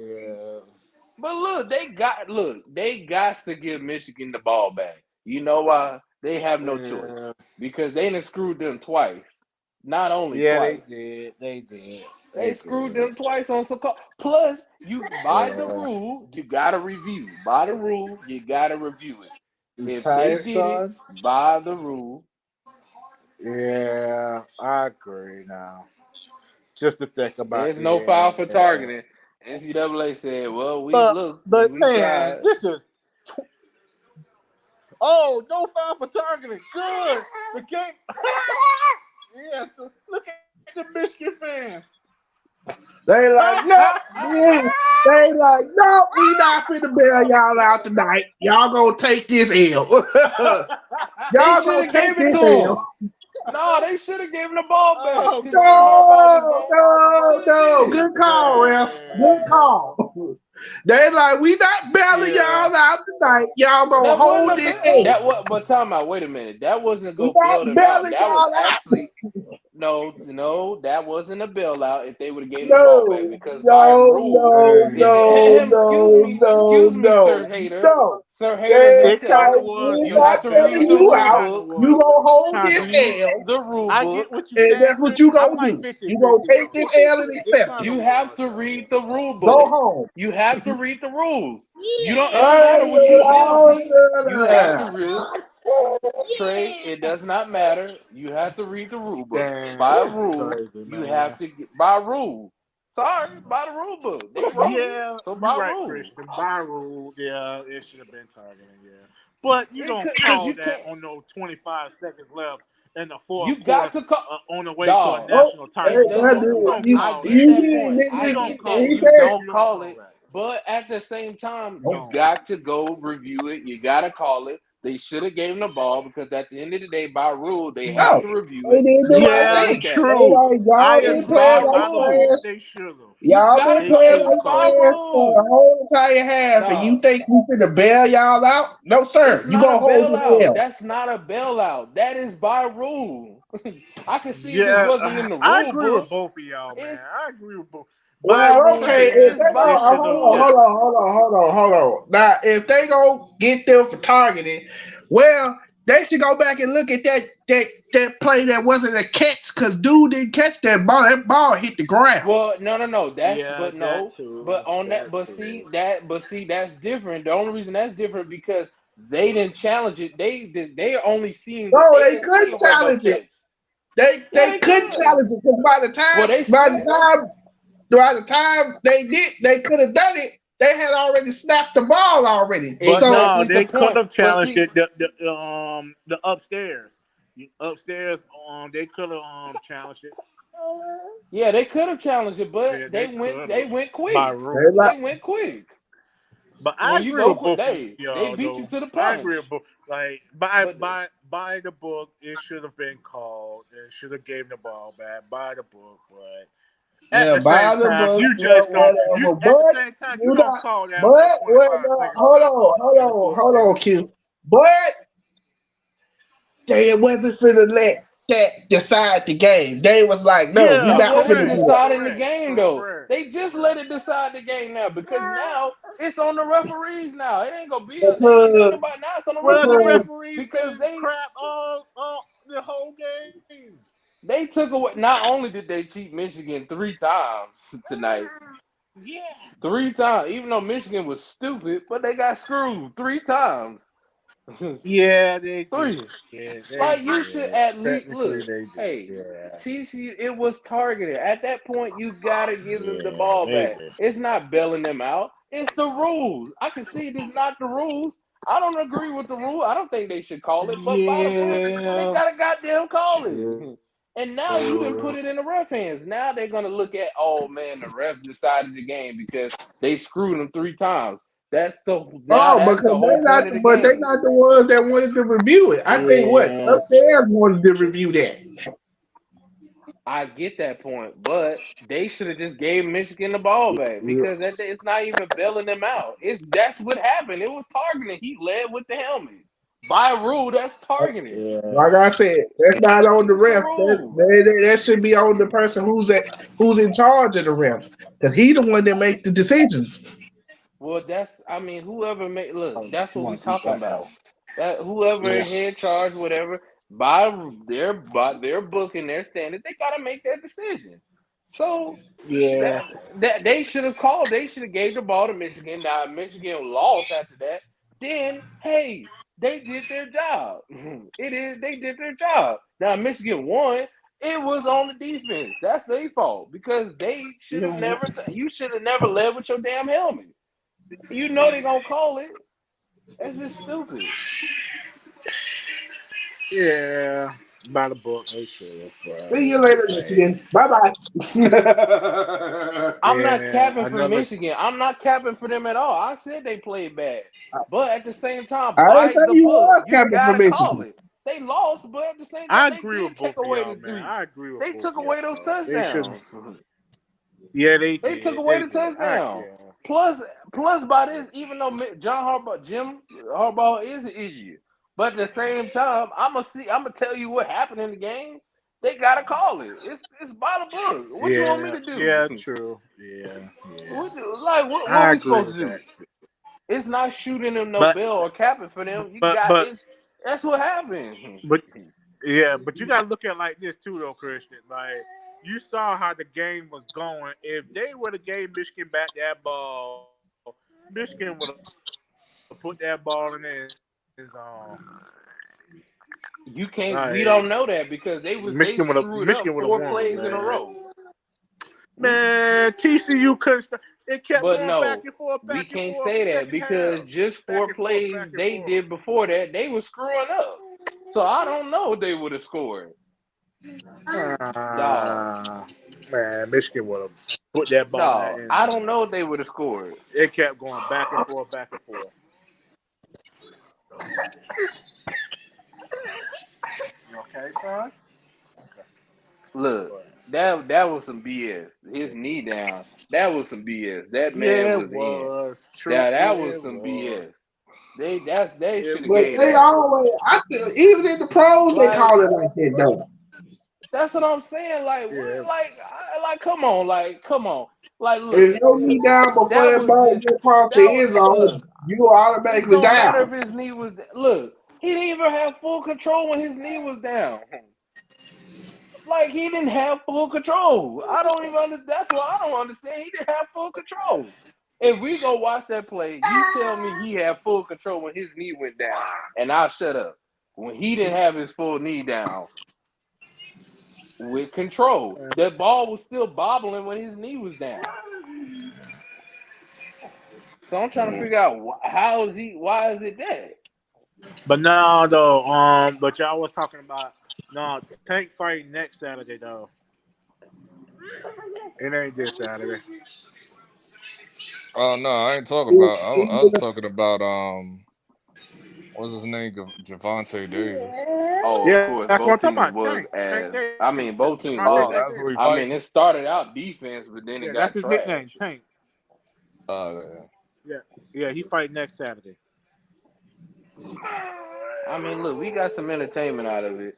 But look, they got to give Michigan the ball back. You know why? They have no choice because they done screwed them twice. Not only twice. They did. They screwed them twice on some call. Plus, you by the rule, you gotta review. By the rule, you gotta review it. If they did it by the rule. Yeah, I agree now. Just to think about there's no foul for targeting. NCAA said, well, we tried. This is no foul for targeting. Good. The game. Yeah, so look at the Michigan fans. They like, no, we not finna bail y'all out tonight. Y'all gonna take this L. Y'all gonna take this L. No, they should have given the ball back. No. Good call, ref. Good call. They like, we not bailing y'all out tonight. Y'all gonna hold this L. But time out, wait a minute. That wasn't go bail them out. That was actually no, that wasn't a bailout if they would have gave the ball back because by rule. Excuse me, Sir Hater. Sir Hater, you have to read the rule book. You gonna hold this L. The rule book. I get what you're saying. And that's what you gonna do. You gonna take this L and accept it. You have to read the rule book. Go home. You have to read the rules. You don't. It doesn't matter what you have to read. Trey, it does not matter. You have to read the rule book. By rule, you have to get by rule. Sorry, by the rule book. They wrong. So by rule. Christian. By rule, it should have been targeting. Yeah, but you don't call that on those 25 seconds left in the fourth. You got to call on the way to a national title. You don't call it. But at the same time, you got to go review it. You got to call it. They should have gave him the ball because at the end of the day, by rule, they have to review it. True. Y'all been playing like they should have. Y'all been playing like for the whole entire half, and you think we finna bail y'all out? No, sir. You gonna hold the L. That's not a bailout. That is by rule. I can see this wasn't in the rule I agree book. with both of y'all, man. I agree with both. Well, okay. Hold on. Now, if they gonna get them for targeting, well, they should go back and look at that play that wasn't a catch because dude didn't catch that ball. That ball hit the ground. Well, no. That's that's different. The only reason that's different because they didn't challenge it. They only seen. No, they couldn't challenge it. They couldn't challenge it because by the time they could have done it, they had already snapped the ball already. But no, they could have challenged it. The upstairs, they could have challenged it. Yeah, they could have challenged it, but they went quick. They went quick. But I agree with both of y'all. They beat you to the punch. I agree with both. Like by the book, it should have been called. It should have gave the ball back by the book, but. At the same time, you just don't. At the same time, you don't call that. Hold on, Q. But they wasn't finna let that decide the game. They was like, no, we're not finna decide in the game though. They just let it decide the game now because now it's on the referees now. It ain't gonna be nobody now. It's on the referees because they crap all the whole game. They took away. Not only did they cheat Michigan 3 times tonight, Yeah. 3 times. Even though Michigan was stupid, but they got screwed 3 times. Yeah, they did. 3. Yeah, they Like you should did. at least Technically, look. they did. Hey, Yeah. TCU, it was targeted. At that point, you gotta give them the Yeah, ball they back. did. It's not bailing them out. It's the rules. I can see it is not the rules. I don't agree with the rule. I don't think they should call it. But by the book, they Yeah. gotta goddamn call True. it. And now you didn't put it in the ref hands. Now they're gonna look at, oh man, the ref decided the game because they screwed them 3 times. That's the Oh, because whole point of the they game. not the ones that wanted to review it. I think what Yeah. upstairs wanted to review that. I get that point, but they should have just gave Michigan the ball back Yeah. because it's not even bailing them out. That's what happened. It was targeting. He led with the helmet. By rule, that's targeting. Yeah. Like I said, that's not on the It's the ref. rule. That should be on the person who's in charge of the refs, because he the one that makes the decisions. Well, whoever made look, Oh, that's you what we want to keep talking that about. though? That whoever Yeah. head charge, whatever, by their book and their standard, they gotta make that decision. So Yeah. that they should have called. They should have gave the ball to Michigan. Now Michigan lost after that. Then hey, they did their job. They did their job. Now Michigan won. It was on the defense. That's their fault because they should have Yeah. never. You should have never led with your damn helmet. You know they're gonna call it. That's just stupid. Yeah. By the book, they should have. See you later, Hey. Michigan. Bye bye. I'm not Yeah. capping for Another. Michigan. I'm not capping for them at all. I said they played bad. But at the same time, I didn't by say the you book, was you capping for gotta call Michigan. it. They lost, but at the same I time, they agree with did take both of away y'all, the man. 3. I agree with They both took of y'all. away those They shouldn't. touchdowns. Yeah, they They took did. away They the did. touchdown. Yeah. Plus by this, even though Jim Harbaugh is an idiot, but at the same time, I'm gonna tell you what happened in the game. They gotta call it. It's by the book. What you want me Yeah. to do? Yeah. True. Yeah. Yeah. What I we agree supposed to with do? that. It's not shooting them no But bell or capping for them. You but got but it's That's what happened. but yeah. But you gotta look at it like this too, though, Christian. Like you saw how the game was going. If they would have gave Michigan back that ball, Michigan would have put that ball in his You can't. We like don't know that because they screwed up Michigan would have 4 plays won, in a man. row. Man, TCU couldn't. It kept But going back no, and forth, we back and can't forth. say that Second half, because just back 4 and forth, plays back and they forth. did before that, they were screwing up. So I don't know if they would have scored. Dog, Man, Michigan would have put that ball in that dog. end I don't zone. know if they would have scored. It kept going back and forth, back and forth. You okay, son? Look, that was some BS. His knee down. That was some BS. That man Yeah, was it in. was true. That Yeah, was it some was. BS. They should have But gave they that. always, I feel, even in the pros, they Like call it like that though. that's what I'm saying. Like Yeah. what? Come on. Like come on. Like look, If your knee down before that that was ball just get across the that was end zone, look. you are It automatically don't matter down. if his knee was look. He didn't even have full control when his knee was down. Like he didn't have full control. I don't even understand. That's what I don't understand. He didn't have full control. If we go watch that play, you tell me he had full control when his knee went down, and I'll shut up. When he didn't have his full knee down with control, that ball was still bobbling when his knee was down. So I'm trying to figure out why is it that? But no, though. But y'all was talking about Tank fight next Saturday though. It ain't this Saturday. Oh no, I ain't talking about. I was talking about what's his name? Javante Davis. Oh, of Yeah, course, that's what I'm both talking teams about. was Tank ass. I Davis. mean, both teams Javante was. Oh, Tank that's Davis. who he I mean, fighting. it started out defense, but then it Yeah, that's got his nickname, trash. Tank. Yeah. Yeah, he fight next Saturday. I mean, look, we got some entertainment out of it.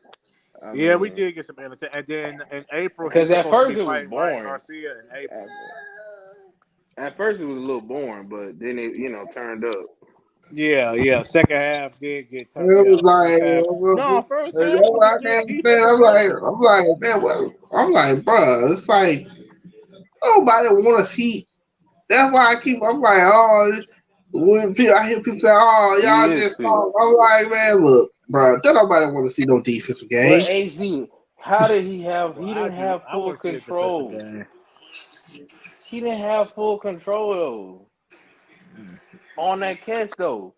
Yeah, we did get some entertainment. And then in April, he's Because at supposed to be first it was fighting Ryan boring. Garcia in April. At first it was a little boring, but then it, turned up. Yeah. Second half did get It tough. Yeah, was like, first half. No, first that's half was what a I good can't stand. defensive game. I'm like, man, what? I'm like, bro, it's like nobody want to see. That's why I'm like, oh, I hear people say, oh, He y'all is just fit. saw. I'm like, man, look, bro, don't nobody want to see no defensive But game. HD, how did he have? Well, He I didn't do. have I full want to see a defensive control. game. He didn't have full control though on that catch though.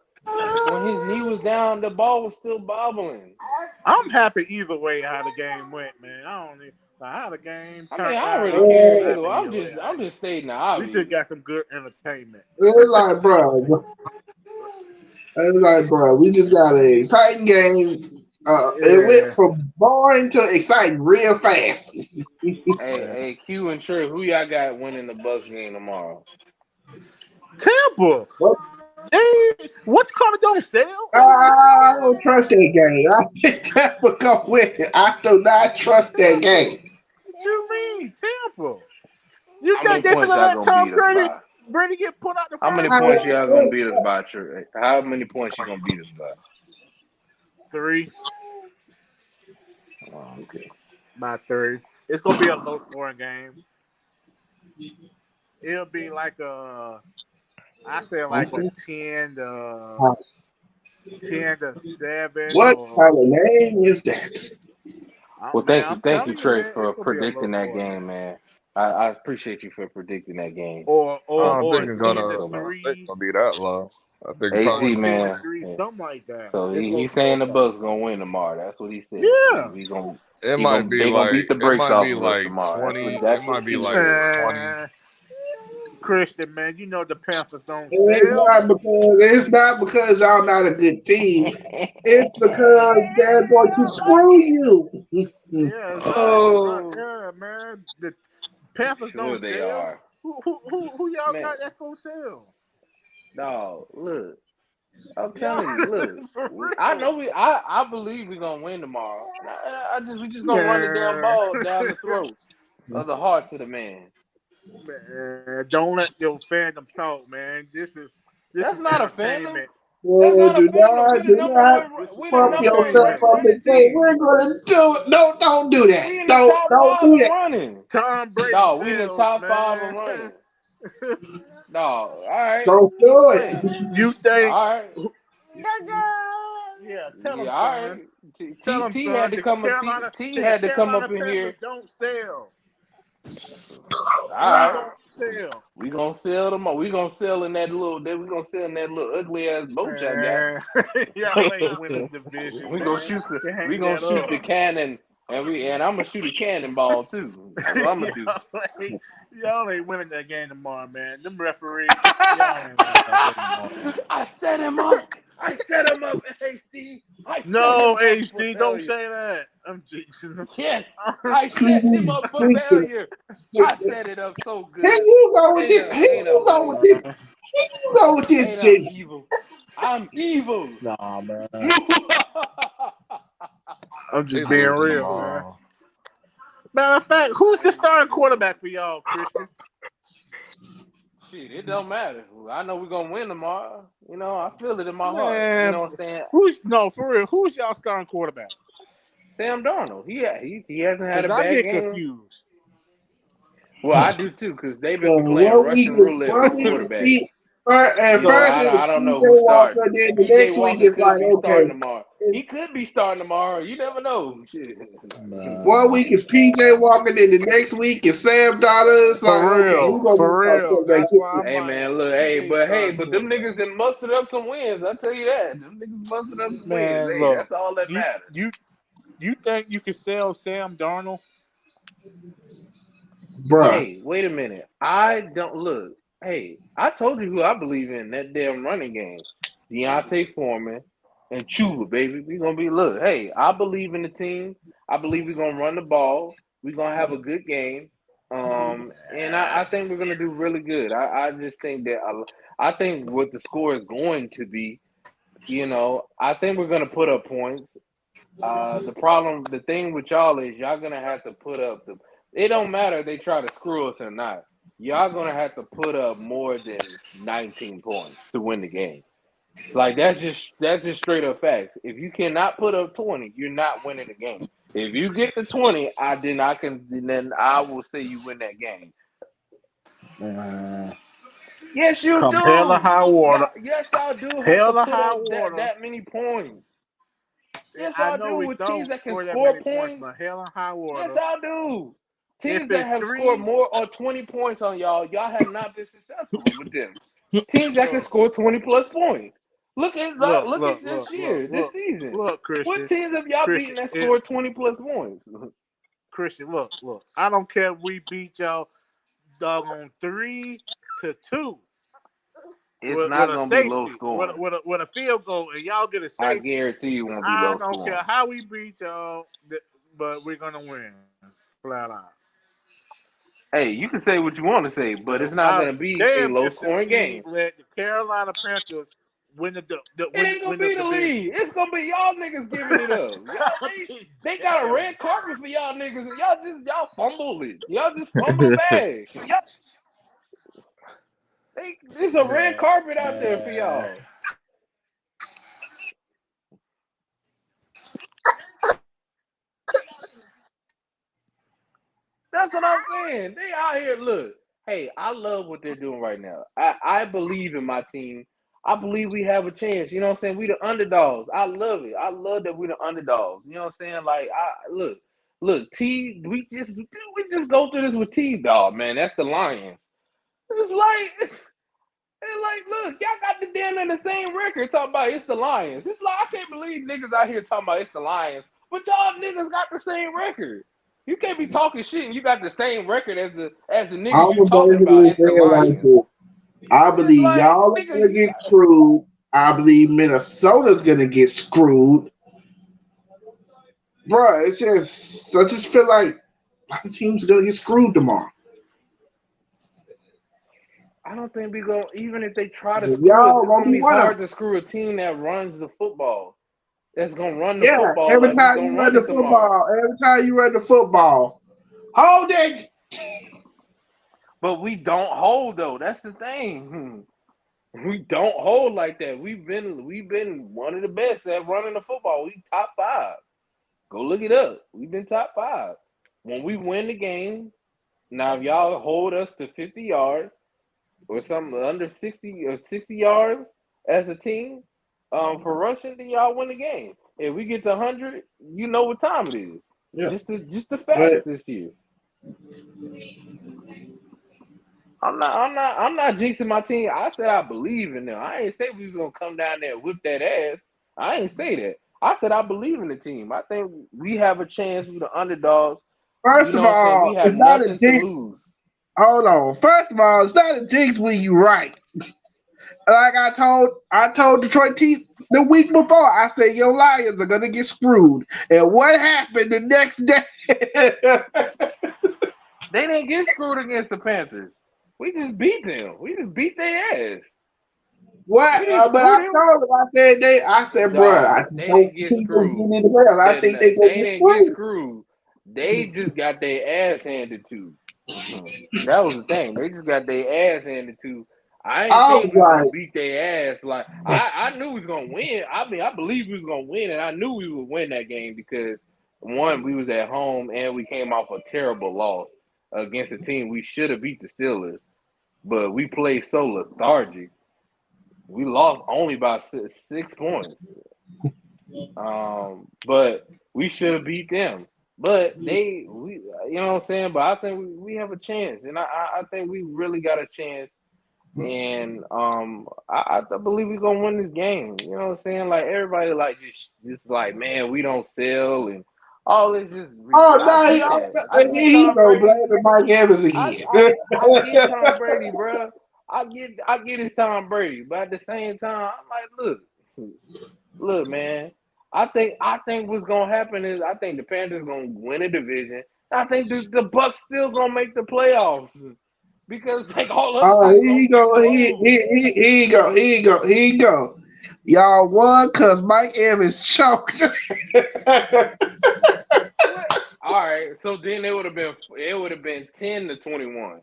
When his knee was down, the ball was still bobbling. I'm happy either way how the game went, man. I don't need like how the game I mean, turned I don't out. really care I'm either happy way. either way. I'm just stating the We just obvious. got some good entertainment. It's like, bro, it's like, bro, we just got a exciting game. It went Yeah. from boring to exciting real fast. Hey, Q and Trey, who y'all got winning the Bucks game tomorrow? Tampa. What? What's called don't sell? I don't trust that game. I think Tampa come with it. I do not trust that game. What you mean, Tampa? You How many think they points finna y'all let gonna Tom beat us Brady by? get put out the How many first points round? y'all gonna beat us by, Trey? How many points you gonna beat us by? 3 Oh, okay. by 3. It's gonna be a low scoring game. It'll be like I say like a 10-7 What or kind of name is that? Well, man, I'm thank you, telling you, Trey, man, it's for gonna be a low predicting that scoring game, game. man. I appreciate you for predicting that game. I don't Or think So it's thank ten you to gonna. so much. I don't think it's three gonna be that low. I think or probably HD 10 to man. 3, Yeah. something like that. So It's gonna he's be low saying the scoring. Bucks gonna win tomorrow. That's what he said. Yeah. it might be They gonna like beat the it brakes might off be of us like tomorrow. 20. It That's what might be Q like said. 20. Christian, man, you know the Panthers don't sell. It's not because y'all not a good team. It's because they're going to screw you. Yeah, it's right. Oh, Yeah, man. The Panthers sure don't they sell. are, Who y'all man. got that's gonna sell? Dog, look. I'm Yeah, telling you, look. for I real. know I believe we're gonna win tomorrow. We just gonna run the damn Man, ball down the throats of the hearts of the man. man, don't let your fandom talk, man. This That's is not a fandom. entertainment. That's not a Do fandom. not, do not We the pump number one yourself Entertainment. up running and say team. we're going to do it. No, don't do that. We in the Don't top don't five do of that. running. Tom Brady Dog, we in the sells, top five of man. running. Dog, all right. Don't Keep do it. playing. You think? All right. Yeah, tell Yeah, him, all son. right. Tell him, T had son. to come up. T The had to come Carolina up in Panthers here. don't sell. All We right. don't sell, We gonna sell them. We gonna sell in that little. We gonna sell in that little ugly ass boat y'all got. man. Y'all ain't winning the division, We gonna man. shoot. You We hang gonna that shoot the up. cannon, and I'm gonna shoot a cannonball too. That's what I'm gonna do. y'all ain't winning that game tomorrow, man. Them referee, y'all ain't winning that game tomorrow. I set him up. I set him up, HD. I set No, him up for HD, don't failure. say that. I'm jinxing them. Yes, I set him up for failure. I set it up so Here good. you go with this. Here Ain't you no go with way. this. Here you go with this, Ain't I'm Jake. evil. I'm evil. Nah, man. I'm They just being losing real, man. tomorrow. Matter of fact, who's the starting quarterback for y'all, Christian? Shit, it don't matter. I know we're gonna win tomorrow. You know, I feel it in my heart. You Man, know what I'm saying? for real? Who's y'all starting quarterback? Sam Darnold. He hasn't had Because a I bad get game. confused. Well, I do too, because they've been playing One week Russian is roulette with one week is quarterbacks. Pete, and You know, So, first it I was don't know PJ who's Walker, starting. then the PJ next week Walker it's could like be starting okay. tomorrow. He could be starting tomorrow. You never know. Shit. One man, week is PJ Walker, then the next week is Sam Donald. It's like okay, we're gonna need to start putting back That's this why week. I'm Hey like, man, look, we ain't starting but them quarterback. niggas done mustered up some wins. I tell you that. Them niggas mustered up some wins. Man, Hey, look, that's all that you matters. you you think you could sell Sam Darnold? Bruh. Hey, wait a minute. I don't look. Hey, I told you who I believe in that damn running game. Deontay Foreman and Chuba, baby. We gonna be look. Hey, I believe in the team. I believe we're gonna run the ball. We're gonna have a good game. And I think we're gonna do really good. I just think that I think what the score is going to be. You know, I think we're gonna put up points. The thing with y'all is y'all gonna have to put up the. It don't matter if they try to screw us or not. Y'all gonna have to put up more than 19 points to win the game. Like that's just straight up facts. If you cannot put up 20, you're not winning the game. If you get to 20, then I will say you win that game. Yes, you Come hell or do. high water. Yes, y'all do have to Hell or put high up water. that many points. Yes, I y'all know do we with teams don't that can score that score many points, points. but hell or high Yes, water. y'all do. If Teams that it's have scored 3, more or 20 points on y'all have not been successful with them. Teams that can score 20 plus points. Look at this year, this season. look, What Christian. teams have y'all beaten that scored 20 plus points? Christian, look. I don't care if we beat y'all doggone 3-2 It's with not a gonna be low safety, scoring. with a field goal, and y'all get a I safety. guarantee you won't be I low don't care scoring. how we beat y'all, but we're gonna win flat out. Hey, you can say what you want to say, but it's not I'll gonna be a damn low if the scoring league game. let the Carolina Panthers win It ain't gonna win the be the division. league. It's gonna be y'all niggas giving it up. Y'all they got a red carpet for y'all niggas, and y'all fumble it. Y'all just fumble the bag. There's a red carpet out there for y'all. That's what I'm saying. They out here. Look, hey, I love what they're doing right now. I believe in my team. I believe we have a chance. You know what I'm saying? We the underdogs. I love it. I love that we the underdogs. You know what I'm saying? Like, look, we just go through this with T, dog, man. That's the Lions. It's like, look, y'all got the damn in the same record talking about it's the Lions. It's like I can't believe niggas out here talking about it's the Lions, but y'all niggas got the same record. You can't be talking shit and you got the same record as the niggas I'm you gonna talking about. basically It's say the it like Lions. this. I It's believe like, y'all are gonna nigga, get screwed. I believe Minnesota's gonna get screwed. Bruh, I just feel like the team's gonna get screwed tomorrow. I don't think we go. Even if they try to screw us, Y'all it's gonna gonna be be one of hard them. to screw a team that runs the football. That's gonna run the Yeah, football every like we time gonna you run run the it tomorrow. football, hold it. But we don't hold though. That's the thing. We don't hold like that. We've been one of the best at running the football. We top 5. Go look it up. We've been top 5. When we win the game, now if y'all hold us to 50 yards or something under 60 yards as a team, for rushing, then y'all win the game. If we get to 100, you know what time it is. Yeah, Just the but facts this year. I'm not jinxing my team. I said I believe in them. I ain't say we was gonna come down there and whip that ass. I ain't say that. I said I believe in the team. I think we have a chance with the underdogs. You first know of what I'm saying? all, We have it's not a nothing to jinx. lose. Hold on. First of all, it's not a jinx when you right. Like I told Detroit T the week before. I said your Lions are gonna get screwed. And what happened the next day? They didn't get screwed against the Panthers. We just beat them. We just beat their ass. What? We didn't But screw I them. told him. I said, bruh, I Dog, just they don't didn't get see them getting screwed. in the playoffs. I They, think they gonna they get didn't get screwed. screwed. They just got their ass handed to. That was the thing. They just got their ass handed to. I didn't I think was we was gonna like, beat their ass. Like I knew we was gonna win. I mean, I believed we was gonna win, and I knew we would win that game because one, we was at home, and we came off a terrible loss against a team we should have beat the Steelers, but we played so lethargic. We lost only by 6 points. But we should have beat them. But you know what I'm saying. But I think we have a chance, and I think we really got a chance. And I believe we're gonna win this game. You know what I'm saying? Like everybody, like just like man, we don't sell and all this. oh I no, get that. I here get he Tom go Brady. blaming Mike Evans I again. I I get Tom Brady, bro. I get it's Tom Brady, but at the same time, I'm like, look, man. I think what's gonna happen is I think the Panthers gonna win a division. I think the Bucks still gonna make the playoffs because like all other Oh, teams here gonna he get go. smoked. Here he go. Y'all won because Mike Evans choked. What? All right, so then it would have been 10-21.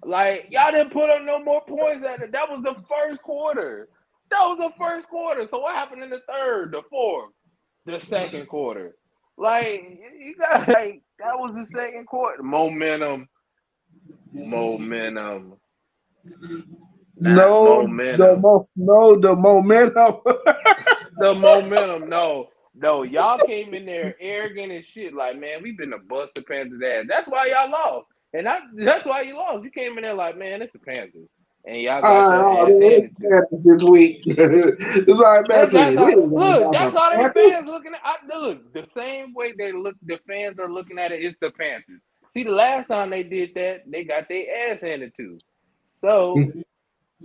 Like y'all didn't put up no more points. That was the first quarter. That was the first quarter. So what happened in the third, the fourth, the second quarter? Like you got like that was the second quarter. Momentum. Not No, momentum. the momentum. The momentum. No, y'all came in there arrogant and shit. Like, man, we been to bust the Panthers ass. That's why y'all lost. And that's why you lost. You came in there like, man, it's the Panthers. And y'all got your ass handed to you. This week. It's like, man, please. Look, that's how they fans looking at. Look, the same way the fans are looking at it. It's the Panthers. See, the last time they did that, they got their ass handed to. So,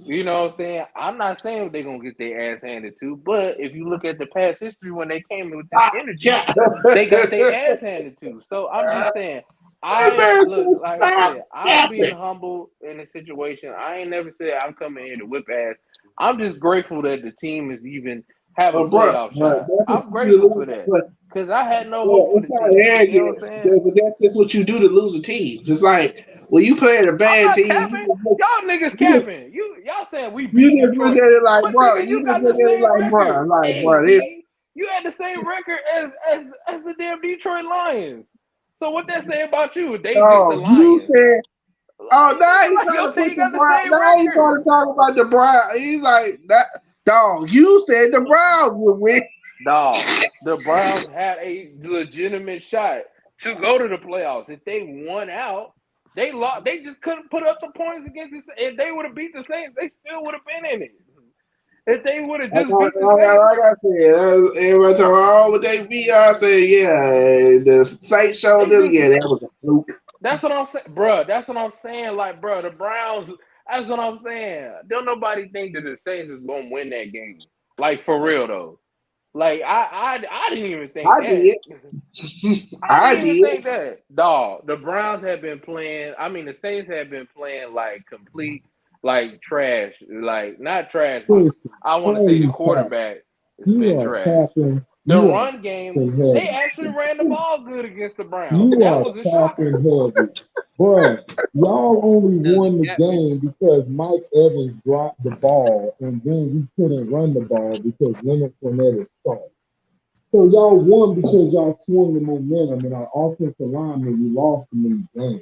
you know what I'm saying? I'm not saying they're gonna get their ass handed to, but if you look at the past history when they came with this energy, they got their ass handed to. So I'm just saying, like I said, I'm being humble in a situation. I ain't never said I'm coming here to whip ass. I'm just grateful that the team is even have a playoff shot. I'm grateful for that because I had no hope for It's the not team. arrogant, You know what I'm saying? but that's just what you do to lose a team. It's like when you play at a I'm bad not team, capping. Y'all niggas capping. Y'all saying we you beat just look Detroit. at it like, But bro. nigga, You you just got look the at it same like, bro, record. You had the same record as the damn Detroit Lions. So what that say about you? They just the you Lions. said, oh, now he's Like trying your to put team the got the Brown. same Now he's trying record. to talk about the Brown. He's like that. Dog, you said the Browns would win. Dog, the Browns had a legitimate shot to go to the playoffs. If they won out, they lost. They just couldn't put up the points against the. If they would have beat the Saints, they still would have been in it. If they would have just beat the Saints, Like I said, everybody talking about, oh, but they beat. I said, yeah, the site showed them. Yeah, that was a fluke. that's what I'm saying, bro. That's what I'm saying. Like, bro, the Browns. That's what I'm saying. Don't nobody think that the Saints is gonna win that game. Like for real though. Like I didn't even think I that. did. I I didn't even did. think that. Dog, the Browns have been playing. I mean, the Saints have been playing like complete, like trash. Like not trash, but Listen, I want to say the holy crap. quarterback has You been are trash. talking, The you are run game, talking they heavy. actually ran the ball good against the Browns. You That are was a talking shocker. heavy. Bruh, y'all only The won the gap been game because Mike Evans dropped the ball and then we couldn't run the ball because Leonard Fournette is soft. So y'all won because y'all swung the momentum and our offensive linemen, we lost them in the game.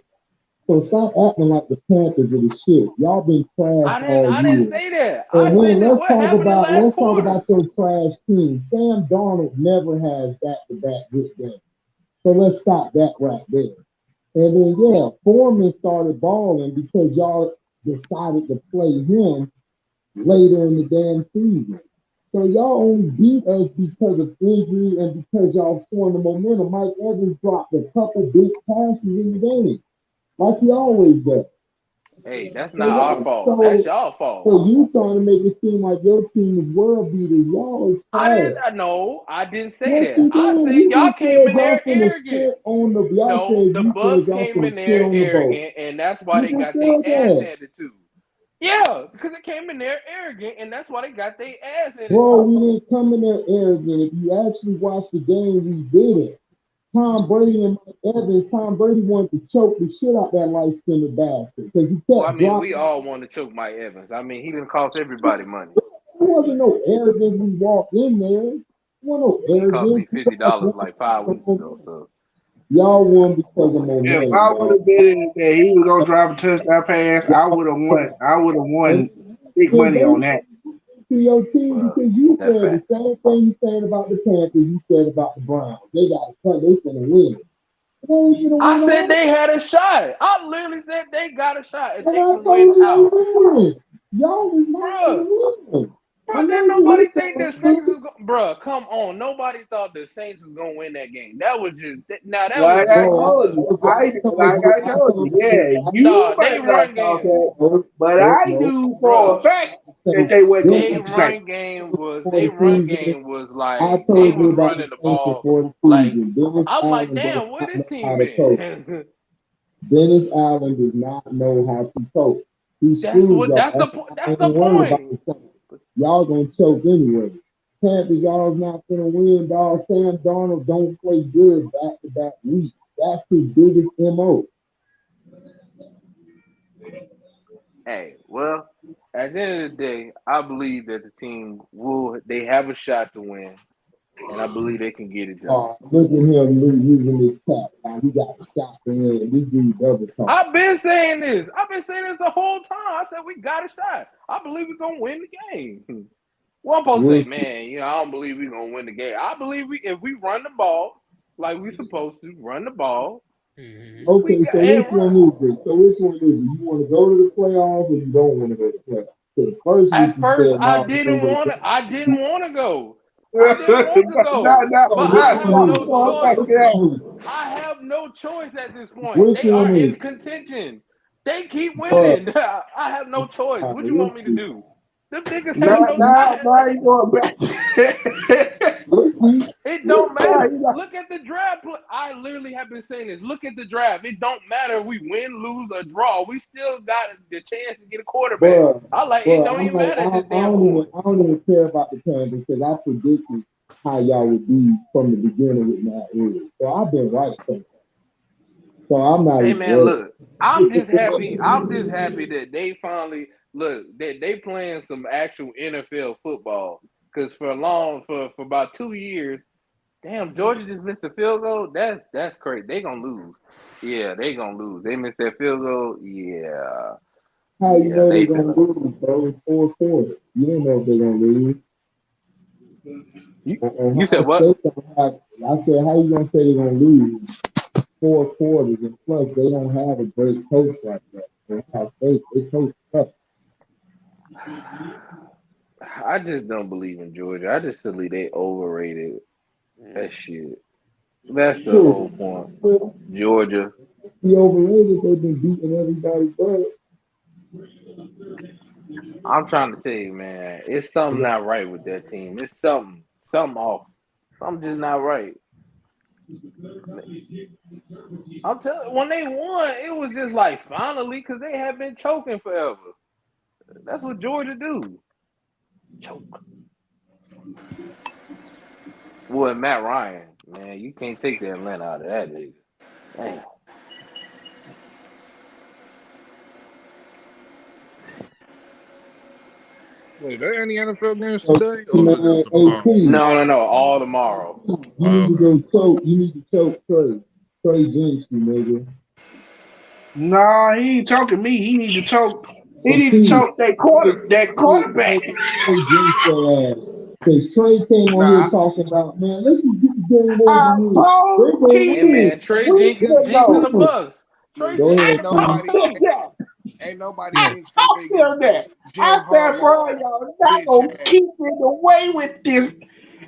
So stop acting like the Panthers are the shit. Y'all been trash all I didn't year. say that. I And then said that what happened the last let's talk quarter. about your trash team. Sam Darnold never has back-to-back good games. So let's stop that right there. And then yeah, Foreman started balling because y'all decided to play him later in the damn season. So y'all only beat us because of injury and because y'all swung the momentum. Mike Evans dropped a couple big passes in the game, like he always does. Hey, that's So not our y'all, fault. That's so y'all fault. so you trying to make it seem like your team is world beaters. Y'all is I didn't trash. no, I didn't say Yes, that. you I did. said You y'all just came said in there y'all finna arrogant. sit on the. Y'all No, said the you said Bucks y'all came in finna sit there on the boat. arrogant, and that's why You they just got their said ass that, handed to. Yeah, because it came in there arrogant, and that's why they got their ass handed bro. to. We didn't come in there arrogant. If you actually watch the game, we did it. Tom Brady and Mike Evans. Tom Brady wanted to choke the shit out that light-skinned bastard because he Well, I kept mean, we dropping. all want to choke Mike Evans. I mean, he didn't cost everybody money. There wasn't no arrogance. We walked in there. There wasn't no Well, he cost arrogance. me $50 like 5 weeks ago. So Y'all won because of If momentum, I would dog. have been in that he was gonna drop a touchdown pass, I would have won. I would have won big And money on they that. to your team well, because you that's said the fact. same thing you said about the Panthers, you said about the Browns. They got to cut, they finna win. They ain't finna I win said all. they had a shot. I literally said they got a shot if And they I can win told you out. they win. Y'all was not Bruh, finna win. I Bro, know didn't you nobody wish think y'all the Saints was going? Bro, come on. Nobody thought the Saints was gonna win that game. That was just now. That was Like I just bro, told a you, I I told you, told you, yeah, I you dog. They might not run thought game, that, no, but no, I no. knew for a bro. fact that So they wasn't gonna They this beat the Saints. run game was before they the run season, game was I like they told you was about the running the Saints ball before the like season. Dennis I'm like, Allen does damn, where not this know how team to coach. been? Dennis Allen does not know how to coach. He screwed y'all. That's the That's why I that's ain't the worried about point. the Saints. Y'all gonna choke anyway. Panthers, y'all's not gonna win, dog. Sam Darnold don't play good back to back weeks. That's his biggest MO. Hey, well, At the end of the day, I believe that the team they have a shot to win, and I believe they can get it done. Look at him using this cap. Now he got the shot to win. This dude double talk. I've been saying this. I've been saying this the whole time. I said we got a shot. I believe we're gonna win the game. Well, I'm supposed to say, man, I don't believe we're gonna win the game. I believe if we run the ball like we're supposed to, run the ball. Mm-hmm. Okay, so which one is it? You want to go to the playoffs, or you don't want to go to the playoffs? At first, I didn't want to. I didn't want to go. I didn't want to go. But I have no choice. I have no choice at this point. They are in contention. They keep winning. I have no choice. What you want me to do? Them niggas have no. Now you going back. It don't matter. Look at the draft. I literally have been saying this. Look at the draft. It don't matter if we win, lose, or draw. We still got the chance to get a quarterback. It don't even matter at this damn point. I don't even care about the plan because I predicted how y'all would be from the beginning with Matt Williams. So I've been right so far. So I'm not. Hey man, look. I'm just happy. I'm just happy that they finally that they playing some actual NFL football. Because for about 2 years, damn, Georgia just missed a field goal. That's crazy. They gonna lose. Yeah, they gonna lose. They missed that field goal. Yeah. How you know they gonna lose, bro? It's 4-4. You don't know if they're gonna lose. You said what? I said, how you gonna say they're gonna lose 4 quarters, and plus they don't have a great coach like that. They coach tough. I just don't believe in Georgia. I just believe they overrated that shit. That's the whole point. Georgia. He overrated. They've been beating everybody but. I'm trying to tell you, man, it's something not right with that team. It's something off. Something just not right. I'm telling you, when they won, it was just like finally because they have been choking forever. That's what Georgia do. Choke. Well, Matt Ryan, man, you can't take the Atlanta out of that nigga. Damn. Wait, there any NFL games today? Or is it tomorrow? No, all tomorrow. You need to go choke. You need to choke Trey. Trey jinxed you, nigga. Nah, he ain't choking me. He need to choke. He need to choke that quarterback. Because Trey came on here talking about, man, let's just get the game over with. Hey, man, Trey jinxing the Bucks. Ain't nobody jinxed them niggas. I said, bro, y'all not gonna keep it away with this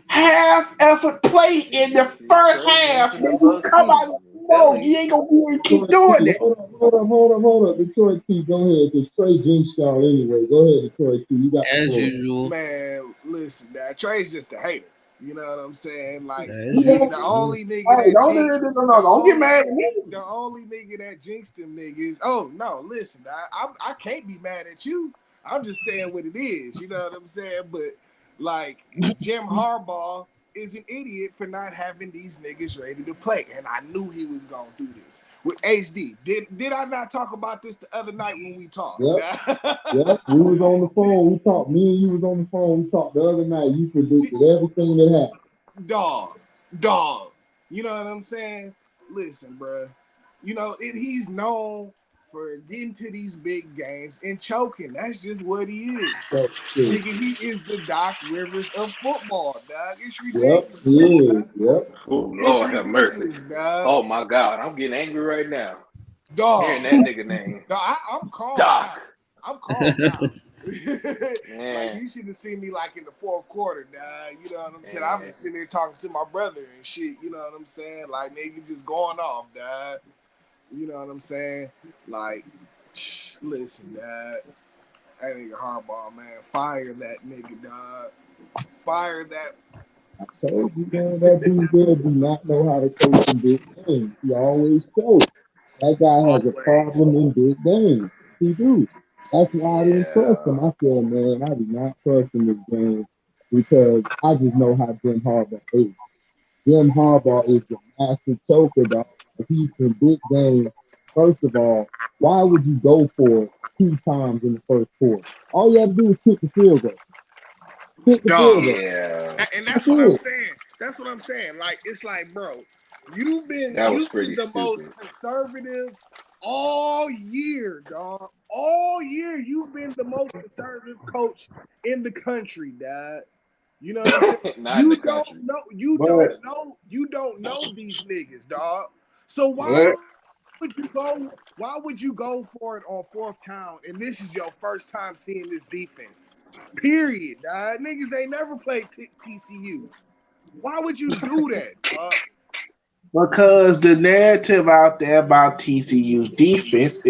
half-effort play in the first half. Then you come out and you ain't gonna be able to keep doing it. Hold up. Detroit T, go ahead. Because Trey jinxed y'all anyway. Go ahead, Detroit T. You got as usual. Man, listen, Trey's just a hater. You know what I'm saying? Like the only nigga that don't get mad at me. The only nigga that jinxed them niggas. Oh no, listen, I can't be mad at you. I'm just saying what it is. You know what I'm saying? But like Jim Harbaugh is an idiot for not having these niggas ready to play, and I knew he was gonna do this with HD. Did I not talk about this the other night when we talked? Yep. We was on the phone. We talked. Me and you was on the phone. We talked the other night. You predicted everything that happened. Dog. You know what I'm saying? Listen, bro. You know he's known for getting to these big games and choking. That's just what he is. Nigga, he is the Doc Rivers of football, dog. It's ridiculous. Yep. Oh, Lord have mercy. Dog. Oh, my God. I'm getting angry right now. Dog. Hearing that nigga name. Dog, I'm calm Doc. now. I'm calm now. Like, you should have seen me like in the fourth quarter, dog. You know what I'm saying? I was sitting there talking to my brother and shit. You know what I'm saying? Like, nigga just going off, dog. You know what I'm saying? Like, listen, dog. That nigga Harbaugh, man. Fire that nigga, dog. Fire that. I told you, man, that dude there do not know how to coach in big games. He always choke. That guy has a problem in big games. He do. That's why I didn't trust him. I said, man, I do not trust him this game because I just know how Jim Harbaugh is. Jim Harbaugh is the master choker, dog. He's in big games First of all, why would you go for it 2 times in the first quarter? All you have to do is kick the field goal. Kick the field goal. Yeah, And That's that's what I'm it. saying. That's what I'm saying. Like, it's like, bro, you've been that was pretty the most stupid. conservative all year, dog. All year you've been the most conservative coach in the country, dad. You know what I'm saying? Not in the country. But You don't know these niggas, dog. So but why would you go for it on fourth down and this is your first time seeing this defense? Period, dog. Niggas ain't never played TCU. Why would you do that, dog? because the narrative out there about TCU's defense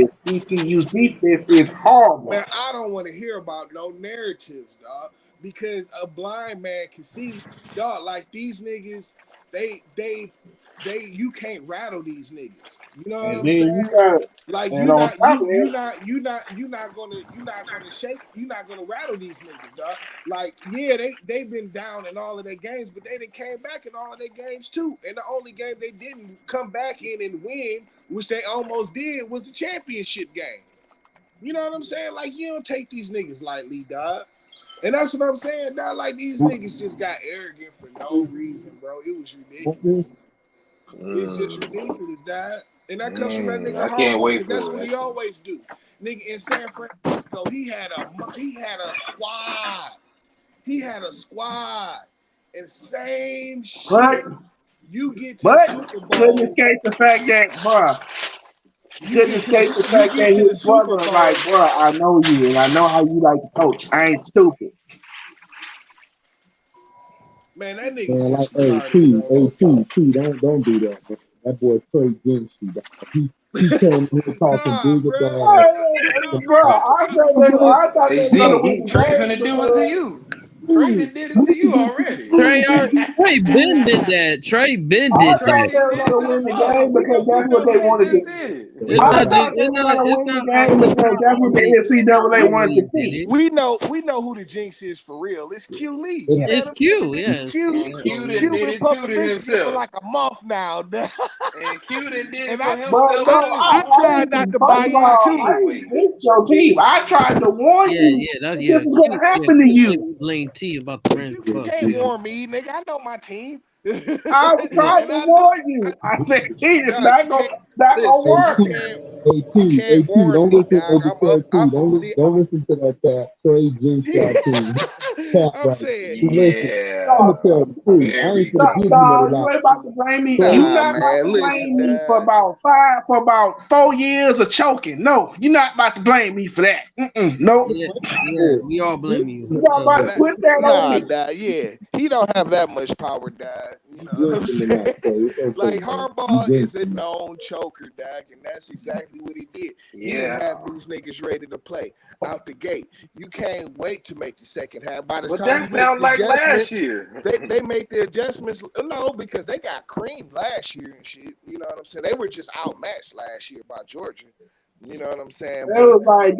is horrible. Man, I don't want to hear about no narratives, dog. Because a blind man can see, dog, like these niggas, they you can't rattle these niggas. You know what And I'm then saying? you got Like and on top of it, you're not gonna rattle these niggas, dog. Like, yeah, they've been down in all of their games, but they done came back in all of their games too. And the only game they didn't come back in and win, which they almost did, was the championship game. You know what I'm saying? Like, you don't take these niggas lightly, dog. And that's what I'm saying, dog. Like, these niggas just got arrogant for no reason, bro. It was ridiculous. It's just ridiculous, dog. And that comes from that nigga I can't Harbaugh, wait because that's for what it. he always do. Nigga, in San Francisco, he had a squad. He had a squad. And same but shit. You get to the Super couldn't Bowl. escape the fact that, bruh, You couldn't get to escape the the fact that his Super brother, Bowl. like, bruh, I know you and I know how you like to coach. I ain't stupid. Man, that nigga's Man, like, just retarded, bro. don't do that, man. That boy Trey Genshy, dog. He came here talking Nah, big bro. ass. Bruh, I thought they were gonna win HD, the Trey game finna do it to because you. Trey done did it to you already. Trey Ben did that. Trey Ben I did Trey thought that. they done were did it gonna to the win the brother. game because We that's what know they he wanted to. just did it. It's I not just thought they were gonna it's win the not game it's because not that's what always the NCAA wanted to always did see. it. We know who the jinx is for real. It's Q Lee. You know It's what I'm saying? Q, yes. And Q done Q did been it to pumping to this shit for himself. like a month now. And Q done did it And for But himself no, too. I tried not listen, to first buy of all, into I it. Anyway, ain't fix your team. I tried to warn you this is gonna happen to Q said you. we blame T about the But Rams you bust. can't Yeah. warn me, nigga. I know my team. and I tried to I know warn you. I said, gee, it's nah, not you gonna can't not gonna listen, work. you can't warn Don't me, listen dog. over Trey T. Don't listen to that cat. Trey Genshy y'all team. Cat I'm right. saying, See, listen, I'm No, gonna yeah, tell the truth. I ain't very gonna no, give you no no, conservative. you lie. ain't about to blame me. Trey, You nah, not about man. to Listen, blame me for dog. about 4 years of choking. No, you're not about to blame me for that. Nope. Yeah, we all blame you. You not about to Nah, put that on nah, me. dog. Yeah, he don't have that much power, dog. You you know what I'm jinxing tonight, saying? Trey. It's okay, Like, man. You Harbaugh is a jinxing. known choker, dog, and that's exactly what he did. He didn't Yeah, have these niggas ready to play out the gate. You can't wait to make the second half. By the but time that you make sounds the like last adjustments, year. they make the adjustments. No, because they got creamed last year and shit. You know what I'm saying? They were just outmatched last year by Georgia. You know what I'm saying? They But was like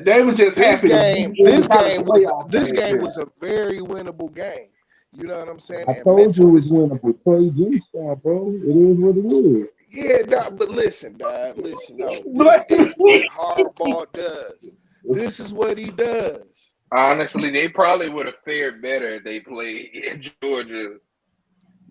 they was just this happy to be game, inside the playoffs this last game year. was a very winnable game. You know what I'm saying? I And told you it mental was is winnable. Trey Genshy, bro. It is what it is. yeah, dog, but listen, dog, listen, no, this Blame is what me. Harbaugh does. This is what he does. Honestly, they probably would have fared better if they played in Georgia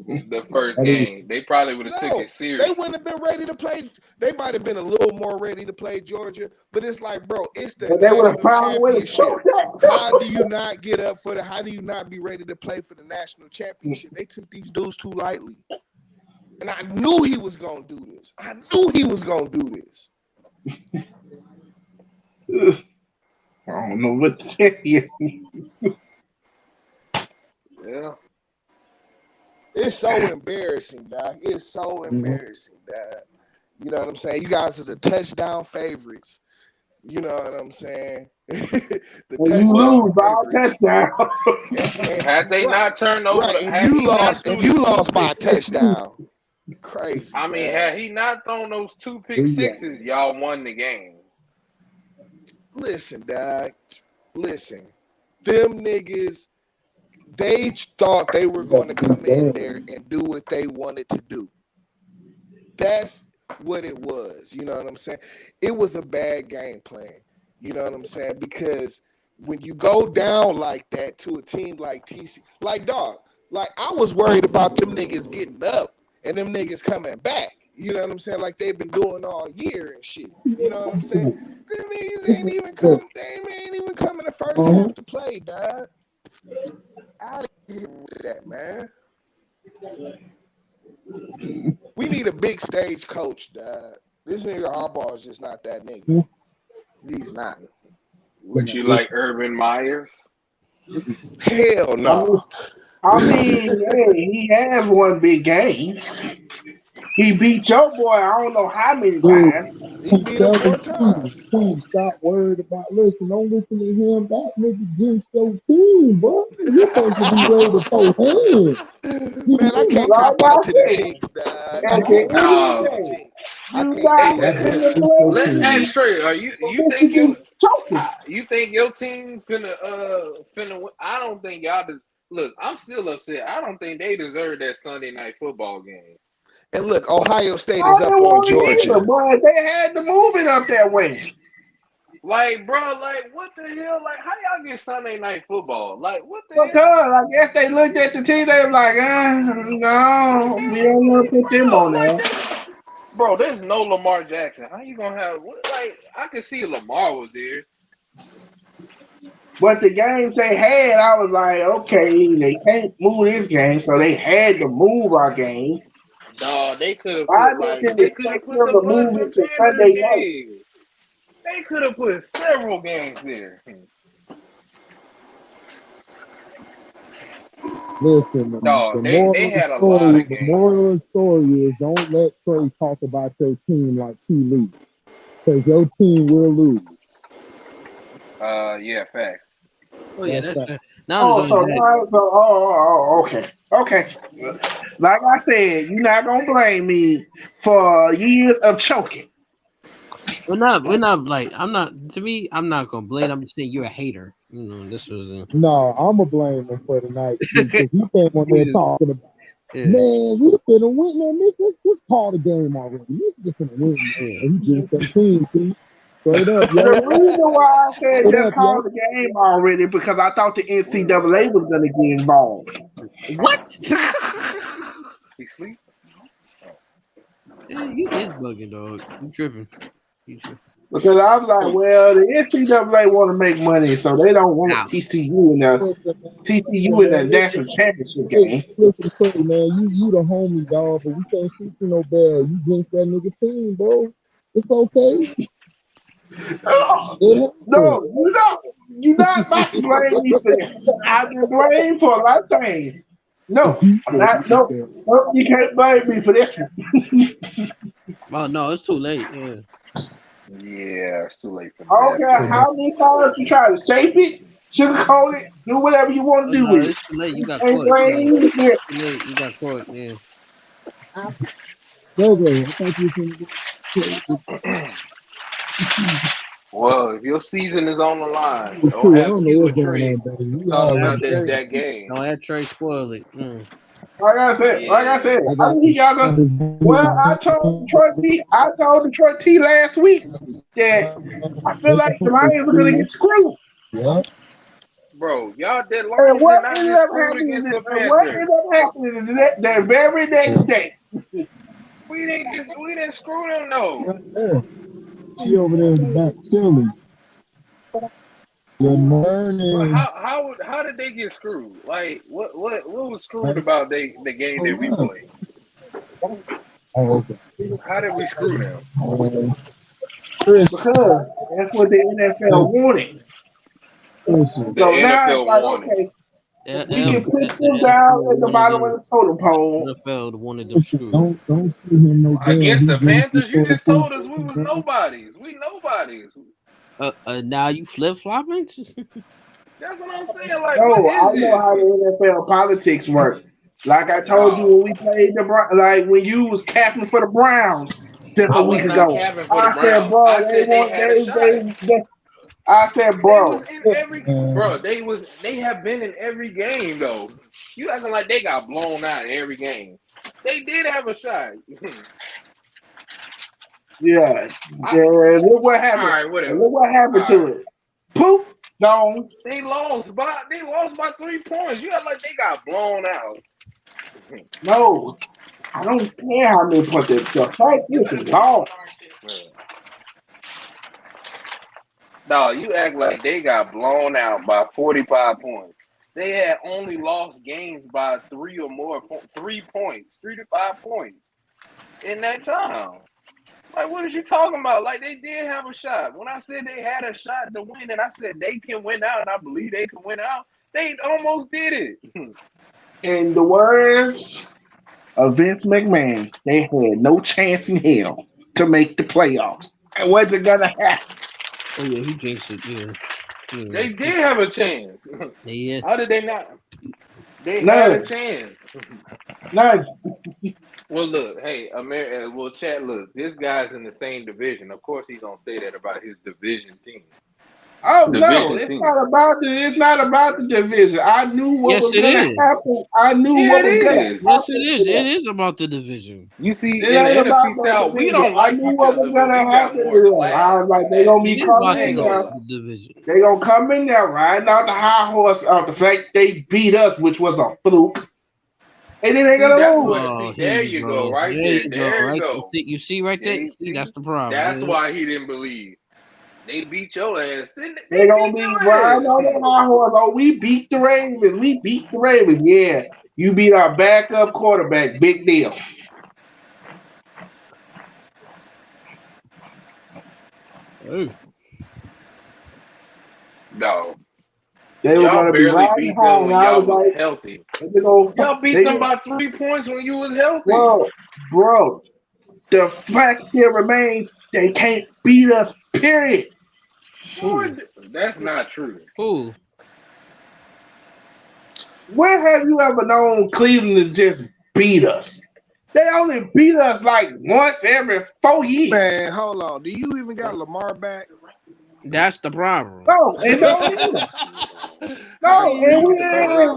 the first That is game. They probably would have took No, it they serious. wouldn't have been ready to play. They might have been a little more ready to play Georgia, but it's like, bro, it's the But they would have national found a way to championship. choke that How do too. you not get up for the? How do you not be ready to play for the national championship? They took these dudes too lightly, and I knew he was gonna do this. I knew he was gonna do this. I don't know what to tell you. Yeah. It's so embarrassing, Doc. It's so embarrassing, Doc. You know what I'm saying? You guys are the touchdown favorites. You know what I'm saying? The And you touchdown lose by a favorites. touchdown. Had they Right, not turned over right. had he not And threw the you two lost by pick a sixes, touchdown. Crazy, I mean, Doc. had he not thrown those two pick booyah. sixes, y'all won the game. Listen, Doc. Listen. Them niggas, they thought they were You got going to to be come in damned. there and do what they wanted to do. That's what it was. You know what I'm saying? It was a bad game plan. You know what I'm saying? Because when you go down like that to a team like TC, like dog, like I was worried about them niggas getting up and them niggas coming back. You know what I'm saying? Like they've been doing all year and shit. You know what I'm saying? Them niggas ain't even come. They ain't even come in the first half to play, dog. Out of here with that, man. We need a big stage coach, dog. This nigga Harbaugh is just not that nigga. He's not. Would you like Urban Myers? Hell no. I mean, hey, he has won big games. He beat your boy I don't know how many times. He beat him 4 times. Please stop worried about. Listen, don't listen to him. That nigga jinx your team, bro. You're supposed to be ready to throw hands. Man, I can't Like cop I out to the said, jinx, dog. at I the can't cop out end to of the the day, jinx. you not Let's act manipulating straight. Are you think you think your team finna win? I don't think y'all look. I'm still upset. I don't think they deserve that Sunday night football game. And look, Ohio State I is didn't up on want it Georgia. either, but they had to move it up that way. Like, bro, like what the hell? Like, how y'all get Sunday night football? Like, what the Because hell? I guess they looked at the team, they were like, no, we don't want to put them on there. Bro, there's no Lamar Jackson. How you gonna have? Like, I could see Lamar was there. But the games they had, I was like, okay, they can't move this game, so they had to move our game. No, they could have I put didn't they could have expect put them the to Bucks move and it to Panthers Sunday night. game. They could have put several games there. Listen, Dog, the moral they of the had a lot story, of the games. moral of the story is don't let Trey talk about your team like he lose, because your team will lose. Yeah, facts. Oh yeah, That's that's that. not Oh, only that. okay. Like I said, you're not gonna blame me for years of choking. We're not like I'm not. To me, I'm not gonna blame. I'm just saying you're a hater. You know, this was No, I'ma blame him for tonight because he came on there we just talking about, yeah. man, we finna win, man. Let's call the game already. We just finna win, man. And he just some team, see? Straight up, The yo. reason why I said Straight just up, yo. call the game already because I thought the NCAA was gonna get involved. What? He sleep? Yeah, you is bugging, dog. You tripping. You tripping. Because I was like, well, the NCAA want to make money, so they don't want Now, TCU in the national championship game. Listen, Trey, man, you the homie, dog, but we can't shoot you no bell. You jinx that nigga team, bro. It's okay. No, you're not about to blame me for this. I've been blamed for a lot of things. No, I'm not. No, you can't blame me for this one. oh no, it's too late. Yeah. Yeah, it's too late for I don't that. care how many times you try to shape it, sugarcoat it, do whatever you want Oh to do no, with it. it's too late. You You got can't caught. blame me for It's too late. You got caught. Yeah. Go. I thought you was gonna Well, if your season is on the line, I don't have don't know you or what's going Trey on, baby. We Don't talking all have about understand. Trey. that game. Don't have Trey spoil it. Like I said, Yeah. I I got mean, y'all gonna. Well, I told Detroit T last week that I feel like the Lions are gonna get screwed. Yeah. Bro, y'all dead And Lions did what not ended get up screwed happening? against the And what Panthers. ended up happening the very next day? We didn't screw them though. Yeah. She over there in the back chilling. Good But morning. how did they get screwed? Like what was screwed about the game that we played? Oh, okay. How did we screw them? Because that's what the NFL wanted. The So now it's NFL like, wanted. okay, we can put The them down NFL at the wanted bottom of them. the totem pole. NFL wanted them screwed. Don't see him no damn. Against the He drinks Panthers, you before just the told us we was nobodies. We nobodies. Now you flip flopping? That's what I'm saying. Like, what No, is I know this? how the NFL politics work. Like I told you No, when we played like when you was capping for the Browns just I a week was not ago. capping for the I said, Browns. bro, I they said they want had a shot. they I said, They was bro, in every bro. They have been in every game though. You acting like they got blown out in every game. They did have a shot. Yeah. I, And look what all happened. right, And whatever. look what happened All to right. it. Poof, gone. They lost by 3 points. You act like they got blown out. No, I don't care how many points. The fact is, they lost. No, you act like they got blown out by 45 points. They had only lost games by 3 or more 3 points, 3 to 5 points in that time. Like, what is you talking about? Like, they did have a shot. When I said they had a shot to win, and I said they can win out, and I believe they can win out, they almost did it. In the words of Vince McMahon, they had no chance in hell to make the playoffs. It wasn't gonna happen. Oh yeah, he jinxed it. Yeah. They did have a chance. Yeah. How did they not? They had a None. chance. None. Well, look, hey, well, chat, look, this guy's in the same division. Of course, he's gonna say that about his division team. Oh no, Division it's team. not about the division. I knew what Yes, was it gonna is. happen. I knew Yeah, what it was gonna is. Yes, it happen. is. It is about the division. You see, It in the ain't about NFC no South, we division. don't I like knew each what was other, but we gonna got happen more to them. I class was like, than they that. gonna It be is coming about I in ain't gonna there. lie. the division. They gonna come in there riding out the high horse of the fact they beat us, which was a fluke, and then they See, gonna that's lose. what. Oh, See, here there you you go, go. right There there. you go. There you Right. go. You see right there. See, that's the problem. That's Yeah. why he didn't believe. They beat your ass. They They gonna beat be your riding on ass. that high horse. Oh, we beat the Ravens. We beat the Ravens. Yeah, you beat our backup quarterback. Big deal. Oh. No, They were y'all gonna be barely riding beat high, them and when I y'all was was like, healthy. they gonna, Y'all beat they them gonna, by 3 points when you was healthy. bro. The fact still remains they can't beat us. Period. Who? That's not true. Who? Where have you ever known Cleveland to just beat us? They only beat us like once every 4 years. Man, hold on. Do you even got Lamar back? That's the problem. No, and don't either. How No, and we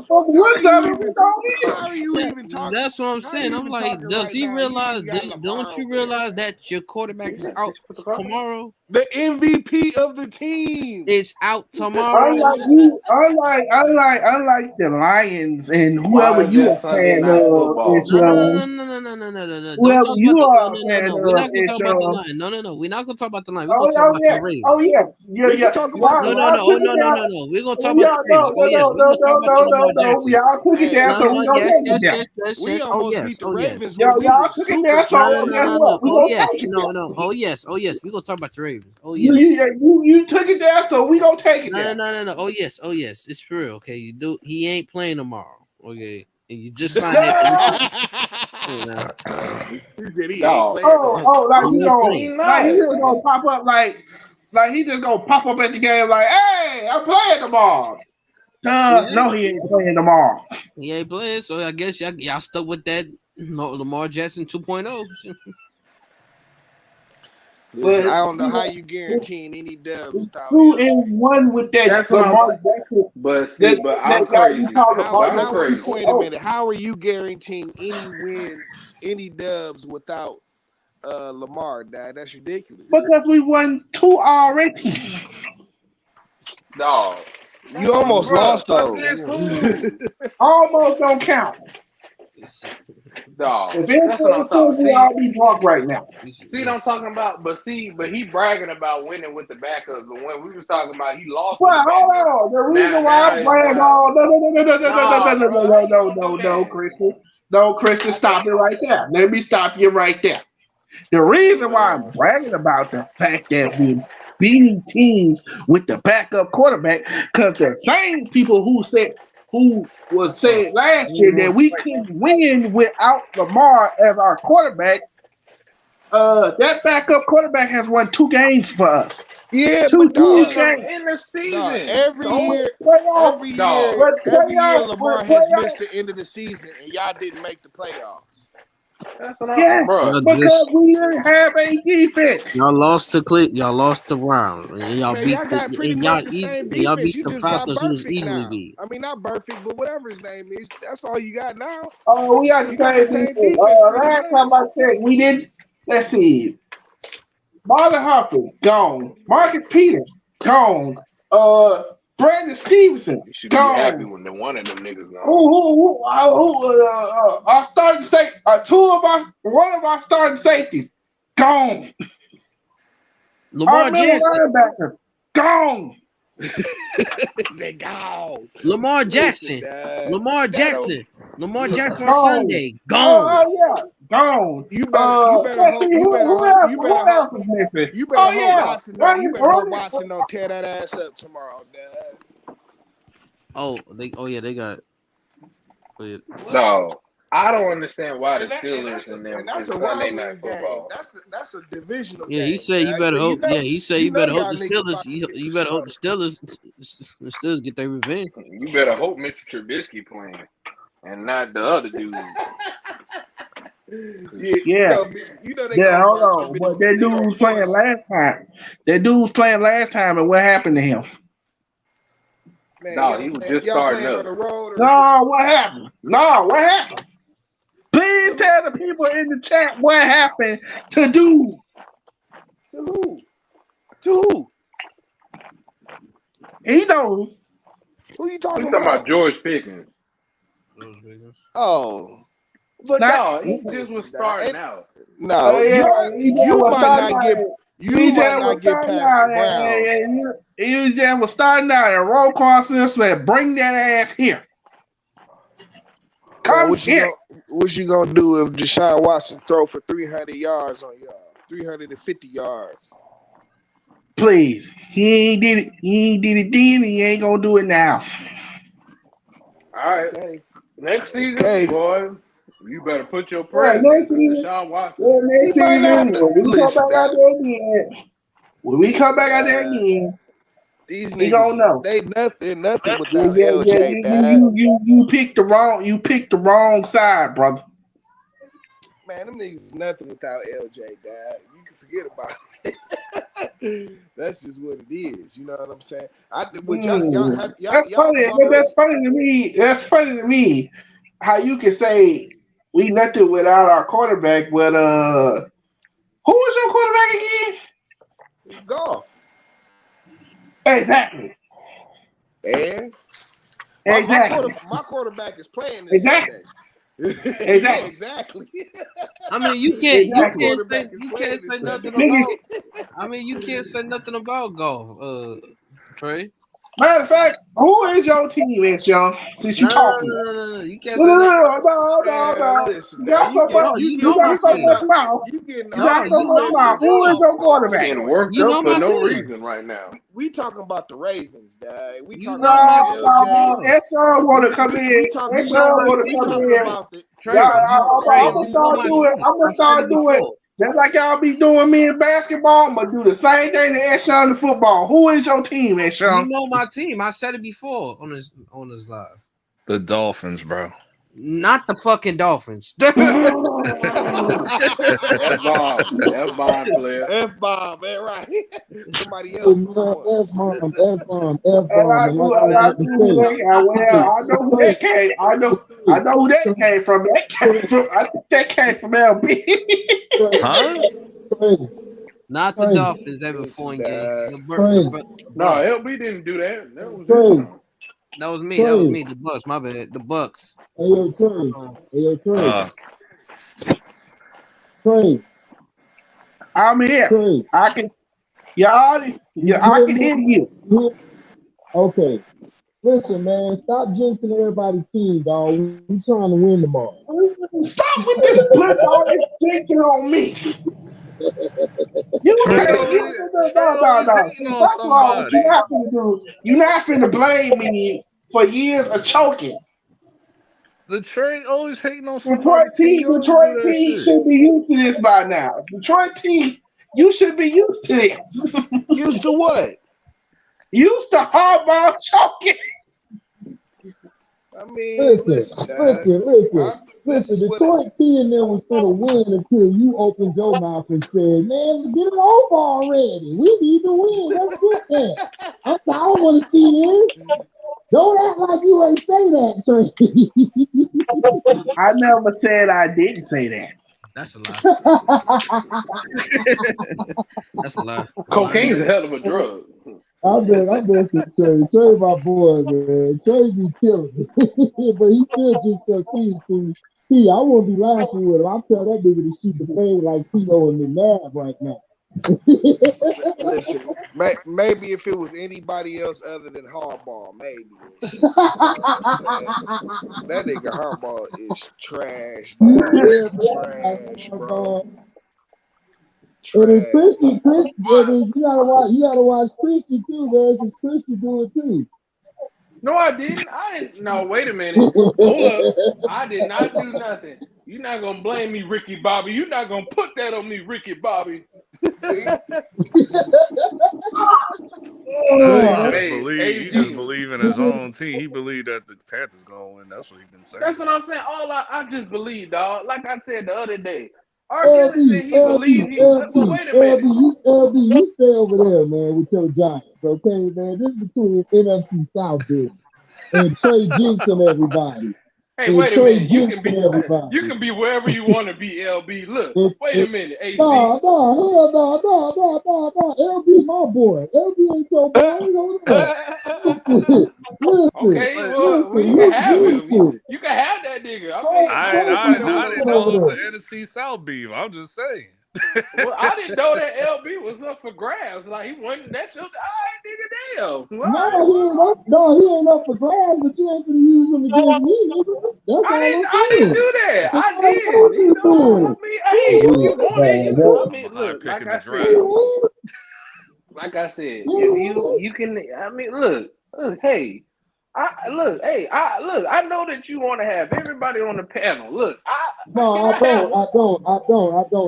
for the looks of it, we don't either. How are you even talking? That's what I'm How are you saying. I'm even like, talking does right he now? You realize? even got Lamar Don't you over there. realize that your quarterback is out tomorrow? The MVP of the team. It's out tomorrow. Unlike the Lions and Why whoever is you that are a Sunday fan night of, football? it's No, no, no, no, no, no, no, no, no, no. Don't whoever talk about you the. No, are a no, no, fan no. We're of, not gonna it's talk about the Lions. No, no, no. We're not gonna talk about the Lions. We're oh, gonna talk oh about the yes, oh Ravens. yes, We can talk about No, the no, y'all no. Oh, took Lions. it no, no, down. no, no. We're gonna talk about Y'all the Ravens. Oh yes, we're gonna talk about the Lamar no. Jackson. Y'all took it Hey, down, so we listen. gonna Yes, take it yes, down. yes, yes, We yes. Oh almost yes, beat the oh Ravens yes. when we Y'all was took it super down, so No, no, trash. no, guess no, what? no. We Oh gonna yes, take it no, down. no. Oh yes, oh yes. We're gonna talk about the Ravens. Oh You, yes. you took it down, so we gonna take it No, no, down. no, no, no. Oh yes, oh yes. It's true. Okay, you do. He ain't playing tomorrow. Okay, and you just signed that. Hey, now, He said he ain't Dog. playing tomorrow. Like he ain't playing. he just gonna pop up like he just gonna pop up at the game like, hey, I'm playing tomorrow. No, he ain't playing tomorrow. He ain't playing, so I guess y'all stuck with that Lamar Jackson 2.0. Listen, But I don't know how you guaranteeing any dubs without him. 2-1 with that That's what Lamar I'm. Jackson. But see, That but I'm y'all you crazy. call But Lamar I'm How are you? Jackson crazy. Wait a 2.0. minute. How are you guaranteeing any wins, any dubs without Lamar? Dad, that's ridiculous. Because we won 2 already. Dog. You almost lost though. Against who? Almost don't count. Dog. If anything, That's what I'm talking. we all be drunk right now. See what I'm talking about? But he bragging about winning with the backups. But when we was talking about he lost with the Well, hold backups. on. The reason why I brag on no, Christian. No, Christian, stop it right there. Let me stop you right there. The reason why I'm bragging about the fact that we're beating teams with the backup quarterback, because the same people who was saying last year that we couldn't win without Lamar as our quarterback, that backup quarterback has won 2 games for us. Yeah, 2 but dog, games. In the season. dog, every year Dog. Lamar has missed the end of the season, and y'all didn't make the playoffs. That's what I'm, Yes, bro. because we didn't have a defense. Y'all lost to Y'all lost to Browns, and y'all Man, beat y'all got pretty and much the same y'all defense. beat You the just got Falcons, who was perfect easily now. beat. I mean, not perfect, but whatever his name is, that's all you got now. Oh, we got the You got the same same defense. defense pretty Last time much. I checked, we didn't. Let's see. Marlon Humphrey, gone. Marcus Peters, gone. Brandon Stevenson, You should be happy gone. when the one of them niggas gone. Our starting one of our starting safeties, gone. Lamar Our middle Jackson. linebacker, gone. They gone. Lamar Listen, Jackson. Lamar Jackson. Lamar listen, Jackson on Gone. Sunday. Gone. Yeah, gone. you better hope Missing? you better hope Yeah, Watson don't tear that ass up tomorrow, Dad. They got. Oh, yeah. No, I don't understand why the And Steelers and them that's is a Sunday rivalry night game. football. That's a divisional Yeah, game. he said you better hope. He said you better hope the y'all Steelers. You better hope the Steelers get their revenge. You better hope Mr. Trubisky playing and not the other dude. Yeah. Hold on. But that dude was playing last time. And what happened to him? Man, No, he was just starting up. What happened? Please tell the people in the chat what happened to dude. To who? He knows. Who you I'm talking talking about George Pickens. Oh. But no, he just was starting out. No, you might not get past the Browns. He just was starting out and Roll Carson said, bring that ass here. Come here. What you gonna do if Deshaun Watson throw for 300 yards on y'all? 350 yards. Please. He ain't did it then. He ain't gonna do it now. All right. Okay. Next season, Okay. boy, you better put your Right, praise next in season. Deshaun Watson. Well, next season, when we come back out there again, these we gonna know. They nothing without LJ. You picked the wrong side, brother. Man, them niggas is nothing without LJ, Dad. You can forget about it. That's just what it is. You know what I'm saying? That's funny to me how you can say we nothing without our quarterback, but who was your quarterback again? It's Goff. Exactly. And my quarterback is playing this Sunday. Exactly. Exactly. I mean, you can't say nothing about. I mean, you can't say nothing about golf, Trey. Matter of fact, who is your team, X Young? Since you talking, no, you can't say nothing. No. Listen, You got so much mouth. Who is your quarterback? Getting worked up for no reason right now. We talking about the Ravens, Dad. We talking about LJ. X Young want to come in. X Young want to come in. I'm gonna start doing. Just like y'all be doing me in basketball, I'm gonna do the same thing to Eshawn in football. Who is your team, Eshawn? You know my team. I said it before on this live. The Dolphins, bro. Not the fucking Dolphins. F-bomb, player. F-bomb, man, right. Somebody else. F-bomb. I know who that came. I know who that came from. I think that came from LB. Huh? Not the Dolphins ever fought game. No, LB didn't do that. That was me. The Bucks. My bad. The Bucks. Hey, yo, Trey. I'm here. Trey. I can hear you. Okay. Listen, man, stop jinxing everybody's team, dog. We trying to win tomorrow. Stop with this put all this jinxing on me. You're not finna blame me for years of choking. The Trey always hating on Detroit team should be used to this by now. Detroit team, you should be used to this. Used to what? Used to hardball choking. I mean, listen. Detroit team there was gonna win until you opened your mouth and said, "Man, get it over already. We need to win. Let's get that." I don't want to see this. Don't act like you ain't say that, Trey. I never said I didn't say that. That's a lie. That's a lie. Cocaine's a hell of a drug. I'm messing Trey. Trey, my boy, man. Trey be killing me. But he still just so see, I won't be laughing with him. I'll tell that nigga to shoot the fade like Tito and McNabb right now. Listen, maybe if it was anybody else other than Harbaugh, maybe. You know what I'm saying? That nigga Harbaugh is trash, dog. Yeah, Trash, bro. And then Christian, What? you gotta watch Christian too, man, because Christian do it too. No, I didn't. No, wait a minute. Hold up. I did not do nothing. You're not gonna blame me, Ricky Bobby. You're not gonna put that on me, Ricky Bobby. See? He just believe in his own team. He believed that the Panthers gonna win. That's what he been saying. That's what I'm saying. I just believe, dog. Like I said the other day. R. Kelly said he believed he. But wait a minute. LB, you stay over there, man, with your Giants, okay, man? This is between NFC South business and Trey Jinks and everybody. Hey, wait a minute. You can be wherever you want to be, LB. Look, wait a minute, AZ. No. LB, my boy. LB ain't your boy. Okay, well, we can have him. You can have that nigga. I didn't know it was the NFC South beef. I'm just saying. Well, I didn't know that LB was up for grabs. Like he wasn't that shit. Nigga, damn. He ain't up for grabs, but you ain't gonna use him against me, nigga. That's I didn't do that. I did. You know, hey, if you want it, I mean, look, like I said, if you can, I mean, look, hey. I know that you want to have everybody on the panel. Look, I don't.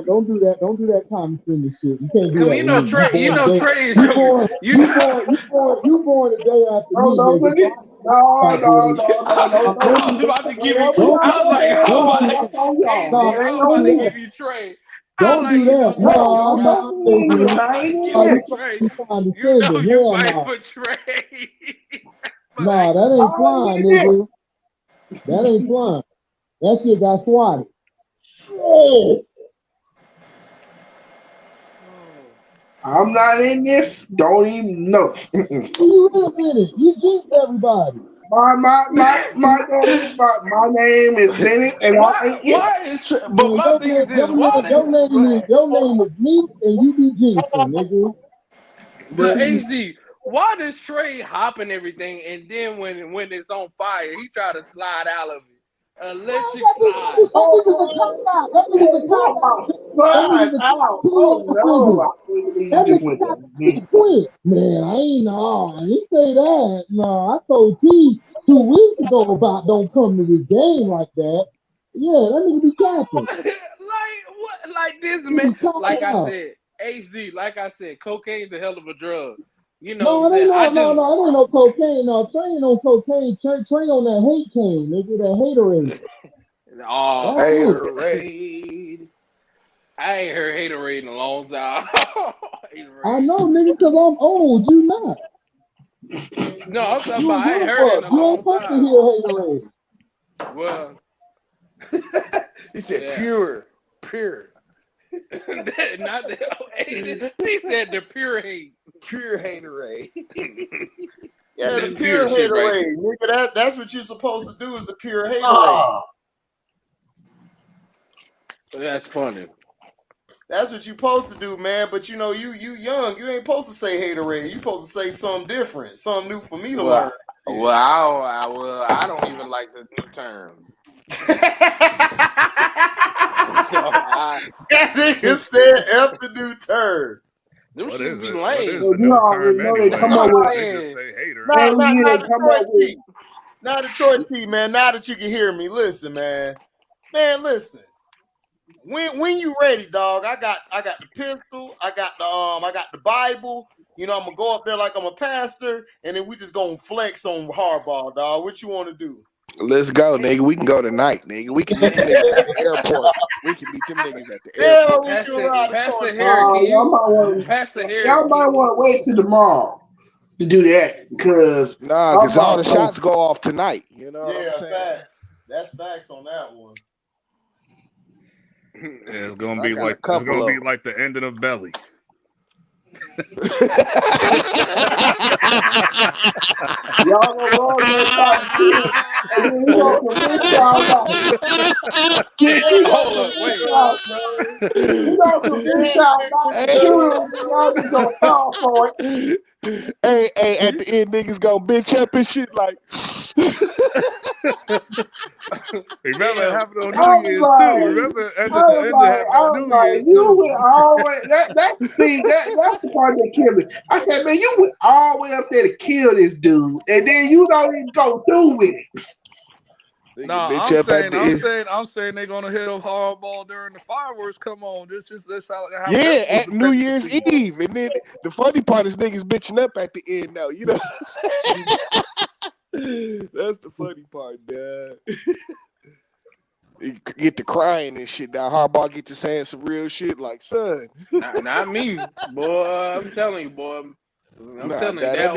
Don't do that. Don't do that common sense shit. You can't do that. Trey is you born the day after me. I was about to give you. I was about to give you Trey. Don't do that. You fight for Trey. Nah, that ain't flying, nigga. That ain't flying. That shit got swatted. I'm not in this. Don't even know. You in it. You jinxed everybody. My name is Bennett, and why is but my thing is this? Your name is me, and you be jinxing, nigga. But HD, why does Trey hop and everything, and then when it's on fire, he try to slide out of it? Electric slide. Man, I ain't say that. No, I told T 2 weeks ago about don't come to this game like that. Yeah, that nigga be capping. Like this, man. Like I said, HD, like I said, cocaine's a hell of a drug. You know what I'm saying? No, it ain't no cocaine. No, Trey ain't on cocaine. Trey on that hate cane, nigga, that haterade. Oh, haterade. I ain't heard haterade in a long time. I know, nigga, because I'm old. You not. No, I'm talking about I ain't heard it in a long time. You ain't supposed to hear haterade. Well, he said pure. Not the, he said the pure hate. Pure haterade. Yeah, the pure haterade. Nigga, that's what you're supposed to do is the pure haterade. That's funny. That's what you're supposed to do, man. But you know, you young. You ain't supposed to say haterade. You supposed to say something different, something new for me to learn. Well, I don't even like the new term. That nigga said F the new term. Them What should is be it? lame. What is the new term anyway? They just say hater. Not Detroit T. Not Detroit T, man. Now that you can hear me, listen, man. Man, listen. When you ready, dog, I got the pistol, I got the Bible. You know, I'm gonna go up there like I'm a pastor, and then we just gonna flex on Harbaugh, dog. What you want to do? Let's go, nigga. We can go tonight, nigga. We can meet them niggas at the airport. We can meet them niggas at the airport. Y'all might want to wait till tomorrow to do that because all the shots go off tonight. You know what I'm saying? Facts. That's facts on that one. Yeah, it's gonna I be got a like couple of them. like the ending of Belly. Y'all gonna roll that top shit, and then he gonna convince y'all about it. He gonna Hold up, convince wait. y'all, man. He gonna convince y'all not to shoot him, and y'all just gonna fall for it. Hey, at the end, niggas gonna bitch up and shit like. Remember, it happened on I New Year's too. was Remember, the end happened on New Year's you too. went all the way. That's the part that killed me. I said, man, you went all the way up there to kill this dude, and then you don't even go through with it. Nah, bitch up at the end. I'm saying they're gonna hit a hardball during the fireworks. Come on, that's how Yeah, that was at New Year's supposed to be. Eve, and then the funny part is niggas bitching up at the end now. You know, that's the funny part, man. You get to crying and shit. Now Harbaugh get to saying some real shit like, son. Not me, boy. I'm telling you, boy. I'm telling you, that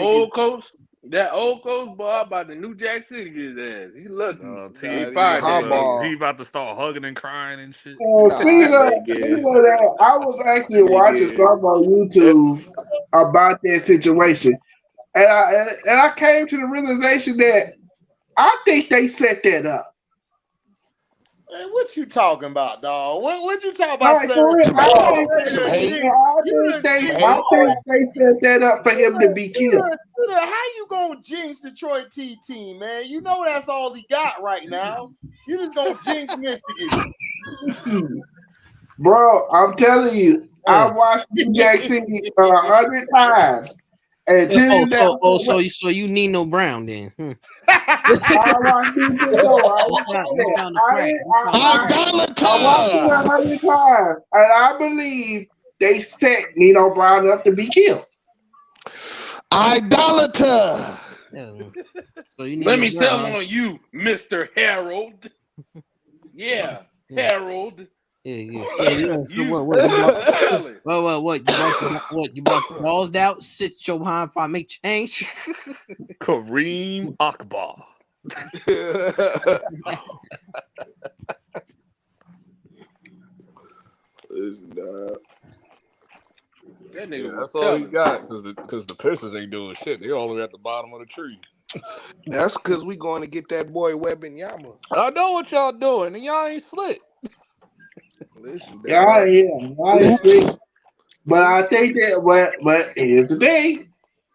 old coach, boy, about the New Jack City his ass. He lucky. He fired that nigga. He about to start hugging and crying and shit. Speaking of that, I was actually watching something on YouTube about that situation, and I came to the realization that I think they set that up. Hey, what you talking about, dog? What you talking All about? right, for real, some hate. I think they set that up for him to be killed. How you gonna jinx Detroit T team, man? You know that's all he got right now. You just gonna jinx Michigan. Bro, I'm telling you, I watched New Jack City 100 times. And so you need no Brown then. I watched New Jack I watched it 100 times, and I believe they set Nino Brown up to be killed. Idolater. So you need Let me tell on you, Mr. Harold. Yeah, Harold. Yeah. So what? You bought balls out? Sit your behind if I make change. Kareem Akbar. That nigga that's all he got because the Pistons ain't doing shit. They all the way at the bottom of the tree. That's because we going to get that boy Wembanyama. I know what y'all doing, and y'all ain't slick. Listen, I ain't slick. But I think that, but here's the thing.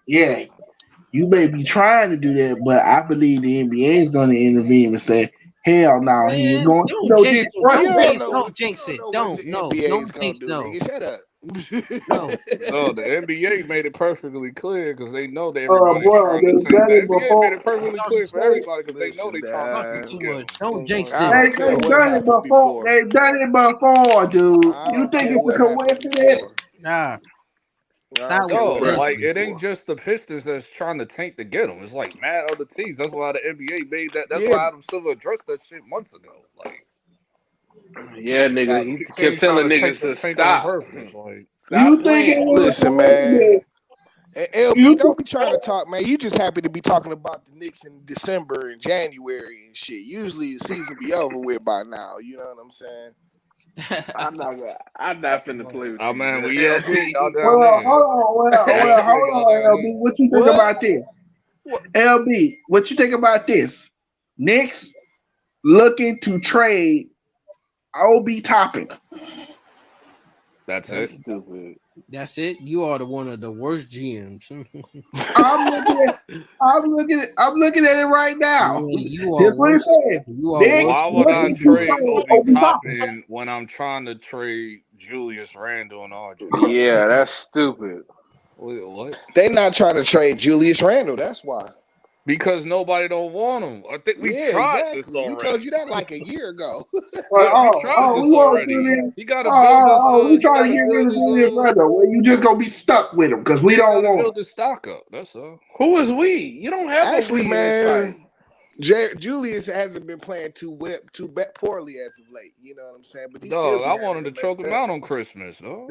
Yeah, you may be trying to do that, but I believe the NBA is going to intervene and say, hell no, he ain't going to Don't jinx it. Don't jinx it. Don't jinx nigga. Shut up. No, the NBA made it perfectly clear because they know that everybody's trying to tank. The NBA made it perfectly clear for everybody because they know they trying to get don't jinx it. They've done it before. They've done it before, dude. You think it's a coincidence? Nah. Like it ain't just the Pistons that's trying to tank to get them. It's like mad other teams. That's why the NBA made that. That's why Adam Silver addressed that shit months ago. Like, yeah, nigga, he kept telling niggas to stop. You think it was listen, man. And LB, don't be trying to talk, man. You just happy to be talking about the Knicks in December and January and shit. Usually the season be over with by now. You know what I'm saying? I'm not finna play with you. Man, we LB y'all down Hold there. on, LB. What you think about this? LB, what you think about this? Knicks looking to trade Obi Toppin. That's stupid. That's it. You are one of the worst GMs. I'm looking at it right now. You Here's what it says. Why would I trade Obi Toppin when I'm trying to trade Julius Randle and RJ? Yeah, that's stupid. Wait, what? They not trying to trade Julius Randle. That's why. Because nobody don't want him. I think we tried this already. We told you that like a year ago. We tried this already. He got to build his. We trying to get rid of Julius Randle. Well, you just gonna be stuck with him because we don't want build his stock up. That's all. Who is we? You don't have actually, no man. Julius hasn't been playing too poorly as of late. You know what I'm saying? But he still I wanted to choke him out on Christmas, though.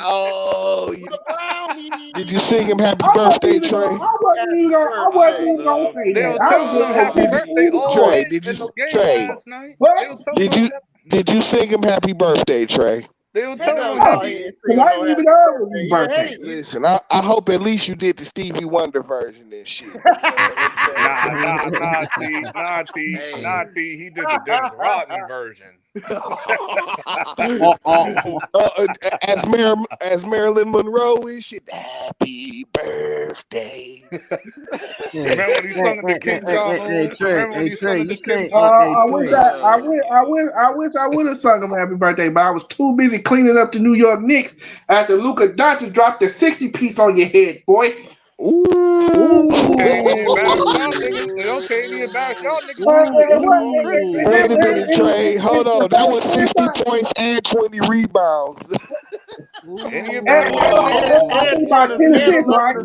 Oh, With a brownie. did you sing him happy I wasn't birthday, even gonna. Trey? I wasn't even gonna. I wasn't Birthday. even gonna say They that. were I was telling just him gonna happy Did you, say birthday either all Trey? or. day Did you, in the game Trey? last night. What? They were telling Did him you, did you sing him happy birthday, Trey? They will Hell tell him no, he happy. ain't Cause singing I no didn't even happy know it was his birthday. birthday. Listen, I hope at least you did the Stevie Wonder version and shit. You know what I'm saying? Nah, T. He did the Dennis Rodman version. As Marilyn Monroe and shit. Happy birthday. Remember when he sung it to King John Lewis? Remember when he sung it to King John? I wish I would have sung him happy birthday, but I was too busy cleaning up the New York Knicks after Luka Doncic dropped the 60 piece on your head, boy. Okay, he embarrassed y'all niggas. Okay, he embarrassed y'all niggas for Christmas. Wait a minute, Trey. Hold on. That was 60 points and 20 rebounds. And he embarrassed y'all niggas. I think about 10 assists, right?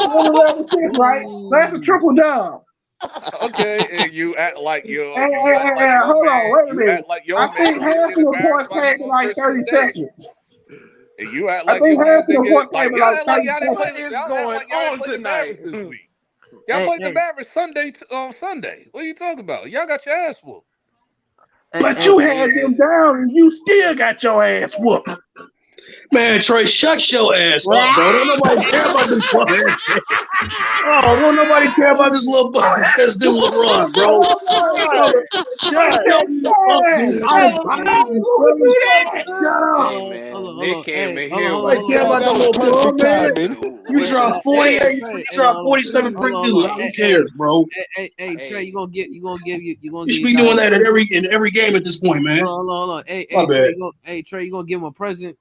11 assists, right? That's a triple dub. Okay, and you act like your And hold on, man. wait a You minute. act like I your man think half didn't of get the embarrassed points by him came in on like Christmas 30 Day. seconds. And you act I like think your half man's of the didn't get points like came in y'all like act like 30 y'all didn't seconds. play. What is Y'all act going like y'all ain't on played the tonight? Mavericks this week. Y'all played the Mavericks on Sunday. What are you talking about? Y'all got your ass whooped. But you had them down and you still got your ass whooped. Man, Trey, shut your ass up, bro. Don't nobody care about this bum ass thing. Oh, don't nobody care about this little bum ass dude, LeBron, bro. Shut your up, you out of bounds, bro. Shut up. Hey man, Nick came in here Nobody with care about that That was little bum, perfect man. timing. You dropped 48, you dropped 47 free dudes. Who cares, bro? Trey, you gonna give You should be doing that in every game at this point, man. Hold on. Hey, My bad. Trey, you gonna give him a present?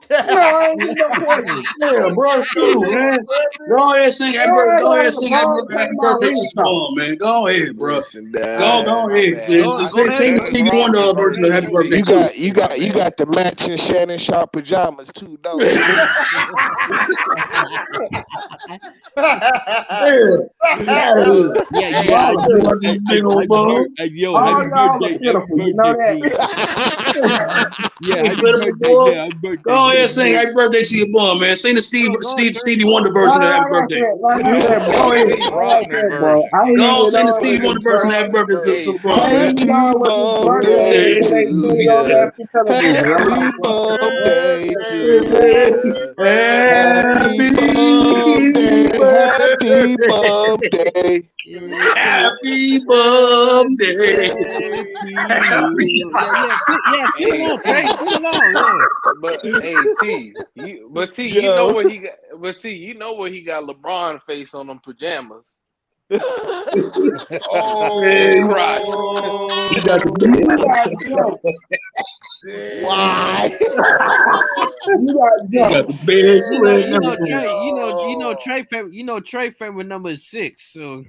No, I ain't getting no present. Yeah, bro, shoot, man. Go ahead and sing happy birthday to your mom, man. Go ahead, bro. Listen, Go my ahead, bad. man. Sing the Dennis Stevie Wonder Rodman version version of happy too. birthday You too. got the matching Shannon Sharp pajamas too, don't you? Yeah, Bro, I don't care about this big old bum. yo, All happy y'all birthday, are pitiful, you know that? yeah, Hey, happy pitiful birthday, boy. yeah, happy birthday. Go ahead and sing happy birthday to your mom, man. Sing the Stevie Wonder version of happy birthday. Like I No, said, sing bro. the Go ahead. Dennis Like I Rodman said, bro. version. I ain't Go on, even sing the know it Stevie was Wonder his version of happy birthday. birthday to Hey LeBron, Trey, I man. ain't even know it Happy was his bum birthday day until they to said it on ya. national television. I'm Happy like, bum day to ya. Happy bum Happy day. Happy bum birthday. day. Happy bum day. Happy. Sing hey along, Trey, T, sing along, yeah. but hey T, you know Yo. what he got. But T, you know what he got LeBron face on them pajamas. Man, Crotch. he got Oh. you the got jokes. Why? You got he got the jokes. best spread and everything. Trey, Trey favorite number is 6. So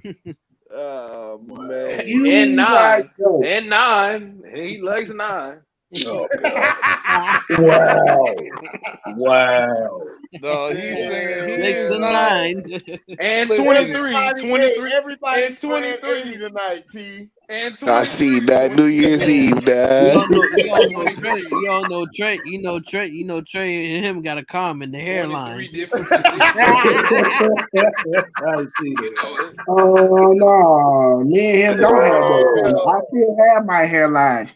Oh man. You got And jokes. and 9. He likes 9. Oh God. Wow. Wow. No, he's singing. He 6 is and not. 9. And Listen, 23, everybody and spraying 80 23, tonight, T. and I see 23, that New Year's Eve, You Dad. all know, you all and know 23, Trey. You all know Trey. Trey and him got a calm in the 23 hairlines. different positions. I see You that. know it. Oh no, me and him don't have that. I still have my hairline.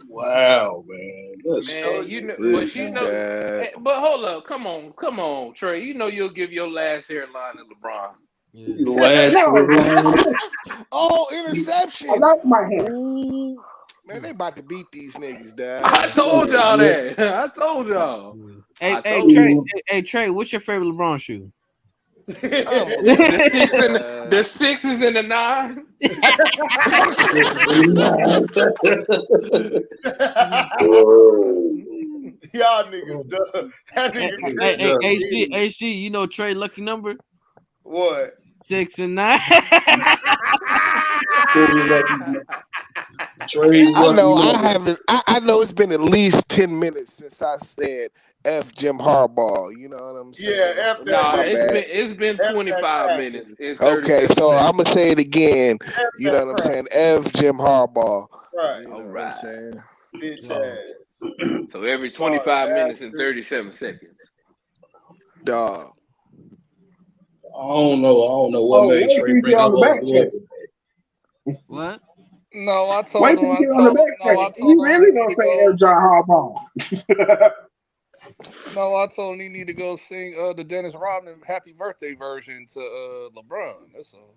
Wow, man. That's Man, you know, Listen, Dad. but hold up, come on, Trey. You know you'll give your last hairline to LeBron. the last No, Oh, I interception. like my hair. Ooh. Man, they about to beat these niggas, Dad. I told y'all that. I told y'all. Hey, I told you. Trey, what's your favorite LeBron shoe? The 6s and the 9. Y'all niggas dumb. That nigga HG, you know Trey lucky number? What? 6 and 9. Trey's I lucky know I number. haven't I know it's been at least 10 minutes since I said F Jim Harbaugh. You know what I'm saying? Yeah, F that Nah, nigga. it's been F 25 that minutes. It's Okay, 37 so seconds. I'm gonna say it again. F You know that what I'm crap. saying? F Jim Harbaugh. Right. You know All what I'm right. saying? Bitch ass. So every Sorry, 25 minutes and bastard. 37 seconds. Dog. I don't know what Oh, made wait Trey till you bring get on up the old back boy. check. What? No, I Wait told till him. you I get on the told him. next No, I second. told You him he really need gonna to say go. L. John Harbaugh? No, I told him he need to go sing the Dennis Rodman Happy Birthday version to LeBron. That's all.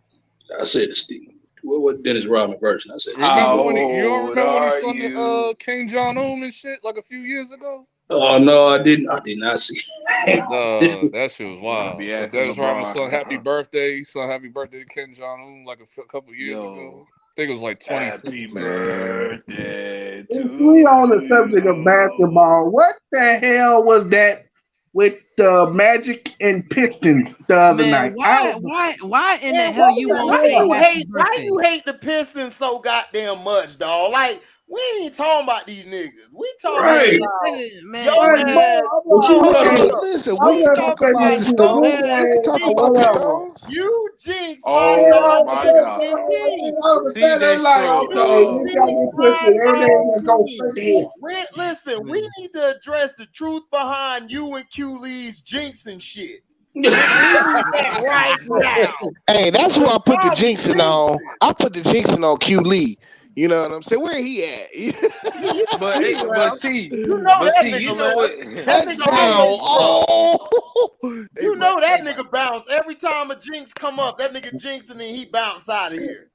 I said to Steve, what Dennis Rodman version? I said to Steve. Remember when you don't How old remember when he are sung you? the King John and shit like a few years ago? Oh no, I didn't. I did not see. That shit was You want to be wild. When asking Dennis Rodman LeBron. sung Happy Birthday, he sung Happy Birthday to King John like a couple years ago. Yo, I think it was like happy 2016. birthday Since we on the to subject of you. basketball, what the hell was that with the Magic and Pistons the other Man, night? why in the Man, hell you won't why sing you happy why birthday? you hate the Pistons so goddamn much, dog? Like, we ain't talking about these niggas. We talking Man, Right. instead about of your man, Like, bro, ass. I'm But like, you know, Hold okay, up. listen, we I'm We can just talk talking gonna say about about the this is your this Stones. ass We can game talk or about the jinxing. whatever. Stones. You jinxed my And Oh all dog of a my sudden, God. KCP. all of a sudden, CJ it's like, Stroud, okay, You we dog. got jinxed this my Pistons, and then we go dog. straight to him. Listen, we man. need to address the truth behind you and Q Lee's jinxing shit. We need that right now. Hey, that's who I put the Y'all be jinxing on. jinxing. I put the jinxing on Q Lee. You know what I'm saying? Where he at? You But know he but left. T, You know but that T, you nigga know left. what? That Touchdown! nigga always left. Oh, You know that nigga bounce every time a jinx come up. That nigga jinx and then he bounce out of here.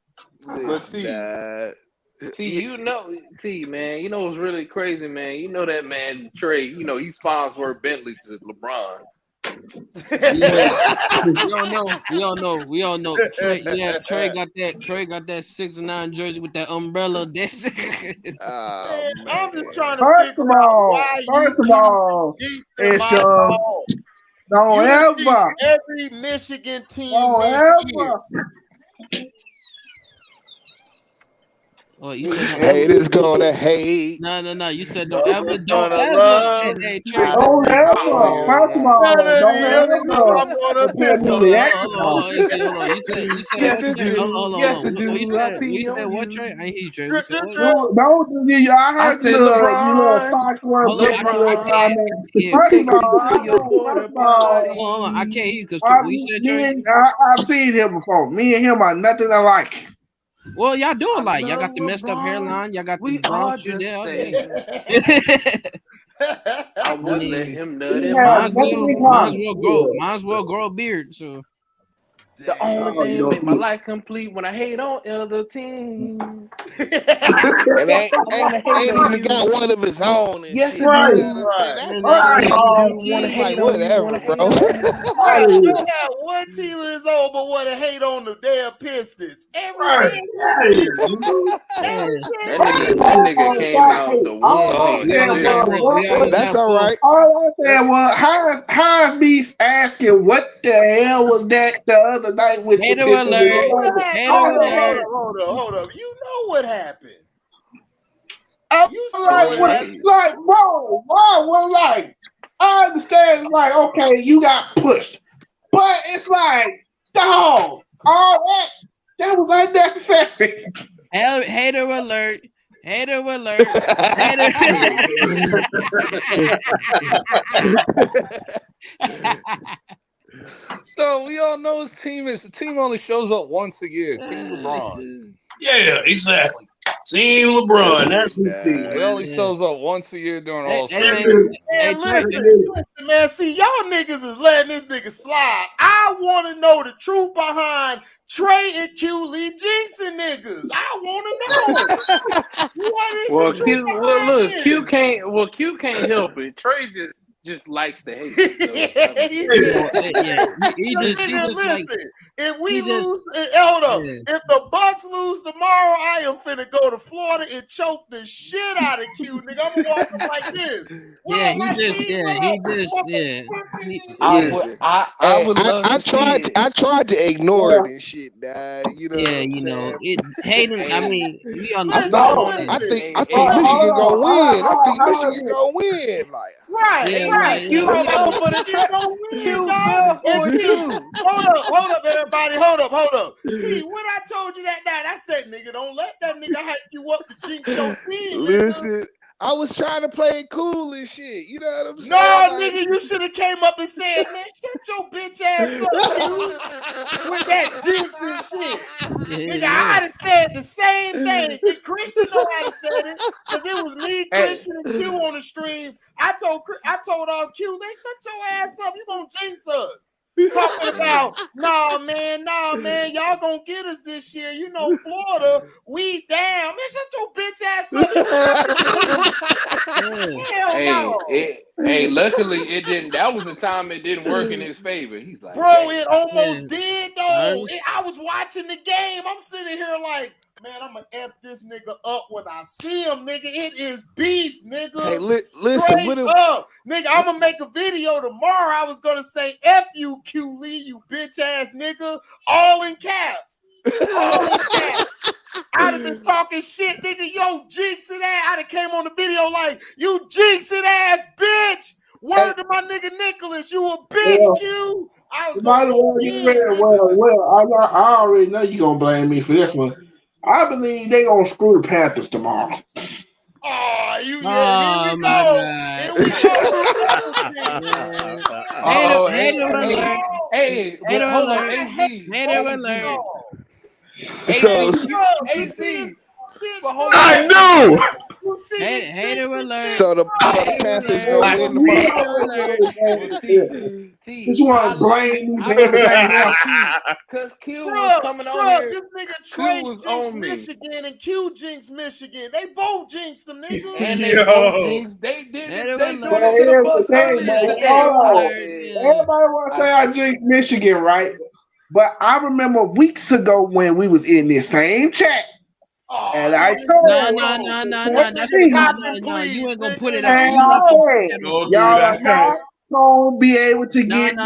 But listen, T, you know, T, man, you know what's really crazy, man? You know that man Trey, you know, he sponsors Bentley to LeBron. Yeah, we all know. Trey, yeah, Trey got that. Trey got that 6'9" jersey with that umbrella. That's oh Man, I'm just man. trying to figure out why you First of keep all, jinxing it's my dog. don't You done jinxed ever, every Michigan team don't this year. ever. Oh, you said don't ever. Hey, this gonna hate. No. You said don't ever, Brother don't gonna ever. love. Hey, Trey. How Don't they ever. First of fall. None all, of don't them ever I'm gonna compare piss me on. to Hold that on, guy. Hey, Trey, hold on. You said Yes, what, I Trey? do. Hold Yes, I on. do. I You pee said on what, you. Trey? I ain't hear you, Trey. You Drip, said drip, what? drip. Don't do you. I I heard said, you little LeBron, Foxworth Hold on, Bentley little I can't. comment. Yeah, First of take me all, to your water hold party. on. I can't hear you because what you said, Trey? I've seen him before. Me and him are nothing alike. Well, y'all do I alike. Y'all love got the messed up LeBron. hairline. Y'all got the We blonde are shit the there. same. I I wouldn't let mean, him nut We in have my nothing in bed. common. might as well grow a beard. So The only Oh, thing you that don't make my see life complete when I hate on other teams. And I wanna hate ain't on even got you. one of his own and Yes, shit. I You right. know what do. I'm saying? Right. That's nah, Right, Yes, I Paul. do. T, Wanna it's like hate on you. Wanna whatever, hate bro. on you. Right. Right. You got one team is over what to hate on the damn Pistons. Every Right. chance you get. yeah, Every That chance you nigga, Right. that get. nigga All came right. out the yeah. womb All We I hating. we said That's always got was, crazy. we always That's got all full. right. all I said was, Hines be asking what the hell was that the other night with the Hater Pistons and alert! whatever. Hater I alert! Hold up. You know what happened. I'm You see like, what what? happened. Hey, Like, bro, well, like, I understand. It's like, okay, you got pushed, but it's like, dog, all that was unnecessary. Hater alert! Hater alert! Hater! So we all know the team only shows up once a year. Team LeBron. Yeah, exactly. Team LeBron. That's That's it, his team, man. It man. only shows up once a year during Hey, All hey Star man, break. hey Man, Trey, listen, man. See, y'all niggas is letting this nigga slide. I want to know the truth behind Trey and Q Lee jinxing niggas. I want to know what is the well, truth Q. Well, behind look, this. Q can't help it. Trey just likes to hate. So I mean, He you said, know, yeah, he just like listen, if we he just lose, hold up. yeah. If the Bucks lose tomorrow, I am finna go to Florida and choke the shit out of Q, nigga. I'm gonna walk up like this. What Yeah, up, my G? What up? he just yeah. He, Listen, I hey, would love to see it. I tried to ignore it and shit, dog. You know what yeah, I'm you know, saying? it hating. I Hey, mean, we all know. I I'm Listen, thought not one of listen. I hey think T. Michigan gonna win. I think Hold Michigan on. gonna win. Like, Yeah, Hey well, T. you know, Q we all fell know. for the You trap. don't win, Q dog. fell And for it T, too. hold up, everybody. Hold up. T, when I told you that night, I said, nigga, don't let that nigga hype you up to jinx your team, nigga. listen, I was trying to play it cool and shit. You know what I'm saying? No, Like, nigga, you should have came up and said, man, shut your bitch ass up, Q. With that jinx and shit. Nigga, I'd have said the same thing. Christian know how to say it. Because it was me, Christian, and Q on the stream. I told Q, man, shut your ass up. You gonna jinx us. Talking about, nah, man, y'all gonna get us this year. You know, Florida, we down. Man, shut your bitch ass up. Hell no. Hey, luckily it didn't. That was the time it didn't work in his favor. He's like, bro, it almost did though. Nice. I was watching the game. I'm sitting here like, man, I'm gonna F this nigga up when I see him, nigga. It is beef, nigga. hey, listen, Straight up. Nigga, I'm gonna make a video tomorrow. I was gonna say F you, Q Lee, you bitch ass nigga. All in caps. All in caps. I'd have been talking shit, nigga. Yo, jinxing ass. I'd have came on the video like, you jinxing ass bitch. Word to my nigga Nicholas, you a bitch, Q. I was By gonna the way, you read well, I already know you're gonna blame me for this one. I believe they gonna screw the Panthers tomorrow. Oh, here we Oh my go. God. Here we go. Hey, but hold on, AC. But hold on. I knew. Hater alert. So the Panthers gonna win tomorrow. This one blame me for Because Q was coming on here. This nigga Trey was jinxed on me. Michigan and Q jinxed Michigan. They both jinxed them, nigga. And they both jinxed. They did it. They threw it to the bus earlier today. Everybody want to say I jinxed Michigan, right? But I remember weeks ago when we was in this same chat. And I told No. That's what no. You ain't gonna put it out. You not gonna put that on y'all are not gonna be able to get No.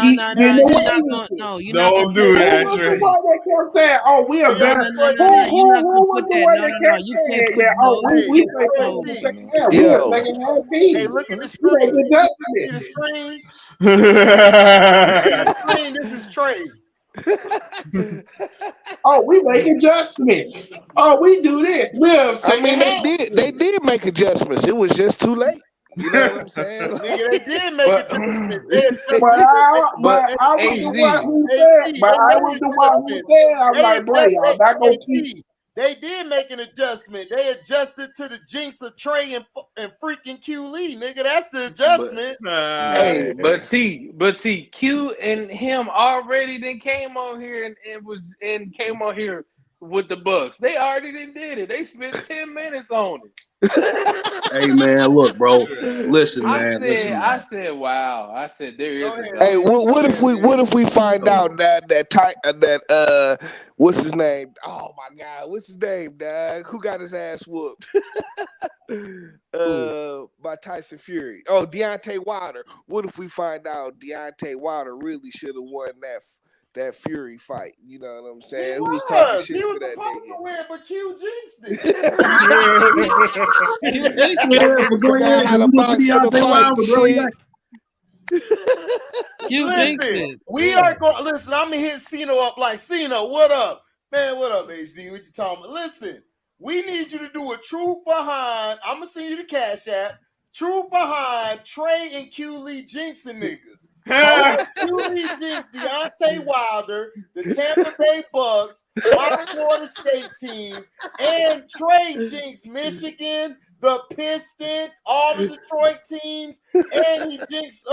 You're not do that, Trey. Who was the one that kept saying, "Oh, we are better"? Who was the one that kept saying that? Oh, we Hey, look at the screen. See the screen? This is Trey. Oh, we make adjustments. Oh, we do this. I mean, they did make adjustments. It was just too late. You know what I'm saying? Nigga, they did make adjustments. But I was the one who said. But I was the one who said. I'm like, boy, y'all not gonna keep. They did make an adjustment. They adjusted to the jinx of Trey and freaking Q Lee, nigga. That's the adjustment. But T, Q and him already then came on here and came on here with the Bucks. They already did it. They spent 10 minutes on it. Hey man, look, bro. Listen, man. I said, wow. I said there is. Hey, what if we find out that what's his name? Oh my God, what's his name, dog? Who got his ass whooped? By Tyson Fury. Oh, Deontay Wilder. What if we find out Deontay Wilder really should have won that Fury fight? You know what I'm saying? Who was talking shit to that nigga? Win, but Q jinxed it. Forgot how to box for the fight. Listen, we are going. Listen, I'm gonna hit Cino up like Cino. What up, man? What up, HD? What you talking about? Listen, we need you to do a truth behind. I'm gonna send you the Cash App. Truth behind Trey and Q Lee jinxing niggas. Q Lee jinxed Deontay Wilder, the Tampa Bay Bucks, my Florida State team, and Trey jinxed Michigan, the Pistons, all the Detroit teams, and he jinxed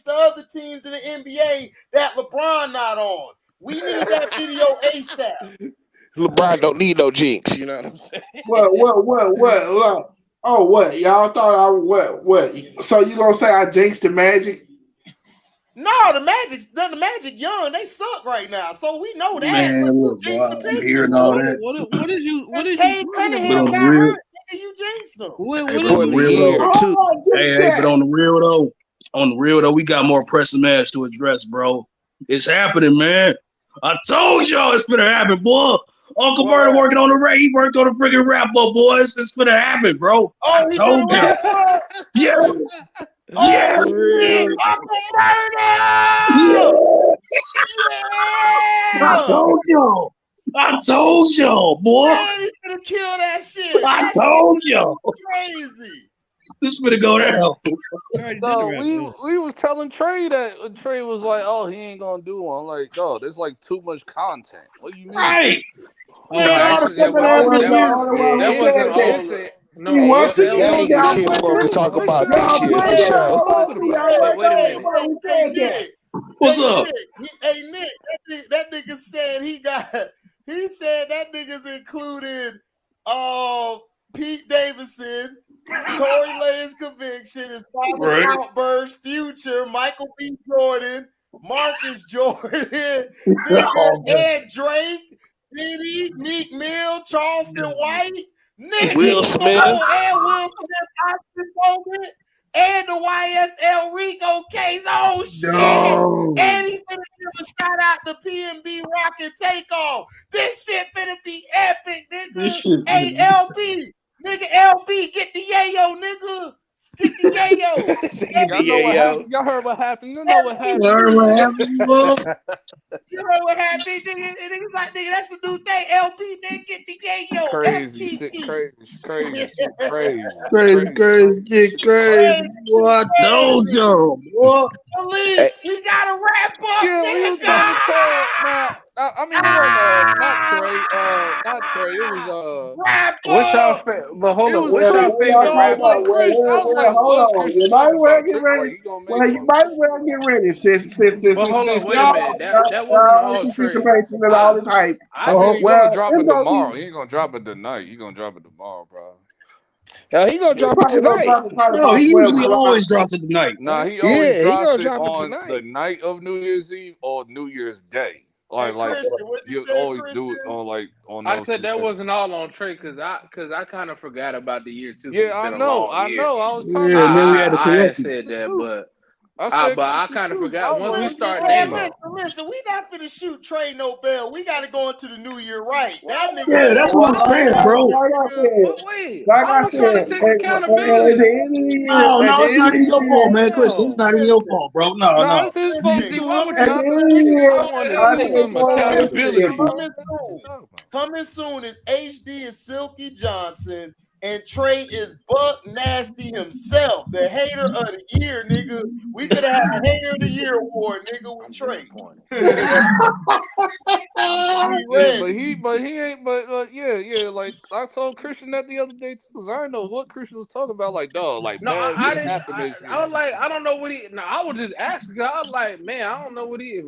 the other teams in the NBA that LeBron not on. We need that video ASAP. LeBron don't need no jinx. You know what I'm saying? What? Oh, what? Y'all thought I what? So you gonna say I jinxed the Magic? No, the Magic young. They suck right now. So we know that. Man, look, bro, I'm hearing all that. What did you Cade Cunningham got hurt. Nigga, you jinxed them. But on the real though, we got more pressing matters to address, bro. It's happening, man. I told y'all it's gonna happen, boy. Uncle Bird working on the rap. He worked on the freaking wrap up, boys. It's gonna happen, bro. I told you. Yeah. Yes. Uncle Murder. I told y'all, boy. Man, he gonna kill that shit. I told y'all. Crazy. This is gonna go down. No, we was telling Trey that Trey was like, "Oh, he ain't gonna do one." I'm like, "Dog, there's like too much content. What do you mean?" Right. No, Man, all the actually, stuff that that wasn't. happened this year. That He wasn't said all. that. No, Hey, what it's a that was. gang shit for him to talk about this year for sure. But wait a minute. Nick. What's up? Nick, that nigga said he said that niggas included Pete Davidson, Tory Lanez conviction, his father Right. outburst, Future, Michael B. Jordan, Marcus Jordan, nigga, Ed Drake, Diddy, Meek Mill, Charleston White, nigga, Will Smith. and Will Smith, Austin Bowman, and the YSL Rico case. Oh shit! No. And he finna give a shout out to PNB Rock and Takeoff. This shit finna be epic, nigga. This shit. Hey, LB, nigga, LB, get the yayo, nigga. Get the yayo. Y'all know what happened. Y'all heard what happened. You know what happened. You know what happened, nigga? And niggas like, nigga, that's the new thing. LB, man, get the yayo. Crazy shit, FGT. Crazy. Boy, I told y'all. Boy. Police, we gotta wrap up. Yeah, we was trying to tell. Nah, I mean, it wasn't not Trey. Not Trey. It was What's y'all favorite? But hold It on. was What's y'all Chris. favorite No, rapper? like Chris. I was like, hold what's on. Christian You might talking well about? get Chris, ready. like, he gonna make Well, you one. might well get ready since But hold on, wait a y'all minute. That wasn't all this Trey. information and all this hype. I think he's Well, gonna drop it's it gonna tomorrow. be. He ain't gonna drop it tonight. He gonna drop it tomorrow, bro. He gonna drop it Probably gonna tonight. drop it probably No, about he 12 usually o'clock. always drops it tonight. Nah, he Yeah, always he drops gonna it drop it on tonight. the night of New Year's Eve or New Year's Day. Hey, Like Christian, what you you say, always Christian? do it on I those said two that days. wasn't all on Trey because I kind of forgot about the year too. 'Cause Yeah, it's I been a know. long I year. know. I was trying to. Yeah, and then we had to I had correct it. said that, but I said I Christian kind of too. I forgot. was Once like, we what you start talking naming, about? Listen, we not finna shoot Trey no bell. We gotta go into the new year right. That nigga Yeah, that's what I'm saying, bro. Like I said, but wait, like I I was said, trying to take at accountability. the end of the year, No, at no, the it's end not of even the your fault, year, man. Christian, it's not even your fault, bro. No, Nah, no. it's his fault. See, You why do would it. at you? the Not end the of the Christian. year, I Don't wanted hey, to I take nigga. said some what I Listen, accountability. Coming soon is HD and Silky Johnson, and Trey is Buck Nasty himself, the hater of the year, nigga. We could have had a hater of the year award, nigga, with Trey. Yeah, but he ain't. But yeah. Like I told Christian that the other day too. 'Cause I didn't know what Christian was talking about. Like, dog, like No, bad I shit didn't. happened this I was year. like, I don't know what he. No, I was just asking. I was like, man, I don't know what he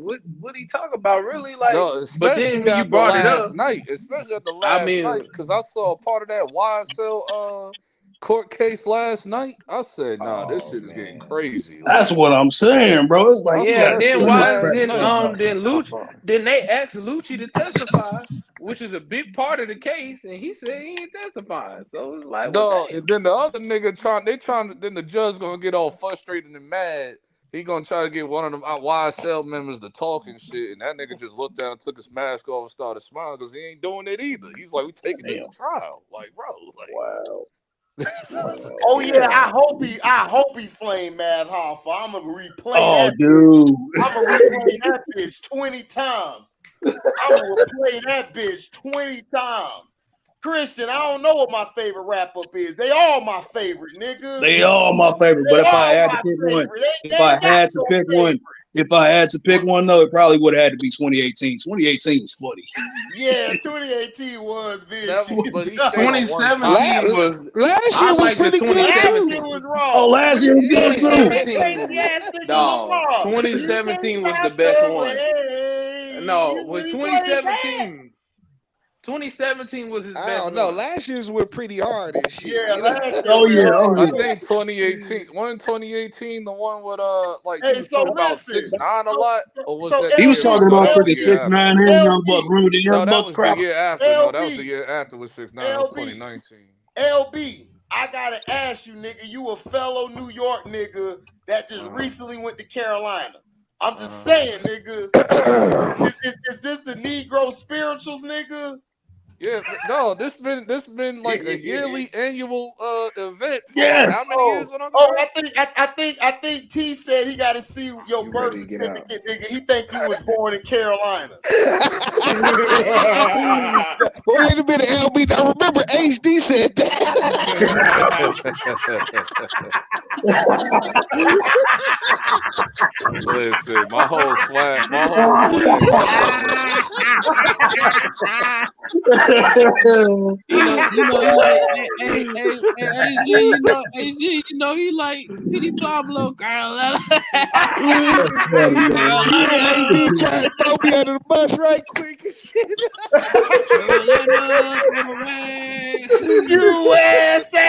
talk about really. Like, No, but then especially when you after brought it last up, night. Especially after I last night, mean, because I saw a part of that YSL court case last night. I said, nah, this oh shit is getting man, crazy. That's Like, what I'm saying, bro. It's like I you yeah. saw gotta And that then chill shit your why? last crazy night. ass out. Then they asked Lucci to testify, which is a big part of the case, and he said he ain't testifying. So it's like, well, Dog, damn. and then the other nigga then the judge gonna get all frustrated and mad. He gonna try to get one of them YSL members to talk and shit, and that nigga just looked down, took his mask off, and started smiling because he ain't doing it either. He's like, we taking this to trial, like, bro, like, Wow. Oh yeah, I hope he flame Mad Hoffa. I'm gonna replay Oh, that bitch. dude. I'm gonna replay that bitch 20 times. I'm gonna replay that bitch 20 times. Christian, I don't know what my favorite wrap up is. They all my favorite, nigga. They all my favorite. They But if I all had my to pick favorite. one, They ain't got no favorite. if I had to pick one though, it probably would have had to be 2018. 2018 was funny. Yeah, 2018 was vicious. but he stayed on one 2017 was. Last year I was like the pretty good Last too. 2017. year was wrong. Oh, last year was good too. Crazy 2017, ass nigga dog. Lamar. 2017 was the Got best the one. way. No, When with he played bad. 2017 was his I best don't know. one. Last year's were pretty hard and shit. Yeah, You know? last year Oh went yeah, hard. I think 2018. One 2018, the one with like he Hey, was so talking about listen. 6ix9ine a lot, or was So that the he was year? LB, talking No, about that was the freaking year after. 6ix9ine and Young Buck. Remember the No, Young that Buck was the crap? year after. No, that was the year after with 6ix9ine. That was 2019. LB, I gotta ask you, nigga. You a fellow New York nigga that just recently went to Carolina. I'm just saying, nigga. Is this the Negro spirituals, nigga? Yeah, no, this been like a yearly annual event for like how Yes. many years? What I think T said he got to see your birth certificate, nigga. He think you was born in Carolina. Wait a minute, LB. I remember HD said that. Listen, my whole swag, my whole swag. He like, AG, he like Petey Pablo, Carolina. HD trying to throw me under the bus right quick and shit. Carolina, USA.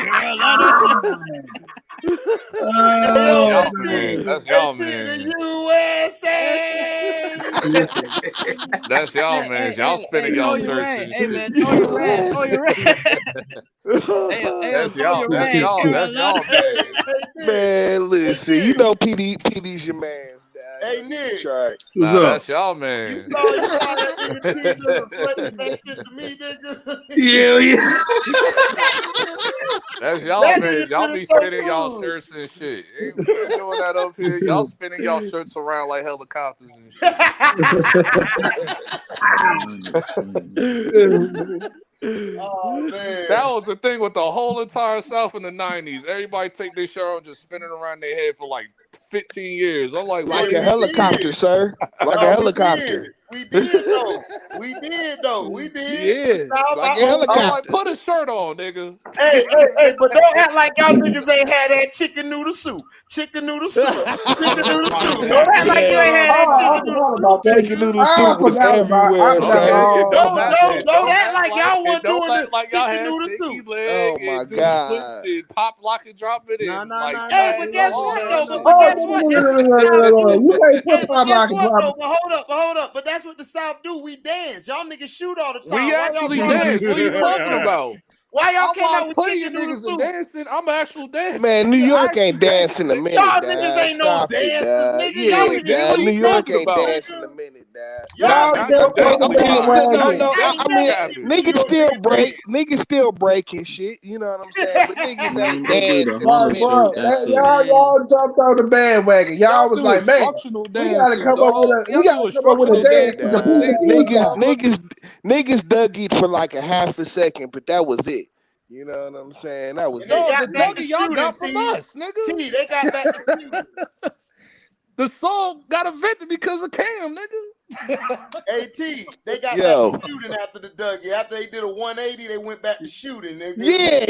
Carolina. Y'all man. That's y'all man. USA. That's y'all man. Y'all spinning y'all shirts and Hey shit. man, throw your rat. That's y'all man. Man, listen, you know PD's your man. Hey Nick, Nah, that's y'all man. you saw that nigga T just reflected that shit to me, nigga. Yeah. That's y'all That man. nigga Y'all did be it so spinning y'all smooth. shirts and shit. Ain't we ain't doing that up here. Y'all spinning y'all shirts around like helicopters and shit. Oh man. That was the thing with the whole entire South in the 90s. Everybody take their shirt on, just spinning around their head for like 15 years. I'm like, Like what? a helicopter, sir. Like a helicopter. We did though. We did. Yeah. Like a I'm like, helicopter. put a shirt on, nigga. Hey, but don't act like y'all niggas ain't had that chicken noodle soup. Chicken noodle soup. Don't act like you ain't had that chicken noodle soup. Chicken noodle soup was everywhere, sir. Don't act like y'all wasn't don't doing act the like y'all chicken had noodle sticky soup. leg Oh my and do the flips God. and pop, lock, and drop it and Hey, but guess what though? But guess what? That's what the South do. You ain't Hey, put but pop guess lock and what drop. though? But hold up. But that's what the South do. We dance. Y'all niggas shoot all the time. We Why y'all actually brought up dance. What are you talking about? Why y'all I'm came out like with plenty chicken of noodle niggas are soup? dancing. I'm actual dancing. Man, New Nigga, I York actually ain't dancing in a nigga. minute, Y'all niggas dad. ain't no Stop it, dancers, dad. nigga. Y'all Yeah, niggas Nigga, what dad. are New you York talking ain't about? dancing in a minute, dad. Y'all Now niggas you Y'all now jump on you the Okay, lying. Now bandwagon. you no. now I you mean, capping. New niggas York still niggas break. Niggas still breaking shit. You know what I'm saying? But niggas ain't danced in a Like, minute, bro, dad. y'all jumped on the bandwagon. Y'all Y'all was do like, man, instructional we gotta dancing, come up with dog. a Y'all do instructional dance Listen, for the dancing and dad. singing and PPP. Niggas dug it for like a half a second, but that was it. You know what I'm saying? That was They it. no, the got back to Dougie y'all shooting, got from T. us, nigga. T, they got back to shooting. The song got invented because of Cam, nigga. AT, they got back to Yo. shooting after the Dougie. After they did a 180, they went back to shooting, nigga. Yeah.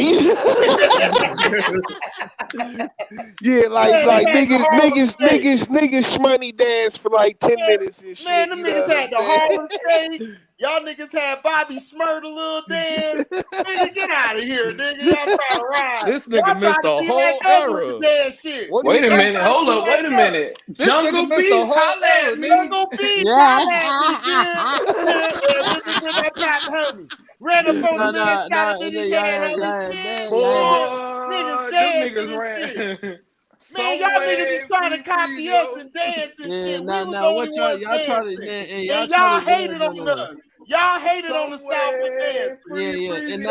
Yeah, like Man, they like had the Harlem Shake. niggas shmoney dance for like 10 minutes and Man, shit. them You know niggas what I'm had the saying? Harlem Shake. Y'all niggas had Bobby Smurd a little dance. Nigga, get out of here, nigga. Y'all try to ride. This nigga Y'all try missed to a be like whole us with the era. dance shit. What do you Wait a Y'all mean? minute. try to Hold be up. like Wait a us. minute. This nigga Jungle missed a Beats, whole holla era, at nigga. me. Jungle Beats, holla at me, with that pop homie. Ran up on the nigga, shot a nigga's head on his chin. Niggas Boy, them dancing niggas and shit. ran. Man, y'all niggas was Somewhere trying to free, free, copy us yo. and dance and Yeah, shit. We was the what only ones y'all try to dancing. y'all And try y'all to hated on us. Y'all hated on the South for dancing. Somewhere free, yeah, free, yo.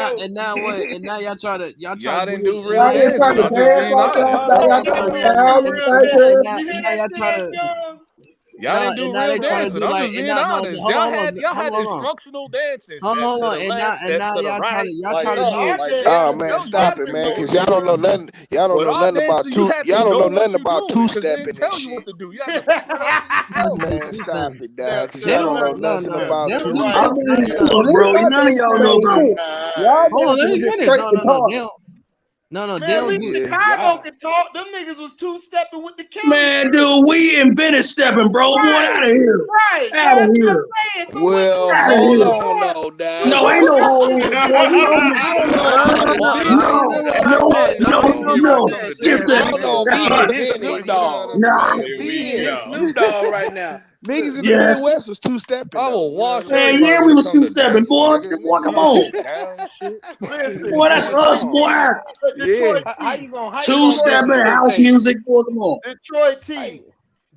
and now y'all try to Y'all do didn't it do and real Now now you y'all trying dancing. to try I'm just dance being like honest. that. Now y'all Yeah, trying we to didn't style do the real cycle. dancing. You hear now that y'all shit, try S to Young? Y'all didn't do and now real they try to dancing. do I'm like just and being now honest. Y'all had instructional dancing. Step to the left, and step now to the right, y'all try like to Yeah, do us. our Like they Oh dancing didn't was man, tell you stop it, nothing. stepping man, though, because y'all don't nigga. know nothing. Y'all don't With know our nothing about dancing, you two. had to Y'all don't know know what nothing you're about doing two because they didn't stepping and tell you shit. what to do. You had to figure it out for yourself. Man, stop it, dad, Step because to y'all the don't know left, nothing step about to the two I right. stepping. mean, look, Man. this bro, my none of thing y'all know about about shit. Y'all hold on, dancing let me was just finish. straight retarded. They Man, at don't least do Yeah. Chicago can talk. Them niggas was two-stepping with the county Man, shit. dude, we invented stepping, bro. Boy, Right. out of here. Right. Out of That's what I'm here. saying. So what you Well, Out of hold here. on, though, dad. No, ain't no hold on, boy. We on the I don't know shit. about invented. No, I don't know no, about no, He ain't about no. to come to invented. Skip dance that. I music. know That's be us. Hit invented. Snoop You know what Dogg. I'm Nah. saying? He Being hit Snoop Dogg right now. niggas in the Yes. Midwest was two stepping I though. will You know what wash I'm Man, everybody yeah, saying? when we it was come two to stepping, dancing, boy. nigga. Boy, Niggas come used to on. get down and shit. Listen, Boy, that's Like, us, come on. boy. but Yeah. Detroit T. How you Two gonna Detroit, stepping disrespect house that? music, boy, come on. Detroit How T. you-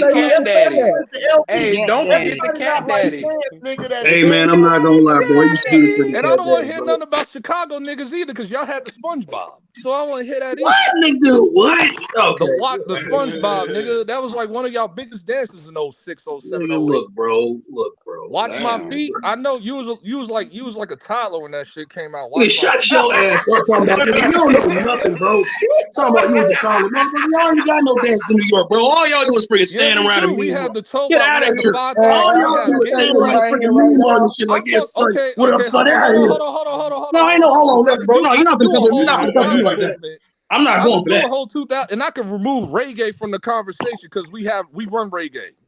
the know you cat just said daddy. that. Hey, don't forget the cat daddy. Nigga, that's Hey man, I'm not gonna lie, bro. I used to do this for the And I cat don't want to daddy, hear bro. nothing about Chicago niggas either, because y'all had the SpongeBob. So I don't want to hear that What either. nigga? What? Okay. The SpongeBob, nigga. That was like one of y'all biggest dances in 06, 07, Nigga, 08. look, bro. Look, bro. Watch My Damn. Feet. I know you was like a toddler when that shit came out. Nigga, Watch My shut Feet. your ass up talking about nigga. You don't know nothing, bro. Talking about you was a toddler. Motherfucker, y'all ain't got no dance in New York, bro. All y'all do is freaking Yeah, stand we around do. and We meme. had the toe Get bob. out We of had the here. 5,000. All We y'all had do is Get stand Them around Right. and freaking meme on and shit I'm like, yes, son. talking. What up, Okay. son? Hold Get on. out of here. Hold No, ain't no hold on on. there, bro. No, you're I not could gonna do come a to me. You're whole not gonna come to me 2000 like that. movement. I'm not I going could for do that. a whole 2000, and I could remove reggae from the conversation because we run reggae.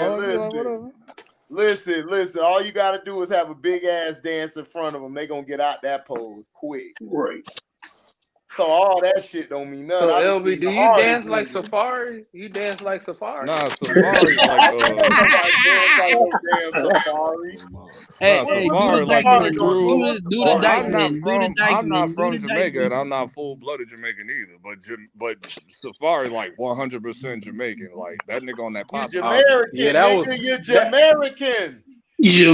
know. I'd be like, whatever. Listen. All you got to do is have a big ass dance in front of them. They gonna get out that pose quick. Right. So all that shit don't mean nothing. So I done LB, seen do the you hardest dance like niggas. Safari? You dance like Safari? Nah, Safari like Nobody dance like no damn Safari. Hey, nah, What hey, what do what the Safari like Safari the Dykeman. gonna do? crew. What's Do the Well, Safari gonna Dykeman. Do the I'm not Dykeman. Do from the Jamaica and Dykeman. I'm not full blooded Jamaican either. But Safari like 100% Jamaican. Like that nigga on that You posse shit. Yeah, Jamaican, that was nigga. You're that. Jamaican. You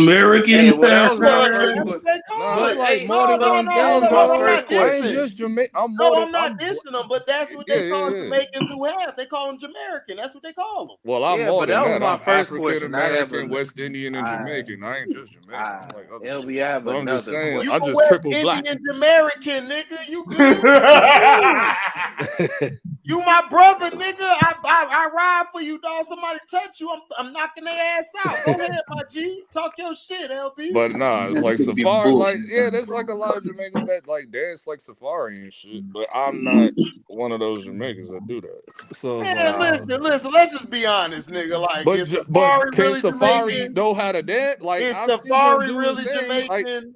Hey, American? well, that was my Yeah, first that's what question. they Nah, call it's But it. like hey, more No, than no, but one no. that thing, was Hold on. my I'm dog. first not I ain't dissing. question. just Jamaican. I'm more No, than I'm not dissing them, but that's what they call yeah. Jamaicans who have. They call them Jamaican. That's what they call them. Well, I'm Yeah, more but than that was that. my I'm first African question. I have American, a, West Indian, and I, Jamaican. I ain't just Jamaican. I'm like other shit. LB, I have But I'm just another saying, You I'm a question. just West triple black. Indian Jamaican, nigga. You good? You good? You my brother, nigga. I ride for you, dog. Somebody touch you, I'm knocking their ass out. Go ahead, my G. Talk your shit, LB. But nah, it's Man, like this nigga be Safari. Like, bullshitting yeah, time, there's bro. like a lot of Jamaicans that like dance like Safari and shit. But I'm not one of those Jamaicans that do that. So it's like, Man, listen. Let's just be honest, nigga. Like, is but Safari can really Safari Jamaican? know how to dance? Like, Is I've seen him Safari do his really thing. Like, Jamaican?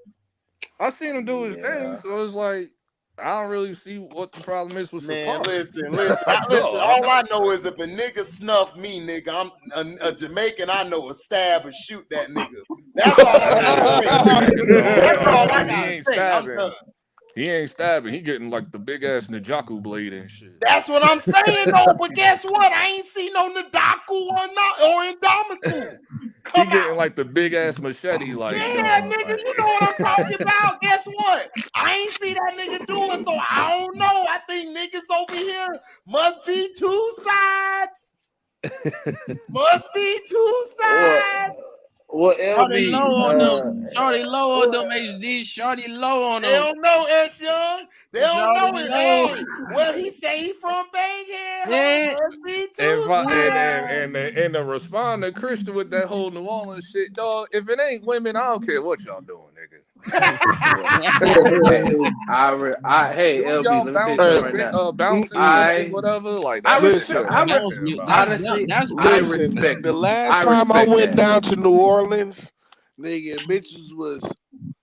I seen him do his thing. Yeah. So it's like, I don't really see what the problem is with Man, Safari. listen. I Listen. don't. All I know is if a nigga snuff me, nigga, I'm a Jamaican. I know a stab or shoot that nigga. That's all I That gotta nigga say. ain't Jamaican. That's all I He gotta ain't say. I'm stabbing. done. He ain't stabbing. He getting like the big ass Njaku blade and shit. That's what I'm saying, though. But guess what? I ain't seen no Nadaku or Indomiku He come getting out. like the big ass machete, like Yeah, John. nigga, Like, you know what I'm talking about. Guess what? I ain't see that nigga do it, so I don't know. I think niggas over here must be two sides. Must be two sides. Well, Shorty LB, low on them. Shorty low on them HD. Shorty low on They them. don't know S Young. They don't Shorty know it. low. Hey, well, he say he from Banghead, huh? Yeah. Must be and two sides. and to respond to Christian with that whole New Orleans shit, dog. If it ain't women, I don't care what y'all doing, nigga. hey, Do LB, y'all let me tell you something right now. bouncing dick, I whatever? Like I that's respect. that's Listen, what I That's care about. Honestly, that's I beautiful. listen. respect. The last I time I respect went that. down to New Orleans, nigga, bitches was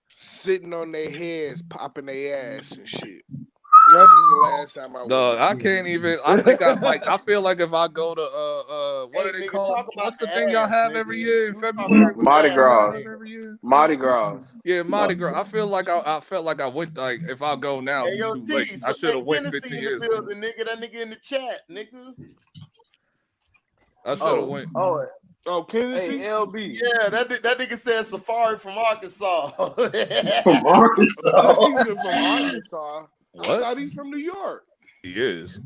sitting on their heads, popping their ass and shit. That's just the last time I went Dog, I down can't even. I there. think I feel like if I go to what Hey, do they nigga, call it? talk about What's the the thing y'all ass, have every nigga. year in You talk February? about What's the that Mardi shit ass, y'all Gras, have nigga. every year? Mardi Gras. Yeah, Mardi Gras. I feel like I felt like I went like if I go now, Hey, it'll be yo, too T, late. I so, should hey, have went Tennessee 15 in the years ago. building, nigga. That nigga in the chat, nigga. I should have Oh, went. oh, Oh, hey, Tennessee? LB. Yeah, that nigga said Safari from Arkansas. From Arkansas. He's from Arkansas. I What? thought he's from New York. He is.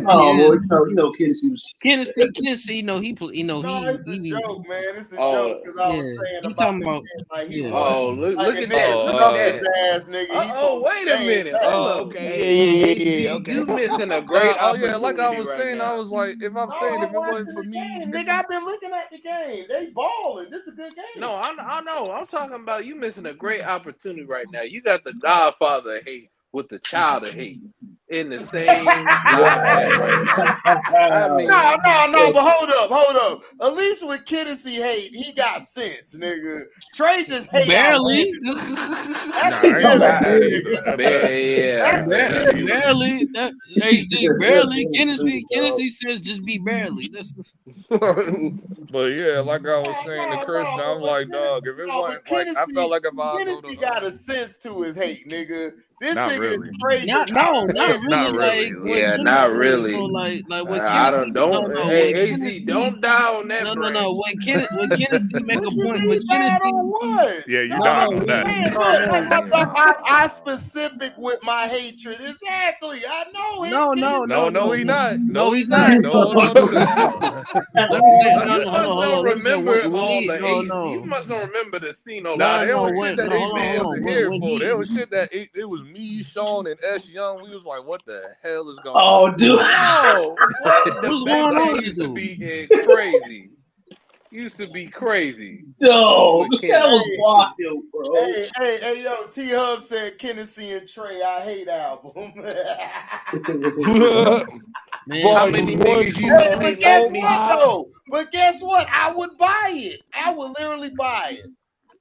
Oh, He boy, is. you know, Tennessee was. Kennedy, you know, No, it's a he be, joke, man. It's a joke Oh, because I yeah. was saying He about talking the about, shit like he yeah. want oh, like look a at nigga that. Look at snuff his that. ass, nigga. He Oh, supposed wait to a game minute. back. Hold Oh, up. okay. Hey, Yeah. HD, Okay. you missing a Nah, great oh yeah, like I opportunity was right saying, I now. was like, if I'm No, saying if I'm it wasn't watching for the me, game, nigga. I've been looking at the game. They balling. This is a good game. No, I know. I'm talking about you missing a great opportunity right now. You got the Godfather of hate with the child of hate in the same live chat right now. I mean, No, but hold up. At least with Kiddisy hate, he got sense, nigga. Trey just hate Barely. outlandish. That's nah, a I ain't difference, that bad either. nigga. That bad. I yeah, ain't that bad either. Barely. That HD, barely. Kennedy says just be barely. That's But yeah, like I was saying to Christian, I'm like, dog, if it But wasn't like, I felt like if I go to, Kiddisy got a sense to his hate, nigga. This not nigga really, Trey just not outlandish. really not like really. when yeah, Kennedy, not so really. like when I Kennedy, don't. when Hey, AC, Kennedy, don't die on that no, branch. when Kennedy make What a you point, when mean bad Kennedy, on what? Yeah, you That's no, what died no, I'm on that. when, saying. no, Look, no, when, I specific with my hatred. Exactly. I know it, No, he not. no, No, he he's not. not. No, No, don't do that. No. let me say, You must hold don't on, let me say, remember when all he, the no, AC. You no, must don't remember the Sino Nah, live there was no, shit chat. that no, hold AC on, wasn't here when for. he, There was shit that it was me, Sean, and S Young. We was like, what the hell is going on? Oh, dude. Oh, what? The what's back going chat on, used to dude? be crazy. Used to be crazy No, with that Kennedy. was wild, bro. Hey, yo, T Hub said Kinnison and Trey, I hate album. Man, How Volume many one, niggas you two, know three, hate But like guess four, what me? five. though? But guess what? I would buy it. I would literally buy it.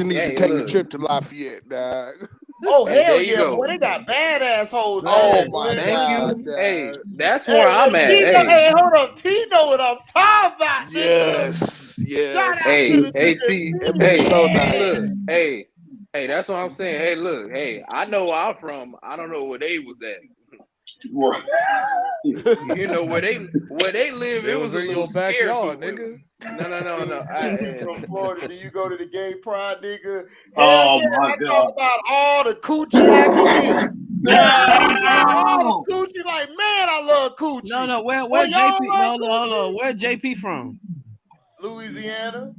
actually need to Hey, take a look. trip to Lafayette, dog. Oh Hey, hell there you yeah, boy! go. They got badass hoes down Oh there. my Glen Thank Burnie. you. God, Hey, dog. that's Hey, where I'm at. Tino, Hey, hey, hold up, Tino, what I'm talking about, nigga. Yes, Shout yes. out to the hey, nigga T. That bitch so Hey, look. nice. Hey, that's what I'm saying. Hey, look. Hey, I know where I'm from. I don't know where they was at. Right. You know where they live, They it was was a in little your scary for backyard, women. nigga. No. Niggas from Florida, do you go to the gay pride, nigga? Hell Oh yeah, my I talk God. about all the coochie I can get. Yeah, all the coochie, like, man, I love coochie. No, where Well, JP? y'all No, like hold coochie? on. Where JP from? Louisiana.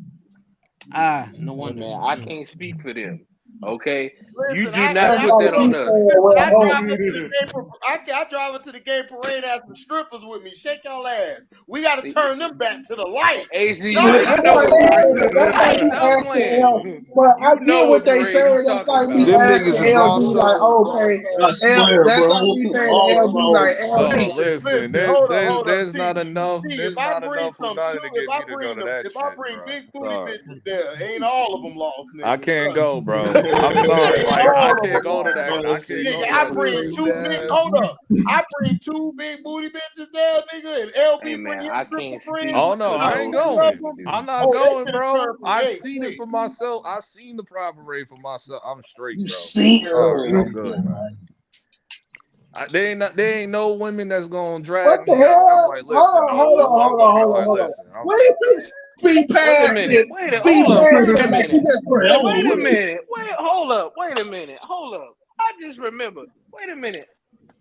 No Hey wonder. man, I can't speak for them. Okay, you Listen, do not That's put like that you on saying, us. well, I oh, drive into the gay I drive into the gay parade, have some strippers with me. Shake y'all ass. We got to See, turn them back to the light. AZ, Y'all that's you niggas know like what want parade? that's like to you Stop asking L. playing. But I You get know what what they parade saying. we That's talking like me about. Them asking niggas is LB, like, also okay, I swear, that's like bro. me saying to LB, Also, like, No, LB, listen, Listen, hold up, there's T. not enough T, if there's I not bring enough some two, punani to get me to go to that if I shit, bring bro. big booty Sorry. bitches there, ain't all of them lost, I nigga. can't Trust go, me. bro. I'm sorry. Ain't Like I all of can't them go to lost. that. I can't Nigga, go to I that bring pussy. two big. Hold up, I bring two big booty bitches there, nigga, and Hey LB bring man, his I stripper can't friends Oh speak with no, for him, like I ain't those 3 of going. them. individuals. I'm not Oh, they going, finna turn bro. from I've gay seen it quick. for myself. I've seen the pride parade for myself. I'm straight, you bro. see, Sorry, oh, I'm good, man. There ain't no women that's gonna what drag the me. I'm hell? like, listen, no. I'm gonna be like, Hold on. listen. Where you think speed Wait a past minute. it? Wait a Speed hold up. past Wait a it like you minute. just put hold Wait a on. minute. Hold up. Wait a minute. Hold up. I just remembered. Wait a minute.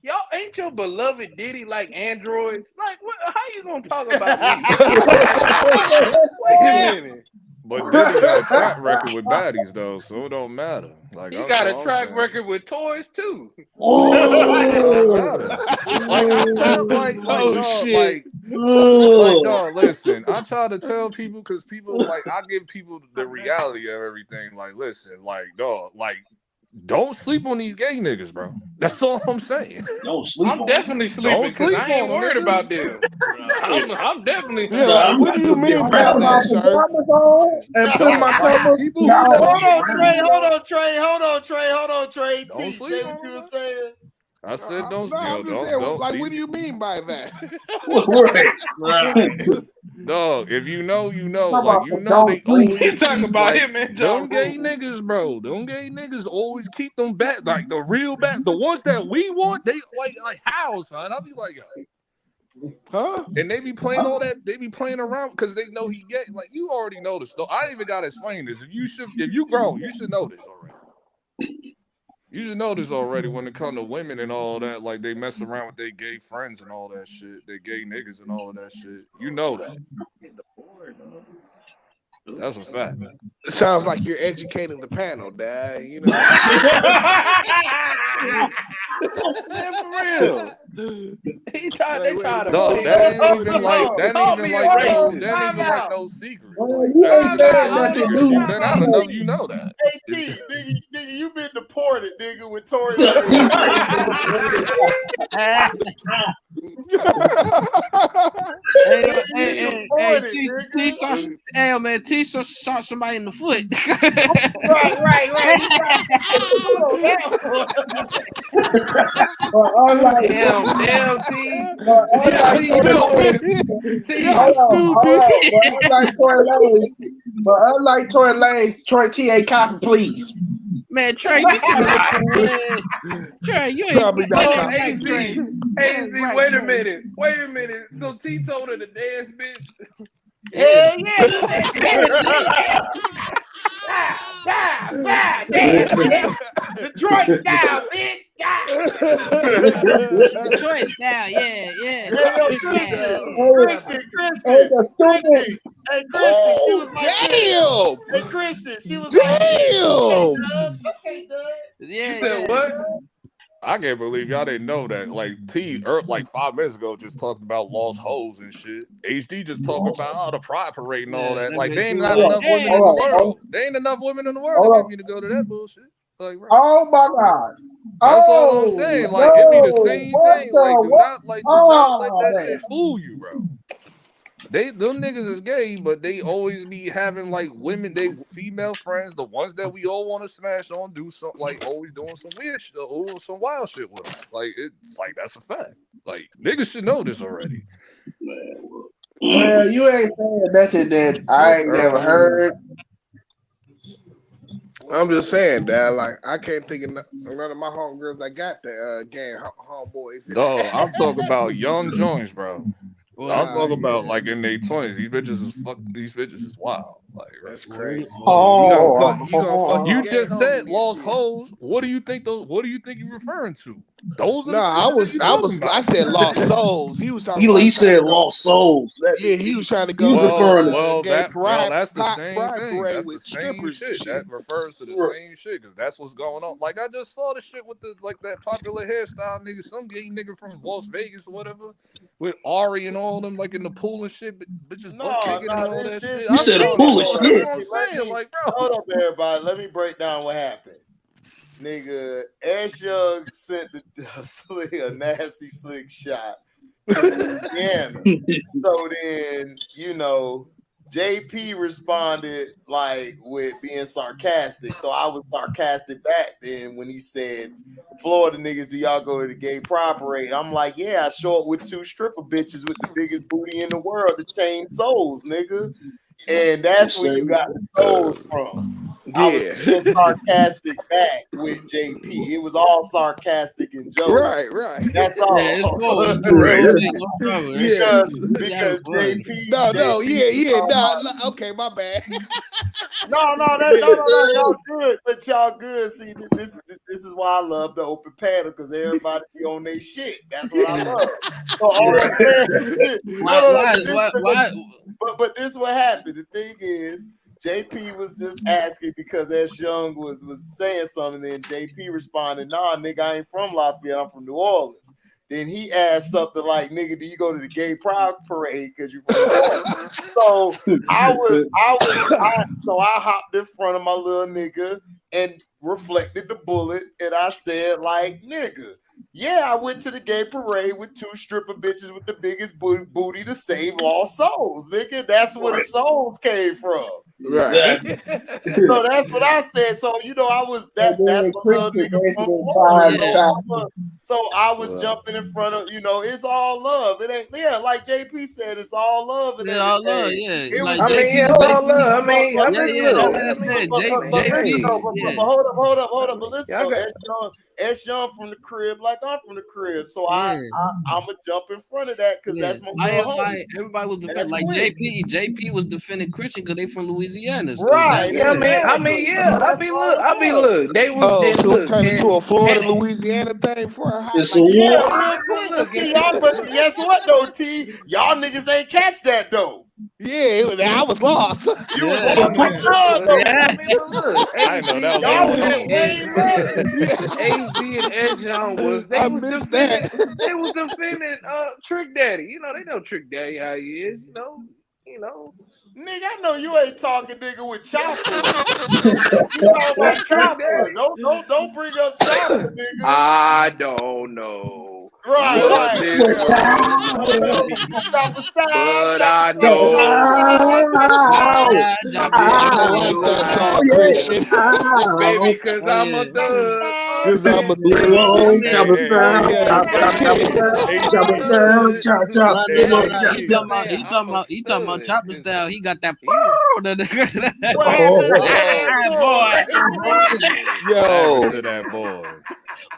Y'all ain't your beloved Diddy like androids? Like what how you gonna talk about me? Wait a minute. But Diddy got a track record with baddies though, so it don't matter. Like He that's got a all I'm track saying. record with toys too. It don't Oh, matter. Like I tell, Oh dog, shit. dog. Listen, I try to tell people because people like I give people the reality of everything. Like, listen, like, dog, like, don't sleep on these gay niggas, bro. That's all I'm saying. don't sleep I'm on definitely Don't sleeping because sleep I on ain't them, worried nigga. about them. I'm definitely Yeah, Nah, like I'm what not do you gonna get mean I by got around that, my that. sir? pajamas on and put Dog, my like thermos people who down. don't Hold on, sleep on Trey. me, Hold bro. on, Trey. Hold on, Trey. Hold on, Trey. Don't T, say sleep what on you me, were bro. saying. I said don't, No, I'm just saying, don't like, what do these you mean by that? Right. Right. dog. If you know, you know. Talking Like about you know, don't they sleep. you always talk keep about like him and Ja them gay Rule. niggas, bro. Them gay niggas always keep them back, like the real back, the ones that we want. They like how, son? I'll be like, yo. Huh? And they be playing all that. They be playing around because they know he gay. Like you already know this. So I ain't even gotta explain this. If you grown, you should know this already. You should know this already when it comes to women and all that. Like they mess around with their gay friends and all that shit. They gay niggas and all of that shit. You know that. That's a fact. Sounds like you're educating the panel, Dad. You know. Man, for real. They Wait a try to minute. Dog, play that me. ain't Hold even like on. that ain't Call even me a like Hold no on. racist. that ain't Time even like out. no secret. Well, Like you that ain't Time nigga been out. saying out. Hold nothing on. If new. you Time been out. out enough, you know that. Hey, T, nigga, you been deported, nigga, with Tory Lanez. Hey, Nigga, you been deported, nigga. Hey, man, T shot somebody in the foot. Right. He shot on that one. But unlike, Damn, T. but Y'all unlike T, you Tory told stupid. her. Lanez, Y'all T. stupid. but unlike Tory Lanez, Troy T ain't copy, please. Man, Trey, get your Right. Trey, you ain't Probably that not Oh, ain't copy. right, AZ. Trey. That AZ, ain't right, wait a Trey. minute. Wait a minute. So T told her to dance, bitch. Hell yeah, he said dance, bitch. Detroit style, bitch. Detroit style, yeah. Hey, yo, Detroit style, yeah. Hey, the stupid. Hey, Christian, she Oh was like this. damn! Hey, Christian, she was like this. Damn! Okay, Doug. You Yeah, said yeah. what? I can't believe y'all didn't know that. Like like 5 minutes ago, just talked about lost hoes and shit. HD just talking about the pride parade and all Yeah, that. that Like, bitch they ain't do not like, enough women in the hey. world. They ain't enough women in the world to Hold get on. me to go to that bullshit. Like, bro, Oh my God. that's all I'm Oh saying. Like, it be the no. same What thing. Like, the what? do not let Oh that man. shit fool you, bro. Them niggas is gay, but they always be having like women, they female friends, the ones that we all want to smash on, do some like always doing some weird shit or some wild shit with them. Like it's like that's a fact. Like niggas should know this already. Well, you ain't saying nothing that I Look, ain't never heard. I'm just saying that, like, I can't think of none of my homegirls that got the game homeboys. No, I'm talking about young joints, bro. I'm Well, talking about like in Yes. their 20s. These bitches is These bitches is wild. Like, right. That's well, crazy. well, You gonna Oh, fuck? You gonna fuck your You gay just said homie? lost Shit. hoes. What do you think those? What do you think you're referring to? Those are No, the bitches that you're talking I about. said lost souls. He was talking about He trying said to go. lost souls. Yeah, he was trying to He go was to referring to. gay That's the same pride thing. parade That's the with same strippers and shit. shit. That refers to the same shit because that's what's going on. Like I just saw the shit with the like that popular hairstyle nigga, some gay nigga from Las Vegas or whatever, with Ari and all them like in the pool and shit, bitches butt No, naked and no, all this, that this, shit. You I this, said a seen hold it pool on, of all. hold on. That's shit. what I'm Let saying. me, Like, bro. hold up, everybody. Let me break down what happened. Nigga, Ash Young sent a nasty slick shot to Louisiana. So then, JP responded like with being sarcastic. So I was sarcastic back then when he said, Florida niggas, do y'all go to the gay pride parade? I'm like, yeah, I show up with 2 stripper bitches with the biggest booty in the world to chain souls, nigga. And that's where you got the souls from. I was Yeah. being sarcastic back with JP. It was all sarcastic and jokes. Right. That's yeah, it's all. cool. It's cool. Right. No That's big, no problem. Yes. We having because fun. No, JP yeah. was No, talking okay, my bad. no, y'all good, but y'all good. See, this is why I love the open panel because everybody be on their shit. That's what I love. So all I'm saying, but this what happened. The thing is, JP was just asking because Ash Young was saying something, and JP responded, "Nah, nigga, I ain't from Lafayette. I'm from New Orleans." Then he asked something like, "Nigga, do you go to the gay pride parade because you're from New Orleans?" So I hopped in front of my little nigga and reflected the bullet, and I said, like, nigga, yeah, I went to the gay parade with 2 stripper bitches with the biggest booty to save lost souls, nigga. That's where the souls came from. Right. So that's what I said. So I was And that's then my little Christian nigga from basically Florida. buying Yeah, So I was Well, jumping in front of, it's all love. It ain't like JP said, it's all love and yeah, all love. everything. Yeah, It was like I just mean, yeah, JP, all JP. love. I mean, I Yeah, mean, yeah. That's look. what I I said. mean, I mean, but listen hey, though, Yeah, but hold up, but listen y'all though, got. S Young from the crib, like I'm from the crib, so yeah. I'ma jump in front of that because Yeah, that's my why little homie. everybody was defending That's like quick, JP was defending Christian because they from Louisiana, so that's right? Yeah, yeah, I Exactly. mean, yeah. So that's all I it mean, was. look. They was oh, then so it look turned into a Florida and Louisiana thing for a hot it's a like Yeah, war. real but quick. look, But guess what though, T? Y'all niggas ain't catch that though. I was lost. You was yeah, lost in love but though. yeah. but look, I didn't know that was Y'all even a was in thing. way love. HD and Edgeon I missed that. they was defending Trick Daddy. They know Trick Daddy how he is. You know. Nigga, I know you ain't talking nigga with Chopper. You talking about That's Trick Chopper. Daddy. Don't bring up Chopper, nigga. I don't know what Right. this Yeah. world needs, Chopper style, but Chopper I style, know style. I I like that know, song, Christian. baby, cause Oh I'm a yeah. Chopper thug. style, Cause I'm a Live thug. on, Hey, chop a hey, style, Yeah, hey, that's chop, my chop, hey, chop a shit. hey, style, chop HD, it down, Stud. chop, chop, No, live no, on, no. chop, He HD. chop. talking about Man, he I'm talking a about he talking about stud. chopper style. He got that He What happened to Oh, that boy? What happened yo. to that boy?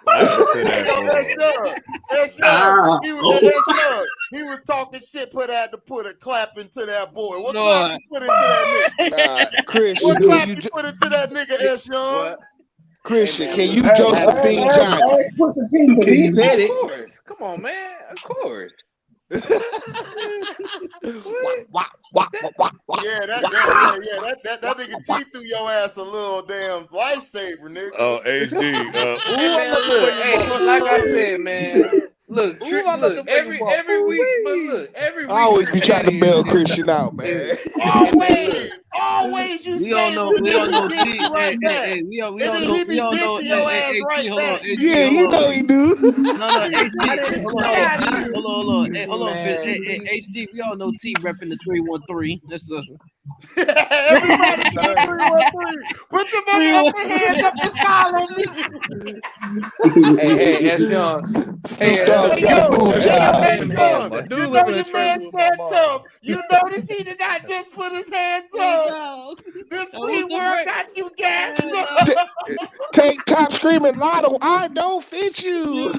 What happened to Hey, that yo, that's boy? Young. That's Young. That's Young. He was talking shit, had to put a clap into that boy. What clap Lord. you put into that nigga? Nah, Christian, What can clap you you put into that nigga, S Young? what? Hey Christian, man, can you look. Hey, I had to put Josephine my Johnny? push the T because he said of it. course. Come on, man. Of course. Wah, What? wah, wah, That wah, wah, wah, Yeah, wah, that nigga T threw your ass a little damn lifesaver, nigga. Oh, HD. Hey Ooh, I man, love to play look, your hey, motherfucking like I wee. said, man, Ooh, I love to play your mother. every Ooh week, but wee. look, every I week always Trick be trying to Daddy bail Christian out, is man. hey man, look. Always you We all say, know but we then all he know diss T you right back. we And all then know he be dissing your ass T, right hold on, back, Yeah, HD, T. hold you on. know he do. No, I HD, didn't hold on, Get hey, out of here. hold on, hey, see, hold on, man. HD, we all know T repping the 313. That's Everybody say 313. Put your motherfucking hands up and follow me. Hey, Sean. Hey, Snoop Dogg's Hey got a yo, boob hey yo, job. hey living hell. look. My You dude know living in your man Trenton with my stand mom. tough. You notice he did not just put his hands up. This free world got you gassed T- up. Take top screaming Lotto. I don't fit you.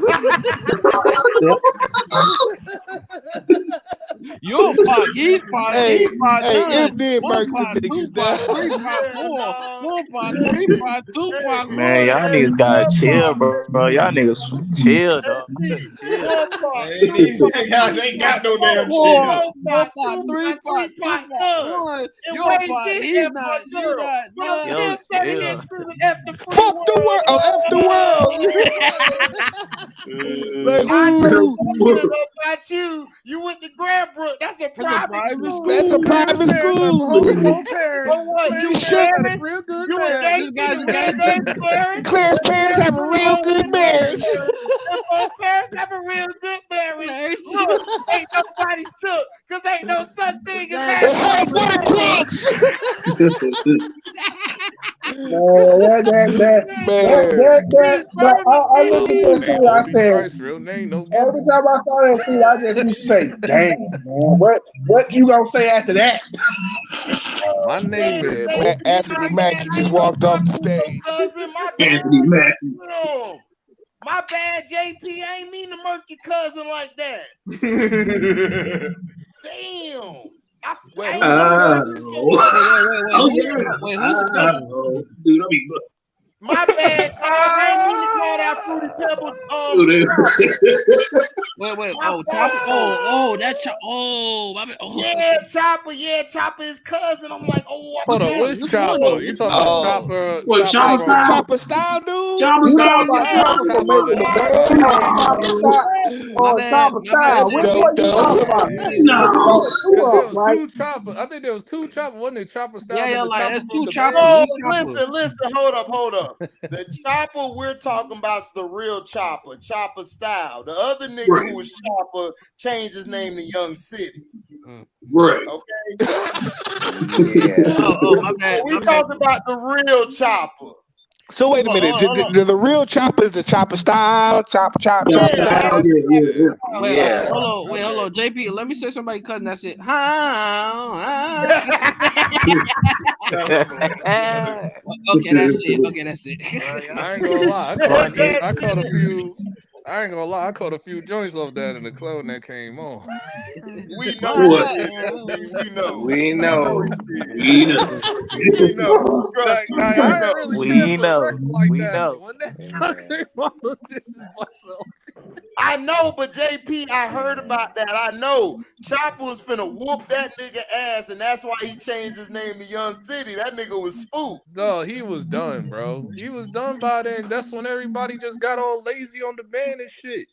Your part, he part, Hey, he part hey, none. M did 1 mark them part, 2 niggas part, down. 3 part, Yeah, 4, dog. 4 part, 3 part, 2 part, Man, 1. y'all niggas gotta chill, bro. Y'all niggas chill, dog. Chill. One part, Hey, two these part, guys three ain't part, got no damn Four, chill. 4 4 part, part, 2 3 part, 3 part, 2 part, part, none. 1. And Your Wade part, did he's that for not, a you girl. not, But I'm no. still Yo, standing here chill. screaming F the free Fuck the world. Oh, F the world. Like, I know ooh, one thing about you. You went to Grandbrook. That's a That's a private private that's school. a school. Clarence private parents have school. homeschool parents. So what? You Clarence Shut. parents had a Clarence? real good You and marriage. This JP, guy, you this guy, real name Clarence? Clarence Them parents have a real good marriage. Clarence have a real good marriage. Look, ain't nobody shook, cause ain't no such thing as They half have breeds. one pigs. Man, But I look at that Hey, scene, I Obi said, Trice, real name, no every gimmicks. time I saw that scene, I just used to say, damn, man, what you gonna say after that? My name is man, Obi Anthony Trice. Mackie just walked off the stage. Cousin, my bad. Anthony Mackie. My bad, JP. I ain't mean to murk your cousin like that. Damn. I ain't know cousin. Oh yeah. Wait, who's the cousin? Dude, I mean, look. My bad, dog. I ain't mean to call that fruity pebble Dude, Wait, my Chopper. fault. That's my bad. Yeah, Chopper is cousin. I'm like, oh, I Hold Which on, forgot. one? which Which one Chopper? though? You Which talking one? about Oh, Chopper? what, Chopper Chopper like the from Style? chopper style, dude. Chopper You Style, talking Yeah, about yeah. Oh, Chopper for Chopper making the the band or Chopper style My or bad. Chopper My bad. style? Which JP. Dope, one you dope. talking My about? bad. Cause you No. got two Cause there up, was right? two Chopper. I think there was two Chopper. Wasn't it Chopper Yeah, Style and the like Chopper that's from two the choppers. band? no, Which chopper? listen, hold up. The Chopper we're talking about's the real Chopper, Chopper style. The other nigga Right. who was Chopper changed his name to Young City. Right. Okay. Yeah. My bad. So we My bad. talking about the real Chopper. So wait a minute. Hold on. The real chopper is the chopper style, chopper Yeah, style. that's the Yeah. Wait, Yeah. hold on, JP. Let me say somebody cousin. That's it. Okay, that's it. I ain't gonna lie. Funny. I caught a few. I ain't gonna lie. I caught a few joints off that in the club when that came on. We know you What? did, LB. We know. We We know know. you did. We know. We know. Trust me, we I ain't know. really care We for the know. record like We that, but know. when that song came on, this is myself. I know, but JP, I heard about that. I know Chopper was finna whoop that nigga ass, and that's why he changed his name to Young City. That nigga was spooked. No, he was done, bro. He was done by then. That's when everybody just got all lazy on the band and shit.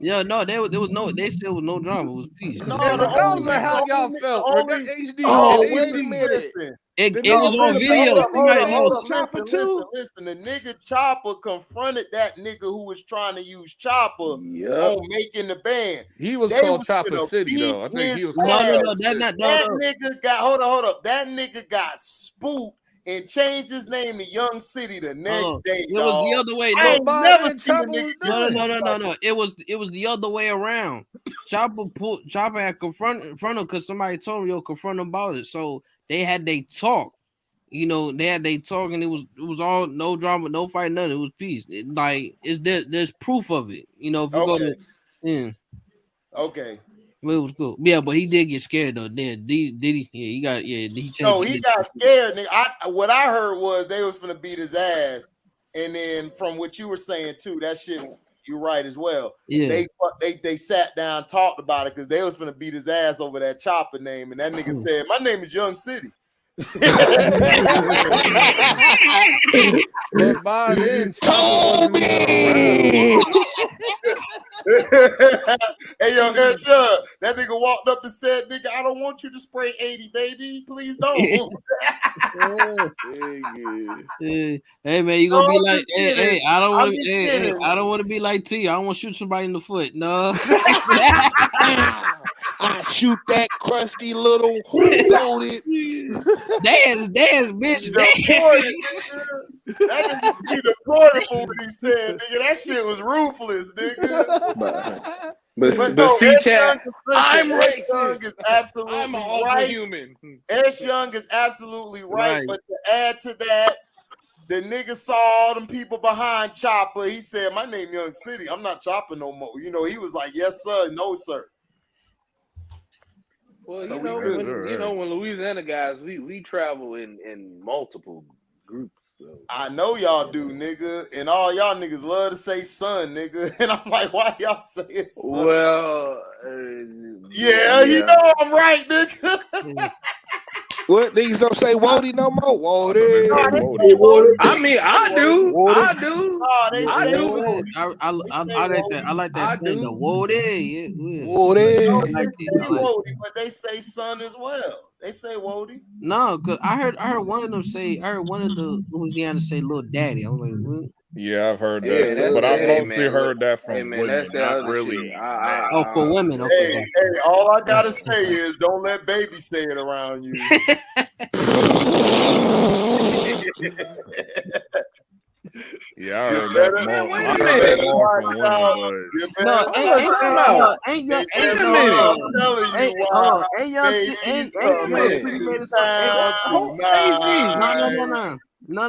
Yeah, no, there was no. They still was no drama. It was peace. No, Yeah, the only regardless of nigga, how y'all felt, the only, HD Oh, and wait a HD. minute. listen. It The was nigga from on the video. band, Somebody name was else. Chopper too. Listen. The nigga Chopper confronted that nigga who was trying to use Chopper Yep. on making the band. He was They called was Chopper finna City, beat though. I think his he was No, called no, ass. no. Chopper That's City. not. No, That no. nigga got hold up. That nigga got spooked and changed his name to Young City the next day, It was dog. the other way. I No, ain't By never then, seen a Chopper nigga was get done. no. It was the other way around. Chopper had confront him because somebody told him, yo, confront him about it. So they had they talk. You know, they had they talk, and it was all no drama, no fight, none. It was peace. There's proof of it. You know, if you go Okay. to, yeah, Okay. it was cool. Yeah, but he did get scared though. Did he? Yeah, he changed. No, he got scared, nigga. What I heard was they was finna beat his ass, and then from what you were saying too, that shit, you're right as well. Yeah. They sat down, talked about it because they was finna beat his ass over that Chopper name, and that nigga said, "My name is Young City." But by then, Chopper wasn't even around. Toby. Hey yo, Sure. That nigga walked up and said, "Nigga, I don't want you to spray 80, baby. Please don't." Hey man, you No, gonna be I'm like, just kidding. I don't I'm want to, just kidding. I don't want to be like T. I don't want to shoot somebody in the foot. No. I shoot that crusty little loaded. Dance, bitch. Deported, nigga. That nigga be deported for what he said, nigga. That shit was ruthless, nigga. But But no, see, S. Young, chat, I'm listen, S. Young racist. is I'm an absolutely awful right. human. S. Young is absolutely right. Right. But to add to that, the nigga saw all them people behind Chopper. He said, "My name Young City. I'm not Chopper no more." You know, he was like, "Yes, sir. No, sir." Well, So you we know, good. when Louisiana guys, we travel in multiple groups. So. I know y'all do, nigga, and all y'all niggas love to say son, nigga, and I'm like, why y'all say it, son? Well, yeah, you know I'm right, nigga. What niggas don't say Wody no more? Wody. I mean, I do. Wody. I do. Oh, they I say do. Wody. I like that. I like that I saying, do. the Wody. Yeah. Wody. They say Wody, but they say son as well. They say Wody. No, cause I heard one of them say. I heard one of the Louisiana say "Little Daddy." I'm like, what? Yeah, I've heard Yeah, that, but I've hey, mostly man, heard that hey, from man, that's women, that not other really shit. men. Oh, for women. Okay. Hey, all I gotta say is don't let baby say it around you. Yeah, I heard that more. Wait I a heard that minute. more from women, but No, ain't Young City made a song. No, ain't Young City. No,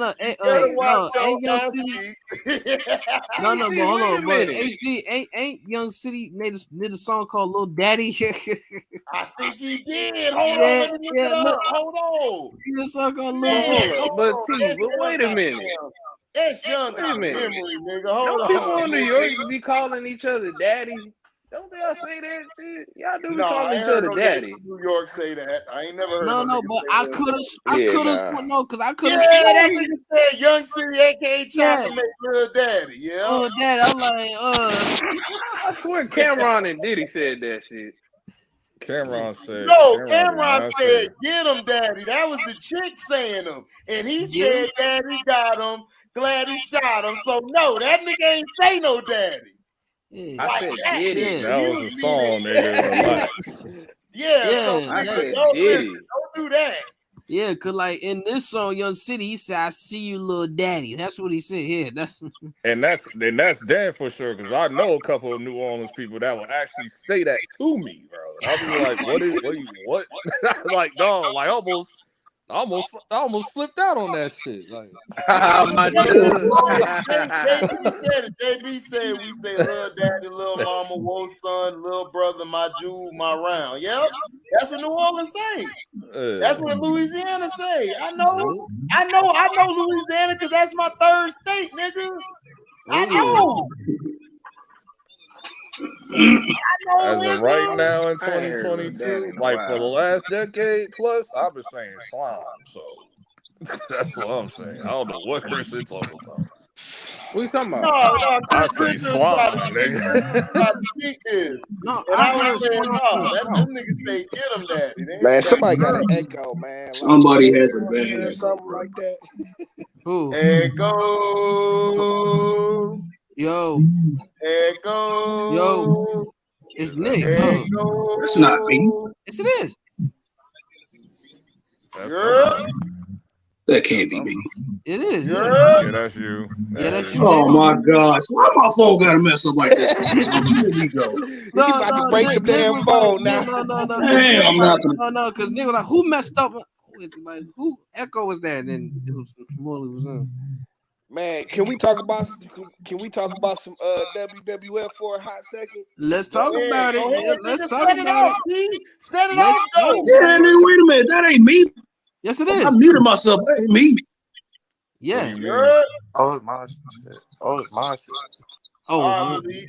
but hold on, but HD ain't Young City did a song called "Little Daddy." I think he did. Hold on, let me look it up. Hold on. He did a song called But "Little hold Daddy." up, but wait a minute. S. Young Wait a got minute. memory, nigga. Hold Don't on. people in New York be calling each other daddy? Don't they all say that shit? Y'all do be No, I calling ain't each heard other no niggas daddy. from New York say that. I ain't never heard No, no niggas but say I that. could have no, because I could have. Yeah, that nigga said Young City, aka Chopper, make Lil Daddy. Yeah. Oh, Daddy, I'm like, I swear Cameron and Diddy said that shit. Cameron said. No, Cameron Cameron did not said, say. "Get him, Daddy." That was the chick saying him, and he said, "Daddy got him. Glad he shot him." So no, that nigga ain't say no daddy. Yeah. I said Diddy. That was a song, nigga. Relax. So I said don't listen, Diddy. don't do that. Yeah, cause like in this song, Young City, he said, "I see you, little daddy." That's what he said. Yeah, that's that's damn for sure, because I know a couple of New Orleans people that will actually say that to me, bro. And I'll be like, what? Like, dog, like I almost flipped out on that shit. Like, My dude. JB said we say little daddy, little mama, whoa son, little brother, my jewel, my round. Yep, that's what New Orleans say. That's what Louisiana say. I know Louisiana because that's my third state, nigga. I know. as of right now in I ain't heard Lil Daddy 2022, in a like for the while. last decade plus, I've been saying slime. So that's what I'm saying. I don't know what Christian talking about. What you talking about? No, I say Christian was slime, trying nigga. to speak this. no. And I I was heard saying, slime no, from the that south. them niggas say get him, daddy. They Man, ain't say somebody got an echo, man. Like Somebody has a bad or echo, something bro. like that. Who? Echo. Yo, it's Nick. That's not me. Yes, it is. That can't be me. It is. Yeah, that's you. Yeah, that's you. Oh my gosh. Why my phone gotta mess up like this? Here we go. He about to break the damn was phone like, now. Damn, I'm not gonna. No, because nigga was like, who messed up? Like, who echo was that? And then it was Morley was in. Man, can we talk about some WWF for a hot second? Let's talk about it. Go ahead, Let's nigga, talk set it about off, it. T. Set it Let's off, talk though. Yeah, about it. wait a minute. That ain't me. Yes, it I is. muted myself. That ain't me. Yeah. What do you mean? Oh, it's my shit. Oh, it's my shit. Oh, All right, Malik.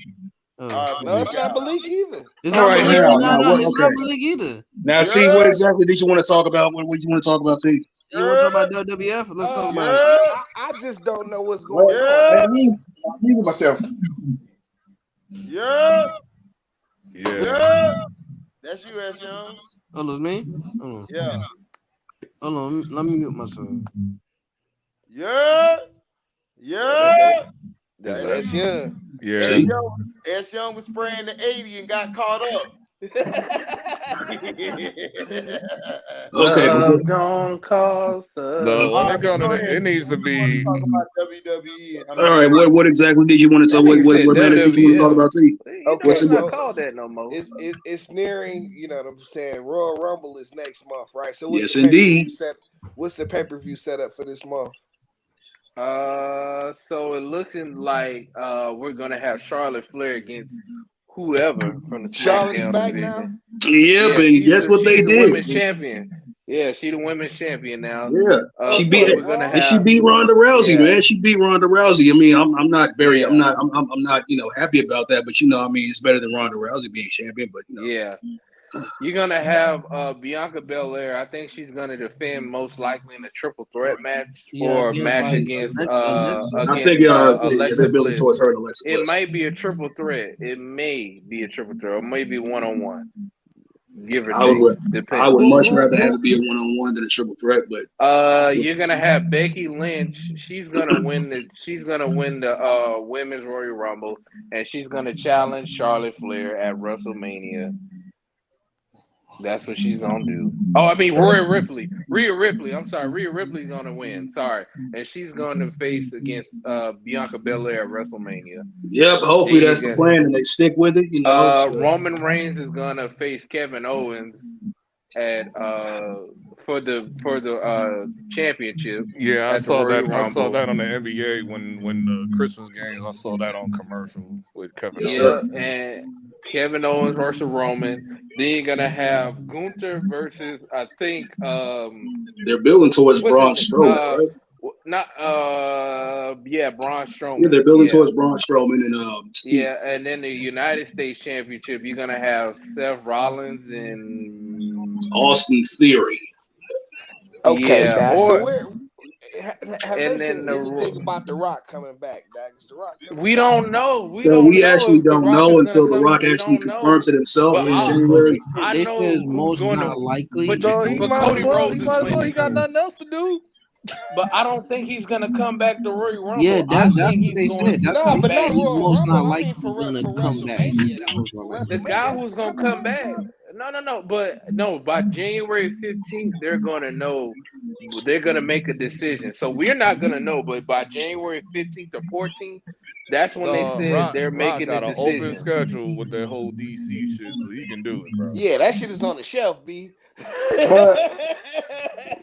No, it's not Malik either. It's All not right, Malik. now, No, it's okay. not Malik either. Now, T, what exactly did you want to talk about? What you want to talk about, T? You want to talk about WWF? Let's talk about it. I just don't know what's What? going on. I muted myself. Yeah. Yeah. That's you, S. Young. Oh, it's me? Oh. Yeah. Hold on. Let me mute myself. Yeah. That's S Young. Yeah. S. Young was spraying the 80 and got caught up. Okay, Love don't cost When us. it comes to it needs to be. Talk about WWE. I all mean, right. What exactly did you want to That talk? nigga said What matters did you want to talk WWF. about? T? You know Okay, it's What's not it? so called that no more. it's nearing. You know what I'm saying? Royal Rumble is next month, right? So what's Yes, the pay-per-view indeed. set? What's the pay-per-view set up for this month? So it looking like we're gonna have Charlotte Flair against whoever from the Charlotte is SmackDown back division. now. Yep, Yeah, and guess what they she's the did? women's champion. Yeah, she's the women's champion now. Yeah, she beat So we're gonna and she have beat Ronda Rousey, yeah, man. She beat Ronda Rousey. I mean, I'm not very, yeah, I'm not, happy about that. But I mean, it's better than Ronda Rousey being champion. But yeah. You're gonna have Bianca Belair. I think she's gonna defend most likely in a triple threat match Yeah, or a against match like against Alexa. I think Alexa they're building Bliss. towards her and Alexa It Bliss. might be a triple threat. It may be a triple threat, or maybe 1-on-1, give or I take, would depending. much rather have it be a 1-on-1 than a triple threat. But You're gonna have Becky Lynch. She's gonna win the. She's gonna win the women's Royal Rumble, and she's gonna challenge Charlotte Flair at WrestleMania. That's what she's gonna do. Oh, I mean Rhea Ripley. Rhea Ripley. I'm sorry. Rhea Ripley's gonna win. Sorry, and she's gonna face against Bianca Belair at WrestleMania. yep, hopefully Then you that's the plan and they stick with it. So. Roman Reigns is gonna face Kevin Owens at for the championship Yeah, at the Royal I saw Rumble. that on the NBA when the Christmas games. I saw that on commercial with Kevin Yes, Owens. sir. Yeah, and Kevin Owens versus Roman. Then you're gonna have Gunther versus I think They're building towards what's Braun his Strowman, right? not Braun Yeah, Strowman. they're building Yeah. towards Braun Strowman and Steve. Yeah, and then the United States Championship, you're gonna have Seth Rollins and Austin Theory. Okay, yeah, now so or where have they and said then anything about The Rock coming back? Doug? Is The Rock coming we back? don't know. We So don't we know actually if The don't Rock know is gonna until The come. Rock We actually don't know. confirms it himself But in But January. I they said it's know who's most going not to. likely. But So he but might as Cody well. Rhodes He is might as well. He winning. got nothing else to do. But I don't think he's gonna come back to Royal Yeah, Rumble. I that's think what he's they going said. to That's No, what come they but said. not back. He's Royal most Rumble. not I mean likely gonna for come back. WrestleMania though. Most not For likely. The guy WrestleMania, who's a gonna couple come months back. time. No. But no, by January 15th, they're gonna know. They're gonna make a decision. So we're not gonna know, but by January 15th or 14th, that's when they said they're Rock making a got an open decision. schedule with that whole DC shit, so he can do it, bro. Yeah, that shit is on the shelf, B. But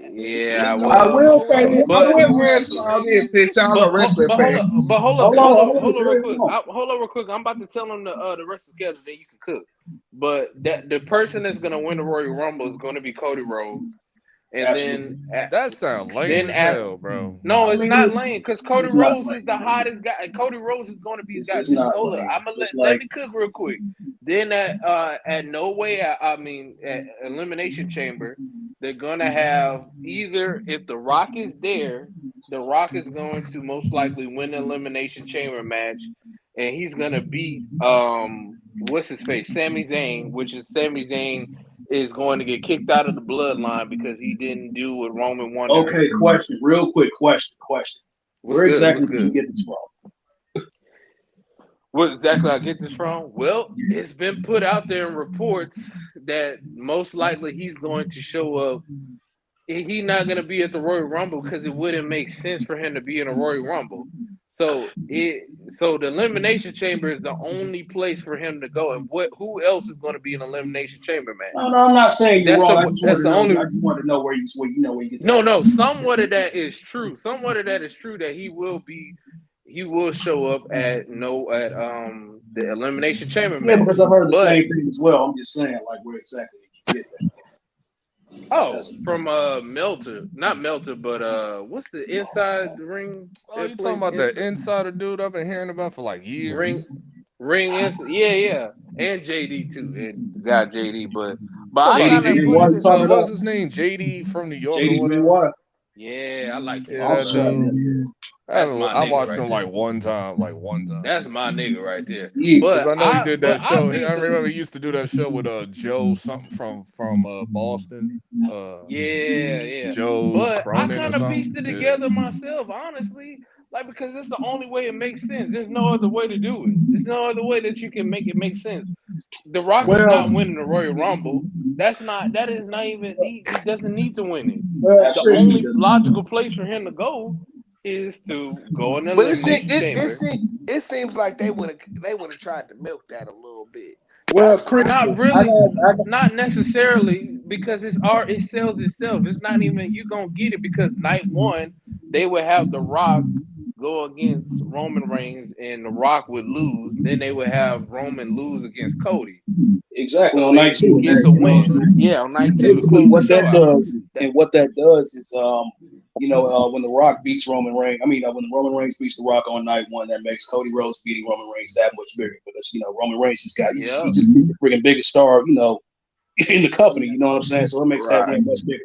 Yeah, He I going well, on will say, no I no but will new ask wrestling, y'all nigga. this since y'all a wrestling fan. hold up, Hold on, hold on, real Trey, quick. hold on. Hold on real quick. I'm about to tell them the rest of the schedule, then you can cook. But that the person that's gonna win the Royal Rumble is gonna be Cody Rhodes, and Absolutely. then That sounds lame then as at hell, bro. no, I it's mean, not lame because Cody it's not Rhodes is lame. the hottest guy. And Cody Rhodes is going to be the guy. It's Just not hold up. lame. I'm gonna It's let like me cook real quick. Then at No Way, I mean at Elimination Chamber, they're gonna have either if The Rock is there, The Rock is going to most likely win the Elimination Chamber match, and he's gonna beat what's his face, Sami Zayn, which is Sami Zayn is going to get kicked out of the bloodline because he didn't do what Roman wanted. okay. Question, real quick. Question. What's Where good? What's exactly did you good? get this from? What exactly I get this from? Well, it's been put out there in reports that most likely he's going to show up. He's not going to be at the Royal Rumble because it wouldn't make sense for him to be in a Royal Rumble. So the Elimination Chamber is the only place for him to go. And who else is going to be in Elimination Chamber match? No, I'm not saying you're wrong. I just That's wanted the to know. only. I just wanted to know where you get that. No. Somewhat of that is true. Somewhat of that is true that he will show up at the Elimination Chamber Yeah, match. because I've heard the But same thing as well. I'm just saying, like, where exactly did you get that? from Melter, not Melter, but what's the inside ring? Oh, you talking about that insider dude I've been hearing about for like years? Ring inside, yeah, and JD too, and the guy JD, but Talking I about kind of appreciate. what's his name? JD from New York or JD's whatever. Rewired. Yeah, I like him. Yeah, that dude. That's my I nigga watched right him there. like one time. That's my nigga right there. Yeah. Because But I know he did that show. think I remember he used to do that show with Joe something from Boston. Yeah. Joe But I Cronin or kind of pieced something. it together myself, honestly. Like because it's the only way it makes sense. There's no other way to do it. There's no other way that you can make it make sense. The Rock is not winning the Royal Rumble. That is not even. He doesn't need to win it. Well, The shit. only logical place for him to go is to go in the But elimination chamber. it seems like they would have tried to milk that a little bit. Well, That's what I Christian, Not think. I really, got not necessarily because it's art. It sells itself. It's not even you gonna get it because night one they would have The Rock go against Roman Reigns and The Rock would lose. Then they would have Roman lose against Cody. Exactly So on night he two, gets man. a You know what I'm win. saying? Yeah, on night two to Basically, close the what show that out. does, and what that does is, when The Rock beats Roman Reigns, when Roman Reigns beats The Rock on night one, that makes Cody Rhodes beating Roman Reigns that much bigger because Roman Reigns he just the freaking biggest star, in the company. You know what I'm saying? So it makes that right. win much bigger.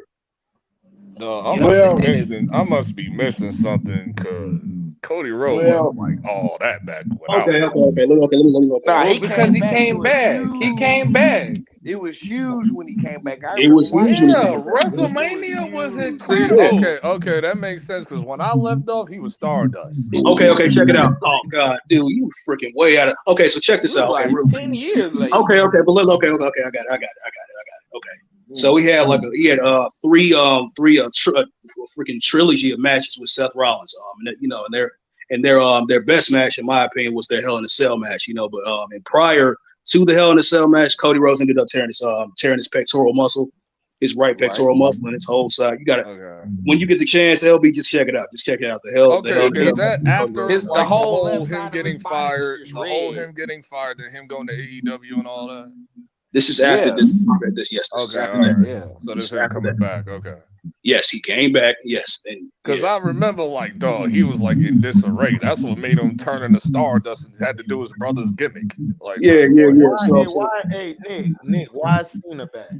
No, Yep, and then it, I must be missing something because Cody Rhodes Well, wasn't like all that back when I Okay, was okay, watching. okay. Let me look at Nah, it. well he because came he back came to a back. He came huge. back. It was huge when he came back. I It remember was huge when watching he it. Yeah, came back. It was WrestleMania was huge. See, Yeah. incredible. okay, that makes sense because when I left off, he was Stardust. Okay, check it out. Oh God, dude, you freaking way out of. Okay, so check He this was out. Okay, like real quick. 10 years late. Okay, but look, okay, I got it. Okay, so he had three freaking trilogy of matches with Seth Rollins. And their best match, in my opinion, was their Hell in a Cell match. But and prior to the Hell in a Cell match, Cody Rhodes ended up tearing his pectoral muscle, his right Right. pectoral muscle, and his whole side. You got to Okay. when you get the chance, LB, just check it out. Just check it out. The Hell in Okay, a is Cell that match with Cody after Rhodes. The like the whole whole left him side of his getting body was fired, just the whole red. him getting fired, and him going to AEW and all that? This is after Yeah. this. Yes, this is Okay, after all that. right. Yeah. So This this is him after coming that. back. Okay. Yes, he came back. Yes, and Because yeah, I remember, like, dog, he was like in disarray. That's what made him turn into Stardust and had to do his brother's gimmick. Like, yeah. Why? So, Hey, why? Hey, Nick, why is Cena back?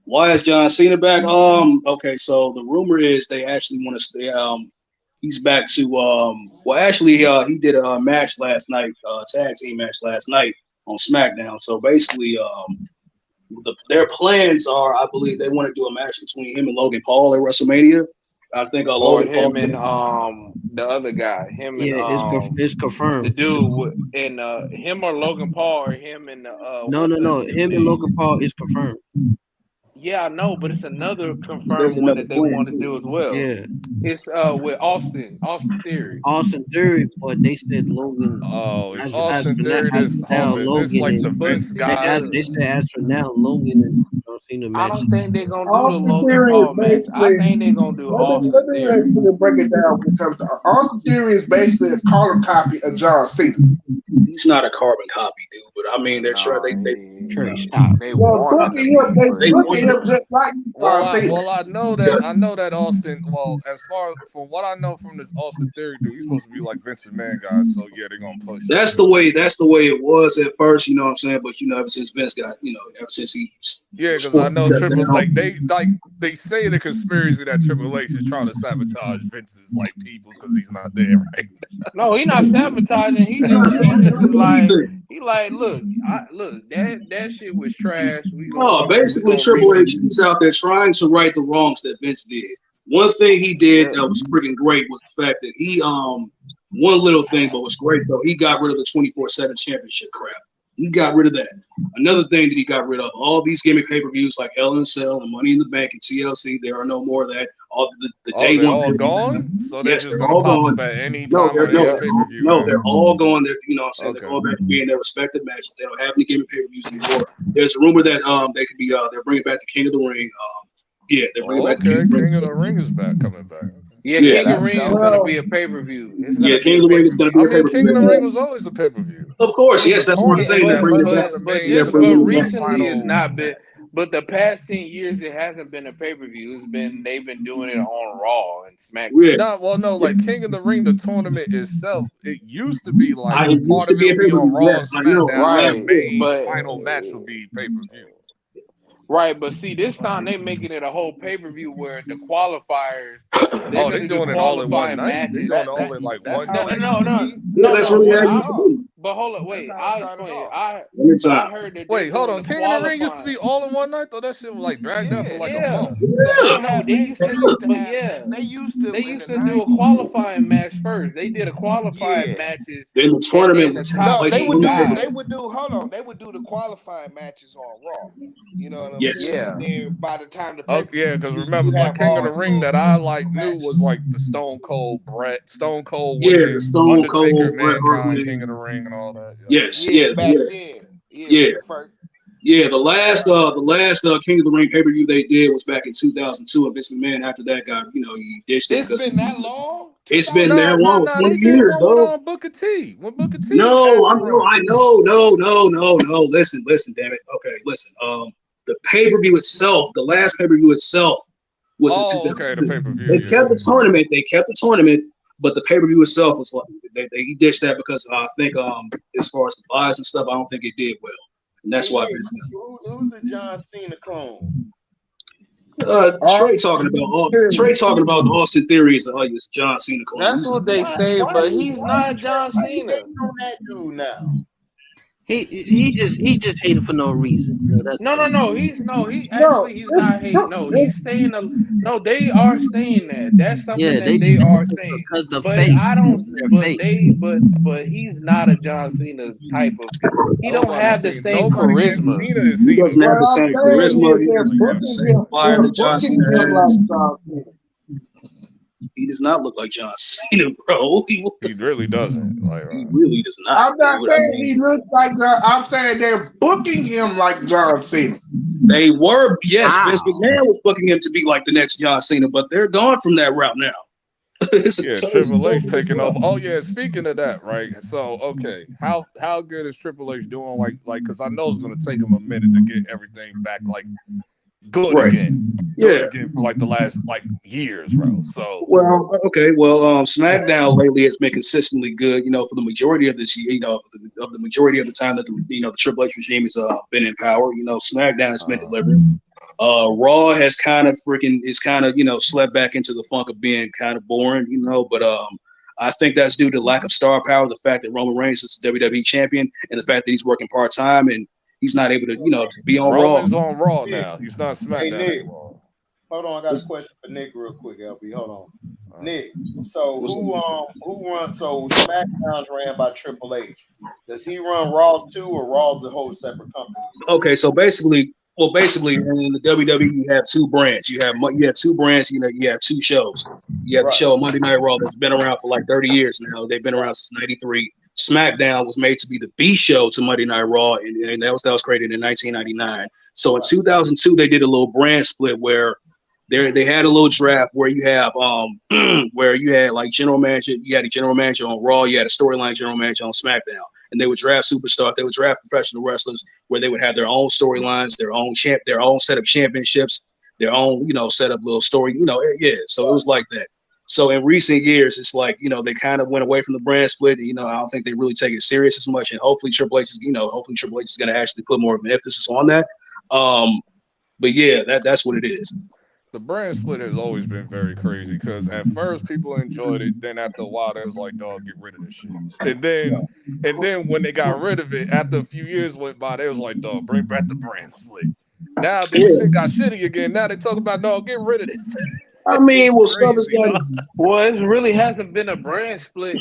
why is John Cena back? Okay, so the rumor is they actually want to stay. He's back to Well, actually, he did a match last night, tag team match last night on SmackDown. So basically, their plans are, I believe, they want to do a match between him and Logan Paul at WrestleMania. I think Or Logan Paul. him and the other guy. Him and Yeah, it's the confirmed. dude and him or Logan Paul or him and what's the No. dude Him and name? Logan Paul is confirmed. Yeah, I know, but it's another There's confirmed one another that they plan want to do too. as well. Yeah, It's with Austin Theory. Austin Theory, but they said Logan. oh, is As Austin for now, Theory this Logan is this like the and But Vince see, guy? they said as for now, Logan and John Cena I match. don't think they're gonna do the Austin Logan Theory is Paul match. I basically. think they're gonna do Let Austin me Theory. actually break it down when it comes to Austin Theory is basically a carbon copy of John Cena. He's not a carbon copy, dude. But I mean, they're trying. No, Trey, stop. they Well, want look him at to him. be, They but they look at want him just like John Cena. Yes. I know that Austin. Well, as far from what I know from this Austin Theory dude, he's supposed to be like Vince McMahon guy. So yeah, they're gonna push him. That's the way. That's the way it was at first. You know what I'm saying? But ever since Vince got, ever since he Yeah, was because I forced to know step Triple down. they say the conspiracy that Triple H is trying to sabotage Vince's like peoples because he's not there, right? no, he's not sabotaging. He just is like look, that shit was trash. No, We basically gonna Triple H is out there trying to right the wrongs that Vince did. One thing he did yeah. that was freaking great was the fact that he one little thing, but was great though. He got rid of the 24/7 championship crap. He got rid of that. Another thing that he got rid of, all these gimmick pay-per-views like Hell in a Cell and Money in the Bank and TLC, there are no more of that. All the Oh, day they're one all pay-per-views. gone? So they're Yes, just they're gonna all pop gone. up at any No, time on any pay-per-view they're now. all gone. They're they're Okay. going back to being their respective matches. They don't have any gimmick pay-per-views anymore. There's a rumor that they could be they're bringing back the King of the Ring. They're bringing Oh, back the King okay. of the Ring. King of the Ring is coming back. Yeah, Yeah, King of Ring is gonna be a pay-per-view. It's yeah, gonna be King a of the Ring is going to pay-per-view. be I a mean, King of the pay-per-view. Ring was always a pay-per-view. Of It course, was yes, a that's what I'm tournament saying. They're that bringing it lasted back. the But main just They're but bringing it the back. recently it's final not been. match. But the past 10 years it hasn't been a pay-per-view. They've been doing it on Raw and Yeah. SmackDown. No, like King of the Ring, the tournament itself, it used to be like It used part to of it be a would be on pay-per-view. Raw and Yes, I know. SmackDown, and the Right, main but final match would be pay-per-view. right, but see, this time they making it a whole pay-per-view where the qualifiers they're Oh, they gonna do doing it all in one qualifying night? They matches. doing it all in like That's one how No, night? it no, used to no, be. Yeah, no, that's no. really Before how What they it went used to I Raw. be. But hold up, That's wait. how it I'll started explain. off. I Anytime. heard that they Wait, hold doing on. the King of the Ring used to be qualifying. all in one night, though. That shit was like dragged out for Yeah, like a Yeah. month. No, they no. have They they used to they do, used to but have yeah, they used to they in used the to do a 90s. qualifying match first. They did a qualifying Yeah. matches, Then the and tournament then would the take top No, place they on would eight do the they guys. would do hold on. They would do the qualifying matches on Raw. You know what I'm Yes. saying? Yeah. And then by the time the Oh pay-per-view yeah, because hit, remember, you like have King of all the Ring that I like knew matches. was like the Stone Cold Yeah, the winning, Stone Undertaker, Cold, Bret Hart Mankind, King of the winning. Ring, and all that. Yep. Yes, Yeah, yeah, back yeah, then. Yeah, yeah. when the first Yeah, the right. last King of the Ring pay per view they did was back in 2002, and Vince McMahon after that got he ditched it It's because been that long? it's been 2002? that long, Nah. They 20 did years, one with dog. Booker T. When Booker T No, had the run. I know, no. Listen, damn it. Okay, listen. The pay per view itself, the last pay per view itself was in Oh, okay, the 2002. pay per view. They kept Yeah. the tournament. but the pay per view itself was like he ditched that because I think as far as the buys and stuff, I don't think it did well, and that's Hey why Nick, Vince. who's the John Cena clone? Trey talking about the Austin Theory is John Cena clone. That's what they say, but he's not John Why you Cena. hating on that dude now? He just hated for no reason. You know, that's all. No. He's No, he's it's not hating. No, it's he's saying no. They are saying that. That's something Yeah, they that just they are saying. because the But face, I don't. their But face. they. But he's not a John Cena type of. He don't have the same Nobody thinks charisma. Cena is He Cena, doesn't have what the bro. I'm same saying charisma. is He they're doesn't have the booking same him. fire They're that John booking Cena him like has. John Cena. He does not look like John Cena, bro. He really doesn't. Like, He really does not. I'm not I saying mean, he looks like John. I'm saying they're booking him like John Cena. they were, yes, Vince Wow. McMahon was booking him to be like the next John Cena, but they're gone from that route now. it's a yeah, it's a Triple H totally different taking route. over. Oh yeah, speaking of that, right? So okay, how good is Triple H doing? Like, because I know it's gonna take him a minute to get everything back like good Right. again, Yeah. for like the last like years, bro. So Well, okay. Well, SmackDown lately has been consistently good. For the majority of this year. Of the majority of the time that the Triple H regime has been in power. SmackDown has been delivering. Raw has kind of slept back into the funk of being kind of boring. But I think that's due to lack of star power, the fact that Roman Reigns is the WWE champion, and the fact that he's working part time and he's not able to to be on Raw. Roman's on Raw now. He's not Hey SmackDown Nick, anymore. hold on. I got a question for Nick real quick. LB, hold on. Nick, so who runs? So SmackDown's ran by Triple H. Does he run Raw too, or Raw's a whole separate company? Okay, so basically in the WWE you have two brands. You have two brands. You have two shows. You have the show Monday Night Raw that's been around for like 30 years now. They've been around since '93. SmackDown was made to be the B show to Monday Night Raw, and that was created in 1999. So in 2002 they did a little brand split where they had a little draft where you have where you had like general manager. You had a general manager on Raw. You had a storyline general manager on SmackDown. And they would draft superstars. They would draft professional wrestlers where they would have their own storylines, their own set of championships, their own, set up little story, yeah. So it was like that. So in recent years, it's like, they kind of went away from the brand split. I don't think they really take it serious as much. And hopefully Triple H is going to actually put more of an emphasis on that. But yeah, that's what it is. The brand split has always been very crazy because at first people enjoyed it. Then after a while, they was like, "Dog, get rid of this shit." And then when they got rid of it, after a few years went by, they was like, "Dog, bring back the brand split." Now that shit got shitty again. Now they talk about, "Dog, get rid of this." I mean, well, stuff is done. Well, it really hasn't been a brand split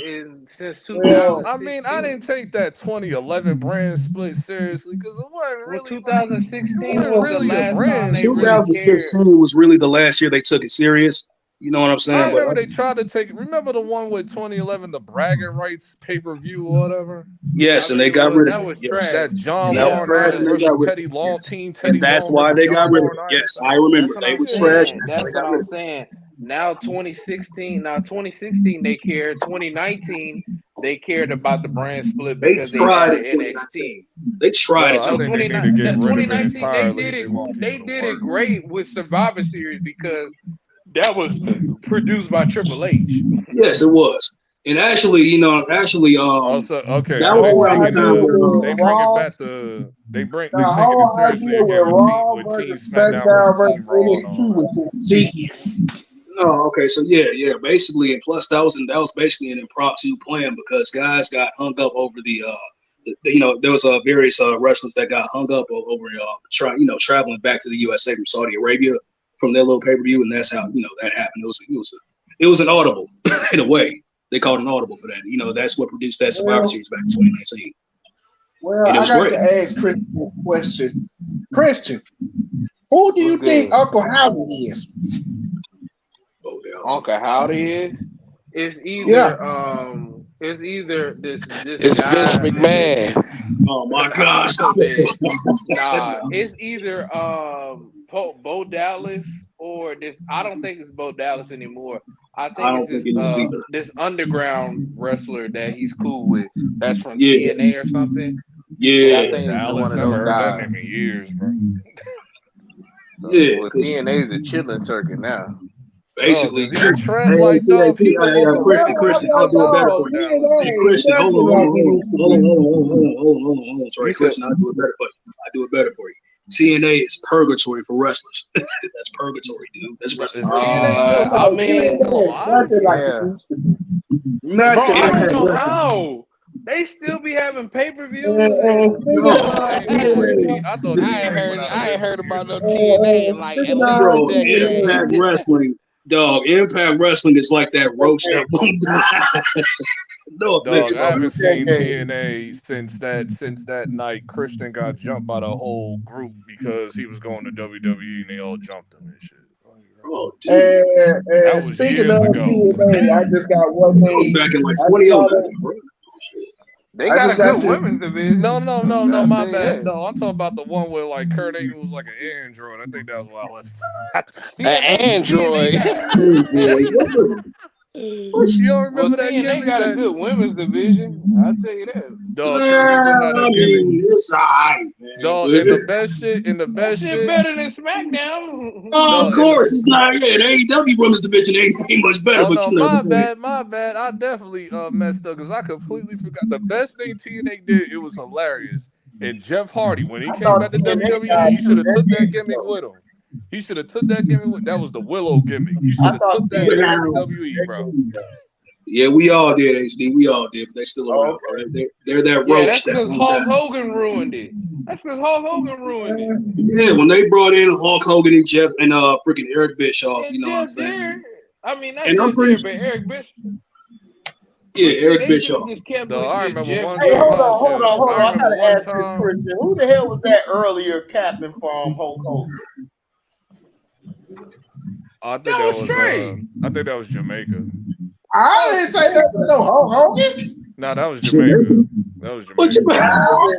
since 2016. I mean, I didn't take that 2011 brand split seriously because it wasn't Well, really 2016 was the a last time brand they really split. 2016 was really the last year they took it serious. You know what I'm saying? I remember they tried to take. Remember the one with 2011, the bragging rights pay-per-view or whatever. Yes, and they got rid of it. That was Yes. trash. That John That was trash, and they versus got rid of Teddy it. Long Yes. team. Teddy And that's Long why versus they got John rid of it. Laurinaitis. Yes, I remember. That's what They I'm was saying. trash. And That's what I'm saying. Now 2016. Now 2016 they cared. 2019 they cared about the brand split because they tried added it. NXT. They tried it. I think they need to get rid of it 2019 they entirely did if it. they want people They to did work. it great with Survivor Series because that was produced by Triple H. Yes, it was. And actually, Also, okay, that so was they around the bringing time where they bringing back they taking it seriously again with Team SmackDown versus Team Raw and all that. was just genius. Oh, okay. So yeah. Basically, and plus that was basically an impromptu plan because guys got hung up over there was various wrestlers that got hung up over traveling back to the USA from Saudi Arabia from their little pay-per-view, and that's how that happened. It was an audible in a way. They called an audible for that. That's what produced that Survivor Series back in 2019. Well, And it I was got great. to ask Christian a question. Christian, who do you think Uncle Howdy is? Uncle Howdy is? It's either this It's guy. Vince McMahon. Oh my gosh! Nah, it's either Bo Dallas or this. I don't think it's Bo Dallas anymore. I think it's this underground wrestler that he's cool with. That's from TNA or something. Yeah, I think it's Dallas. one of Never those heard that guys. name in years, bro. Yeah, well, TNA is a chilling circuit now. Basically, does he a trend like Christian, I'll do it better for you. Hey, Christian, hold on, sorry, Christian, I'll do it better for you. TNA is purgatory for wrestlers. That's purgatory, dude. That's wrestling. Is TNA still alive? Nothing like it used to be. Nothing Bro, I like don't know it. how. They still be having pay-per-views. I ain't heard about no TNA in like at least Bro, a decade. Impact Wrestling is like that roach that won't die. No offense, Dog, I haven't seen TNA since that night Christian got jumped by the whole group because he was going to WWE and they all jumped him and shit. Oh, that was speaking years of ago. TNA, I just got one thing. That was back in like 2011, bro. They got a good women's division. No, my bad. No, I'm talking about the one where like Kurt Angle was like an android. I think that was why I left. An android. You don't remember that TNA gimmick? got a good women's division. I'll tell you that. Dog, Kurt Angle had a gimmick. It's alright, man. Dog, and the best shit, better than SmackDown. Oh, of course, it's not. Yeah, the AEW women's division ain't much better. Oh, but no, my bad. I definitely messed up because I completely forgot. The best thing TNA did, it was hilarious. And Jeff Hardy, when he came back to WWE, he should have took that gimmick with him. He should have took that gimmick with. That was the Willow gimmick. He should have took that to WWE, bro. Yeah, we all did, HD. We all did, but they still around. They're that roach. Yeah, that's because Hulk Hogan ruined it. Yeah, when they brought in Hulk Hogan and Jeff and freaking Eric Bischoff, you know what I'm saying? But Eric Bischoff. Yeah, Eric Bischoff. I remember one Hey, time. hold on. I gotta ask you, Christian. Who the hell was that earlier captain from Hulk Hogan? I think that was Jamaica. I didn't say that was no Hulk Hogan. No, that was Jamaica.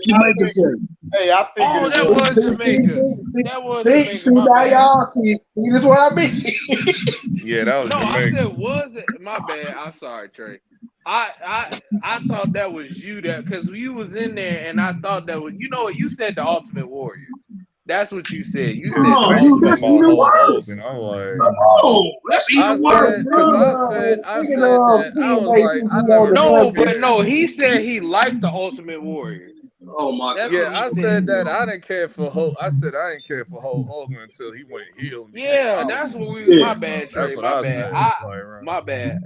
Jamaica said. Hey, I figured that was Jamaica. See now y'all see this what I mean. Yeah, that was Jamaica. I said was it? My bad. I'm sorry, Trey. I thought that was you because you was in there and I thought that was you said the Ultimate Warrior. That's what you said. You said that's even worse. That's even worse, bro. I said that. I was like, I never. No, he said he liked the Ultimate Warrior. Oh my god! Yeah, I said that I didn't care for Hulk. I said I didn't care for Hulk Hogan until he went heel. Yeah, that's what we. My bad, Trey. My bad. My bad.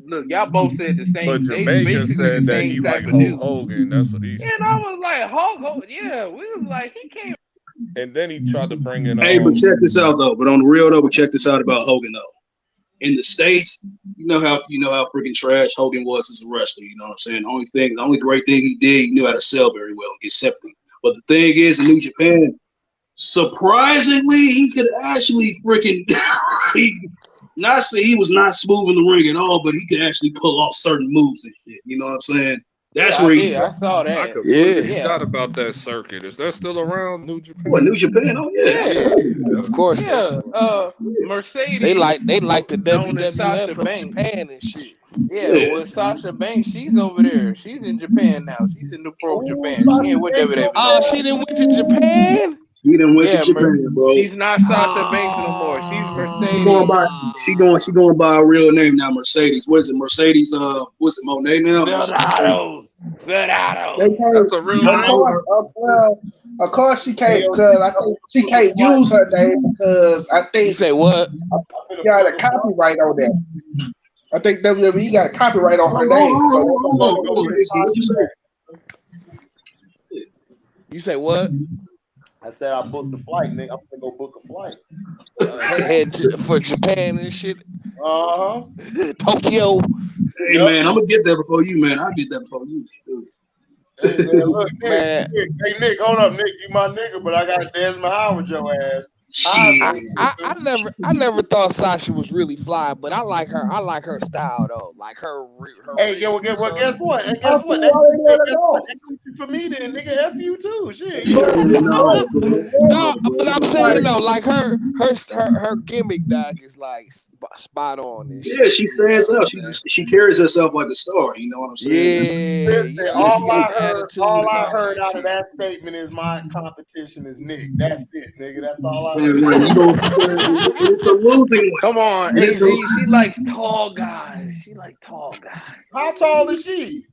Look, y'all both said the same. But Jamaica said that he liked Hulk Hogan. That's what he said. And I was like, Hulk Hogan. Yeah, we was like, he came. And then he tried to bring in. Hey, but check this out though. But on the real though, check this out about Hogan though. In the States, you know how freaking trash Hogan was as a wrestler. You know what I'm saying? The only great thing he did, he knew how to sell very well and get sympathy. But the thing is, in New Japan, surprisingly, he could actually freaking not say he was not smooth in the ring at all, but he could actually pull off certain moves and shit. You know what I'm saying? That's where he. I saw that. I completely forgot about that circuit. Is that still around, New Japan? What, New Japan? Oh yeah. Of course. Yeah. Mercedes. They like the WWF from Japan and shit. Yeah, with Sasha Banks, she's over there. She's in Japan now. She's in New Pro Japan. She ain't with WWE. Oh, she didn't went to Japan? She didn't went to Japan, bro. She's not Sasha Banks no more. She's Mercedes. She going by a real name now, Mercedes. What is it? Mercedes what's it, Monet now? Vedados. That's a real name. Of course she can't, because I think she can't use her name because I You think say what? she got a copyright on that. I think WWE got a copyright on her name. So Hold on, AC, what you say? You say what? I said I booked the flight, nigga. I'm gonna go book a flight. Head for Japan and shit. Uh-huh. Tokyo. Hey man, I'm gonna get there before you, man. I'll get there before you. Hey man, look, Man. Nick, hold up, Nick, you my nigga, but I got Desmond Howard your ass. I never thought Sasha was really fly, but I like her. I like her style though. Like her. Hey, guess what? Guess what? And guess what? That For me, then nigga, F you too. Shit. No, but I'm saying though, like her gimmick, dog, is like spot on and shit. Yeah, she stands up. She carries herself like a star. You know what I'm saying? Yeah. All I heard out of that statement is my competition is Nick. That's it, nigga. That's all I heard. It's a losing one. Come on, AZ. She likes tall guys. She like tall guys. How tall is she?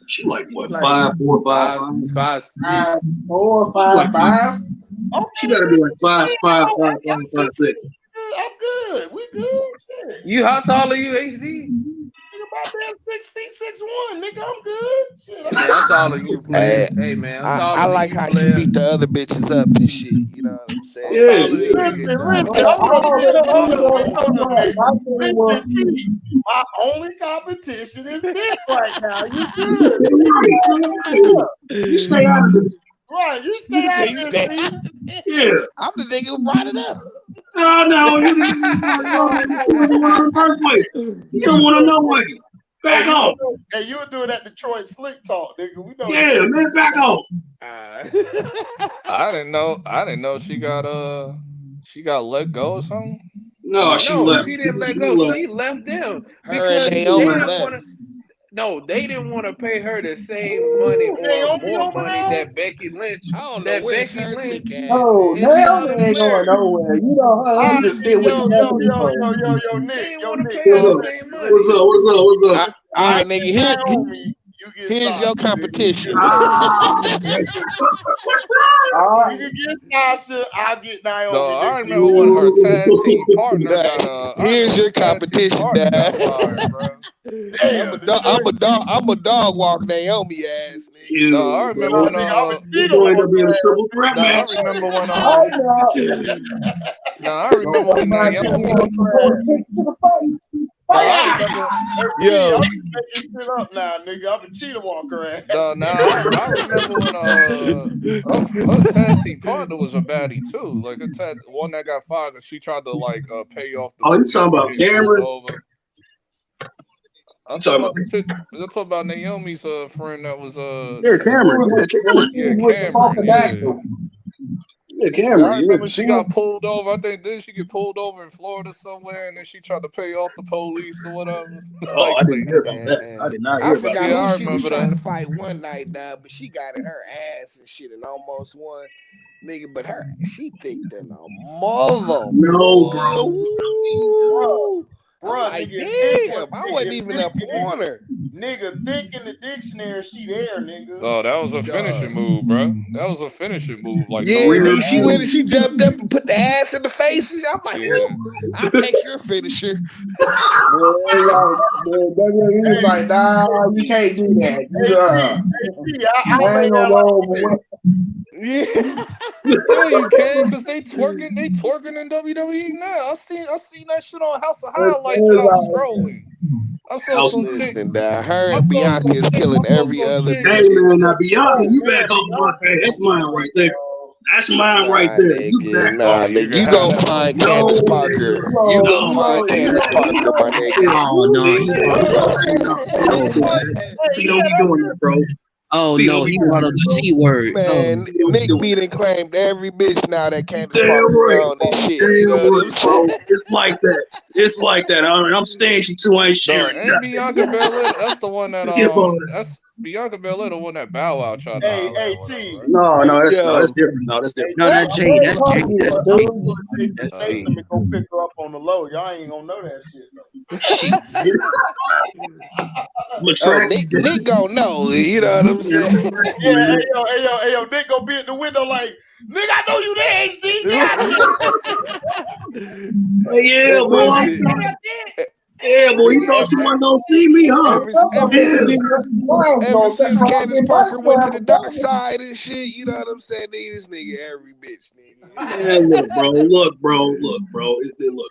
She like what? 5'4", 5'5". 5'4", 5'5". She gotta be like 5'5", 5'6". I'm good. We good. Shit. You how tall are you, HD? Nigga, about damn 6 feet 6'1". Nigga, I'm good. Shit, I'm taller than you, player. Hey man, I'm taller I than like you, how player. she beat the other bitches up and shit. You know what I'm saying? Listen, my only competition is Nick right now. You good? You stay out of it. Right, you stay out of this. Yeah. I'm the nigga who brought it up. No, you didn't want to first place. You don't want to know what. Back off. Hey, you were doing that Detroit slick talk, nigga. We know. Yeah, man, back off. I didn't know she got let go or something. No, she left. She didn't let go. She left them because they Naomi didn't left. want to. No, they didn't want to pay her the same money or more money that Becky Lynch. I don't know where Becky Lynch. Oh, Naomi ain't going nowhere. You know her husband still with the Yo, They Nick. want to pay her the same money. What's up? All right, nigga. Here's your competition. You can get Sasha, I'll get Naomi. No, I remember when her tag team partner got Here's your competition, Dad. I'm a dog walk Naomi ass. Nigga. No, I remember when It's going to be a triple threat match. I remember when I remember when Naomi. Yo, I'm just making shit up now, nigga. I'm a cheetah walker ass. I remember when her tag team partner was a baddie too. Like one that got fired, and she tried to pay off. You talking about Cameron? I'm talking about Naomi's friend that was Cameron. Cameron. Yeah, Cameron. I remember she got pulled over. I think didn't she get pulled over in Florida somewhere, and then she tried to pay off the police or whatever. I didn't hear about that. I did not hear about that. I forgot who she was trying to fight one night, but she got in her ass and shit and almost won. Nigga, but she thick than a mother. No, bro. Bro, like, damn, I wasn't even up on her. Nigga, thick in the dictionary, she there, nigga. Oh, that was a finishing move, bro. That was a finishing move. Like, she went and she jumped up and put the ass in the face. I'm like, I'll take your finisher. He was like, nah, you can't do that. I ain't gonna go. Yeah, you can, because they twerking in WWE now. I seen that shit on House of Highlights when I was scrolling. I saw some chick. Her and Bianca is killing every other. Hey man, now Bianca, you back off my face. That's mine right there. That's mine right there. Nigga, you gonna find Candace Parker. You gonna find Candace Parker, my nigga. Oh no, See, don't be doing that, bro. Oh no, he brought up the C word. Man, Nick beat and claimed every bitch now that Candace Parker on this shit. You know what I'm saying? It's like that. It's like that. I'm stingy too. I ain't sharing. And Bianca Belair, that's the one that that's Bianca Belair, the one that Bow Wow tried to. Hey, T. No, that's different. No, that's different. No, that's Jay. That's Jay. They go pick her up on the low. Y'all ain't gonna know that shit though. Shit. Oh, Nick gonna know. You know what I'm saying? Yeah, hey yo, Nick gonna be at the window like, nigga, I know you there, HD. Yeah, boy. Yeah, boy, you thought you wasn't gonna see me, huh? Ever since Candace Parker went to the dark side and shit, you know what I'm saying? Nigga, this nigga every bitch, nigga. Man, look, bro. Look,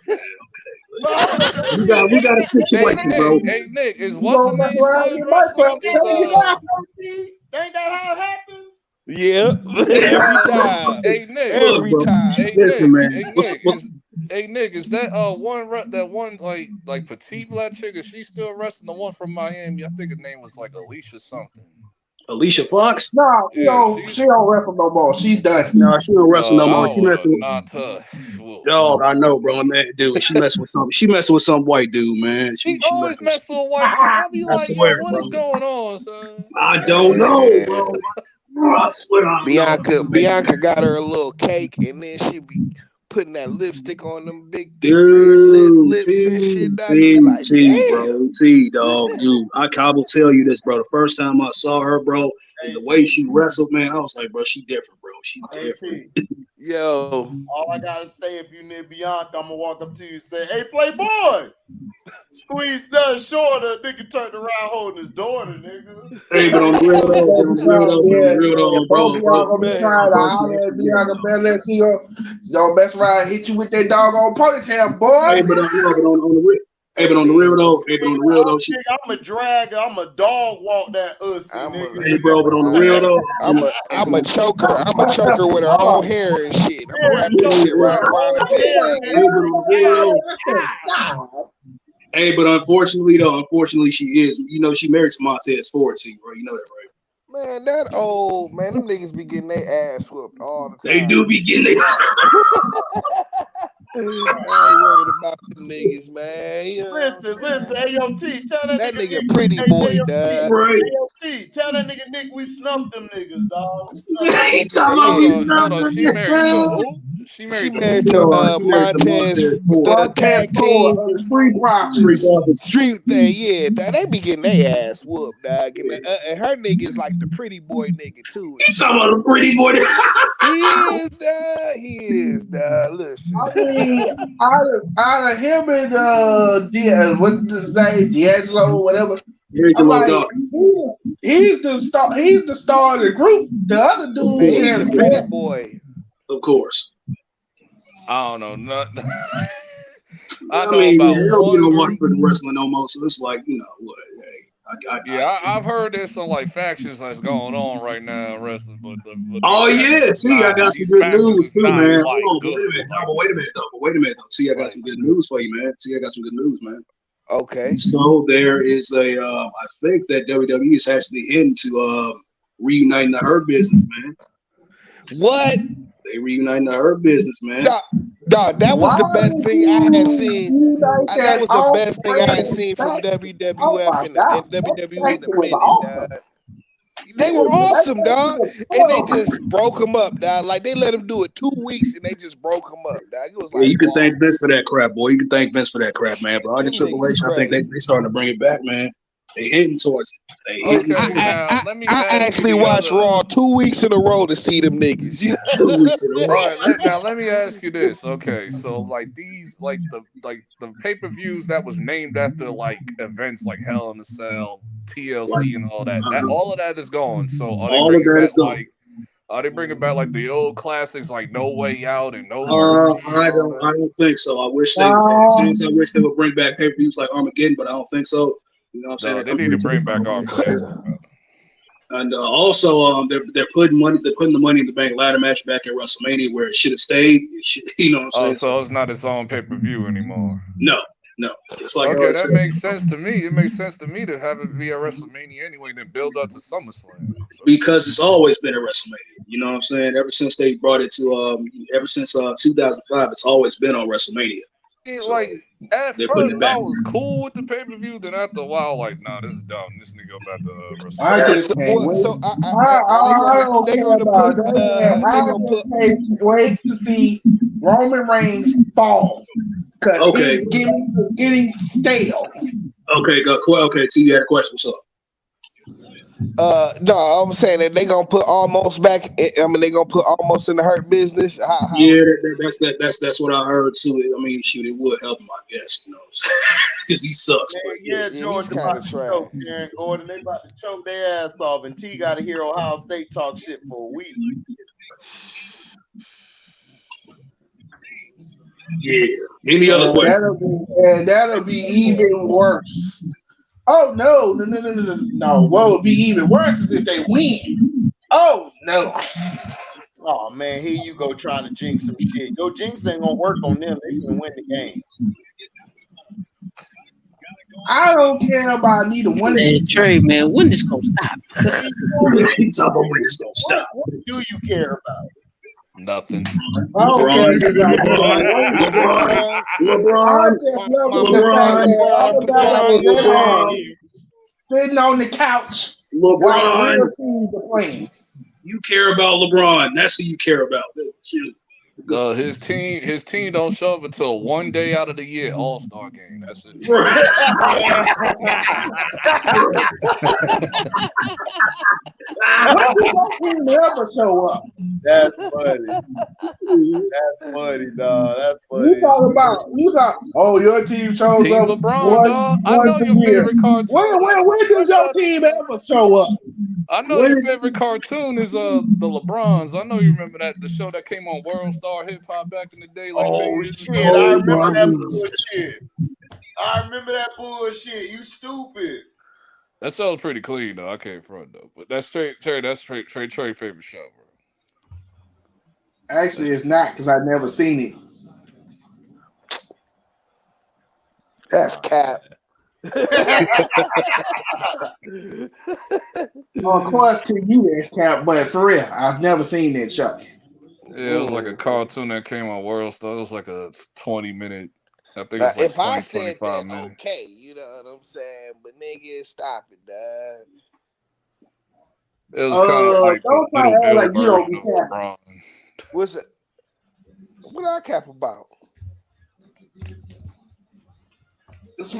man. Okay, we got a situation, bro. Hey, Nick, is what's the name still wrestling? Ain't that how it happens? Yeah, Hey, every time. Hey, Nick. Every Look, bro. time. Hey, Listen, Nick. man. Hey, Nick, is that one like petite black chick? Is she still wrestling? The one from Miami? I think her name was like Alicia something. Alicia Fox? No, Yeah, she don't wrestle no more. She done. No, she don't wrestle no I more. She would messing have with knocked her. dog. I know, bro. Man, dude, she messing with some. She messing with some white dude, man. She She always messing. mess with a white dude. I be I like, yo, swear, what bro. is going on, son? I don't know, bro. I swear I don't know. Bianca got her a little cake, and then she be putting that lipstick on them big, thick red lips and shit. Now you be like, damn. Dog, dude. I will tell you this, bro. The first time I saw her, bro, and the way she wrestled, man, I was like, bro, she different, bro. She different. Yo. All I gotta say, if you near Bianca, I'm gonna walk up to you and say, "Hey, Playboy, squeeze nothing shorter." Nigga turned around holding his daughter, nigga. Hey, but on the real though, bro. Both of y'all gonna be trying to holler at Bianca Belair. She gonna best ride, hit you with that doggone ponytail, boy. Hey, but on the real. Hey, but on the real though, she. I'm a dragger. I'm a dog walk that ussy, nigga. Hey, bro, but on the real though, I'm a choker. I'm a choker with her own hair and shit. I'm gonna wrap this shit right around her neck. Hey, but unfortunately, she is. You know, she married to Montez Ford, too, bro. You know that, right? Man, that old man, them niggas be getting their ass whooped all the time. They do be getting their. I ain't worried about them niggas, man. You know Listen, AOT, tell that nigga pretty boy, dog. AOT, tell that nigga Nick we snuffed them niggas, dog. Hold on. She married to who? She married to Montez, the tag team. Street thing, yeah. They be getting their ass whooped, dog. And her nigga's like the pretty boy nigga, too. You talking about a pretty boy? He is, dog. Listen. I mean, out of him and what to say, D'Angelo, whatever. I'm like, he's the star. He's the star of the group. The other dude is the pretty boy. Of course. I don't know nothing. I mean, they don't watch for the wrestling no more, so it's like, you know what? Hey, I've heard there's some like factions that's going on right now in wrestling, but see, I got some good news too, man. Like, hold on, wait a minute though. See, I got some good news for you, man. Okay. So there is I think that WWE is actually into reuniting the Hurt Business, man. What? They reuniting the Hurt Business, man. Dog, that was the best thing I had seen. That was the best thing I had seen from WWF and WWE in a minute, dog. They were awesome, dog. And they just broke them up, dog. Like, they let them do it 2 weeks, and they just broke them up, dog. It was like, you can thank Vince for that crap, boy. You can thank Vince for that crap, man. But all the Triple H, I think they starting to bring it back, man. They hitting towards it. I actually watched Raw 2 weeks in a row to see them niggas. You know? 2 weeks in a row. All right, now let me ask you this. Okay, so like these, like the pay-per-views that was named after like events like Hell in a Cell, TLC, and all that. All of that is gone. So are they bringing back like? Are they bringing back like the old classics like No Way Out and No Mercy? I don't think so. I wish they would bring back pay-per-views like Armageddon, but I don't think so. You know what I'm saying? They need to bring back Armageddon. And also, they're putting the Money in the Bank ladder match back at WrestleMania where it should have stayed. You know what I'm saying? So it's not its own pay-per-view anymore. No. It's like okay, that makes sense to me. It makes sense to me to have it be a WrestleMania anyway, then build up to SummerSlam. Because it's always been a WrestleMania. You know what I'm saying? Ever since they brought it to ever since 2005, it's always been on WrestleMania. Like at first, I was cool with the pay-per-view. Then after a while, like, nah, this is dumb. This nigga about to WrestleMania. I just can't wait to see Roman Reigns fall. because Okay. his gimmick was getting stale. Okay, go. Okay, T, you had a question. What's up? No, I'm saying that they gonna put almost back. I mean, they gonna put almost in the Hurt Business. How Yeah, is it? that's what I heard too. I mean, shoot, it would help him, I guess, because he sucks. Man, But yeah, Yeah, George he's about kind of to trash. choke. Aaron Gordon, they about to choke their ass off, and T got to hear Ohio State talk shit for a week. yeah. Any other questions? That'll be even worse. Oh no. What would be even worse is if they win. Oh no. Oh man, here you go trying to jinx some shit. Yo, jinx ain't gonna work on them. They finna win the game. I don't care about neither one of Man, these. Trey, man, when this gonna stop? He talking about when it's gonna stop. What do you care about? Nothing. I don't care LeBron, if it's like LeBron, I LeBron, don't care if the fact LeBron, that all the guys was at LeBron, home sitting on the couch like LeBron. real teams are playing. You care about LeBron. That's who you care about. Shoot. His team don't show up until one day out of the year, All-Star game. That's it. When did your team ever show up? That's funny. That's funny, dog. That's funny. You talk. Oh, your team shows Team up LeBron, dog. I know once a your year. favorite cartoon. When does your team ever show up? I know your favorite cartoon is the LeBrons. I know you remember the show that came on World Star Hip Hop back in the day, like 10 years Shit, ago. I remember that bullshit. I remember that bullshit. You stupid. That show's pretty clean though. I can't front though, but that's Trey favorite show, bro. Actually, it's not because I've never seen it. That's cap. Of course, to you that's cap, but for real, I've never seen that show. Yeah, it was like a cartoon that came on World Star. It was like a 20-minute. I think it was like If I 20, said 25 that, minutes. okay, you know what I'm saying? But nigga, stop it, dog. It was kind of like the Don't try Little to act Bill like you don't version be of cap. LeBron. What's it? What I cap about?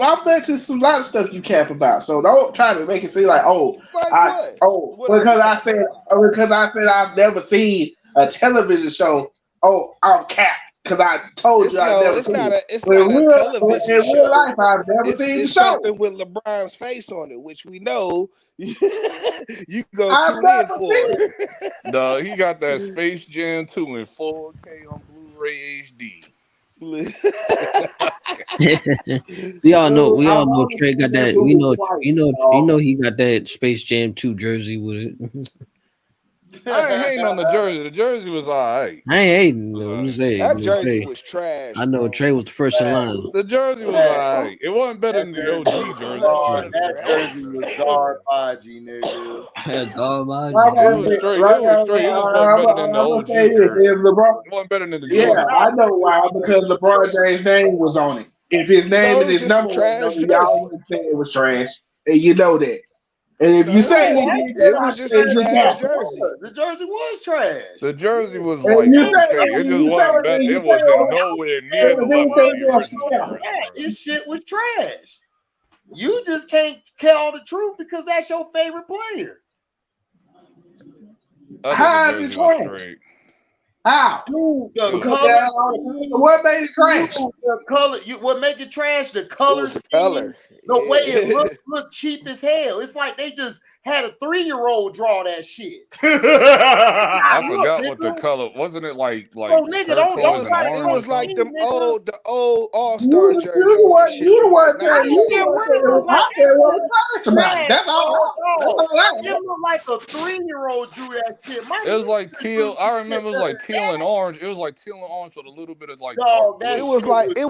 I bet you some lot of stuff you cap about. So don't try to make it seem like because I said I've never seen a television show. Oh, I'm cap because I told you I've never seen it. It's not a television show. In real life, I've never seen the It's show. something with LeBron's face on it, which we know you go I've tune in never for. seen it. No, he got that Space Jam 2 in 4K on Blu-ray HD. we all know Trey got that. We know he got that Space Jam 2 jersey with it. I ain't hating on the jersey. The jersey was all right. I ain't hating though. I'm just saying That jersey Trey, was trash. I know Trey was the first in line. The jersey was all right. It wasn't better than the OG jersey. That jersey was garbage, nigga. Garbage. It was straight. It was straight. It just wasn't better than the OG jersey. It wasn't better than the Jordan. I know why, because LeBron James' name was on it. If his name and his number was on it, y'all would say it was trash. And you know that. And if you say it was just a trash jersey. The jersey was trash. The jersey was And like you okay. say- It and just you wasn't say- better. and you It wasn't say- nowhere near the level of the original jersey. Yeah, this shit was trash. You just can't tell the truth because that's your favorite player. How is it trash? How? The color. What made it trash? The color. What make it trash? The color scheme. Color. The way it looked cheap as hell. It's like they just had a 3-year-old draw that shit. I forgot what the color wasn't. It like nigga, don't turquoise and try to- orange It or was like something? the old All-Star jerseys. You the one I you said, what what it look like? trash about it. That's all. It looked like a 3-year-old drew that shit. It was like teal. I remember it was like teal and orange. It was like teal and orange with a little bit of like. Dog, dark It blue.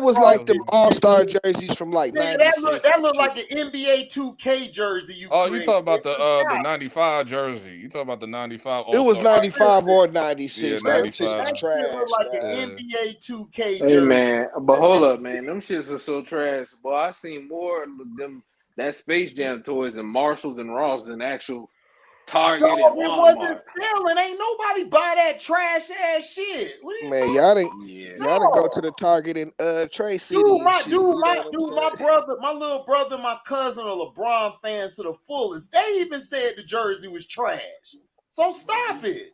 was like them All-Star jerseys from like Nigga, 96. that looked like an NBA 2K jersey. You talking about the 95 jersey. You talking about the 95? It was 95 or 96. Yeah, That shit 95. was trash. looked like an man. NBA 2K Hey jersey. man, but hold up, man. Them shits are so trash. Boy, I seen more of them that Space Jam toys in Marshalls and Ross than actual Target Dog, and it wasn't Walmart. selling. Ain't nobody buy that trash ass shit. What are you Man, talking y'all didn't Yeah. y'all didn't go to about? the Target in Trey City and shit. You know what I'm saying? My brother, my little brother, my cousin are LeBron fans to the fullest. They even said the jersey was trash. So stop it.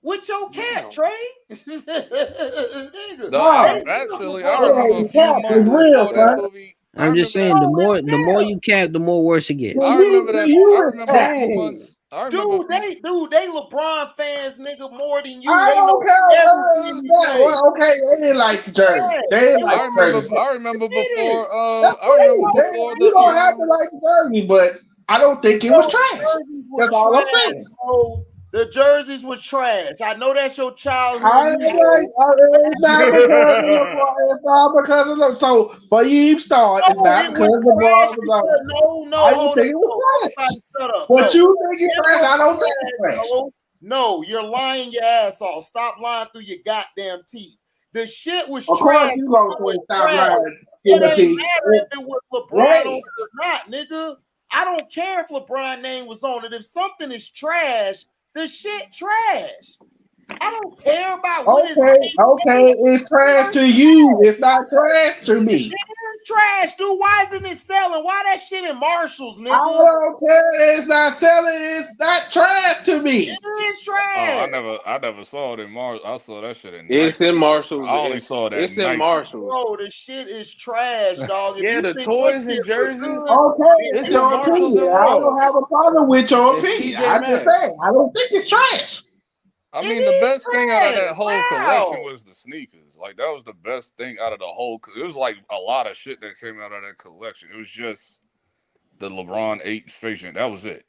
With your cap, Trey. Nigga, Nah, Actually, I it remember a ain't few cap. It's months real, before that son. movie. I I'm just remember that. saying, the more you cap, the more worse it gets. I remember that. I You is remember a cap. few months. I remember a few. they LeBron fans, nigga, more than you. I They don't know care. everything he plays. Well, okay, they didn't like the jersey. Yeah, They didn't they like I the remember. jersey. I remember before. That's I remember cool. before You don't have to the. like the jersey, but I don't think it was Bro, the trash. jerseys were That's all I'm trash, saying. bro. The jerseys were trash. I know that's your childhood. I You ain't know. it's not because of LeBron. It's not because of them. So for you to start, it's No, not it was because trash LeBron was on. because I hold didn't up, think it was no, trash. everybody shut up. But No, you think it's it trash? was I don't think it's trash, trash. bro. No, you're lying your ass off. Stop lying through your goddamn teeth. The shit was Of course, trash. you It gonna was say stop trash. lying, It ain't Timothy. matter if it was LeBron on Right. it or not, nigga. I don't care if LeBron name was on it. If something is trash, the shit trash. I don't care about what his Okay, it's trash to you. It's not trash to me. It is trash, dude. Why isn't it selling? Why that shit in Marshalls, I nigga? don't care. It's not selling. It's not trash to me. It is Oh, trash. I never saw it in Mars. I saw that shit in It's in Nike. Marshalls. I only saw it at It's in Nike. Marshalls. Bro, the shit is trash, dog. If Yeah, you the think that toys shit and look jerseys. good, Okay, then It's it's in your Marshalls opinion. and I don't Ross have a problem with your and opinion. TJ I'm just Maxx. saying, I don't think it's trash. I it mean, the is best thing out of that trash. whole collection Wow. was the sneakers. Like that was the best thing out of the whole. It was like a lot of shit that came out of that collection. It was just the LeBron 8 Space Jam. That was it.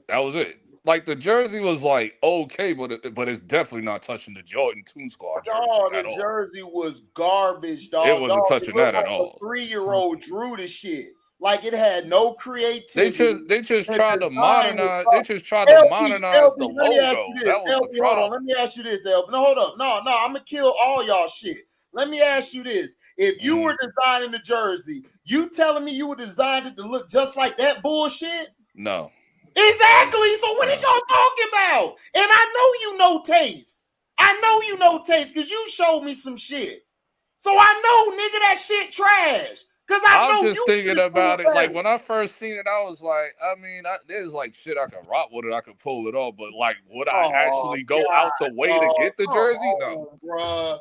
That was it. Like the jersey was like okay, but it's definitely not touching the Jordan Toon Squad jersey Dog, at the all. jersey was garbage, It dog. wasn't Dog, it touching looked that like at a all. 3-year-old drew the shit. Like it had no They creativity. just they just The tried to design was modernize. They up. just tried to modernize the LB, let me ask you logo. this. That was the LB, hold on. Let problem. me ask you this, LB. No, hold up. No, I'm gonna kill all y'all shit. Let me ask you this. If you were designing the jersey, you telling me you would design it to look just like that bullshit? No. Exactly. So what is y'all talking about? And I know you know taste. I know you know taste because you showed me some shit. So I know, nigga, that shit trash. Cause I I'm know just you thinking could have did about it. Like better. when I first seen it, I was like, I mean, there's like shit I could rock with it. I could pull it off, but like, would I Oh actually go God, out the way to dog. get the Come jersey? No, on, bro.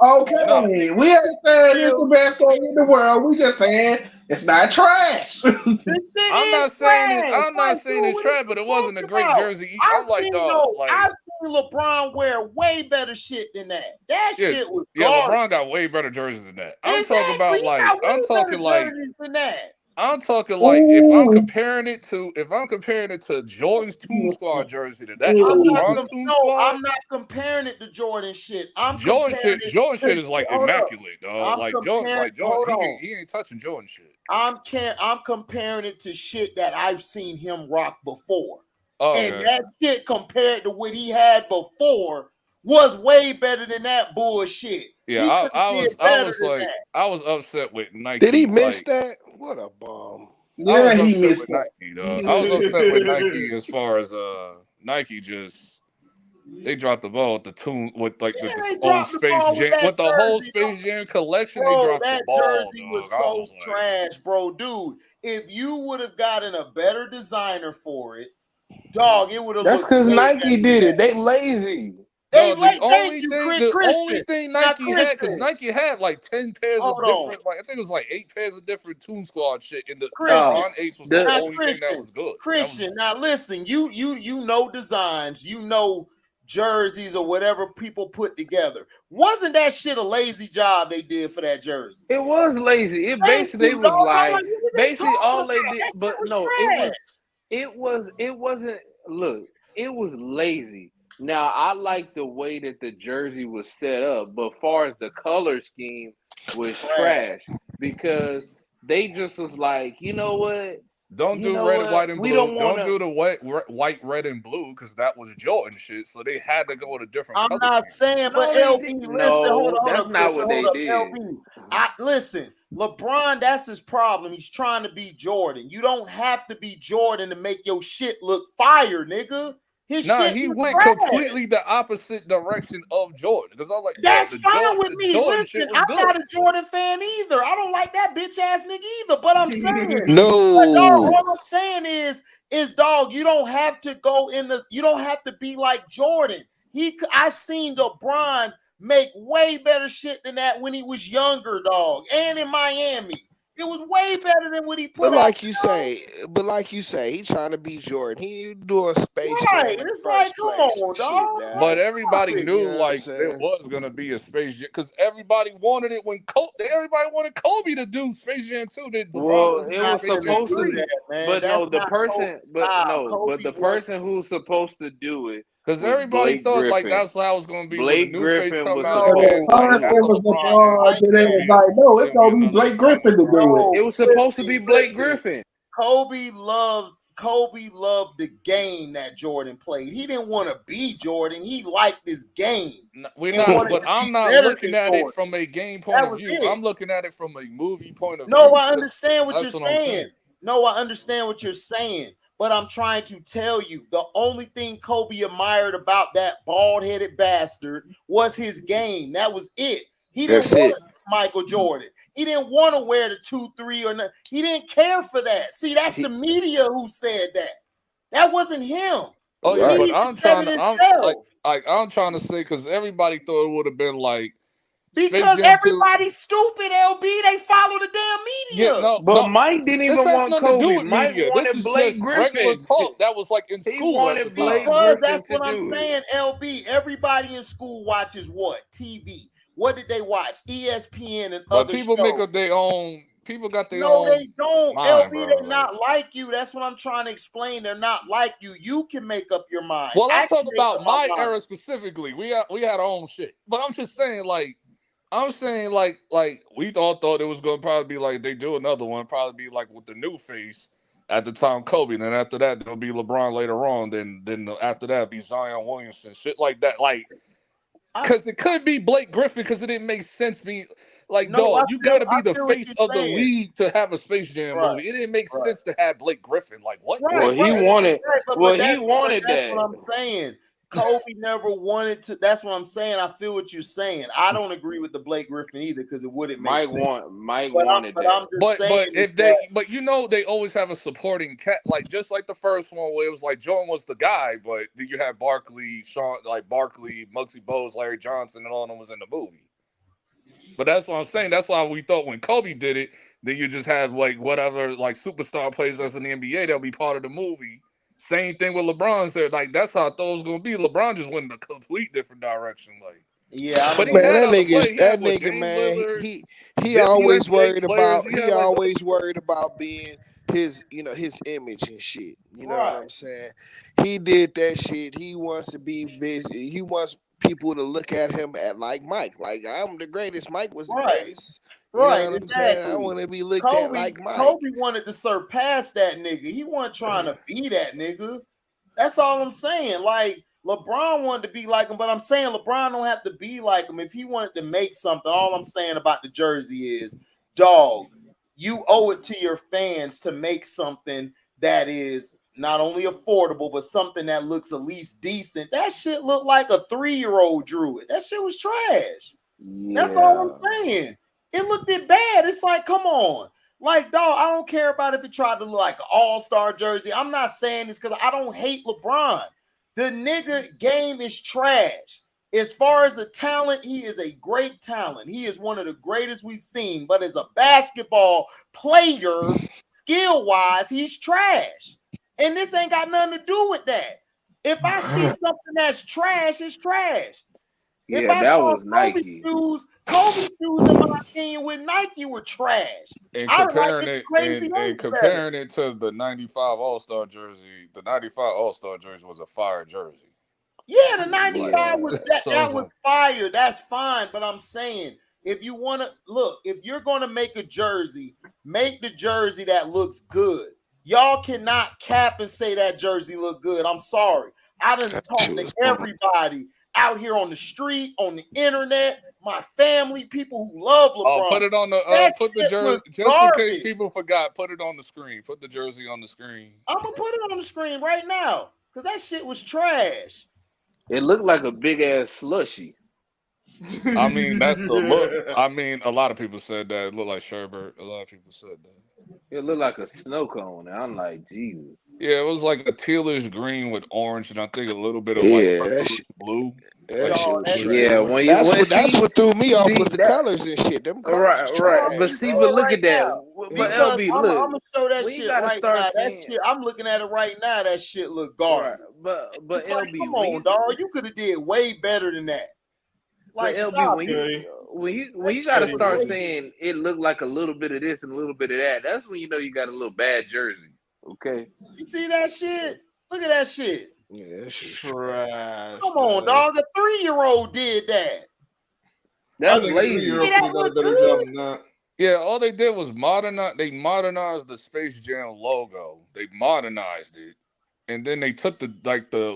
no. Okay, we ain't saying it's the Real best thing in the world. We just saying it's not trash. This shit I'm is not saying it. trash. I'm Like, not dude, saying it's what are trash, but you it wasn't a talking great about? jersey. I'm like, dog, like, I've seen LeBron wear way better shit than that. That yeah, shit was yeah. garbage. LeBron got way better jerseys than that. Exactly. He got way better jerseys than that. I'm talking like Ooh. if I'm comparing it to Jordan's Toon Squad jersey to LeBron's Toon Squad. I'm not comparing it to Jordan shit. I'm comparing it Jordan to shit is like hold up. immaculate, dog. I'm comparing hold on. He ain't touching Jordan shit. I'm comparing it to shit that I've seen him rock before. Oh, And okay. that shit compared to what he had before was way better than that bullshit. Yeah, He could have did better than that. I was upset with Did he Nike. miss that? What a bum. I Yeah, was he upset missed with that. Nike, dog. I was upset with Nike as far as Nike just they dropped the ball with the tune with like the They old dropped the Space ball with Jam that with the whole jersey. Space Jam collection. They Bro, dropped the that ball, jersey dog. was I so was like, trash, bro. Dude, if you would have gotten a better designer for it, dog, it would have That's looked because way Nike better than did it. that. They lazy. They no, like, thank you, the only Christian. thing Now, Nike had, because Christian, Nike had like 10 pairs hold of on. different, like I think it was like 8 pairs of different Toon Squad shit, and the Christian. LeBron Ace was the Now, only thing that was good. That was Christian. Now, listen. You know designs. You know jerseys or whatever people put together. Wasn't that shit a lazy job they did for that jersey? It was lazy. It Thank basically you, was dog. I'm like like, what are they basically talking all they about? did, That shit but was no, trash. it wasn't look, it was lazy. Now I like the way that the jersey was set up, but far as the color scheme was trash because they just was like, you know what? Don't You do know red, what? white, and We blue. don't Don't wanna do the white, red, and blue because that was Jordan shit. So they had to go with a different I'm color not scheme. saying, but No, they LB, did listen, hold no, that's up, not Christian, what hold they up, did. LB. Listen, LeBron, that's his problem. He's trying to be Jordan. You don't have to be Jordan to make your shit look fire, nigga. His Nah, shit he was went trash. completely the opposite direction of Jordan. Because I'm like, yo, That's the fine with the me. Jordan shit Listen, was I'm good. not a Jordan fan either. I don't like that bitch ass nigga either. But I'm saying, No. but dog, all I'm saying is dog, you don't have to go in the. You don't have to be like Jordan. I've seen LeBron make way better shit than that when he was younger, dog, and in Miami. It was way better than what he put But out. like you say, he trying to be Jordan. He doing Space Right. Jam in the It's like, first come place on, and shit. dog. Now, But Like, stop everybody it. knew you know what I'm like there saying? was gonna be a Space Jam because everybody wanted it when everybody wanted Kobe to do Space Jam 2. Then LeBron Well, says it do was Space Gonna Jam supposed to 3. do be, that, man. but That's no, the not person, Kobe's but style. no, but Kobe the was person who's supposed to do it Because was everybody Blake thought like Griffin. that's how it's gonna be with the Blake new face Griffin coming was up. At the Then supposed to like first, do it it. after was LeBron, then LeBron. Then they it'll was be like, no, it's it'll be gonna be another Blake Griffin to do it. It no. was supposed to be Blake Listen. Griffin. Kobe loved the game that Jordan played. He didn't want to be Jordan. He liked this game we're and not. wanted But to be I'm not better looking than at it Jordan. from a game point That of was view. it. I'm looking at it from a movie point of No, view. I understand what you're That's what I'm saying. saying. No, I understand what you're saying. But I'm trying to tell you the only thing Kobe admired about that bald headed bastard was his game. That was it. He didn't That's want it. to be Michael Jordan. He didn't want to wear the 2-3 or nothing. He didn't care for that. See, that's the media who said that. That wasn't him. Oh yeah, He but Right. even said it I'm himself. I'm trying to say because everybody thought it would have been like Space Because Jam 2. everybody's stupid, LB. They follow the damn Yeah, media. But no, Mike didn't this even has want nothing to do Kobe. with Mike media. This wanted is just Blake regular Griffin. talk that was like in He school at the wanted Blake time. Because Griffin that's to what I'm do it. saying, LB. Everybody in school watches what? TV. What did they watch? ESPN and But other people make shows. up their own. People got their No, own they don't. mind, LB, bro. they're Like, not like you. That's what I'm trying to explain. They're not like you. You can make up your mind. well, I I'm can talking make up about my my mind. era specifically. We had our own shit. But I'm just saying, like, I'm saying, like we all thought it was gonna probably be like they do another one, probably be like with the new face at the time Kobe. And then after that, there'll be LeBron later on. Then after that, be Zion Williamson, shit like that. Like, because it could be Blake Griffin because it didn't make sense. Be like, No, dog, you got to be the I feel what face you're of the saying. league to have a Space Jam Right, movie. It didn't make right. sense to have Blake Griffin. Like, what? Right, Well, right. he wanted. Right, Well, he but wanted that's that. what I'm saying. Kobe never wanted to. That's what I'm saying. I feel what you're saying. I don't agree with the Blake Griffin either because it wouldn't make sense. Mike But wanted I'm that. just saying is that But you know they always have a supporting cat, like just like the first one where it was like Jordan was the guy, but then you had Barkley, Barkley, Muggsy Bogues, Larry Johnson, and all of them was in the movie. But that's what I'm saying. That's why we thought when Kobe did it, then you just have like whatever like superstar plays us in the NBA, they'll be part of the movie. Same thing with LeBron said. Like that's how I thought it was gonna be. LeBron just went in a complete different direction. Like, yeah, I but don't he know. Man, had that other nigga, play. He had that what nigga, Dame man, Lillard, he always WNBA worried players. about He had like being his, his image and shit. You know what Right, I'm saying? He did that shit. He wants to be he wants people to look at him at like Mike. Like I'm the greatest. Mike was the right, greatest. You know right. what I'm saying? I Exactly. want to be looked at like Mike. Kobe wanted to surpass that nigga. He wasn't trying to be that nigga. That's all I'm saying. Like LeBron wanted to be like him, but I'm saying LeBron don't have to be like him. If he wanted to make something, all I'm saying about the jersey is, dog, you owe it to your fans to make something that is not only affordable, but something that looks at least decent. That shit looked like a 3-year-old drew it. That shit was trash. That's all Yeah. I'm saying. It looked it bad. It's like, come on. Like, dog, I don't care about if it tried to look like an all-star jersey. I'm not saying this because I don't hate LeBron. The nigga game is trash. As far as the talent, he is a great talent. He is one of the greatest we've seen. But as a basketball player, skill-wise, he's trash. And this ain't got nothing to do with that. If I see something that's trash, it's trash. If Yeah, I that saw was Nike. Kobe shoes, in my opinion, with Nike were trash. and I like comparing the it Crazy and Eights better. comparing it to the '95 All-Star jersey. The '95 All-Star jersey was a fire jersey. Yeah, the Like, 95 was that so it's was like, fire. That's fine. But I'm saying if you want to look, if you're gonna make a jersey, make the jersey that looks good. Y'all cannot cap and say that jersey look good. I'm sorry. I done talked to everybody out here on the street, on the internet, my family, people who love oh, LeBron. put it on the That put the shit jersey was just in case garbage. people forgot. Put it on the screen. Put the jersey on the screen. I'm gonna put it on the screen right now because that shit was trash. It looked like a big ass slushy. I mean, that's the look. I mean, a lot of people said that it looked like sherbet. A lot of people said that. It looked like a snow cone. And I'm like, Jesus. Yeah, it was like a tealish green with orange, and I think a little bit of like Yeah, purplish blue. that Like shit Dog, was that straight. Yeah, That's what threw me off see was the that colors and shit. Them colors was right. But trash, see, bro. but look right at that. now. But Because LB, I'm look, gonna show that we shit gotta right start now. That saying shit, I'm looking at it right now. That shit look right. garbage. But It's like, LB, come on, dog. You could have did way better than that. but Like, LB, stop when it. you That gotta shit was start way. saying it looked like a little bit of this and a little bit of that, that's when you know you got a little bad jersey. Okay. You see that shit? Look at that shit. Yeah, that shit Trash. Come on, dog. A 3-year-old did that. That's I think a lazy. 3-year-old Hey, could that have done a look better good. job than that. Yeah, all they did was modernize. They modernized the Space Jam logo. They modernized it, and then they took the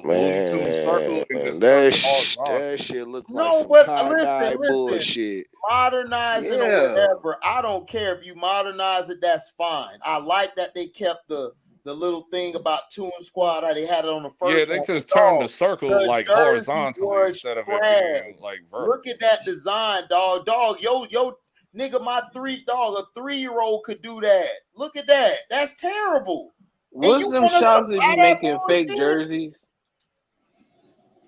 Looney Tunes circle and man. just turned it horizontal. That shit look like No, some but tie-dye listen. bullshit. Modernizing or Yeah. whatever. I don't care if you modernize it. That's fine. I like that they kept the little thing about Toon Squad. How they had it on the Yeah, first they one. just turned the Dog, circle the like jersey horizontally was instead of it trash. being like vertical. Look at that design, dog. Yo, nigga, my 3-year-old could do that. Look at that. That's terrible. And What's you them want us to shops that buy be that making fake bullshit? jerseys?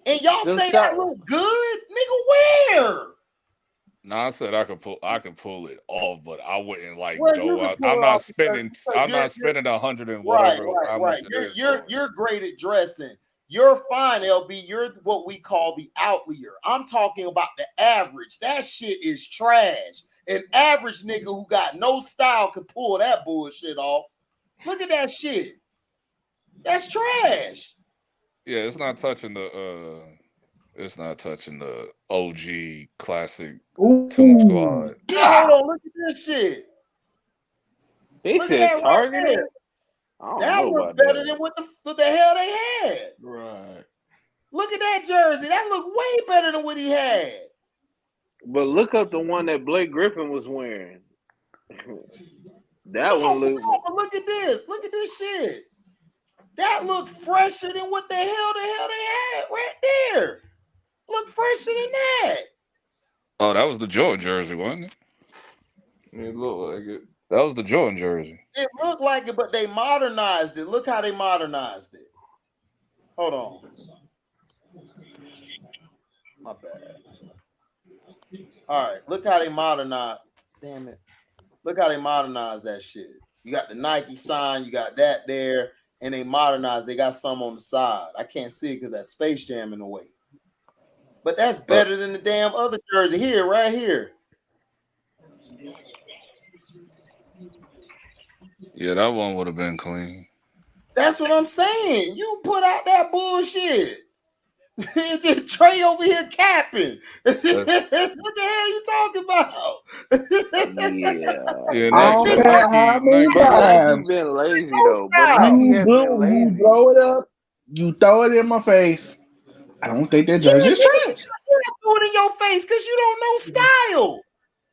And y'all Them say shop that look good? Nigga, where? No, I said I could pull it off, but I wouldn't like Well, you go can out. pull it off because I'm you're not spending 100 and right, whatever how right. much it is. So You're great at dressing. You're fine, LB. You're what we call the outlier. I'm talking about the average. That shit is trash. An average nigga who got no style could pull that bullshit off. Look at that shit. That's trash. yeah, it's not touching the OG classic Toon Ooh, Squad. Hold on, look at this shit. They Look at said that right there. targeting. I don't That know looked about better that. than what the hell they had. Right. Look at that jersey. That looked way better than what he had. But look up the one that Blake Griffin was wearing. That one No, looked. but look at this. Look at this shit. That looked fresher than what the hell they had right there. Look fresher than that. Oh, that was the Jordan jersey, wasn't it? It looked like it. That was the Jordan jersey. It looked like it, but they modernized it. Look how they modernized it. Hold on. My bad. All right, look how they modernized. Damn it. Look how they modernized that shit. You got the Nike sign, you got that there, and they modernized. They got some on the side. I can't see it because that Space Jam in the way. But that's better than the damn other jersey here, right here. Yeah, that one would have been clean. That's what I'm saying. You put out that bullshit. Just Trey over here capping. What the hell you talking about? Yeah. Yeah, I don't care how many But Nike times been lazy No though. But style. Nike has been you lazy. blow it up, you throw it in my face. I don't think that Yeah, jersey is you trash. throw it in your face because you don't know style.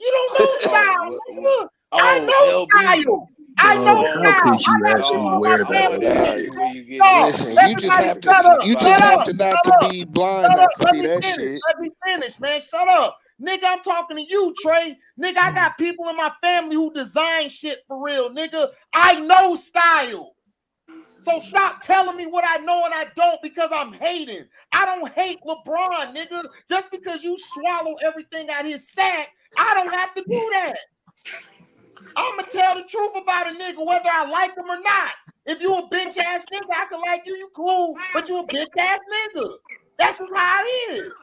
You don't know style. Nigga. I know LB. style. I Dog, know how style. could I you got actually people in Dog, my wear I that family wasn't who without even it? sure where design. you getting Dog, this Listen, from. you just everybody have to shut up. you Shut just have up. to not Shut to up. be blind Shut not up. to Let see me that finish. shit. Let me finish, man. Shut up. Nigga, I'm talking to you, Trey. Nigga, I got people in my family who design shit for real. Nigga, I know style. So stop telling me what I know and I don't because I'm hating. I don't hate LeBron, nigga. Just because you swallow everything out his sack, I don't have to do that. I'm going to tell the truth about a nigga whether I like him or not. If you a bitch ass nigga, I can like you cool, but you a bitch ass nigga. That's just how it is.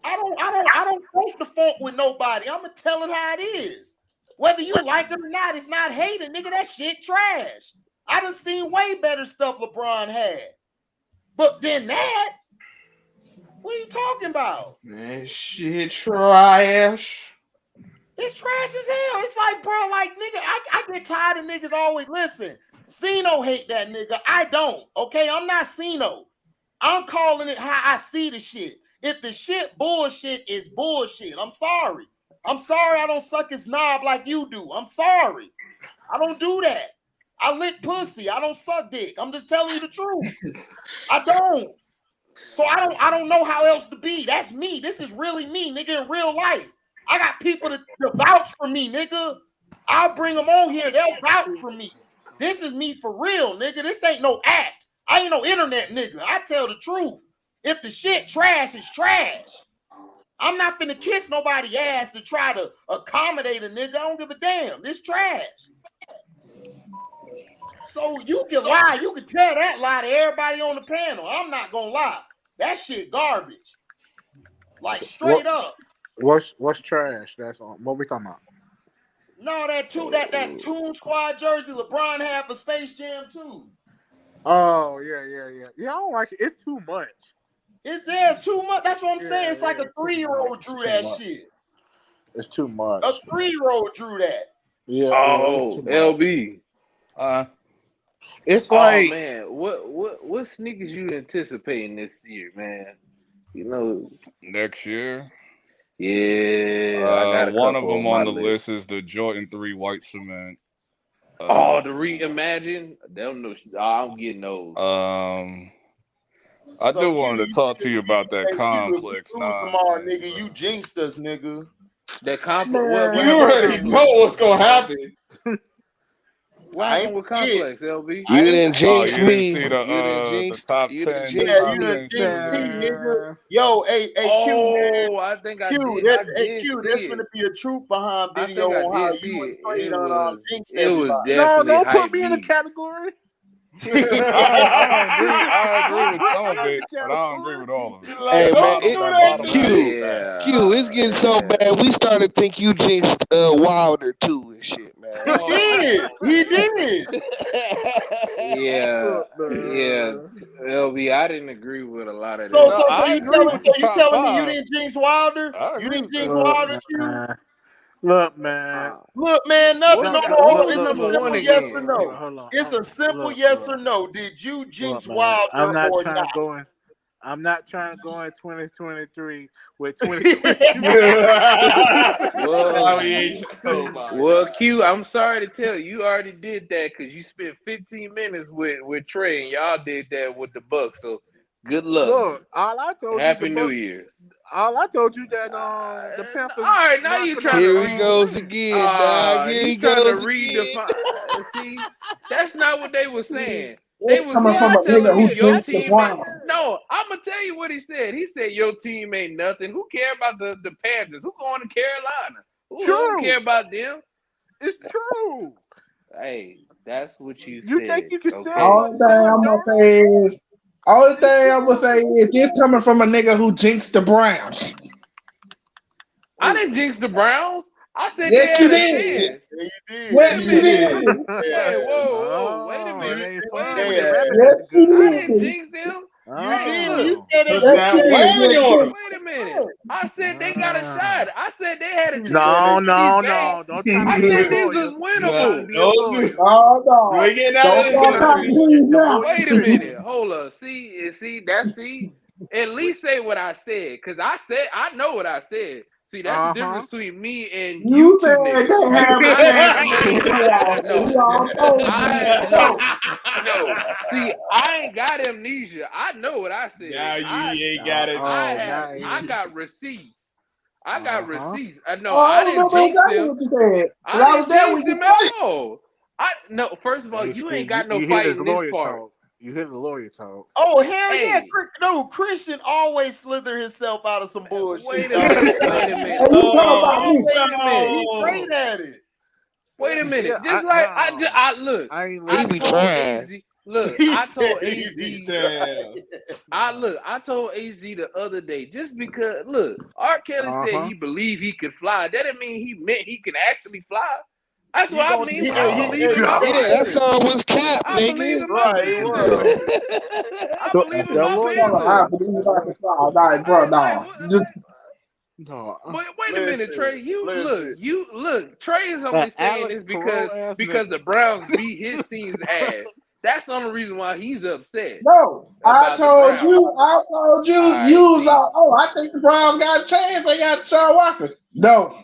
I don't take the fault with nobody. I'm gonna tell it how it is. Whether you like it or not, it's not hating, nigga. That shit trash. I done seen way better stuff LeBron had. But then that, what are you talking about? Man, shit trash. It's trash as hell. It's like, bro, like, nigga, I get tired of niggas always listen. Cino hate that nigga. I don't. Okay, I'm not Cino. I'm calling it how I see the shit. If the shit bullshit is bullshit, I'm sorry. I'm sorry I don't suck his knob like you do. I'm sorry. I don't do that. I lick pussy. I don't suck dick. I'm just telling you the truth. I don't. So I don't know how else to be. That's me. This is really me, nigga, in real life. I got people to vouch for me, nigga. I'll bring them on here. They'll vouch for me. This is me for real, nigga. This ain't no act. I ain't no internet nigga. I tell the truth. If the shit trash, it's trash. I'm not finna kiss nobody's ass to try to accommodate a nigga. I don't give a damn. This trash. So you can lie. You can tell that lie to everybody on the panel. I'm not gonna lie. That shit garbage. Like straight up. What's trash? That's on. What we talking about? No, that Toon Squad jersey LeBron had for Space Jam 2. Oh yeah. I don't like it. It's too much. It's too much. That's what I'm saying. It's like a 3-year-old drew that shit. It's too much. A 3-year-old drew that. Yeah. Oh, LB. It's like, man, what sneakers you anticipating this year, man? You know, next year. Yeah, I got a one of couple them on on my the list is the Jordan 3 White Cement. The Reimagine. I'm getting those. I do wanted to talk to you about that complex Tomorrow, nonsense. nigga, you jinxed us, nigga. That complex. You already know what's gonna happen. What happened with Complex, LB? You didn't jinx you didn't me. see You didn't jinx. top You 10. didn't jinx me. nigga. Yo, hey, Q, man. I think I Q, did. I did Q, see there's it. gonna be a truth behind I video think I on how did see you it. and Trey It done was. jinxed It was everybody. definitely don't hype put me in the beast. category. I agree with some of it, but I don't agree with all of it. Hey man, Q, it's getting so bad. We started to think you jinxed Wilder too and shit, man. He did. Yeah, LB. I didn't agree with a lot of So that. you telling me you didn't jinx Wilder? You didn't jinx Wilder, Q? Look, man. Look, man, nothing. No, What was it's a number simple one yes again? or no. Hold on. It's a simple yes or no. Did you jinx Wilder I'm not or trying not? to go in. I'm not trying to go in 2023 with 2022. Well, Q, I'm sorry to tell you, you already did that because you spent 15 minutes with Trey, and y'all did that with the Bucks. So good luck. Look, all I told Happy you, New Year's. All I told you that the Panthers. All right, now you trying Here to he goes again, dog. Here he goes again. See, that's not what they were saying. It's They were coming from saying a nigga who your jinxed the team. Browns. No, I'm gonna tell you what he said. He said your team ain't nothing. Who care about the Panthers? Who going to Carolina? Who don't care about them? It's true. Hey, that's what you said. You think you can sell Only thing I'm gonna say is this coming from a nigga who jinxed the Browns. I didn't jinx the Browns. I said Yes, they you had a did. chance. Yes, you did. Wait, whoa, wait a minute. Yes, you I did. didn't jinx them. You did. Look. You said it. Yes, you did. Wait a minute. I said they got a shot. I said they had a chance. No. Don't try to I be said a this lawyer. was winnable. You ain't getting out Don't of start talking please now. Wait a minute. Hold up. See. At least say what I said. Because I know what I said. See, that's the difference between me and You two said niggas. they have a chance to make the playoffs, and we all told you No. See, I ain't got amnesia. I know what I said. Now you ain't got it. I got receipts. I got receipts. No, Oh, I I didn't remember jinx exactly them. what you said. I I was didn't there jinx when you them at played. all. First of all, you ain't got no you fight hear this in this lawyer part. talk. You hear the lawyer talk. Oh hell yeah! Hey. No, Christian always slither himself out of some bullshit. Wait a minute. Wait a minute. And you talking about me. Wait a minute. He great at it. Wait a minute. Yeah, Just like I look. I ain't He be trying. AZ, look, He I told said he AZ. be trying. I told AZ the other day, just because look, R. Kelly said he believed he could fly. That didn't mean he meant he can actually fly. That's what I mean when I believe in my Yeah, that papers. song was cap, I believe nigga. in my papers. I believe in my I papers. believe I can fly. Like, bro, no. Just Wait a minute, Trey. Trey is only saying this because the Browns beat his team's ass. That's the only reason why he's upset. no. I about the told you. Browns. You was like, oh, I think the Browns got a chance. They got Sean Watson. No.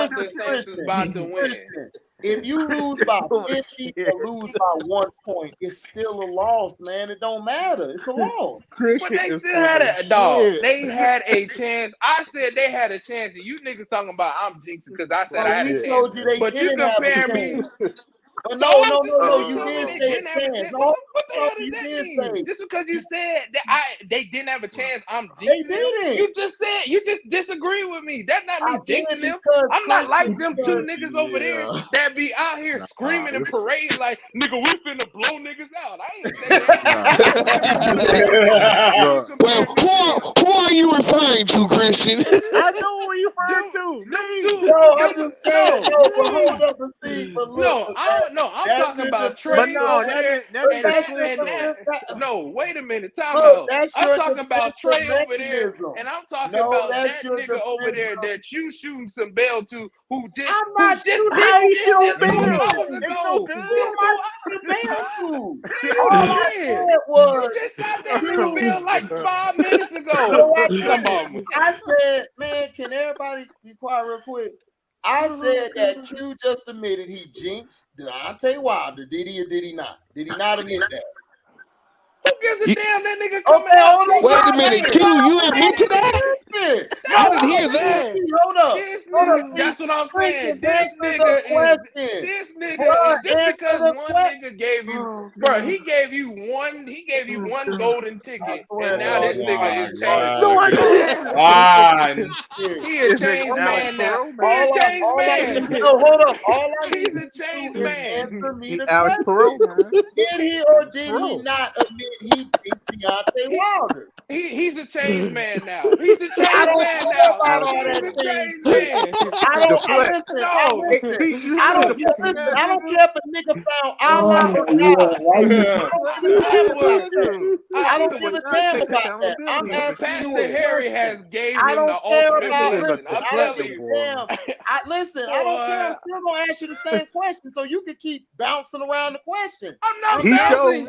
lost, the Saints was about to win. If you lose by 50 or lose by 1 point, it's still a loss, man. It don't matter. It's a loss. But they still had a dog. They had a chance. I said they had a chance, and you niggas talking about I'm jinxing because I said I had a chance. Told you they but you didn't have a compare me. chance. No, you did say a chance. No, What the hell does that mean? Just because you said that they didn't have a chance, I'm jinxing them. You just disagree with me. That's not me jinxing them. I'm not like them two niggas over there that be out here screaming and parading like, nigga, we finna blow niggas out. I ain't say that. Well, who are you referring to, Christian? I know what you referring to. No, I'm just saying. No, but hold up and see. But look, I'm talking about Trey over there. No, wait a minute. Time out. I'm talking about Trey over there, and I'm talking about that nigga over there that you shooting some bail to, who just did like 5 minutes ago. I said, man, can everybody be quiet real quick? I said that Q just admitted he jinxed Deontay Wilder. Did he or did he not? Did he not admit that? Who gives a damn? That nigga coming out. Wait a minute, Q, you admit to that? I didn't hear that. Hold up. That's what I'm saying. This nigga just because one nigga gave you, bro, he gave you one golden ticket, and now this nigga is changed. He a changed man now. He a changed man. No, hold up. All I He's a changed man. Answer me the question. Did he or did he not admit he beats Deontay Wilder? He's a changed man now. He's a changed man now. I don't care if a nigga found Allah or God. I don't give a damn about that. I'm asking you. Pastor Harry has gave him the ultimate blessing. I'm telling you. Listen, I don't care. I'm still gonna ask you the same question, so you can keep bouncing around the question. I'm not bouncing.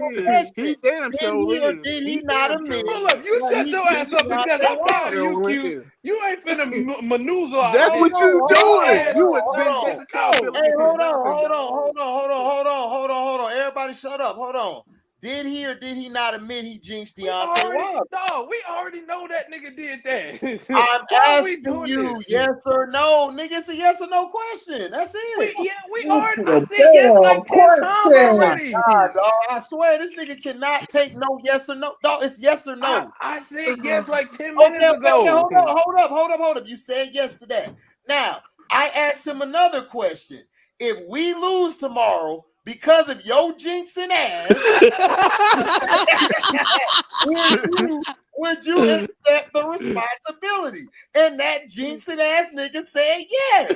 He damn sure did he not admit? Hold up, you shut your ass up because I'm tired of you, Q. You ain't finna maneuver. That's what you doing. You would Hey, hold on. Everybody shut up. Hold on. Did he or did he not admit he jinxed Deontay Wilder? No, we already know that nigga did that. I'm asking you, yes or no. Nigga, it's a yes or no question. That's it. We already I said yes like 10 times already. God, dog, I swear this nigga cannot take no yes or no. Dog, it's yes or no. I said yes like 10 minutes ago. Okay, hold up. You said yes to that. Now, I asked him another question. If we lose tomorrow because of your jinxing ass, would you accept the responsibility? And that jinxing ass nigga said yes.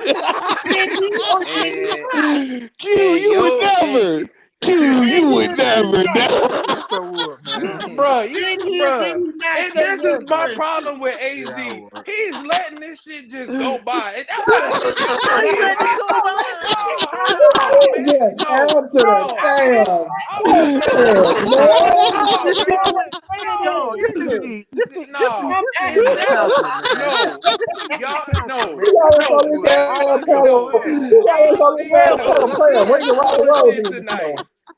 Q, you would never. Q, you would never. Bro, and this is my problem with AZ. He's letting this shit just go by.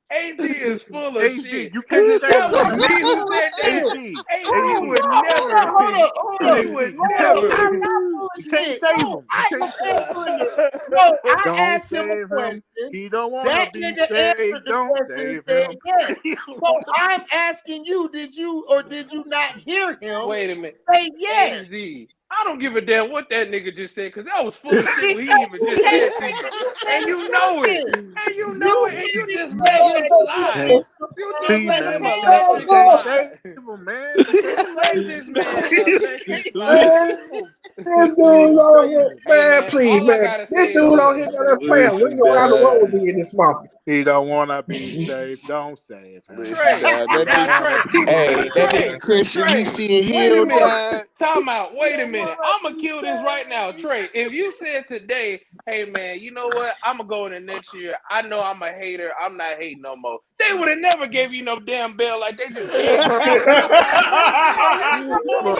AZ is full of shit. You can't say that was me who said that. AZ would never. He would never. You can't save him. No, I asked him a question. He don't want that to be nigga saved. answered the Don't question. save him. So I'm asking you, did you or did you not hear him? Wait a minute. Say yes. AZ. I don't give a damn what that nigga just said, because that was full of shit he even just said to you. And you know it. And you know it. And you just let him slide. You just let him slide. Save this man. This dude on here, man, please, man. This dude on here got a fan. We go around the world with in this month. He don't want to be saved. Don't save him. That nigga Christian, he see a heel down. Time out. Wait a minute. I'm going to kill this right now. Trey, if you said today, hey, man, you know what? I'm going to go into next year. I know I'm a hater. I'm not hating no more. They would have never gave you no damn bail like they just did. I'm going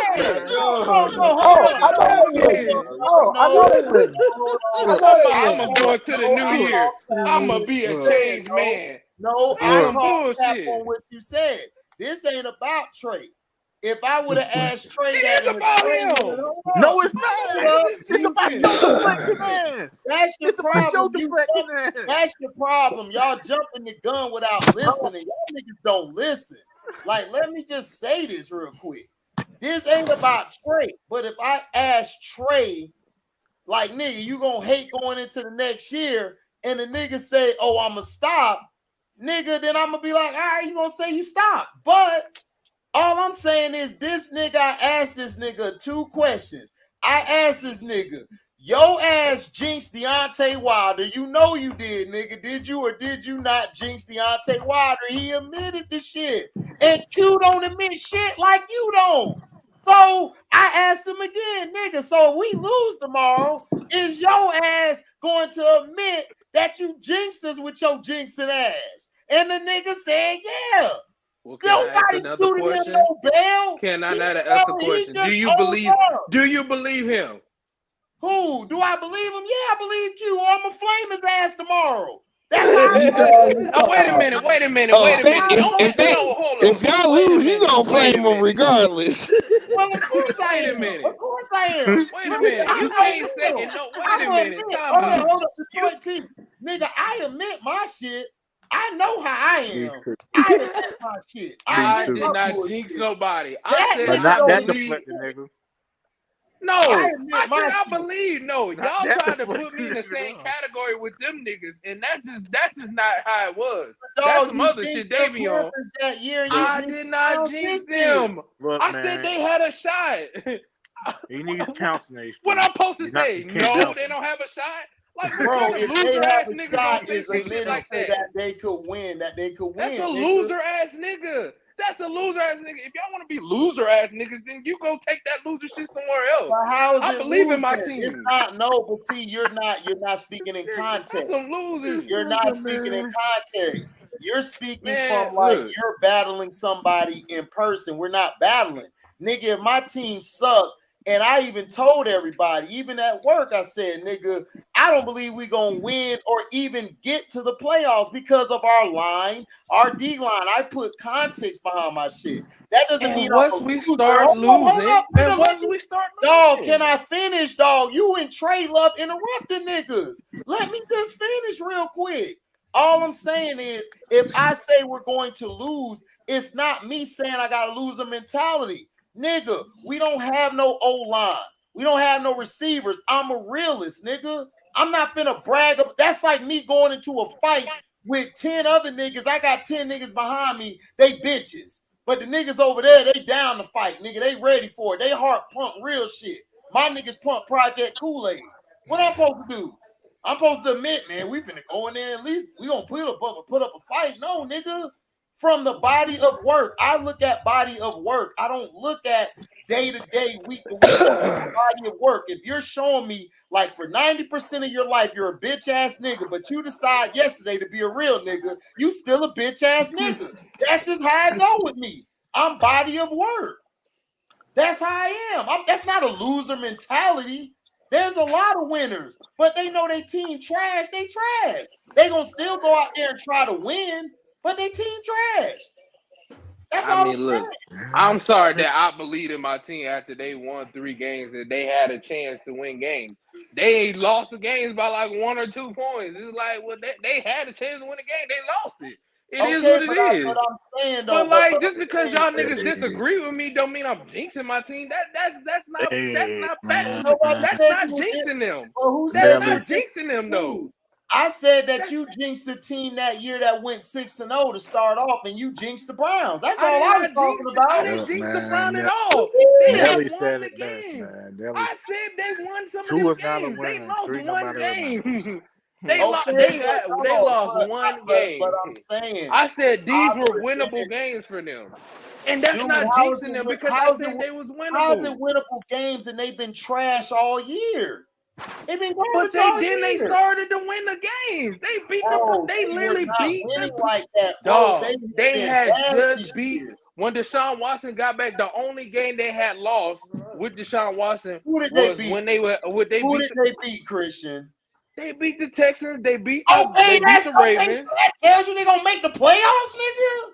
to go into the new year. I'm going to be a changed man. No, I call tap on what you said. This ain't about Trey. If I would have asked Trey that, it's about him. No, it's not. It's about you. deflecting ass. That's your It's about your problem. deflecting ass. That's your problem. Y'all jumping the gun without listening. Y'all niggas don't listen. Like, let me just say this real quick. This ain't about Trey, but if I ask Trey, like, nigga, you gonna hate going into the next year, and the nigga say, oh, I'ma stop, nigga, then I'm gonna be like, all right, you gonna say you stop. But all I'm saying is this nigga, I asked this nigga 2 questions. I asked this nigga, yo ass jinxed Deontay Wilder. You know you did, nigga. Did you or did you not jinx Deontay Wilder? He admitted the shit. And Q don't admit shit like you don't. So I asked him again, nigga, so if we lose tomorrow, is your ass going to admit that you jinxed us with your jinxing ass? And the nigga said, yeah. Well, can I ask another question? No bail. Can I not ask a question? Do you believe him? Who? Do I believe him? Yeah, I believe Q. Or I'm gonna flame his ass tomorrow. That's how Oh, wait a minute. If y'all lose, you gonna flame them regardless. Well, of course I am. Of course I am. Wait a minute. You can't say it. No, wait a minute. Hold up. Detroit team. Nigga, I admit my shit. I know how I am. I admit my shit. I did not jinx nobody. But not that deflecting, nigga. No, I believe. No, y'all tried to put me in the same category with them niggas, and that's just not how it was. That's some other shit they be on. I did not jinx them. I said they had a shot. He needs counseling. What I'm supposed to say? No, they don't have a shot. Like, bro, if they have a shot, is admitting like that they could win. That's a loser ass nigga. That's a loser ass nigga. If y'all want to be loser ass niggas, then you go take that loser shit somewhere else. But how is I believe in my team. It's not but see, you're not speaking in context. That's some losers. You're not speaking in context. You're speaking from like you're battling somebody in person. We're not battling. Nigga, if my team sucked, and I even told everybody, even at work, I said, nigga, I don't believe we're going to win or even get to the playoffs because of our line, our D line. I put context behind my shit. That doesn't mean once we start losing, dog, can I finish, dog? You and Trey love interrupting niggas. Let me just finish real quick. All I'm saying is, if I say we're going to lose, it's not me saying I got to lose a mentality. Nigga, we don't have no O-line. We don't have no receivers. I'm a realist, nigga. I'm not finna brag. That's like me going into a fight with 10 other niggas. I got 10 niggas behind me. They bitches. But the niggas over there, they down to fight, nigga. They ready for it. They heart pump real shit. My niggas pump Project Kool-Aid. What I'm supposed to do? I'm supposed to admit, man, we finna go in there at least. We gonna put up a fight. No, nigga. From the body of work. I look at body of work. I don't look at day to day, week to week. Body of work. If you're showing me like for 90% of your life, you're a bitch ass nigga, but you decide yesterday to be a real nigga, you still a bitch ass nigga. That's just how I go with me. I'm body of work. That's how I am. That's not a loser mentality. There's a lot of winners, but they know their team trash. They trash. They gonna still go out there and try to win. But they team trash. That's all. I mean, look, I'm sorry that I believed in my team after they won 3 games and they had a chance to win games. They lost the games by like 1 or 2 points. It's like, well, they had a chance to win the game. They lost it. It is what it is. What I'm saying, though, but like, just because y'all niggas disagree with me, don't mean I'm jinxing my team. That's not jinxing them. That's not jinxing them though. I said that you jinxed the team that year that went 6-0 to start off, and you jinxed the Browns. That's all I was talking about. I didn't jinx the Browns at all. Nelly said it best, man. I said they won some of these games. They lost 1 game. They lost 1 game. But I'm saying, I said these were winnable games for them. And that's not jinxing them because I said they was winnable. How's it winnable games and they've been trash all year? They've been but they started to win the games. They beat they literally beat them like that. Dog, they had just beat when Deshaun Watson got back. The only game they had lost with Deshaun Watson was when they were Who did they beat, Christian? They beat the Texans. They beat the Ravens. So that tells you they're gonna make the playoffs, nigga.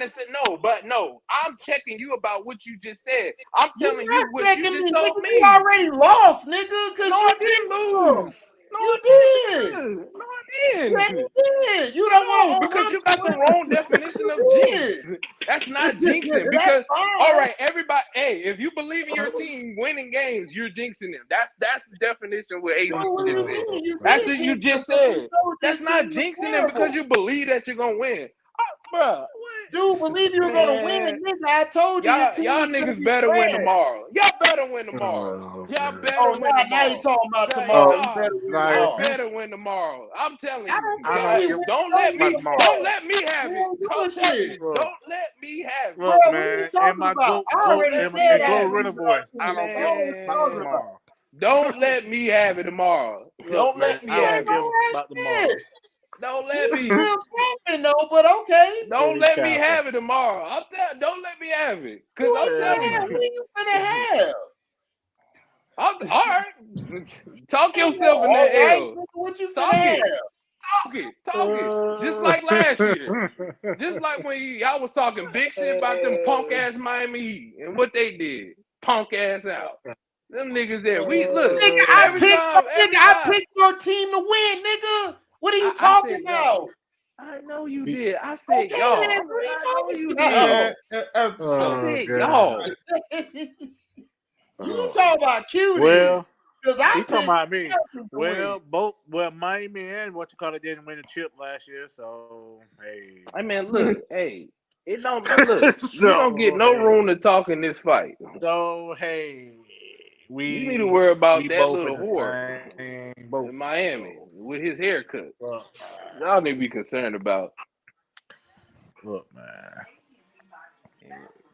trying to say no, but no. I'm checking you about what you just said. I'm You telling you not what you checking just me, told nigga. You me. already lost, nigga. Cause No, you I didn't did. lose. No, You I did. didn't. No, I When? Yeah, you did. You don't No, want because to you got the wrong definition of jinx. That's not jinxing. That's Because fine. all right, everybody, hey, if you believe in your team winning games, you're jinxing them. That's the definition of what AC just said. That's what you just said. That's not jinxing them because you believe that you're gonna win. Bruh, dude, believe you're gonna win, nigga. I told you your team y'all was gonna niggas be better win trash. tomorrow. Y'all better win tomorrow. Y'all better win tomorrow. Now you talking about tomorrow. You better win Y'all tomorrow. better win tomorrow. I'm telling you. I don't care. We win. Don't let me have it. Don't let me have it. Look, Bro, man, what are you and my talking about? go I already said and that. go Ritter voice. I don't care about Man, tomorrow. don't let me have it tomorrow. Don't Man, let me I don't have give it. about tomorrow. Don't let me. Still camping though, but okay. Don't let me have it tomorrow. Don't let me have it. Because I'm telling you. What you finna have? All right. Talk yourself in All that right, L. what you finna Talk have? it. Talk it. Just like last year. Just like when y'all was talking big shit about them punk ass Miami Heat and what they did. Punk ass out. Them niggas there. We look. Nigga, I picked your team to win, nigga. What are you talking about? I know you did. I said Okay, y'all. Liz, what are you talking about? about? I said y'all. You talking about cuties? Well, because I he talking about me. Well, Miami and what you call it didn't win the chip last year, so hey. I mean, look, hey, it don't look. You don't get no room to talk in this fight. So hey, you need to worry about that both little in the whore same boat, in Miami with his haircut. Well, y'all need to be concerned about. Look, man.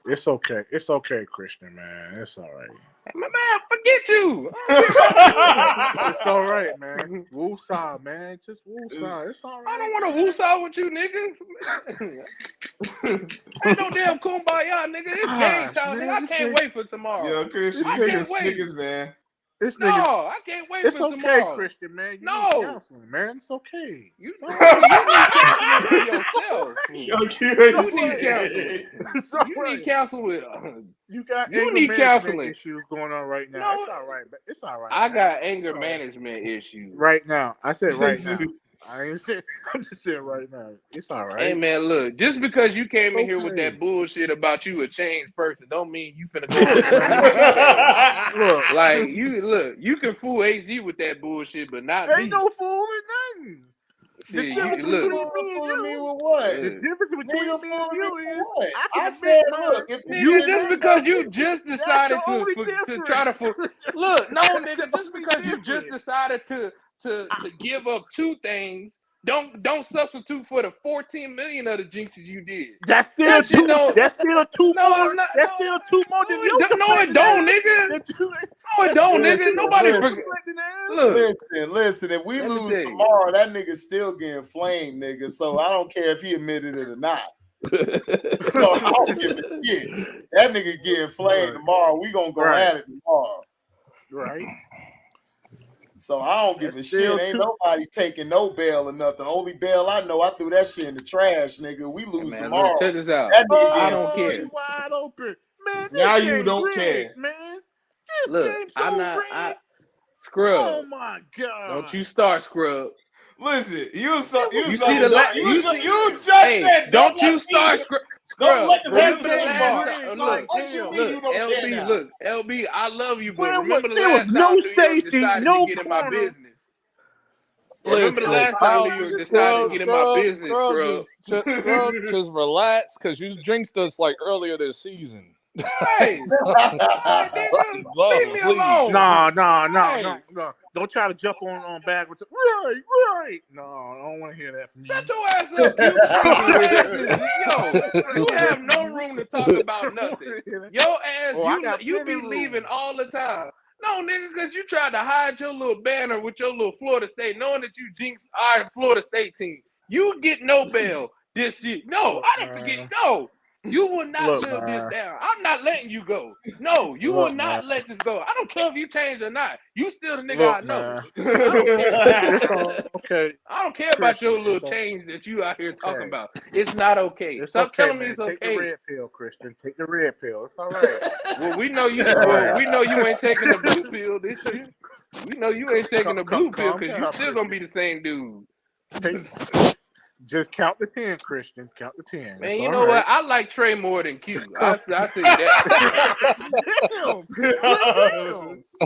It's okay. It's okay, Christian, man. It's all right. Man, forget you. It's all right, man. Woosah, man. Just woosah. It's all right. I don't want to woosah with you, nigga. Ain't no damn kumbaya, nigga. It's game time, nigga. I can't wait for tomorrow. Yo, Christian, I you can't niggas wait. Snickers, man. I can't wait it's for okay, tomorrow. Christian, man. You no. need counseling, man. It's okay. You need counseling for yourself. Yo, you need counseling. You need counseling with. You got you anger need management counseling issues going on right now. No, it's all right. It's all right. I man. got anger management issues right now. I said right now. I ain't saying. I'm just saying right now. It's all right. Hey man, look, just because you came in here with that bullshit about you a changed person, don't mean you finna go look, like you can fool HD with that bullshit, but not me. Ain't no fooling nothing. The difference between me and you, the difference between me and you is I said, look, if nigga, just because you just decided to try to look, no, nigga, just because you just decided to give up two things. Don't substitute for the 14 million of the jinxes you did. That's still two. That's still two more. That's still two more than you. No, it don't, nigga. No, it don't, nigga. Nobody forget. Look, listen. If we lose tomorrow, that nigga's still getting flamed, nigga. So I don't care if he admitted it or not. So I don't give a shit. That nigga getting flamed tomorrow. We gonna go at it tomorrow. Right. So I don't give a shit. Ain't nobody taking no bail or nothing. Only bail I know, I threw that shit in the trash, nigga. We lose tomorrow. Look, check this out. I don't care. You wide open, man. Now you don't care, man. This look, game's so rigged. Scrub. Oh my god! Don't you start, Scrub. Listen, you just hey, said don't you start, Scrub. Don't let the rest of Look, LB, I love you, but well, remember the there last was no time safety, decided no to get in corner. my business. Remember the last time New York decided to get in my business, Scrub. Scrub, just relax, because you jinxed us like earlier this season. Hey, leave me alone. No. Don't try to jump on backwards. Right. No, I don't want to hear that from you. Shut your ass up, you have no room to talk about nothing. Your ass, you be leaving all the time. No, nigga, because you tried to hide your little banner with your little Florida State, knowing that you jinxed our Florida State team. You get no bail this year. No, I didn't forget. No. You will not live this down. I'm not letting you go. No, you will not let this go. I don't care if you change or not. You still the nigga I know. I don't care. It's all okay. I don't care about your little change that you out here talking about. It's not okay. Stop telling me it's okay. Take the red pill, Christian. Take the red pill. It's all right. Well, we know you. We know you ain't taking the blue pill this year. We know you ain't taking the blue pill because you still gonna be the same dude. Just count the 10, Christian. Count the 10. Man, It's you all know right. what? I like Trey more than Q. I tell you that. Damn.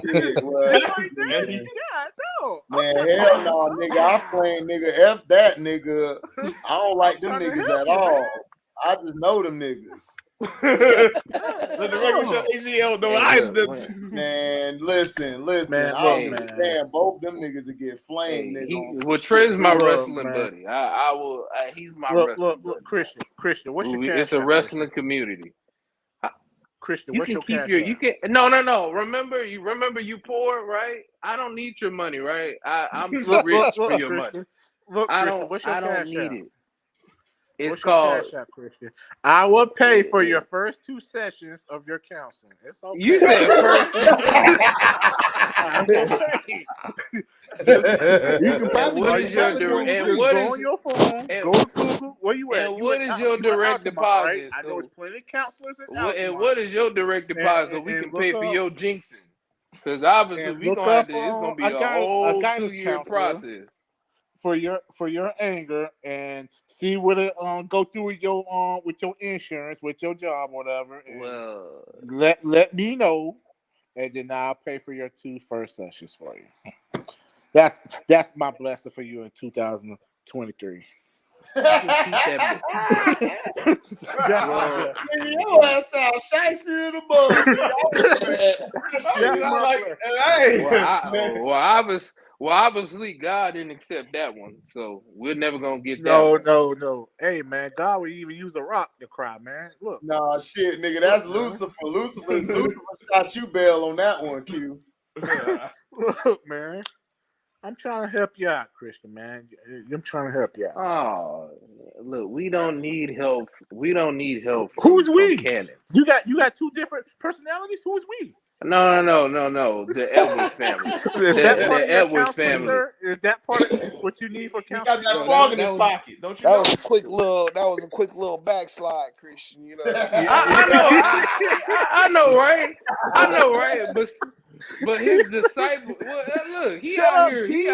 Shit, well, Just like that? God, no. man, hell no, nigga. I flame, nigga. F that, nigga. I don't like them trying to niggas help at you, man. all. I just know them niggas. Let the record show HDL know I Man, listen. Man, I don't look, give a man. damn. Both them niggas will get flamed, nigga. On some Trey's shit. my Look, wrestling man. buddy. I will. He's my Look, wrestling buddy. look, Christian. What's your cash It's a app, wrestling community. Christian, You what's can your keep cash your. app? You can no. Remember you poor, right? I don't need your money, right? I'm too rich for your Christian. money. Look, I Christian, don't. what's your I don't cash need app? it. It's What's called. your cash app, Christian? I will pay for your first 2 sessions of your counseling. It's okay. You said first. I will pay. You can probably what you is your probably Go on your phone. Go to Google. Where you at? And what is your you at direct Altamont, right? deposit? I know it's plenty of counselors at And Altamont. what is your direct deposit so we and can look pay for up- your jinxing? Because obviously and we look gonna have up to. It's gonna be a a whole guidance 2-year counselor process. for your anger and see what it go through with your insurance, with your job, whatever. Well, let me know, and then I'll pay for your 2 first sessions for you. That's my blessing for you in 2023. Nigga, your ass sound shicey in the bug. Obviously, God didn't accept that one, so we're never gonna get that. No. Hey, man, God would even use a rock to cry, man. Look. Nah, shit, nigga, that's Lucifer. Lucifer shot you bail on that one, Q. Look, man. I'm trying to help you out, Christian, man. I'm trying to help you out. Oh, look, we don't need help. We don't need help. Who's we? Cannon. You got 2 different personalities. Who's we? No. The Edwards family. The Edwards family. Sir? Is that part of what you need for counseling? He got that frog in his pocket. Don't you know? That was a quick little backslide, Christian. You know. I know, right? But his disciple. Well, look, he out here. He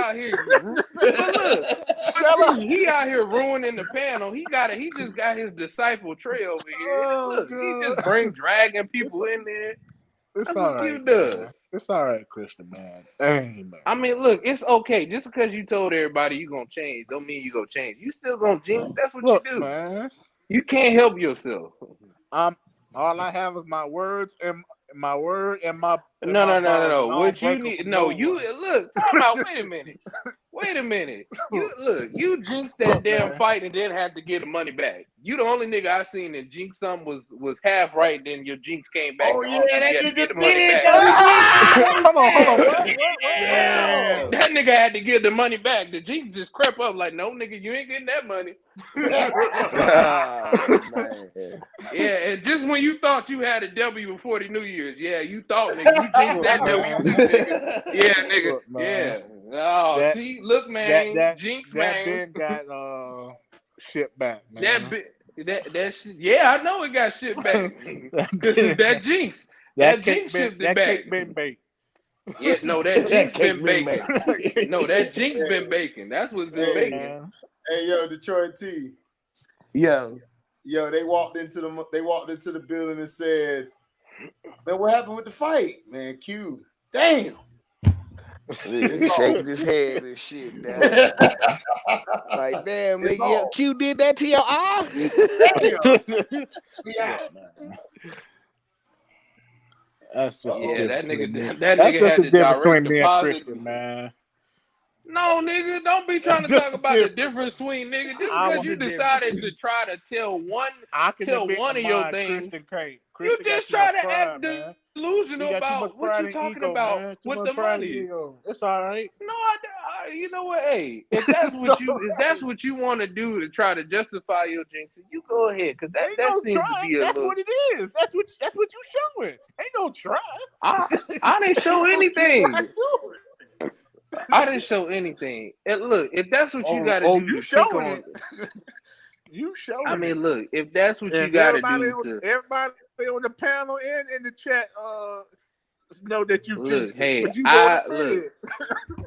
out here ruining the panel. He just got his disciple Trey over here. He just dragging people in there. It's That's all what right. you do. It's all right, Christian, man. Amen. I mean, look, it's okay. Just because you told everybody you gonna change, don't mean you gonna change. You still gonna jinx. That's what you do, man. You can't help yourself. All I have is my words and my No. What you need? No, you look. Talk about. Wait a minute. You jinxed that damn fight and then had to get the money back. You the only nigga I seen that jinx something was half right. Then your jinx came back. Oh yeah, that nigga did. Hold on. What? Yeah. That nigga had to get the money back. The jinx just crept up like, no, nigga, you ain't getting that money. Yeah, and just when you thought you had a W before the New Year's, yeah, you thought, nigga, you jinxed that W too, nigga. Yeah, nigga. Look, yeah. Oh, see, look, man, jinx, that man. Ben got shit back, man. That shit. Yeah, I know it got shit back. that jinx. That jinx shifted back. That cake been baked. Yeah, no, that jinx been baking. No, that jinx been baking. That's what's been baking. Hey, yo, Detroit T. Yo, they walked into the building and said, "Man, what happened with the fight, man? Q, damn." He's shaking his head and shit. Like, damn, nigga, Q did that to your eye. Yeah. That's just that nigga. That's just the difference between me and deposit. Christian, man. No, nigga, don't be trying to talk about the difference between nigga. Just because you decided to try to tell one of your things, you just try to act delusional about what you talking about with the money. It's all right. No, you know what? Hey, if that's what you want to do to try to justify your jinxing, you go ahead, because that seems to be That's what it is. That's what you showing. Ain't no try. I didn't show anything. I didn't show anything. And look, if that's what you got to do, you showing it. You showing it. I mean, look, if that's what you got to do, everybody on the panel and in the chat, know that you Look, jinxed it, hey, but you won't admit it.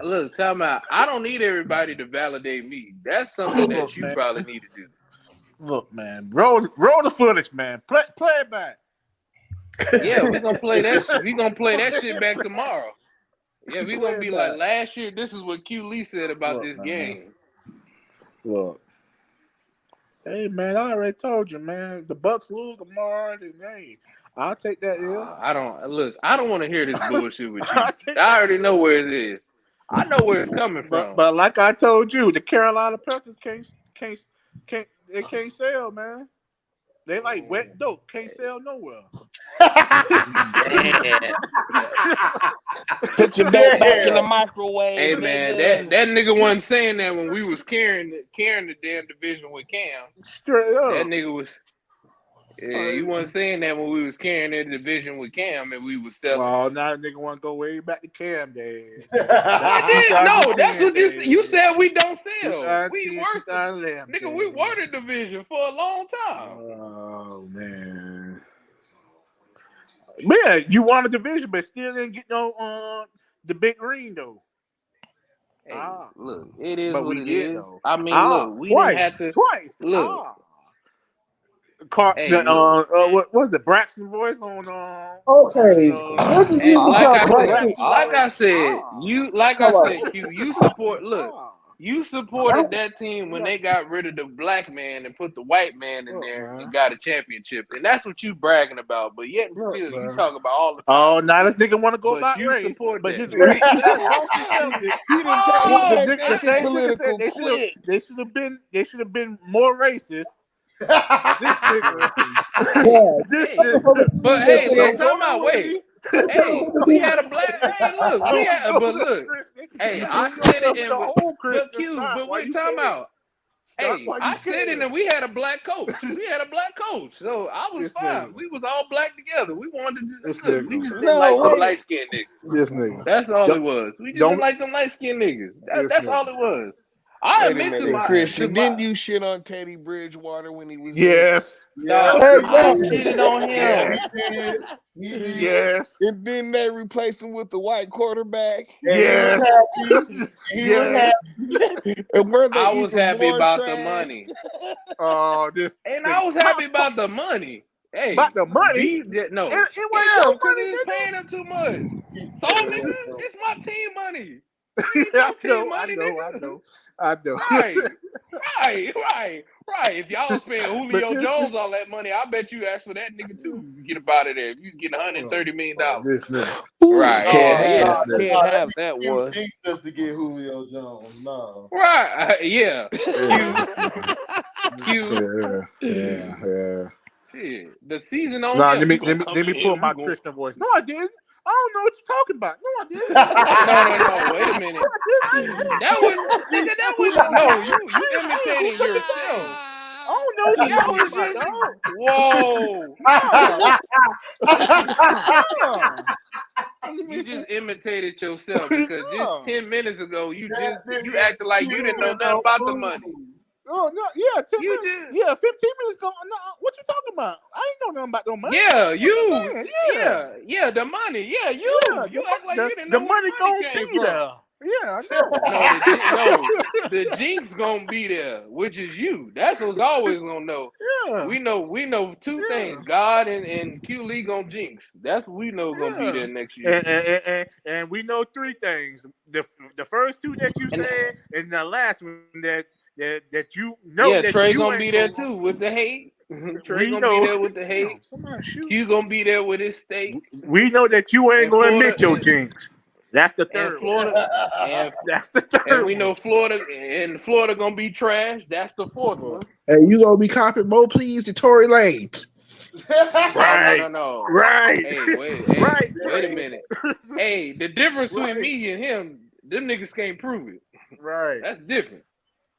look, tell me, I don't need everybody to validate me. That's something that Look, you man. probably need to do. Look, man. Roll the footage, man. Play it back. Yeah, we're gonna play that. We gonna play that shit back tomorrow. Yeah, we're Play gonna it be like back. last year. This is what Q Lee said about Look, this man. game. Look. Hey, man, I already told you, man. The Bucks lose tomorrow. Then, hey, I'll take that L. I don't want to hear this bullshit with you. I already know where it is. I know where it's coming from. But like I told you, the Carolina Panthers can't sell, man. They like wet dope, can't sell nowhere. Put your belt back in the microwave. Hey man, that nigga wasn't saying that when we was carrying the damn division with Cam. Straight up. That nigga was. You wasn't saying that when we was carrying that division with Cam and we was selling. Oh, now the nigga want to go way back to Cam days. No, that's what you said. We don't sell. We were, nigga. We were the division for a long time. Oh man. Man, you won the division, but still didn't get no the big ring though. Hey, look, it is but what we it did is. though. I mean, look, we didn't have to twice. Look, Hey, what was it? Braxton voice on Okay, what did you like I said, you support. Look, you supported that team when they got rid of the black man and put the white man in there and got a championship, and that's what you bragging about. But yet, still, you talk about all the. Oh, now this nigga want to go about you race, support but that. his great Boston Celtics. They should have been more racist. This nigga. But hey, look, talking about wait. Hey, we had a black. Hey, look, we had. But look, hey, I said it and but Q. But wait, time out. Hey, I said it and we had a black coach. So I was fine. We was all black together. We wanted to. Look, we just didn't like the light skinned niggas. This nigga. That's all it was. We just didn't like them light skinned niggas. That's all it was. I admit to my Christian, didn't you shit on Teddy Bridgewater when he was yes. I shitted on him. Yes. And then they replaced him with the white quarterback. Yes. He was happy. And were they I was happy about the trash? money. Oh, and I was happy about the money. Hey, about the money? No. It wasn't because he was paying him too much. So, nigga, it's my team money. I know. Right. If y'all was paying Julio Jones all that money, I bet you asked for that nigga too. Get up out of there. If you getting $130 million. Right. Can't have that one. Jinxed us to get Julio Jones. No. Right. Yeah. Q. Yeah. Shit. The season on. Let me pull my Christian voice. No, I didn't. I don't know what you're talking about. No, I didn't. No. Wait a minute. That was no. You imitating yourself. I don't know what you're talking about. Whoa. You just imitated yourself because just 10 minutes ago you acted like you didn't know nothing about the money. Oh no, yeah, 10 minutes. Yeah, 15 minutes ago. No, what you talking about? I ain't know nothing about no money. Yeah, you. Yeah, the money. Yeah, you. You act like you didn't know the money gonna be there. Yeah, I know. The jinx gonna be there, which is you. That's what's always gonna know. Yeah. We know two things. God and Q Lee gonna jinx. That's what we know gonna be there next year. And we know three things. The first two that you said, and the last one that you know. Yeah, that Trey you gonna be there too with the hate. Trey gonna be there with the hate. Q gonna be there with his steak. We know that you ain't gonna admit your jinx. That's the third. That's the third. And we know Florida gonna be trash. That's the fourth one. And you gonna be copying Mo Please to Tory Lanez. Right. No. Right. Hey, wait a minute. Hey, the difference between me and him, them niggas can't prove it. Right. That's different.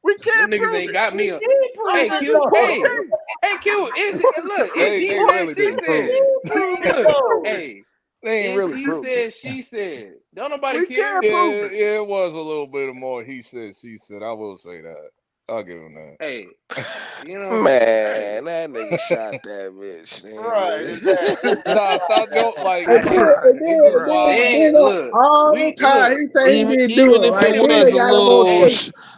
We can't them niggas prove ain't got me. Hey, Q. Hey, Q. Look, hey. They ain't really he proved said, she said. Don't nobody care. Yeah, it was a little bit more he said, she said. I will say that. I'll give him that. Hey, you know, Man, that nigga shot that bitch. Nah, stop don't like. And then look, all the time he say he didn't do it. But Like wait a then they minute. got a little, Hey, a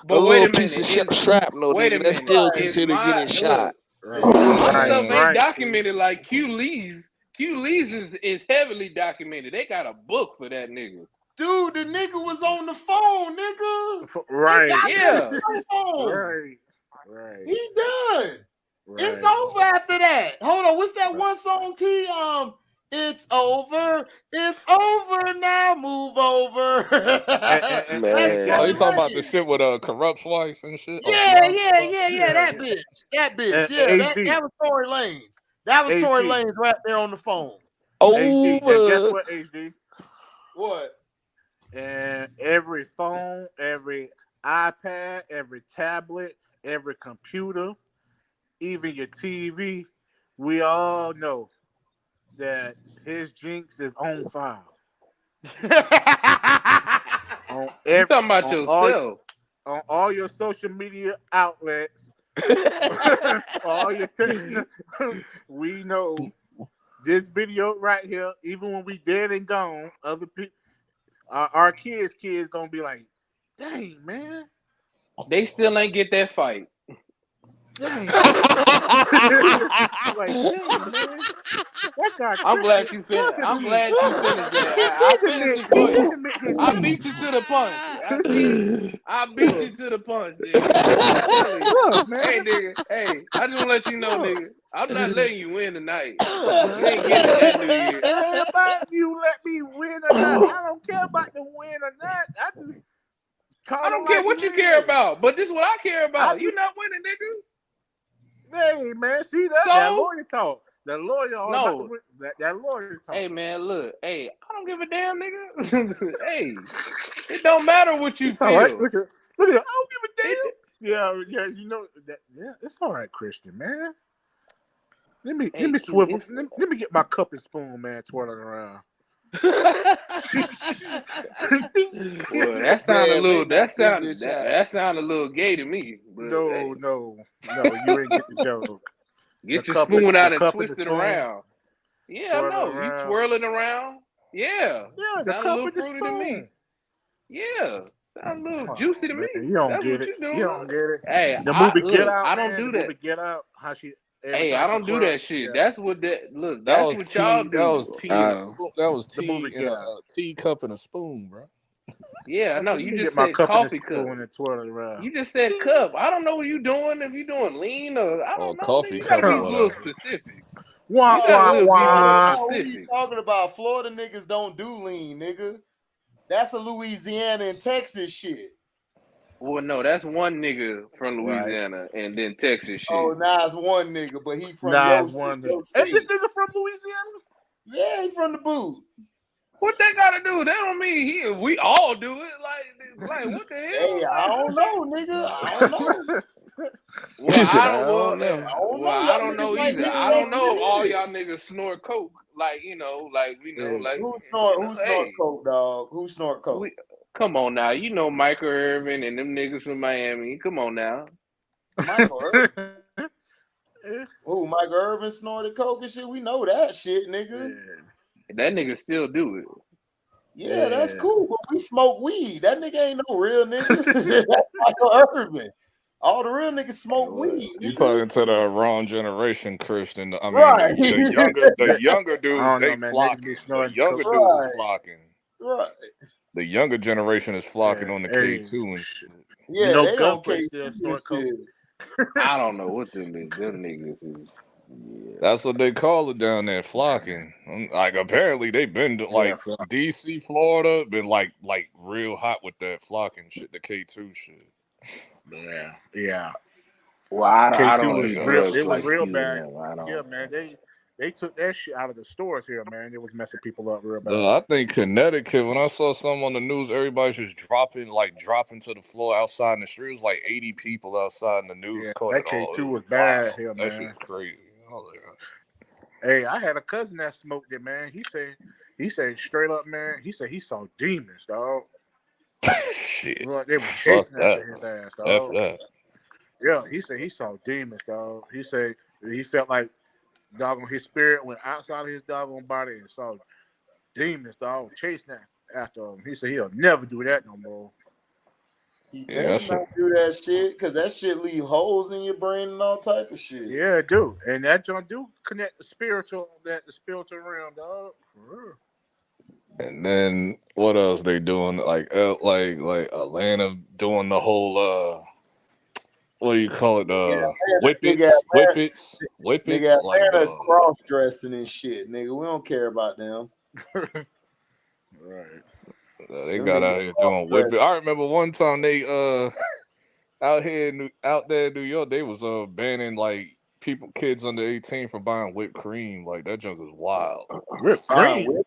but wait little a piece minute. of shrapnel, Wait a nigga. That's minute. still Is considered getting shot. my stuff ain't Right. documented like Q Lee's. Q Lee's is heavily documented. They got a book for that nigga. Dude, the nigga was on the phone, nigga. Right. Yeah. Right. Right. He done. Right. It's over after that. Hold on, what's that one song, T? It's over. It's over now. Move over. Man. Oh, you talking about the shit with Corrupt's wife and shit? Yeah. That bitch. That bitch. Yeah, that was Tory Lanez. That was Tory Lanez right there on the phone. HD. And guess what, HD? What? And every phone, every iPad, every tablet, every computer, even your TV, we all know that his jinx is on file. You talking about yourself? On all your social media outlets, all your we know this video right here. Even when we dead and gone, other people, our kids gonna be like, "Dang, man, they still ain't get that fight." Dang. Like, dang, man. That guy I'm glad you finished. I'm glad you finished that. I finished it for you. I beat you to the punch. I beat you to the punch, nigga. Look, man. Hey, nigga. Hey, I just want to let you know, nigga. I'm not letting you win tonight. You ain't getting it that New Year. It ain't about you let me win or not. I don't care about the win or not. I don't care what you care about, but this is what I care about. You not winning, nigga. Hey, man, see that? So? That lawyer talk. That lawyer all No. about that lawyer talk. Hey, man, look. Hey, I don't give a damn, nigga. Hey, it don't matter what you feel. All right. Look at I don't give a damn. Yeah, you know that. Yeah, it's all right, Christian, man. Let me swivel. Let me get my cup and spoon, man, twirling around. Well, that sound a little. That sound a little gay to me. But, no, you ain't get the joke. Get your spoon out and twist it around. Yeah, I know. You twirl it around. Yeah. Yeah, the sound cup a little and the fruity spoon. to me. Yeah. Sound a little juicy to me. You don't That's get what it. you doing. You don't get it. Hey, the movie Get Out. I don't man, do the that. Movie Get Out. How she. Hey, I don't do that shit. Yeah. That's what that look. That's what y'all do. That was tea in a teacup and a spoon, bro. Yeah, I know. You just my said cup coffee and cup. And twirl it around. You just said cup. I don't know what you doing. If you doing lean or I don't know. Coffee You gotta cup be or a little whatever. specific. Wah, You gotta be more What are you specific. talking about? Florida niggas don't do lean, nigga. That's a Louisiana and Texas shit. Well, no, that's one nigga from Louisiana and then Texas shit. Oh, now it's one nigga, but he from one nigga. state. Is this nigga from Louisiana? Yeah, he from the boot. What they gotta do? That don't mean we all do it. Like what the hell? Hey, I don't know, nigga. I don't know. Well, I don't know Y'all niggas either. like I don't niggas know if all like y'all niggas snort coke. Like we know, like who snort coke, dog? Who snort coke? Come on now, you know Michael Irvin and them niggas from Miami. Come on now, Michael Irvin. Oh, Michael Irvin snorted coke and shit. We know that shit, nigga. That nigga still do it. Yeah, that's cool. But we smoke weed. That nigga ain't no real nigga. That's Michael Irvin. All the real niggas smoke weed. You Nigga. talking to the wrong generation, Christian. I mean, Right. the younger dudes, they man. flocking. The younger dudes is flocking. Right. The younger generation is flocking on the K2 and shit. Yeah, you know, they don't care. I don't know what them niggas is. Yeah. That's what they call it down there, flocking. Like apparently they've been to, like DC, Florida, been like real hot with that flocking shit, the K2 shit. Yeah. Well, I K2 don't was even real. look It was like real you bad. know, Yeah, man. They took that shit out of the stores here, man. It was messing people up real bad. I think Connecticut, when I saw something on the news, everybody's just dropping to the floor outside in the street. It was like 80 people outside in the news caught that it all. K2 was bad here, man. That shit's crazy. Hey, I had a cousin that smoked it, man. He said straight up, man. He said he saw demons, dog. Shit. Look, they were chasing after his ass, dog. F that. Yeah, he said he saw demons, dog. He said he felt like doggone his spirit went outside of his doggone body and saw demons, dog, chasing after him. He said he'll never do that no more. He Yeah, better that not shit. do that shit, cause that shit leave holes in your brain and all type of shit. Yeah, it do. And that John do connect the spiritual realm, dog. For real. And then what else they doing? Like Atlanta doing the whole what do you call it? Nigga, Whippets. Like Atlanta cross dressing and shit, nigga. We don't care about them. Right. they Them got niggas out here doing whippet. I remember one time they out there in New York, they was banning like kids under 18 from buying whipped cream. Like that junk is wild. Whipped cream.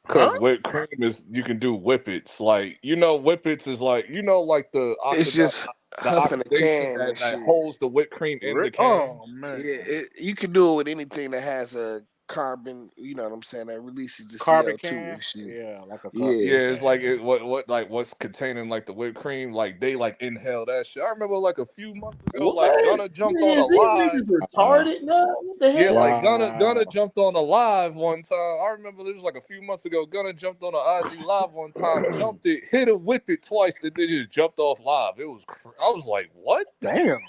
Because whipped cream is you can do whippets. Like whippets is like like the It's just the huffing a oxidation can and that shit. holds the whipped cream in the can. Oh man. Yeah, you can do it with anything that has a carbon. You know what I'm saying? That releases the Carbon CO2 can. and shit. Yeah, like a Yeah. Yeah, it's like what's containing like the whipped cream. Like they like inhale that shit. I remember like a few months ago, like What? Gunna jumped on a Is these live. niggas retarded now? What the hell? Yeah, like Gunna jumped on a live one time. I remember it was like a few months ago. Gunna jumped on an IG live one time, jumped it, hit a whip it twice, and then just jumped off live. It was I was like, what? Damn.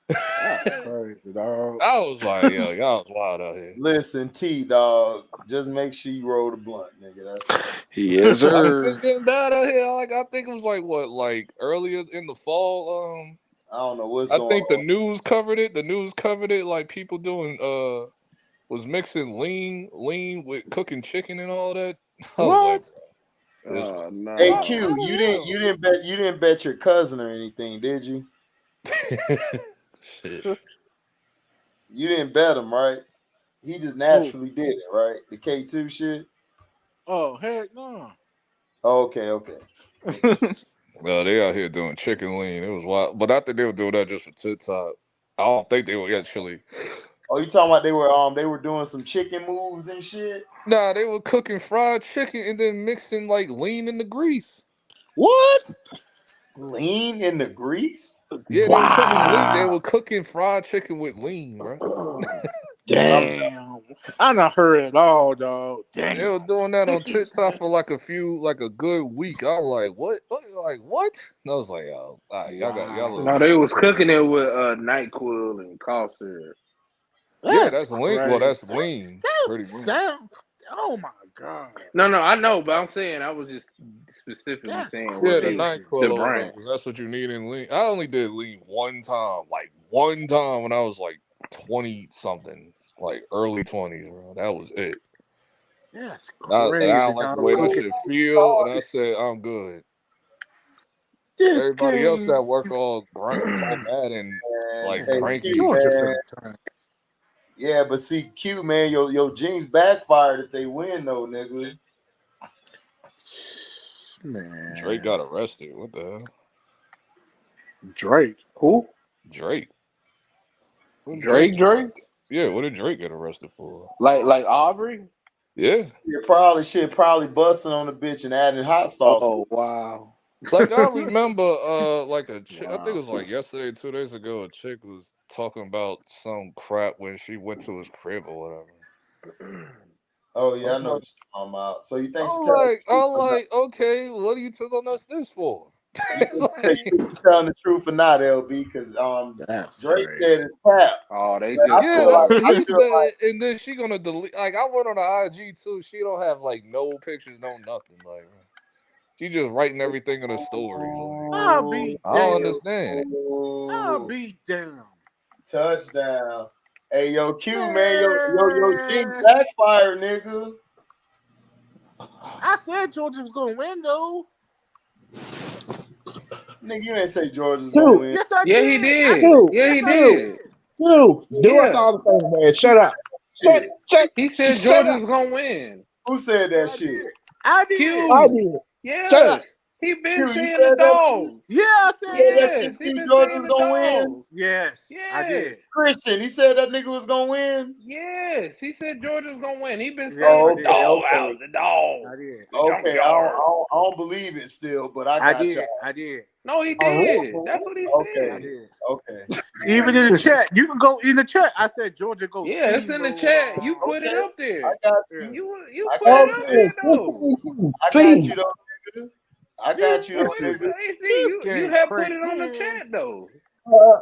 That's crazy, dog. I was like, yo, y'all was wild out here. Listen, T dog, just make sure you roll the blunt, nigga. That's Yes, I mean, sir. it's getting bad out here. Like I think it was like earlier in the fall. I don't know what's I going think the on. news covered it. The news covered it. Like people doing was mixing lean with cooking chicken and all that. I was like, Oh no. Hey Q, you didn't bet your cousin or anything, did you? Shit. You didn't bet him, right? He just naturally did it, right? The K2 shit. Oh heck no. Oh, okay. Well, they out here doing chicken lean. It was wild, but I think they were doing that just for TikTok. I don't think they were actually. Oh, you talking about they were doing some chicken moves and shit? Nah, they were cooking fried chicken and then mixing like lean in the grease. What? Lean in the grease? Yeah, they were cooking lean. They were cooking fried chicken with lean, bro. Damn. I not heard it all, dog. Damn. They were doing that on TikTok for like a good week. I was like, what? Like what? And I was like, yo, all right, y'all. No, they was cooking it with NyQuil and cough syrup. Yeah, that's lean. crazy. Well, that's lean. Pretty lean. Oh my god. No, I know, but I'm saying I was just specifically saying Yeah, what the they NyQuil the over there, brand. because that's what you need in lean. I only did lean one time when I was like 20 something, like early 20s, bro. That was it. That's And crazy. I don't like the way that shit feel, and I said I'm good. This Everybody else game. at work all mad and like Hey, cranky. Q, man. Yeah, but see, Q, man, your jeans backfired if they win, though, nigga. Man. Drake got arrested. What the hell? Drake. Who? Drake. Drake? Yeah, what did Drake get arrested for? Like Aubrey? Yeah. Probably busting on the bitch and adding hot sauce. Oh wow. Like I remember like a chick, I think it was like yesterday, 2 days ago, a chick was talking about some crap when she went to his crib or whatever. Oh yeah, I know what you're talking about. So you think I'm like, okay, what are you telling us this for? you telling the truth or not, LB? Because Drake said it's crap. Oh, they Yeah, just that's what he said, and then she gonna delete. Like I went on the IG too. She don't have like no pictures, no nothing. Like she just writing everything in her stories. Like, I'll be I don't understand it. I'll be down. Touchdown. Hey, yo, Q, man, yo, Jinx backfire, nigga. I said Georgia was gonna win though. Nigga, you didn't say Georgia was gonna win. Yes, I Yeah, did. he did. Dude, Yeah, he did. Dude, do us all the favor, man. Shut up. He said Shut Georgia up. was gonna win. Who said that shit? I did. Q. I did. Yes. Shut up. He been You saying the said that shit? dog. Yeah, I said You said that that. shit Yes, he Steve been George saying was the gonna win? dog. Yes, I Yes. did. Christian, he said that nigga was gonna win? Yes, he said Georgia's gonna win. He been Yes, saying Oh, I the did. dog okay. out, the dog, I did. the Okay, I junkyard. don't believe it still, but I I got did. y'all. I did. No, he Oh, did. That's what he Okay, I said. did. okay. Even in the chat, you can go in the chat. I said Georgia go Yeah, it's in the steamroll. chat. You put it Okay, up there. I got Yeah. you. You I put it got up you. there though. I please. got you though, nigga. I got you No, though, it's nigga. AC. This You game have put crazy, it on the man. chat though. This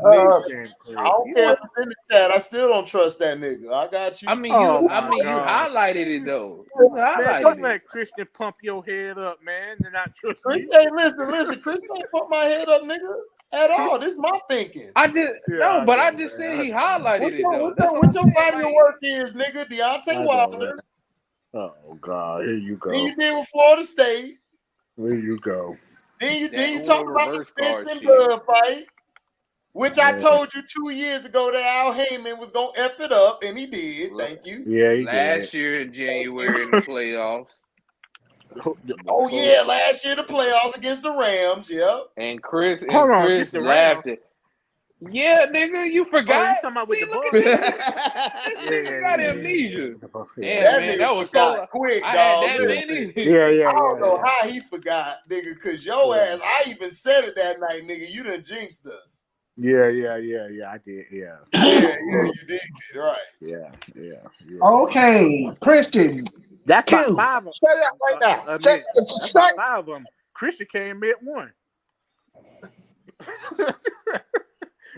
Nigga, game I crazy. don't care if it's in the chat. I still don't trust that nigga. I got you. I mean, Oh you my God, highlighted it though. You man! highlighted Don't it. let Christian pump your head up, man, and not trust Chris, me. hey, listen. Chris ain't put my head up, nigga, at all. This is my thinking. I just Yeah, but I know, just man. said I he know. highlighted it though. That's what What I'm your saying. body of Like, work is, nigga? Deontay I know, Wilder. man. Oh God, here you Then go. you did with Florida State. Here you go. Then you that talk Uno about the reverse Spence card and shit. Blood fight, which I Man. told you 2 years ago that Al Heyman was gonna F it up, and he did. Thank you. Yeah, he Last did. year in January in the playoffs. Oh yeah, last year the playoffs against the Rams. Yep. And Chris Hold on, just the laughed Rams. at. Yeah, nigga, you forgot. Oh, you talking about with See, the look Bucks? at this. This nigga got amnesia. Yeah. Damn, man, that was so. Quick, I had dog. that Listen, many. I don't know how he forgot, nigga, because your ass, I even said it that night, nigga. You done jinxed us. Yeah. I did. Yeah. You did. Right. Yeah. Okay, Christian. That's Q. about 5 of them. Shut up right now. That's about 5 of them. Christian came at one.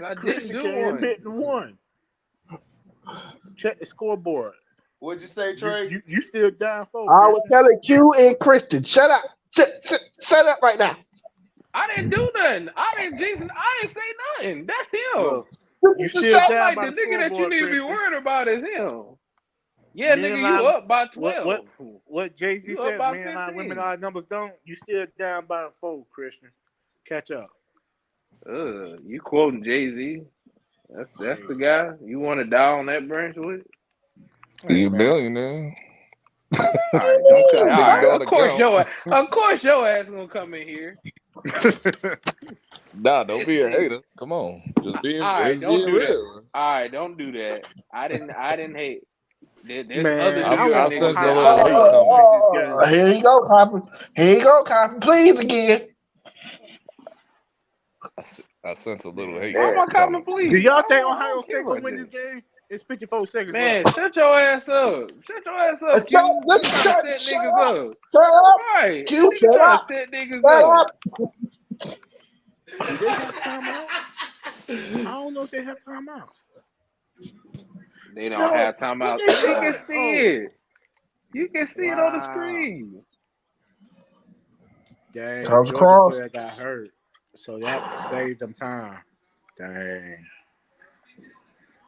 I didn't Christian do came one. at one. Check the scoreboard. What'd you say, Trey? You still down for? I was telling Q and Christian. Shut up. Shut up right now. I didn't do nothing. I didn't jinx. I didn't say nothing. That's him. Look, you still I'm down like by the the nigga that you scoreboard, need to be Christian. worried about is him. Yeah, Me nigga, and you my- up by 12. What Jay-Z You up said, by me and our 15. women, our numbers don't. You still down by 4, Christian. Catch up. You quoting Jay-Z? That's the guy you want to die on that branch with? You a billionaire. All right, don't come. All right, Gotta of course your ass gonna come in here. Nah, don't be a hater. Come on, just being All right, don't do real. that. All right, don't do that. I didn't hate. There's Man, other New I York want niggas sense a that little I hate love. coming. Here you go, Copper. Here you go, Copper. Please again. I sense a little hate. Why am I coming, please? Do y'all think I Ohio don't State care gonna about win this. this game? It's 54 seconds Man, left. shut your ass up. Shut your ass up, Shut Q. You trying to set niggas up. Shut up. Right. Q, That nigga shut trying up. to set niggas Shut up. up. Do they have timeouts? I don't know if they have timeouts. They don't have timeouts. You can see it. You can see it on the screen. Dang, Comes Georgia across. player got hurt, so that saved them time. Dang.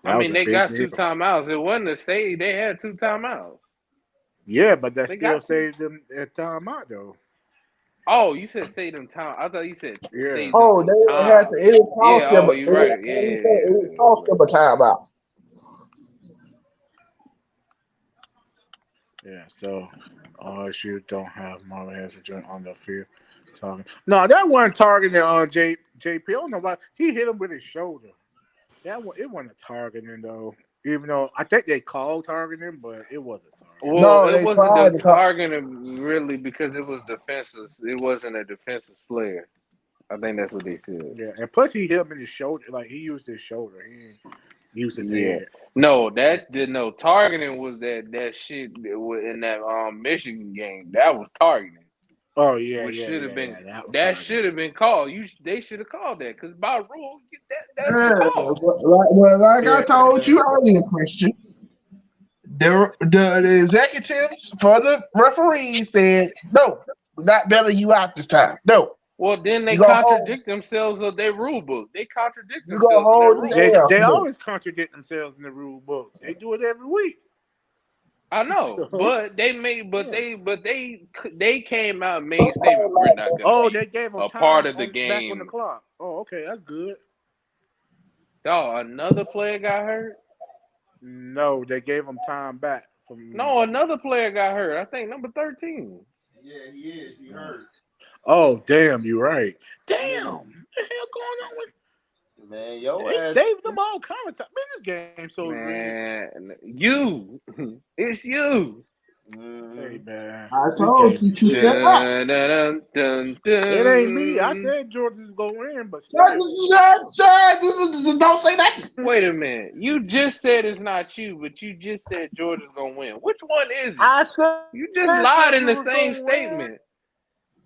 I mean, they got 2 timeouts. It wasn't a save. They had 2 timeouts. Yeah, but that They still got saved them a timeout, though. Oh, you said save them time. I thought you said Yeah. save them Oh, some they time. had to. It didn't cost them. Oh, you're right. It cost them a timeout. Yeah, so OSU don't have Marlon Harrison Jr. on the field talking. No, that wasn't targeting JP. I don't know why he hit him with his shoulder. It wasn't targeting though. Even though I think they called targeting, but it wasn't targeting. Well, it wasn't a targeting really because it was defensive. It wasn't a defensive player. I think that's what they said. Yeah, and plus he hit him in his shoulder. Like he used his shoulder. He didn't use his head. No, targeting was that shit in that Michigan game. That was targeting. Oh yeah, Which should have been that should have been called. They should have called that because by rule that's the call. Well, like I told you earlier, Christian, the executives for the referees said no, not bailing you out this time. No. Well, then they contradict themselves of their rule book. They contradict You themselves. gonna hold this They always contradict themselves in the rule book. They do it every week. I know, but they came out and made a statement. We're not gonna they gave them a time part of the back game. on the clock. Oh, okay, that's good. Oh, another player got hurt? No, they gave him time back from. No, another player got hurt. I think number 13. Yeah, he is. He hurt. Oh, damn, you're right. Damn, what the hell going on with? Man, yo They ass. saved them all kind of time. Man, this game so rigged. Man, you. It's you. Hey, man. I This told game you is to rigged. step up. Dun, dun, dun, dun, It ain't me. I dun. said Georgia's going to win, but still. Don't say that. Wait a minute. You just said it's not you, but you just said Georgia's gonna win. Which one is it? I said You just lied in the Georgia was same gonna win. statement.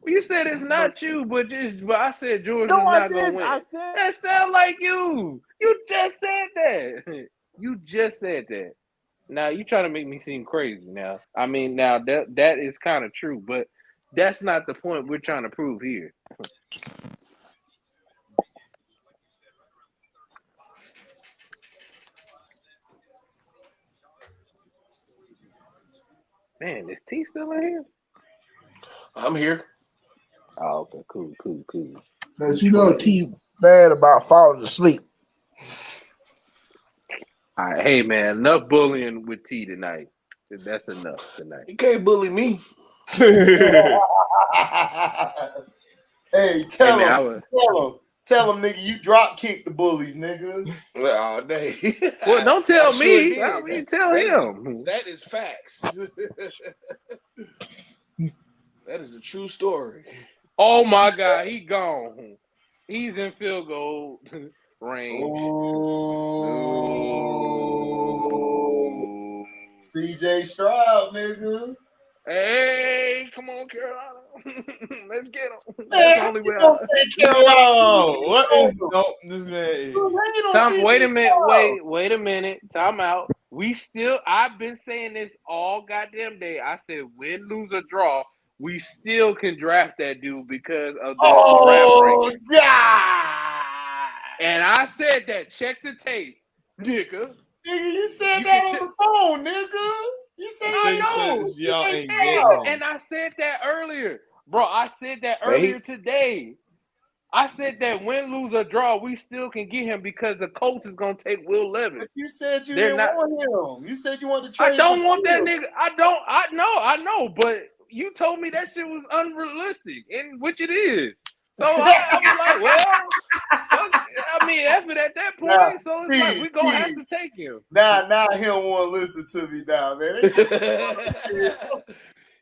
Well, you said it's not you, but I said Georgia's No, I not gonna didn't. win. I said That sounds like you. You just said that. You just said that. Now you trying to make me seem crazy. Now, I mean, now that is kind of true, but that's not the point we're trying to prove here. Man, is T still in here? I'm here. Oh, okay, cool. Cause you know T bad about falling asleep. All right, hey man, enough bullying with T tonight. That's enough tonight. You can't bully me. Hey, tell him, nigga, you drop kick the bullies, nigga. All day. Well, don't tell I me. sure I did. mean, tell him. That is facts. That is a true story. Oh my God, he gone. He's in field goal range. Oh. CJ Stroud, nigga. Hey, come on, Carolina. Let's get him. That's the only way. What is this man? Tom, wait a minute. Time out. I've been saying this all goddamn day. I said win, lose, or draw, we still can draft that dude because of the draft ranking. God! And I said that. Check the tape, nigga. Nigga, you said that on the phone, nigga. You said y'all ain't and I said that earlier. Bro, I said that earlier today. I said that win, lose, or draw, we still can get him because the coach is going to take Will Levis. But you said you didn't want him. You said you wanted to trade. I don't want that nigga. I know, but you told me that shit was unrealistic, and which it is. So I was like, well, I mean, effort at that point. So it's like we're gonna have to take him. Now he don't want to listen to me now, man.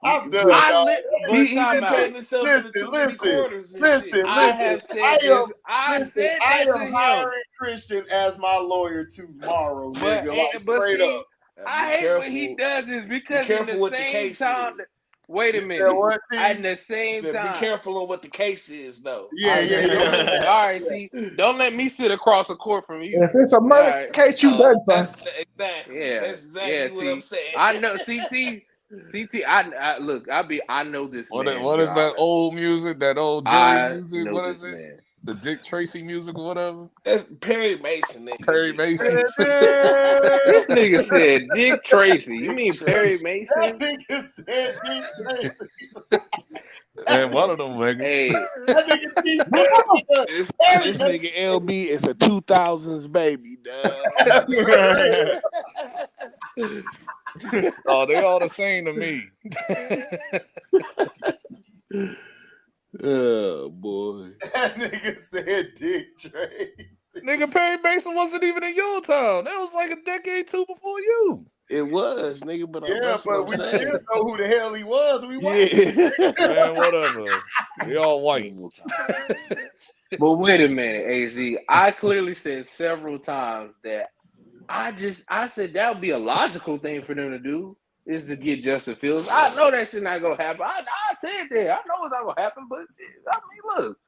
I'm done. He been painting himself in the too many corners. Listen. I have said this. I said that to him. Hiring Christian as my lawyer tomorrow, nigga. Straight up. I hate when he does this because at the same time. Wait a minute. At the same time, be careful on what the case is, though. Yeah. All right, see, don't let me sit across the court from you. If it's a murder case, you done something. Exactly. Yeah, That's exactly what I'm saying. I know, CT. I look. I know this. What man, is that old music? That old Jerry music? What is it? Man. The Dick Tracy music or whatever? That's Perry Mason. Nigga. Perry Mason. This nigga said Dick Tracy. You mean Perry Mason? That nigga said Dick Tracy. And one of them, nigga. Hey, this nigga LB is a 2000s baby, dog. Oh, they all the same to me. Oh boy. That nigga said Dick Tracy. Nigga, Perry Mason wasn't even in your town. That was like a decade two before you. It was, nigga, but but we still know who the hell he was. We Man, whatever. We all white. But wait a minute, AZ. I clearly said several times that I said that would be a logical thing for them to do is to get Justin Fields. I know that shit not gonna happen. I said that. I know it's not gonna happen, but I mean, look,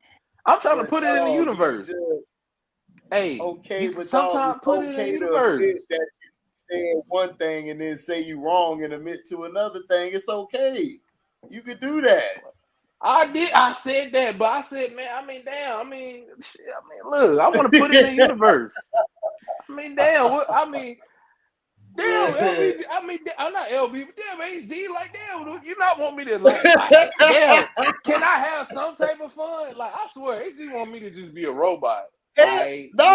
I'm trying to put it in the universe. Hey, but sometimes put it in the universe. That you said one thing and then say you wrong and admit to another thing. It's okay. You could do that. I did. I said that, but I said, man, I mean, damn. I mean, look, I want to put it in the universe. I mean, damn. Damn, LB, I'm not LB, but damn, HD, like, damn, you not want me to, like damn, can I have some type of fun? Like, I swear, HD want me to just be a robot. hell no,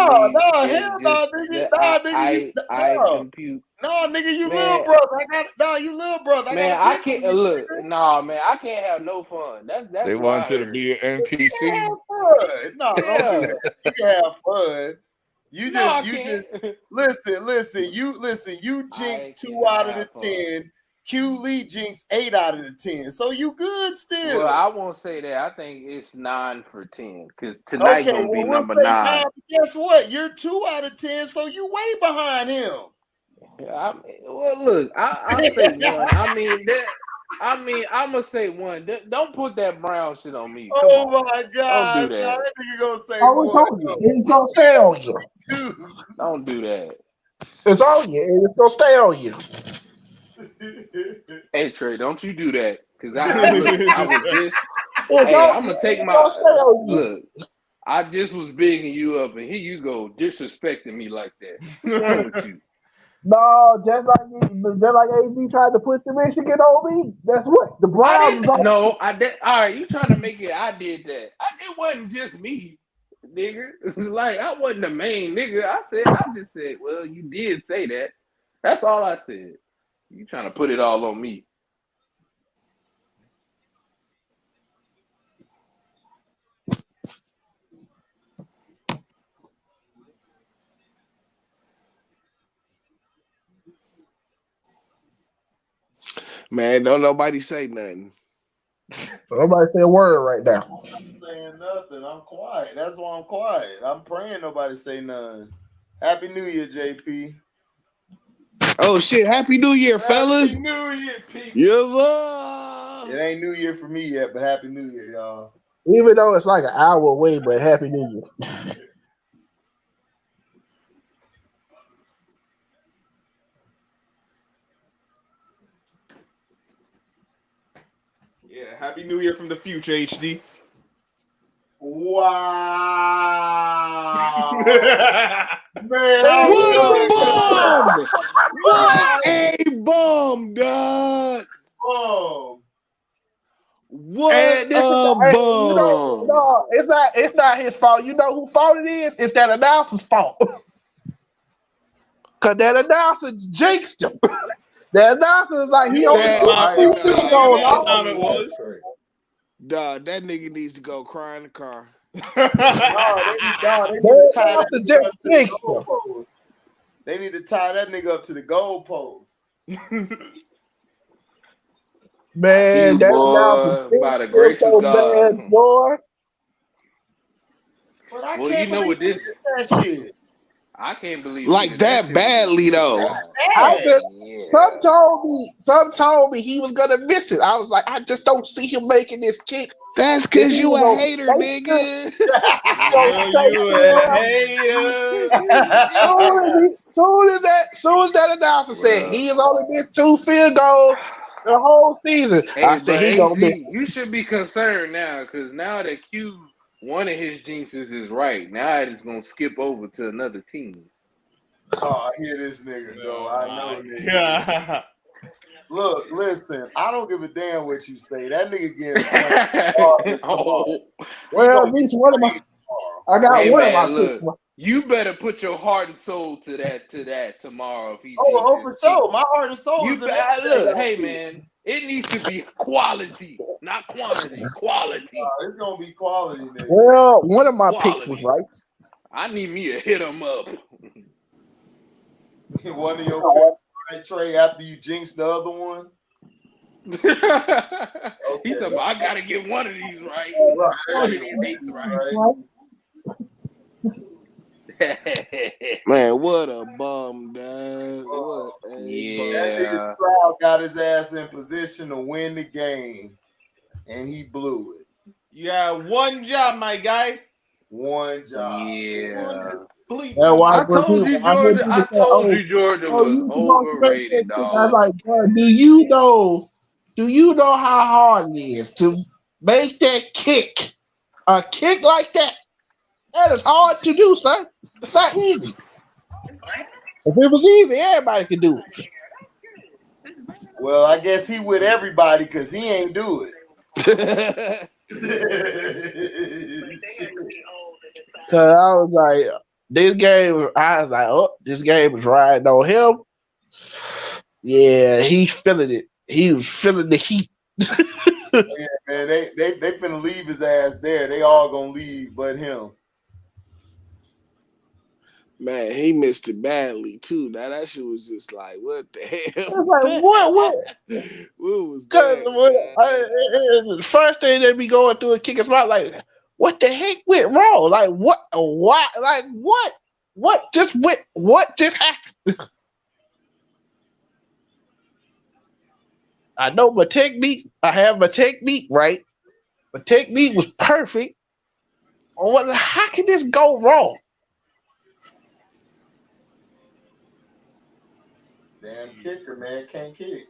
nigga. I No. compute. No, nigga, you Man, little brother. You little brother. I man, got a I picture can't of you, look. nigga. Nah, man, I can't have no fun. That's They what I want you to heard. be an NPC. Have fun. No, don't do Yeah. that. You can have fun. No, I can't. Listen, you jinx 2 cannot out of the have fun. 10. Q Lee jinx 8 out of the 10. So you good still. Well, I won't say that. I think it's 9 for 10 because tonight's Okay, gonna be we'll number say 9. 9. But guess what? You're 2 out of 10, so you way behind him. Well, look, I say 1. I'm gonna say 1. Don't put that brown shit on me. Come Oh on. my Don't do God. that. That nigga gonna say Oh, it's 1. on you. It's gonna stay on you. 2. Don't do that. It's on you, and it's gonna stay on you. Hey Trey, don't you do that? Cause I look, I was just It's hey, on I'm you. gonna take It's my gonna stay on you. look. I just was bigging you up, and here you go disrespecting me like that. What's wrong with you? No, just like AZ tried to push the Michigan on me. That's what the Browns. All right, you trying to make it? I did that. It wasn't just me, nigga. Like I wasn't the main nigga. I just said, well, you did say that. That's all I said. You trying to put it all on me? Man, don't nobody say nothing. Nobody say a word right now. I'm saying nothing. I'm quiet. That's why I'm quiet. I'm praying nobody say nothing. Happy New Year, JP. Oh shit! Happy New Year, fellas. Happy New Year, people. Yes, sir. It ain't New Year for me yet, but Happy New Year, y'all. Even though it's like an hour away, but Happy New Year. Yeah, Happy New Year from the future, HD. Wow. Man, what a bomb! What a bomb, dog! Oh. What a bomb! No, it's not his fault. You know who fault it is? It's that announcer's fault. Cause that announcer jinxed him. The announcer is like he only What time it was? Dog, that nigga needs to go cry in the car. They need to tie that nigga up to the goalpost. They need to tie that nigga up to the goalpost. Man, that boy, by the grace so of God. bad, boy. But I Well, can't you know what this that shit. I can't believe like that badly though. Some told me he was gonna miss it. I was like, I just don't see him making this kick. That's cause you a hater, nigga. You a hater. Soon as that announcer said he has only missed 2 field goals the whole season, Hey, I said he gonna miss it. You should be concerned now, because now that one of his jinxes is right. Now it's gonna skip over to another team. Oh, I hear this nigga go. I know nigga. Look, listen, I don't give a damn what you say. That nigga getting Well, at least one of my I got one of my look, you better put your heart and soul to that tomorrow. If he for sure. My heart and soul is in that. Look, hey man, it needs to be quality, not quantity. Quality. It's gonna be quality, nigga. Well, one of my picks was right. I need me a hit 'em up. One of your picks, right, Trey, after you jinx the other one. He said, I gotta get one of these right. Man, what a bum, dog. That nigga Stroud got his ass in position to win the game, and he blew it. You got one job, my guy. One job. Yeah. I told you Georgia was overrated, dog. I was like, bro, do you know how hard it is to make that kick? A kick like that? That is hard to do, son. It's not easy. If it was easy, everybody could do it. Well, I guess he with everybody because he ain't do it. Cause I was like, this game. I was like, oh, this game is riding on him. Yeah, he's feeling it. He was feeling the heat. Yeah, man, they finna leave his ass there. They all gonna leave, but him. Man, he missed it badly too. Now that shit was just like, what the hell I was was like, that? What was the first thing they be going through and kicking spot, like, what the heck went wrong? Like, what? Why? Like, what? What just went? What just happened? I know my technique. I have my technique right. My technique was perfect. How can this go wrong? Damn kicker, man, can't kick.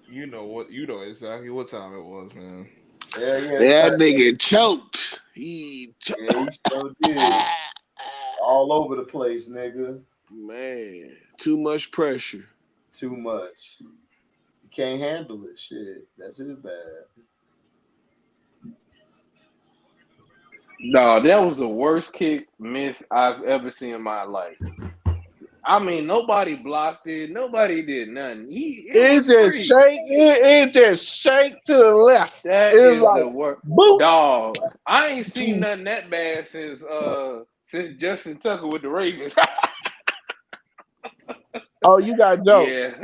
You know exactly what time it was, man. Yeah. That nigga choked. He choked. Yeah, he so did. All over the place, nigga. Man, too much pressure. Too much. You can't handle it. Shit, that's his bad. No, that was the worst kick miss I've ever seen in my life. I mean, nobody blocked it. Nobody did nothing. It just shake to the left. That is like, the worst. Dog, I ain't seen nothing that bad since Justin Tucker with the Ravens. Oh, you got jokes. Yeah.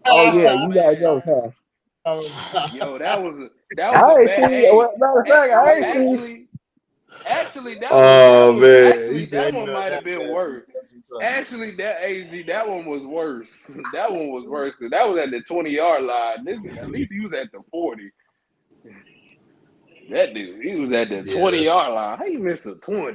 Oh yeah, you got jokes, huh? Yo, that was a I ain't bad. seen. Matter of fact, I ain't seen. Actually, that one might have been worse. Actually, that one was worse. That one was worse because that was at the 20-yard line. At least he was at the 40. That dude, he was at the 20-yard line. How you miss a 20?